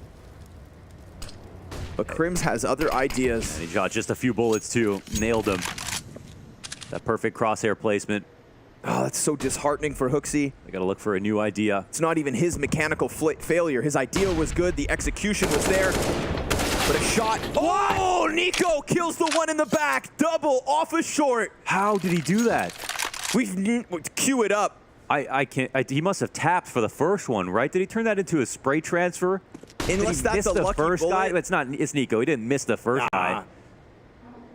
But Crims has other ideas. And he shot just a few bullets too, nailed him. That perfect crosshair placement. Oh, that's so disheartening for Hooksy. They gotta look for a new idea. It's not even his mechanical failure. His idea was good, the execution was there. But a shot, oh, Nico kills the one in the back. Double off a short. How did he do that? We've queue it up. I can't. He must have tapped for the first one, right? Did he turn that into a spray transfer? Unless that's a lucky first bullet. guy. It's not. It's Nico. He didn't miss the first guy.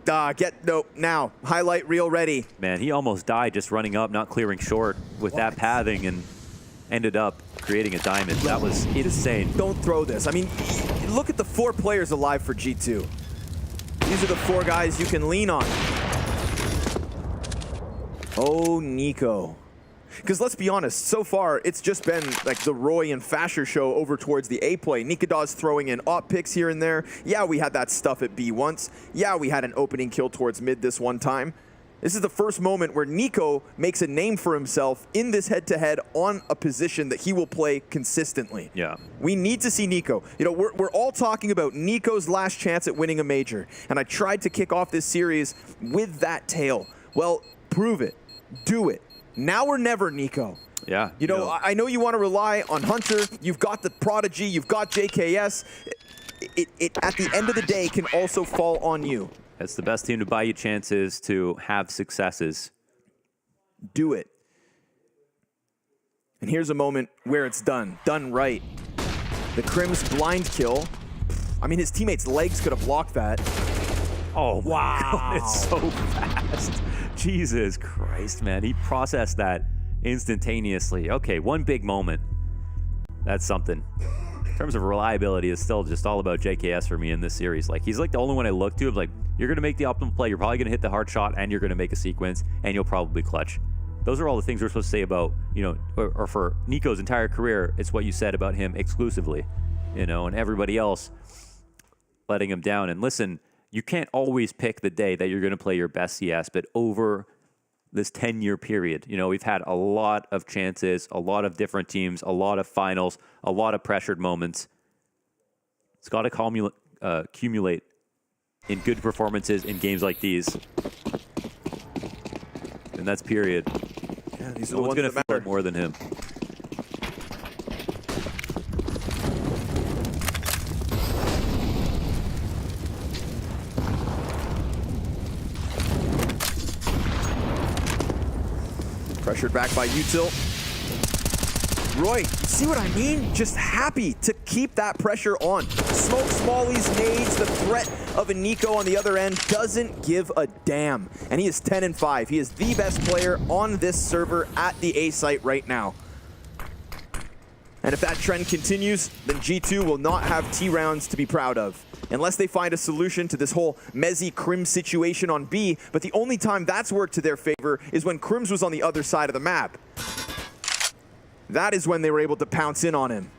Now highlight reel ready. Man, he almost died just running up, not clearing short with that pathing, and ended up creating a diamond. That was insane. Don't throw this. I mean, look at the 4 players alive for G2. These are the 4 guys you can lean on. Oh, Nico. Because let's be honest, so far it's just been like the Roy and Fasher show over towards the A play. Nikados throwing in op picks here and there. Yeah, we had that stuff at B once. Yeah, we had an opening kill towards mid this one time. This is the first moment where Nico makes a name for himself in this head-to-head on a position that he will play consistently. Yeah. We need to see Nico. You know, we're all talking about Nico's last chance at winning a major, and I tried to kick off this series with that tale. Well, prove it. Do it. Now or never, Nico. Yeah. You know, I know you want to rely on Hunter. You've got the Prodigy. You've got JKS. It at the end of the day can also fall on you. That's the best team to buy you chances to have successes. Do it. And here's a moment where it's done right. The Crim's blind kill. I mean, his teammate's legs could have blocked that. Oh, wow. It's so fast. Jesus Christ, man. He processed that instantaneously. Okay, one big moment. That's something. In terms of reliability, it's still just all about JKS for me in this series. Like, he's like the only one I look to. I'm like, you're going to make the optimal play. You're probably going to hit the hard shot, and you're going to make a sequence, and you'll probably clutch. Those are all the things we're supposed to say about, you know, or for Nico's entire career. It's what you said about him exclusively, you know, and everybody else letting him down. And listen, you can't always pick the day that you're going to play your best CS, but over this 10-year period, you know, we've had a lot of chances, a lot of different teams, a lot of finals, a lot of pressured moments. It's got to accumulate in good performances in games like these. And that's period. Yeah, these are no the one's ones going to that feel matter it more than him. Pressured back by Util. Roy, you see what I mean? Just happy to keep that pressure on. Smoke, smallies, nades, the threat of a Nico on the other end doesn't give a damn. And he is 10-5. He is the best player on this server at the A site right now. And if that trend continues, then G2 will not have T rounds to be proud of. Unless they find a solution to this whole Mezzi Crim situation on B, but the only time that's worked to their favor is when Crims was on the other side of the map. That is when they were able to pounce in on him.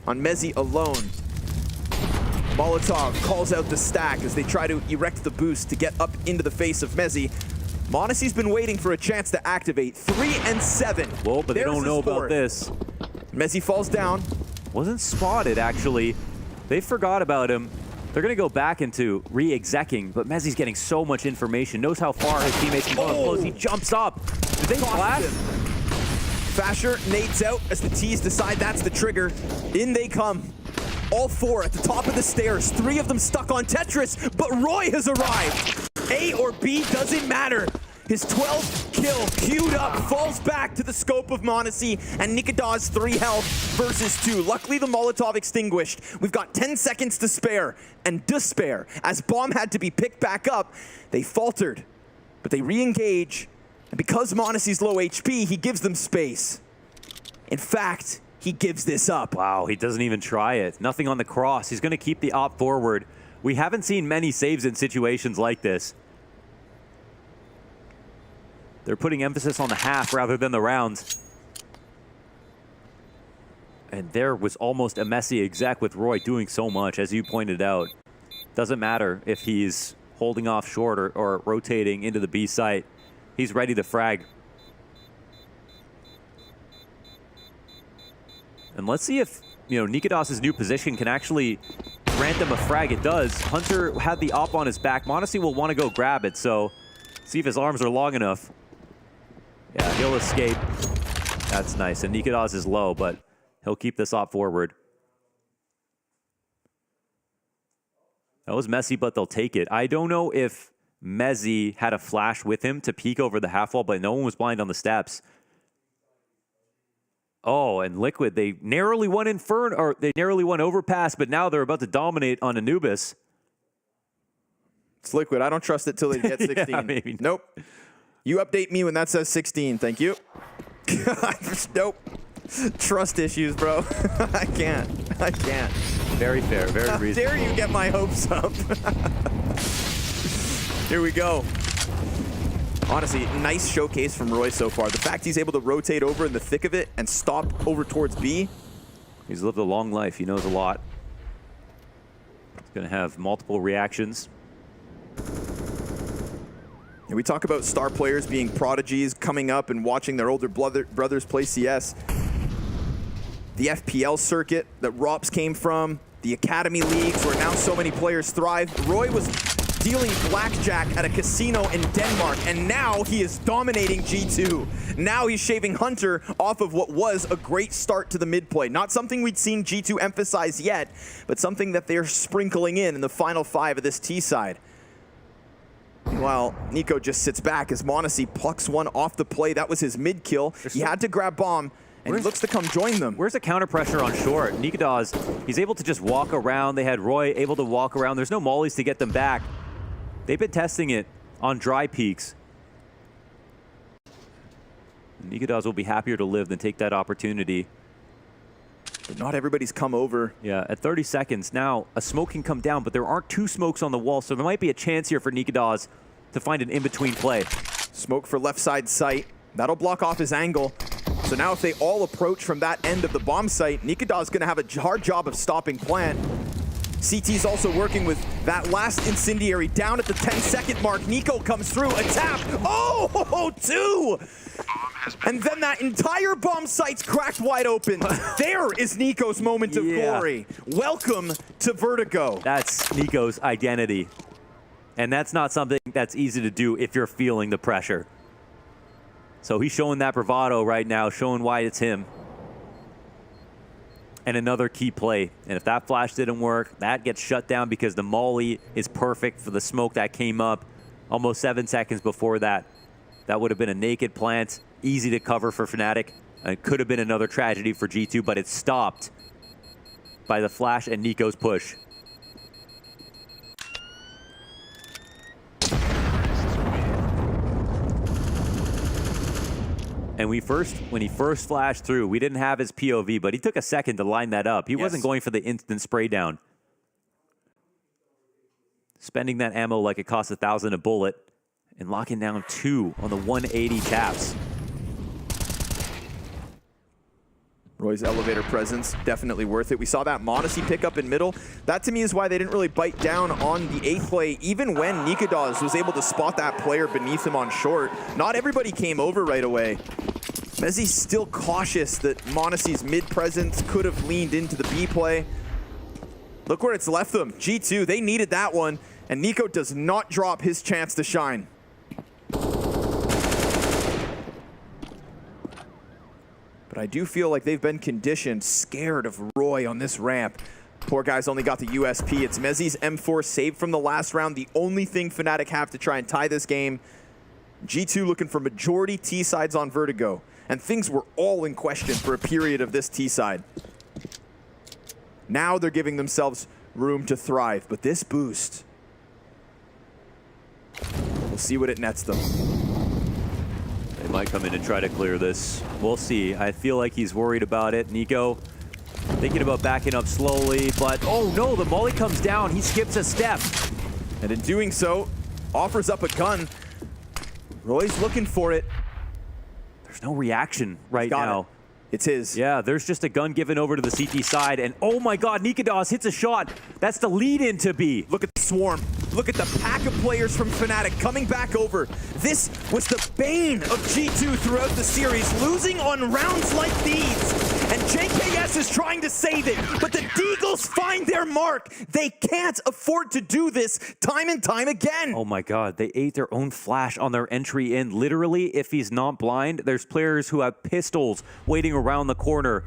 On Mezzi alone. Molotov calls out the stack as they try to erect the boost to get up into the face of Mezzi. Monacy's been waiting for a chance to activate. 3 and 7. Whoa, but they don't know about this. Mezzi falls down. Wasn't spotted, actually. They forgot about him. They're going to go back into re-execing, but Mezzi's getting so much information, knows how far his teammates can go up close. He jumps up. Did they flash? Fasher nades out as the T's decide that's the trigger. In they come. All four at the top of the stairs. 3 of them stuck on Tetris, but Roy has arrived. A or B doesn't matter. His 12th kill queued up, falls back to the scope of Monacy, and Nikadaz 3 health versus 2. Luckily, the Molotov extinguished. We've got 10 seconds to spare, and despair. As bomb had to be picked back up, they faltered, but they re-engage, and because Monacy's low HP, he gives them space. In fact, he gives this up. Wow, he doesn't even try it. Nothing on the cross. He's going to keep the op forward. We haven't seen many saves in situations like this. They're putting emphasis on the half rather than the rounds. And there was almost a messy exec with Roy doing so much, as you pointed out. Doesn't matter if he's holding off short or rotating into the B site. He's ready to frag. And let's see if, you know, Nikadas's new position can actually grant them a frag. It does. Hunter had the op on his back. Monacy will want to go grab it, so see if his arms are long enough. Yeah, he'll escape. That's nice. And Nikadaz is low, but he'll keep this op forward. That was messy, but they'll take it. I don't know if Mezzi had a flash with him to peek over the half wall, but no one was blind on the steps. Oh, and Liquid, they narrowly won Inferno, or they narrowly won Overpass, but now they're about to dominate on Anubis. It's Liquid. I don't trust it till they get 16. Yeah, maybe. Nope. You update me when that says 16. Thank you. Nope. Trust issues, bro. I can't. Very fair. Very reasonable. How dare you get my hopes up? Here we go. Honestly, nice showcase from Roy so far. The fact he's able to rotate over in the thick of it and stop over towards B. He's lived a long life. He knows a lot. He's going to have multiple reactions. And we talk about star players being prodigies, coming up and watching their older brothers play CS. The FPL circuit that ROPS came from, the Academy Leagues where now so many players thrive. Roy was dealing blackjack at a casino in Denmark, and now he is dominating G2. Now he's shaving Hunter off of what was a great start to the mid-play. Not something we'd seen G2 emphasize yet, but something that they're sprinkling in the final 5 of this T side. Meanwhile, Nico just sits back as Monte plucks one off the play. That was his mid-kill. He had to grab bomb, and he looks to come join them. Where's the counter pressure on short? Nikodas, he's able to just walk around. They had Roy able to walk around. There's no mollies to get them back. They've been testing it on dry peaks. Nikodas will be happier to live than take that opportunity. But not everybody's come over. Yeah, at 30 seconds now, a smoke can come down, but there aren't 2 smokes on the wall, so there might be a chance here for Nikodas to find an in-between play. Smoke for left side sight. That'll block off his angle. So now if they all approach from that end of the bomb site, Nikodas going to have a hard job of stopping plant. CT's also working with that last incendiary down at the 10-second mark. Nico comes through, a tap. Oh, 2! And then that entire bomb site's cracked wide open. There is Nico's moment of glory. Welcome to Vertigo. That's Nico's identity. And that's not something that's easy to do if you're feeling the pressure. So he's showing that bravado right now, showing why it's him. And another key play. And if that flash didn't work, that gets shut down because the molly is perfect for the smoke that came up almost 7 seconds before that. That would have been a naked plant, easy to cover for Fnatic. It could have been another tragedy for G2, but it's stopped by the flash and Nico's push. And when he first flashed through, we didn't have his POV, but he took a second to line that up. He wasn't going for the instant spray down. Spending that ammo like it costs 1,000 a bullet and locking down 2 on the 180 taps. Roy's elevator presence, definitely worth it. We saw that Monte pick up in middle. That to me is why they didn't really bite down on the 8th play, even when Nikodas was able to spot that player beneath him on short. Not everybody came over right away. Mezzi's still cautious that Monte's mid presence could have leaned into the B play. Look where it's left them. G2, they needed that one, and Nico does not drop his chance to shine. But I do feel like they've been conditioned, scared of Roy on this ramp. Poor guy's only got the USP. It's Mezzi's M4 saved from the last round. The only thing Fnatic have to try and tie this game. G2 looking for majority T-sides on Vertigo. And things were all in question for a period of this T-side. Now they're giving themselves room to thrive. But this boost, we'll see what it nets them. They might come in and try to clear this. We'll see. I feel like he's worried about it. Nico thinking about backing up slowly, but oh no, the molly comes down. He skips a step. And in doing so, offers up a gun. Roy's looking for it. There's no reaction right now. It's his. Yeah, there's just a gun given over to the CT side, and oh my god, Nikodas hits a shot. That's the lead in to B. Look at the swarm. Look at the pack of players from Fnatic coming back over. This was the bane of G2 throughout the series, losing on rounds like these. And JKS is trying to save it, but the Deagles find their mark. They can't afford to do this time and time again. Oh my god, they ate their own flash on their entry in. Literally, if he's not blind, there's players who have pistols waiting around the corner.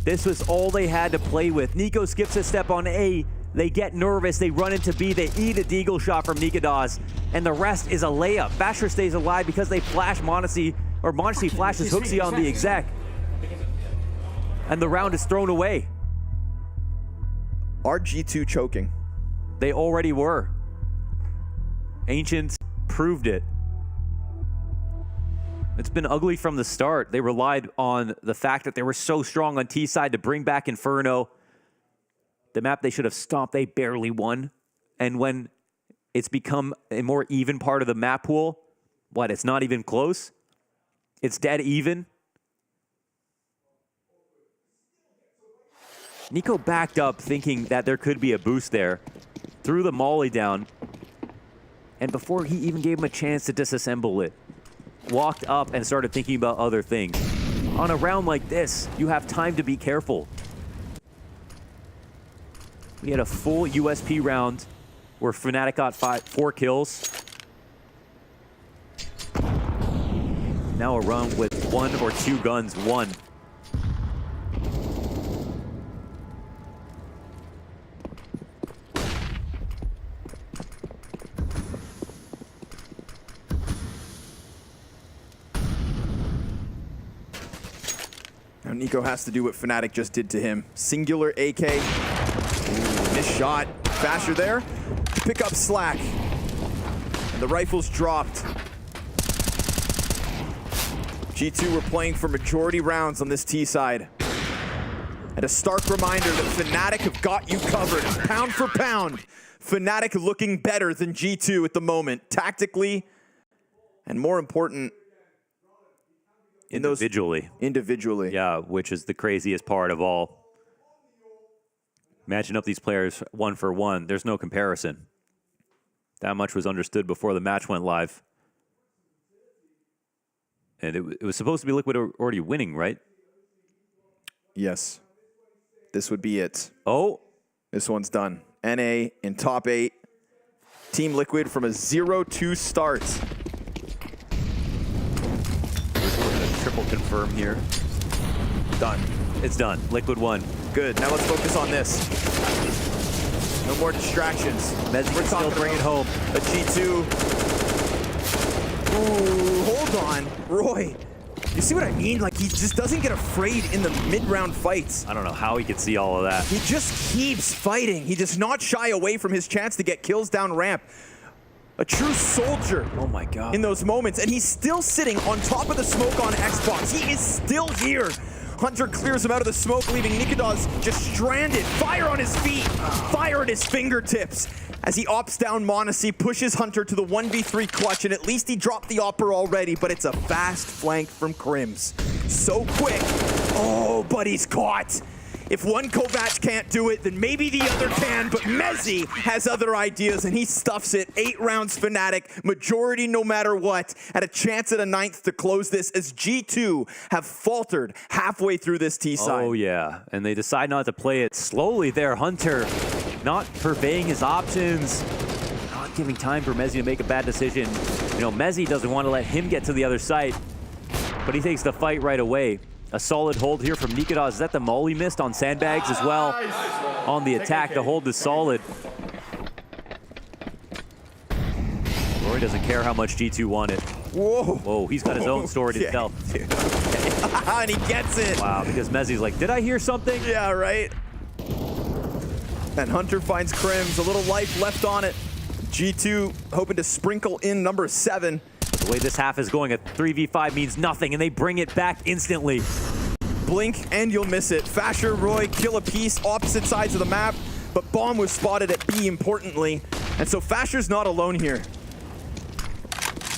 This was all they had to play with. Nico skips a step on A. They get nervous, they run into B, they eat a deagle shot from Nikodas, and the rest is a layup. Basher stays alive because they flash Monte, or Monte flashes Hooksy on the exec. And the round is thrown away. Are G2 choking? They already were. Ancients proved it. It's been ugly from the start. They relied on the fact that they were so strong on T side to bring back Inferno. The map they should have stopped, they barely won. And when it's become a more even part of the map pool, what, it's not even close? It's dead even? Nico backed up thinking that there could be a boost there. Threw the molly down. And before he even gave him a chance to disassemble it, walked up and started thinking about other things. On a round like this, you have time to be careful. We had a full USP round where Fnatic got 4 kills. Now a run with 1 or 2 guns won. Now Nico has to do what Fnatic just did to him. Singular AK. Ooh, missed shot. Fasher there. Pick up slack. And the rifle's dropped. G2 were playing for majority rounds on this T side. And a stark reminder that Fnatic have got you covered. Pound for pound. Fnatic looking better than G2 at the moment. Tactically, and more important, individually. Individually. Yeah, which is the craziest part of all. Matching up these players 1 for 1, there's no comparison. That much was understood before the match went live. And it was supposed to be Liquid already winning, right? Yes. This would be it. Oh. This one's done. NA in top 8. Team Liquid from a 0-2 start. Triple confirm here. Done. It's done. Liquid won. Good. Now let's focus on this. No more distractions. We're still bring it home. A G2. Ooh, hold on. Roy, you see what I mean? Like, he just doesn't get afraid in the mid-round fights. I don't know how he could see all of that. He just keeps fighting. He does not shy away from his chance to get kills down ramp. A true soldier. Oh my God. In those moments. And he's still sitting on top of the smoke on Xbox. He is still here. Hunter clears him out of the smoke, leaving Nikodas just stranded. Fire on his feet. Fire at his fingertips. As he opts down Monte, pushes Hunter to the 1v3 clutch, and at least he dropped the Opera already, but it's a fast flank from Crims. So quick. Oh, but he's caught. If one Kovac can't do it, then maybe the other can, but Mezzi has other ideas, and he stuffs it. 8 rounds Fnatic, majority no matter what, at a chance at a 9th to close this, as G2 have faltered halfway through this T side. Oh yeah, and they decide not to play it slowly there. Hunter not purveying his options, not giving time for Mezzi to make a bad decision. You know, Mezzi doesn't want to let him get to the other side, but he takes the fight right away. A solid hold here from Nikodas. Is that the molly missed on Sandbags as well? On the attack, the hold is solid. Roy doesn't care how much G2 won it. Whoa. Whoa, he's got his own story to tell. And he gets it. Wow, because Mezzi's like, did I hear something? Yeah, right. And Hunter finds Crims, a little life left on it. G2 hoping to sprinkle in number 7. The way this half is going, a 3v5 means nothing, and they bring it back instantly. Blink, and you'll miss it. Fasher, Roy, kill a piece, opposite sides of the map, but Bomb was spotted at B, importantly. And so Fasher's not alone here.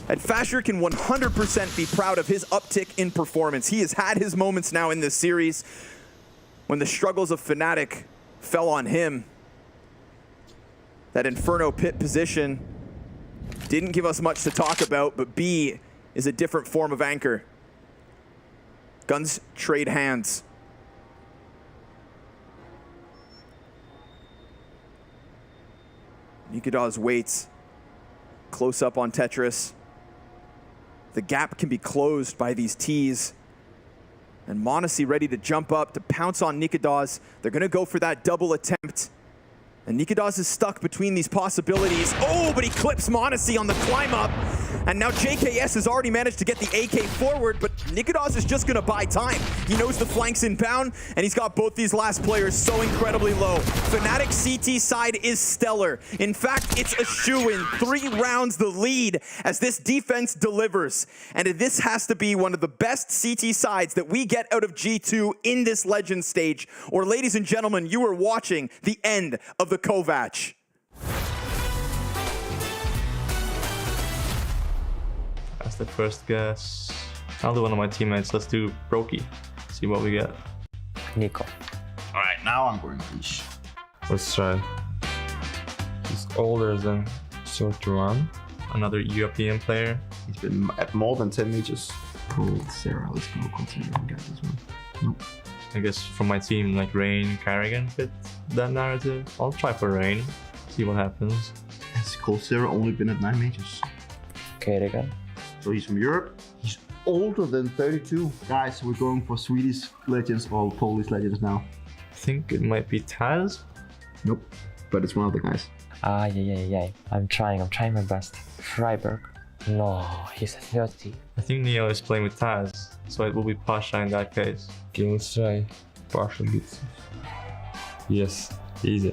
And Fasher can 100% be proud of his uptick in performance. He has had his moments now in this series when the struggles of Fnatic fell on him. That Inferno pit position didn't give us much to talk about, but B is a different form of anchor. Guns trade hands. Nikodas waits. Close up on Tetris. The gap can be closed by these Ts. And Monte ready to jump up to pounce on Nikodas. They're going to go for that double attempt. And Nikodas is stuck between these possibilities. Oh, but he clips Monte on the climb up. And now JKS has already managed to get the AK forward, but Nikodas is just gonna buy time. He knows the flank's inbound, and he's got both these last players so incredibly low. Fnatic CT side is stellar. In fact, it's a shoo-in. 3 rounds the lead as this defense delivers. And this has to be one of the best CT sides that we get out of G2 in this Legend stage. Or ladies and gentlemen, you are watching the end of the Kovac. That's the first guess. I'll do one of my teammates. Let's do Brokey. See what we get. Nico. Alright, now I'm going Niche. Let's try. He's older than Sortuan. another European player. He's been at more than 10 majors. Cold Sarah, let's go Cold Sarah. We got this one. Nope. I guess from my team, like Rain, Carrigan fit that narrative. I'll try for Rain, see what happens. Has Cold Sarah only been at 9 majors? Carrigan. So he's from Europe. He's older than 32. Guys, we're going for Swedish legends or Polish legends now. I think it might be Taz. Nope, but it's one of the guys. Yeah. I'm trying my best. Freiburg. No, he's 30. I think Neo is playing with Taz, so it will be Pasha in that case. Okay, let's try. Pasha beats. Yes, easy.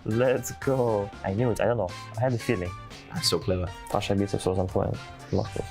Let's go. I knew it, I don't know. I had a feeling. That's so clever. Pasha beats us on point. Lost us.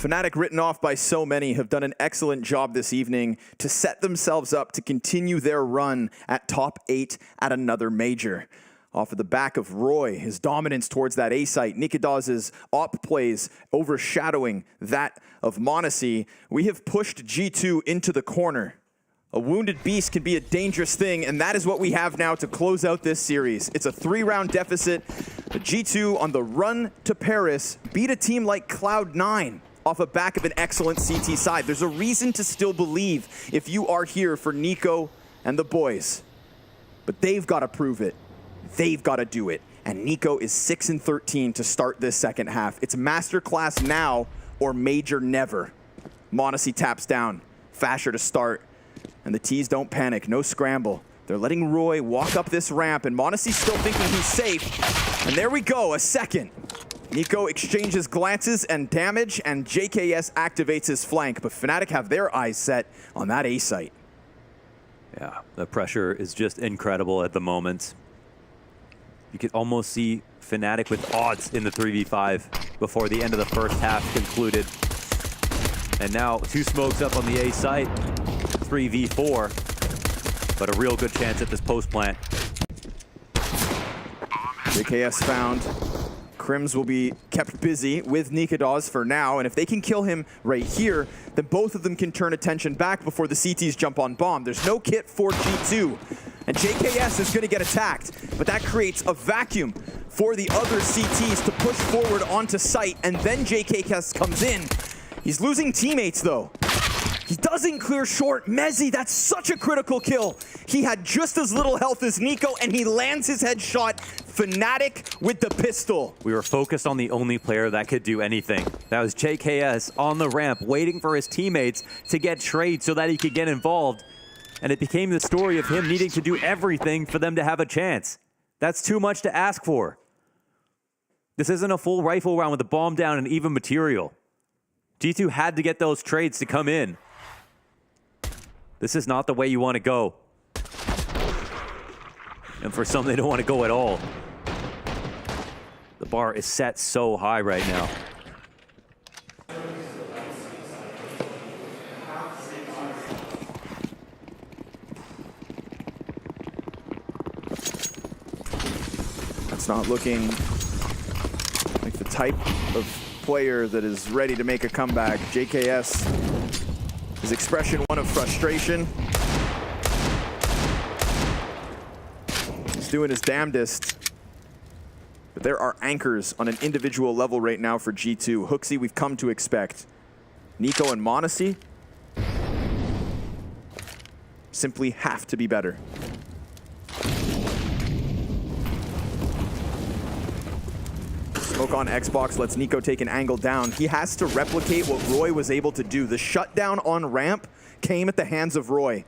Fnatic, written off by so many, have done an excellent job this evening to set themselves up to continue their run at top 8 at another major. Off of the back of Roy, his dominance towards that A site, Nikidaz's op plays overshadowing that of Monte, we have pushed G2 into the corner. A wounded beast can be a dangerous thing, and that is what we have now to close out this series. It's a 3-round deficit. The G2 on the run to Paris beat a team like Cloud9 off the back of an excellent CT side. There's a reason to still believe if you are here for Nico and the boys. But they've got to prove it. They've got to do it. And Nico is 6-13 to start this second half. It's masterclass now or major never. Monte taps down. Fasher to start. And the T's don't panic. No scramble. They're letting Roy walk up this ramp, and Monte's still thinking he's safe. And there we go, a second. Nico exchanges glances and damage, and JKS activates his flank, but Fnatic have their eyes set on that A site. Yeah, the pressure is just incredible at the moment. You could almost see Fnatic with odds in the 3v5 before the end of the first half concluded. And now 2 smokes up on the A site, 3v4, but a real good chance at this post plant. JKS found. Crims will be kept busy with Nikidaz for now, and if they can kill him right here, then both of them can turn attention back before the CTs jump on bomb. There's no kit for G2, and JKS is going to get attacked, but that creates a vacuum for the other CTs to push forward onto site, and then JKS comes in. He's losing teammates, though. He doesn't clear short. Mezzi, that's such a critical kill. He had just as little health as Nico, and he lands his headshot. Fnatic with the pistol. We were focused on the only player that could do anything. That was JKS on the ramp, waiting for his teammates to get trade so that he could get involved. And it became the story of him needing to do everything for them to have a chance. That's too much to ask for. This isn't a full rifle round with the bomb down and even material. G2 had to get those trades to come in. This is not the way you want to go. And for some, they don't want to go at all. The bar is set so high right now. That's not looking like the type of player that is ready to make a comeback. JKS, his expression one of frustration. He's doing his damnedest. But there are anchors on an individual level right now for G2. HooXi we've come to expect. Nico and Monte simply have to be better. Smoke on Xbox lets Nico take an angle down. He has to replicate what Roy was able to do. The shutdown on ramp came at the hands of Roy.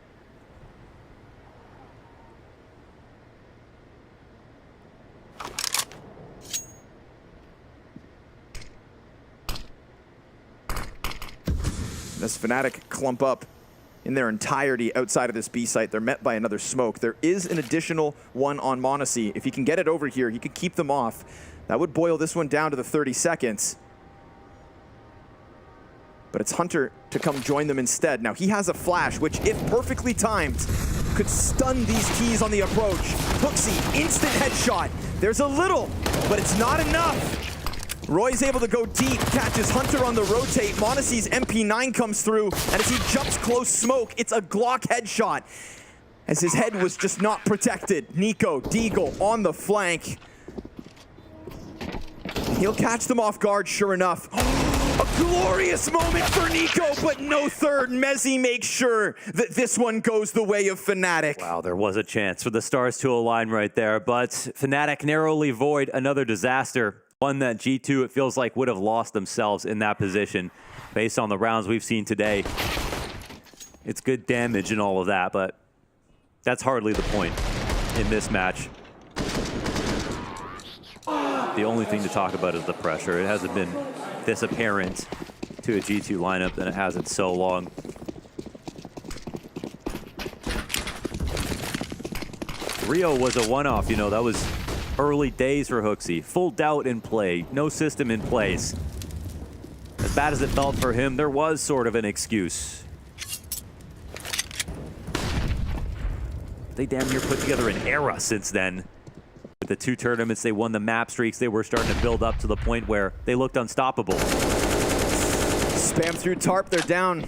As Fnatic clump up in their entirety outside of this B site, they're met by another smoke. There is an additional one on Monte. If he can get it over here, he could keep them off. That would boil this one down to the 30 seconds. But it's Hunter to come join them instead. Now he has a flash, which if perfectly timed, could stun these keys on the approach. HooXi, instant headshot. There's a little, but it's not enough. Roy's able to go deep, catches Hunter on the rotate. Monte's MP9 comes through, and as he jumps close smoke, it's a Glock headshot. As his head was just not protected. Nico, Deagle on the flank. He'll catch them off guard, sure enough. A glorious moment for Nico, but no third. Mezzi makes sure that this one goes the way of Fnatic. Wow, there was a chance for the stars to align right there, but Fnatic narrowly void another disaster. One that G2, it feels like, would have lost themselves in that position based on the rounds we've seen today. It's good damage and all of that, but that's hardly the point in this match. The only thing to talk about is the pressure. It hasn't been this apparent to a G2 lineup than it has in so long. Rio was a one-off, you know, that was early days for HooXi. Full doubt in play, no system in place. As bad as it felt for him, there was sort of an excuse. They damn near put together an era since then. With the 2 tournaments, they won the map streaks. They were starting to build up to the point where they looked unstoppable. Spam through tarp, they're down.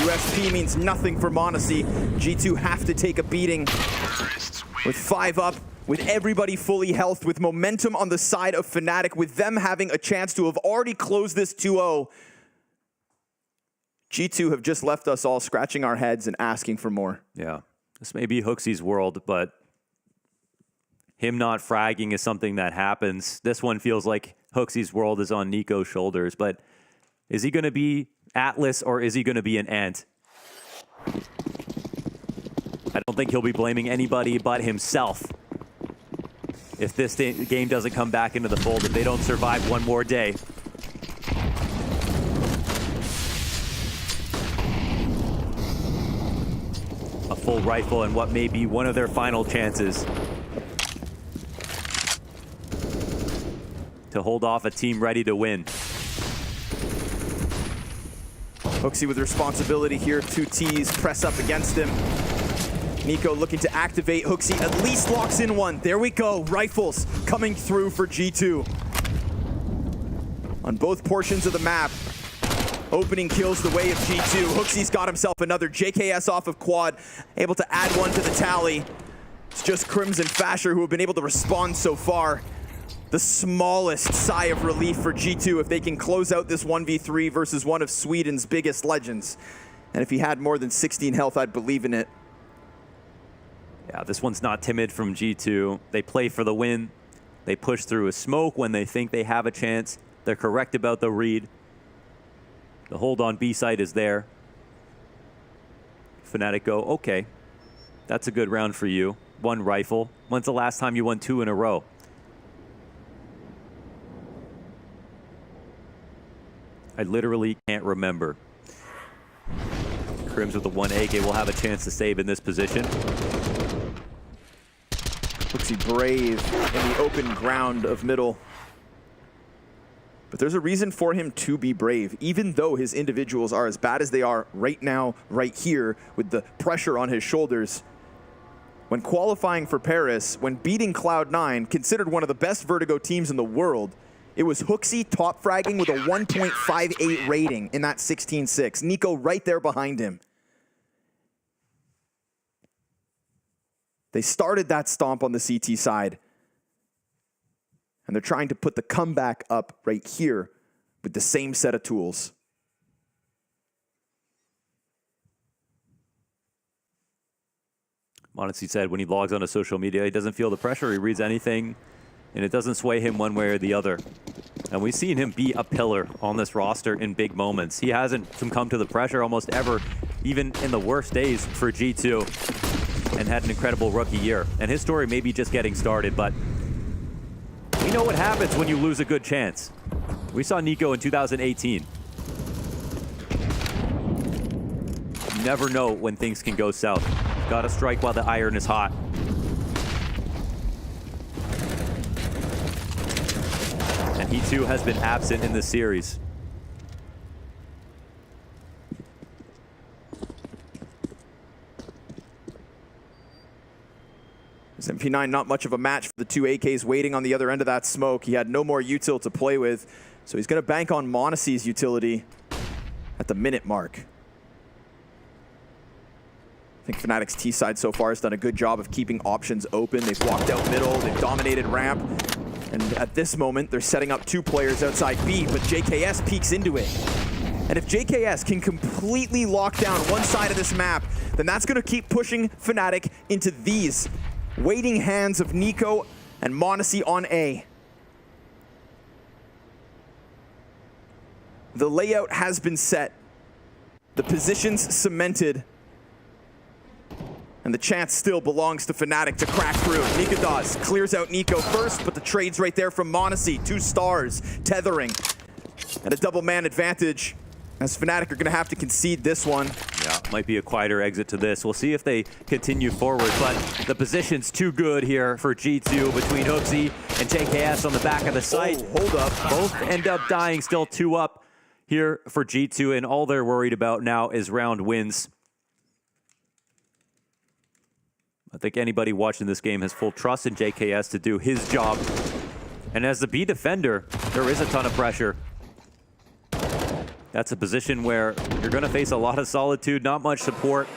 USP means nothing for Monte. G2 have to take a beating. With 5 up, with everybody fully healthed, with momentum on the side of Fnatic, with them having a chance to have already closed this 2-0. G2 have just left us all scratching our heads and asking for more. Yeah, this may be HooXi's world, but him not fragging is something that happens. This one feels like HooXi's world is on Nico's shoulders, but is he going to be Atlas or is he going to be an Ant? I don't think he'll be blaming anybody but himself if this game doesn't come back into the fold, if they don't survive one more day. A full rifle and what may be one of their final chances to hold off a team ready to win. HooXi with responsibility here. 2 Ts press up against him. Nico looking to activate. HooXi at least locks in one. There we go. Rifles coming through for G2. On both portions of the map. Opening kills the way of G2. HooXi's got himself another. JKS off of quad. Able to add one to the tally. It's just Crims and Fasher who have been able to respond so far. The smallest sigh of relief for G2 if they can close out this 1v3 versus one of Sweden's biggest legends. And if he had more than 16 health, I'd believe in it. Yeah, this one's not timid from G2. They play for the win. They push through a smoke when they think they have a chance. They're correct about the read. The hold on B side is there. Fnatic go, okay, that's a good round for you. 1 rifle. When's the last time you won 2 in a row? I literally can't remember. Crims with the 1 AK will have a chance to save in this position. Looks brave in the open ground of middle. But there's a reason for him to be brave, even though his individuals are as bad as they are right now, right here, with the pressure on his shoulders. When qualifying for Paris, when beating Cloud9, considered one of the best Vertigo teams in the world, it was HooXi top fragging with a 1.58 rating in that 16-6. Nico right there behind him. They started that stomp on the CT side. And they're trying to put the comeback up right here with the same set of tools. Monte said when he logs onto social media, he doesn't feel the pressure, he reads anything, and it doesn't sway him one way or the other. And we've seen him be a pillar on this roster in big moments. He hasn't succumbed to the pressure almost ever, even in the worst days for G2, and had an incredible rookie year. And his story may be just getting started, but we know what happens when you lose a good chance. We saw Nico in 2018. You never know when things can go south. Gotta strike while the iron is hot. And he too has been absent in this series. MP9 not much of a match for the two AKs waiting on the other end of that smoke. He had no more util to play with, so he's going to bank on Monte's utility at the minute mark. I think Fnatic's T side so far has done a good job of keeping options open. They've walked out middle, they've dominated ramp, and at this moment they're setting up two players outside B, but JKS peeks into it. And if JKS can completely lock down one side of this map, then that's going to keep pushing Fnatic into these waiting hands of Nico and Monte on A. The layout has been set. The positions cemented. And the chance still belongs to Fnatic to crack through. Nikadas clears out Nico first, but the trade's right there from Monte. 2 stars, tethering. And a double man advantage, as Fnatic are going to have to concede this one. Yeah, might be a quieter exit to this. We'll see if they continue forward, but the position's too good here for G2 between HooXi and JKS on the back of the site. Oh, hold up. Both end up dying, still 2 up here for G2, and all they're worried about now is round wins. I think anybody watching this game has full trust in JKS to do his job. And as the B defender, there is a ton of pressure. That's a position where you're going to face a lot of solitude, not much support.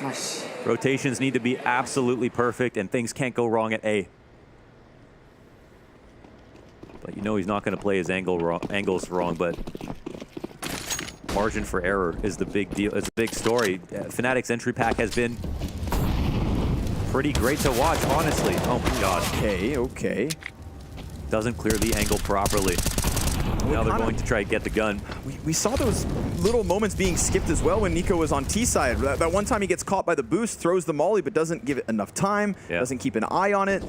Nice. Rotations need to be absolutely perfect, and things can't go wrong at A. But you know he's not going to play his angles wrong, but margin for error is the big deal. It's a big story. Fnatic's entry pack has been pretty great to watch, honestly. Oh my god. Okay. Doesn't clear the angle properly. Now they're going to try to get the gun. We saw those little moments being skipped as well when Nico was on T side. That one time he gets caught by the boost, throws the molly, but doesn't give it enough time, doesn't keep an eye on it.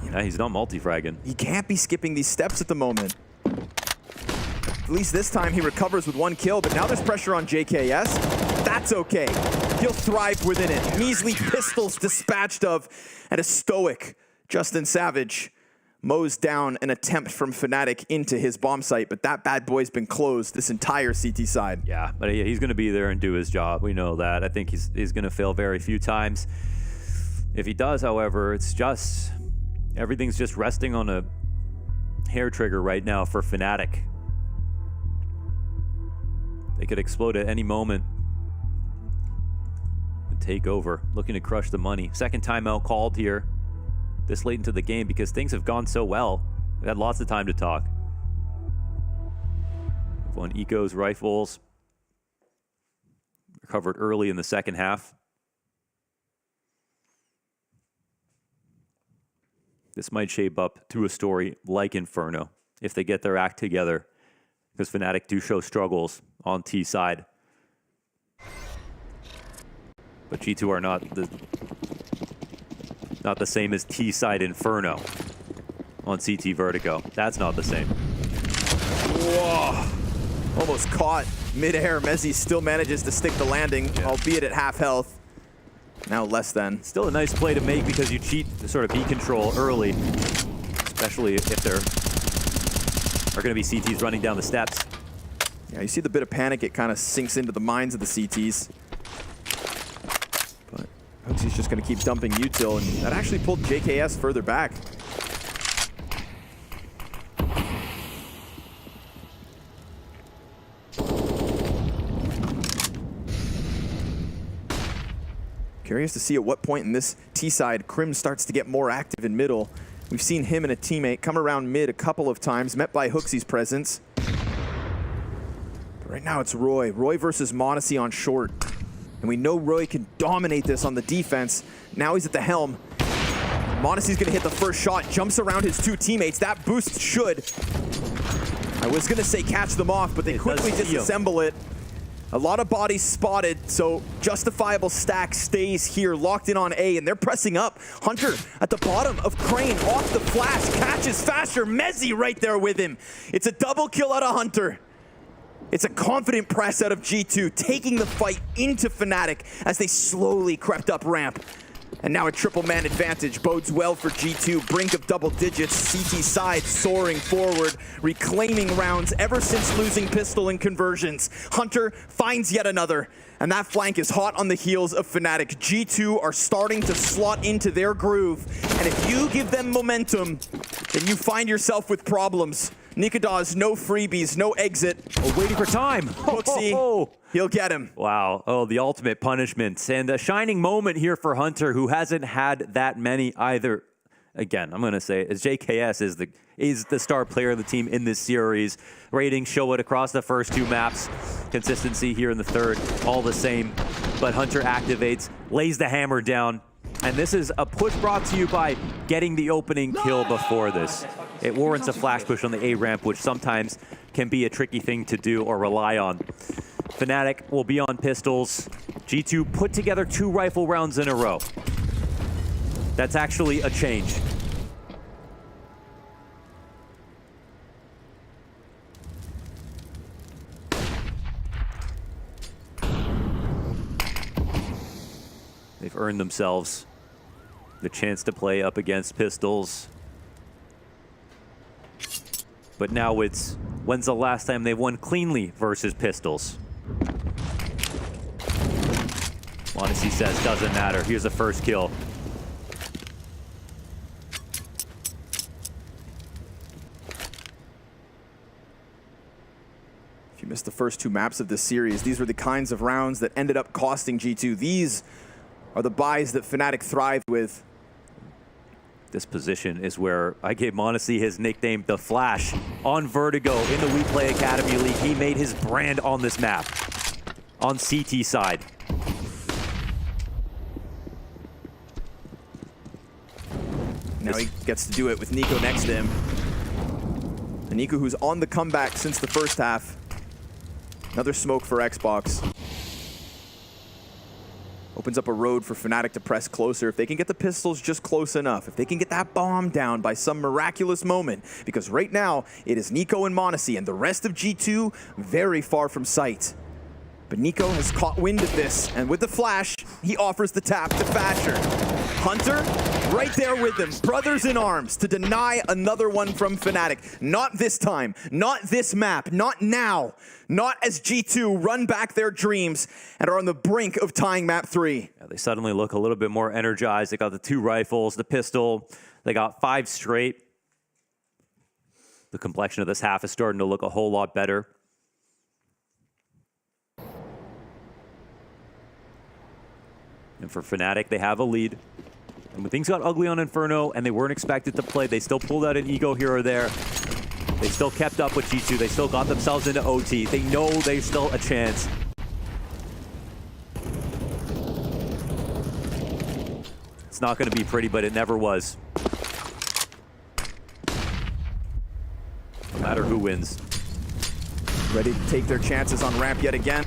Yeah, he's not multi-fragging. He can't be skipping these steps at the moment. At least this time he recovers with 1 kill, but now there's pressure on JKS. That's okay. He'll thrive within it. Measly pistols dispatched of, and a stoic Justin Savage mows down an attempt from Fnatic into his bomb site, but that bad boy's been closed this entire CT side. Yeah, but he's going to be there and do his job. We know that. I think he's going to fail very few times. If he does, however, it's just everything's just resting on a hair trigger right now for Fnatic. They could explode at any moment and take over, looking to crush the money. Second timeout called here this late into the game because things have gone so well. We've had lots of time to talk. We've won Eco's rifles. Recovered early in the second half. This might shape up to a story like Inferno if they get their act together, because Fnatic do show struggles on T side. But G2 are not the same as T side Inferno on CT Vertigo. That's not the same. Whoa. Almost caught midair. Mezzi still manages to stick the landing, albeit at half health. Now less than. Still a nice play to make because you cheat the sort of B control early, especially if there are going to be CTs running down the steps. Yeah, you see the bit of panic, it kind of sinks into the minds of the CTs. But Hooksy's just going to keep dumping util, and that actually pulled JKS further back. Curious to see at what point in this T-side Krim starts to get more active in middle. We've seen him and a teammate come around mid a couple of times, met by Hooksy's presence. But right now it's Roy. Roy versus Monte on short. And we know Roy can dominate this on the defense. Now he's at the helm. Monte's gonna hit the first shot, jumps around his two teammates. That boost should, I was gonna say catch them off, but they quickly disassemble it. A lot of bodies spotted, so justifiable stack stays here, locked in on A, and they're pressing up. Hunter at the bottom of Crane, off the flash, catches faster. Mezzi right there with him. It's a double kill out of Hunter. It's a confident press out of G2, taking the fight into Fnatic as they slowly crept up ramp. And now a triple man advantage bodes well for G2, brink of double digits. CT side soaring forward, reclaiming rounds ever since losing pistol in conversions. Hunter finds yet another, and that flank is hot on the heels of Fnatic. G2 are starting to slot into their groove, and if you give them momentum, then you find yourself with problems. Nikadaz, no freebies, no exit. Oh, waiting for time. Hooksy, he'll get him. Wow. Oh, the ultimate punishment. And a shining moment here for Hunter, who hasn't had that many either. Again, I'm going to say, as JKS is the star player of the team in this series. Ratings show it across the first two maps. Consistency here in the third, all the same. But Hunter activates, lays the hammer down. And this is a push brought to you by getting the opening kill before this. It warrants a flash push on the A ramp, which sometimes can be a tricky thing to do or rely on. Fnatic will be on pistols. G2 put together 2 rifle rounds in a row. That's actually a change. They've earned themselves the chance to play up against pistols. But now it's, when's the last time they won cleanly versus pistols? Monte says, doesn't matter. Here's the first kill. If you missed the first 2 maps of this series, these were the kinds of rounds that ended up costing G2. These are the buys that Fnatic thrived with. This position is where I gave Monte his nickname, The Flash, on Vertigo in the We Play Academy League. He made his brand on this map, on CT side. Now he gets to do it with Nico next to him. And Nico, who's on the comeback since the first half. Another smoke for Xbox. Opens up a road for Fnatic to press closer. If they can get the pistols just close enough, if they can get that bomb down by some miraculous moment, because right now it is Nico and Monte, and the rest of G2 very far from sight. But Nico has caught wind of this, and with the flash, he offers the tap to Fasher. Hunter, right there with him, brothers in arms, to deny another one from Fnatic. Not this time, not this map, not now, not as G2 run back their dreams and are on the brink of tying map 3. Yeah, they suddenly look a little bit more energized. They got the 2 rifles, the pistol. They got 5 straight. The complexion of this half is starting to look a whole lot better. And for Fnatic, they have a lead. And when things got ugly on Inferno and they weren't expected to play, they still pulled out an ego here or there. They still kept up with G2. They still got themselves into OT. They know there's still a chance. It's not going to be pretty, but it never was. No matter who wins. Ready to take their chances on ramp yet again.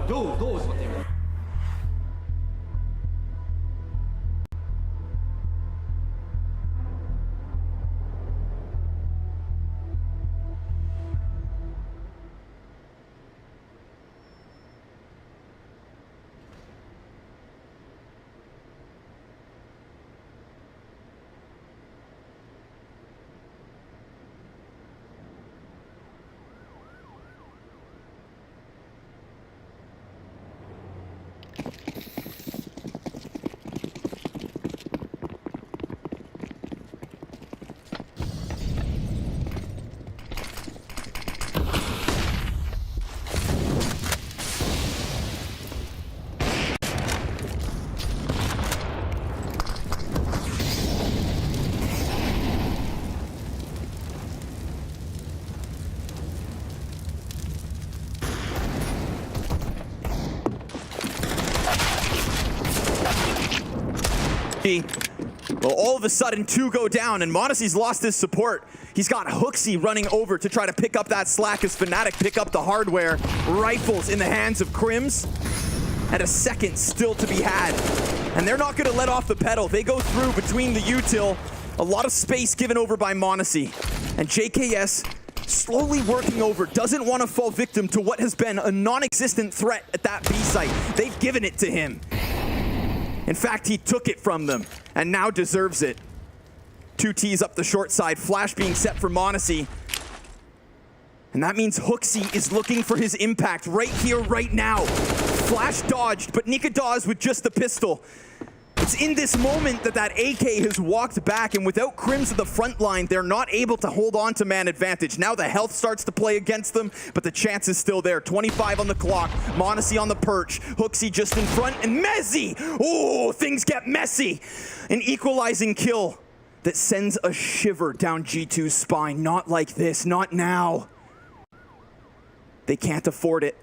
どうですかって今。Well, all of a sudden, 2 go down, and Monte's lost his support. He's got HooXi running over to try to pick up that slack as Fnatic pick up the hardware. Rifles in the hands of Crims, and a second still to be had. And they're not going to let off the pedal. They go through between the util. A lot of space given over by Monte. And JKS slowly working over, doesn't want to fall victim to what has been a non-existent threat at that B site. They've given it to him. In fact, he took it from them and now deserves it. 2 Ts up the short side, flash being set for Monte. And that means HooXi is looking for his impact right here, right now. Flash dodged, but Nika Dawes with just the pistol. It's in this moment that that AK has walked back, and without Crims at the front line, they're not able to hold on to man advantage. Now the health starts to play against them, but the chance is still there. 25 on the clock, Monte on the perch, HooXi just in front, and Mezzi! Oh, things get messy! An equalizing kill that sends a shiver down G2's spine. Not like this, not now. They can't afford it.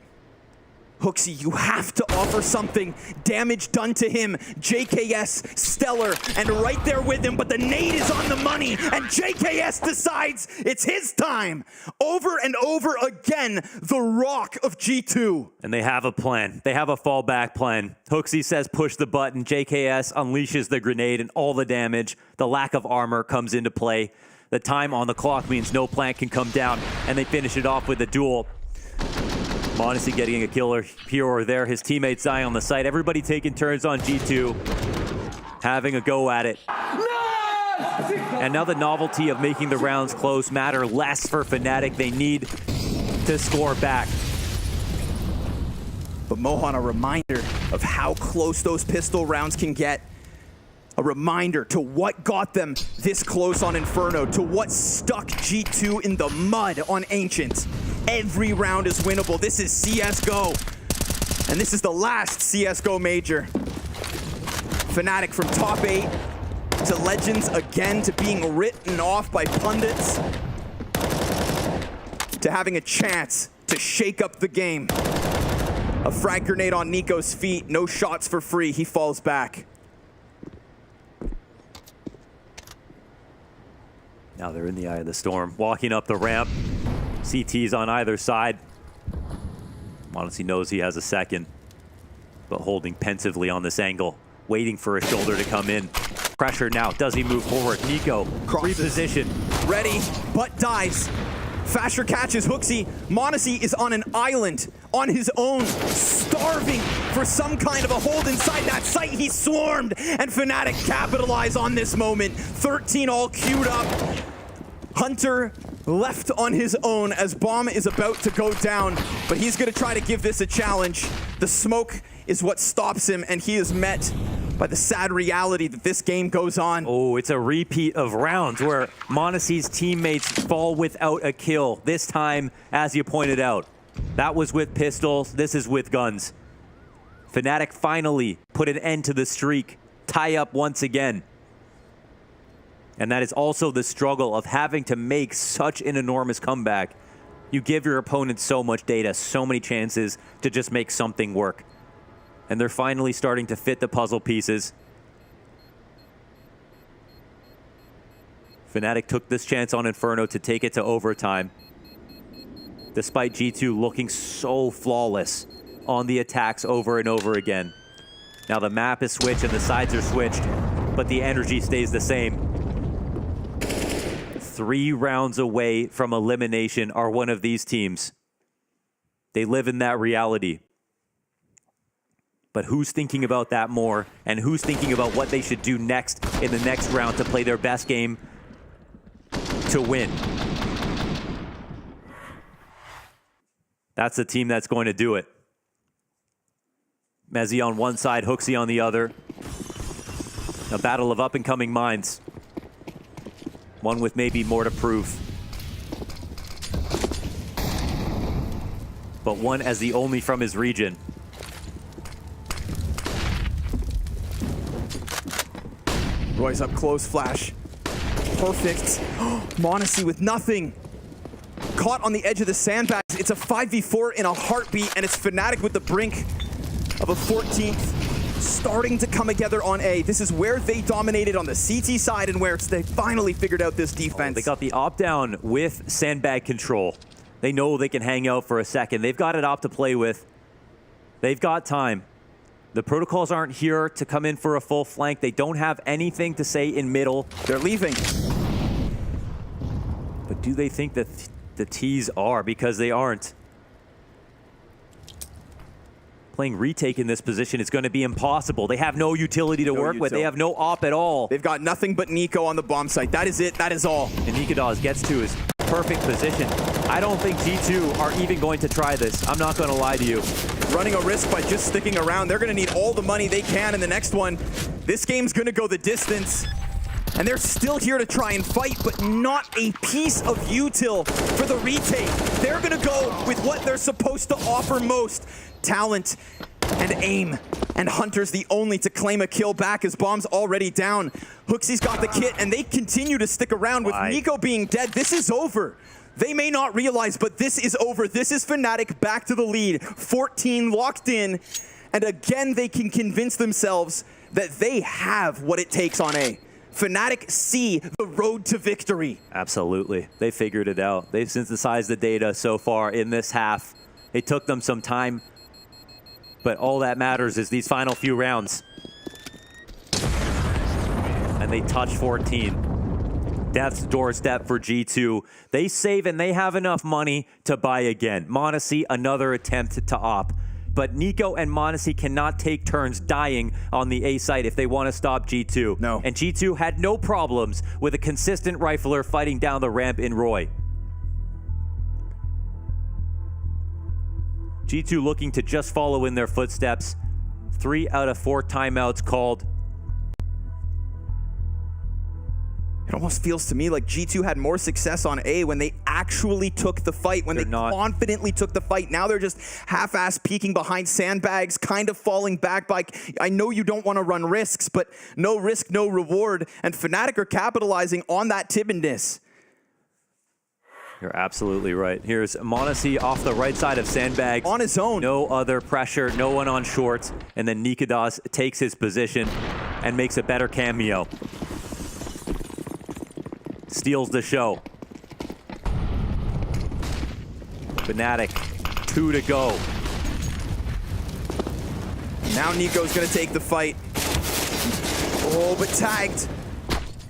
HooXi, you have to offer something. Damage done to him. JKS, stellar, and right there with him, but the nade is on the money, and JKS decides it's his time. Over and over again, the rock of G2. And they have a plan. They have a fallback plan. HooXi says push the button. JKS unleashes the grenade and all the damage. The lack of armor comes into play. The time on the clock means no plant can come down, and they finish it off with a duel. Monte getting a killer here or there. His teammates dying on the site. Everybody taking turns on G2, having a go at it. And now the novelty of making the rounds close matter less for Fnatic. They need to score back. But Mohan, a reminder of how close those pistol rounds can get. A reminder to what got them this close on Inferno, to what stuck G2 in the mud on Ancient. Every round is winnable. This is CSGO. And this is the last CSGO major. Fnatic from top 8 to Legends again, to being written off by pundits, to having a chance to shake up the game. A frag grenade on Nico's feet. No shots for free. He falls back. Now they're in the eye of the storm. Walking up the ramp. CTs on either side. Monte knows he has a second, but holding pensively on this angle, waiting for a shoulder to come in. Pressure now. Does he move forward? Nico, reposition. Ready, but dies. Fasher catches HooXi. Monte is on an island, on his own, starving for some kind of a hold inside that site. He's swarmed, and Fnatic capitalize on this moment. 13 all queued up. Hunter left on his own as Bomb is about to go down, but he's going to try to give this a challenge. The smoke is what stops him, and he is met by the sad reality that this game goes on. Oh, it's a repeat of rounds where Monte's teammates fall without a kill. This time, as you pointed out, that was with pistols, this is with guns. Fnatic finally put an end to the streak, tie up once again. And that is also the struggle of having to make such an enormous comeback. You give your opponent so much data, so many chances to just make something work. And they're finally starting to fit the puzzle pieces. Fnatic took this chance on Inferno to take it to overtime. Despite G2 looking so flawless on the attacks over and over again. Now the map is switched and the sides are switched, but the energy stays the same. 3 rounds away from elimination are one of these teams. They live in that reality. But who's thinking about that more, and who's thinking about what they should do next in the next round to play their best game to win? That's the team that's going to do it. Mezzy on one side, Hooksy on the other. A battle of up-and-coming minds. One with maybe more to prove. But one as the only from his region. Roy's up close, flash. Perfect. Monte with nothing. Caught on the edge of the sandbags. It's a 5v4 in a heartbeat, and it's Fnatic with the brink of a 14th. Starting to come together on A. This is where they dominated on the CT side and where they finally figured out this defense. They got the opt-down with sandbag control. They know they can hang out for a second. They've got it op to play with. They've got time. The protocols aren't here to come in for a full flank. They don't have anything to say in middle. They're leaving. But do they think that the T's are? Because they aren't. Playing retake in this position is going to be impossible. They have no utility to work with. They have no op at all. They've got nothing but Nico on the bomb site. That is it. That is all. And Nikodas gets to his perfect position. I don't think G2 are even going to try this. I'm not going to lie to you. Running a risk by just sticking around. They're going to need all the money they can in the next one. This game's going to go the distance. And they're still here to try and fight, but not a piece of util for the retake. They're going to go with what they're supposed to offer most. Talent and aim. And Hunter's the only to claim a kill back as Bomb's already down. Hooksy's got the kit, and they continue to stick around. With Nico being dead, this is over. They may not realize, but this is over. This is Fnatic back to the lead. 14 locked in. And again, they can convince themselves that they have what it takes on A. Fnatic see the road to victory. Absolutely. They figured it out. They've synthesized the data so far in this half. It took them some time, but all that matters is these final few rounds. And they touch 14. Death's doorstep for G2. They save and they have enough money to buy again. Monte, another attempt to op. But Nico and Monte cannot take turns dying on the A site if they want to stop G2. No. And G2 had no problems with a consistent rifler fighting down the ramp in Roy. G2 looking to just follow in their footsteps. 3 out of 4 timeouts called. It almost feels to me like G2 had more success on A when they actually took the fight, when they confidently took the fight. Now they're just half-ass peeking behind sandbags, kind of falling back by, I know you don't want to run risks, but no risk, no reward. And Fnatic are capitalizing on that timidness. You're absolutely right. Here's Monte off the right side of sandbags. On his own. No other pressure, no one on shorts. And then Nikodas takes his position and makes a better cameo. Steals the show. Fnatic, 2 to go. Now Nico's gonna take the fight. Oh, but tagged.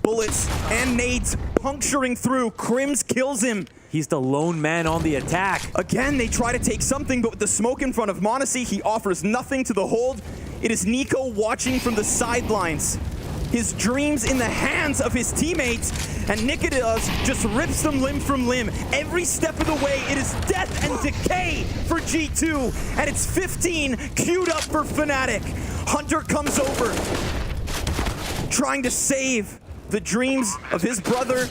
Bullets and nades puncturing through. Crims kills him. He's the lone man on the attack. Again, they try to take something, but with the smoke in front of Monte, he offers nothing to the hold. It is Nico watching from the sidelines. His dreams in the hands of his teammates, and Nikodas just rips them limb from limb. Every step of the way, it is death and decay for G2, and it's 15 queued up for Fnatic. Hunter comes over, trying to save the dreams of his brother,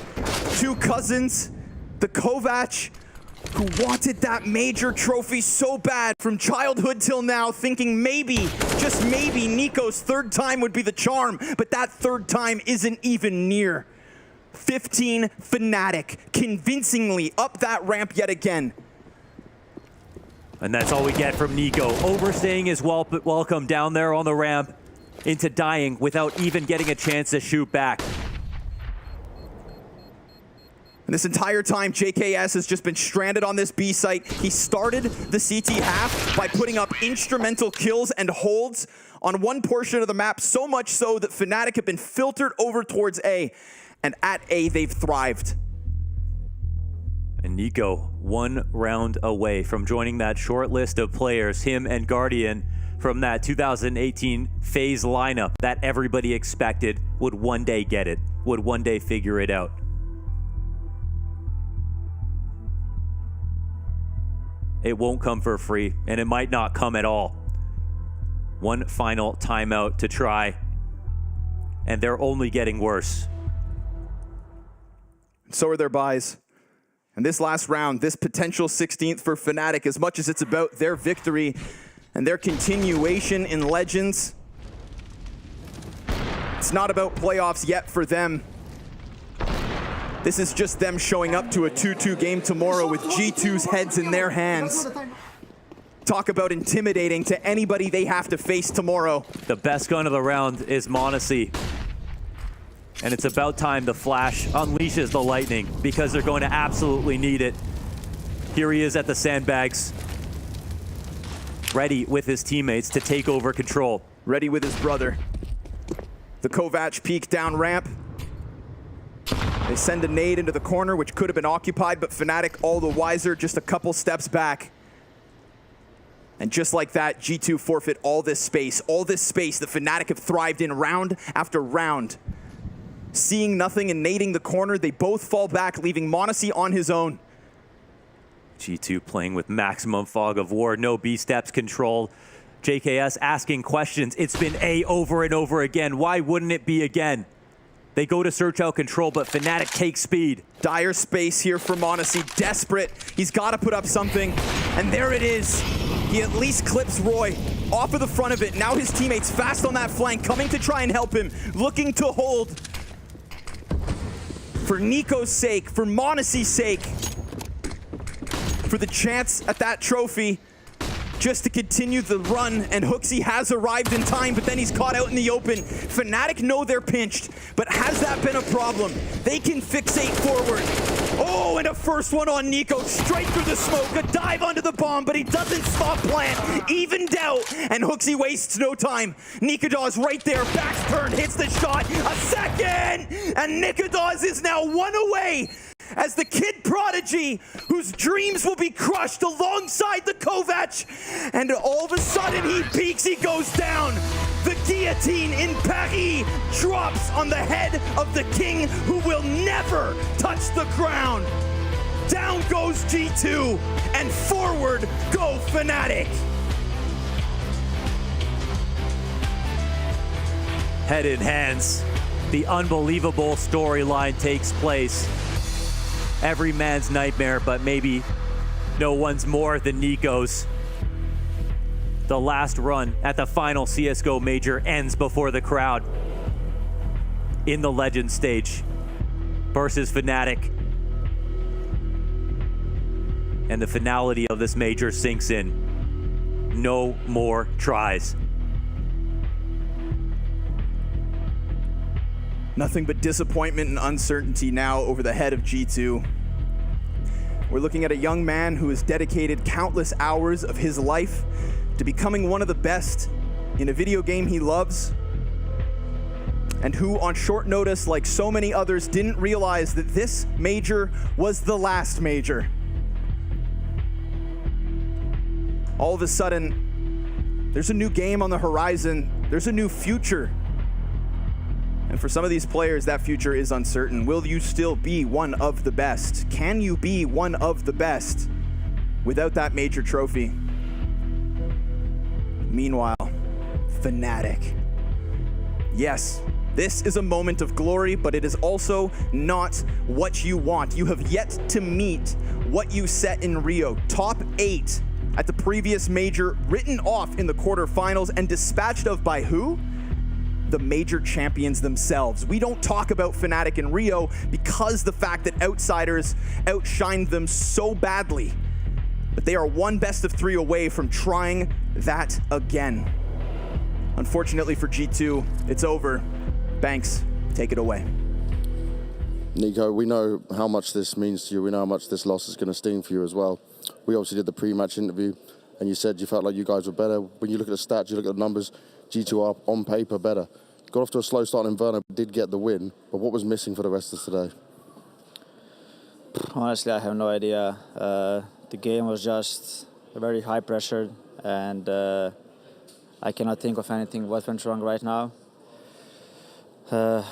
2 cousins, the Kovac, who wanted that major trophy so bad from childhood till now, thinking maybe, just maybe, Nico's 3rd time would be the charm, but that 3rd time isn't even near. 15 Fnatic, convincingly up that ramp yet again. And that's all we get from Nico, overstaying his welcome down there on the ramp into dying without even getting a chance to shoot back. And this entire time, JKS has just been stranded on this B site. He started the CT half by putting up instrumental kills and holds on one portion of the map, so much so that Fnatic have been filtered over towards A. And at A, they've thrived. And Nico, 1 round away from joining that short list of players, him and Guardian, from that 2018 FaZe lineup that everybody expected would one day get it, would one day figure it out. It won't come for free, and it might not come at all. One final timeout to try, and they're only getting worse. So are their buys. And this last round, this potential 16th for Fnatic, as much as it's about their victory and their continuation in Legends, it's not about playoffs yet for them. This is just them showing up to a 2-2 game tomorrow with G2's heads in their hands. Talk about intimidating to anybody they have to face tomorrow. The best gun of the round is Monte. And it's about time the Flash unleashes the lightning because they're going to absolutely need it. Here he is at the sandbags, ready with his teammates to take over control. Ready with his brother. The Kovac peek down ramp. They send a nade into the corner, which could have been occupied, but Fnatic all the wiser, just a couple steps back. And just like that, G2 forfeit all this space that Fnatic have thrived in round after round. Seeing nothing and nading the corner, they both fall back, leaving Monte on his own. G2 playing with maximum fog of war, no B steps control. JKS asking questions. It's been A over and over again. Why wouldn't it be again? They go to search out control, but Fnatic takes speed. Dire space here for Monte, desperate. He's got to put up something, and there it is. He at least clips Roy off of the front of it. Now his teammates fast on that flank, coming to try and help him, looking to hold. For Nico's sake, for Monte's sake, for the chance at that trophy, just to continue the run, and Hooksy has arrived in time, but then he's caught out in the open. Fnatic know they're pinched, but has that been a problem? They can fixate forward. Oh, and a first one on Nico, straight through the smoke, a dive onto the bomb, but he doesn't stop plant, evened out, and Hooksy wastes no time. Nikadaw's right there, back's turned, hits the shot, a second, and Nikadaws is now 1 away as the kid prodigy whose dreams will be crushed alongside the Kovac. And all of a sudden he peaks, he goes down. The guillotine in Paris drops on the head of the king who will never touch the ground. Down goes G2 and forward go Fnatic. Head in hands, the unbelievable storyline takes place. Every man's nightmare, but maybe no one's more than Nico's. The last run at the final CSGO major ends before the crowd in the Legend stage versus Fnatic. And the finality of this major sinks in. No more tries. Nothing but disappointment and uncertainty now over the head of G2. We're looking at a young man who has dedicated countless hours of his life to becoming one of the best in a video game he loves, and who on short notice, like so many others, didn't realize that this major was the last major. All of a sudden, there's a new game on the horizon, there's a new future. And for some of these players, that future is uncertain. Will you still be one of the best? Can you be one of the best without that major trophy? Meanwhile, Fnatic. Yes, this is a moment of glory, but it is also not what you want. You have yet to meet what you set in Rio. Top 8 at the previous major, written off in the quarterfinals and dispatched of by who? The major champions themselves. We don't talk about Fnatic in Rio because the fact that outsiders outshined them so badly. But they are one best of 3 away from trying that again. Unfortunately for G2, it's over. Banks, take it away. Nico, we know how much this means to you. We know how much this loss is going to sting for you as well. We obviously did the pre-match interview, and you said you felt like you guys were better. When you look at the stats, you look at the numbers, G2 are on paper better. Got off to a slow start in Inferno, did get the win, but what was missing for the rest of today? Honestly, I have no idea. The game was just very high pressured, and I cannot think of anything what went wrong right now.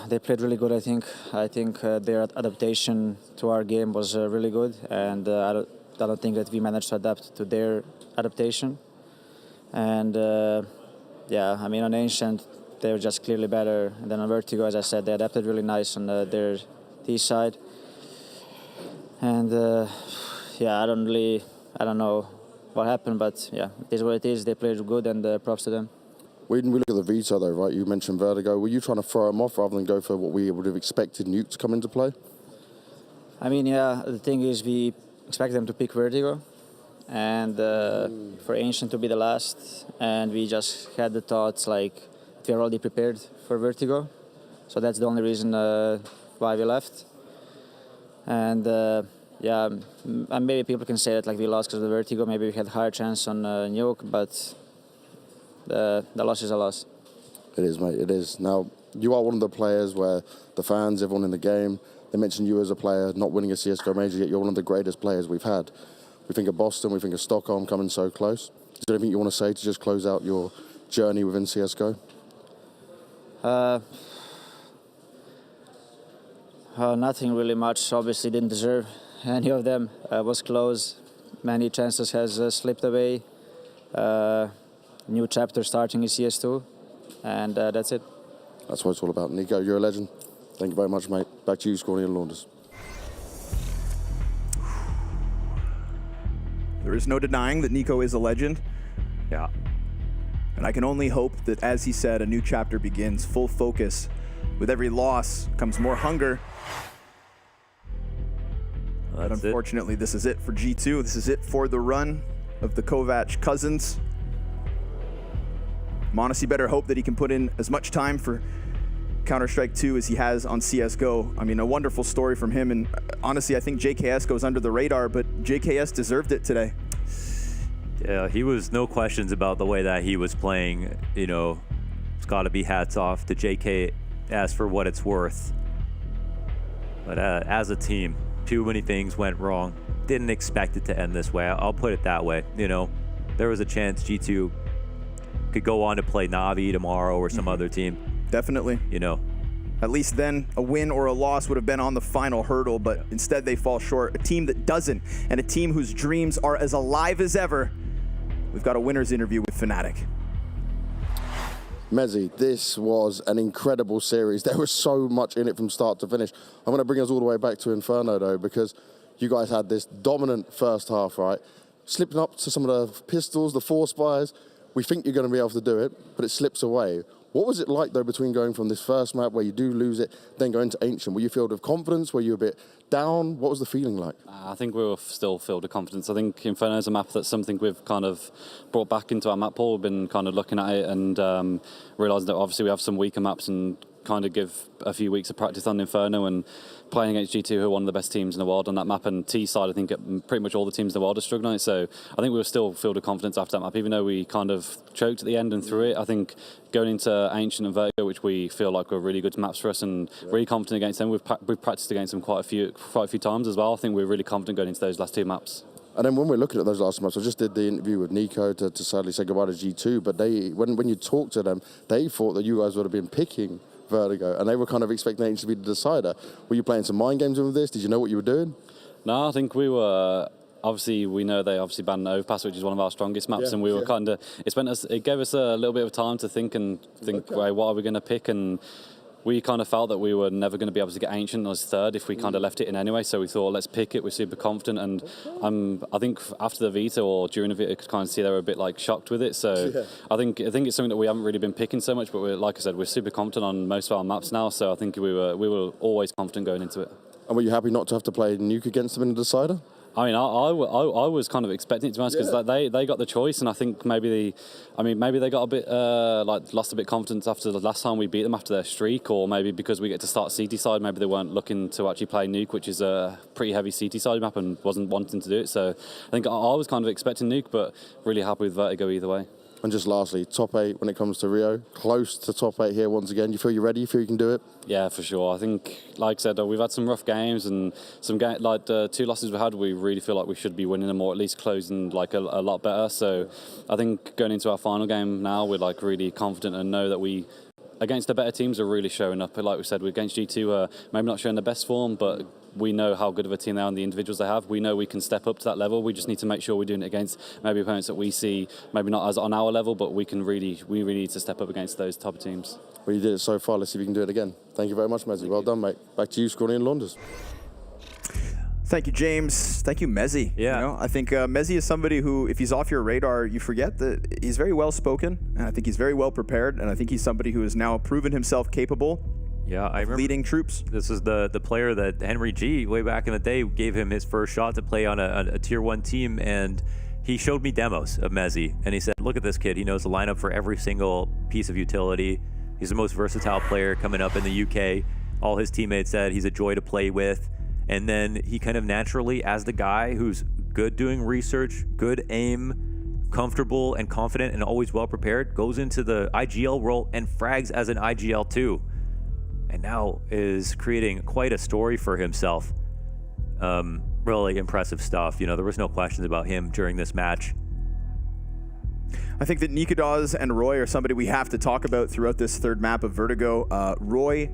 They played really good, I think. I think their adaptation to our game was really good, and I don't think that we managed to adapt to their adaptation. And yeah, I mean, on Ancient, they were just clearly better. And then on Vertigo, as I said, they adapted really nice on their T side. And yeah, I don't know what happened, but yeah, it is what it is. They played good, and props to them. When we look at the Veto, though, right, you mentioned Vertigo. Were you trying to throw them off rather than go for what we would have expected Nuke to come into play? I mean, yeah, the thing is we expect them to pick Vertigo and for Ancient to be the last. And we just had the thoughts like we're already prepared for Vertigo. So that's the only reason why we left. And yeah, and maybe people can say that like we lost because of the Vertigo. Maybe we had a higher chance on Nuke, but the loss is a loss. It is, mate, it is. Now, you are one of the players where the fans, everyone in the game, they mention you as a player not winning a CSGO major, yet you're one of the greatest players we've had. We think of Boston, we think of Stockholm coming so close. Is there anything you want to say to just close out your journey within CSGO? Nothing really much. Obviously didn't deserve any of them. Was close. Many chances has slipped away. New chapter starting in CS2, and that's it. That's what it's all about. Nico, you're a legend. Thank you very much, mate. Back to you, Scrawny and Launders. There is no denying that Nico is a legend. Yeah. And I can only hope that, as he said, a new chapter begins, full focus. With every loss comes more hunger. But unfortunately, this is it for G2. This is it for the run of the Kovac cousins. Monte better hope that he can put in as much time for Counter-Strike 2 as he has on CSGO. I mean, a wonderful story from him, and honestly, I think JKS goes under the radar, but JKS deserved it today. Yeah, he was no questions about the way that he was playing. You know, it's got to be hats off to JKS for what it's worth. But as a team, too many things went wrong. Didn't expect it to end this way. I'll put it that way. You know, there was a chance G2 could go on to play NAVI tomorrow or some other team. Definitely. You know. At least then a win or a loss would have been on the final hurdle, but instead they fall short. A team that doesn't, and a team whose dreams are as alive as ever. We've got a winner's interview with Fnatic. Mezzi, this was an incredible series. There was so much in it from start to finish. I'm going to bring us all the way back to Inferno, though, because you guys had this dominant first half, right? Slipping up to some of the pistols, the force fires. We think you're going to be able to do it, but it slips away. What was it like, though, between going from this first map where you do lose it, then going to Ancient? Were you filled with confidence? Were you a bit down? What was the feeling like? I think we were still filled with confidence. I think Inferno is a map that's something we've kind of brought back into our map pool. We've been kind of looking at it and realising that obviously we have some weaker maps and kind of give a few weeks of practice on Inferno and playing against G2, who are one of the best teams in the world on that map. And T side, I think pretty much all the teams in the world are struggling on it. So I think we were still filled with confidence after that map, even though we kind of choked at the end and through it. I think going into Ancient and Vertigo, which we feel like were really good maps for us and really confident against them. We've practiced against them quite a few times as well. I think we're really confident going into those last two maps. And then when we're looking at those last maps, I just did the interview with Nico to sadly say goodbye to G2, but when you talked to them, they thought that you guys would have been picking Vertigo, and they were kind of expecting Ancient to be the decider. Were you playing some mind games with this? Did you know what you were doing? No, I think we were. Obviously, we know they obviously banned Overpass, which is one of our strongest maps, and we were kind of. It gave us a little bit of time to think, right, what are we going to pick? And we kind of felt that we were never going to be able to get Ancient as third if we kind of left it in anyway. So we thought, let's pick it. We're super confident, and I think after the Veto or during the Veto, I could kind of see they were a bit like shocked with it. So I think it's something that we haven't really been picking so much. But like I said, we're super confident on most of our maps now. So I think we were always confident going into it. And were you happy not to have to play Nuke against them in the decider? I mean, I was kind of expecting it, to be honest, because they got the choice, and I think maybe they got a bit lost a bit of confidence after the last time we beat them after their streak, or maybe because we get to start CT side, maybe they weren't looking to actually play Nuke, which is a pretty heavy CT side map, and wasn't wanting to do it. So I think I was kind of expecting Nuke, but really happy with Vertigo either way. And just lastly, top 8 when it comes to Rio, close to top 8 here once again. You feel you're ready? You feel you can do it? Yeah, for sure. I think, like I said, we've had some rough games, and like the 2 losses we had, we really feel like we should be winning them, or at least closing like a lot better. So I think going into our final game now, we're like really confident and know that we, against the better teams, are really showing up. Like we said, we're against G2, maybe not showing the best form, but we know how good of a team they are and the individuals they have. We know we can step up to that level. We just need to make sure we're doing it against maybe opponents that we see maybe not as on our level, but we really need to step up against those type of teams. Well, you did it so far. Let's see if you can do it again. Thank you very much, Mezzy. Well done, mate. Back to you, Scrawny and Launders. Thank you, James. Thank you, Mezzy. Yeah. You know, I think Mezzy is somebody who, if he's off your radar, you forget that he's very well spoken, and I think he's very well prepared, and I think he's somebody who has now proven himself capable. Yeah, I remember leading troops. This is the player that Henry G, way back in the day, gave him his first shot to play on a tier 1 team, and he showed me demos of Mezzy, and he said, look at this kid. He knows the lineup for every single piece of utility. He's the most versatile player coming up in the UK. All his teammates said he's a joy to play with. And then he kind of naturally, as the guy who's good doing research, good aim, comfortable and confident and always well prepared, goes into the IGL role and frags as an IGL too. And now is creating quite a story for himself. Really impressive stuff. You know, there was no questions about him during this match. I think that Nikodas and Roy are somebody we have to talk about throughout this third map of Vertigo. Roy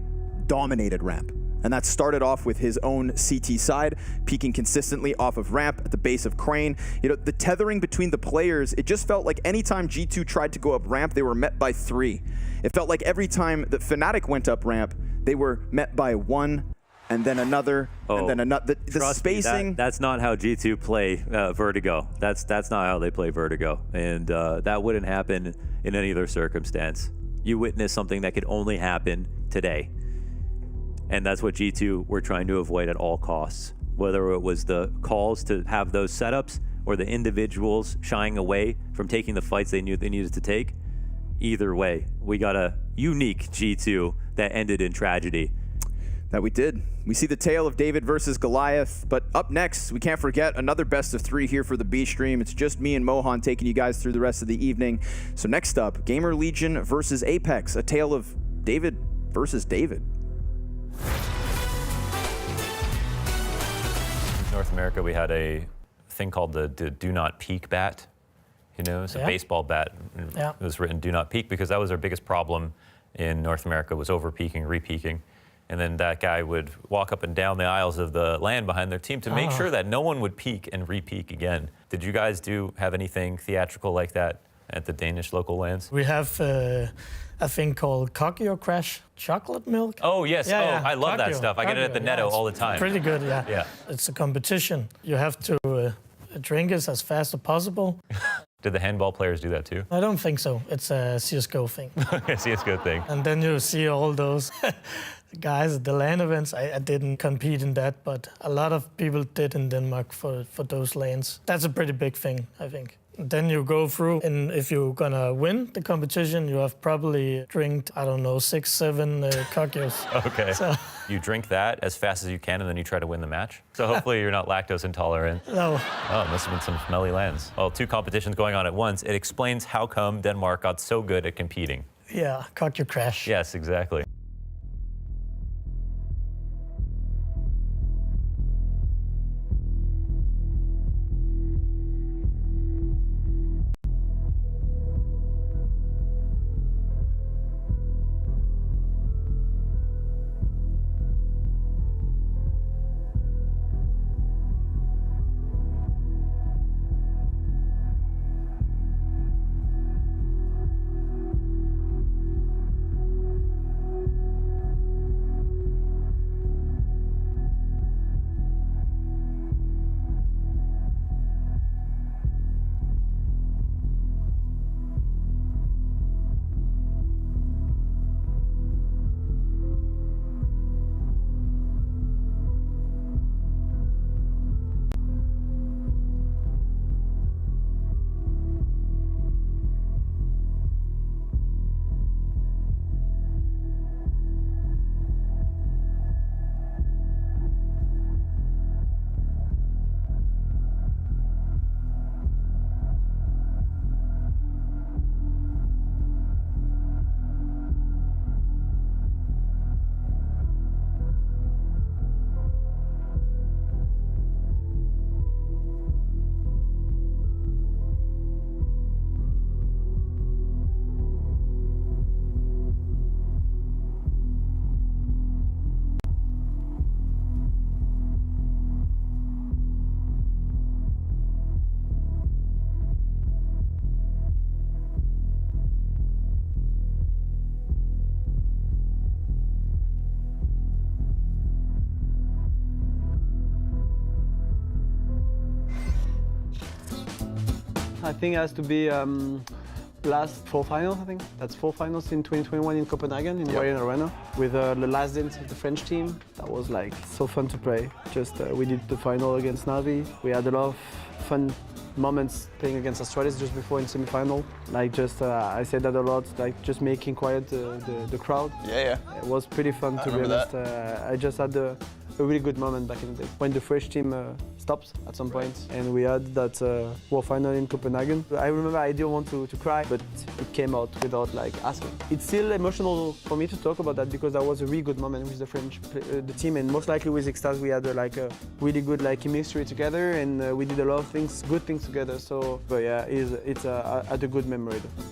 dominated ramp, and that started off with his own CT side, peaking consistently off of ramp at the base of Crane. You know, the tethering between the players, it just felt like anytime G2 tried to go up ramp, they were met by 3. It felt like every time that Fnatic went up ramp, they were met by 1, and then another, and then another. The spacing. That's not how G2 play Vertigo. That's not how they play Vertigo, and that wouldn't happen in any other circumstance. You witness something that could only happen today, and that's what G2 were trying to avoid at all costs. Whether it was the calls to have those setups or the individuals shying away from taking the fights they knew they needed to take. Either way, we got a unique G2 that ended in tragedy. That we did. We see the tale of David versus Goliath, but up next, we can't forget another best of 3 here for the B stream. It's just me and Mohan taking you guys through the rest of the evening. So next up, GamerLegion versus Apeks, a tale of David versus David. In North America, we had a thing called the do not peek bat. You know, it's a baseball bat. It was written do not peek because that was our biggest problem in North America, was over peeking, re-peeking. And then that guy would walk up and down the aisles of the LAN behind their team to make sure that no one would peek and re-peek again. Did you guys have anything theatrical like that at the Danish local LANs? We have a thing called Cockyo Crash chocolate milk. Oh, yes. I love that stuff. I get it at the Netto all the time. Pretty good, yeah. It's a competition. You have to drink it as fast as possible. Did the handball players do that too? I don't think so. It's a CSGO thing. CSGO thing. And then you see all those guys at the LAN events. I didn't compete in that, but a lot of people did in Denmark for those LANs. That's a pretty big thing, I think. Then you go through, and if you're gonna win the competition, you have probably drinked, I don't know, 6, 7 Cocktails. Okay. So you drink that as fast as you can, and then you try to win the match? So hopefully you're not lactose intolerant. No. Oh, it must have been some smelly lands. Well, 2 competitions going on at once. It explains how come Denmark got so good at competing. Yeah, Cocktail Crash. Yes, exactly. think it has to be last 4 finals, I think. That's 4 finals in 2021 in Copenhagen, in Warrior Arena, with the last dance of the French team. That was like so fun to play. Just we did the final against NAVI. We had a lot of fun moments playing against Australis just before in semi-final. Like just, I said that a lot, like just making quiet the crowd. Yeah. It was pretty fun to be honest. I just had a really good moment back in the day when the French team stopped at some point, and we had that World Final in Copenhagen. I remember I didn't want to cry, but it came out without like asking. It's still emotional for me to talk about that because that was a really good moment with the French the team, and most likely with Extase we had like a really good like chemistry together, and we did a lot of things, good things together. So, but yeah, it's a good memory though.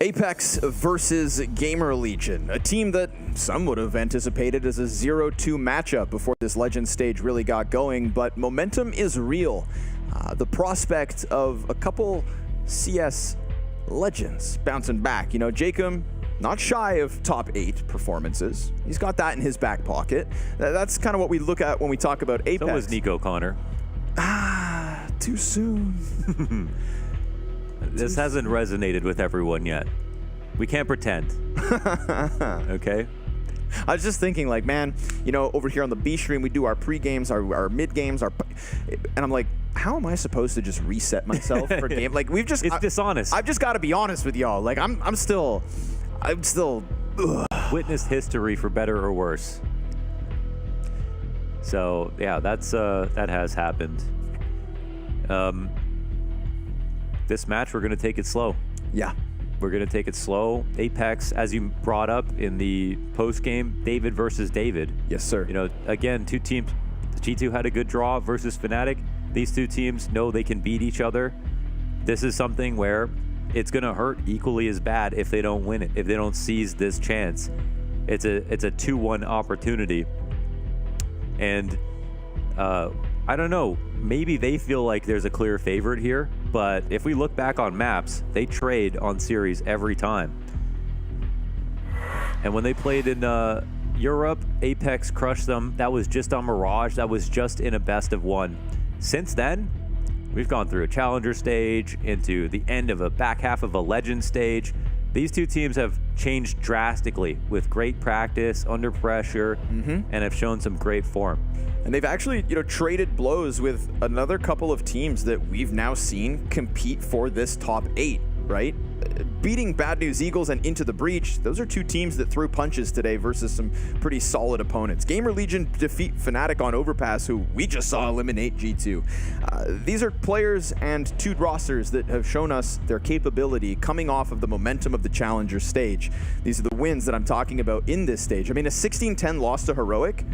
Apeks versus GamerLegion, a team that some would have anticipated as a 0-2 matchup before this Legend stage really got going, but momentum is real. The prospect of a couple CS legends bouncing back. You know, Jacob, not shy of top 8 performances. He's got that in his back pocket. That's kind of what we look at when we talk about Apeks. So was Nico Connor. Too soon. This hasn't resonated with everyone yet. We can't pretend. Okay? I was just thinking, like, man, you know, over here on the B stream, we do our pre-games, our mid-games, and I'm like, how am I supposed to just reset myself for game? Like, we've just... It's dishonest. I've just got to be honest with y'all. Like, I'm still... Ugh. Witnessed history for better or worse. So, yeah, that has happened. This match, we're going to take it slow. Yeah. We're going to take it slow. Apeks, as you brought up in the post-game, David versus David. Yes, sir. You know, again, two teams. G2 had a good draw versus Fnatic. These two teams know they can beat each other. This is something where it's going to hurt equally as bad if they don't win it, if they don't seize this chance. It's a 2-1 opportunity. And I don't know, maybe they feel like there's a clear favorite here, but if we look back on maps, they trade on series every time. And when they played in Europe, Apeks crushed them. That was just on Mirage. That was just in a best of 1. Since then, we've gone through a challenger stage, into the end of a back half of a legend stage. These two teams have changed drastically with great practice, under pressure, and have shown some great form. And they've actually, traded blows with another couple of teams that we've now seen compete for this top 8, right? Beating Bad News Eagles and Into the Breach, those are 2 teams that threw punches today versus some pretty solid opponents. GamerLegion defeat Fnatic on Overpass, who we just saw eliminate G2. These are players and 2 rosters that have shown us their capability coming off of the momentum of the Challenger stage. These are the wins that I'm talking about in this stage. I mean, a 16-10 loss to Heroic,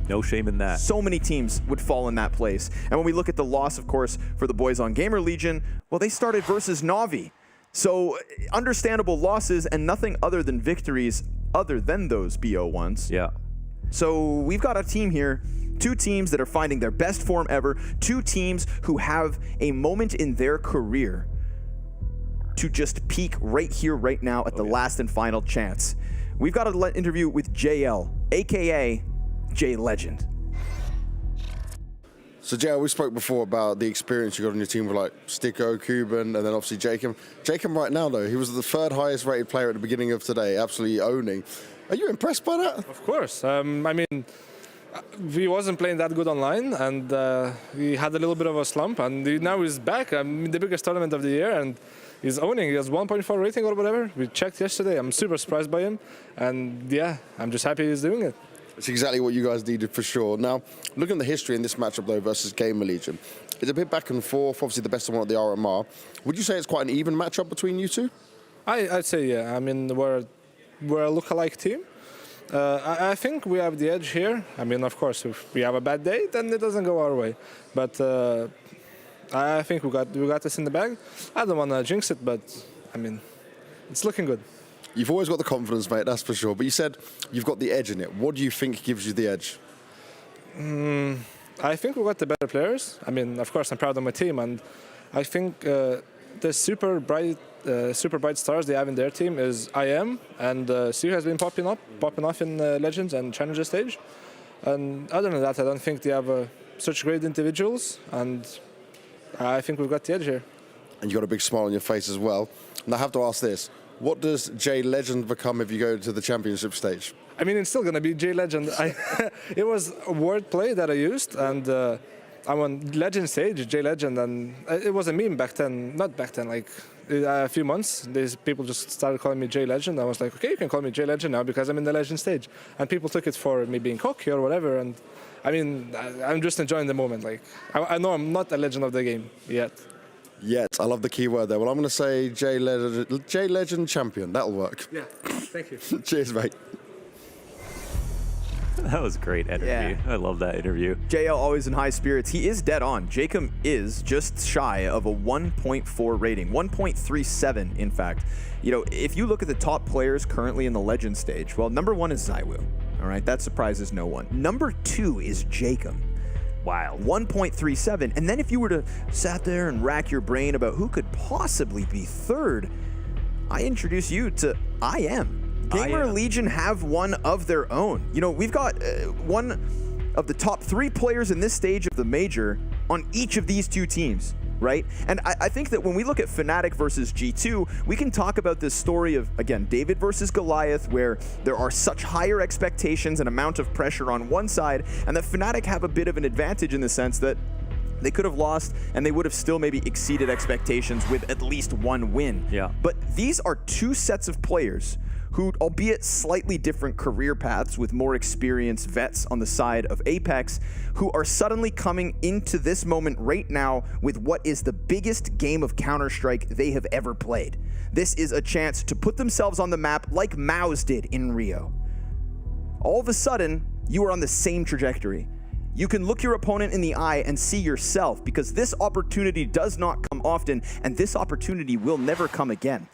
no shame in that. So many teams would fall in that place. And when we look at the loss, of course, for the boys on GamerLegion, well, they started versus NAVI. So understandable losses and nothing other than victories other than those BO1s. Yeah. So we've got a team here, 2 teams that are finding their best form ever, 2 teams who have a moment in their career to just peak right here, right now at the last and final chance. We've got an interview with JL, aka J Legend. So, JL, we spoke before about the experience you got on your team with like Sticko, Cuban, and then obviously Jacob. Jacob right now, though, he was the 3rd highest rated player at the beginning of today, absolutely owning. Are you impressed by that? Of course. I mean, we wasn't playing that good online, and we had a little bit of a slump, and now he's back. I mean, the biggest tournament of the year, and he's owning. He has 1.4 rating or whatever. We checked yesterday. I'm super surprised by him, and yeah, I'm just happy he's doing it. It's exactly what you guys needed for sure. Now, looking at the history in this matchup, though, versus GamerLegion, it's a bit back and forth. Obviously, the best one at the RMR. Would you say it's quite an even matchup between you 2? I'd say, yeah. I mean, we're a look-alike team. I think we have the edge here. I mean, of course, if we have a bad day, then it doesn't go our way. But I think we got this in the bag. I don't want to jinx it, but I mean, it's looking good. You've always got the confidence, mate, that's for sure. But you said you've got the edge in it. What do you think gives you the edge? I think we got the better players. I mean, of course, I'm proud of my team, and I think the super bright stars they have in their team is IM, and Sue has been popping off in Legends and Challenger stage. And other than that, I don't think they have such great individuals, and I think we've got the edge here. And you got a big smile on your face as well. And I have to ask this. What does J Legend become if you go to the championship stage? I mean, it's still going to be J Legend. It was a wordplay that I used, and I'm on Legend stage, J Legend, and it was a meme back then. Not back then, like a few months. These people just started calling me J Legend. I was like, okay, you can call me J Legend now because I'm in the Legend stage. And people took it for me being cocky or whatever. And I mean, I'm just enjoying the moment. Like, I know I'm not a legend of the game yet. Yet. I love the key word there. Well, I'm going to say J Legend champion. That'll work. Yeah, thank you. Cheers, mate. That was great energy. Yeah. I love that interview. JL always in high spirits. He is dead on. Jacob is just shy of a 1.4 rating, 1.37 in fact. If you look at the top players currently in the Legend stage, well, number 1 is Zywoo. All right, that surprises no one. Number 2 is Jacob. Wow. 1.37. And then if you were to sat there and rack your brain about who could possibly be 3rd, I introduce you to IM. GamerLegion have one of their own. We've got one of the top 3 players in this stage of the major on each of these 2 teams, right? And I think that when we look at Fnatic versus G2, we can talk about this story of, again, David versus Goliath, where there are such higher expectations and amount of pressure on one side, and that Fnatic have a bit of an advantage in the sense that they could have lost and they would have still maybe exceeded expectations with at least 1 win. Yeah. But these are 2 sets of players who, albeit slightly different career paths with more experienced vets on the side of Apeks, who are suddenly coming into this moment right now with what is the biggest game of Counter-Strike they have ever played. This is a chance to put themselves on the map like Maus did in Rio. All of a sudden, you are on the same trajectory. You can look your opponent in the eye and see yourself, because this opportunity does not come often, and this opportunity will never come again.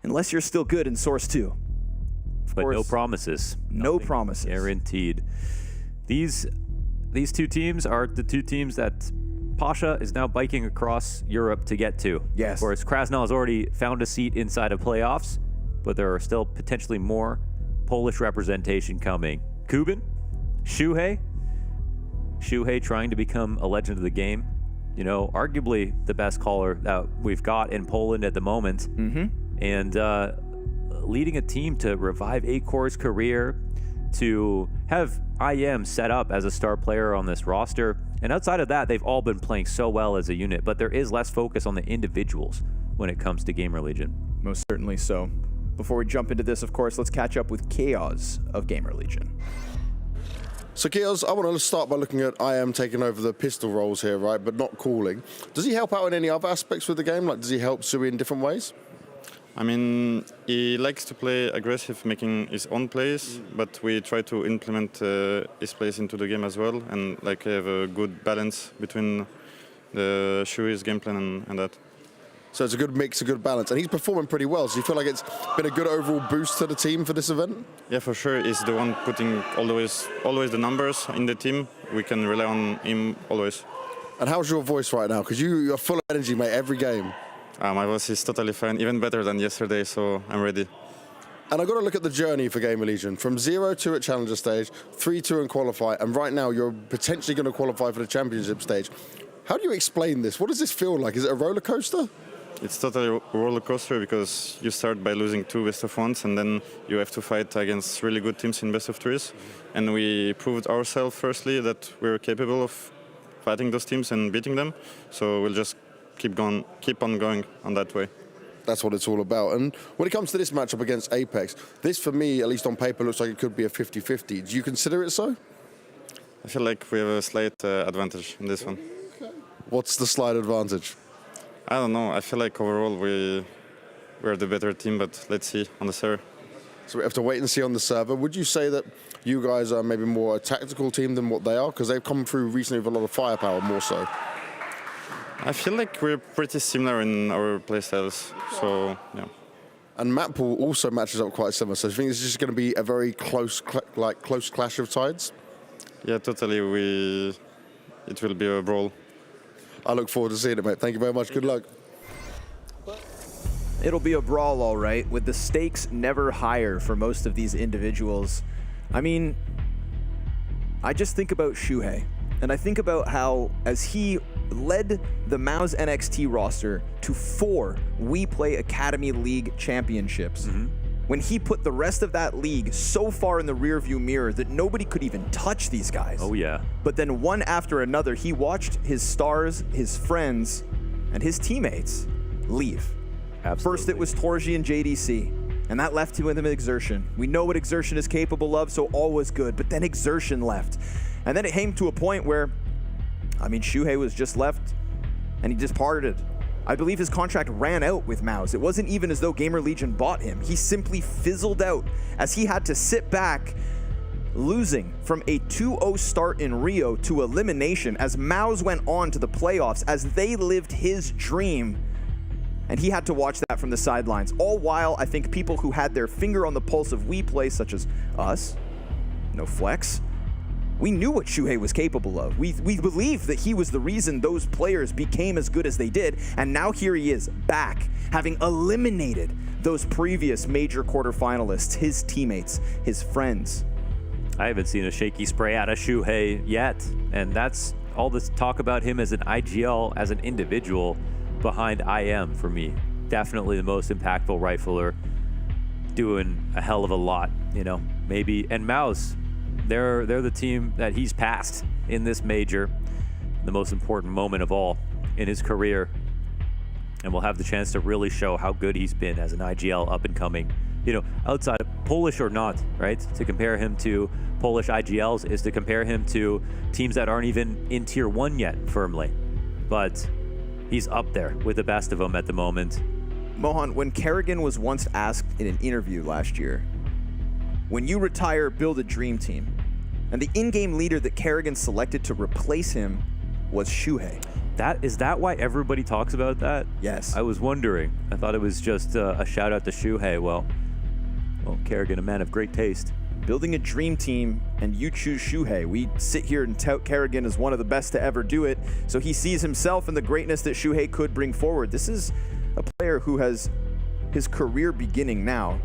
Unless you're still good in Source 2. But no promises. No promises. Guaranteed. These 2 teams are the 2 teams that Pasha is now biking across Europe to get to. Yes. Of course, Krasnal has already found a seat inside of playoffs, but there are still potentially more Polish representation coming. Kuban, Shuhei trying to become a legend of the game. Arguably the best caller that we've got in Poland at the moment. And leading a team to revive Acor's career, to have IM set up as a star player on this roster. And outside of that, they've all been playing so well as a unit, but there is less focus on the individuals when it comes to GamerLegion. Most certainly so. Before we jump into this, of course, let's catch up with Chaos of GamerLegion. So Chaos, I want to start by looking at IM taking over the pistol roles here, right, but not calling. Does he help out in any other aspects with the game? Like, does he help Sui in different ways? I mean, he likes to play aggressive, making his own plays, but we try to implement his plays into the game as well, and like have a good balance between the Shui's game plan and that. So it's a good mix, a good balance, and he's performing pretty well. So you feel like it's been a good overall boost to the team for this event? Yeah, for sure. He's the one putting always the numbers in the team. We can rely on him always. And how's your voice right now? Because you're full of energy, mate, every game. My voice is totally fine, even better than yesterday, so I'm ready. And I've got to look at the journey for GamerLegion. From 0-2 at Challenger stage, 3-2 in qualify, and right now you're potentially going to qualify for the Championship stage. How do you explain this? What does this feel like? Is it a roller coaster? It's totally a roller coaster because you start by losing 2 best-of-1s, and then you have to fight against really good teams in best-of-3s. And we proved ourselves, firstly, that we're capable of fighting those teams and beating them. So we'll just keep on going on that way. That's what it's all about. And when it comes to this matchup against Apeks, this for me, at least on paper, looks like it could be a 50-50. Do you consider it so? I feel like we have a slight advantage in this one. Okay. What's the slight advantage? I don't know. I feel like overall we're the better team, but let's see on the server. So we have to wait and see on the server. Would you say that you guys are maybe more a tactical team than what they are? Because they've come through recently with a lot of firepower, more so. I feel like we're pretty similar in our playstyles, so yeah. And map pool also matches up quite similar, so I think this is just going to be a very close clash of tides? Yeah, totally. It will be a brawl. I look forward to seeing it, mate. Thank you very much. Good luck. It'll be a brawl, all right, with the stakes never higher for most of these individuals. I mean, I just think about Shuhei, and I think about how, as he led the MOUZ NXT roster to 4 We Play Academy League championships, when he put the rest of that league so far in the rearview mirror that nobody could even touch these guys. Oh yeah. But then one after another, he watched his stars, his friends, and his teammates leave. Absolutely. First it was Torji and JDC, and that left him with Exertion. We know what Exertion is capable of, so all was good, but then Exertion left. And then it came to a point where, I mean, Shuhei was just left, and he departed. I believe his contract ran out with MOUZ. It wasn't even as though GamerLegion bought him. He simply fizzled out as he had to sit back, losing from a 2-0 start in Rio to elimination as MOUZ went on to the playoffs, as they lived his dream. And he had to watch that from the sidelines. All while, I think people who had their finger on the pulse of We Play, such as us, no flex, we knew what Shuhei was capable of. We believed that he was the reason those players became as good as they did. And now here he is, back, having eliminated those previous major quarterfinalists, his teammates, his friends. I haven't seen a shaky spray out of Shuhei yet. And that's all this talk about him as an IGL, as an individual, behind IM for me. Definitely the most impactful rifler, doing a hell of a lot, you know, maybe. And MOUZ, they're the team that he's passed in this major, the most important moment of all in his career. And we'll have the chance to really show how good he's been as an IGL up and coming. You know, outside of Polish or not, right? To compare him to Polish IGLs is to compare him to teams that aren't even in tier 1 yet firmly. But he's up there with the best of them at the moment. Mohan, when Kerrigan was once asked in an interview last year, when you retire, build a dream team. And the in-game leader that Kerrigan selected to replace him was Shuhei. Is that why everybody talks about that? Yes. I was wondering. I thought it was just a shout out to Shuhei. Well, Kerrigan, a man of great taste. Building a dream team, and you choose Shuhei. We sit here and tout Kerrigan as one of the best to ever do it, so he sees himself in the greatness that Shuhei could bring forward. This is a player who has his career beginning now.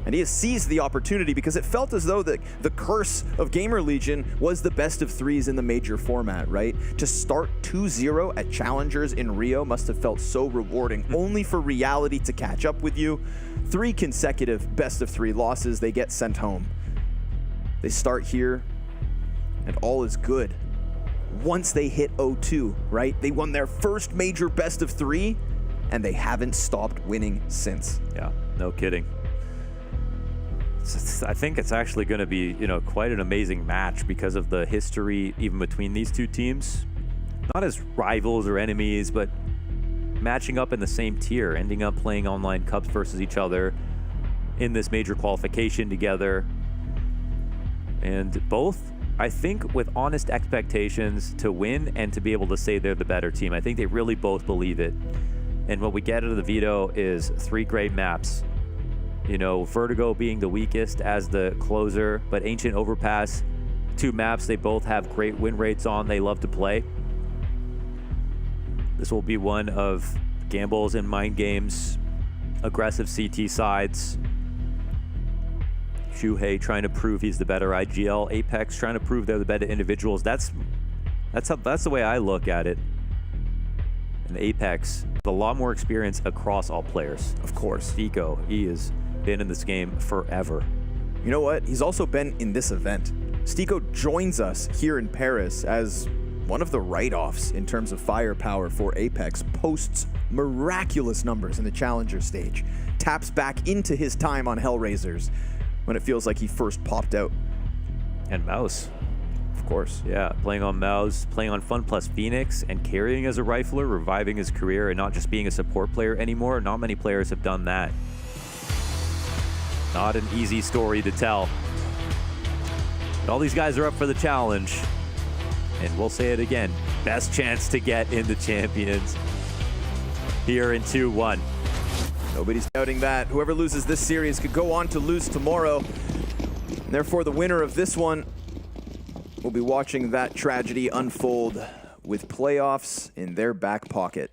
And he has seized the opportunity because it felt as though the curse of GamerLegion was the best of 3s in the major format, right? To start 2-0 at Challengers in Rio must have felt so rewarding, only for reality to catch up with you. 3 consecutive best of 3 losses, they get sent home. They start here, and all is good. Once they hit 0-2, right? They won their first major best of 3, and they haven't stopped winning since. Yeah, no kidding. I think it's actually going to be, quite an amazing match because of the history even between these two teams. Not as rivals or enemies, but matching up in the same tier, ending up playing online cups versus each other in this major qualification together. And both, I think, with honest expectations to win and to be able to say they're the better team. I think they really both believe it. And what we get out of the Veto is 3 great maps. Vertigo being the weakest as the closer, but Ancient Overpass, 2 maps they both have great win rates on, they love to play. This will be one of gambles and mind games, aggressive CT sides. Shuhei trying to prove he's the better IGL. Apeks trying to prove they're the better individuals. That's the way I look at it. And Apeks, with a lot more experience across all players. Of course. Vico, he has been in this game forever. You know what? He's also been in this event. Stico joins us here in Paris as one of the write-offs in terms of firepower for Apeks, posts miraculous numbers in the Challenger stage, taps back into his time on Hellraisers when it feels like he first popped out. And Mouse. Of course. Yeah, playing on Mouse, playing on Fun plus Phoenix, and carrying as a rifler, reviving his career, and not just being a support player anymore. Not many players have done that. Not an easy story to tell. But all these guys are up for the challenge. And we'll say it again, best chance to get into Champions here in 2-1. Nobody's doubting that. Whoever loses this series could go on to lose tomorrow. And therefore, the winner of this one will be watching that tragedy unfold with playoffs in their back pocket.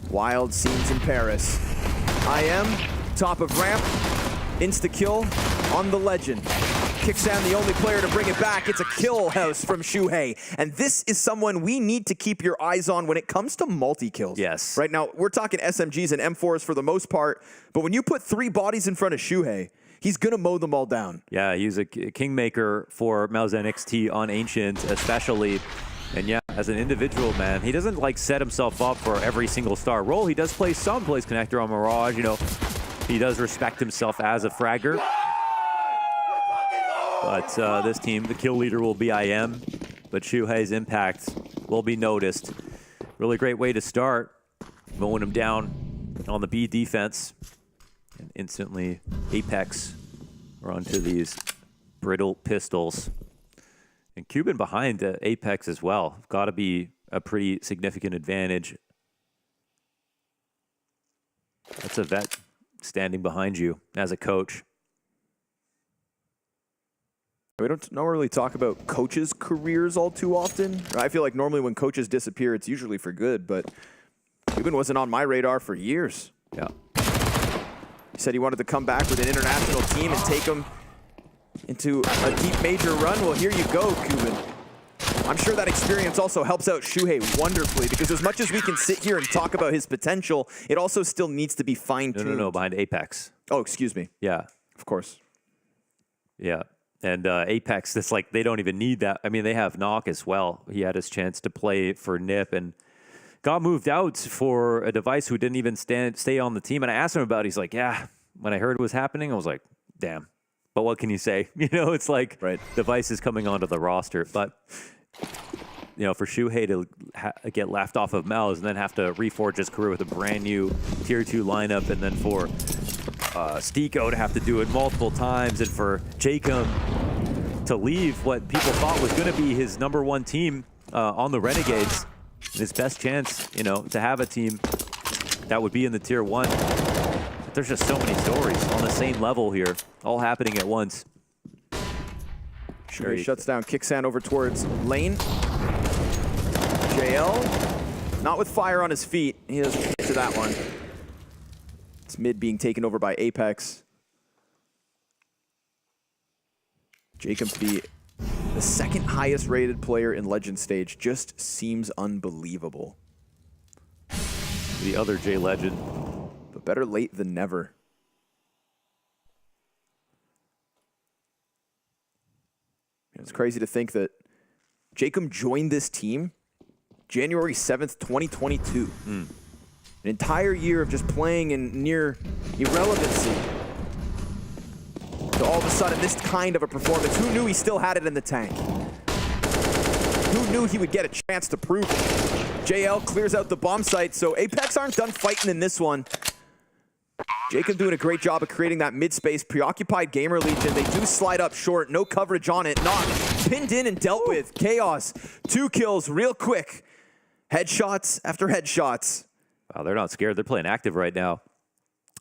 Wild scenes in Paris. IM, top of ramp, insta-kill on the Legend. Kixan, the only player to bring it back. It's a kill house from Shuhei. And this is someone we need to keep your eyes on when it comes to multi-kills. Yes. Right now, we're talking SMGs and M4s for the most part, but when you put 3 bodies in front of Shuhei, he's going to mow them all down. Yeah, he's a kingmaker for Mouse NXT on Ancient especially. And yeah, as an individual, man, he doesn't like set himself up for every single star role. He does play some, plays connector on Mirage, he does respect himself as a fragger. But this team, the kill leader will be IM, but Shuhei's impact will be noticed. Really great way to start, mowing him down on the B defense. And instantly, Apeks are onto these brittle pistols. And Cuban behind Apeks as well. Got to be a pretty significant advantage. That's a vet standing behind you as a coach. We don't normally talk about coaches' careers all too often. I feel like normally when coaches disappear, it's usually for good, but Cuban wasn't on my radar for years. Yeah. He said he wanted to come back with an international team and take them into a deep major run. Well, here you go, Cuban. I'm sure that experience also helps out Shuhei wonderfully, because as much as we can sit here and talk about his potential, it also still needs to be fine-tuned. No, behind Apeks. Oh, excuse me. Yeah. Of course. Yeah. And Apeks, it's like they don't even need that. I mean, they have Knock as well. He had his chance to play for NIP and got moved out for a device who didn't even stay on the team. And I asked him about it. He's like, yeah, when I heard it was happening, I was like, damn. But what can you say? It's like device is coming onto the roster. But, for Shuhei to get left off of Mouse and then have to reforge his career with a brand new Tier 2 lineup, and then for Stico to have to do it multiple times, and for Jacob to leave what people thought was going to be his #1 team on the Renegades, his best chance, to have a team that would be in the Tier 1. But there's just so many stories on the same level here, all happening at once. Sure, he shuts down Kixan over towards lane. JL, not with fire on his feet. He doesn't get to that one. It's mid being taken over by Apeks. Jacob to be the 2nd highest rated player in Legend stage just seems unbelievable. The other J Legend. But better late than never. It's crazy to think that Jacob joined this team January 7th, 2022. An entire year of just playing in near irrelevancy. So all of a sudden, this kind of a performance. Who knew he still had it in the tank? Who knew he would get a chance to prove it? JL clears out the bomb site, so Apeks aren't done fighting in this one. Jacob doing a great job of creating that mid-space, preoccupied GamerLegion. They do slide up short, no coverage on it, not pinned in and dealt with. Chaos, 2 kills real quick. Headshots after headshots. Wow, they're not scared. They're playing active right now.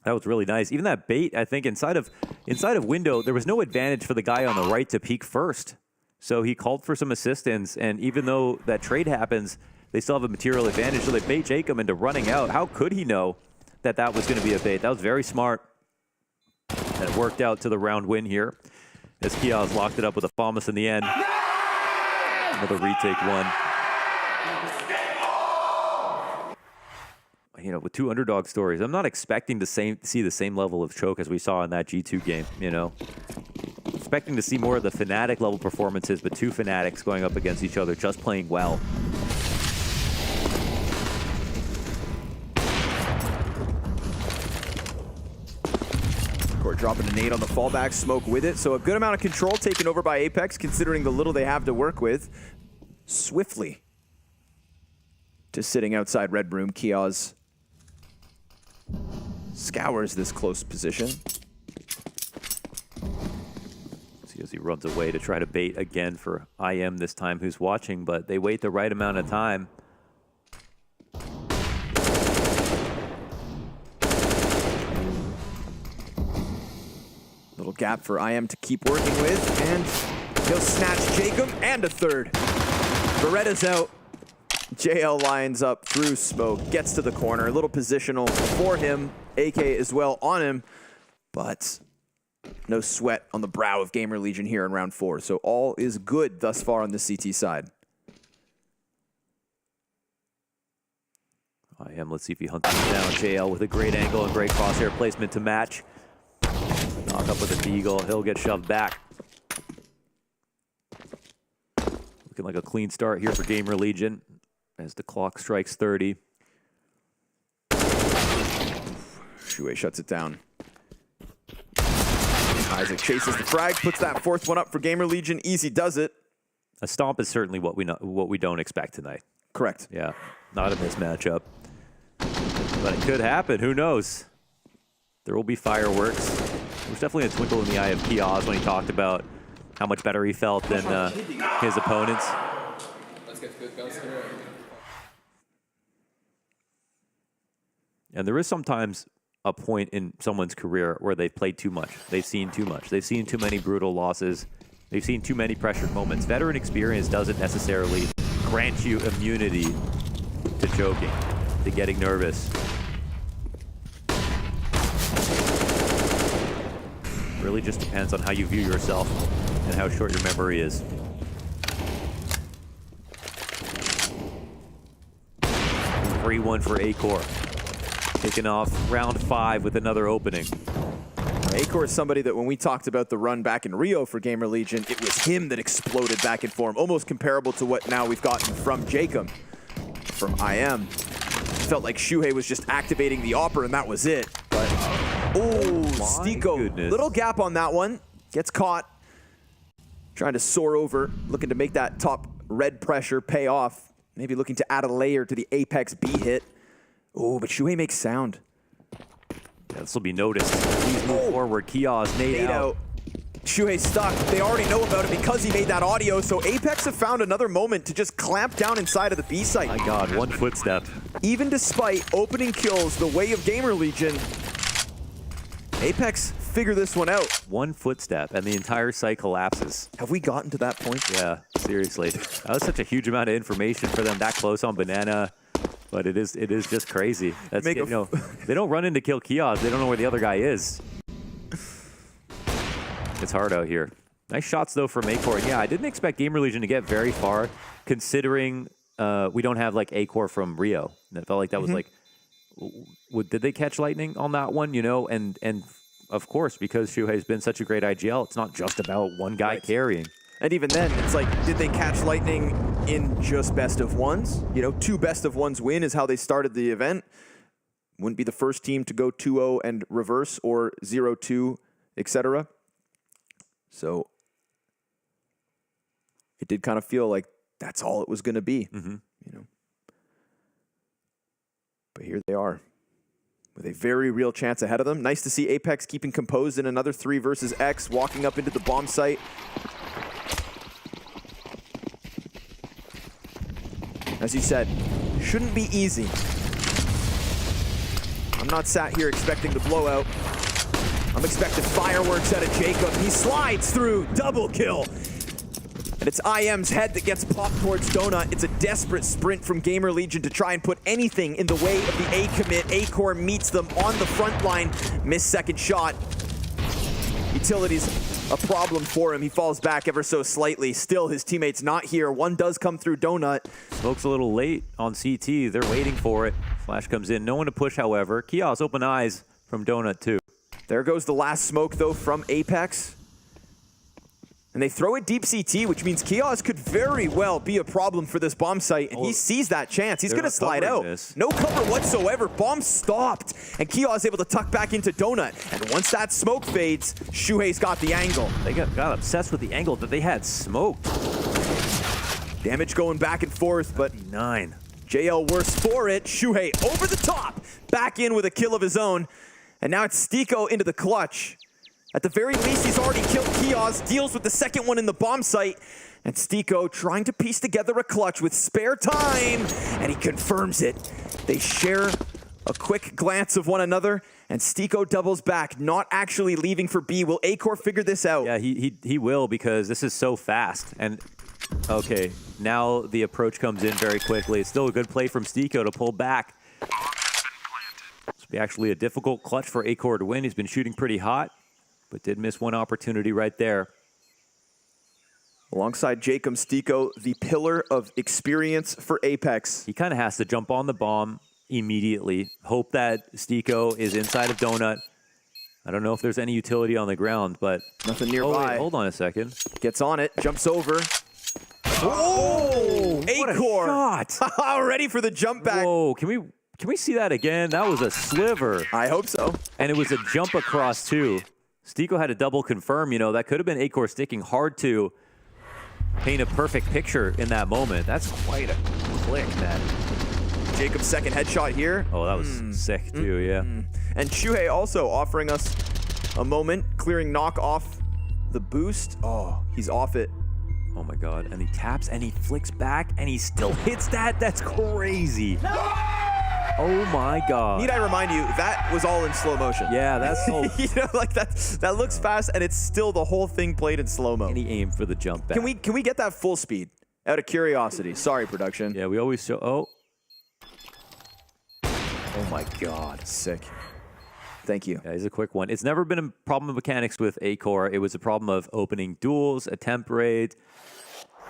That was really nice. Even that bait, I think, inside of window, there was no advantage for the guy on the right to peek first. So he called for some assistance, and even though that trade happens, they still have a material advantage, so they bait Jacob into running out. How could he know that that was going to be a bait? That was very smart. And it worked out to the round win here, as Kiaz locked it up with a FAMAS in the end. Another retake one. You know, with 2 underdog stories, I'm not expecting to see the same level of choke as we saw in that G2 game, you know. Expecting to see more of the Fnatic level performances, but 2 Fnatics going up against each other, just playing well. Court dropping a nade on the fallback, smoke with it. So a good amount of control taken over by Apeks, considering the little they have to work with. Swiftly to sitting outside Red Room. Kiaz scours this close position. See as he runs away to try to bait again for IM this time, who's watching, but they wait the right amount of time. Little gap for IM to keep working with, and he'll snatch Jacob and a third. Beretta's out. JL lines up through smoke, gets to the corner, a little positional for him, AK as well on him, but no sweat on the brow of GamerLegion here in round 4, so all is good thus far on the CT side. IM, let's see if he hunts him down. JL with a great angle and great crosshair placement to match. Knock up with a Beagle, he'll get shoved back. Looking like a clean start here for GamerLegion as the clock strikes 30. Shuhei shuts it down. Isaac chases the frag, puts that 4th one up for GamerLegion. Easy does it. A stomp is certainly what we don't expect tonight. Correct. Yeah, not in this matchup. But it could happen, who knows? There will be fireworks. There's definitely a twinkle in the eye of Kiaz when he talked about how much better he felt than his opponents. Let's get good guns here. And there is sometimes a point in someone's career where they've played too much. They've seen too much. They've seen too many brutal losses. They've seen too many pressured moments. Veteran experience doesn't necessarily grant you immunity to choking, to getting nervous. Really just depends on how you view yourself and how short your memory is. 3-1 for Acor. Kicking off round 5 with another opening. Acor is somebody that when we talked about the run back in Rio for GamerLegion, it was him that exploded back in form, almost comparable to what now we've gotten from Jacob, from IM. Felt like Shuhei was just activating the Opera and that was it. But, oh, Stiko, little gap on that one. Gets caught. Trying to soar over, looking to make that top red pressure pay off. Maybe looking to add a layer to the Apeks B hit. Oh, but Shuhei makes sound. Yeah, this will be noticed. Please move forward. Kiaz, nade out. Shuhei stuck. They already know about it because he made that audio, so Apeks have found another moment to just clamp down inside of the B site. My God, one footstep. Even despite opening kills the way of GamerLegion, Apeks figure this one out. One footstep and the entire site collapses. Have we gotten to that point? Yeah, seriously. That was such a huge amount of information for them that close on Banana. But it is just crazy. That's, you know, they don't run in to kill Kiaz. They don't know where the other guy is. It's hard out here. Nice shots, though, from Acor. Yeah, I didn't expect GamerLegion to get very far, considering we don't have, like, Acor from Rio. And it felt like that was, like, did they catch lightning on that one, you know? And of course, because Shuhei's been such a great IGL, it's not just about one guy carrying. And even then, it's like, did they catch lightning in just best of ones? You know, 2 best of ones win is how they started the event. Wouldn't be the first team to go 2-0 and reverse, or 0-2, etc. So it did kind of feel like that's all it was going to be, you know. But here they are, with a very real chance ahead of them. Nice to see Apeks keeping composed in another 3 versus X, walking up into the bomb site. As you said, shouldn't be easy. I'm not sat here expecting the blowout. I'm expecting fireworks out of Jacob. He slides through, double kill. And it's IM's head that gets popped towards Donut. It's a desperate sprint from GamerLegion to try and put anything in the way of the A commit. A-Core meets them on the front line. Missed second shot. Utility's a problem for him. He falls back ever so slightly. Still, his teammate's not here. One does come through Donut. Smoke's a little late on CT. They're waiting for it. Flash comes in. No one to push, however. Kios, open eyes from Donut, too. There goes the last smoke, though, from Apeks. And they throw it deep CT, which means Kios could very well be a problem for this bomb site. And he sees that chance. He's going to slide out. No cover whatsoever. Bomb stopped. And Kios able to tuck back into Donut. And once that smoke fades, Shuhei's got the angle. They got obsessed with the angle that they had smoked. Damage going back and forth, but 9. JL worse for it. Shuhei over the top. Back in with a kill of his own. And now it's Stiko into the clutch. At the very least, he's already killed Kios, deals with the second one in the bomb site. And Stiko trying to piece together a clutch with spare time. And he confirms it. They share a quick glance of one another. And Stiko doubles back, not actually leaving for B. Will A-Core figure this out? Yeah, he will, because this is so fast. And okay, now the approach comes in very quickly. It's still a good play from Stiko to pull back. This will be actually a difficult clutch for A-Core to win. He's been shooting pretty hot, but did miss one opportunity right there. Alongside Jacob, Stiko, the pillar of experience for Apeks. He kind of has to jump on the bomb immediately. Hope that Stiko is inside of Donut. I don't know if there's any utility on the ground, but... Nothing nearby. Oh, wait, hold on a second. Gets on it, jumps over. Oh! A-Core! Ready for the jump back. Whoa, can we see that again? That was a sliver. I hope so. And it was a jump across, too. Stiko had a double confirm, you know, that could have been A-Core sticking hard to paint a perfect picture in that moment. That's quite a click, man. Jacob's second headshot here. Oh, that was sick too, yeah. And Shuhei also offering us a moment, clearing knock off the boost. Oh, he's off it. Oh my God, and he taps and he flicks back and he still hits that? That's crazy. Oh my God. Need I remind you, that was all in slow motion. Yeah, that's so... you know, like that looks fast, and it's still the whole thing played in slow-mo. And he aimed for the jump back. Can we get that full speed? Out of curiosity. Sorry, production. Yeah, we always show... Oh my God. Sick. Thank you. Yeah, he's a quick one. It's never been a problem of mechanics with A-Core. It was a problem of opening duels, attempt rate.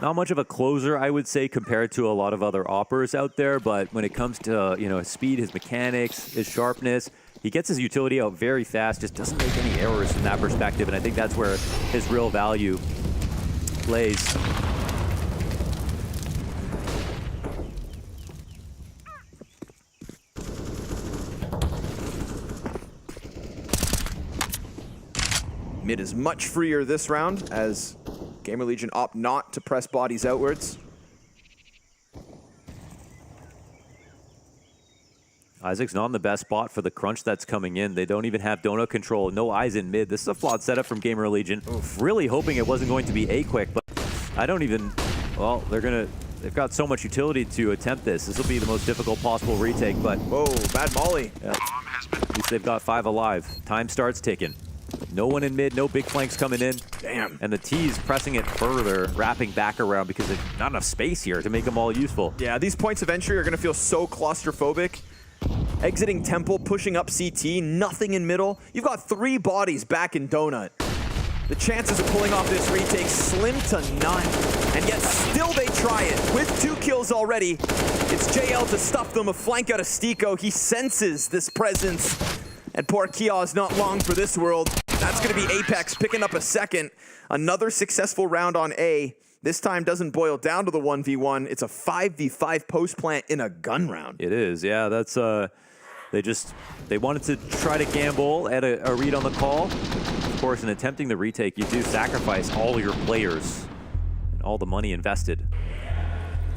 Not much of a closer, I would say, compared to a lot of other operas out there. But when it comes to his speed, his mechanics, his sharpness, he gets his utility out very fast. Just doesn't make any errors from that perspective. And I think that's where his real value lays. Mid is much freer this round as GamerLegion opt not to press bodies outwards. Isaac's not in the best spot for the crunch that's coming in. They don't even have donut control. No eyes in mid. This is a flawed setup from GamerLegion. Really hoping it wasn't going to be A-Quick, but I don't even... Well, they've got so much utility to attempt this. This will be the most difficult possible retake, but... Whoa, bad molly. Yeah. At least they've got 5 alive. Time starts ticking. No one in mid, no big flanks coming in. Damn. And the T's pressing it further, wrapping back around because there's not enough space here to make them all useful. Yeah, these points of entry are going to feel so claustrophobic. Exiting Temple, pushing up CT, nothing in middle. You've got 3 bodies back in Donut. The chances of pulling off this retake slim to none. And yet still they try it. With 2 kills already, it's JL to stuff them, a flank out of Stiko. He senses this presence. And poor Kia is not long for this world. That's going to be Apeks picking up a second. Another successful round on A. This time doesn't boil down to the 1v1. It's a 5v5 post plant in a gun round. It is, yeah. That's they wanted to try to gamble at a read on the call. Of course, in attempting the retake, you do sacrifice all your players and all the money invested.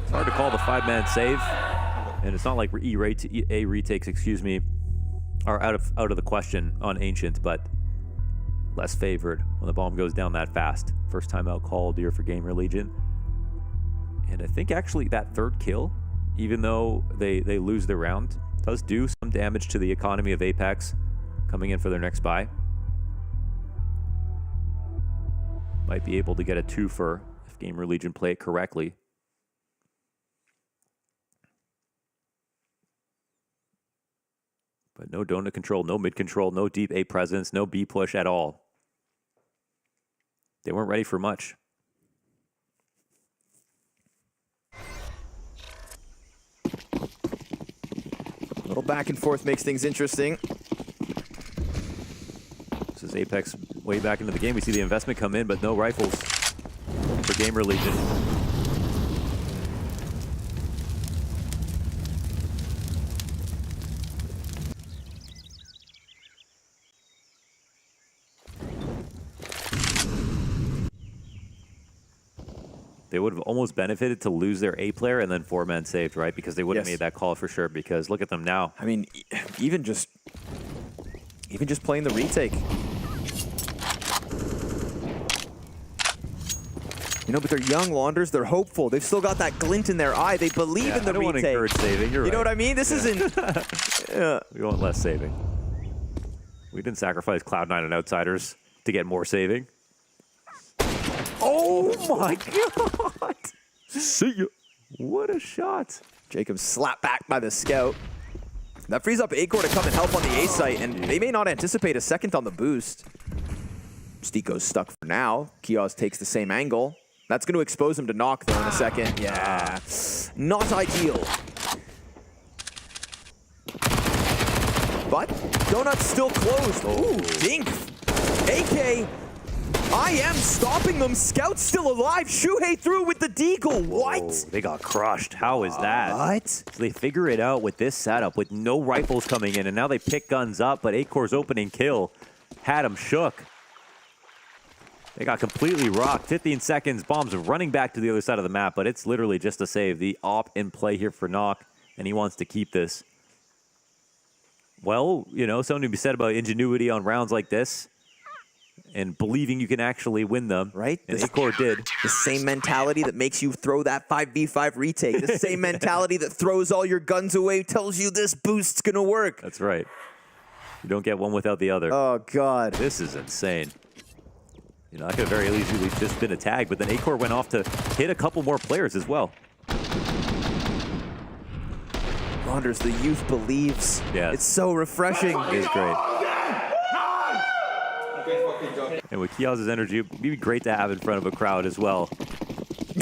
It's hard to call the 5-man save, and it's not like A retakes, excuse me, are out of the question on Ancient, but less favored when the bomb goes down that fast. First time out called here for GamerLegion. And I think actually that third kill, even though they lose their round, does do some damage to the economy of Apeks coming in for their next buy. Might be able to get a twofer if GamerLegion play it correctly. But no donut control, no mid control, no deep A presence, no B push at all. They weren't ready for much. A little back and forth makes things interesting. This is Apeks way back into the game. We see the investment come in, but no rifles for GamerLegion. They would have almost benefited to lose their A player and then 4-man saved, right? Because they would have made that call for sure. Because look at them now. I mean, even just playing the retake. You know, but they're young Launders. They're hopeful. They've still got that glint in their eye. They believe in the retake. I don't want to encourage saving. You're right. You know what I mean? This isn't. We want less saving. We didn't sacrifice Cloud9 and Outsiders to get more saving. Oh my God! See ya. What a shot. Jacob slapped back by the scout. That frees up Acor to come and help on the A site, and they may not anticipate a second on the boost. Stico's stuck for now. Kios takes the same angle. That's going to expose him to knock, though, in a second. Yeah, not ideal. But Donut's still closed. Ooh, dink. AK. I am stopping them. Scout's still alive. Shuhei through with the deagle. What? Oh, they got crushed. How is that? What? So they figure it out with this setup with no rifles coming in, and now they pick guns up, but Acor's opening kill had them shook. They got completely rocked. 15 seconds. Bombs running back to the other side of the map, but it's literally just a save. The op in play here for Knock, and he wants to keep this. Well, you know, something to be said about ingenuity on rounds like this. And believing you can actually win them. Right? And Acor did. The same mentality that makes you throw that 5v5 retake. The same mentality that throws all your guns away, tells you this boost's going to work. That's right. You don't get one without the other. Oh, God. This is insane. You know, that could have very easily just been a tag, but then Acor went off to hit a couple more players as well. Ronders, the youth believes. Yeah. It's so refreshing. It is great. And with Kios's energy, it would be great to have in front of a crowd as well.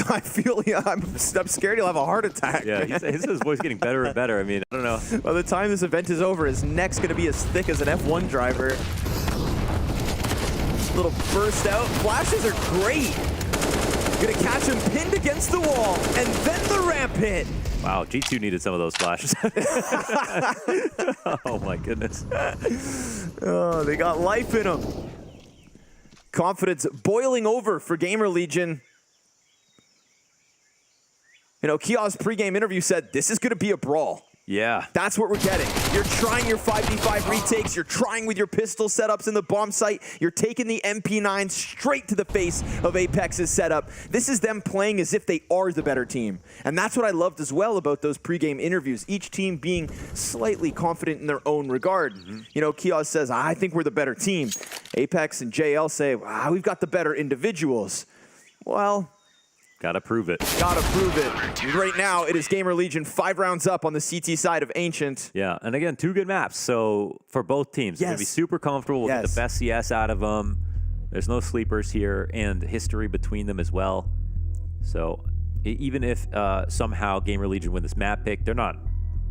I feel, yeah, I'm scared he'll have a heart attack. Yeah, his voice getting better and better. I mean, I don't know. By the time this event is over, his neck's going to be as thick as an F1 driver. Little burst out. Flashes are great. Going to catch him pinned against the wall, and then the ramp hit. Wow, G2 needed some of those flashes. Oh, my goodness. Oh, they got life in them. Confidence boiling over for GamerLegion. You know, Kia's pregame interview said, this is going to be a brawl. Yeah. That's what we're getting. You're trying your 5v5 retakes. You're trying with your pistol setups in the bomb site. You're taking the MP9 straight to the face of Apeks' setup. This is them playing as if they are the better team. And that's what I loved as well about those pregame interviews. Each team being slightly confident in their own regard. You know, Kios says, I think we're the better team. Apeks and JL say, we've got the better individuals. Well, gotta prove it. Gotta prove it. Right now, it is GamerLegion 5 rounds up on the CT side of Ancient. Yeah, and again, 2 good maps. So for both teams, it's gonna be super comfortable. We'll get the best CS out of them. There's no sleepers here, and history between them as well. So even if somehow GamerLegion win this map pick, they're not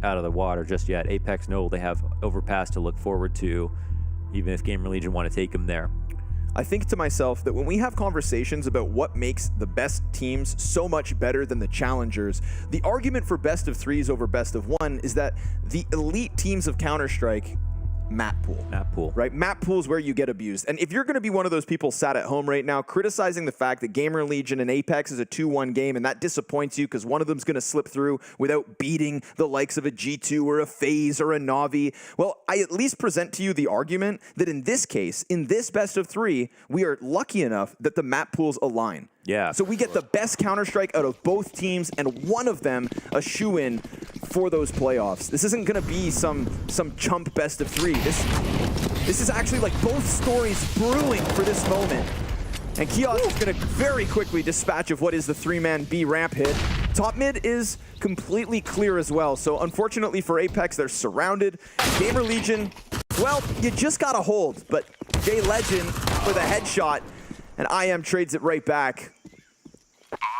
out of the water just yet. Apeks know they have Overpass to look forward to. even if GamerLegion want to take him there. I think to myself that when we have conversations about what makes the best teams so much better than the challengers, the argument for best of threes over best of one is that the elite teams of Counter-Strike map pool. Map pool. Right? Map pool is where you get abused. And if you're going to be one of those people sat at home right now criticizing the fact that GamerLegion and Apeks is a 2-1 game and that disappoints you because one of them's going to slip through without beating the likes of a G2 or a FaZe or a NAVI, well, I at least present to you the argument that in this case, in this best of three, we are lucky enough that the map pools align. Yeah. So we get the best Counter-Strike out of both teams and one of them a shoe-in for those playoffs. This isn't going to be some chump best of three. This is actually like both stories brewing for this moment. And Kiosk is going to very quickly dispatch of what is the 3-man B ramp hit. Top mid is completely clear as well. So unfortunately for Apeks, they're surrounded. GamerLegion, well, you just got to hold. But GamerLegion with a headshot, and IM trades it right back.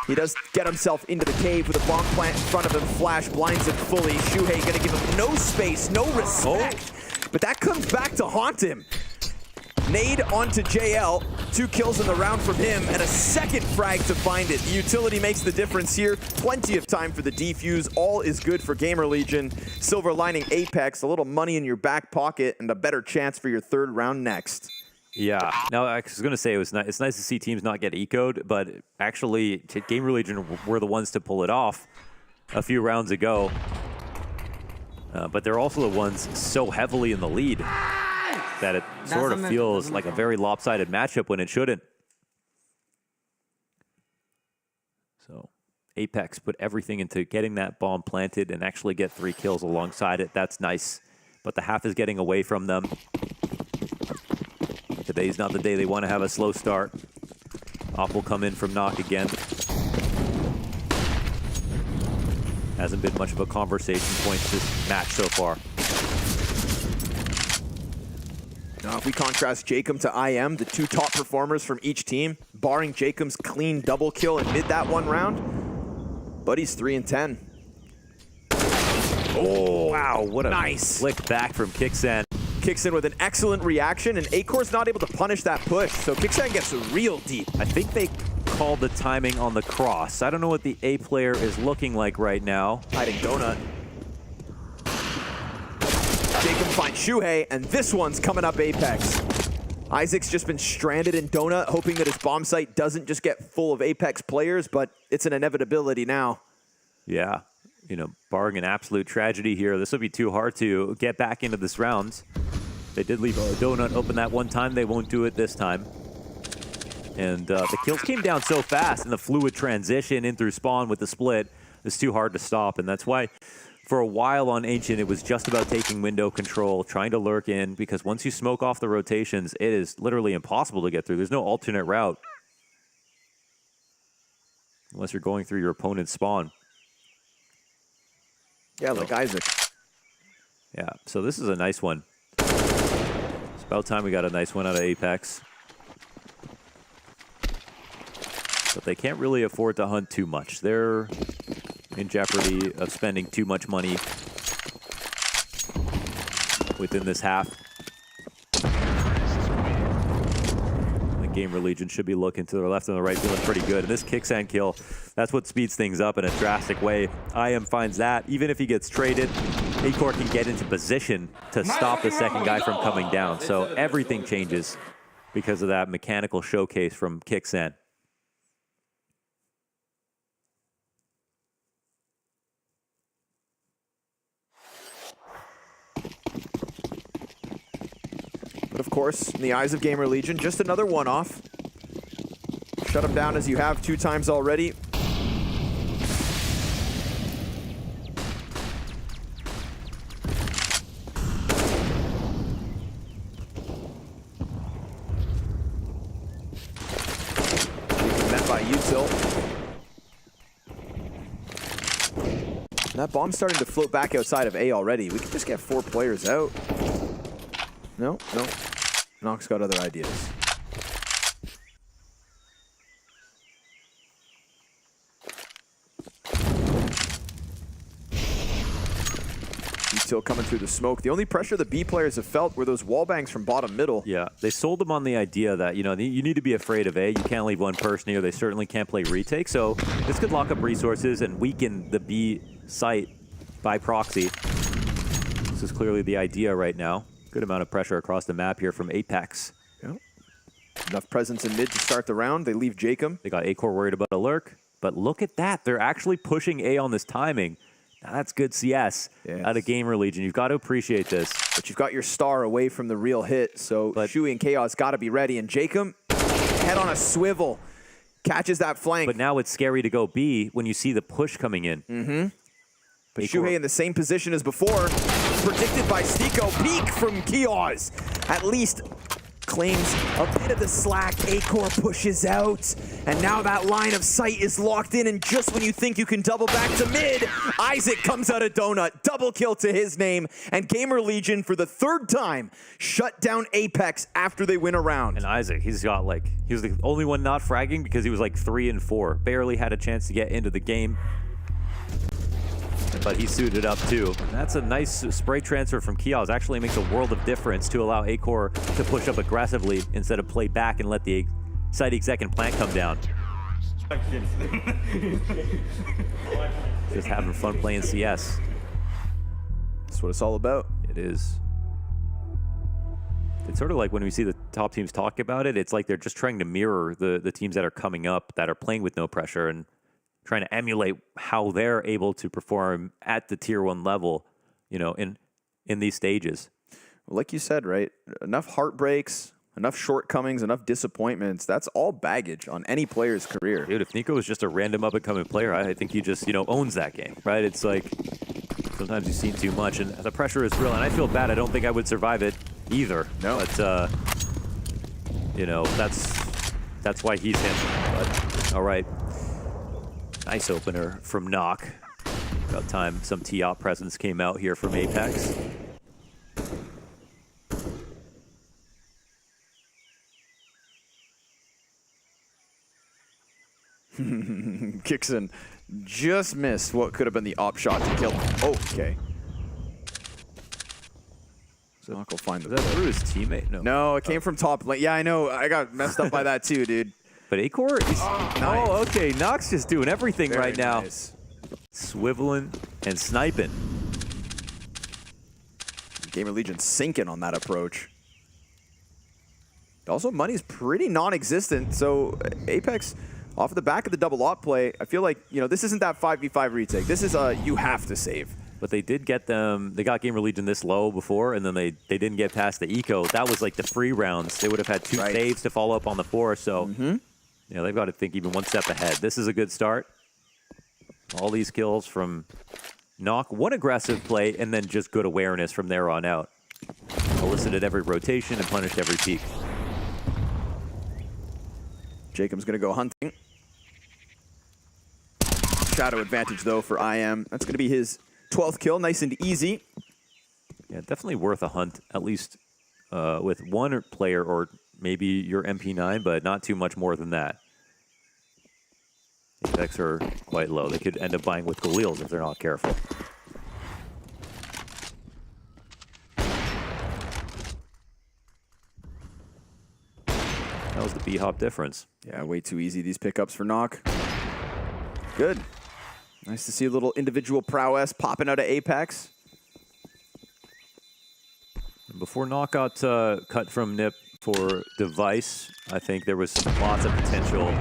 He does get himself into the cave with a bomb plant in front of him. Flash blinds him fully. Shuhei going to give him no space, no respect. But that comes back to haunt him. Nade onto JL. 2 kills in the round from him and a second frag to find it. The utility makes the difference here. Plenty of time for the defuse. All is good for GamerLegion. Silver lining Apeks. A little money in your back pocket and a better chance for your 3rd round next. Yeah. Now, I was going to say it's nice to see teams not get ecoed, but actually, GamerLegion were the ones to pull it off a few rounds ago. But they're also the ones so heavily in the lead that it sort of feels like a very lopsided matchup when it shouldn't. So Apeks put everything into getting that bomb planted and actually get 3 kills alongside it. That's nice. But the half is getting away from them. Today's not the day they want to have a slow start. Op will come in from knock again. Hasn't been much of a conversation point this match so far. Now, if we contrast Jacob to IM, the 2 top performers from each team, barring Jacob's clean double kill in mid that 1 round, Buddy's 3-10. Oh, wow, what a nice flick back from Kixan. Kixan with an excellent reaction, and Acor's not able to punish that push, so Kixan gets real deep. I think they called the timing on the cross. I don't know what the A player is looking like right now. Hiding Donut. Jacob finds Shuhei, and this one's coming up Apeks. Isaac's just been stranded in Donut, hoping that his bomb site doesn't just get full of Apeks players, but it's an inevitability now. Yeah, you know, barring an absolute tragedy here, this will be too hard to get back into this round. They did leave a Donut open that one time. They won't do it this time. And the kills came down so fast, and the fluid transition in through spawn with the split is too hard to stop. And that's why for a while on Ancient, it was just about taking window control, trying to lurk in, because once you smoke off the rotations, it is literally impossible to get through. There's no alternate route unless you're going through your opponent's spawn. Yeah, like Isaac. Yeah, so this is a nice one. It's about time we got a nice one out of Apeks. But they can't really afford to hunt too much. They're in jeopardy of spending too much money within this half. The GamerLegion should be looking to the left and the right, feeling pretty good. And this Kixan kill, that's what speeds things up in a drastic way. IM finds that. Even if he gets traded, Acor can get into position to stop the second guy from coming down. So everything changes because of that mechanical showcase from Kixan. But of course, in the eyes of GamerLegion, just another one-off. Shut him down as you have 2 times already. Met by Util. That bomb's starting to float back outside of A already. We can just get 4 players out. No. Nox got other ideas. still coming through the smoke. The only pressure the B players have felt were those wall bangs from bottom middle. Yeah, they sold them on the idea that, you know, you need to be afraid of A. You can't leave one person here. They certainly can't play retake. So this could lock up resources and weaken the B site by proxy. This is clearly the idea right now. Good amount of pressure across the map here from Apeks. Yeah. Enough presence in mid to start the round. They leave Jacob. They got A-Core worried about a lurk. But look at that. They're actually pushing A on this timing. Now that's good CS out of GamerLegion. You've got to appreciate this. But you've got your star away from the real hit, so Shui and Chaos got to be ready. And Jacob, head on a swivel, catches that flank. But now it's scary to go B when you see the push coming in. Mm-hmm. But Shuhei in the same position as before, predicted by Stiko. Peek from Chaos. At least claims a bit of the slack. A-Core pushes out, and now that line of sight is locked in, and just when you think you can double back to mid, Isaac comes out of Donut. Double kill to his name, and GamerLegion for the third time shut down Apeks after they win a round. And Isaac, he's got like, he was the only one not fragging because he was like 3 and 4. Barely had a chance to get into the game. But he suited up too. And that's a nice spray transfer from Kiaz. Actually makes a world of difference to allow A-Core to push up aggressively instead of play back and let the site exec and plant come down. Just having fun playing CS. That's what it's all about. It is. It's sort of like when we see the top teams talk about it, it's like they're just trying to mirror the teams that are coming up that are playing with no pressure and trying to emulate how they're able to perform at the tier 1 level, you know, in these stages. Well, like you said, right? Enough heartbreaks, enough shortcomings, enough disappointments. That's all baggage on any player's career. Dude, if Nico was just a random up-and-coming player, I think he just, you know, owns that game, right? It's like sometimes you've seen too much, and the pressure is real. And I feel bad. I don't think I would survive it either. No. But, you know, that's why he's handling it. But, all right. Nice opener from Knock. About time some T-Op presence came out here from Apeks. Kixon just missed what could have been the op shot to kill him. Oh, okay. So Knock will find that through his teammate? No, it came from top lane. Yeah, I know. I got messed up by that too, dude. But A-Core is... nice. Oh, okay. Nox just doing everything Very right now. nice. Swiveling and sniping. GamerLegion sinking on that approach. Also, money's pretty non-existent, so Apeks, off the back of the double op play, I feel like, you know, this isn't that 5v5 retake. This is a you have to save. But they did get them, they got GamerLegion this low before, and then they didn't get past the eco. That was like the free rounds. They would have had 2 saves to follow up on the 4, so... You know, they've got to think even one step ahead. This is a good start. All these kills from Knock. One aggressive play, and then just good awareness from there on out. Elicited every rotation and punished every peak. Jacob's going to go hunting. Shadow advantage, though, for IM. That's going to be his 12th kill. Nice and easy. Yeah, definitely worth a hunt, at least with one player or maybe your MP9, but not too much more than that. Apeks are quite low. They could end up buying with Galils if they're not careful. That was the B-hop difference. Yeah, way too easy, these pickups for Knock. Good. Nice to see a little individual prowess popping out of Apeks. Before Knock got cut from NIP for Device, I think there was lots of potential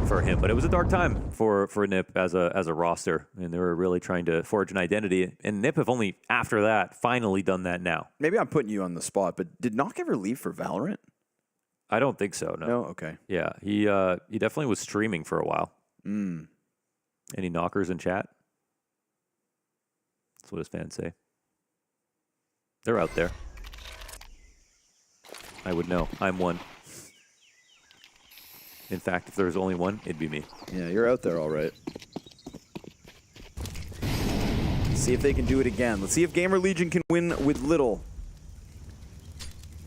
for him, but it was a dark time for NIP as a roster, and they were really trying to forge an identity. And NIP have only after that finally done that now. Maybe I'm putting you on the spot, but did Knock ever leave for Valorant? I don't think so. No. No. Okay. Yeah, he definitely was streaming for a while. Any knockers in chat? That's what his fans say. They're out there. I would know. I'm one. In fact, if there was only one, it'd be me. Yeah, you're out there all right. Let's see if they can do it again. Let's see if GamerLegion can win with little.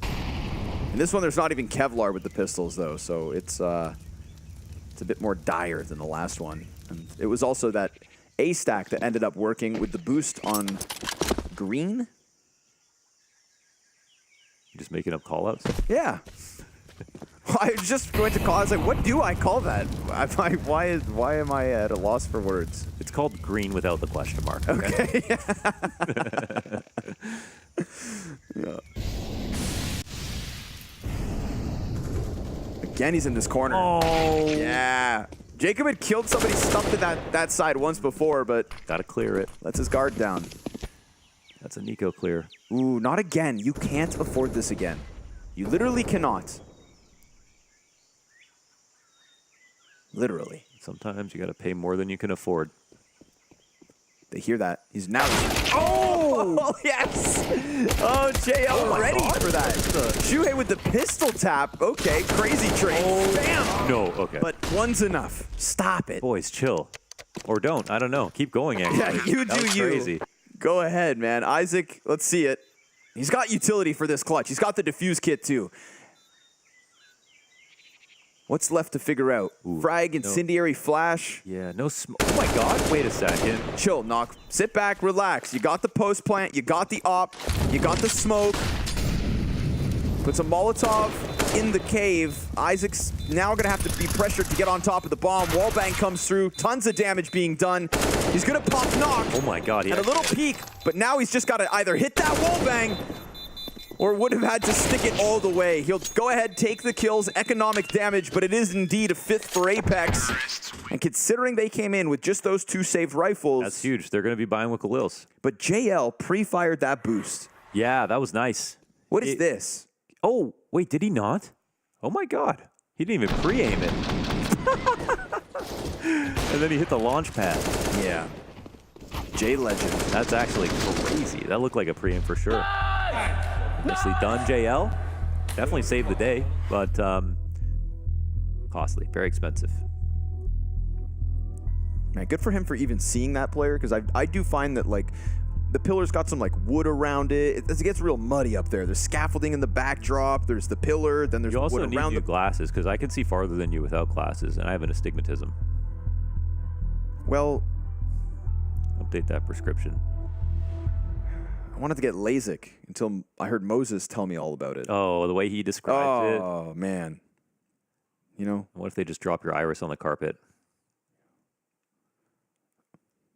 In this one, there's not even Kevlar with the pistols, though, so it's a bit more dire than the last one. And it was also that A stack that ended up working with the boost on green? You're just making up call-outs? Yeah. I was just going to call. I was like, what do I call that? Why am I at a loss for words? It's called green without the question mark. Okay. Yeah. Again, he's in this corner. Oh. Yeah. Jacob had killed somebody stuffed in that side once before, but gotta clear it. Lets his guard down. That's a Nico clear. Ooh, not again. You can't afford this again. You literally cannot. Literally. Sometimes you gotta pay more than you can afford. They hear that. He's now. Oh, yes! Oh, JL ready for that. Shuhei with the pistol tap. Okay, crazy trade. Bam! No, okay. But one's enough. Stop it. Boys, chill. Or don't. I don't know. Keep going, actually. Yeah, you That do was you. crazy. Go ahead, man. Isaac, let's see it. He's got utility for this clutch. He's got the defuse kit, too. What's left to figure out? Ooh, Frag, incendiary flash. Yeah, no smoke. Oh my god, wait a second. Chill, Knock. Sit back, relax. You got the post plant, you got the op, you got the smoke. Puts a Molotov in the cave. Isaac's now gonna have to be pressured to get on top of the bomb. Wallbang comes through, tons of damage being done. He's gonna pop Knock. Oh my god, yeah. And a little peek, but now he's just gotta either hit that wallbang or would have had to stick it all the way. He'll go ahead, take the kills, economic damage, but it is indeed a 5th for Apeks. And considering they came in with just those 2 saved rifles. That's huge. They're going to be buying Wikalils. But JL pre-fired that boost. Yeah, that was nice. What is this? Oh, wait, did he not? Oh my god. He didn't even pre-aim it. And then he hit the launch pad. Yeah. J-Legend. That's actually crazy. That looked like a pre-aim for sure. Nicely done, JL. Definitely saved the day, but costly, very expensive. Man, good for him for even seeing that player, because I do find that, like, the pillar's got some, like, wood around it. It gets real muddy up there. There's scaffolding in the backdrop. There's the pillar. Then there's You also wood need around new glasses, because I can see farther than you without glasses, and I have an astigmatism. Well, update that prescription. I wanted to get LASIK until I heard Moses tell me all about it. Oh, the way he described it. Oh, man. You know? What if they just drop your iris on the carpet?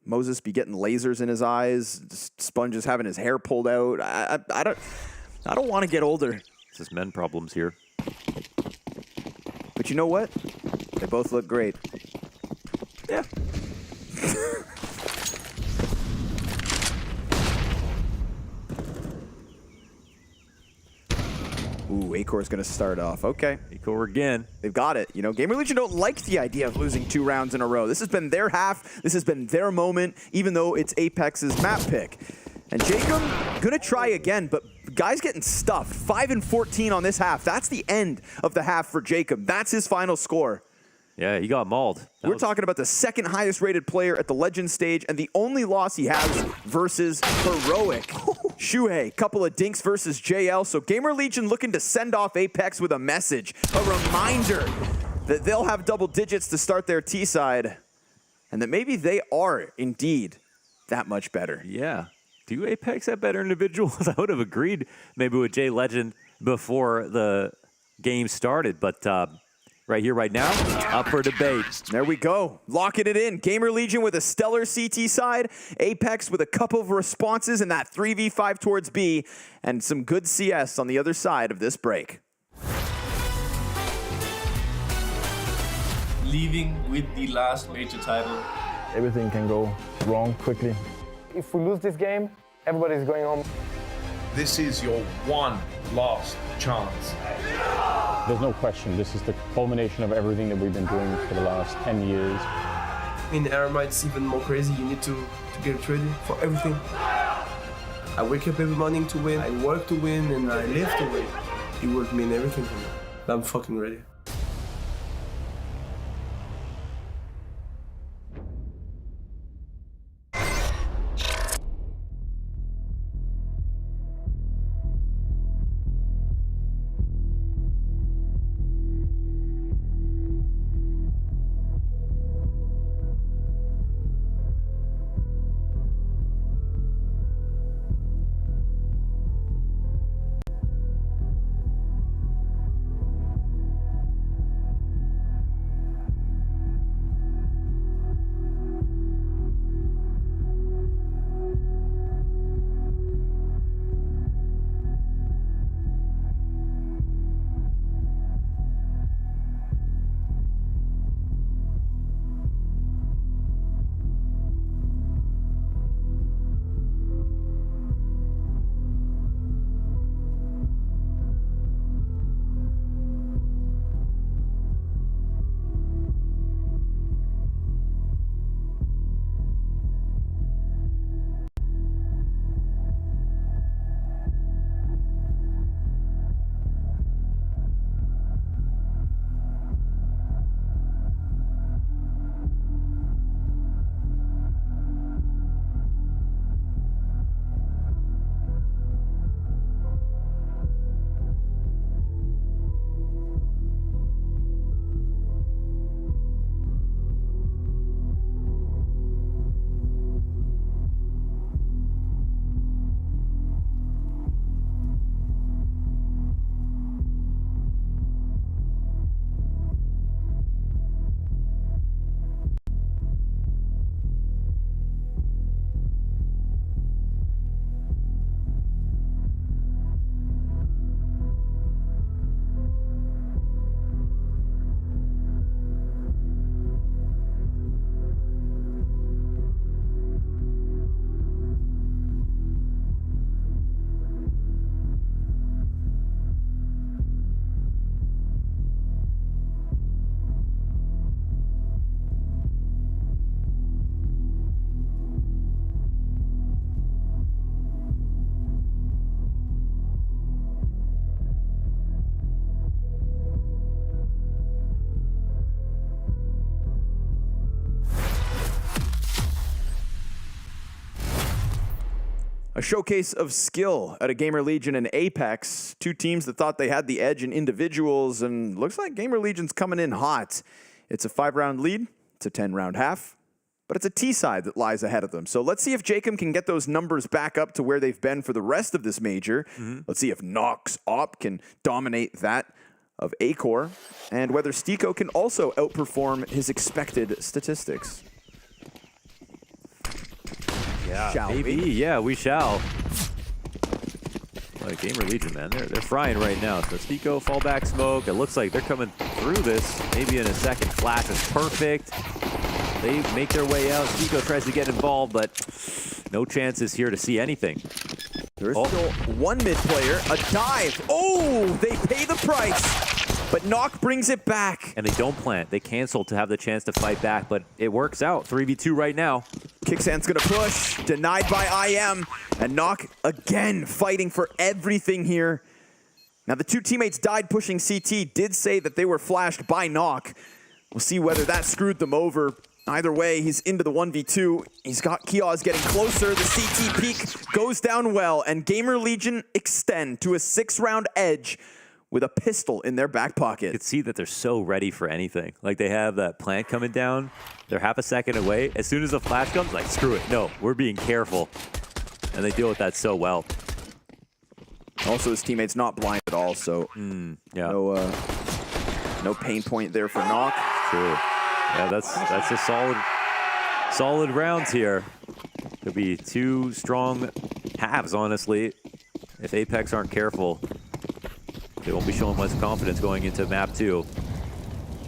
Moses be getting lasers in his eyes, Sponge is having his hair pulled out. I don't want to get older. This is men problems here. But you know what? They both look great. Yeah. Ooh, Acor's going to start off. Okay. Acor again. They've got it. You know, GamerLegion don't like the idea of losing 2 rounds in a row. This has been their half. This has been their moment, even though it's Apex's map pick. And Jacob, going to try again, but guy's getting stuffed. 5 and 14 on this half. That's the end of the half for Jacob. That's his final score. Yeah, he got mauled. We're talking about the 2nd highest rated player at the Legend stage and the only loss he has versus Heroic. Shuhei, couple of dinks versus JL. So GamerLegion looking to send off Apeks with a message, a reminder that they'll have double digits to start their T side and that maybe they are indeed that much better. Yeah. Do Apeks have better individuals? I would have agreed maybe with J-Legend before the game started, but right here, right now, up for debate. There we go. Locking it in. GamerLegion with a stellar CT side. Apeks with a couple of responses in that 3v5 towards B. And some good CS on the other side of this break. Leaving with the last major title. Everything can go wrong quickly. If we lose this game, everybody's going home. This is your one last chance. There's no question, this is the culmination of everything that we've been doing for the last 10 years. In Arama, it's even more crazy. You need to get ready for everything. I wake up every morning to win, I work to win, and I live to win. It would mean everything to me. I'm fucking ready. A showcase of skill at a GamerLegion and Apeks, two teams that thought they had the edge in individuals, and looks like GamerLegion's coming in hot. It's a 5-round lead, it's a 10-round half, but it's a T side that lies ahead of them. So let's see if Jacob can get those numbers back up to where they've been for the rest of this major. Let's see if Nox Op can dominate that of Acor, and whether Stiko can also outperform his expected statistics. Yeah, Shall maybe. we? Yeah, we shall. Like GamerLegion, man, they're frying right now. So Stiko, fallback smoke. It looks like they're coming through this. Maybe in a second. Flash is perfect. They make their way out. Stiko tries to get involved, but no chances here to see anything. There is still one mid player, a dive. Oh, they pay the price. But Nock brings it back. And they don't plant. They cancel to have the chance to fight back, but it works out. 3v2 right now. Kicksan's gonna push, denied by IM. And Nock again fighting for everything here. Now the two teammates died pushing CT, did say that they were flashed by Nock. We'll see whether that screwed them over. Either way, he's into the 1v2. He's got Kioz getting closer. The CT peak goes down well, and GamerLegion extend to a 6-round edge with a pistol in their back pocket. You can see that they're so ready for anything. Like they have that plant coming down. They're half a second away. As soon as the flash comes, like, screw it. No, we're being careful. And they deal with that so well. Also, his teammate's not blind at all, so yeah. No pain point there for Nock. True. Yeah, that's a solid rounds here. Could be two strong halves, honestly. If Apeks aren't careful, they won't be showing much confidence going into map 2.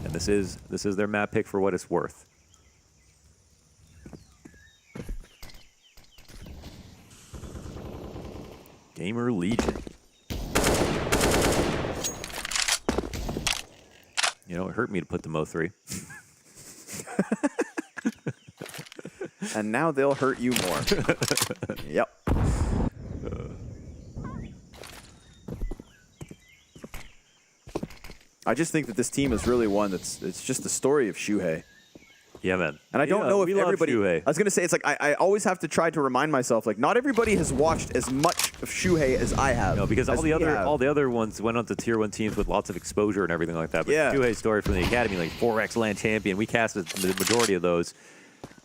And this is their map pick for what it's worth. GamerLegion. You know, it hurt me to put the Mo3. And now they'll hurt you more. Yep. I just think that this team is really one it's just the story of Shuhei. Yeah, man. And I don't know if everybody... Shuhei. I was going to say, it's like, I always have to try to remind myself, like, not everybody has watched as much of Shuhei as I have. No, because all the other ones went on to tier 1 teams with lots of exposure and everything like that. But yeah. Shuhei's story from the academy, like 4x LAN champion, we casted the majority of those.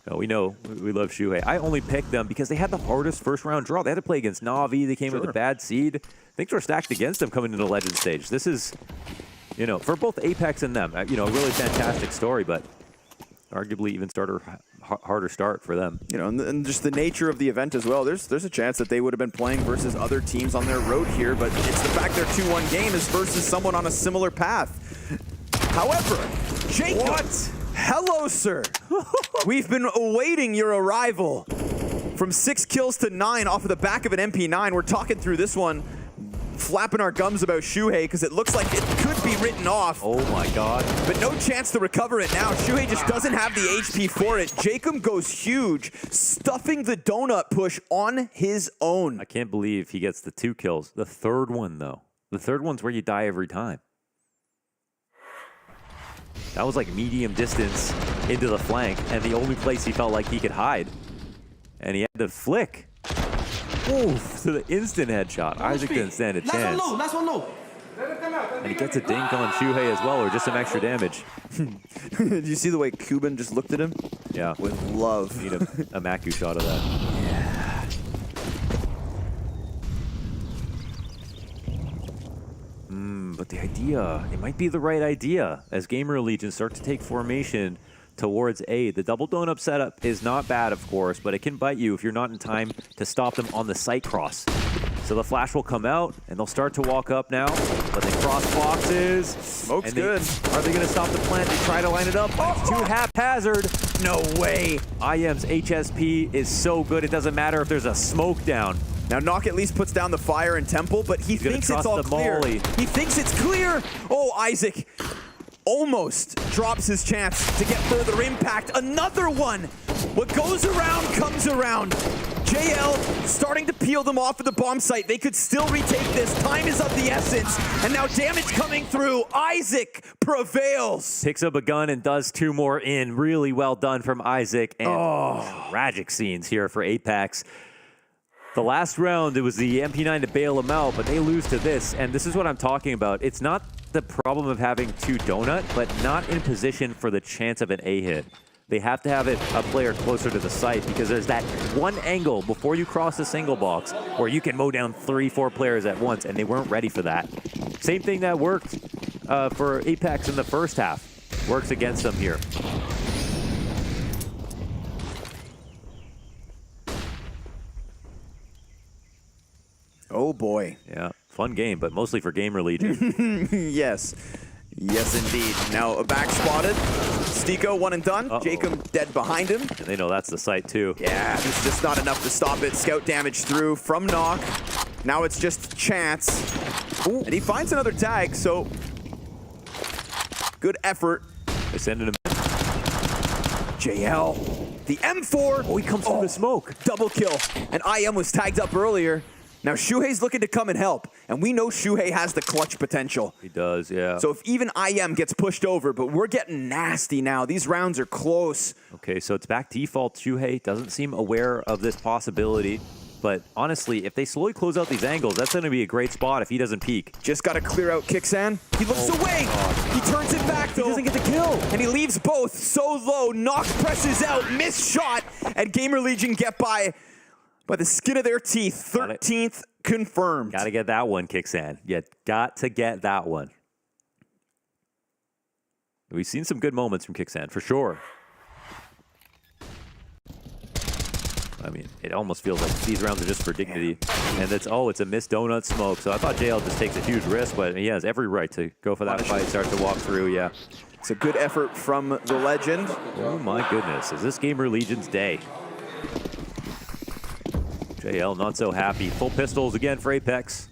No, we know we love Shuhei. I only picked them because they had the hardest first-round draw. They had to play against Navi. They came with a bad seed. Things were stacked against them coming into the Legend stage. This is, you know, for both Apeks and them, you know, a really fantastic story, but arguably even harder start for them. You know, and just the nature of the event as well. There's a chance that they would have been playing versus other teams on their road here, but it's the fact their 2-1 game is versus someone on a similar path. However, Jacob, what? Hello, sir. We've been awaiting your arrival. From 6 kills to 9 off of the back of an MP9. We're talking through this one, flapping our gums about Shuhei because it looks like it could be written off. Oh my god. But no chance to recover it now. Shuhei just doesn't have the HP for it. Jacob goes huge, stuffing the donut push on his own. I can't believe he gets the 2 kills. The third one, though. The third one's where you die every time. That was like medium distance into the flank, and the only place he felt like he could hide. And he had to flick. Oof, to the instant headshot. Isaac didn't stand a chance. Last one low. And he gets a dink on Shuhei as well, or just some extra damage. Did you see the way Kuban just looked at him? Yeah. With love. Need a Maku shot of that. Yeah. But the idea, it might be the right idea as GamerLegion start to take formation towards A. The double donut setup is not bad, of course, but it can bite you if you're not in time to stop them on the site cross. So the flash will come out, and they'll start to walk up now, but they cross boxes. Smoke's good. Are they going to stop the plant? They try to line it up. It's too haphazard. No way. IM's HSP is so good, it doesn't matter if there's a smoke down. Now, Nock at least puts down the fire in Temple, but he thinks it's all clear. He thinks it's clear. Oh, Isaac almost drops his chance to get further impact. Another one. What goes around comes around. JL starting to peel them off of the bomb site. They could still retake this. Time is of the essence. And now damage coming through. Isaac prevails. Picks up a gun and does 2 more in. Really well done from Isaac. And tragic scenes here for Apeks. The last round, it was the MP9 to bail them out, but they lose to this. And this is what I'm talking about. It's not the problem of having 2 donut, but not in position for the chance of an A hit. They have to have a player closer to the site because there's that one angle before you cross the single box where you can mow down 3-4 players at once, and they weren't ready for that. Same thing that worked for Apeks in the first half. Works against them here. Oh boy. Yeah, fun game, but mostly for GamerLegion. Yes. Yes, indeed. Now a back spotted. Stiko, one and done. Jacob dead behind him. And they know that's the site too. Yeah, there's just not enough to stop it. Scout damage through from Knock. Now it's just chance. Ooh, and he finds another tag, so good effort. They send him. JL, the M4. Oh, he comes from the smoke. Double kill. And IM was tagged up earlier. Now Shuhei's looking to come and help, and we know Shuhei has the clutch potential. He does, yeah. So if even IM gets pushed over, but we're getting nasty now. These rounds are close. Okay, so it's back default. Shuhei doesn't seem aware of this possibility. But honestly, if they slowly close out these angles, that's going to be a great spot if he doesn't peek. Just got to clear out Kixan. He looks away. He turns it back, though. He doesn't get the kill. And he leaves both so low. Nox presses out, missed shot, and GamerLegion get by the skin of their teeth. 13th confirmed. Got to get that one, Kixan. You got to get that one. We've seen some good moments from Kixan, for sure. I mean, it almost feels like these rounds are just for dignity. And it's a missed donut smoke. So I thought JL just takes a huge risk, but he has every right to go for that fight, start to walk through, yeah. It's a good effort from the legend. Oh my goodness, is this GamerLegion's day? JL not so happy. Full pistols again for Apeks.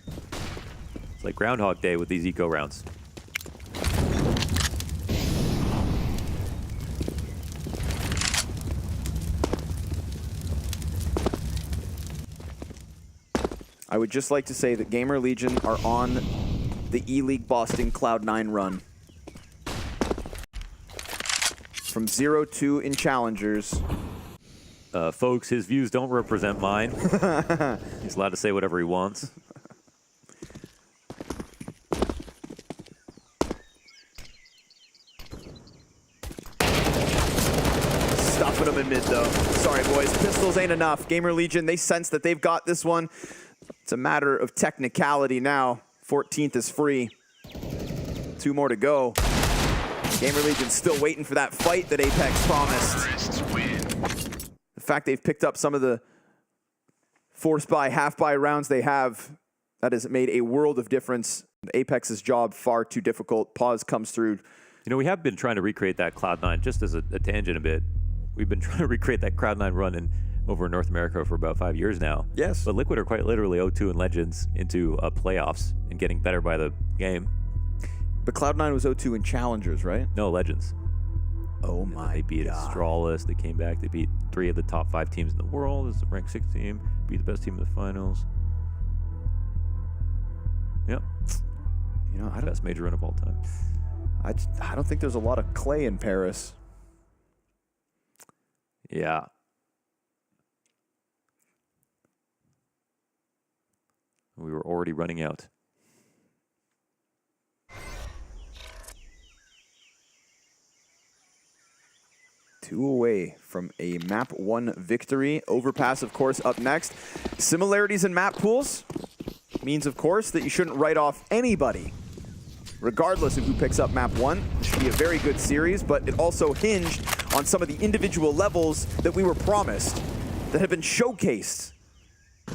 It's like Groundhog Day with these eco rounds. I would just like to say that GamerLegion are on the E-League Boston Cloud9 run. From 0-2 in Challengers. Folks, his views don't represent mine. He's allowed to say whatever he wants. Stopping them in mid, though. Sorry, boys. Pistols ain't enough. GamerLegion, they sense that they've got this one. It's a matter of technicality now. 14th is free. 2 more to go. GamerLegion's still waiting for that fight that Apeks promised. The fact they've picked up some of the force buy, half buy rounds they have, that has made a world of difference. Apex's job far too difficult. Pause comes through. You know, we have been trying to recreate that Cloud9, just as a tangent a bit. We've been trying to recreate that Cloud9 run over in North America for about 5 years now. Yes. But Liquid are quite literally 0-2 in Legends into playoffs and getting better by the game. But Cloud9 was 0-2 in Challengers, right? No, Legends. Oh my They beat Astralis. They came back. They beat 3 of the top 5 teams in the world. This is a ranked 6 team. Beat the best team in the finals. Yep. You know, best major run of all time. I don't think there's a lot of clay in Paris. Yeah. We were already running out. Two away from a map 1 victory. Overpass, of course, up next. Similarities in map pools means, of course, that you shouldn't write off anybody, regardless of who picks up map 1. It should be a very good series, but it also hinged on some of the individual levels that we were promised, that have been showcased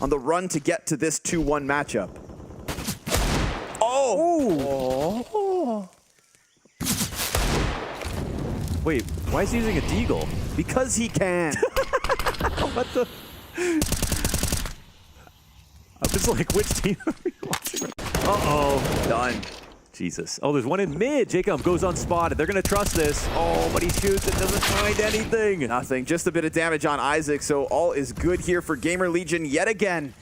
on the run to get to this 2-1 matchup. Oh! Wait, why is he using a deagle? Because he can. What the? I was like, which team are we watching? Uh-oh. Done. Jesus. Oh, there's one in mid. Jacob goes unspotted. They're going to trust this. Oh, but he shoots and doesn't find anything. Nothing. Just a bit of damage on Isaac, so all is good here for GamerLegion yet again.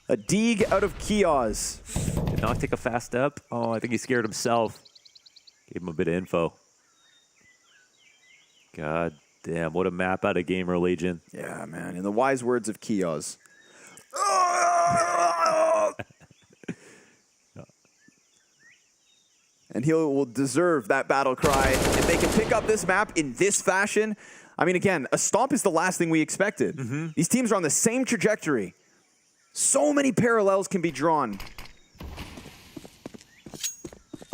A Deeg out of Kiosk. Did not take a fast step. Oh, I think he scared himself. Gave him a bit of info. God damn, what a map out of GamerLegion. Yeah, man. In the wise words of Kiosk. and he will deserve that battle cry. If they can pick up this map in this fashion, I mean, again, a stomp is the last thing we expected. These teams are on the same trajectory. So many parallels can be drawn.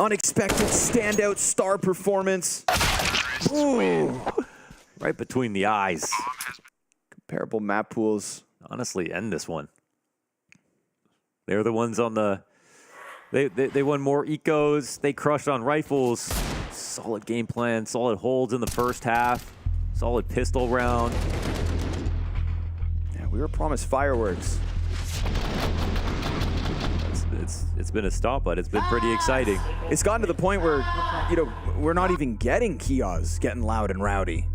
Unexpected, standout, star performance. Ooh. Right between the eyes. Comparable map pools. Honestly, end this one. They're the ones on the... They won more ecos. They crushed on rifles. Solid game plan, solid holds in the first half. Solid pistol round. Yeah, we were promised fireworks. It's been a stomp, but it's been pretty exciting. It's gotten to the point where, you know, we're not even getting Kios getting loud and rowdy.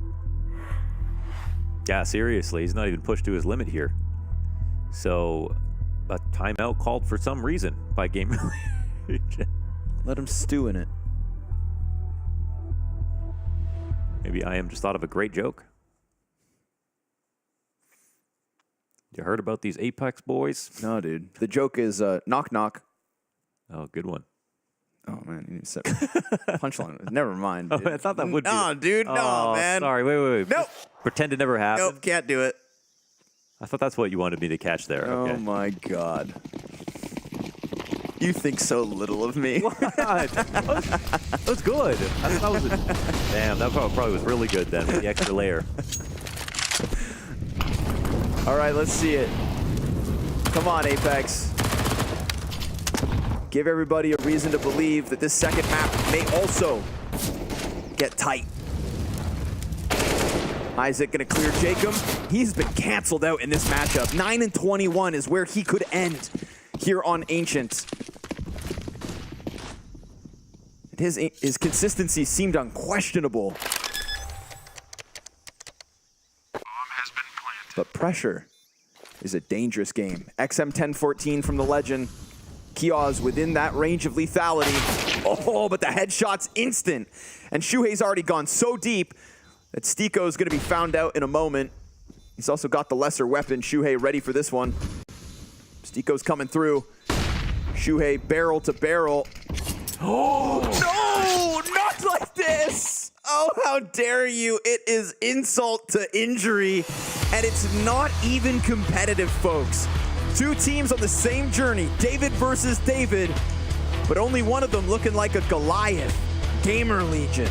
Yeah, seriously, he's not even pushed to his limit here. So, a timeout called for some reason by GamerLegion. Let him stew in it. Maybe I am just thought of a great joke. You heard about these Apeks boys? No, dude. The joke is knock knock. Oh, good one. Oh man, you need to set punchline. Never mind. Oh, I thought that would be. No, dude, no, man. Sorry, wait. Nope. Pretend it never happened. Nope, can't do it. I thought that's what you wanted me to catch there. Okay. Oh my god. You think so little of me. What? That was good. That was damn, that probably was really good then with the extra layer. All right, let's see it. Come on, Apeks. Give everybody a reason to believe that this second map may also get tight. Isaac gonna clear Jacob. He's been canceled out in this matchup. 9-21 is where he could end here on Ancient. His consistency seemed unquestionable. But pressure is a dangerous game. XM 1014 from the Legend. Kios within that range of lethality. Oh, but the headshot's instant. And Shuhei's already gone so deep that Stiko is going to be found out in a moment. He's also got the lesser weapon. Shuhei ready for this one. Stiko's coming through. Shuhei barrel to barrel. Oh, no, not like this. Oh, how dare you. It is insult to injury. And it's not even competitive, folks. Two teams on the same journey, David versus David, but only one of them looking like a Goliath. GamerLegion.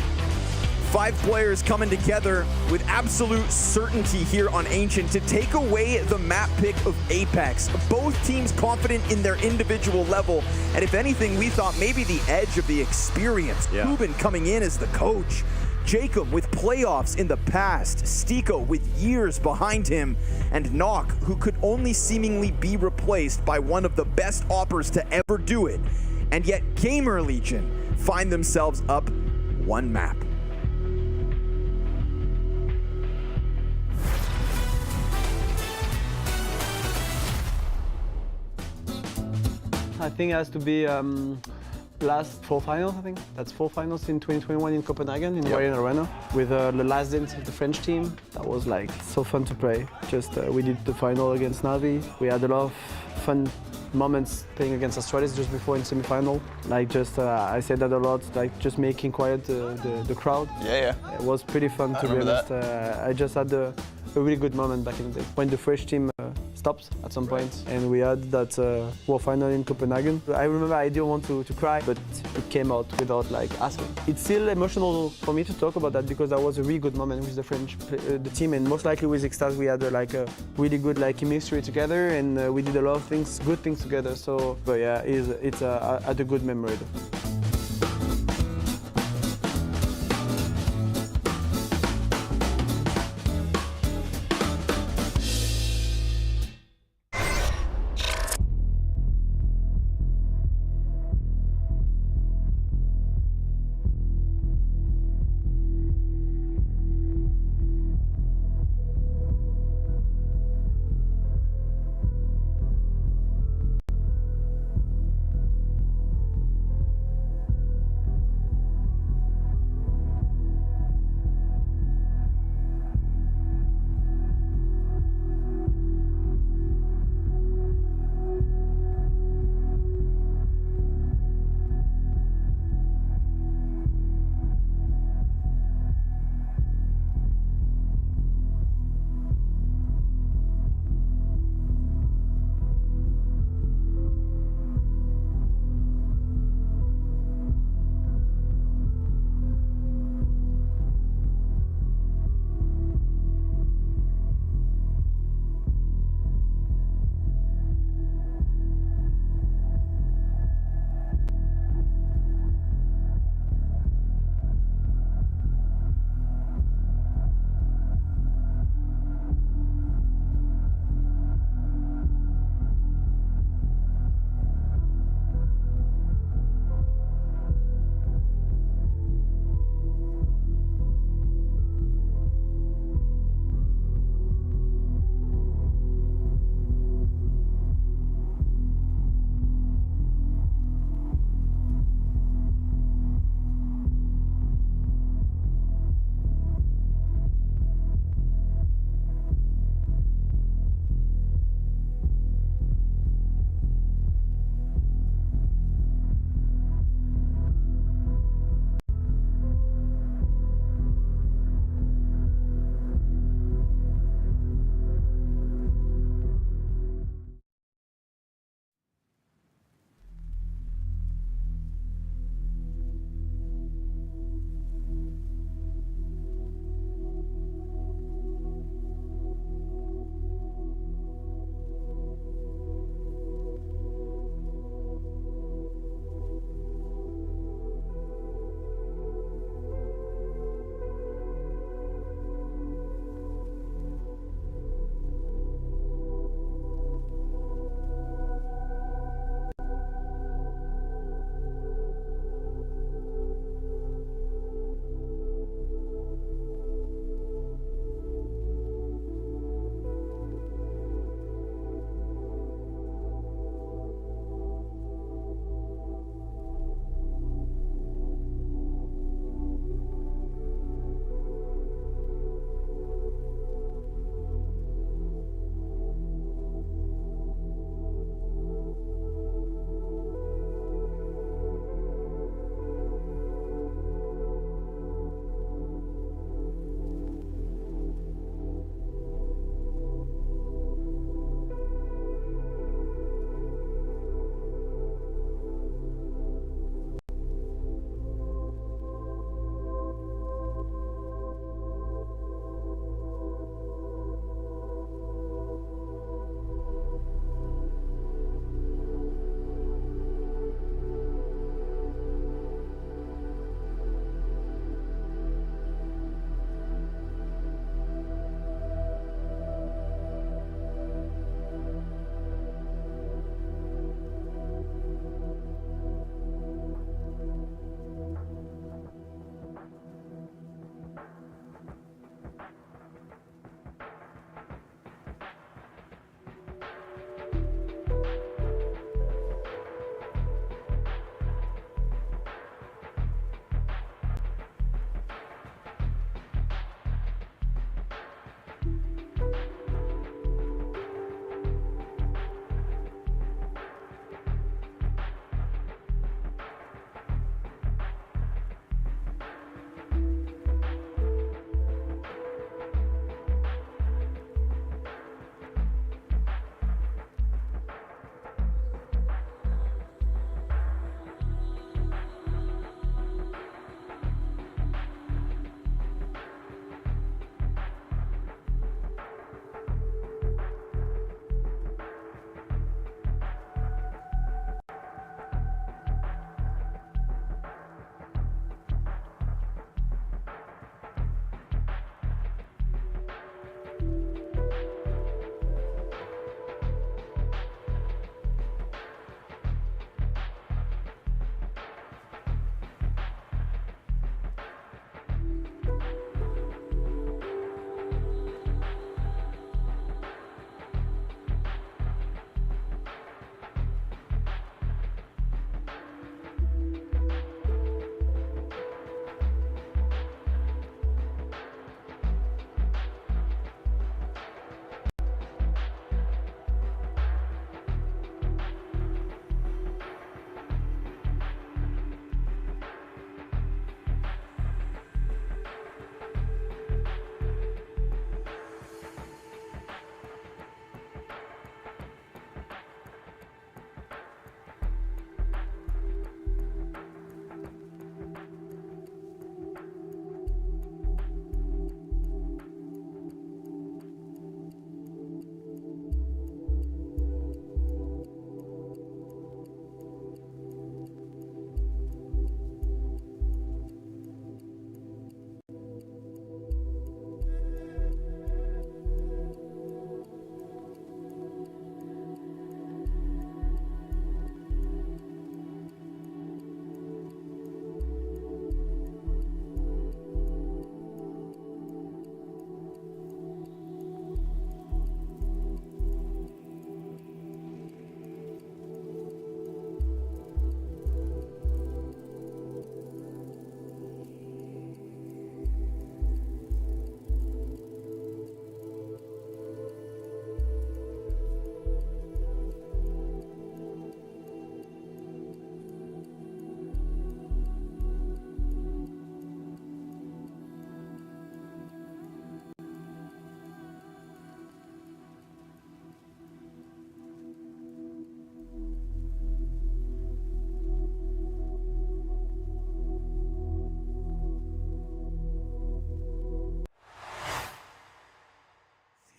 5 players coming together with absolute certainty here on Ancient to take away the map pick of Apeks. Both teams confident in their individual level, and if anything, we thought maybe the edge of the experience. Yeah. Ruben coming in as the coach. Jacob with playoffs in the past, Stiko with years behind him, and Nock, who could only seemingly be replaced by one of the best oppers to ever do it. And yet GamerLegion find themselves up one map. I think it has to be last 4 finals, I think. That's 4 finals in 2021 in Copenhagen, in the Arena, with the last dance of the French team. That was like so fun to play. Just we did the final against NAVI. We had a lot of fun moments playing against Astralis just before in semi-final. Like just, I said that a lot, like just making quiet the crowd. Yeah. It was pretty fun to be honest. I just had a really good moment back in the day. When the French team stopped at some point and we had that World Final in Copenhagen. I remember I didn't want to cry, but it came out without like asking. It's still emotional for me to talk about that because that was a really good moment with the French the team, and most likely with Extase we had like a really good like chemistry together, and we did a lot of things, good things together. So, but yeah, it's a good memory though.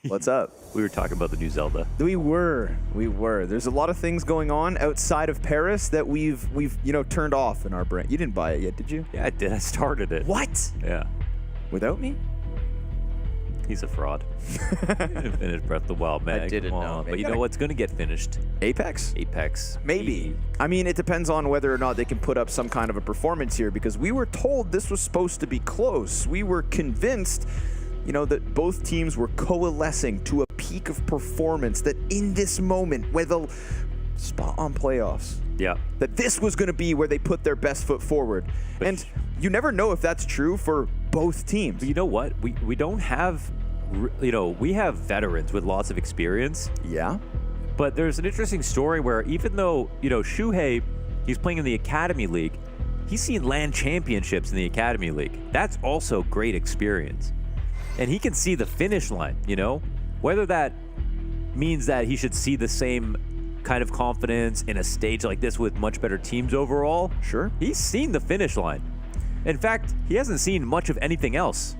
What's up? We were talking about the new Zelda. We were. There's a lot of things going on outside of Paris that we've turned off in our brain. You didn't buy it yet, did you? Yeah, I did. I started it. What? Yeah. Without me? He's a fraud. Finished Breath of the Wild, man. I didn't know. But you know what's going to get finished? Apeks? Apex. Maybe. I mean, it depends on whether or not they can put up some kind of a performance here, because we were told this was supposed to be close. We were convinced, that both teams were coalescing to a peak of performance, that in this moment, where the spot on playoffs, that this was going to be where they put their best foot forward. And you never know if that's true for both teams. But you know what? We don't have, we have veterans with lots of experience. Yeah. But there's an interesting story where even though, Shuhei, he's playing in the Academy League, he's seen LAN championships in the Academy League. That's also great experience. And he can see the finish line, Whether that means that he should see the same kind of confidence in a stage like this with much better teams overall. Sure. He's seen the finish line. In fact, he hasn't seen much of anything else.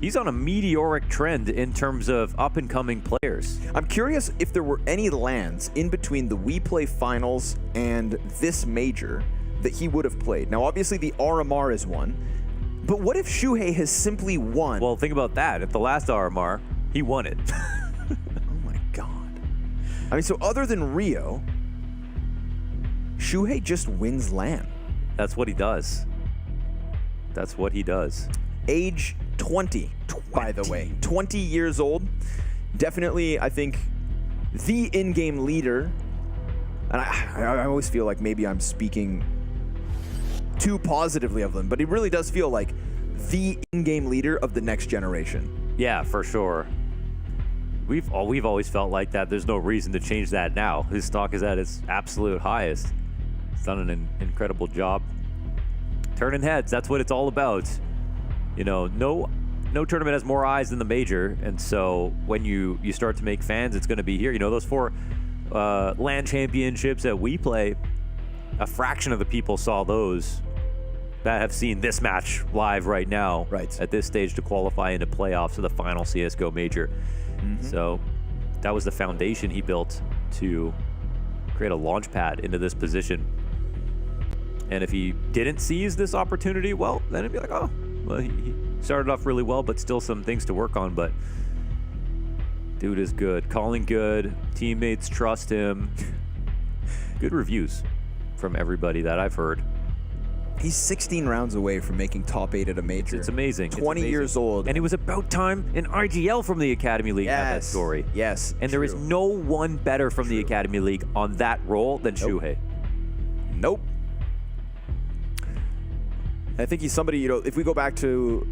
He's on a meteoric trend in terms of up-and-coming players. I'm curious if there were any LANs in between the WePlay finals and this major that he would have played. Now, obviously, the RMR is one, but what if Shuhei has simply won? Well, think about that. At the last RMR, he won it. Oh my God. I mean, so other than Rio, Shuhei just wins LAN. That's what he does. That's what he does. Age 20, by the way. 20 years old. Definitely, I think, the in-game leader. And I always feel like maybe I'm speaking too positively of them, but it really does feel like the in-game leader of the next generation. Yeah, for sure. We've always felt like that. There's no reason to change that now. His stock is at its absolute highest. He's done an incredible job. Turning heads, that's what it's all about. No tournament has more eyes than the major, and so when you start to make fans, it's going to be here. Those 4 LAN championships that we play, a fraction of the people saw those that have seen this match live right now, at this stage to qualify into playoffs of the final CSGO major. So that was the foundation he built to create a launch pad into this position. And if he didn't seize this opportunity, well, then it'd be like, oh, well, he started off really well, but still some things to work on. But dude is good, calling good, teammates trust him. Good reviews from everybody that I've heard. He's 16 rounds away from making top 8 at a major. It's amazing. 20 years old. And it was about time an IGL from the Academy League had that story. Yes. And there is no one better from the Academy League on that role than Shuhei. Nope. I think he's somebody, if we go back to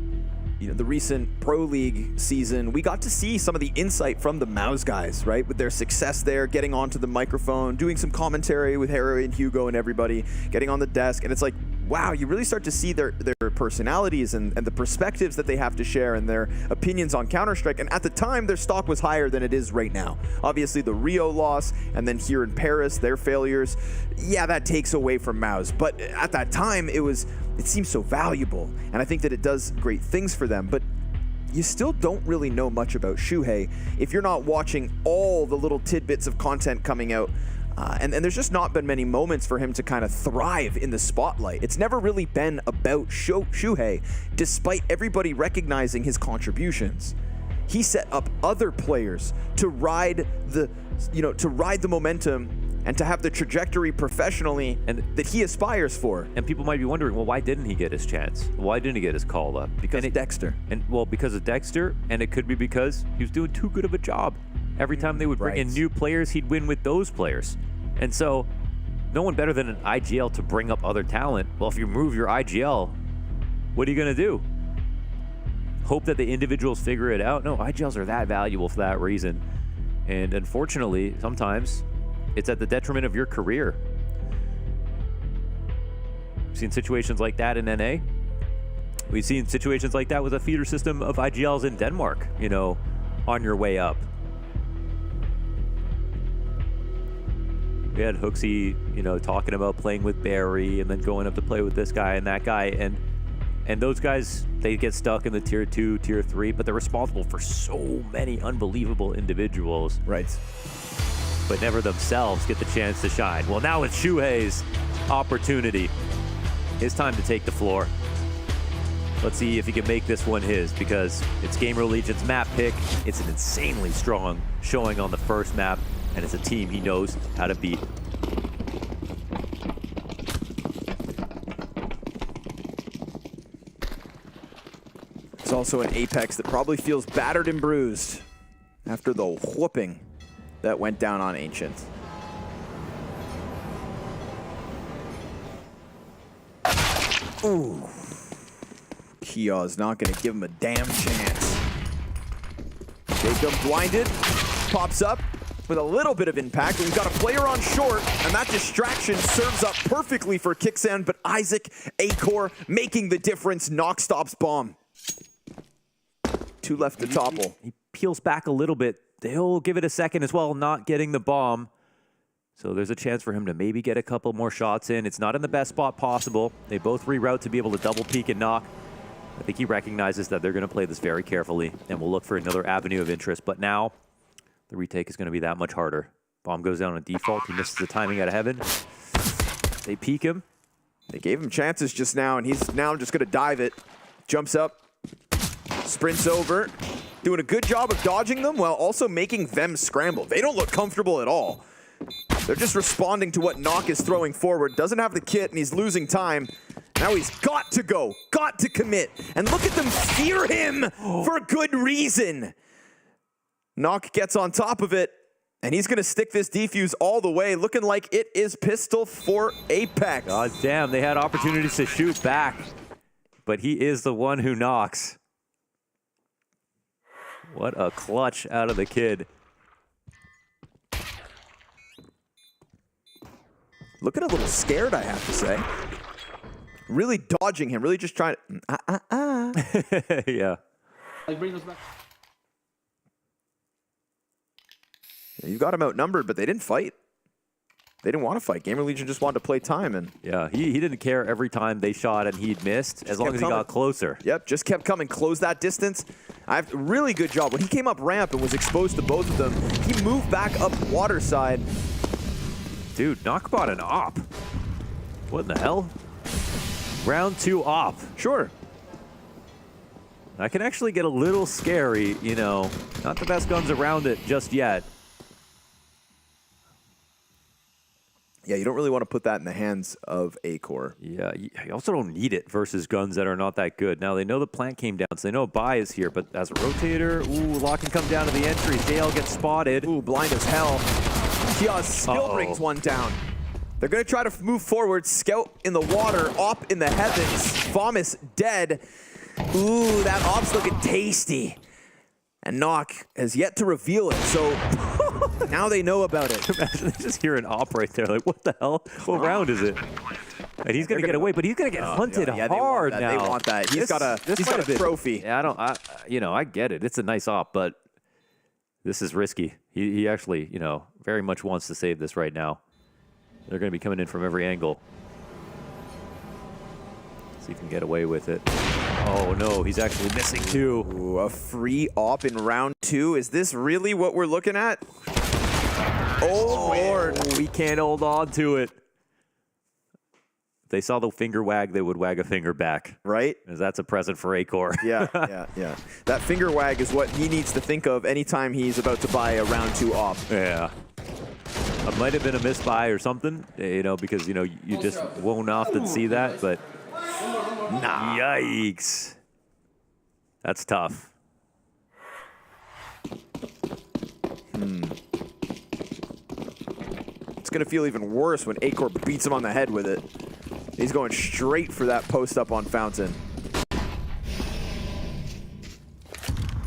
the recent Pro League season, we got to see some of the insight from the Mouse guys, right? With their success there, getting onto the microphone, doing some commentary with Harry and Hugo and everybody, getting on the desk. And it's like, wow, you really start to see their personalities and the perspectives that they have to share and their opinions on Counter-Strike. And at the time, their stock was higher than it is right now. Obviously, the Rio loss, and then here in Paris, their failures, yeah, that takes away from Mouse. But at that time, it seems so valuable. And I think that it does great things for them. But you still don't really know much about Shuhei if you're not watching all the little tidbits of content coming out. And there's just not been many moments for him to kind of thrive in the spotlight. It's never really been about Shuhei, despite everybody recognizing his contributions. He set up other players to ride the momentum and to have the trajectory professionally and that he aspires for. And people might be wondering, well, why didn't he get his chance? Why didn't he get his call up? Because of Dexter. Because of Dexter, and it could be because he was doing too good of a job. Every time they would bring in new players, he'd win with those players. And so, no one better than an IGL to bring up other talent. Well, if you remove your IGL, what are you going to do? Hope that the individuals figure it out? No, IGLs are that valuable for that reason. And unfortunately, sometimes it's at the detriment of your career. We've seen situations like that in NA. We've seen situations like that with a feeder system of IGLs in Denmark, on your way up. We had Hooksy, talking about playing with Barry and then going up to play with this guy and that guy. And And those guys, they get stuck in the tier 2, tier 3, but they're responsible for so many unbelievable individuals. Right. But never themselves get the chance to shine. Well, now it's Shuhei's opportunity. His time to take the floor. Let's see if he can make this one his, because it's GamerLegion's map pick. It's an insanely strong showing on the first map, and it's a team he knows how to beat. It's also an Apeks that probably feels battered and bruised after the whooping that went down on Ancient. Ooh. Kia's not going to give him a damn chance. Jacob blinded, pops up with a little bit of impact. We've got a player on short, and that distraction serves up perfectly for Kicksan, but Isaac Acor making the difference. Knock stops bomb. 2 left to topple. He peels back a little bit. They'll give it a second as well, not getting the bomb. So there's a chance for him to maybe get a couple more shots in. It's not in the best spot possible. They both reroute to be able to double peek and knock. I think he recognizes that they're going to play this very carefully and will look for another avenue of interest. But now the retake is going to be that much harder. Bomb goes down on default. He misses the timing out of heaven. They peek him. They gave him chances just now, and he's now just going to dive it. Jumps up, sprints over, doing a good job of dodging them while also making them scramble. They don't look comfortable at all. They're just responding to what Knock is throwing forward. Doesn't have the kit, and he's losing time. Now he's got to go, got to commit. And look at them fear him for good reason. Knock gets on top of it, and he's going to stick this defuse all the way, looking like it is pistol for Apeks. God damn, they had opportunities to shoot back, but he is the one who knocks. What a clutch out of the kid. Looking a little scared, I have to say. Really dodging him, really just trying to... Yeah. Bring us back. You got him outnumbered, but they didn't fight. They didn't want to fight. GamerLegion just wanted to play time. And yeah, he didn't care every time they shot and he'd missed, as long as he got closer. Yep, just kept coming, closed that distance. I have a really good job. When he came up ramp and was exposed to both of them, he moved back up water side. Dude, Knock bought an op. What in the hell? Round 2 op. Sure. That can actually get a little scary, you know. Not the best guns around it just yet. Yeah, you don't really want to put that in the hands of Acor. Yeah, you also don't need it versus guns that are not that good. Now, they know the plant came down, so they know Bai is here, but as a rotator, ooh, Lock can come down to the entry. JL gets spotted. Ooh, blind as hell. Kia's skill brings one down. They're going to try to move forward. Scout in the water, Op in the heavens. Vomus dead. Ooh, that Op's looking tasty. And Knock has yet to reveal it, so now they know about it. Imagine they just hear an Op right there, like, what the hell? What round is it? And he's going to get away, but he's going to get hunted hard now. They want that. He's got a trophy. Yeah, I get it. It's a nice Op, but this is risky. He actually, you know, very much wants to save this right now. They're going to be coming in from every angle. See if he can get away with it. Oh, no, he's actually missing too. Ooh, a free Op in round 2. Is this really what we're looking at? Oh, Lord. We can't hold on to it. If they saw the finger wag, they would wag a finger back. Right? Because that's a present for Acor. Yeah. That finger wag is what he needs to think of anytime he's about to buy a round 2 Op. Yeah. It might have been a misbuy or something, you know, because, you know, you just won't often see that, but nah. Yikes. That's tough. It's going to feel even worse when Acor beats him on the head with it. He's going straight for that post up on Fountain.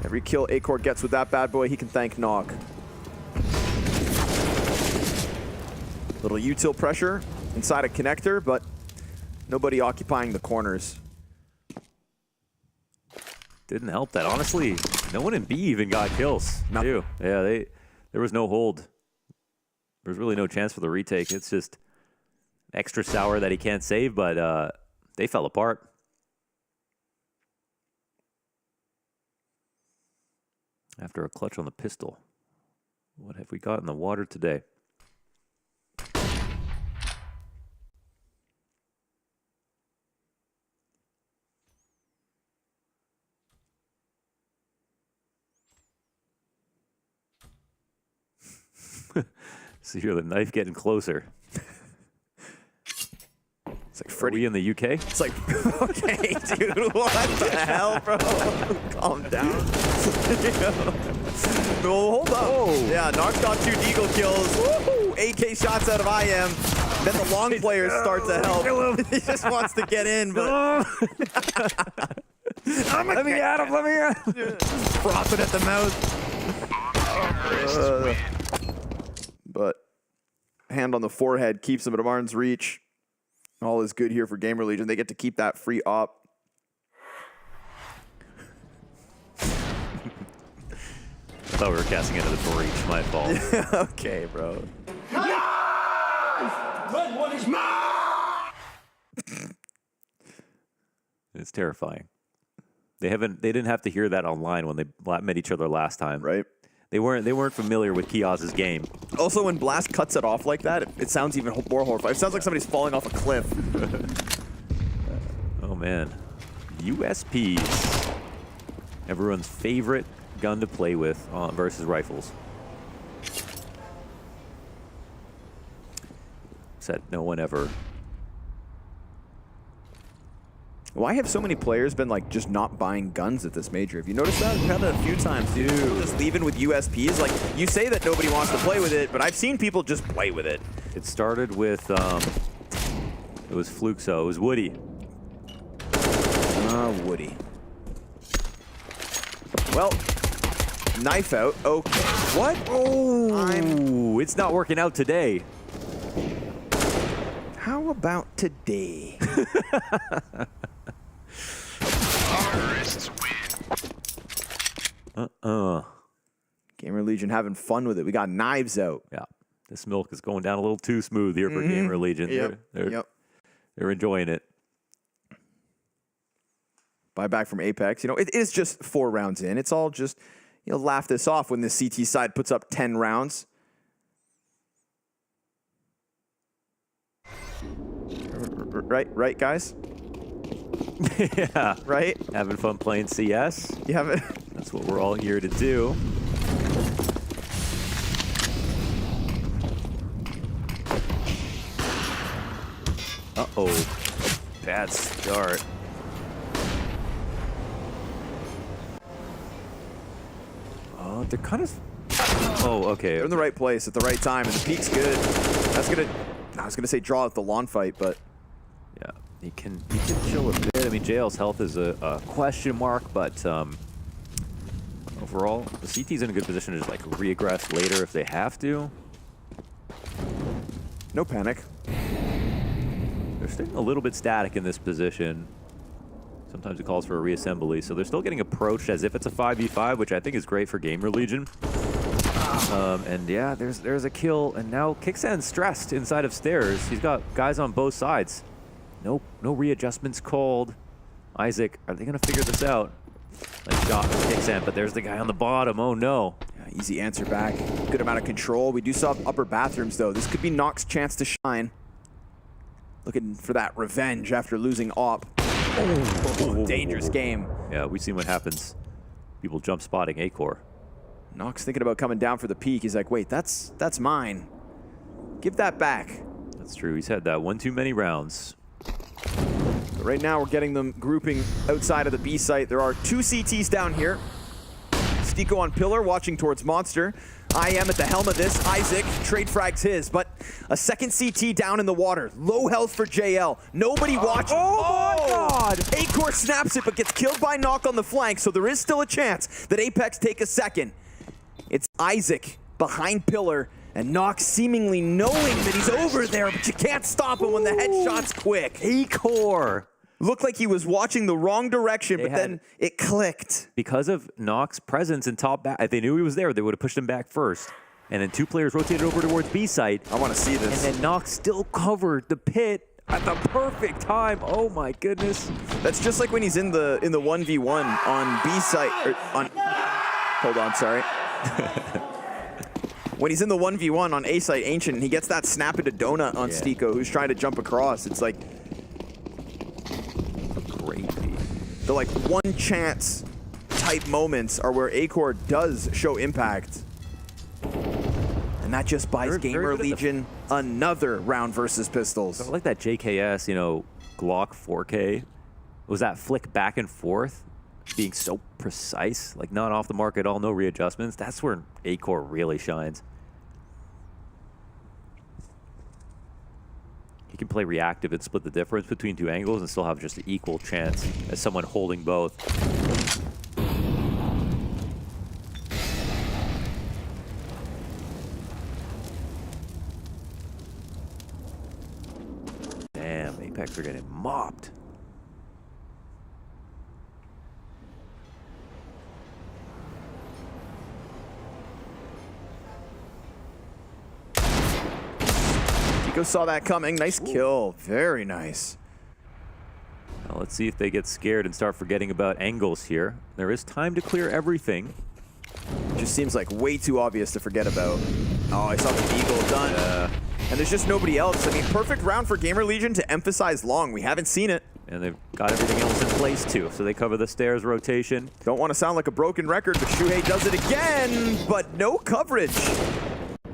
Every kill Acor gets with that bad boy, he can thank Knock. Little util pressure inside a connector, but nobody occupying the corners. Didn't help that. Honestly, no one in B even got kills. Too. Yeah, there was no hold. There's really no chance for the retake. It's just extra sour that he can't save, but they fell apart. After a clutch on the pistol. What have we got in the water today? So you're the knife getting closer. It's like Freddy. Are we in the UK? It's like, okay, dude, what the hell, bro? Calm down. No, hold up. Oh. Yeah, Nox got 2 deagle kills. Woohoo! 8K shots out of IM. Then the long players start to help. He just wants to get in, but... Let me at him, let me at him. Frothing at the mouth. But hand on the forehead keeps him at arm's reach. All is good here for GamerLegion. They get to keep that free op. I thought we were casting into the breach. My fault. Okay, bro. Red one is mine! It's terrifying. They didn't have to hear that online when they met each other last time. Right. They weren't familiar with Kioz's game. Also, when Blast cuts it off like that, it sounds even more horrifying. It sounds like somebody's falling off a cliff. Oh man, USPs. Everyone's favorite gun to play with versus rifles. Said no one ever. Why have so many players been like just not buying guns at this major? Have you noticed that? We've had that a few times, dude. Just leaving with USPs. Like, you say that nobody wants to play with it, but I've seen people just play with it. It started with, it was Fluxo, it was Woody. Woody. Well, knife out. Okay. What? Oh, it's not working out today. How about today? GamerLegion having fun with it. We got knives out. Yeah. This milk is going down a little too smooth here for GamerLegion. Yep. They're enjoying it. Buyback from Apeks. You know, it is just 4 rounds in. It's all just, you know, laugh this off when the CT side puts up 10 rounds. Right, guys? Yeah. Right? Having fun playing CS. You have it. That's what we're all here to do. Uh-oh. Bad start. Oh, they're kind of... Oh, okay. They're in the right place at the right time, and the peak's good. That's gonna... I was gonna say draw out the lawn fight, but... Yeah, he can chill a bit. I mean, JL's health is a question mark, but overall, the CT's in a good position to just like re-aggress later if they have to. No panic. They're staying a little bit static in this position. Sometimes it calls for a reassembly, so they're still getting approached as if it's a 5v5, which I think is great for GamerLegion. And yeah, there's a kill, and now Kicksan's stressed inside of stairs. He's got guys on both sides. No readjustments called. Isaac, are they gonna figure this out? Nice shot from Kicksan, but there's the guy on the bottom. Oh no. Yeah, easy answer back. Good amount of control. We do still have upper bathrooms though. This could be Nox's chance to shine. Looking for that revenge after losing op. Oh, dangerous game. Yeah, we've seen what happens. People jump spotting A-Core. Nox thinking about coming down for the peak. He's like, wait, that's mine. Give that back. That's true. He's had that one too many rounds. But right now, we're getting them grouping outside of the B site. There are 2 CTs down here. Stiko on pillar, watching towards Monster. I am at the helm of this. Isaac trade frags his, but a second CT down in the water. Low health for JL. Nobody watching. Oh my God! A-Core snaps it, but gets killed by Knock on the flank, so there is still a chance that Apeks take a second. It's Isaac behind pillar, and Knock seemingly knowing that he's over there, but you can't stop him when the headshot's quick. A-Core! Looked like he was watching the wrong direction, but then it clicked. Because of Knock's presence in top back, if they knew he was there, they would have pushed him back first. And then 2 players rotated over towards B site. I want to see this. And then Knock still covered the pit at the perfect time. Oh my goodness. That's just like when he's in the 1v1 on B site. Hold on, sorry. When he's in the 1v1 on A site, Ancient, and he gets that snap into donut on Stiko, who's trying to jump across. It's like crazy. The like one chance type moments are where Acor does show impact. And that just buys GamerLegion another round versus Pistols. I like that JKS, you know, Glock 4K. Was that flick back and forth being so precise? Like not off the mark at all, no readjustments. That's where Acor really shines. He can play reactive and split the difference between two angles and still have just an equal chance as someone holding both. Damn, Apeks are getting mopped. Nico saw that coming. Nice kill. Very nice. Now let's see if they get scared and start forgetting about angles here. There is time to clear everything. Just seems like way too obvious to forget about. Oh, I saw the Eagle done. And there's just nobody else. I mean, perfect round for GamerLegion to emphasize long. We haven't seen it. And they've got everything else in place too. So they cover the stairs rotation. Don't want to sound like a broken record, but Shuhei does it again, but no coverage.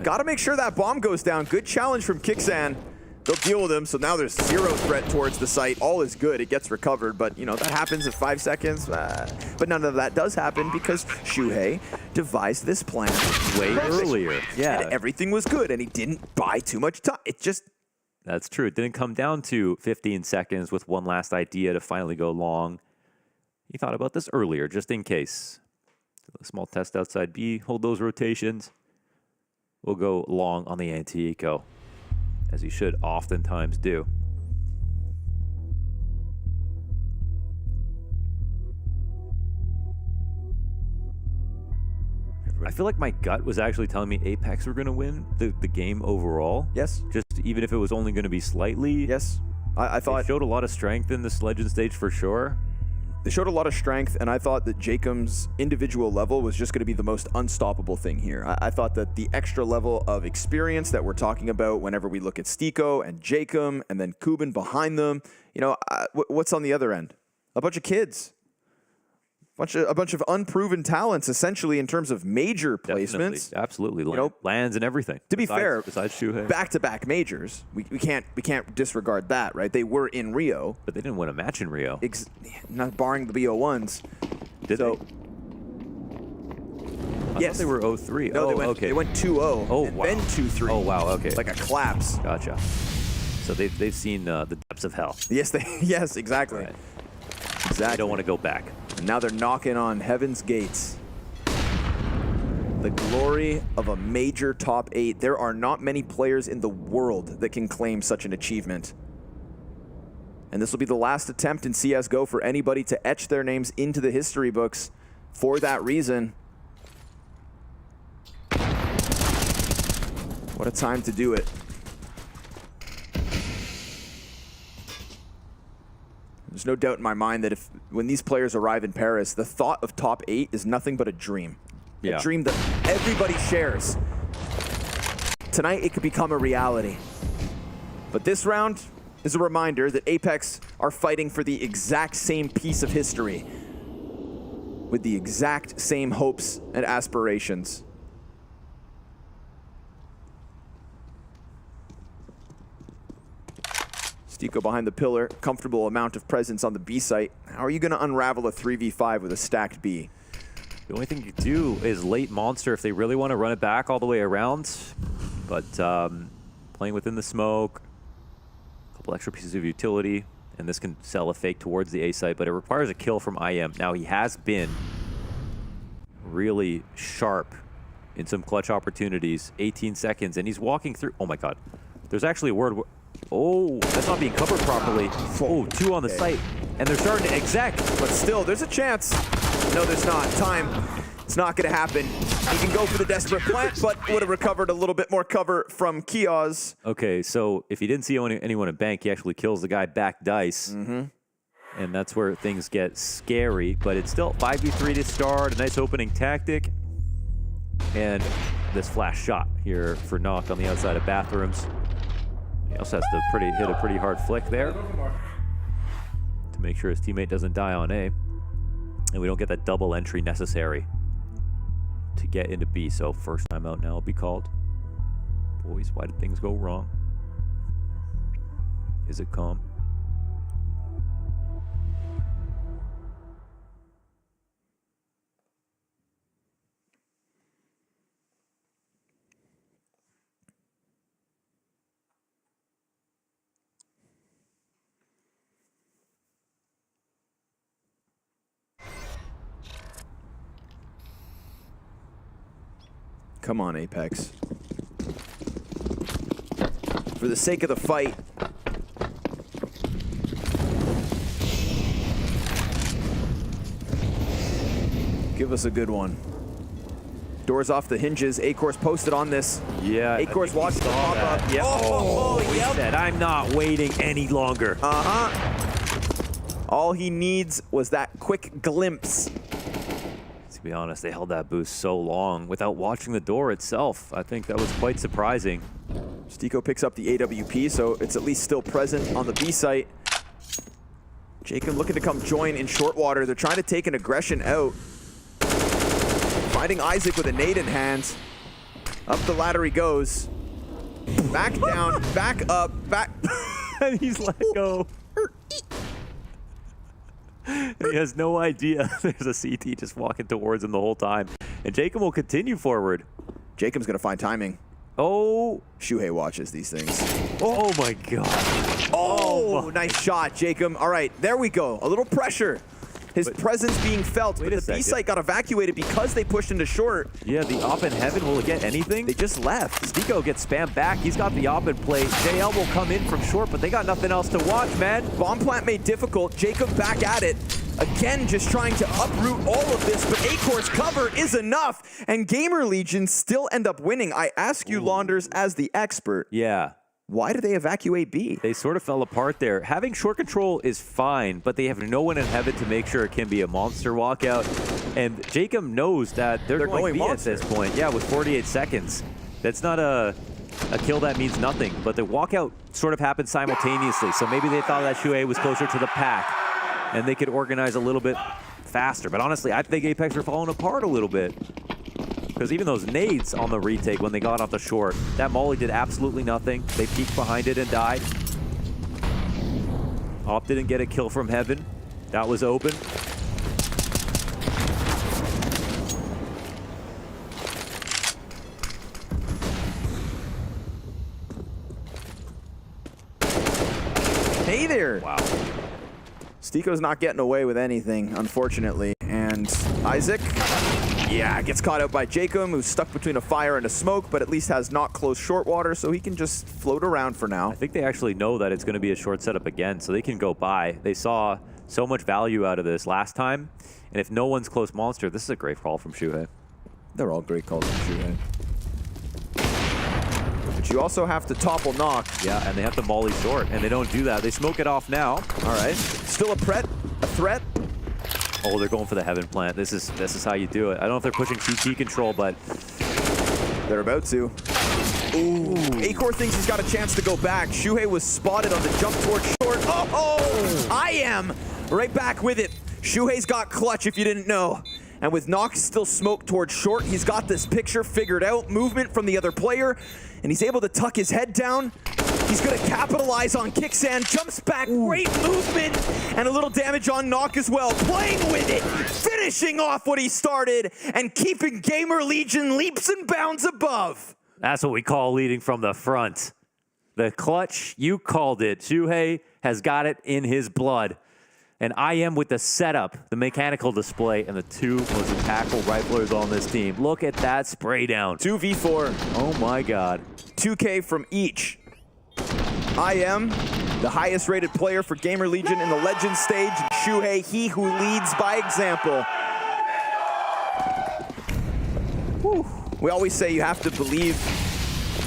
Got to make sure that bomb goes down. Good challenge from Kixan. They'll deal with him, so now there's zero threat towards the site. All is good. It gets recovered, but, you know, that happens in 5 seconds. But none of that does happen because Shuhei devised this plan way earlier. Yeah. And everything was good, and he didn't buy too much time. It just... That's true. It didn't come down to 15 seconds with one last idea to finally go long. He thought about this earlier, just in case. A small test outside B. Hold those rotations. We'll go long on the anti-eco, as he should oftentimes do. I feel like my gut was actually telling me Apeks were going to win the game overall. Yes. Just even if it was only going to be slightly. Yes. I thought... They showed a lot of strength in this Legend stage for sure. They showed a lot of strength, and I thought that Jacob's individual level was just going to be the most unstoppable thing here. I thought that the extra level of experience that we're talking about whenever we look at Stiko and Jacob and then Kuban behind them, you know, what's on the other end? A bunch of kids. A bunch of unproven talents, essentially, in terms of major placements. Definitely. Absolutely. You know, lands and everything. To be fair, besides Shuhei. Back-to-back majors, we can't disregard that, right? They were in Rio. But they didn't win a match in Rio. Not barring the BO1s. Did they? Yes. They were 0-3. No, oh, they went 2-0. Oh, and wow. then 2-3. Oh, wow, okay. Like a collapse. Gotcha. So they've seen the depths of hell. Yes, yes, exactly. Right. Exactly. They don't want to go back. And now they're knocking on heaven's gates. The glory of a major top 8. There are not many players in the world that can claim such an achievement. And this will be the last attempt in CSGO for anybody to etch their names into the history books for that reason. What a time to do it. There's no doubt in my mind that when these players arrive in Paris, the thought of top 8 is nothing but a dream. Yeah. A dream that everybody shares. Tonight, it could become a reality. But this round is a reminder that Apeks are fighting for the exact same piece of history with the exact same hopes and aspirations. Stiko behind the pillar, comfortable amount of presence on the B site. How are you going to unravel a 3v5 with a stacked B? The only thing you do is late Monster if they really want to run it back all the way around. But playing within the smoke, a couple extra pieces of utility, and this can sell a fake towards the A site, but it requires a kill from IM. Now he has been really sharp in some clutch opportunities, 18 seconds, and he's walking through. Oh my God. There's actually a word. Oh, that's not being covered properly. Oh, 2 on the site. And they're starting to exec. But still, there's a chance. No, there's not. Time. It's not going to happen. He can go for the desperate plant, but would have recovered a little bit more cover from Kioz. Okay, so if he didn't see anyone at bank, he actually kills the guy back dice. And that's where things get scary. But it's still 5v3 to start. A nice opening tactic. And this flash shot here for Knock on the outside of bathrooms. He also has to hit a pretty hard flick there to make sure his teammate doesn't die on A. And we don't get that double entry necessary to get into B. So first time out now will be called. Boys, why did things go wrong? Is it calm? Come on, Apeks. For the sake of the fight. Give us a good one. Doors off the hinges. A-Course posted on this. Yeah. A-Course watched the pop-up. Yep. Oh, he said, I'm not waiting any longer. All he needs was that quick glimpse. To be honest, they held that boost so long without watching the door itself. I think that was quite surprising. Stico picks up the AWP, so it's at least still present on the B site. Jacob looking to come join in short water. They're trying to take an aggression out. Finding Isaac with a nade in hand. Up the ladder he goes. Back down, back up, back. And he's let go. He has no idea there's a CT just walking towards him the whole time. And Jacob will continue forward. Jacob's gonna find timing. Oh. Shuhei watches these things. Oh my God. Oh, nice shot, Jacob. All right, there we go. A little pressure. His presence being felt, but the B site got evacuated because they pushed into short. Yeah, the op in heaven, will it get anything? They just left. Stico gets spammed back. He's got the op in play. JL will come in from short, but they got nothing else to watch, man. Bomb plant made difficult. Jacob back at it. Again, just trying to uproot all of this, but A-Course cover is enough, and GamerLegion still end up winning. I ask you, Launders, as the expert. Yeah. Why did they evacuate B? They sort of fell apart there. Having short control is fine, but they have no one in heaven to make sure it can be a monster walkout. And Jacob knows that they're going B monster at this point. Yeah, with 48 seconds. That's not a kill that means nothing, but the walkout sort of happened simultaneously. So maybe they thought that Shuhei was closer to the pack and they could organize a little bit faster. But honestly, I think Apeks are falling apart a little bit. Because even those nades on the retake when they got off the short, that molly did absolutely nothing. They peeked behind it and died. Op didn't get a kill from heaven. That was open. Hey there. Wow. Stico's not getting away with anything, unfortunately. And Isaac, yeah, gets caught out by Jacob, who's stuck between a fire and a smoke, but at least has not closed short water, so he can just float around for now. I think they actually know that it's going to be a short setup again, so they can go by. They saw so much value out of this last time, and if no one's close monster, this is a great call from Shuhei. They're all great calls from Shuhei. But you also have to topple Knock. Yeah, and they have to molly short, and they don't do that. They smoke it off now. All right. Still a threat. Oh, they're going for the heaven plant. This is how you do it. I don't know if they're pushing CT control, but they're about to. Ooh. A-Core thinks he's got a chance to go back. Shuhei was spotted on the jump towards short. Oh, I am right back with it. Shuhei's got clutch if you didn't know. And with Knock still smoked towards short, he's got this picture figured out. Movement from the other player, and he's able to tuck his head down. He's going to capitalize on Kicksand, jumps back, great movement, and a little damage on Knock as well. Playing with it, finishing off what he started, and keeping GamerLegion leaps and bounds above. That's what we call leading from the front. The clutch, you called it. Shuhei has got it in his blood. And I am with the setup, the mechanical display, and the two most impactful riflers on this team. Look at that spray down. 2v4. Oh my God. 2K from each. I am the highest rated player for GamerLegion in the Legend stage. Shuhei, he who leads by example. Whew. We always say you have to believe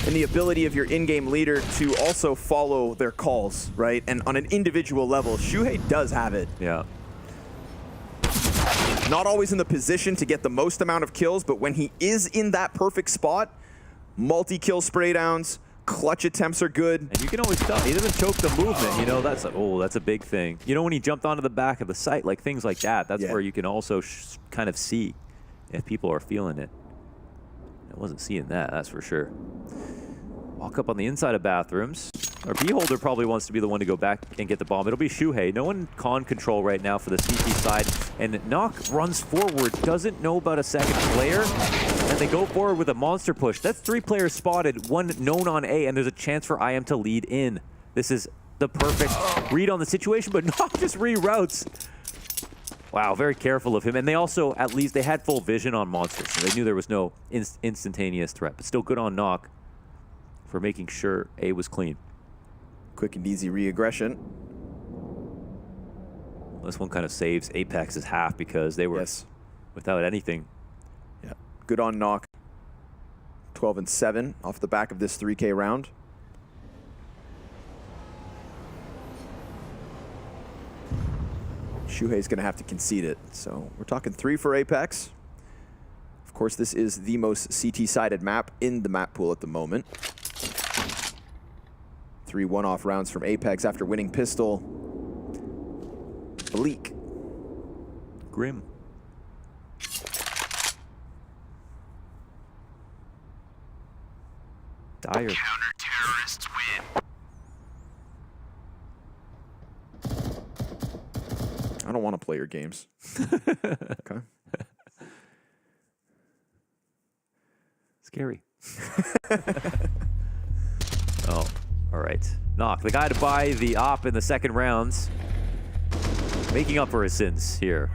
in the ability of your in-game leader to also follow their calls, right? And on an individual level, Shuhei does have it. Yeah. Not always in the position to get the most amount of kills, but when he is in that perfect spot, multi-kill spray downs, clutch attempts are good. And you can always tell, he doesn't choke the movement, you know, that's that's a big thing. You know, when he jumped onto the back of the site, like things like that, that's where you can also kind of see if people are feeling it. I wasn't seeing that, that's for sure. Walk up on the inside of bathrooms. Our Beholder probably wants to be the one to go back and get the bomb. It'll be Shuhei. No one con control right now for the CT side. And Knock runs forward, doesn't know about a second player. And they go forward with a monster push. That's 3 players spotted, 1 known on A, and there's a chance for IM to lead in. This is the perfect read on the situation, but Knock just reroutes. Wow, very careful of him. And they also, at least, they had full vision on Monster, so they knew there was no instantaneous threat. But still good on Knock for making sure A was clean. Quick and easy re-aggression. This one kind of saves Apeks' half because they were without anything. Yeah, good on Knock. 12-7 off the back of this 3K round. Shuhei's going to have to concede it. So we're talking 3 for Apeks. Of course, this is the most CT-sided map in the map pool at the moment. 3 one-off rounds from Apeks after winning Pistol. Bleak. Grim. Dire. Counter-terrorists win. I don't want to play your games. Okay. Scary. Oh, all right. Knock, the guy to buy the op in the second rounds. Making up for his sins here.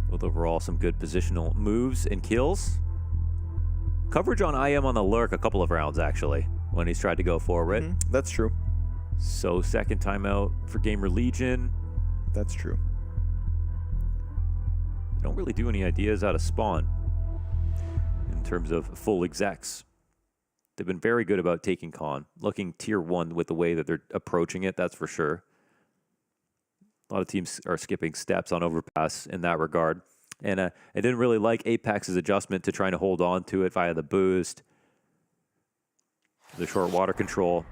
With overall some good positional moves and kills. Coverage on IM on the lurk a couple of rounds, actually, when he's tried to go forward. That's true. So second timeout for GamerLegion. That's true. They don't really do any ideas out of spawn in terms of full execs. They've been very good about taking con, looking tier 1 with the way that they're approaching it, that's for sure. A lot of teams are skipping steps on overpass in that regard. And I didn't really like Apeks' adjustment to trying to hold on to it via the boost, the short water control.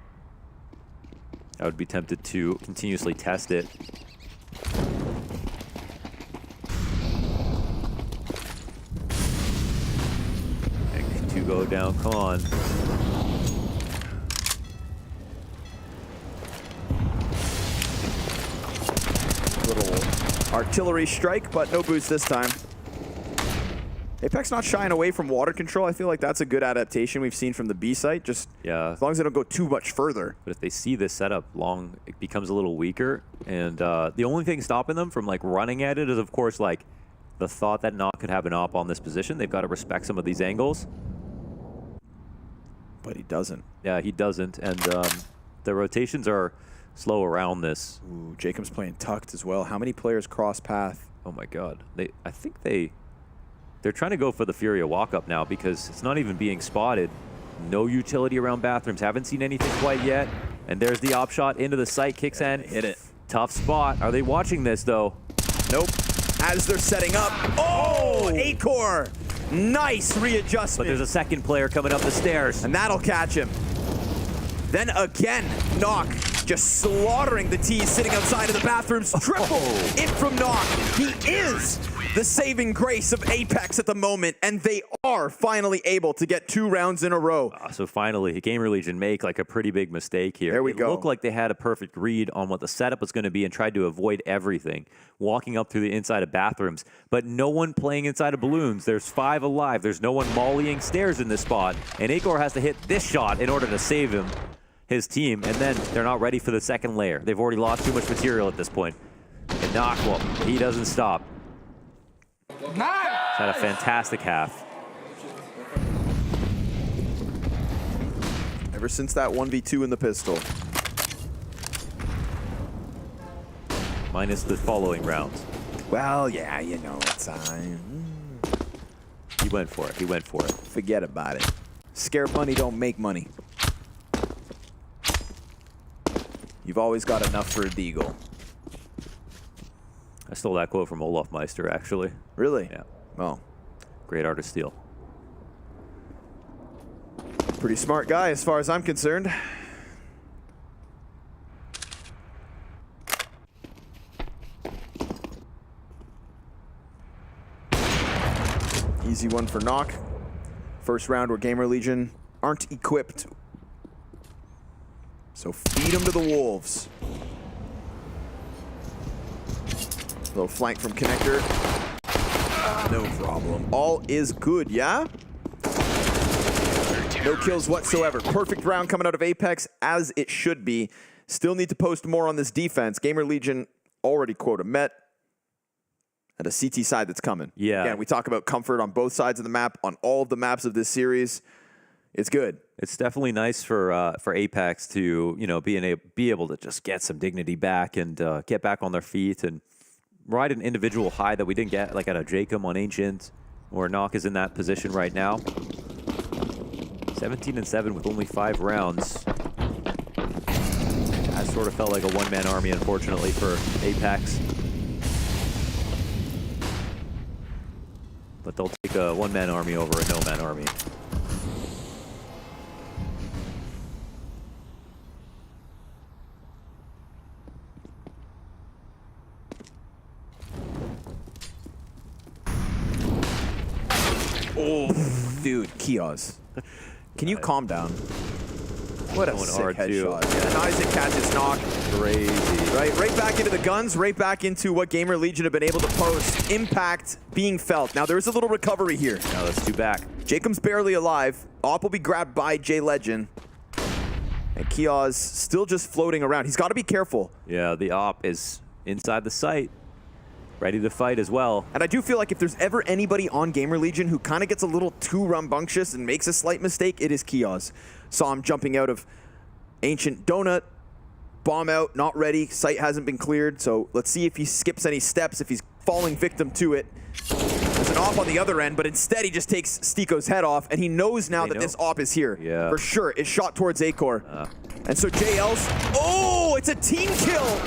I would be tempted to continuously test it. To go down, come on. Little artillery strike, but no boost this time. Apeks not shying away from water control. I feel like that's a good adaptation we've seen from the B site. Just as long as they don't go too much further. But if they see this setup long, it becomes a little weaker. And the only thing stopping them from like running at it is, of course, like the thought that Knock could have an op on this position. They've got to respect some of these angles. But he doesn't. Yeah, he doesn't. And the rotations are slow around this. Ooh, Jacob's playing tucked as well. How many players cross path? Oh my God. I think they're trying to go for the FURIA walk-up now because it's not even being spotted. No utility around bathrooms. Haven't seen anything quite yet. And there's the op shot into the site. Kicks in. Hit it. Tough spot. Are they watching this, though? Nope. As they're setting up. Oh! 8-core. Nice readjustment. But there's a second player coming up the stairs. And that'll catch him. Then again, Knock just slaughtering the T's sitting outside of the bathrooms. Triple it from Knock. He is the saving grace of Apeks at the moment, and they are finally able to get 2 rounds in a row. So finally, GamerLegion make like a pretty big mistake here. There we go. It looked like they had a perfect read on what the setup was going to be and tried to avoid everything, walking up through the inside of bathrooms, but no one playing inside of balloons. There's 5 alive. There's no one mollying stairs in this spot, and Akor has to hit this shot in order to save his team, and then they're not ready for the second layer. They've already lost too much material at this point. And Knock, well, he doesn't stop. He's had a fantastic half. Ever since that 1v2 in the pistol. Minus the following rounds. Well, yeah, you know, it's He went for it. He went for it. Forget about it. Scared money don't make money. You've always got enough for a deagle. stole that quote from Olaf Meister, actually. Really? Yeah. Oh. Great art of steal. Pretty smart guy as far as I'm concerned. Easy one for Knock. First round where GamerLegion aren't equipped. So feed them to the Wolves. Little flank from Connector. No problem. All is good, yeah? No kills whatsoever. Perfect round coming out of Apeks, as it should be. Still need to post more on this defense. GamerLegion already quota met. At a CT side that's coming. Yeah. Again, we talk about comfort on both sides of the map, on all of the maps of this series. It's good. It's definitely nice for Apeks to, you know, be able to just get some dignity back and get back on their feet and ride an individual high that we didn't get, like at a Jacob on Ancient, or Knock is in that position right now. 17-7 with only 5 rounds. That sort of felt like a one-man army, unfortunately, for Apeks. But they'll take a one-man army over a no-man army. Oh, dude, Kios. Can you calm down? What a sick headshot. And Isaac catches Knock. Crazy. Right back into the guns, right back into what GamerLegion have been able to post. Impact being felt. Now, there is a little recovery here. Now, that's 2 back. Jacob's barely alive. Op will be grabbed by GamerLegion. And Kios still just floating around. He's got to be careful. Yeah, the Op is inside the site. Ready to fight as well. And I do feel like if there's ever anybody on GamerLegion who kind of gets a little too rambunctious and makes a slight mistake, it is Kios. Saw him jumping out of Ancient Donut. Bomb out, not ready. Site hasn't been cleared, so let's see if he skips any steps, if he's falling victim to it. There's an Op on the other end, but instead he just takes Stiko's head off, and he knows now that this Op is here. Yeah. For sure, it's shot towards Acor. And so JL's, oh, it's a team kill!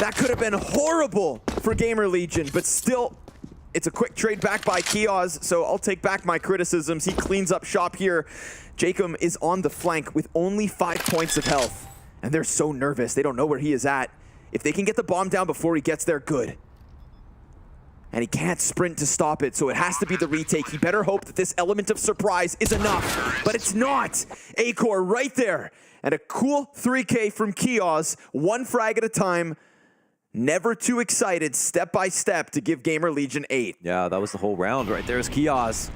That could have been horrible for GamerLegion, but still, it's a quick trade back by Kios, so I'll take back my criticisms. He cleans up shop here. Jacob is on the flank with only 5 points of health, and they're so nervous. They don't know where he is at. If they can get the bomb down before he gets there, good. And he can't sprint to stop it, so it has to be the retake. He better hope that this element of surprise is enough, but it's not. Acor right there, and a cool 3K from Kios, 1 frag at a time. Never too excited, step by step, to give GamerLegion 8. Yeah, that was the whole round right there. Is Kios.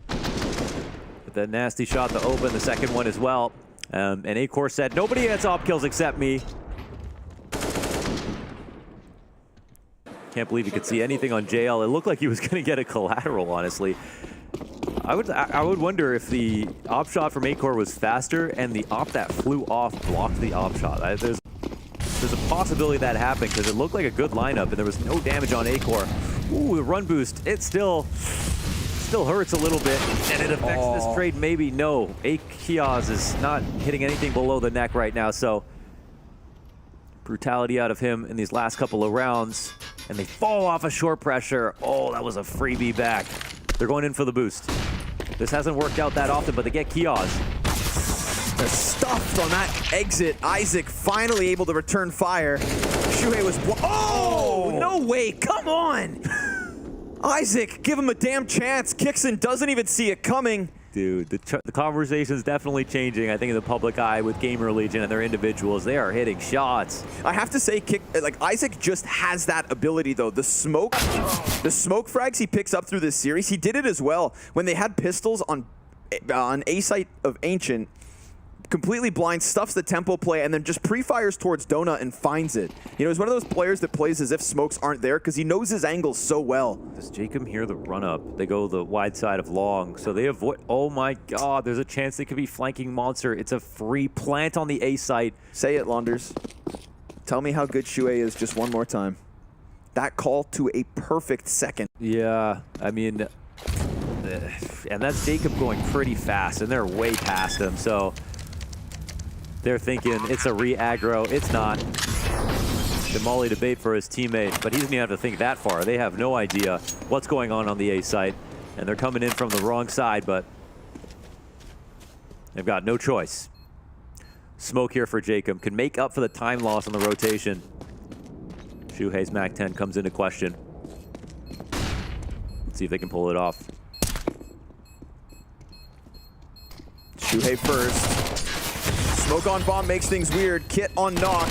With that nasty shot to open the second one as well. And Acor said, nobody gets op kills except me. Can't believe he could see anything on JL. It looked like he was going to get a collateral, honestly. I would wonder if the op shot from Acor was faster and the op that flew off blocked the op shot. There's a possibility that happened because it looked like a good lineup and there was no damage on Acor. Ooh, the run boost, it still hurts a little bit and it affects this trade maybe. No, Kios is not hitting anything below the neck right now, so brutality out of him in these last couple of rounds and they fall off a short pressure. Oh, that was a freebie back. They're going in for the boost. This hasn't worked out that often, but they get Kios. They're stuffed on that exit. Isaac finally able to return fire. Shuhei was... Oh, no way. Come on. Isaac, give him a damn chance. Kixon doesn't even see it coming. Dude, the conversation is definitely changing, I think, in the public eye with GamerLegion and their individuals. They are hitting shots. I have to say, Isaac just has that ability, though. The smoke frags he picks up through this series, he did it as well. When they had pistols on A site of Ancient, completely blind, stuffs the tempo play, and then just pre-fires towards Donut and finds it. You know, he's one of those players that plays as if smokes aren't there because he knows his angles so well. Does Jacob hear the run-up? They go the wide side of long, so they avoid... Oh my god, there's a chance they could be flanking Monster. It's a free plant on the A site. Say it, Launders. Tell me how good Shuhei is just one more time. That call to a perfect second. Yeah, I mean... And that's Jacob going pretty fast, and they're way past him, so... They're thinking it's a re-aggro. It's not. The Molly debate for his teammate, but he doesn't even have to think that far. They have no idea what's going on the A site, and they're coming in from the wrong side, but they've got no choice. Smoke here for Jacob. Can make up for the time loss on the rotation. Shuhei's Mac 10 comes into question. Let's see if they can pull it off. Shuhei first. Smoke on bomb makes things weird. Kit on knock.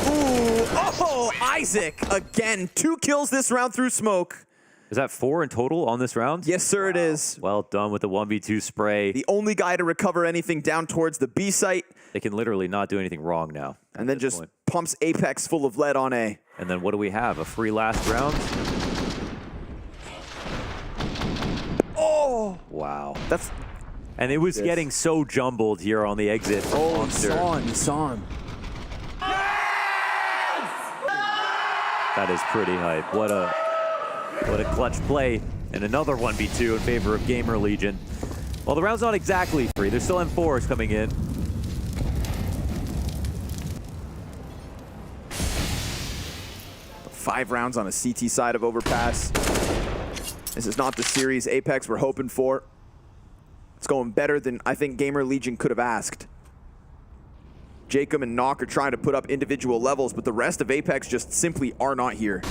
Ooh, oh, Isaac again. 2 kills this round through smoke. Is that 4 in total on this round? Yes, sir, it is. Well done with the 1v2 spray. The only guy to recover anything down towards the B site. They can literally not do anything wrong now. And then just pumps Apeks full of lead on A. And then what do we have? A free last round? Oh! Wow. And it was getting so jumbled here on the exit from Monster. He saw him. That is pretty hype. What a clutch play. And another 1v2 in favor of GamerLegion. Well, the round's not exactly free. There's still M4s coming in. Five rounds on a CT side of Overpass. This is not the series Apeks we're hoping for. It's going better than I think GamerLegion could have asked. Jacob and Knock are trying to put up individual levels, but the rest of Apeks just simply are not here.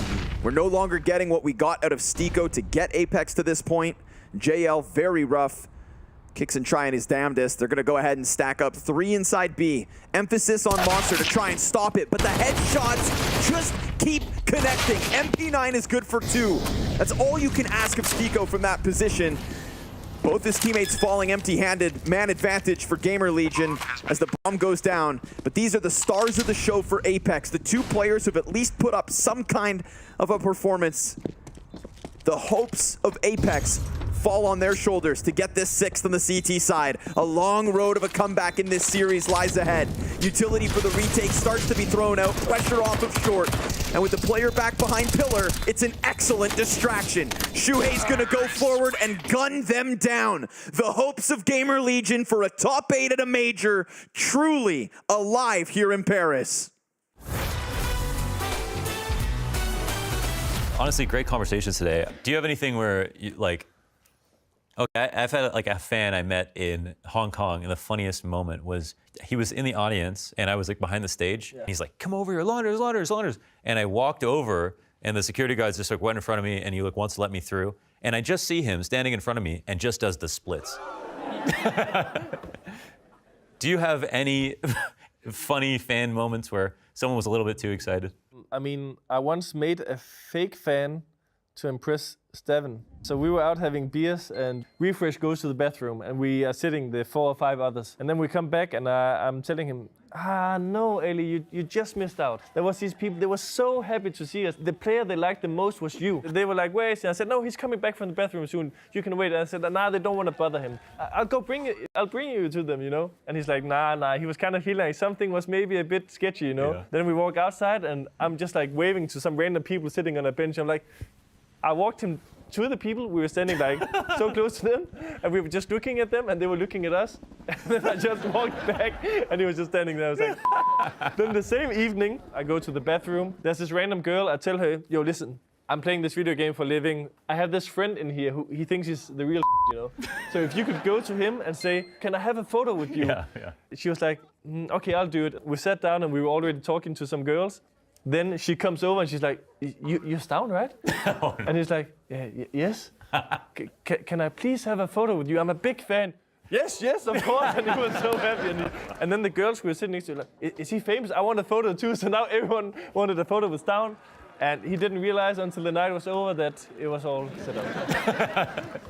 We're no longer getting what we got out of Stiko to get Apeks to this point. JL, very rough. Kixon trying his damnedest. They're going to go ahead and stack up 3 inside B. Emphasis on Monster to try and stop it, but the headshots just keep connecting. MP9 is good for 2. That's all you can ask of Stiko from that position. Both his teammates falling empty-handed. Man advantage for GamerLegion as the bomb goes down. But these are the stars of the show for Apeks. The 2 players who've at least put up some kind of a performance. The hopes of Apeks fall on their shoulders to get this 6th on the CT side. A long road of a comeback in this series lies ahead. Utility for the retake starts to be thrown out. Pressure off of short. And with the player back behind Pillar, it's an excellent distraction. Shuhei's gonna go forward and gun them down. The hopes of GamerLegion for a top 8 at a major, truly alive here in Paris. Honestly, great conversations today. Do you have anything where you like, okay, I've had like a fan I met in Hong Kong, and the funniest moment was he was in the audience and I was like behind the stage. Yeah. He's like, come over here, launders. And I walked over and the security guards just like went in front of me and he like wants to let me through. And I just see him standing in front of me and just does the splits. Do you have any funny fan moments where someone was a little bit too excited? I mean, I once made a fake fan to impress Steven. So we were out having beers and Refresh goes to the bathroom and we are sitting the 4 or 5 others. And then we come back and I'm telling him, no, Eli, you just missed out. There was these people, they were so happy to see us. The player they liked the most was you. They were like, where is he? I said, no, he's coming back from the bathroom soon. You can wait. And I said, nah, they don't want to bother him. I'll bring you to them, you know? And he's like, nah. He was kind of feeling like something was maybe a bit sketchy, you know? Yeah. Then we walk outside and I'm just like waving to some random people sitting on a bench. I'm like, I walked him to the people, we were standing like so close to them, and we were just looking at them, and they were looking at us. And then I just walked back, and he was just standing there. I was like, Then the same evening, I go to the bathroom. There's this random girl. I tell her, yo, listen, I'm playing this video game for a living. I have this friend in here who he thinks he's the real you know. So if you could go to him and say, can I have a photo with you? Yeah. She was like, okay, I'll do it. We sat down, and we were already talking to some girls. Then she comes over and she's like, you're Stavn, right? Oh, no. And he's like, yes. Can I please have a photo with you? I'm a big fan. Yes, of course. And he was so happy. And then the girls who were sitting next to him like, is he famous? I want a photo too. So now everyone wanted a photo with Stavn. And he didn't realize until the night was over that it was all set up.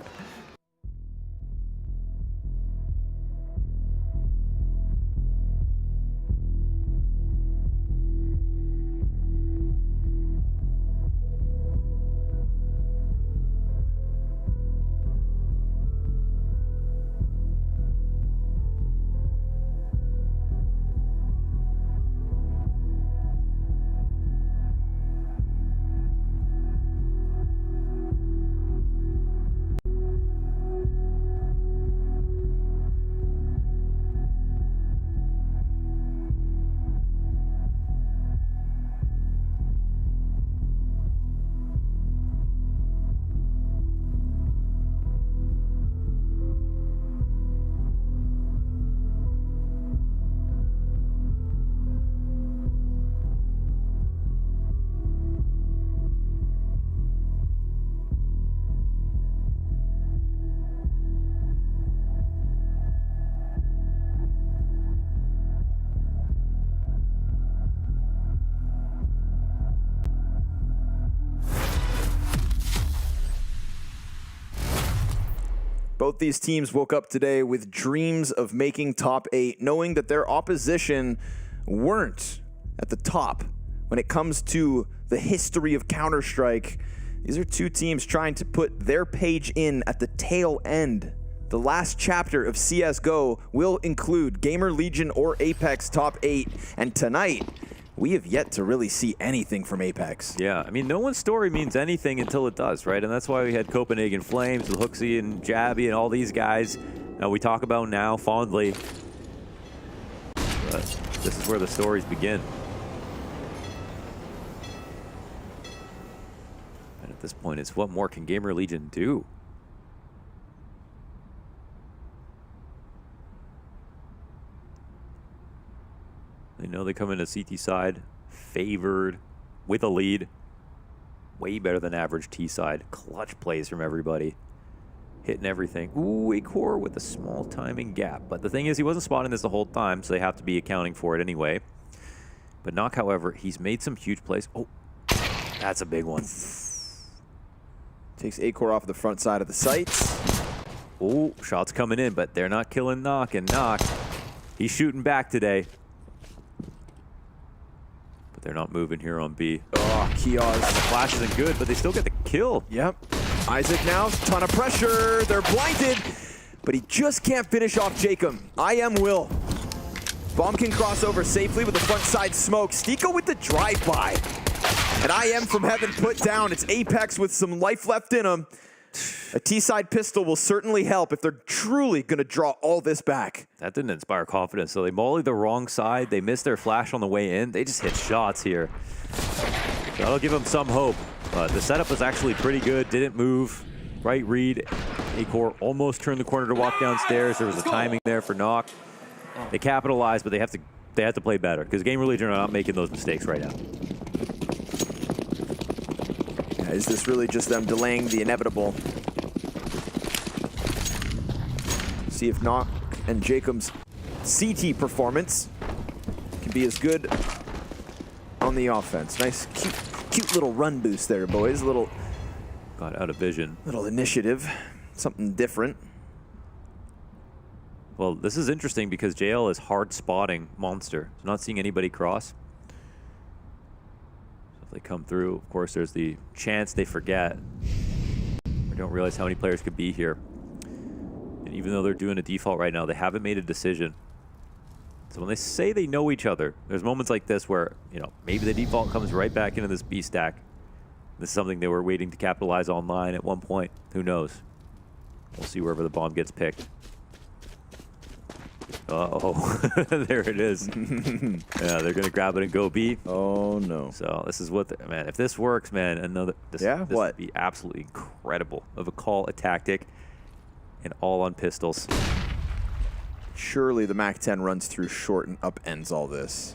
Both these teams woke up today with dreams of making top 8, knowing that their opposition weren't at the top. When it comes to the history of Counter-Strike, these are two teams trying to put their page in at the tail end. The last chapter of CSGO will include GamerLegion or Apeks top 8, and tonight, we have yet to really see anything from Apeks. Yeah, I mean, no one's story means anything until it does, right? And that's why we had Copenhagen Flames with Hooksy and Jabby and all these guys we talk about now fondly. But this is where the stories begin. And at this point, it's what more can GamerLegion do? They know they come into CT side favored with a lead. Way better than average T side. Clutch plays from everybody. Hitting everything. Ooh, Acor with a small timing gap. But the thing is, he wasn't spotting this the whole time, so they have to be accounting for it anyway. But Knock, however, he's made some huge plays. Oh, that's a big one. Takes Acor off the front side of the sights. Oh, shots coming in, but they're not killing Knock. And Knock, he's shooting back today. They're not moving here on B. Oh, Kios. The flash isn't good, but they still get the kill. Yep. Isaac now, ton of pressure. They're blinded, but he just can't finish off Jacob. I am Will. Bomb can cross over safely with the front side smoke. Stiko with the drive-by. And I am from heaven put down. It's Apeks with some life left in him. A T-side pistol will certainly help if they're truly going to draw all this back. That didn't inspire confidence. So they mollied the wrong side. They missed their flash on the way in. They just hit shots here. That'll give them some hope. The setup was actually pretty good. Didn't move. Right read. Acor almost turned the corner to walk downstairs. There was a timing there for Knock. They capitalized, but they have to play better because GamerLegion are not making those mistakes right now. Is this really just them delaying the inevitable? See if Knock and Jacob's CT performance can be as good on the offense. Nice, cute little run boost there, boys. A little got out of vision. Little initiative, something different. Well, this is interesting because JL is hard spotting Monster. So not seeing anybody cross. They come through. Of course, there's the chance they forget. They don't realize how many players could be here. And even though they're doing a default right now, they haven't made a decision. So when they say they know each other, there's moments like this where, you know, maybe the default comes right back into this B stack. This is something they were waiting to capitalize online at one point. Who knows? We'll see wherever the bomb gets picked. Uh-oh, there it is. Yeah, they're going to grab it and go B. Oh, no. So this is what, man, if this works, man, this would be absolutely incredible of a call, a tactic, and all on pistols. Surely the MAC-10 runs through short and upends all this.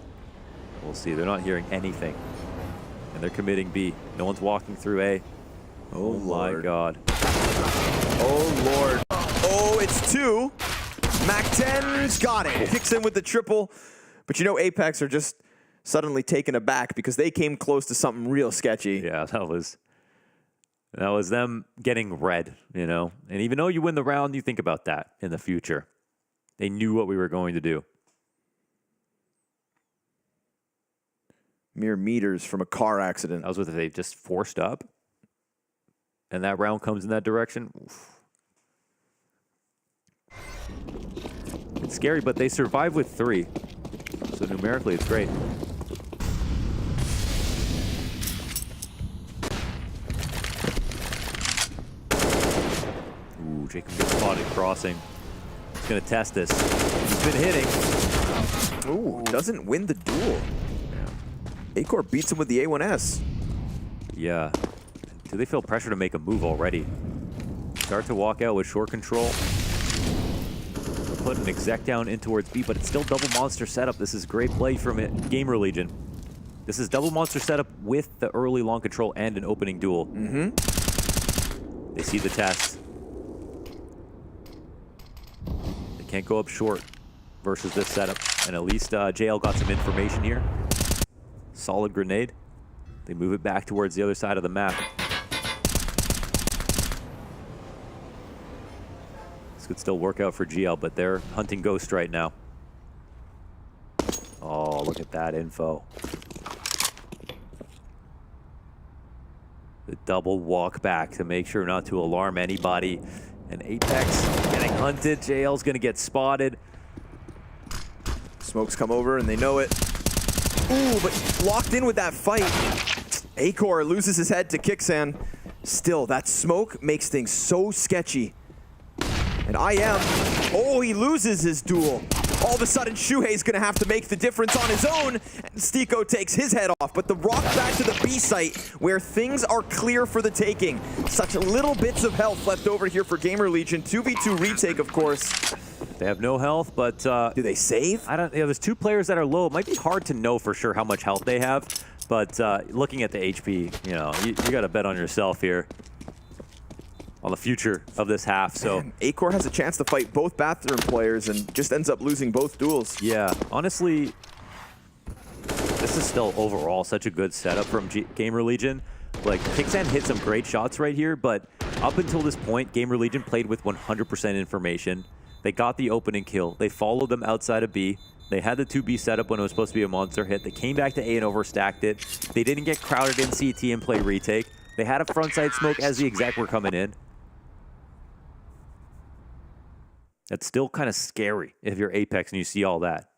We'll see. They're not hearing anything. And they're committing B. No one's walking through A. Oh my God. Oh, Lord. Oh, it's 2. MAC-10's got it. Kicks in with the triple. But you know, Apeks are just suddenly taken aback because they came close to something real sketchy. Yeah, that was them getting red, you know. And even though you win the round, you think about that in the future. They knew what we were going to do. Mere meters from a car accident. That was what they just forced up. And that round comes in that direction. Oof. It's scary, but they survive with 3. So numerically, it's great. Ooh, Jacob gets spotted crossing. He's going to test this. He's been hitting. Ooh, doesn't win the duel. Acor beats him with the A1S. Yeah. Do they feel pressure to make a move already? Start to walk out with short control. Put an exec down in towards B, but it's still double monster setup. This is great play from it. GamerLegion. This is double monster setup with the early long control and an opening duel. They see the test. They can't go up short versus this setup. And at least JL got some information here. Solid grenade. They move it back towards the other side of the map. could still work out for GL, but they're hunting Ghost right now. Oh, look at that info. The double walk back to make sure not to alarm anybody. And Apeks getting hunted. JL's gonna get spotted. Smokes come over and they know it. Ooh, but locked in with that fight. Acor loses his head to Kixan. Still, that smoke makes things so sketchy. And oh, he loses his duel. All of a sudden, Shuhei's gonna have to make the difference on his own, and Stiko takes his head off. But the rock back to the B site, where things are clear for the taking. Such little bits of health left over here for GamerLegion. 2v2 retake, of course. They have no health, but do they save? I don't. Yeah, there's 2 players that are low. It might be hard to know for sure how much health they have, but looking at the HP, you know, you got to bet on yourself here. On the future of this half, so Acor has a chance to fight both bathroom players and just ends up losing both duels. Yeah, honestly, this is still overall such a good setup from GamerLegion. Like, Kixan hit some great shots right here, but up until this point, GamerLegion played with 100% information. They got the opening kill. They followed them outside of B. They had the 2B setup when it was supposed to be a monster hit. They came back to A and overstacked it. They didn't get crowded in CT and play retake. They had a frontside smoke as the exec were coming in. That's still kind of scary if you're Apeks and you see all that.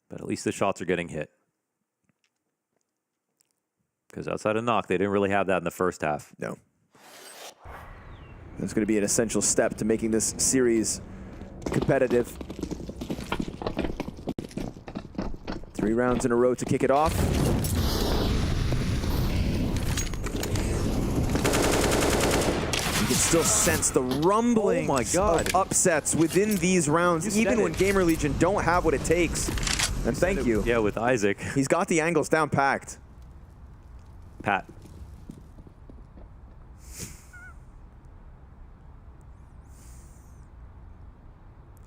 But at least the shots are getting hit. Because outside of knock, they didn't really have that in the first half. No. That's going to be an essential step to making this series competitive. 3 rounds in a row to kick it off. You can still sense the rumbling of upsets within these rounds, even when GamerLegion don't have what it takes. And thank you. Yeah, with Isaac. He's got the angles down packed. Pat.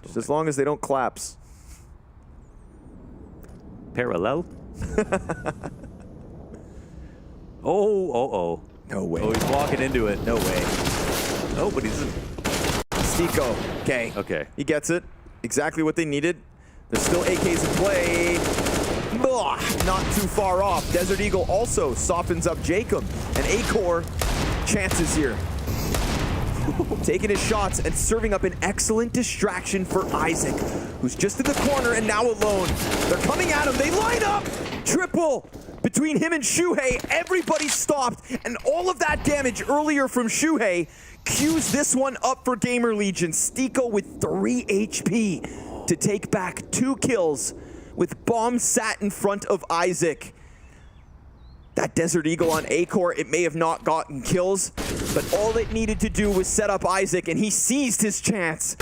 Just as long as they don't collapse. Parallel? Oh. No way. Oh, he's walking into it. No way. Oh, but he's... Stiko. Okay. Okay. He gets it. Exactly what they needed. There's still AKs in play. Ugh, not too far off. Desert Eagle also softens up Jacob. And Acor chances here. Taking his shots and serving up an excellent distraction for Isaac, who's just in the corner and now alone. They're coming at him. They line up. Triple between him and Shuhei. Everybody stopped. And all of that damage earlier from Shuhei cues this one up for GamerLegion. Stiko with 3 HP to take back 2 kills with bomb sat in front of Isaac. That Desert Eagle on Acor, it may have not gotten kills, but all it needed to do was set up Isaac, and he seized his chance.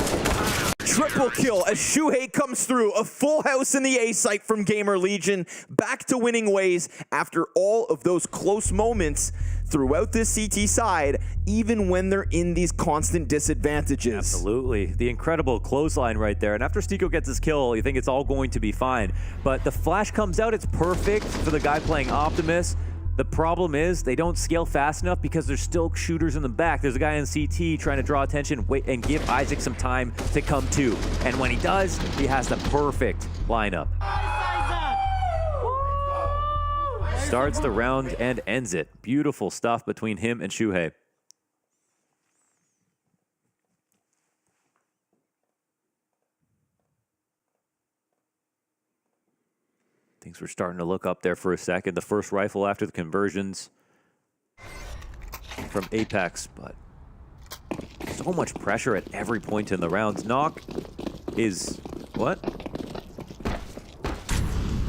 Triple kill as Shuhei comes through. A full house in the A site from GamerLegion. Back to winning ways after all of those close moments throughout this CT side, even when they're in these constant disadvantages. Absolutely. The incredible clothesline right there. And after Stiko gets his kill, you think it's all going to be fine. But the flash comes out. It's perfect for the guy playing Optimus. The problem is they don't scale fast enough because there's still shooters in the back. There's a guy in CT trying to draw attention, wait, and give Isaac some time to come to. And when he does, he has the perfect lineup. Starts the round and ends it. Beautiful stuff between him and Shuhei. Things were starting to look up there for a second. The first rifle after the conversions from Apeks, but so much pressure at every point in the rounds. Knock is what?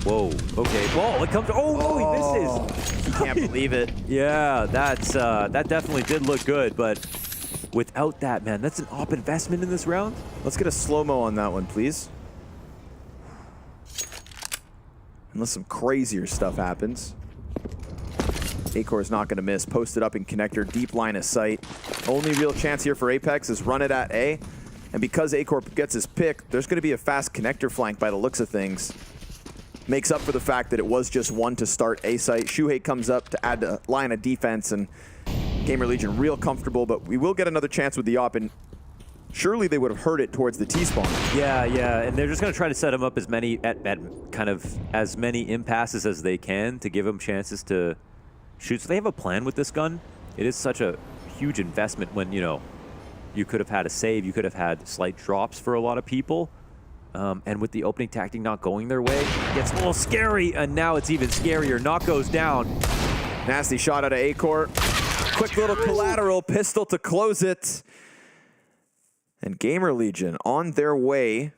Whoa, okay. Ball, it comes, oh, he misses. He can't believe it. Yeah, that's that definitely did look good, but without that, man, that's an op investment in this round. Let's get a slow-mo on that one, please. Unless some crazier stuff happens. Acor is not going to miss. Posted up in connector, deep line of sight. Only real chance here for Apeks is run it at A. And because Acor gets his pick, there's going to be a fast connector flank by the looks of things. makes up for the fact that it was just one to start A site. Shuhei comes up to add a line of defense, and GamerLegion real comfortable, but we will get another chance with the op, and surely they would have heard it towards the T-spawn. Yeah, and they're just going to try to set him up as many as many impasses as they can to give him chances to shoot. So they have a plan with this gun. It is such a huge investment when, you know, you could have had a save, you could have had slight drops for a lot of people. And with the opening tactic not going their way, it gets a little scary, and now it's even scarier. Knock goes down. Nasty shot out of A-Core. Quick little collateral pistol to close it. And GamerLegion on their way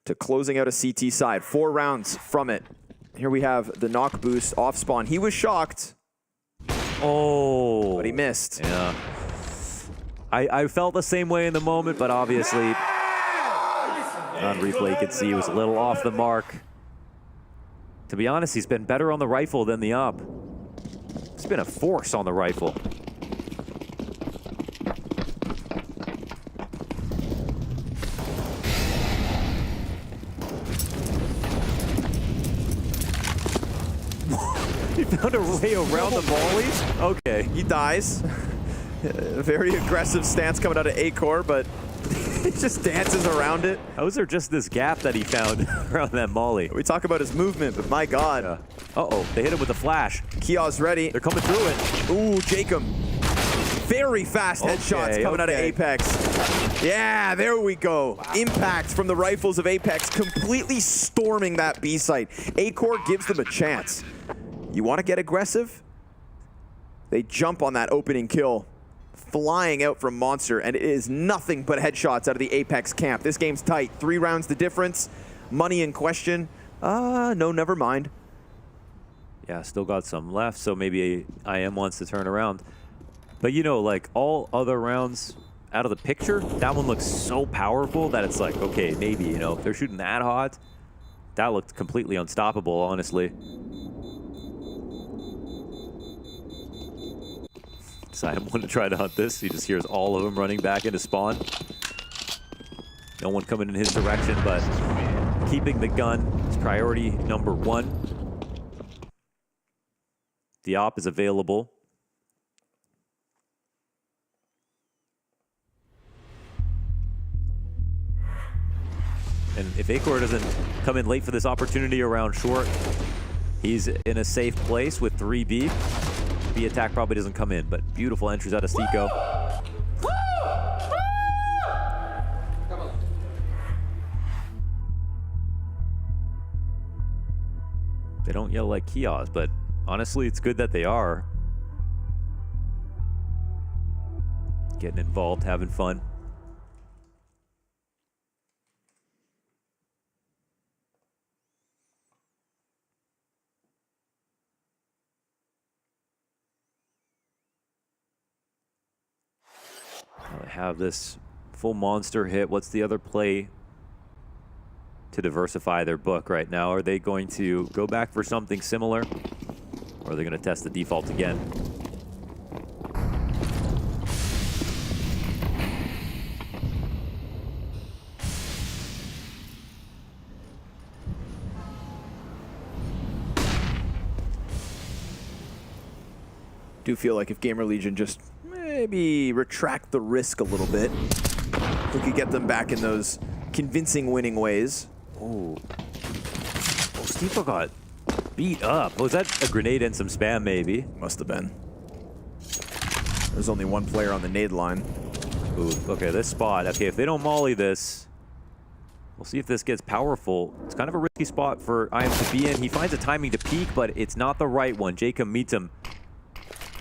to closing out a CT side. 4 rounds from it. Here we have the knock boost off spawn. He was shocked. Oh. But he missed. Yeah. I felt the same way in the moment, but obviously on replay you could see he was a little off the mark. To be honest, he's been better on the rifle than the op. He's been a force on the rifle. He found a way around the volleys? Okay. He dies. A very aggressive stance coming out of A-Core, but he just dances around it. How is there just this gap that he found around that molly? We talk about his movement, but my God. Uh-oh, they hit him with a flash. Kia's ready. They're coming through it. Ooh, Jacob. Very fast headshots coming out of Apeks. Yeah, there we go. Wow. Impact from the rifles of Apeks, completely storming that B site. A-Core gives them a chance. You want to get aggressive? They jump on that opening kill. Flying out from Monster, and it is nothing but headshots out of the Apeks camp. This game's tight. 3 rounds the difference. Money in question. No, never mind. Yeah, still got some left, so maybe IM wants to turn around. But you know, like all other rounds out of the picture, that one looks so powerful that it's like, okay, maybe, you know, if they're shooting that hot, that looked completely unstoppable, honestly. I want to try to hunt this. He just hears all of them running back into spawn. No one coming in his direction, but keeping the gun is priority number 1. The op is available. And if A-Core doesn't come in late for this opportunity around short, he's in a safe place with 3B. B attack probably doesn't come in, but beautiful entries out of Stico. They don't yell like Kios, but honestly, it's good that they are. Getting involved, having fun. Have this full monster hit. What's the other play to diversify their book right now? Are they going to go back for something similar, or are they going to test the default again? Do feel like if GamerLegion just maybe retract the risk a little bit, we could get them back in those convincing winning ways. Oh, Stico got beat up. Was that a grenade and some spam, maybe? Must have been. There's only one player on the nade line. Ooh, okay, this spot. Okay, if they don't molly this, we'll see if this gets powerful. It's kind of a risky spot for IM to be in. He finds a timing to peek, but it's not the right one. Jacob meets him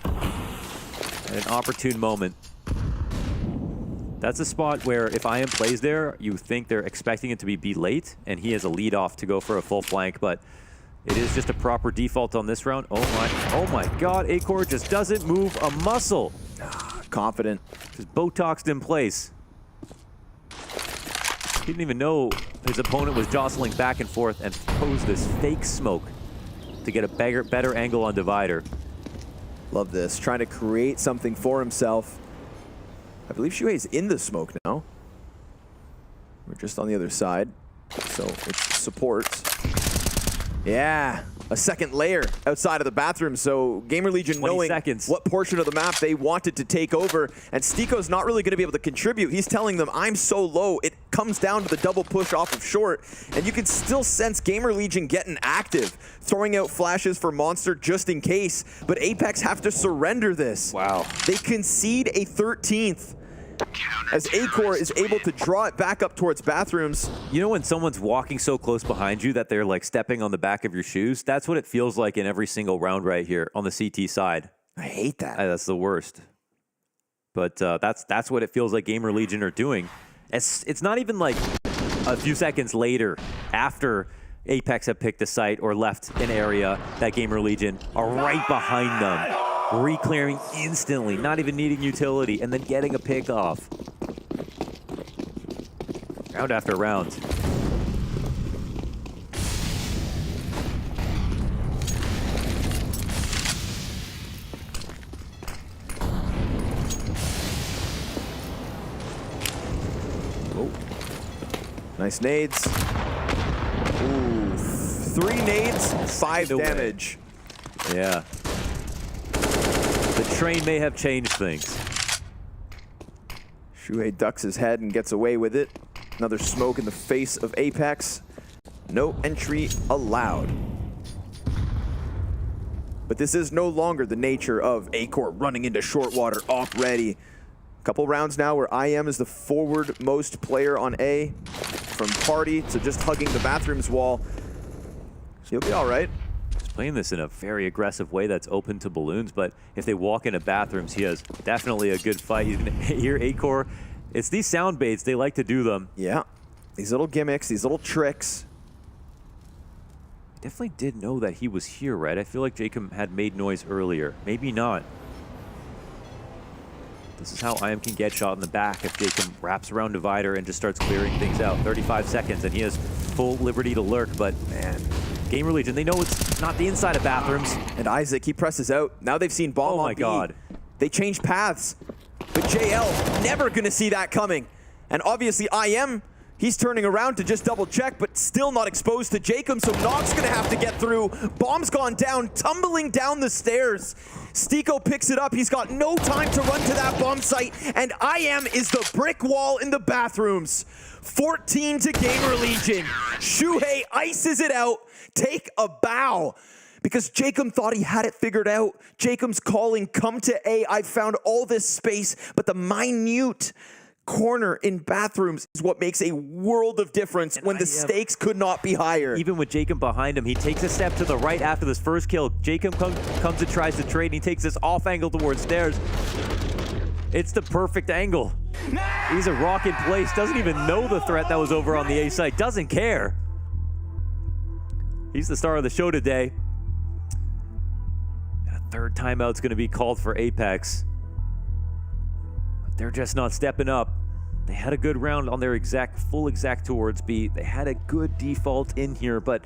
at an opportune moment. That's a spot where if IM plays there, you think they're expecting it to be B late, and he has a lead off to go for a full flank, but it is just a proper default on this round. Oh my God, A-Core just doesn't move a muscle. Confident. Just Botoxed in place. He didn't even know his opponent was jostling back and forth and posed this fake smoke to get a better angle on Divider. Love this, trying to create something for himself. I believe Shuhei's in the smoke now. We're just on the other side, so it's support. Yeah, a second layer outside of the bathroom. So GamerLegion knowing what portion of the map they wanted to take over. And Stiko's not really going to be able to contribute. He's telling them, I'm so low. It comes down to the double push off of short. And you can still sense GamerLegion getting active, throwing out flashes for Monster just in case. But Apeks have to surrender this. Wow. They concede a 13th. As Acor is able to draw it back up towards bathrooms. You know when someone's walking so close behind you that they're like stepping on the back of your shoes? That's what it feels like in every single round right here on the CT side. I hate that. That's the worst. But that's what it feels like GamerLegion are doing. It's not even like a few seconds later after Apeks have picked a site or left an area that GamerLegion are right behind them. Re-clearing instantly, not even needing utility, and then getting a pick off. Round after round. Oh. Nice nades. Ooh, 3 nades, 5 damage. Yeah. The train may have changed things. Shuhei ducks his head and gets away with it. Another smoke in the face of Apeks. No entry allowed. But this is no longer the nature of Acor running into short water off ready. Couple rounds now where IM is the forward most player on A. From party to just hugging the bathroom's wall. He'll be all right. Playing this in a very aggressive way that's open to balloons, but if they walk into bathrooms, he has definitely a good fight. You can hear Acor. It's these sound baits, they like to do them. Yeah, these little gimmicks, these little tricks. Definitely did know that he was here, right? I feel like Jacob had made noise earlier. Maybe not. This is how IM can get shot in the back if Jacob wraps around Divider and just starts clearing things out. 35 seconds, and he has full liberty to lurk, but man, GamerLegion, they know it's not the inside of bathrooms. And Isaac, he presses out. Now they've seen bomb on B. Oh my God. They change paths. But JL, never gonna see that coming. And obviously IM, he's turning around to just double check, but still not exposed to Jacob, so Nox gonna have to get through. Bomb's gone down, tumbling down the stairs. Stiko picks it up. He's got no time to run to that bomb site, and IM is the brick wall in the bathrooms. 14 to GamerLegion. Shuhei ices it out. Take a bow. Because Jacob thought he had it figured out. Jacob's calling, come to A. I found all this space, but the minute corner in bathrooms is what makes a world of difference when the stakes could not be higher. Even with Jacob behind him, he takes a step to the right after this first kill. Jacob comes and tries to trade, and he takes this off angle towards stairs. It's the perfect angle. He's a rock in place, doesn't even know the threat that was over on the A side, doesn't care. He's the star of the show today. And a third timeout's gonna be called for Apeks. But they're just not stepping up. They had a good round on their full exact towards B. They had a good default in here, but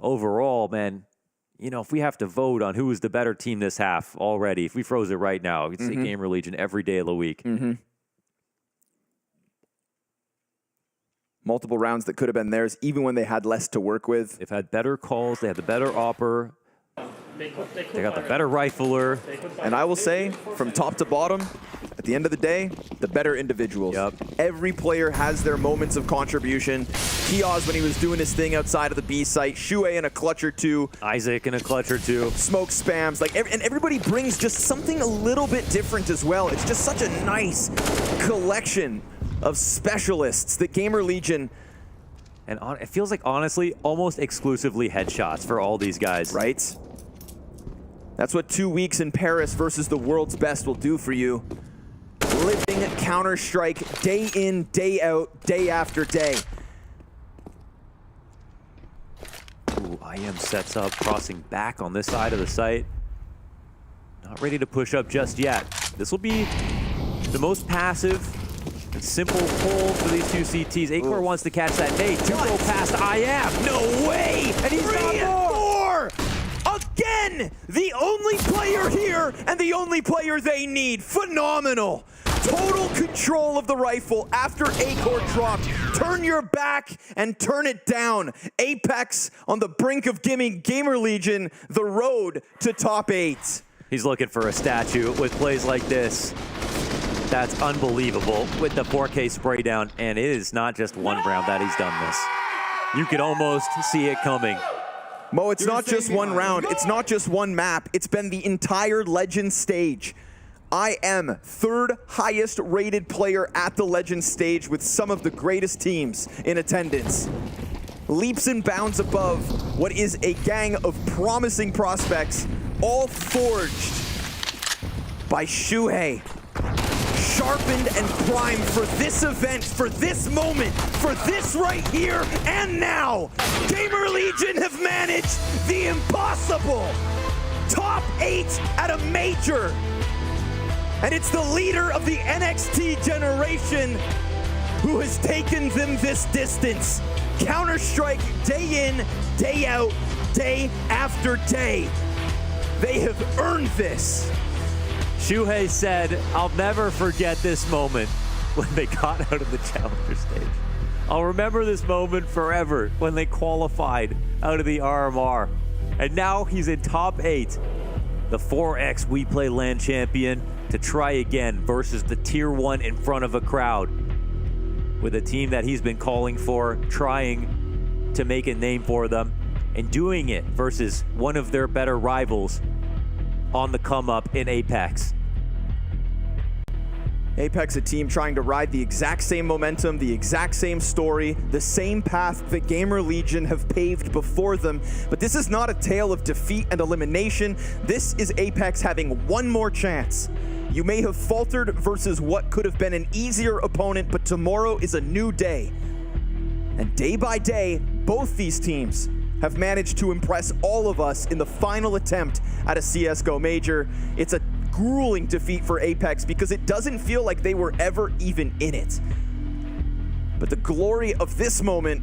overall, man, you know, if we have to vote on who is the better team this half already, if we froze it right now, we'd say GamerLegion every day of the week. Multiple rounds that could have been theirs, even when they had less to work with. They've had better calls, they had the better opper, they got the better rifler. And I will say, from top to bottom, at the end of the day, the better individuals. Yep. Every player has their moments of contribution. Kioz when he was doing his thing outside of the B site, Shuhei in a clutch or two. Isaac in a clutch or two. Smoke spams, and everybody brings just something a little bit different as well. It's just such a nice collection of specialists that GamerLegion. And it feels like, honestly, almost exclusively headshots for all these guys. Right? That's what 2 weeks in Paris versus the world's best will do for you. Living Counter-Strike day in, day out, day after day. Ooh, IM sets up, crossing back on this side of the site. Not ready to push up just yet. This will be the most passive and simple hold for these two CTs. Acor wants to catch that nade. 2-0 past IM. No way! And he's got more! Again! The only player here and the only player they need. Phenomenal! Total control of the rifle after Acor dropped. Turn your back and turn it down. Apeks on the brink of giving GamerLegion the road to top 8. He's looking for a statue with plays like this. That's unbelievable with the 4K spray down, and it is not just one round that he's done this. You could almost see it coming. Mo, it's not just one round, it's not just one map, it's been the entire Legend stage. I am third highest rated player at the Legend stage with some of the greatest teams in attendance. Leaps and bounds above what is a gang of promising prospects, all forged by Shuhei. Sharpened and primed for this event, for this moment, for this right here and now. GamerLegion have managed the impossible. Top 8 at a major. And it's the leader of the NXT generation who has taken them this distance. Counter-Strike day in, day out, day after day. They have earned this. Shuhei said, I'll never forget this moment when they got out of the Challenger stage. I'll remember this moment forever when they qualified out of the RMR. And now he's in top 8, the 4X We Play LAN champion, to try again versus the tier 1 in front of a crowd. With a team that he's been calling for, trying to make a name for them, and doing it versus one of their better rivals on the come up in Apeks. Apeks, a team trying to ride the exact same momentum, the exact same story, the same path that GamerLegion have paved before them. But this is not a tale of defeat and elimination. This is Apeks having one more chance. You may have faltered versus what could have been an easier opponent, but tomorrow is a new day. And day by day, both these teams have managed to impress all of us in the final attempt at a CSGO major. It's a grueling defeat for Apeks because it doesn't feel like they were ever even in it. But the glory of this moment,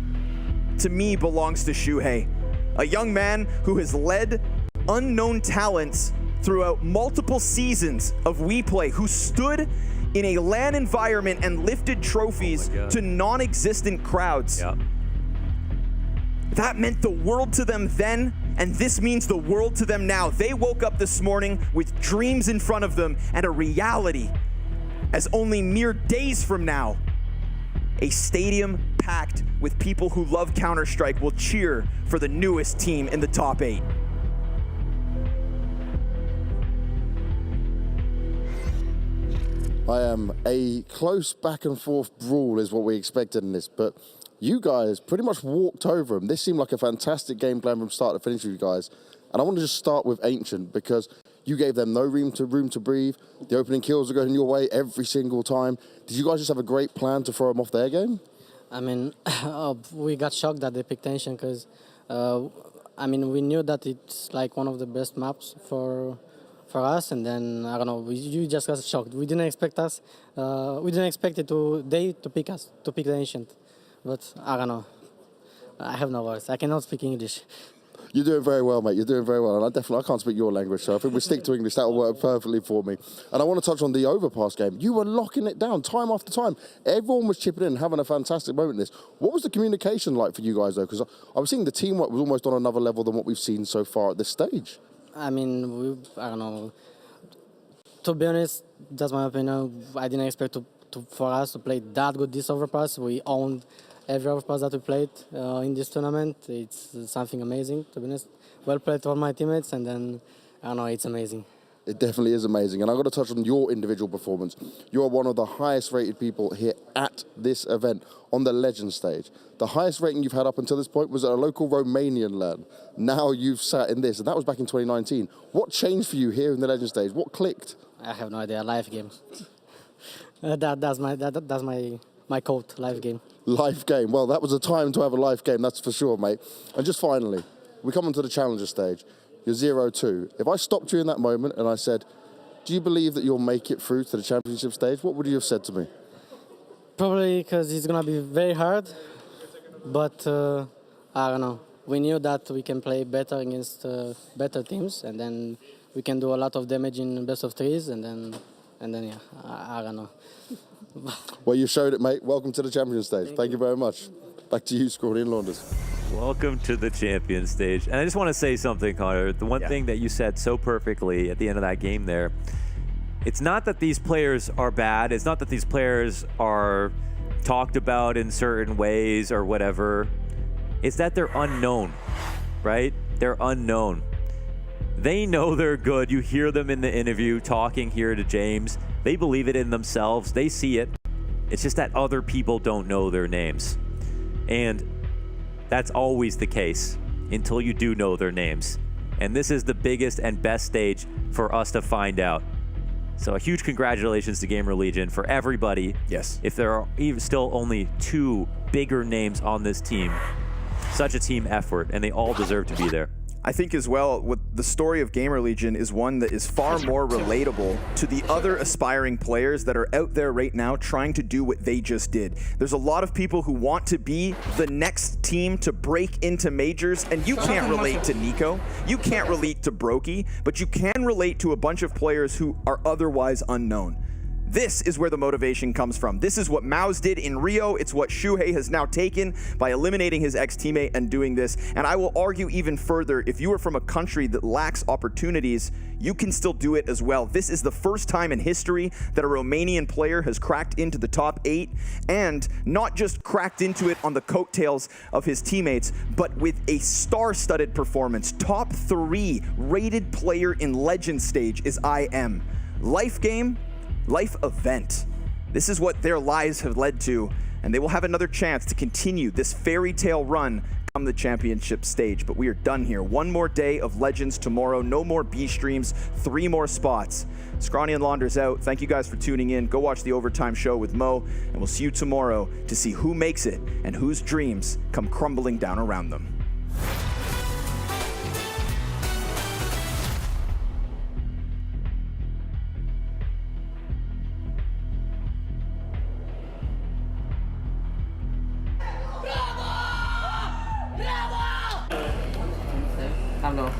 to me, belongs to Shuhei, a young man who has led unknown talents throughout multiple seasons of WePlay, who stood in a LAN environment and lifted trophies to non-existent crowds. Yep. That meant the world to them then, and this means the world to them now. They woke up this morning with dreams in front of them and a reality, as only mere days from now, a stadium packed with people who love Counter-Strike will cheer for the newest team in the top 8. I am a close back and forth brawl is what we expected in this, but you guys pretty much walked over them. This seemed like a fantastic game plan from start to finish with you guys. And I want to just start with Ancient because you gave them no room to breathe. The opening kills are going your way every single time. Did you guys just have a great plan to throw them off their game? I mean, we got shocked that they picked Ancient because, I mean, we knew that it's like one of the best maps for us, and then I don't know. You just got shocked. We didn't expect it to pick us, to pick the Ancient. But I don't know. I have no words. I cannot speak English. You're doing very well, mate. You're doing very well. And I can't speak your language, so I think we stick to English. That will work perfectly for me. And I want to touch on the overpass game. You were locking it down time after time. Everyone was chipping in, having a fantastic moment in this. What was the communication like for you guys, though? Because I was seeing the teamwork was almost on another level than what we've seen so far at this stage. I mean, I don't know. To be honest, that's my opinion. I didn't expect for us to play that good this overpass. We owned every overpass that we played in this tournament. It's something amazing, to be honest. Well played for my teammates, and then, I don't know, it's amazing. It definitely is amazing. And I've got to touch on your individual performance. You are one of the highest rated people here at this event on the Legend stage. The highest rating you've had up until this point was at a local Romanian LAN. Now you've sat in this, and that was back in 2019. What changed for you here in the Legend stage? What clicked? I have no idea. Live game. That's my code, live game. Live game. Well, that was a time to have a live game, that's for sure, mate. And just finally, we come onto the Challenger stage. You're 0-2. If I stopped you in that moment and I said, do you believe that you'll make it through to the championship stage? What would you have said to me? Probably because it's going to be very hard. But I don't know. We knew that we can play better against better teams. And then we can do a lot of damage in best of threes. And then, and then yeah, I don't know. Well, you showed it, mate. Welcome to the champion stage. Thank you very much. Back to you, Scrawny and Launders. Welcome to the champion stage. And I just want to say something, Connor. The one thing that you said so perfectly at the end of that game there, it's not that these players are bad. It's not that these players are talked about in certain ways or whatever. It's that they're unknown, right? They're unknown. They know they're good. You hear them in the interview talking here to James. They believe it in themselves. They see it. It's just that other people don't know their names. And that's always the case until you do know their names. And this is the biggest and best stage for us to find out. So a huge congratulations to GamerLegion for everybody. Yes. If there are even still only 2 bigger names on this team, such a team effort, and they all deserve to be there. I think as well, what the story of GamerLegion is one that is far more relatable to the other aspiring players that are out there right now trying to do what they just did. There's a lot of people who want to be the next team to break into majors, and you can't relate to Nico, you can't relate to Brokey, but you can relate to a bunch of players who are otherwise unknown. This is where the motivation comes from. This is what Maus did in Rio. It's what Shuhei has now taken by eliminating his ex-teammate and doing this. And I will argue even further, if you are from a country that lacks opportunities, you can still do it as well. This is the first time in history that a Romanian player has cracked into the top 8, and not just cracked into it on the coattails of his teammates, but with a star-studded performance. Top 3 rated player in Legend stage is IM. Life game, life event. This is what their lives have led to, and they will have another chance to continue this fairy tale run come the championship stage. But we are done here. 1 more day of Legends tomorrow. No more B streams. 3 more spots. Scrawny and Launders out. Thank you guys for tuning in. Go watch the Overtime show with Mo, and we'll see you tomorrow to see who makes it and whose dreams come crumbling down around them. Hello.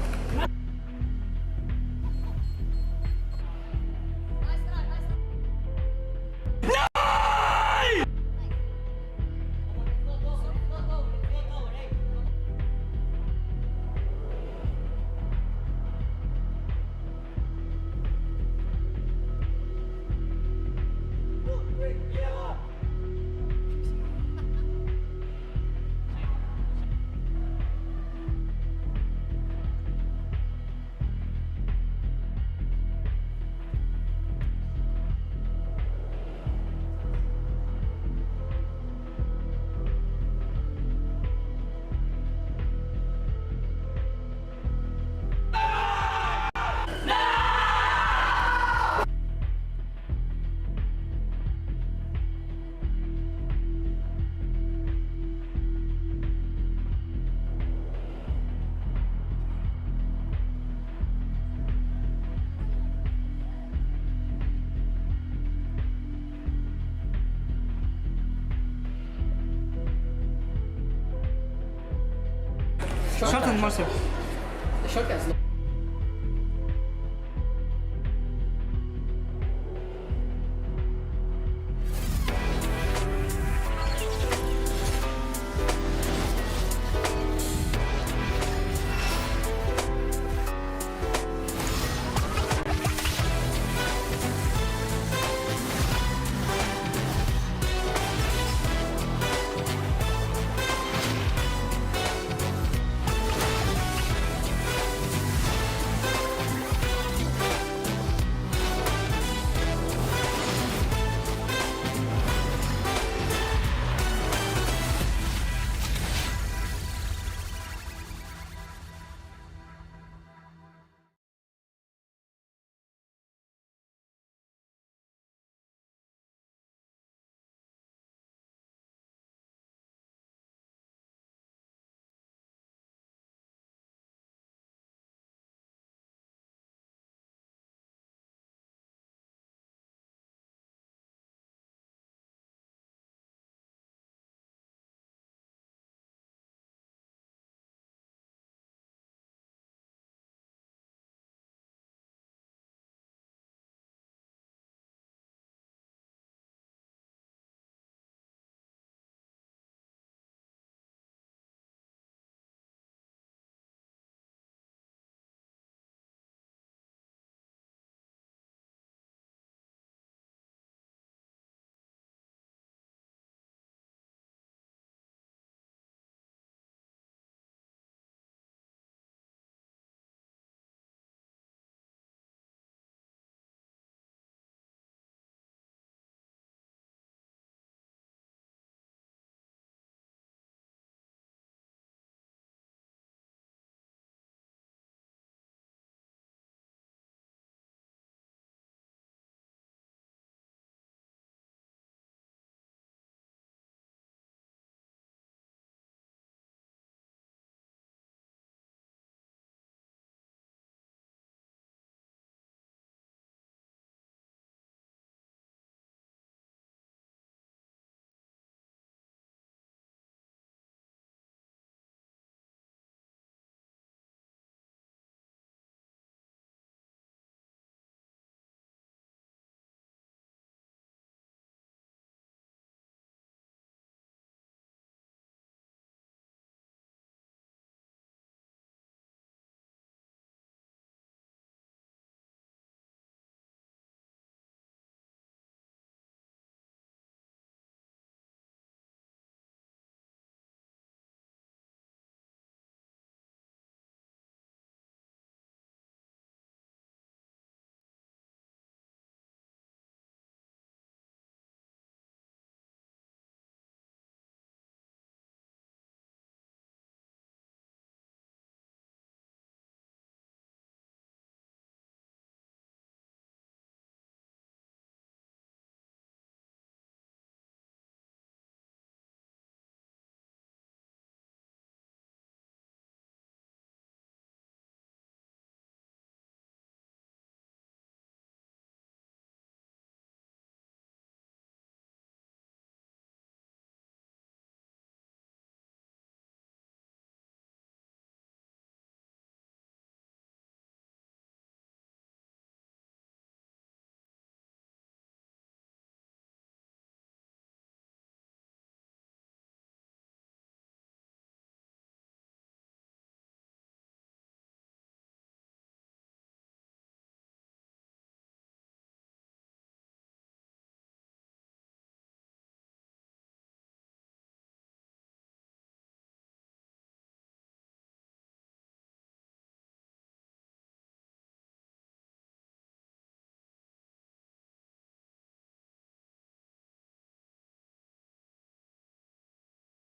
Shot and Monte. The shot has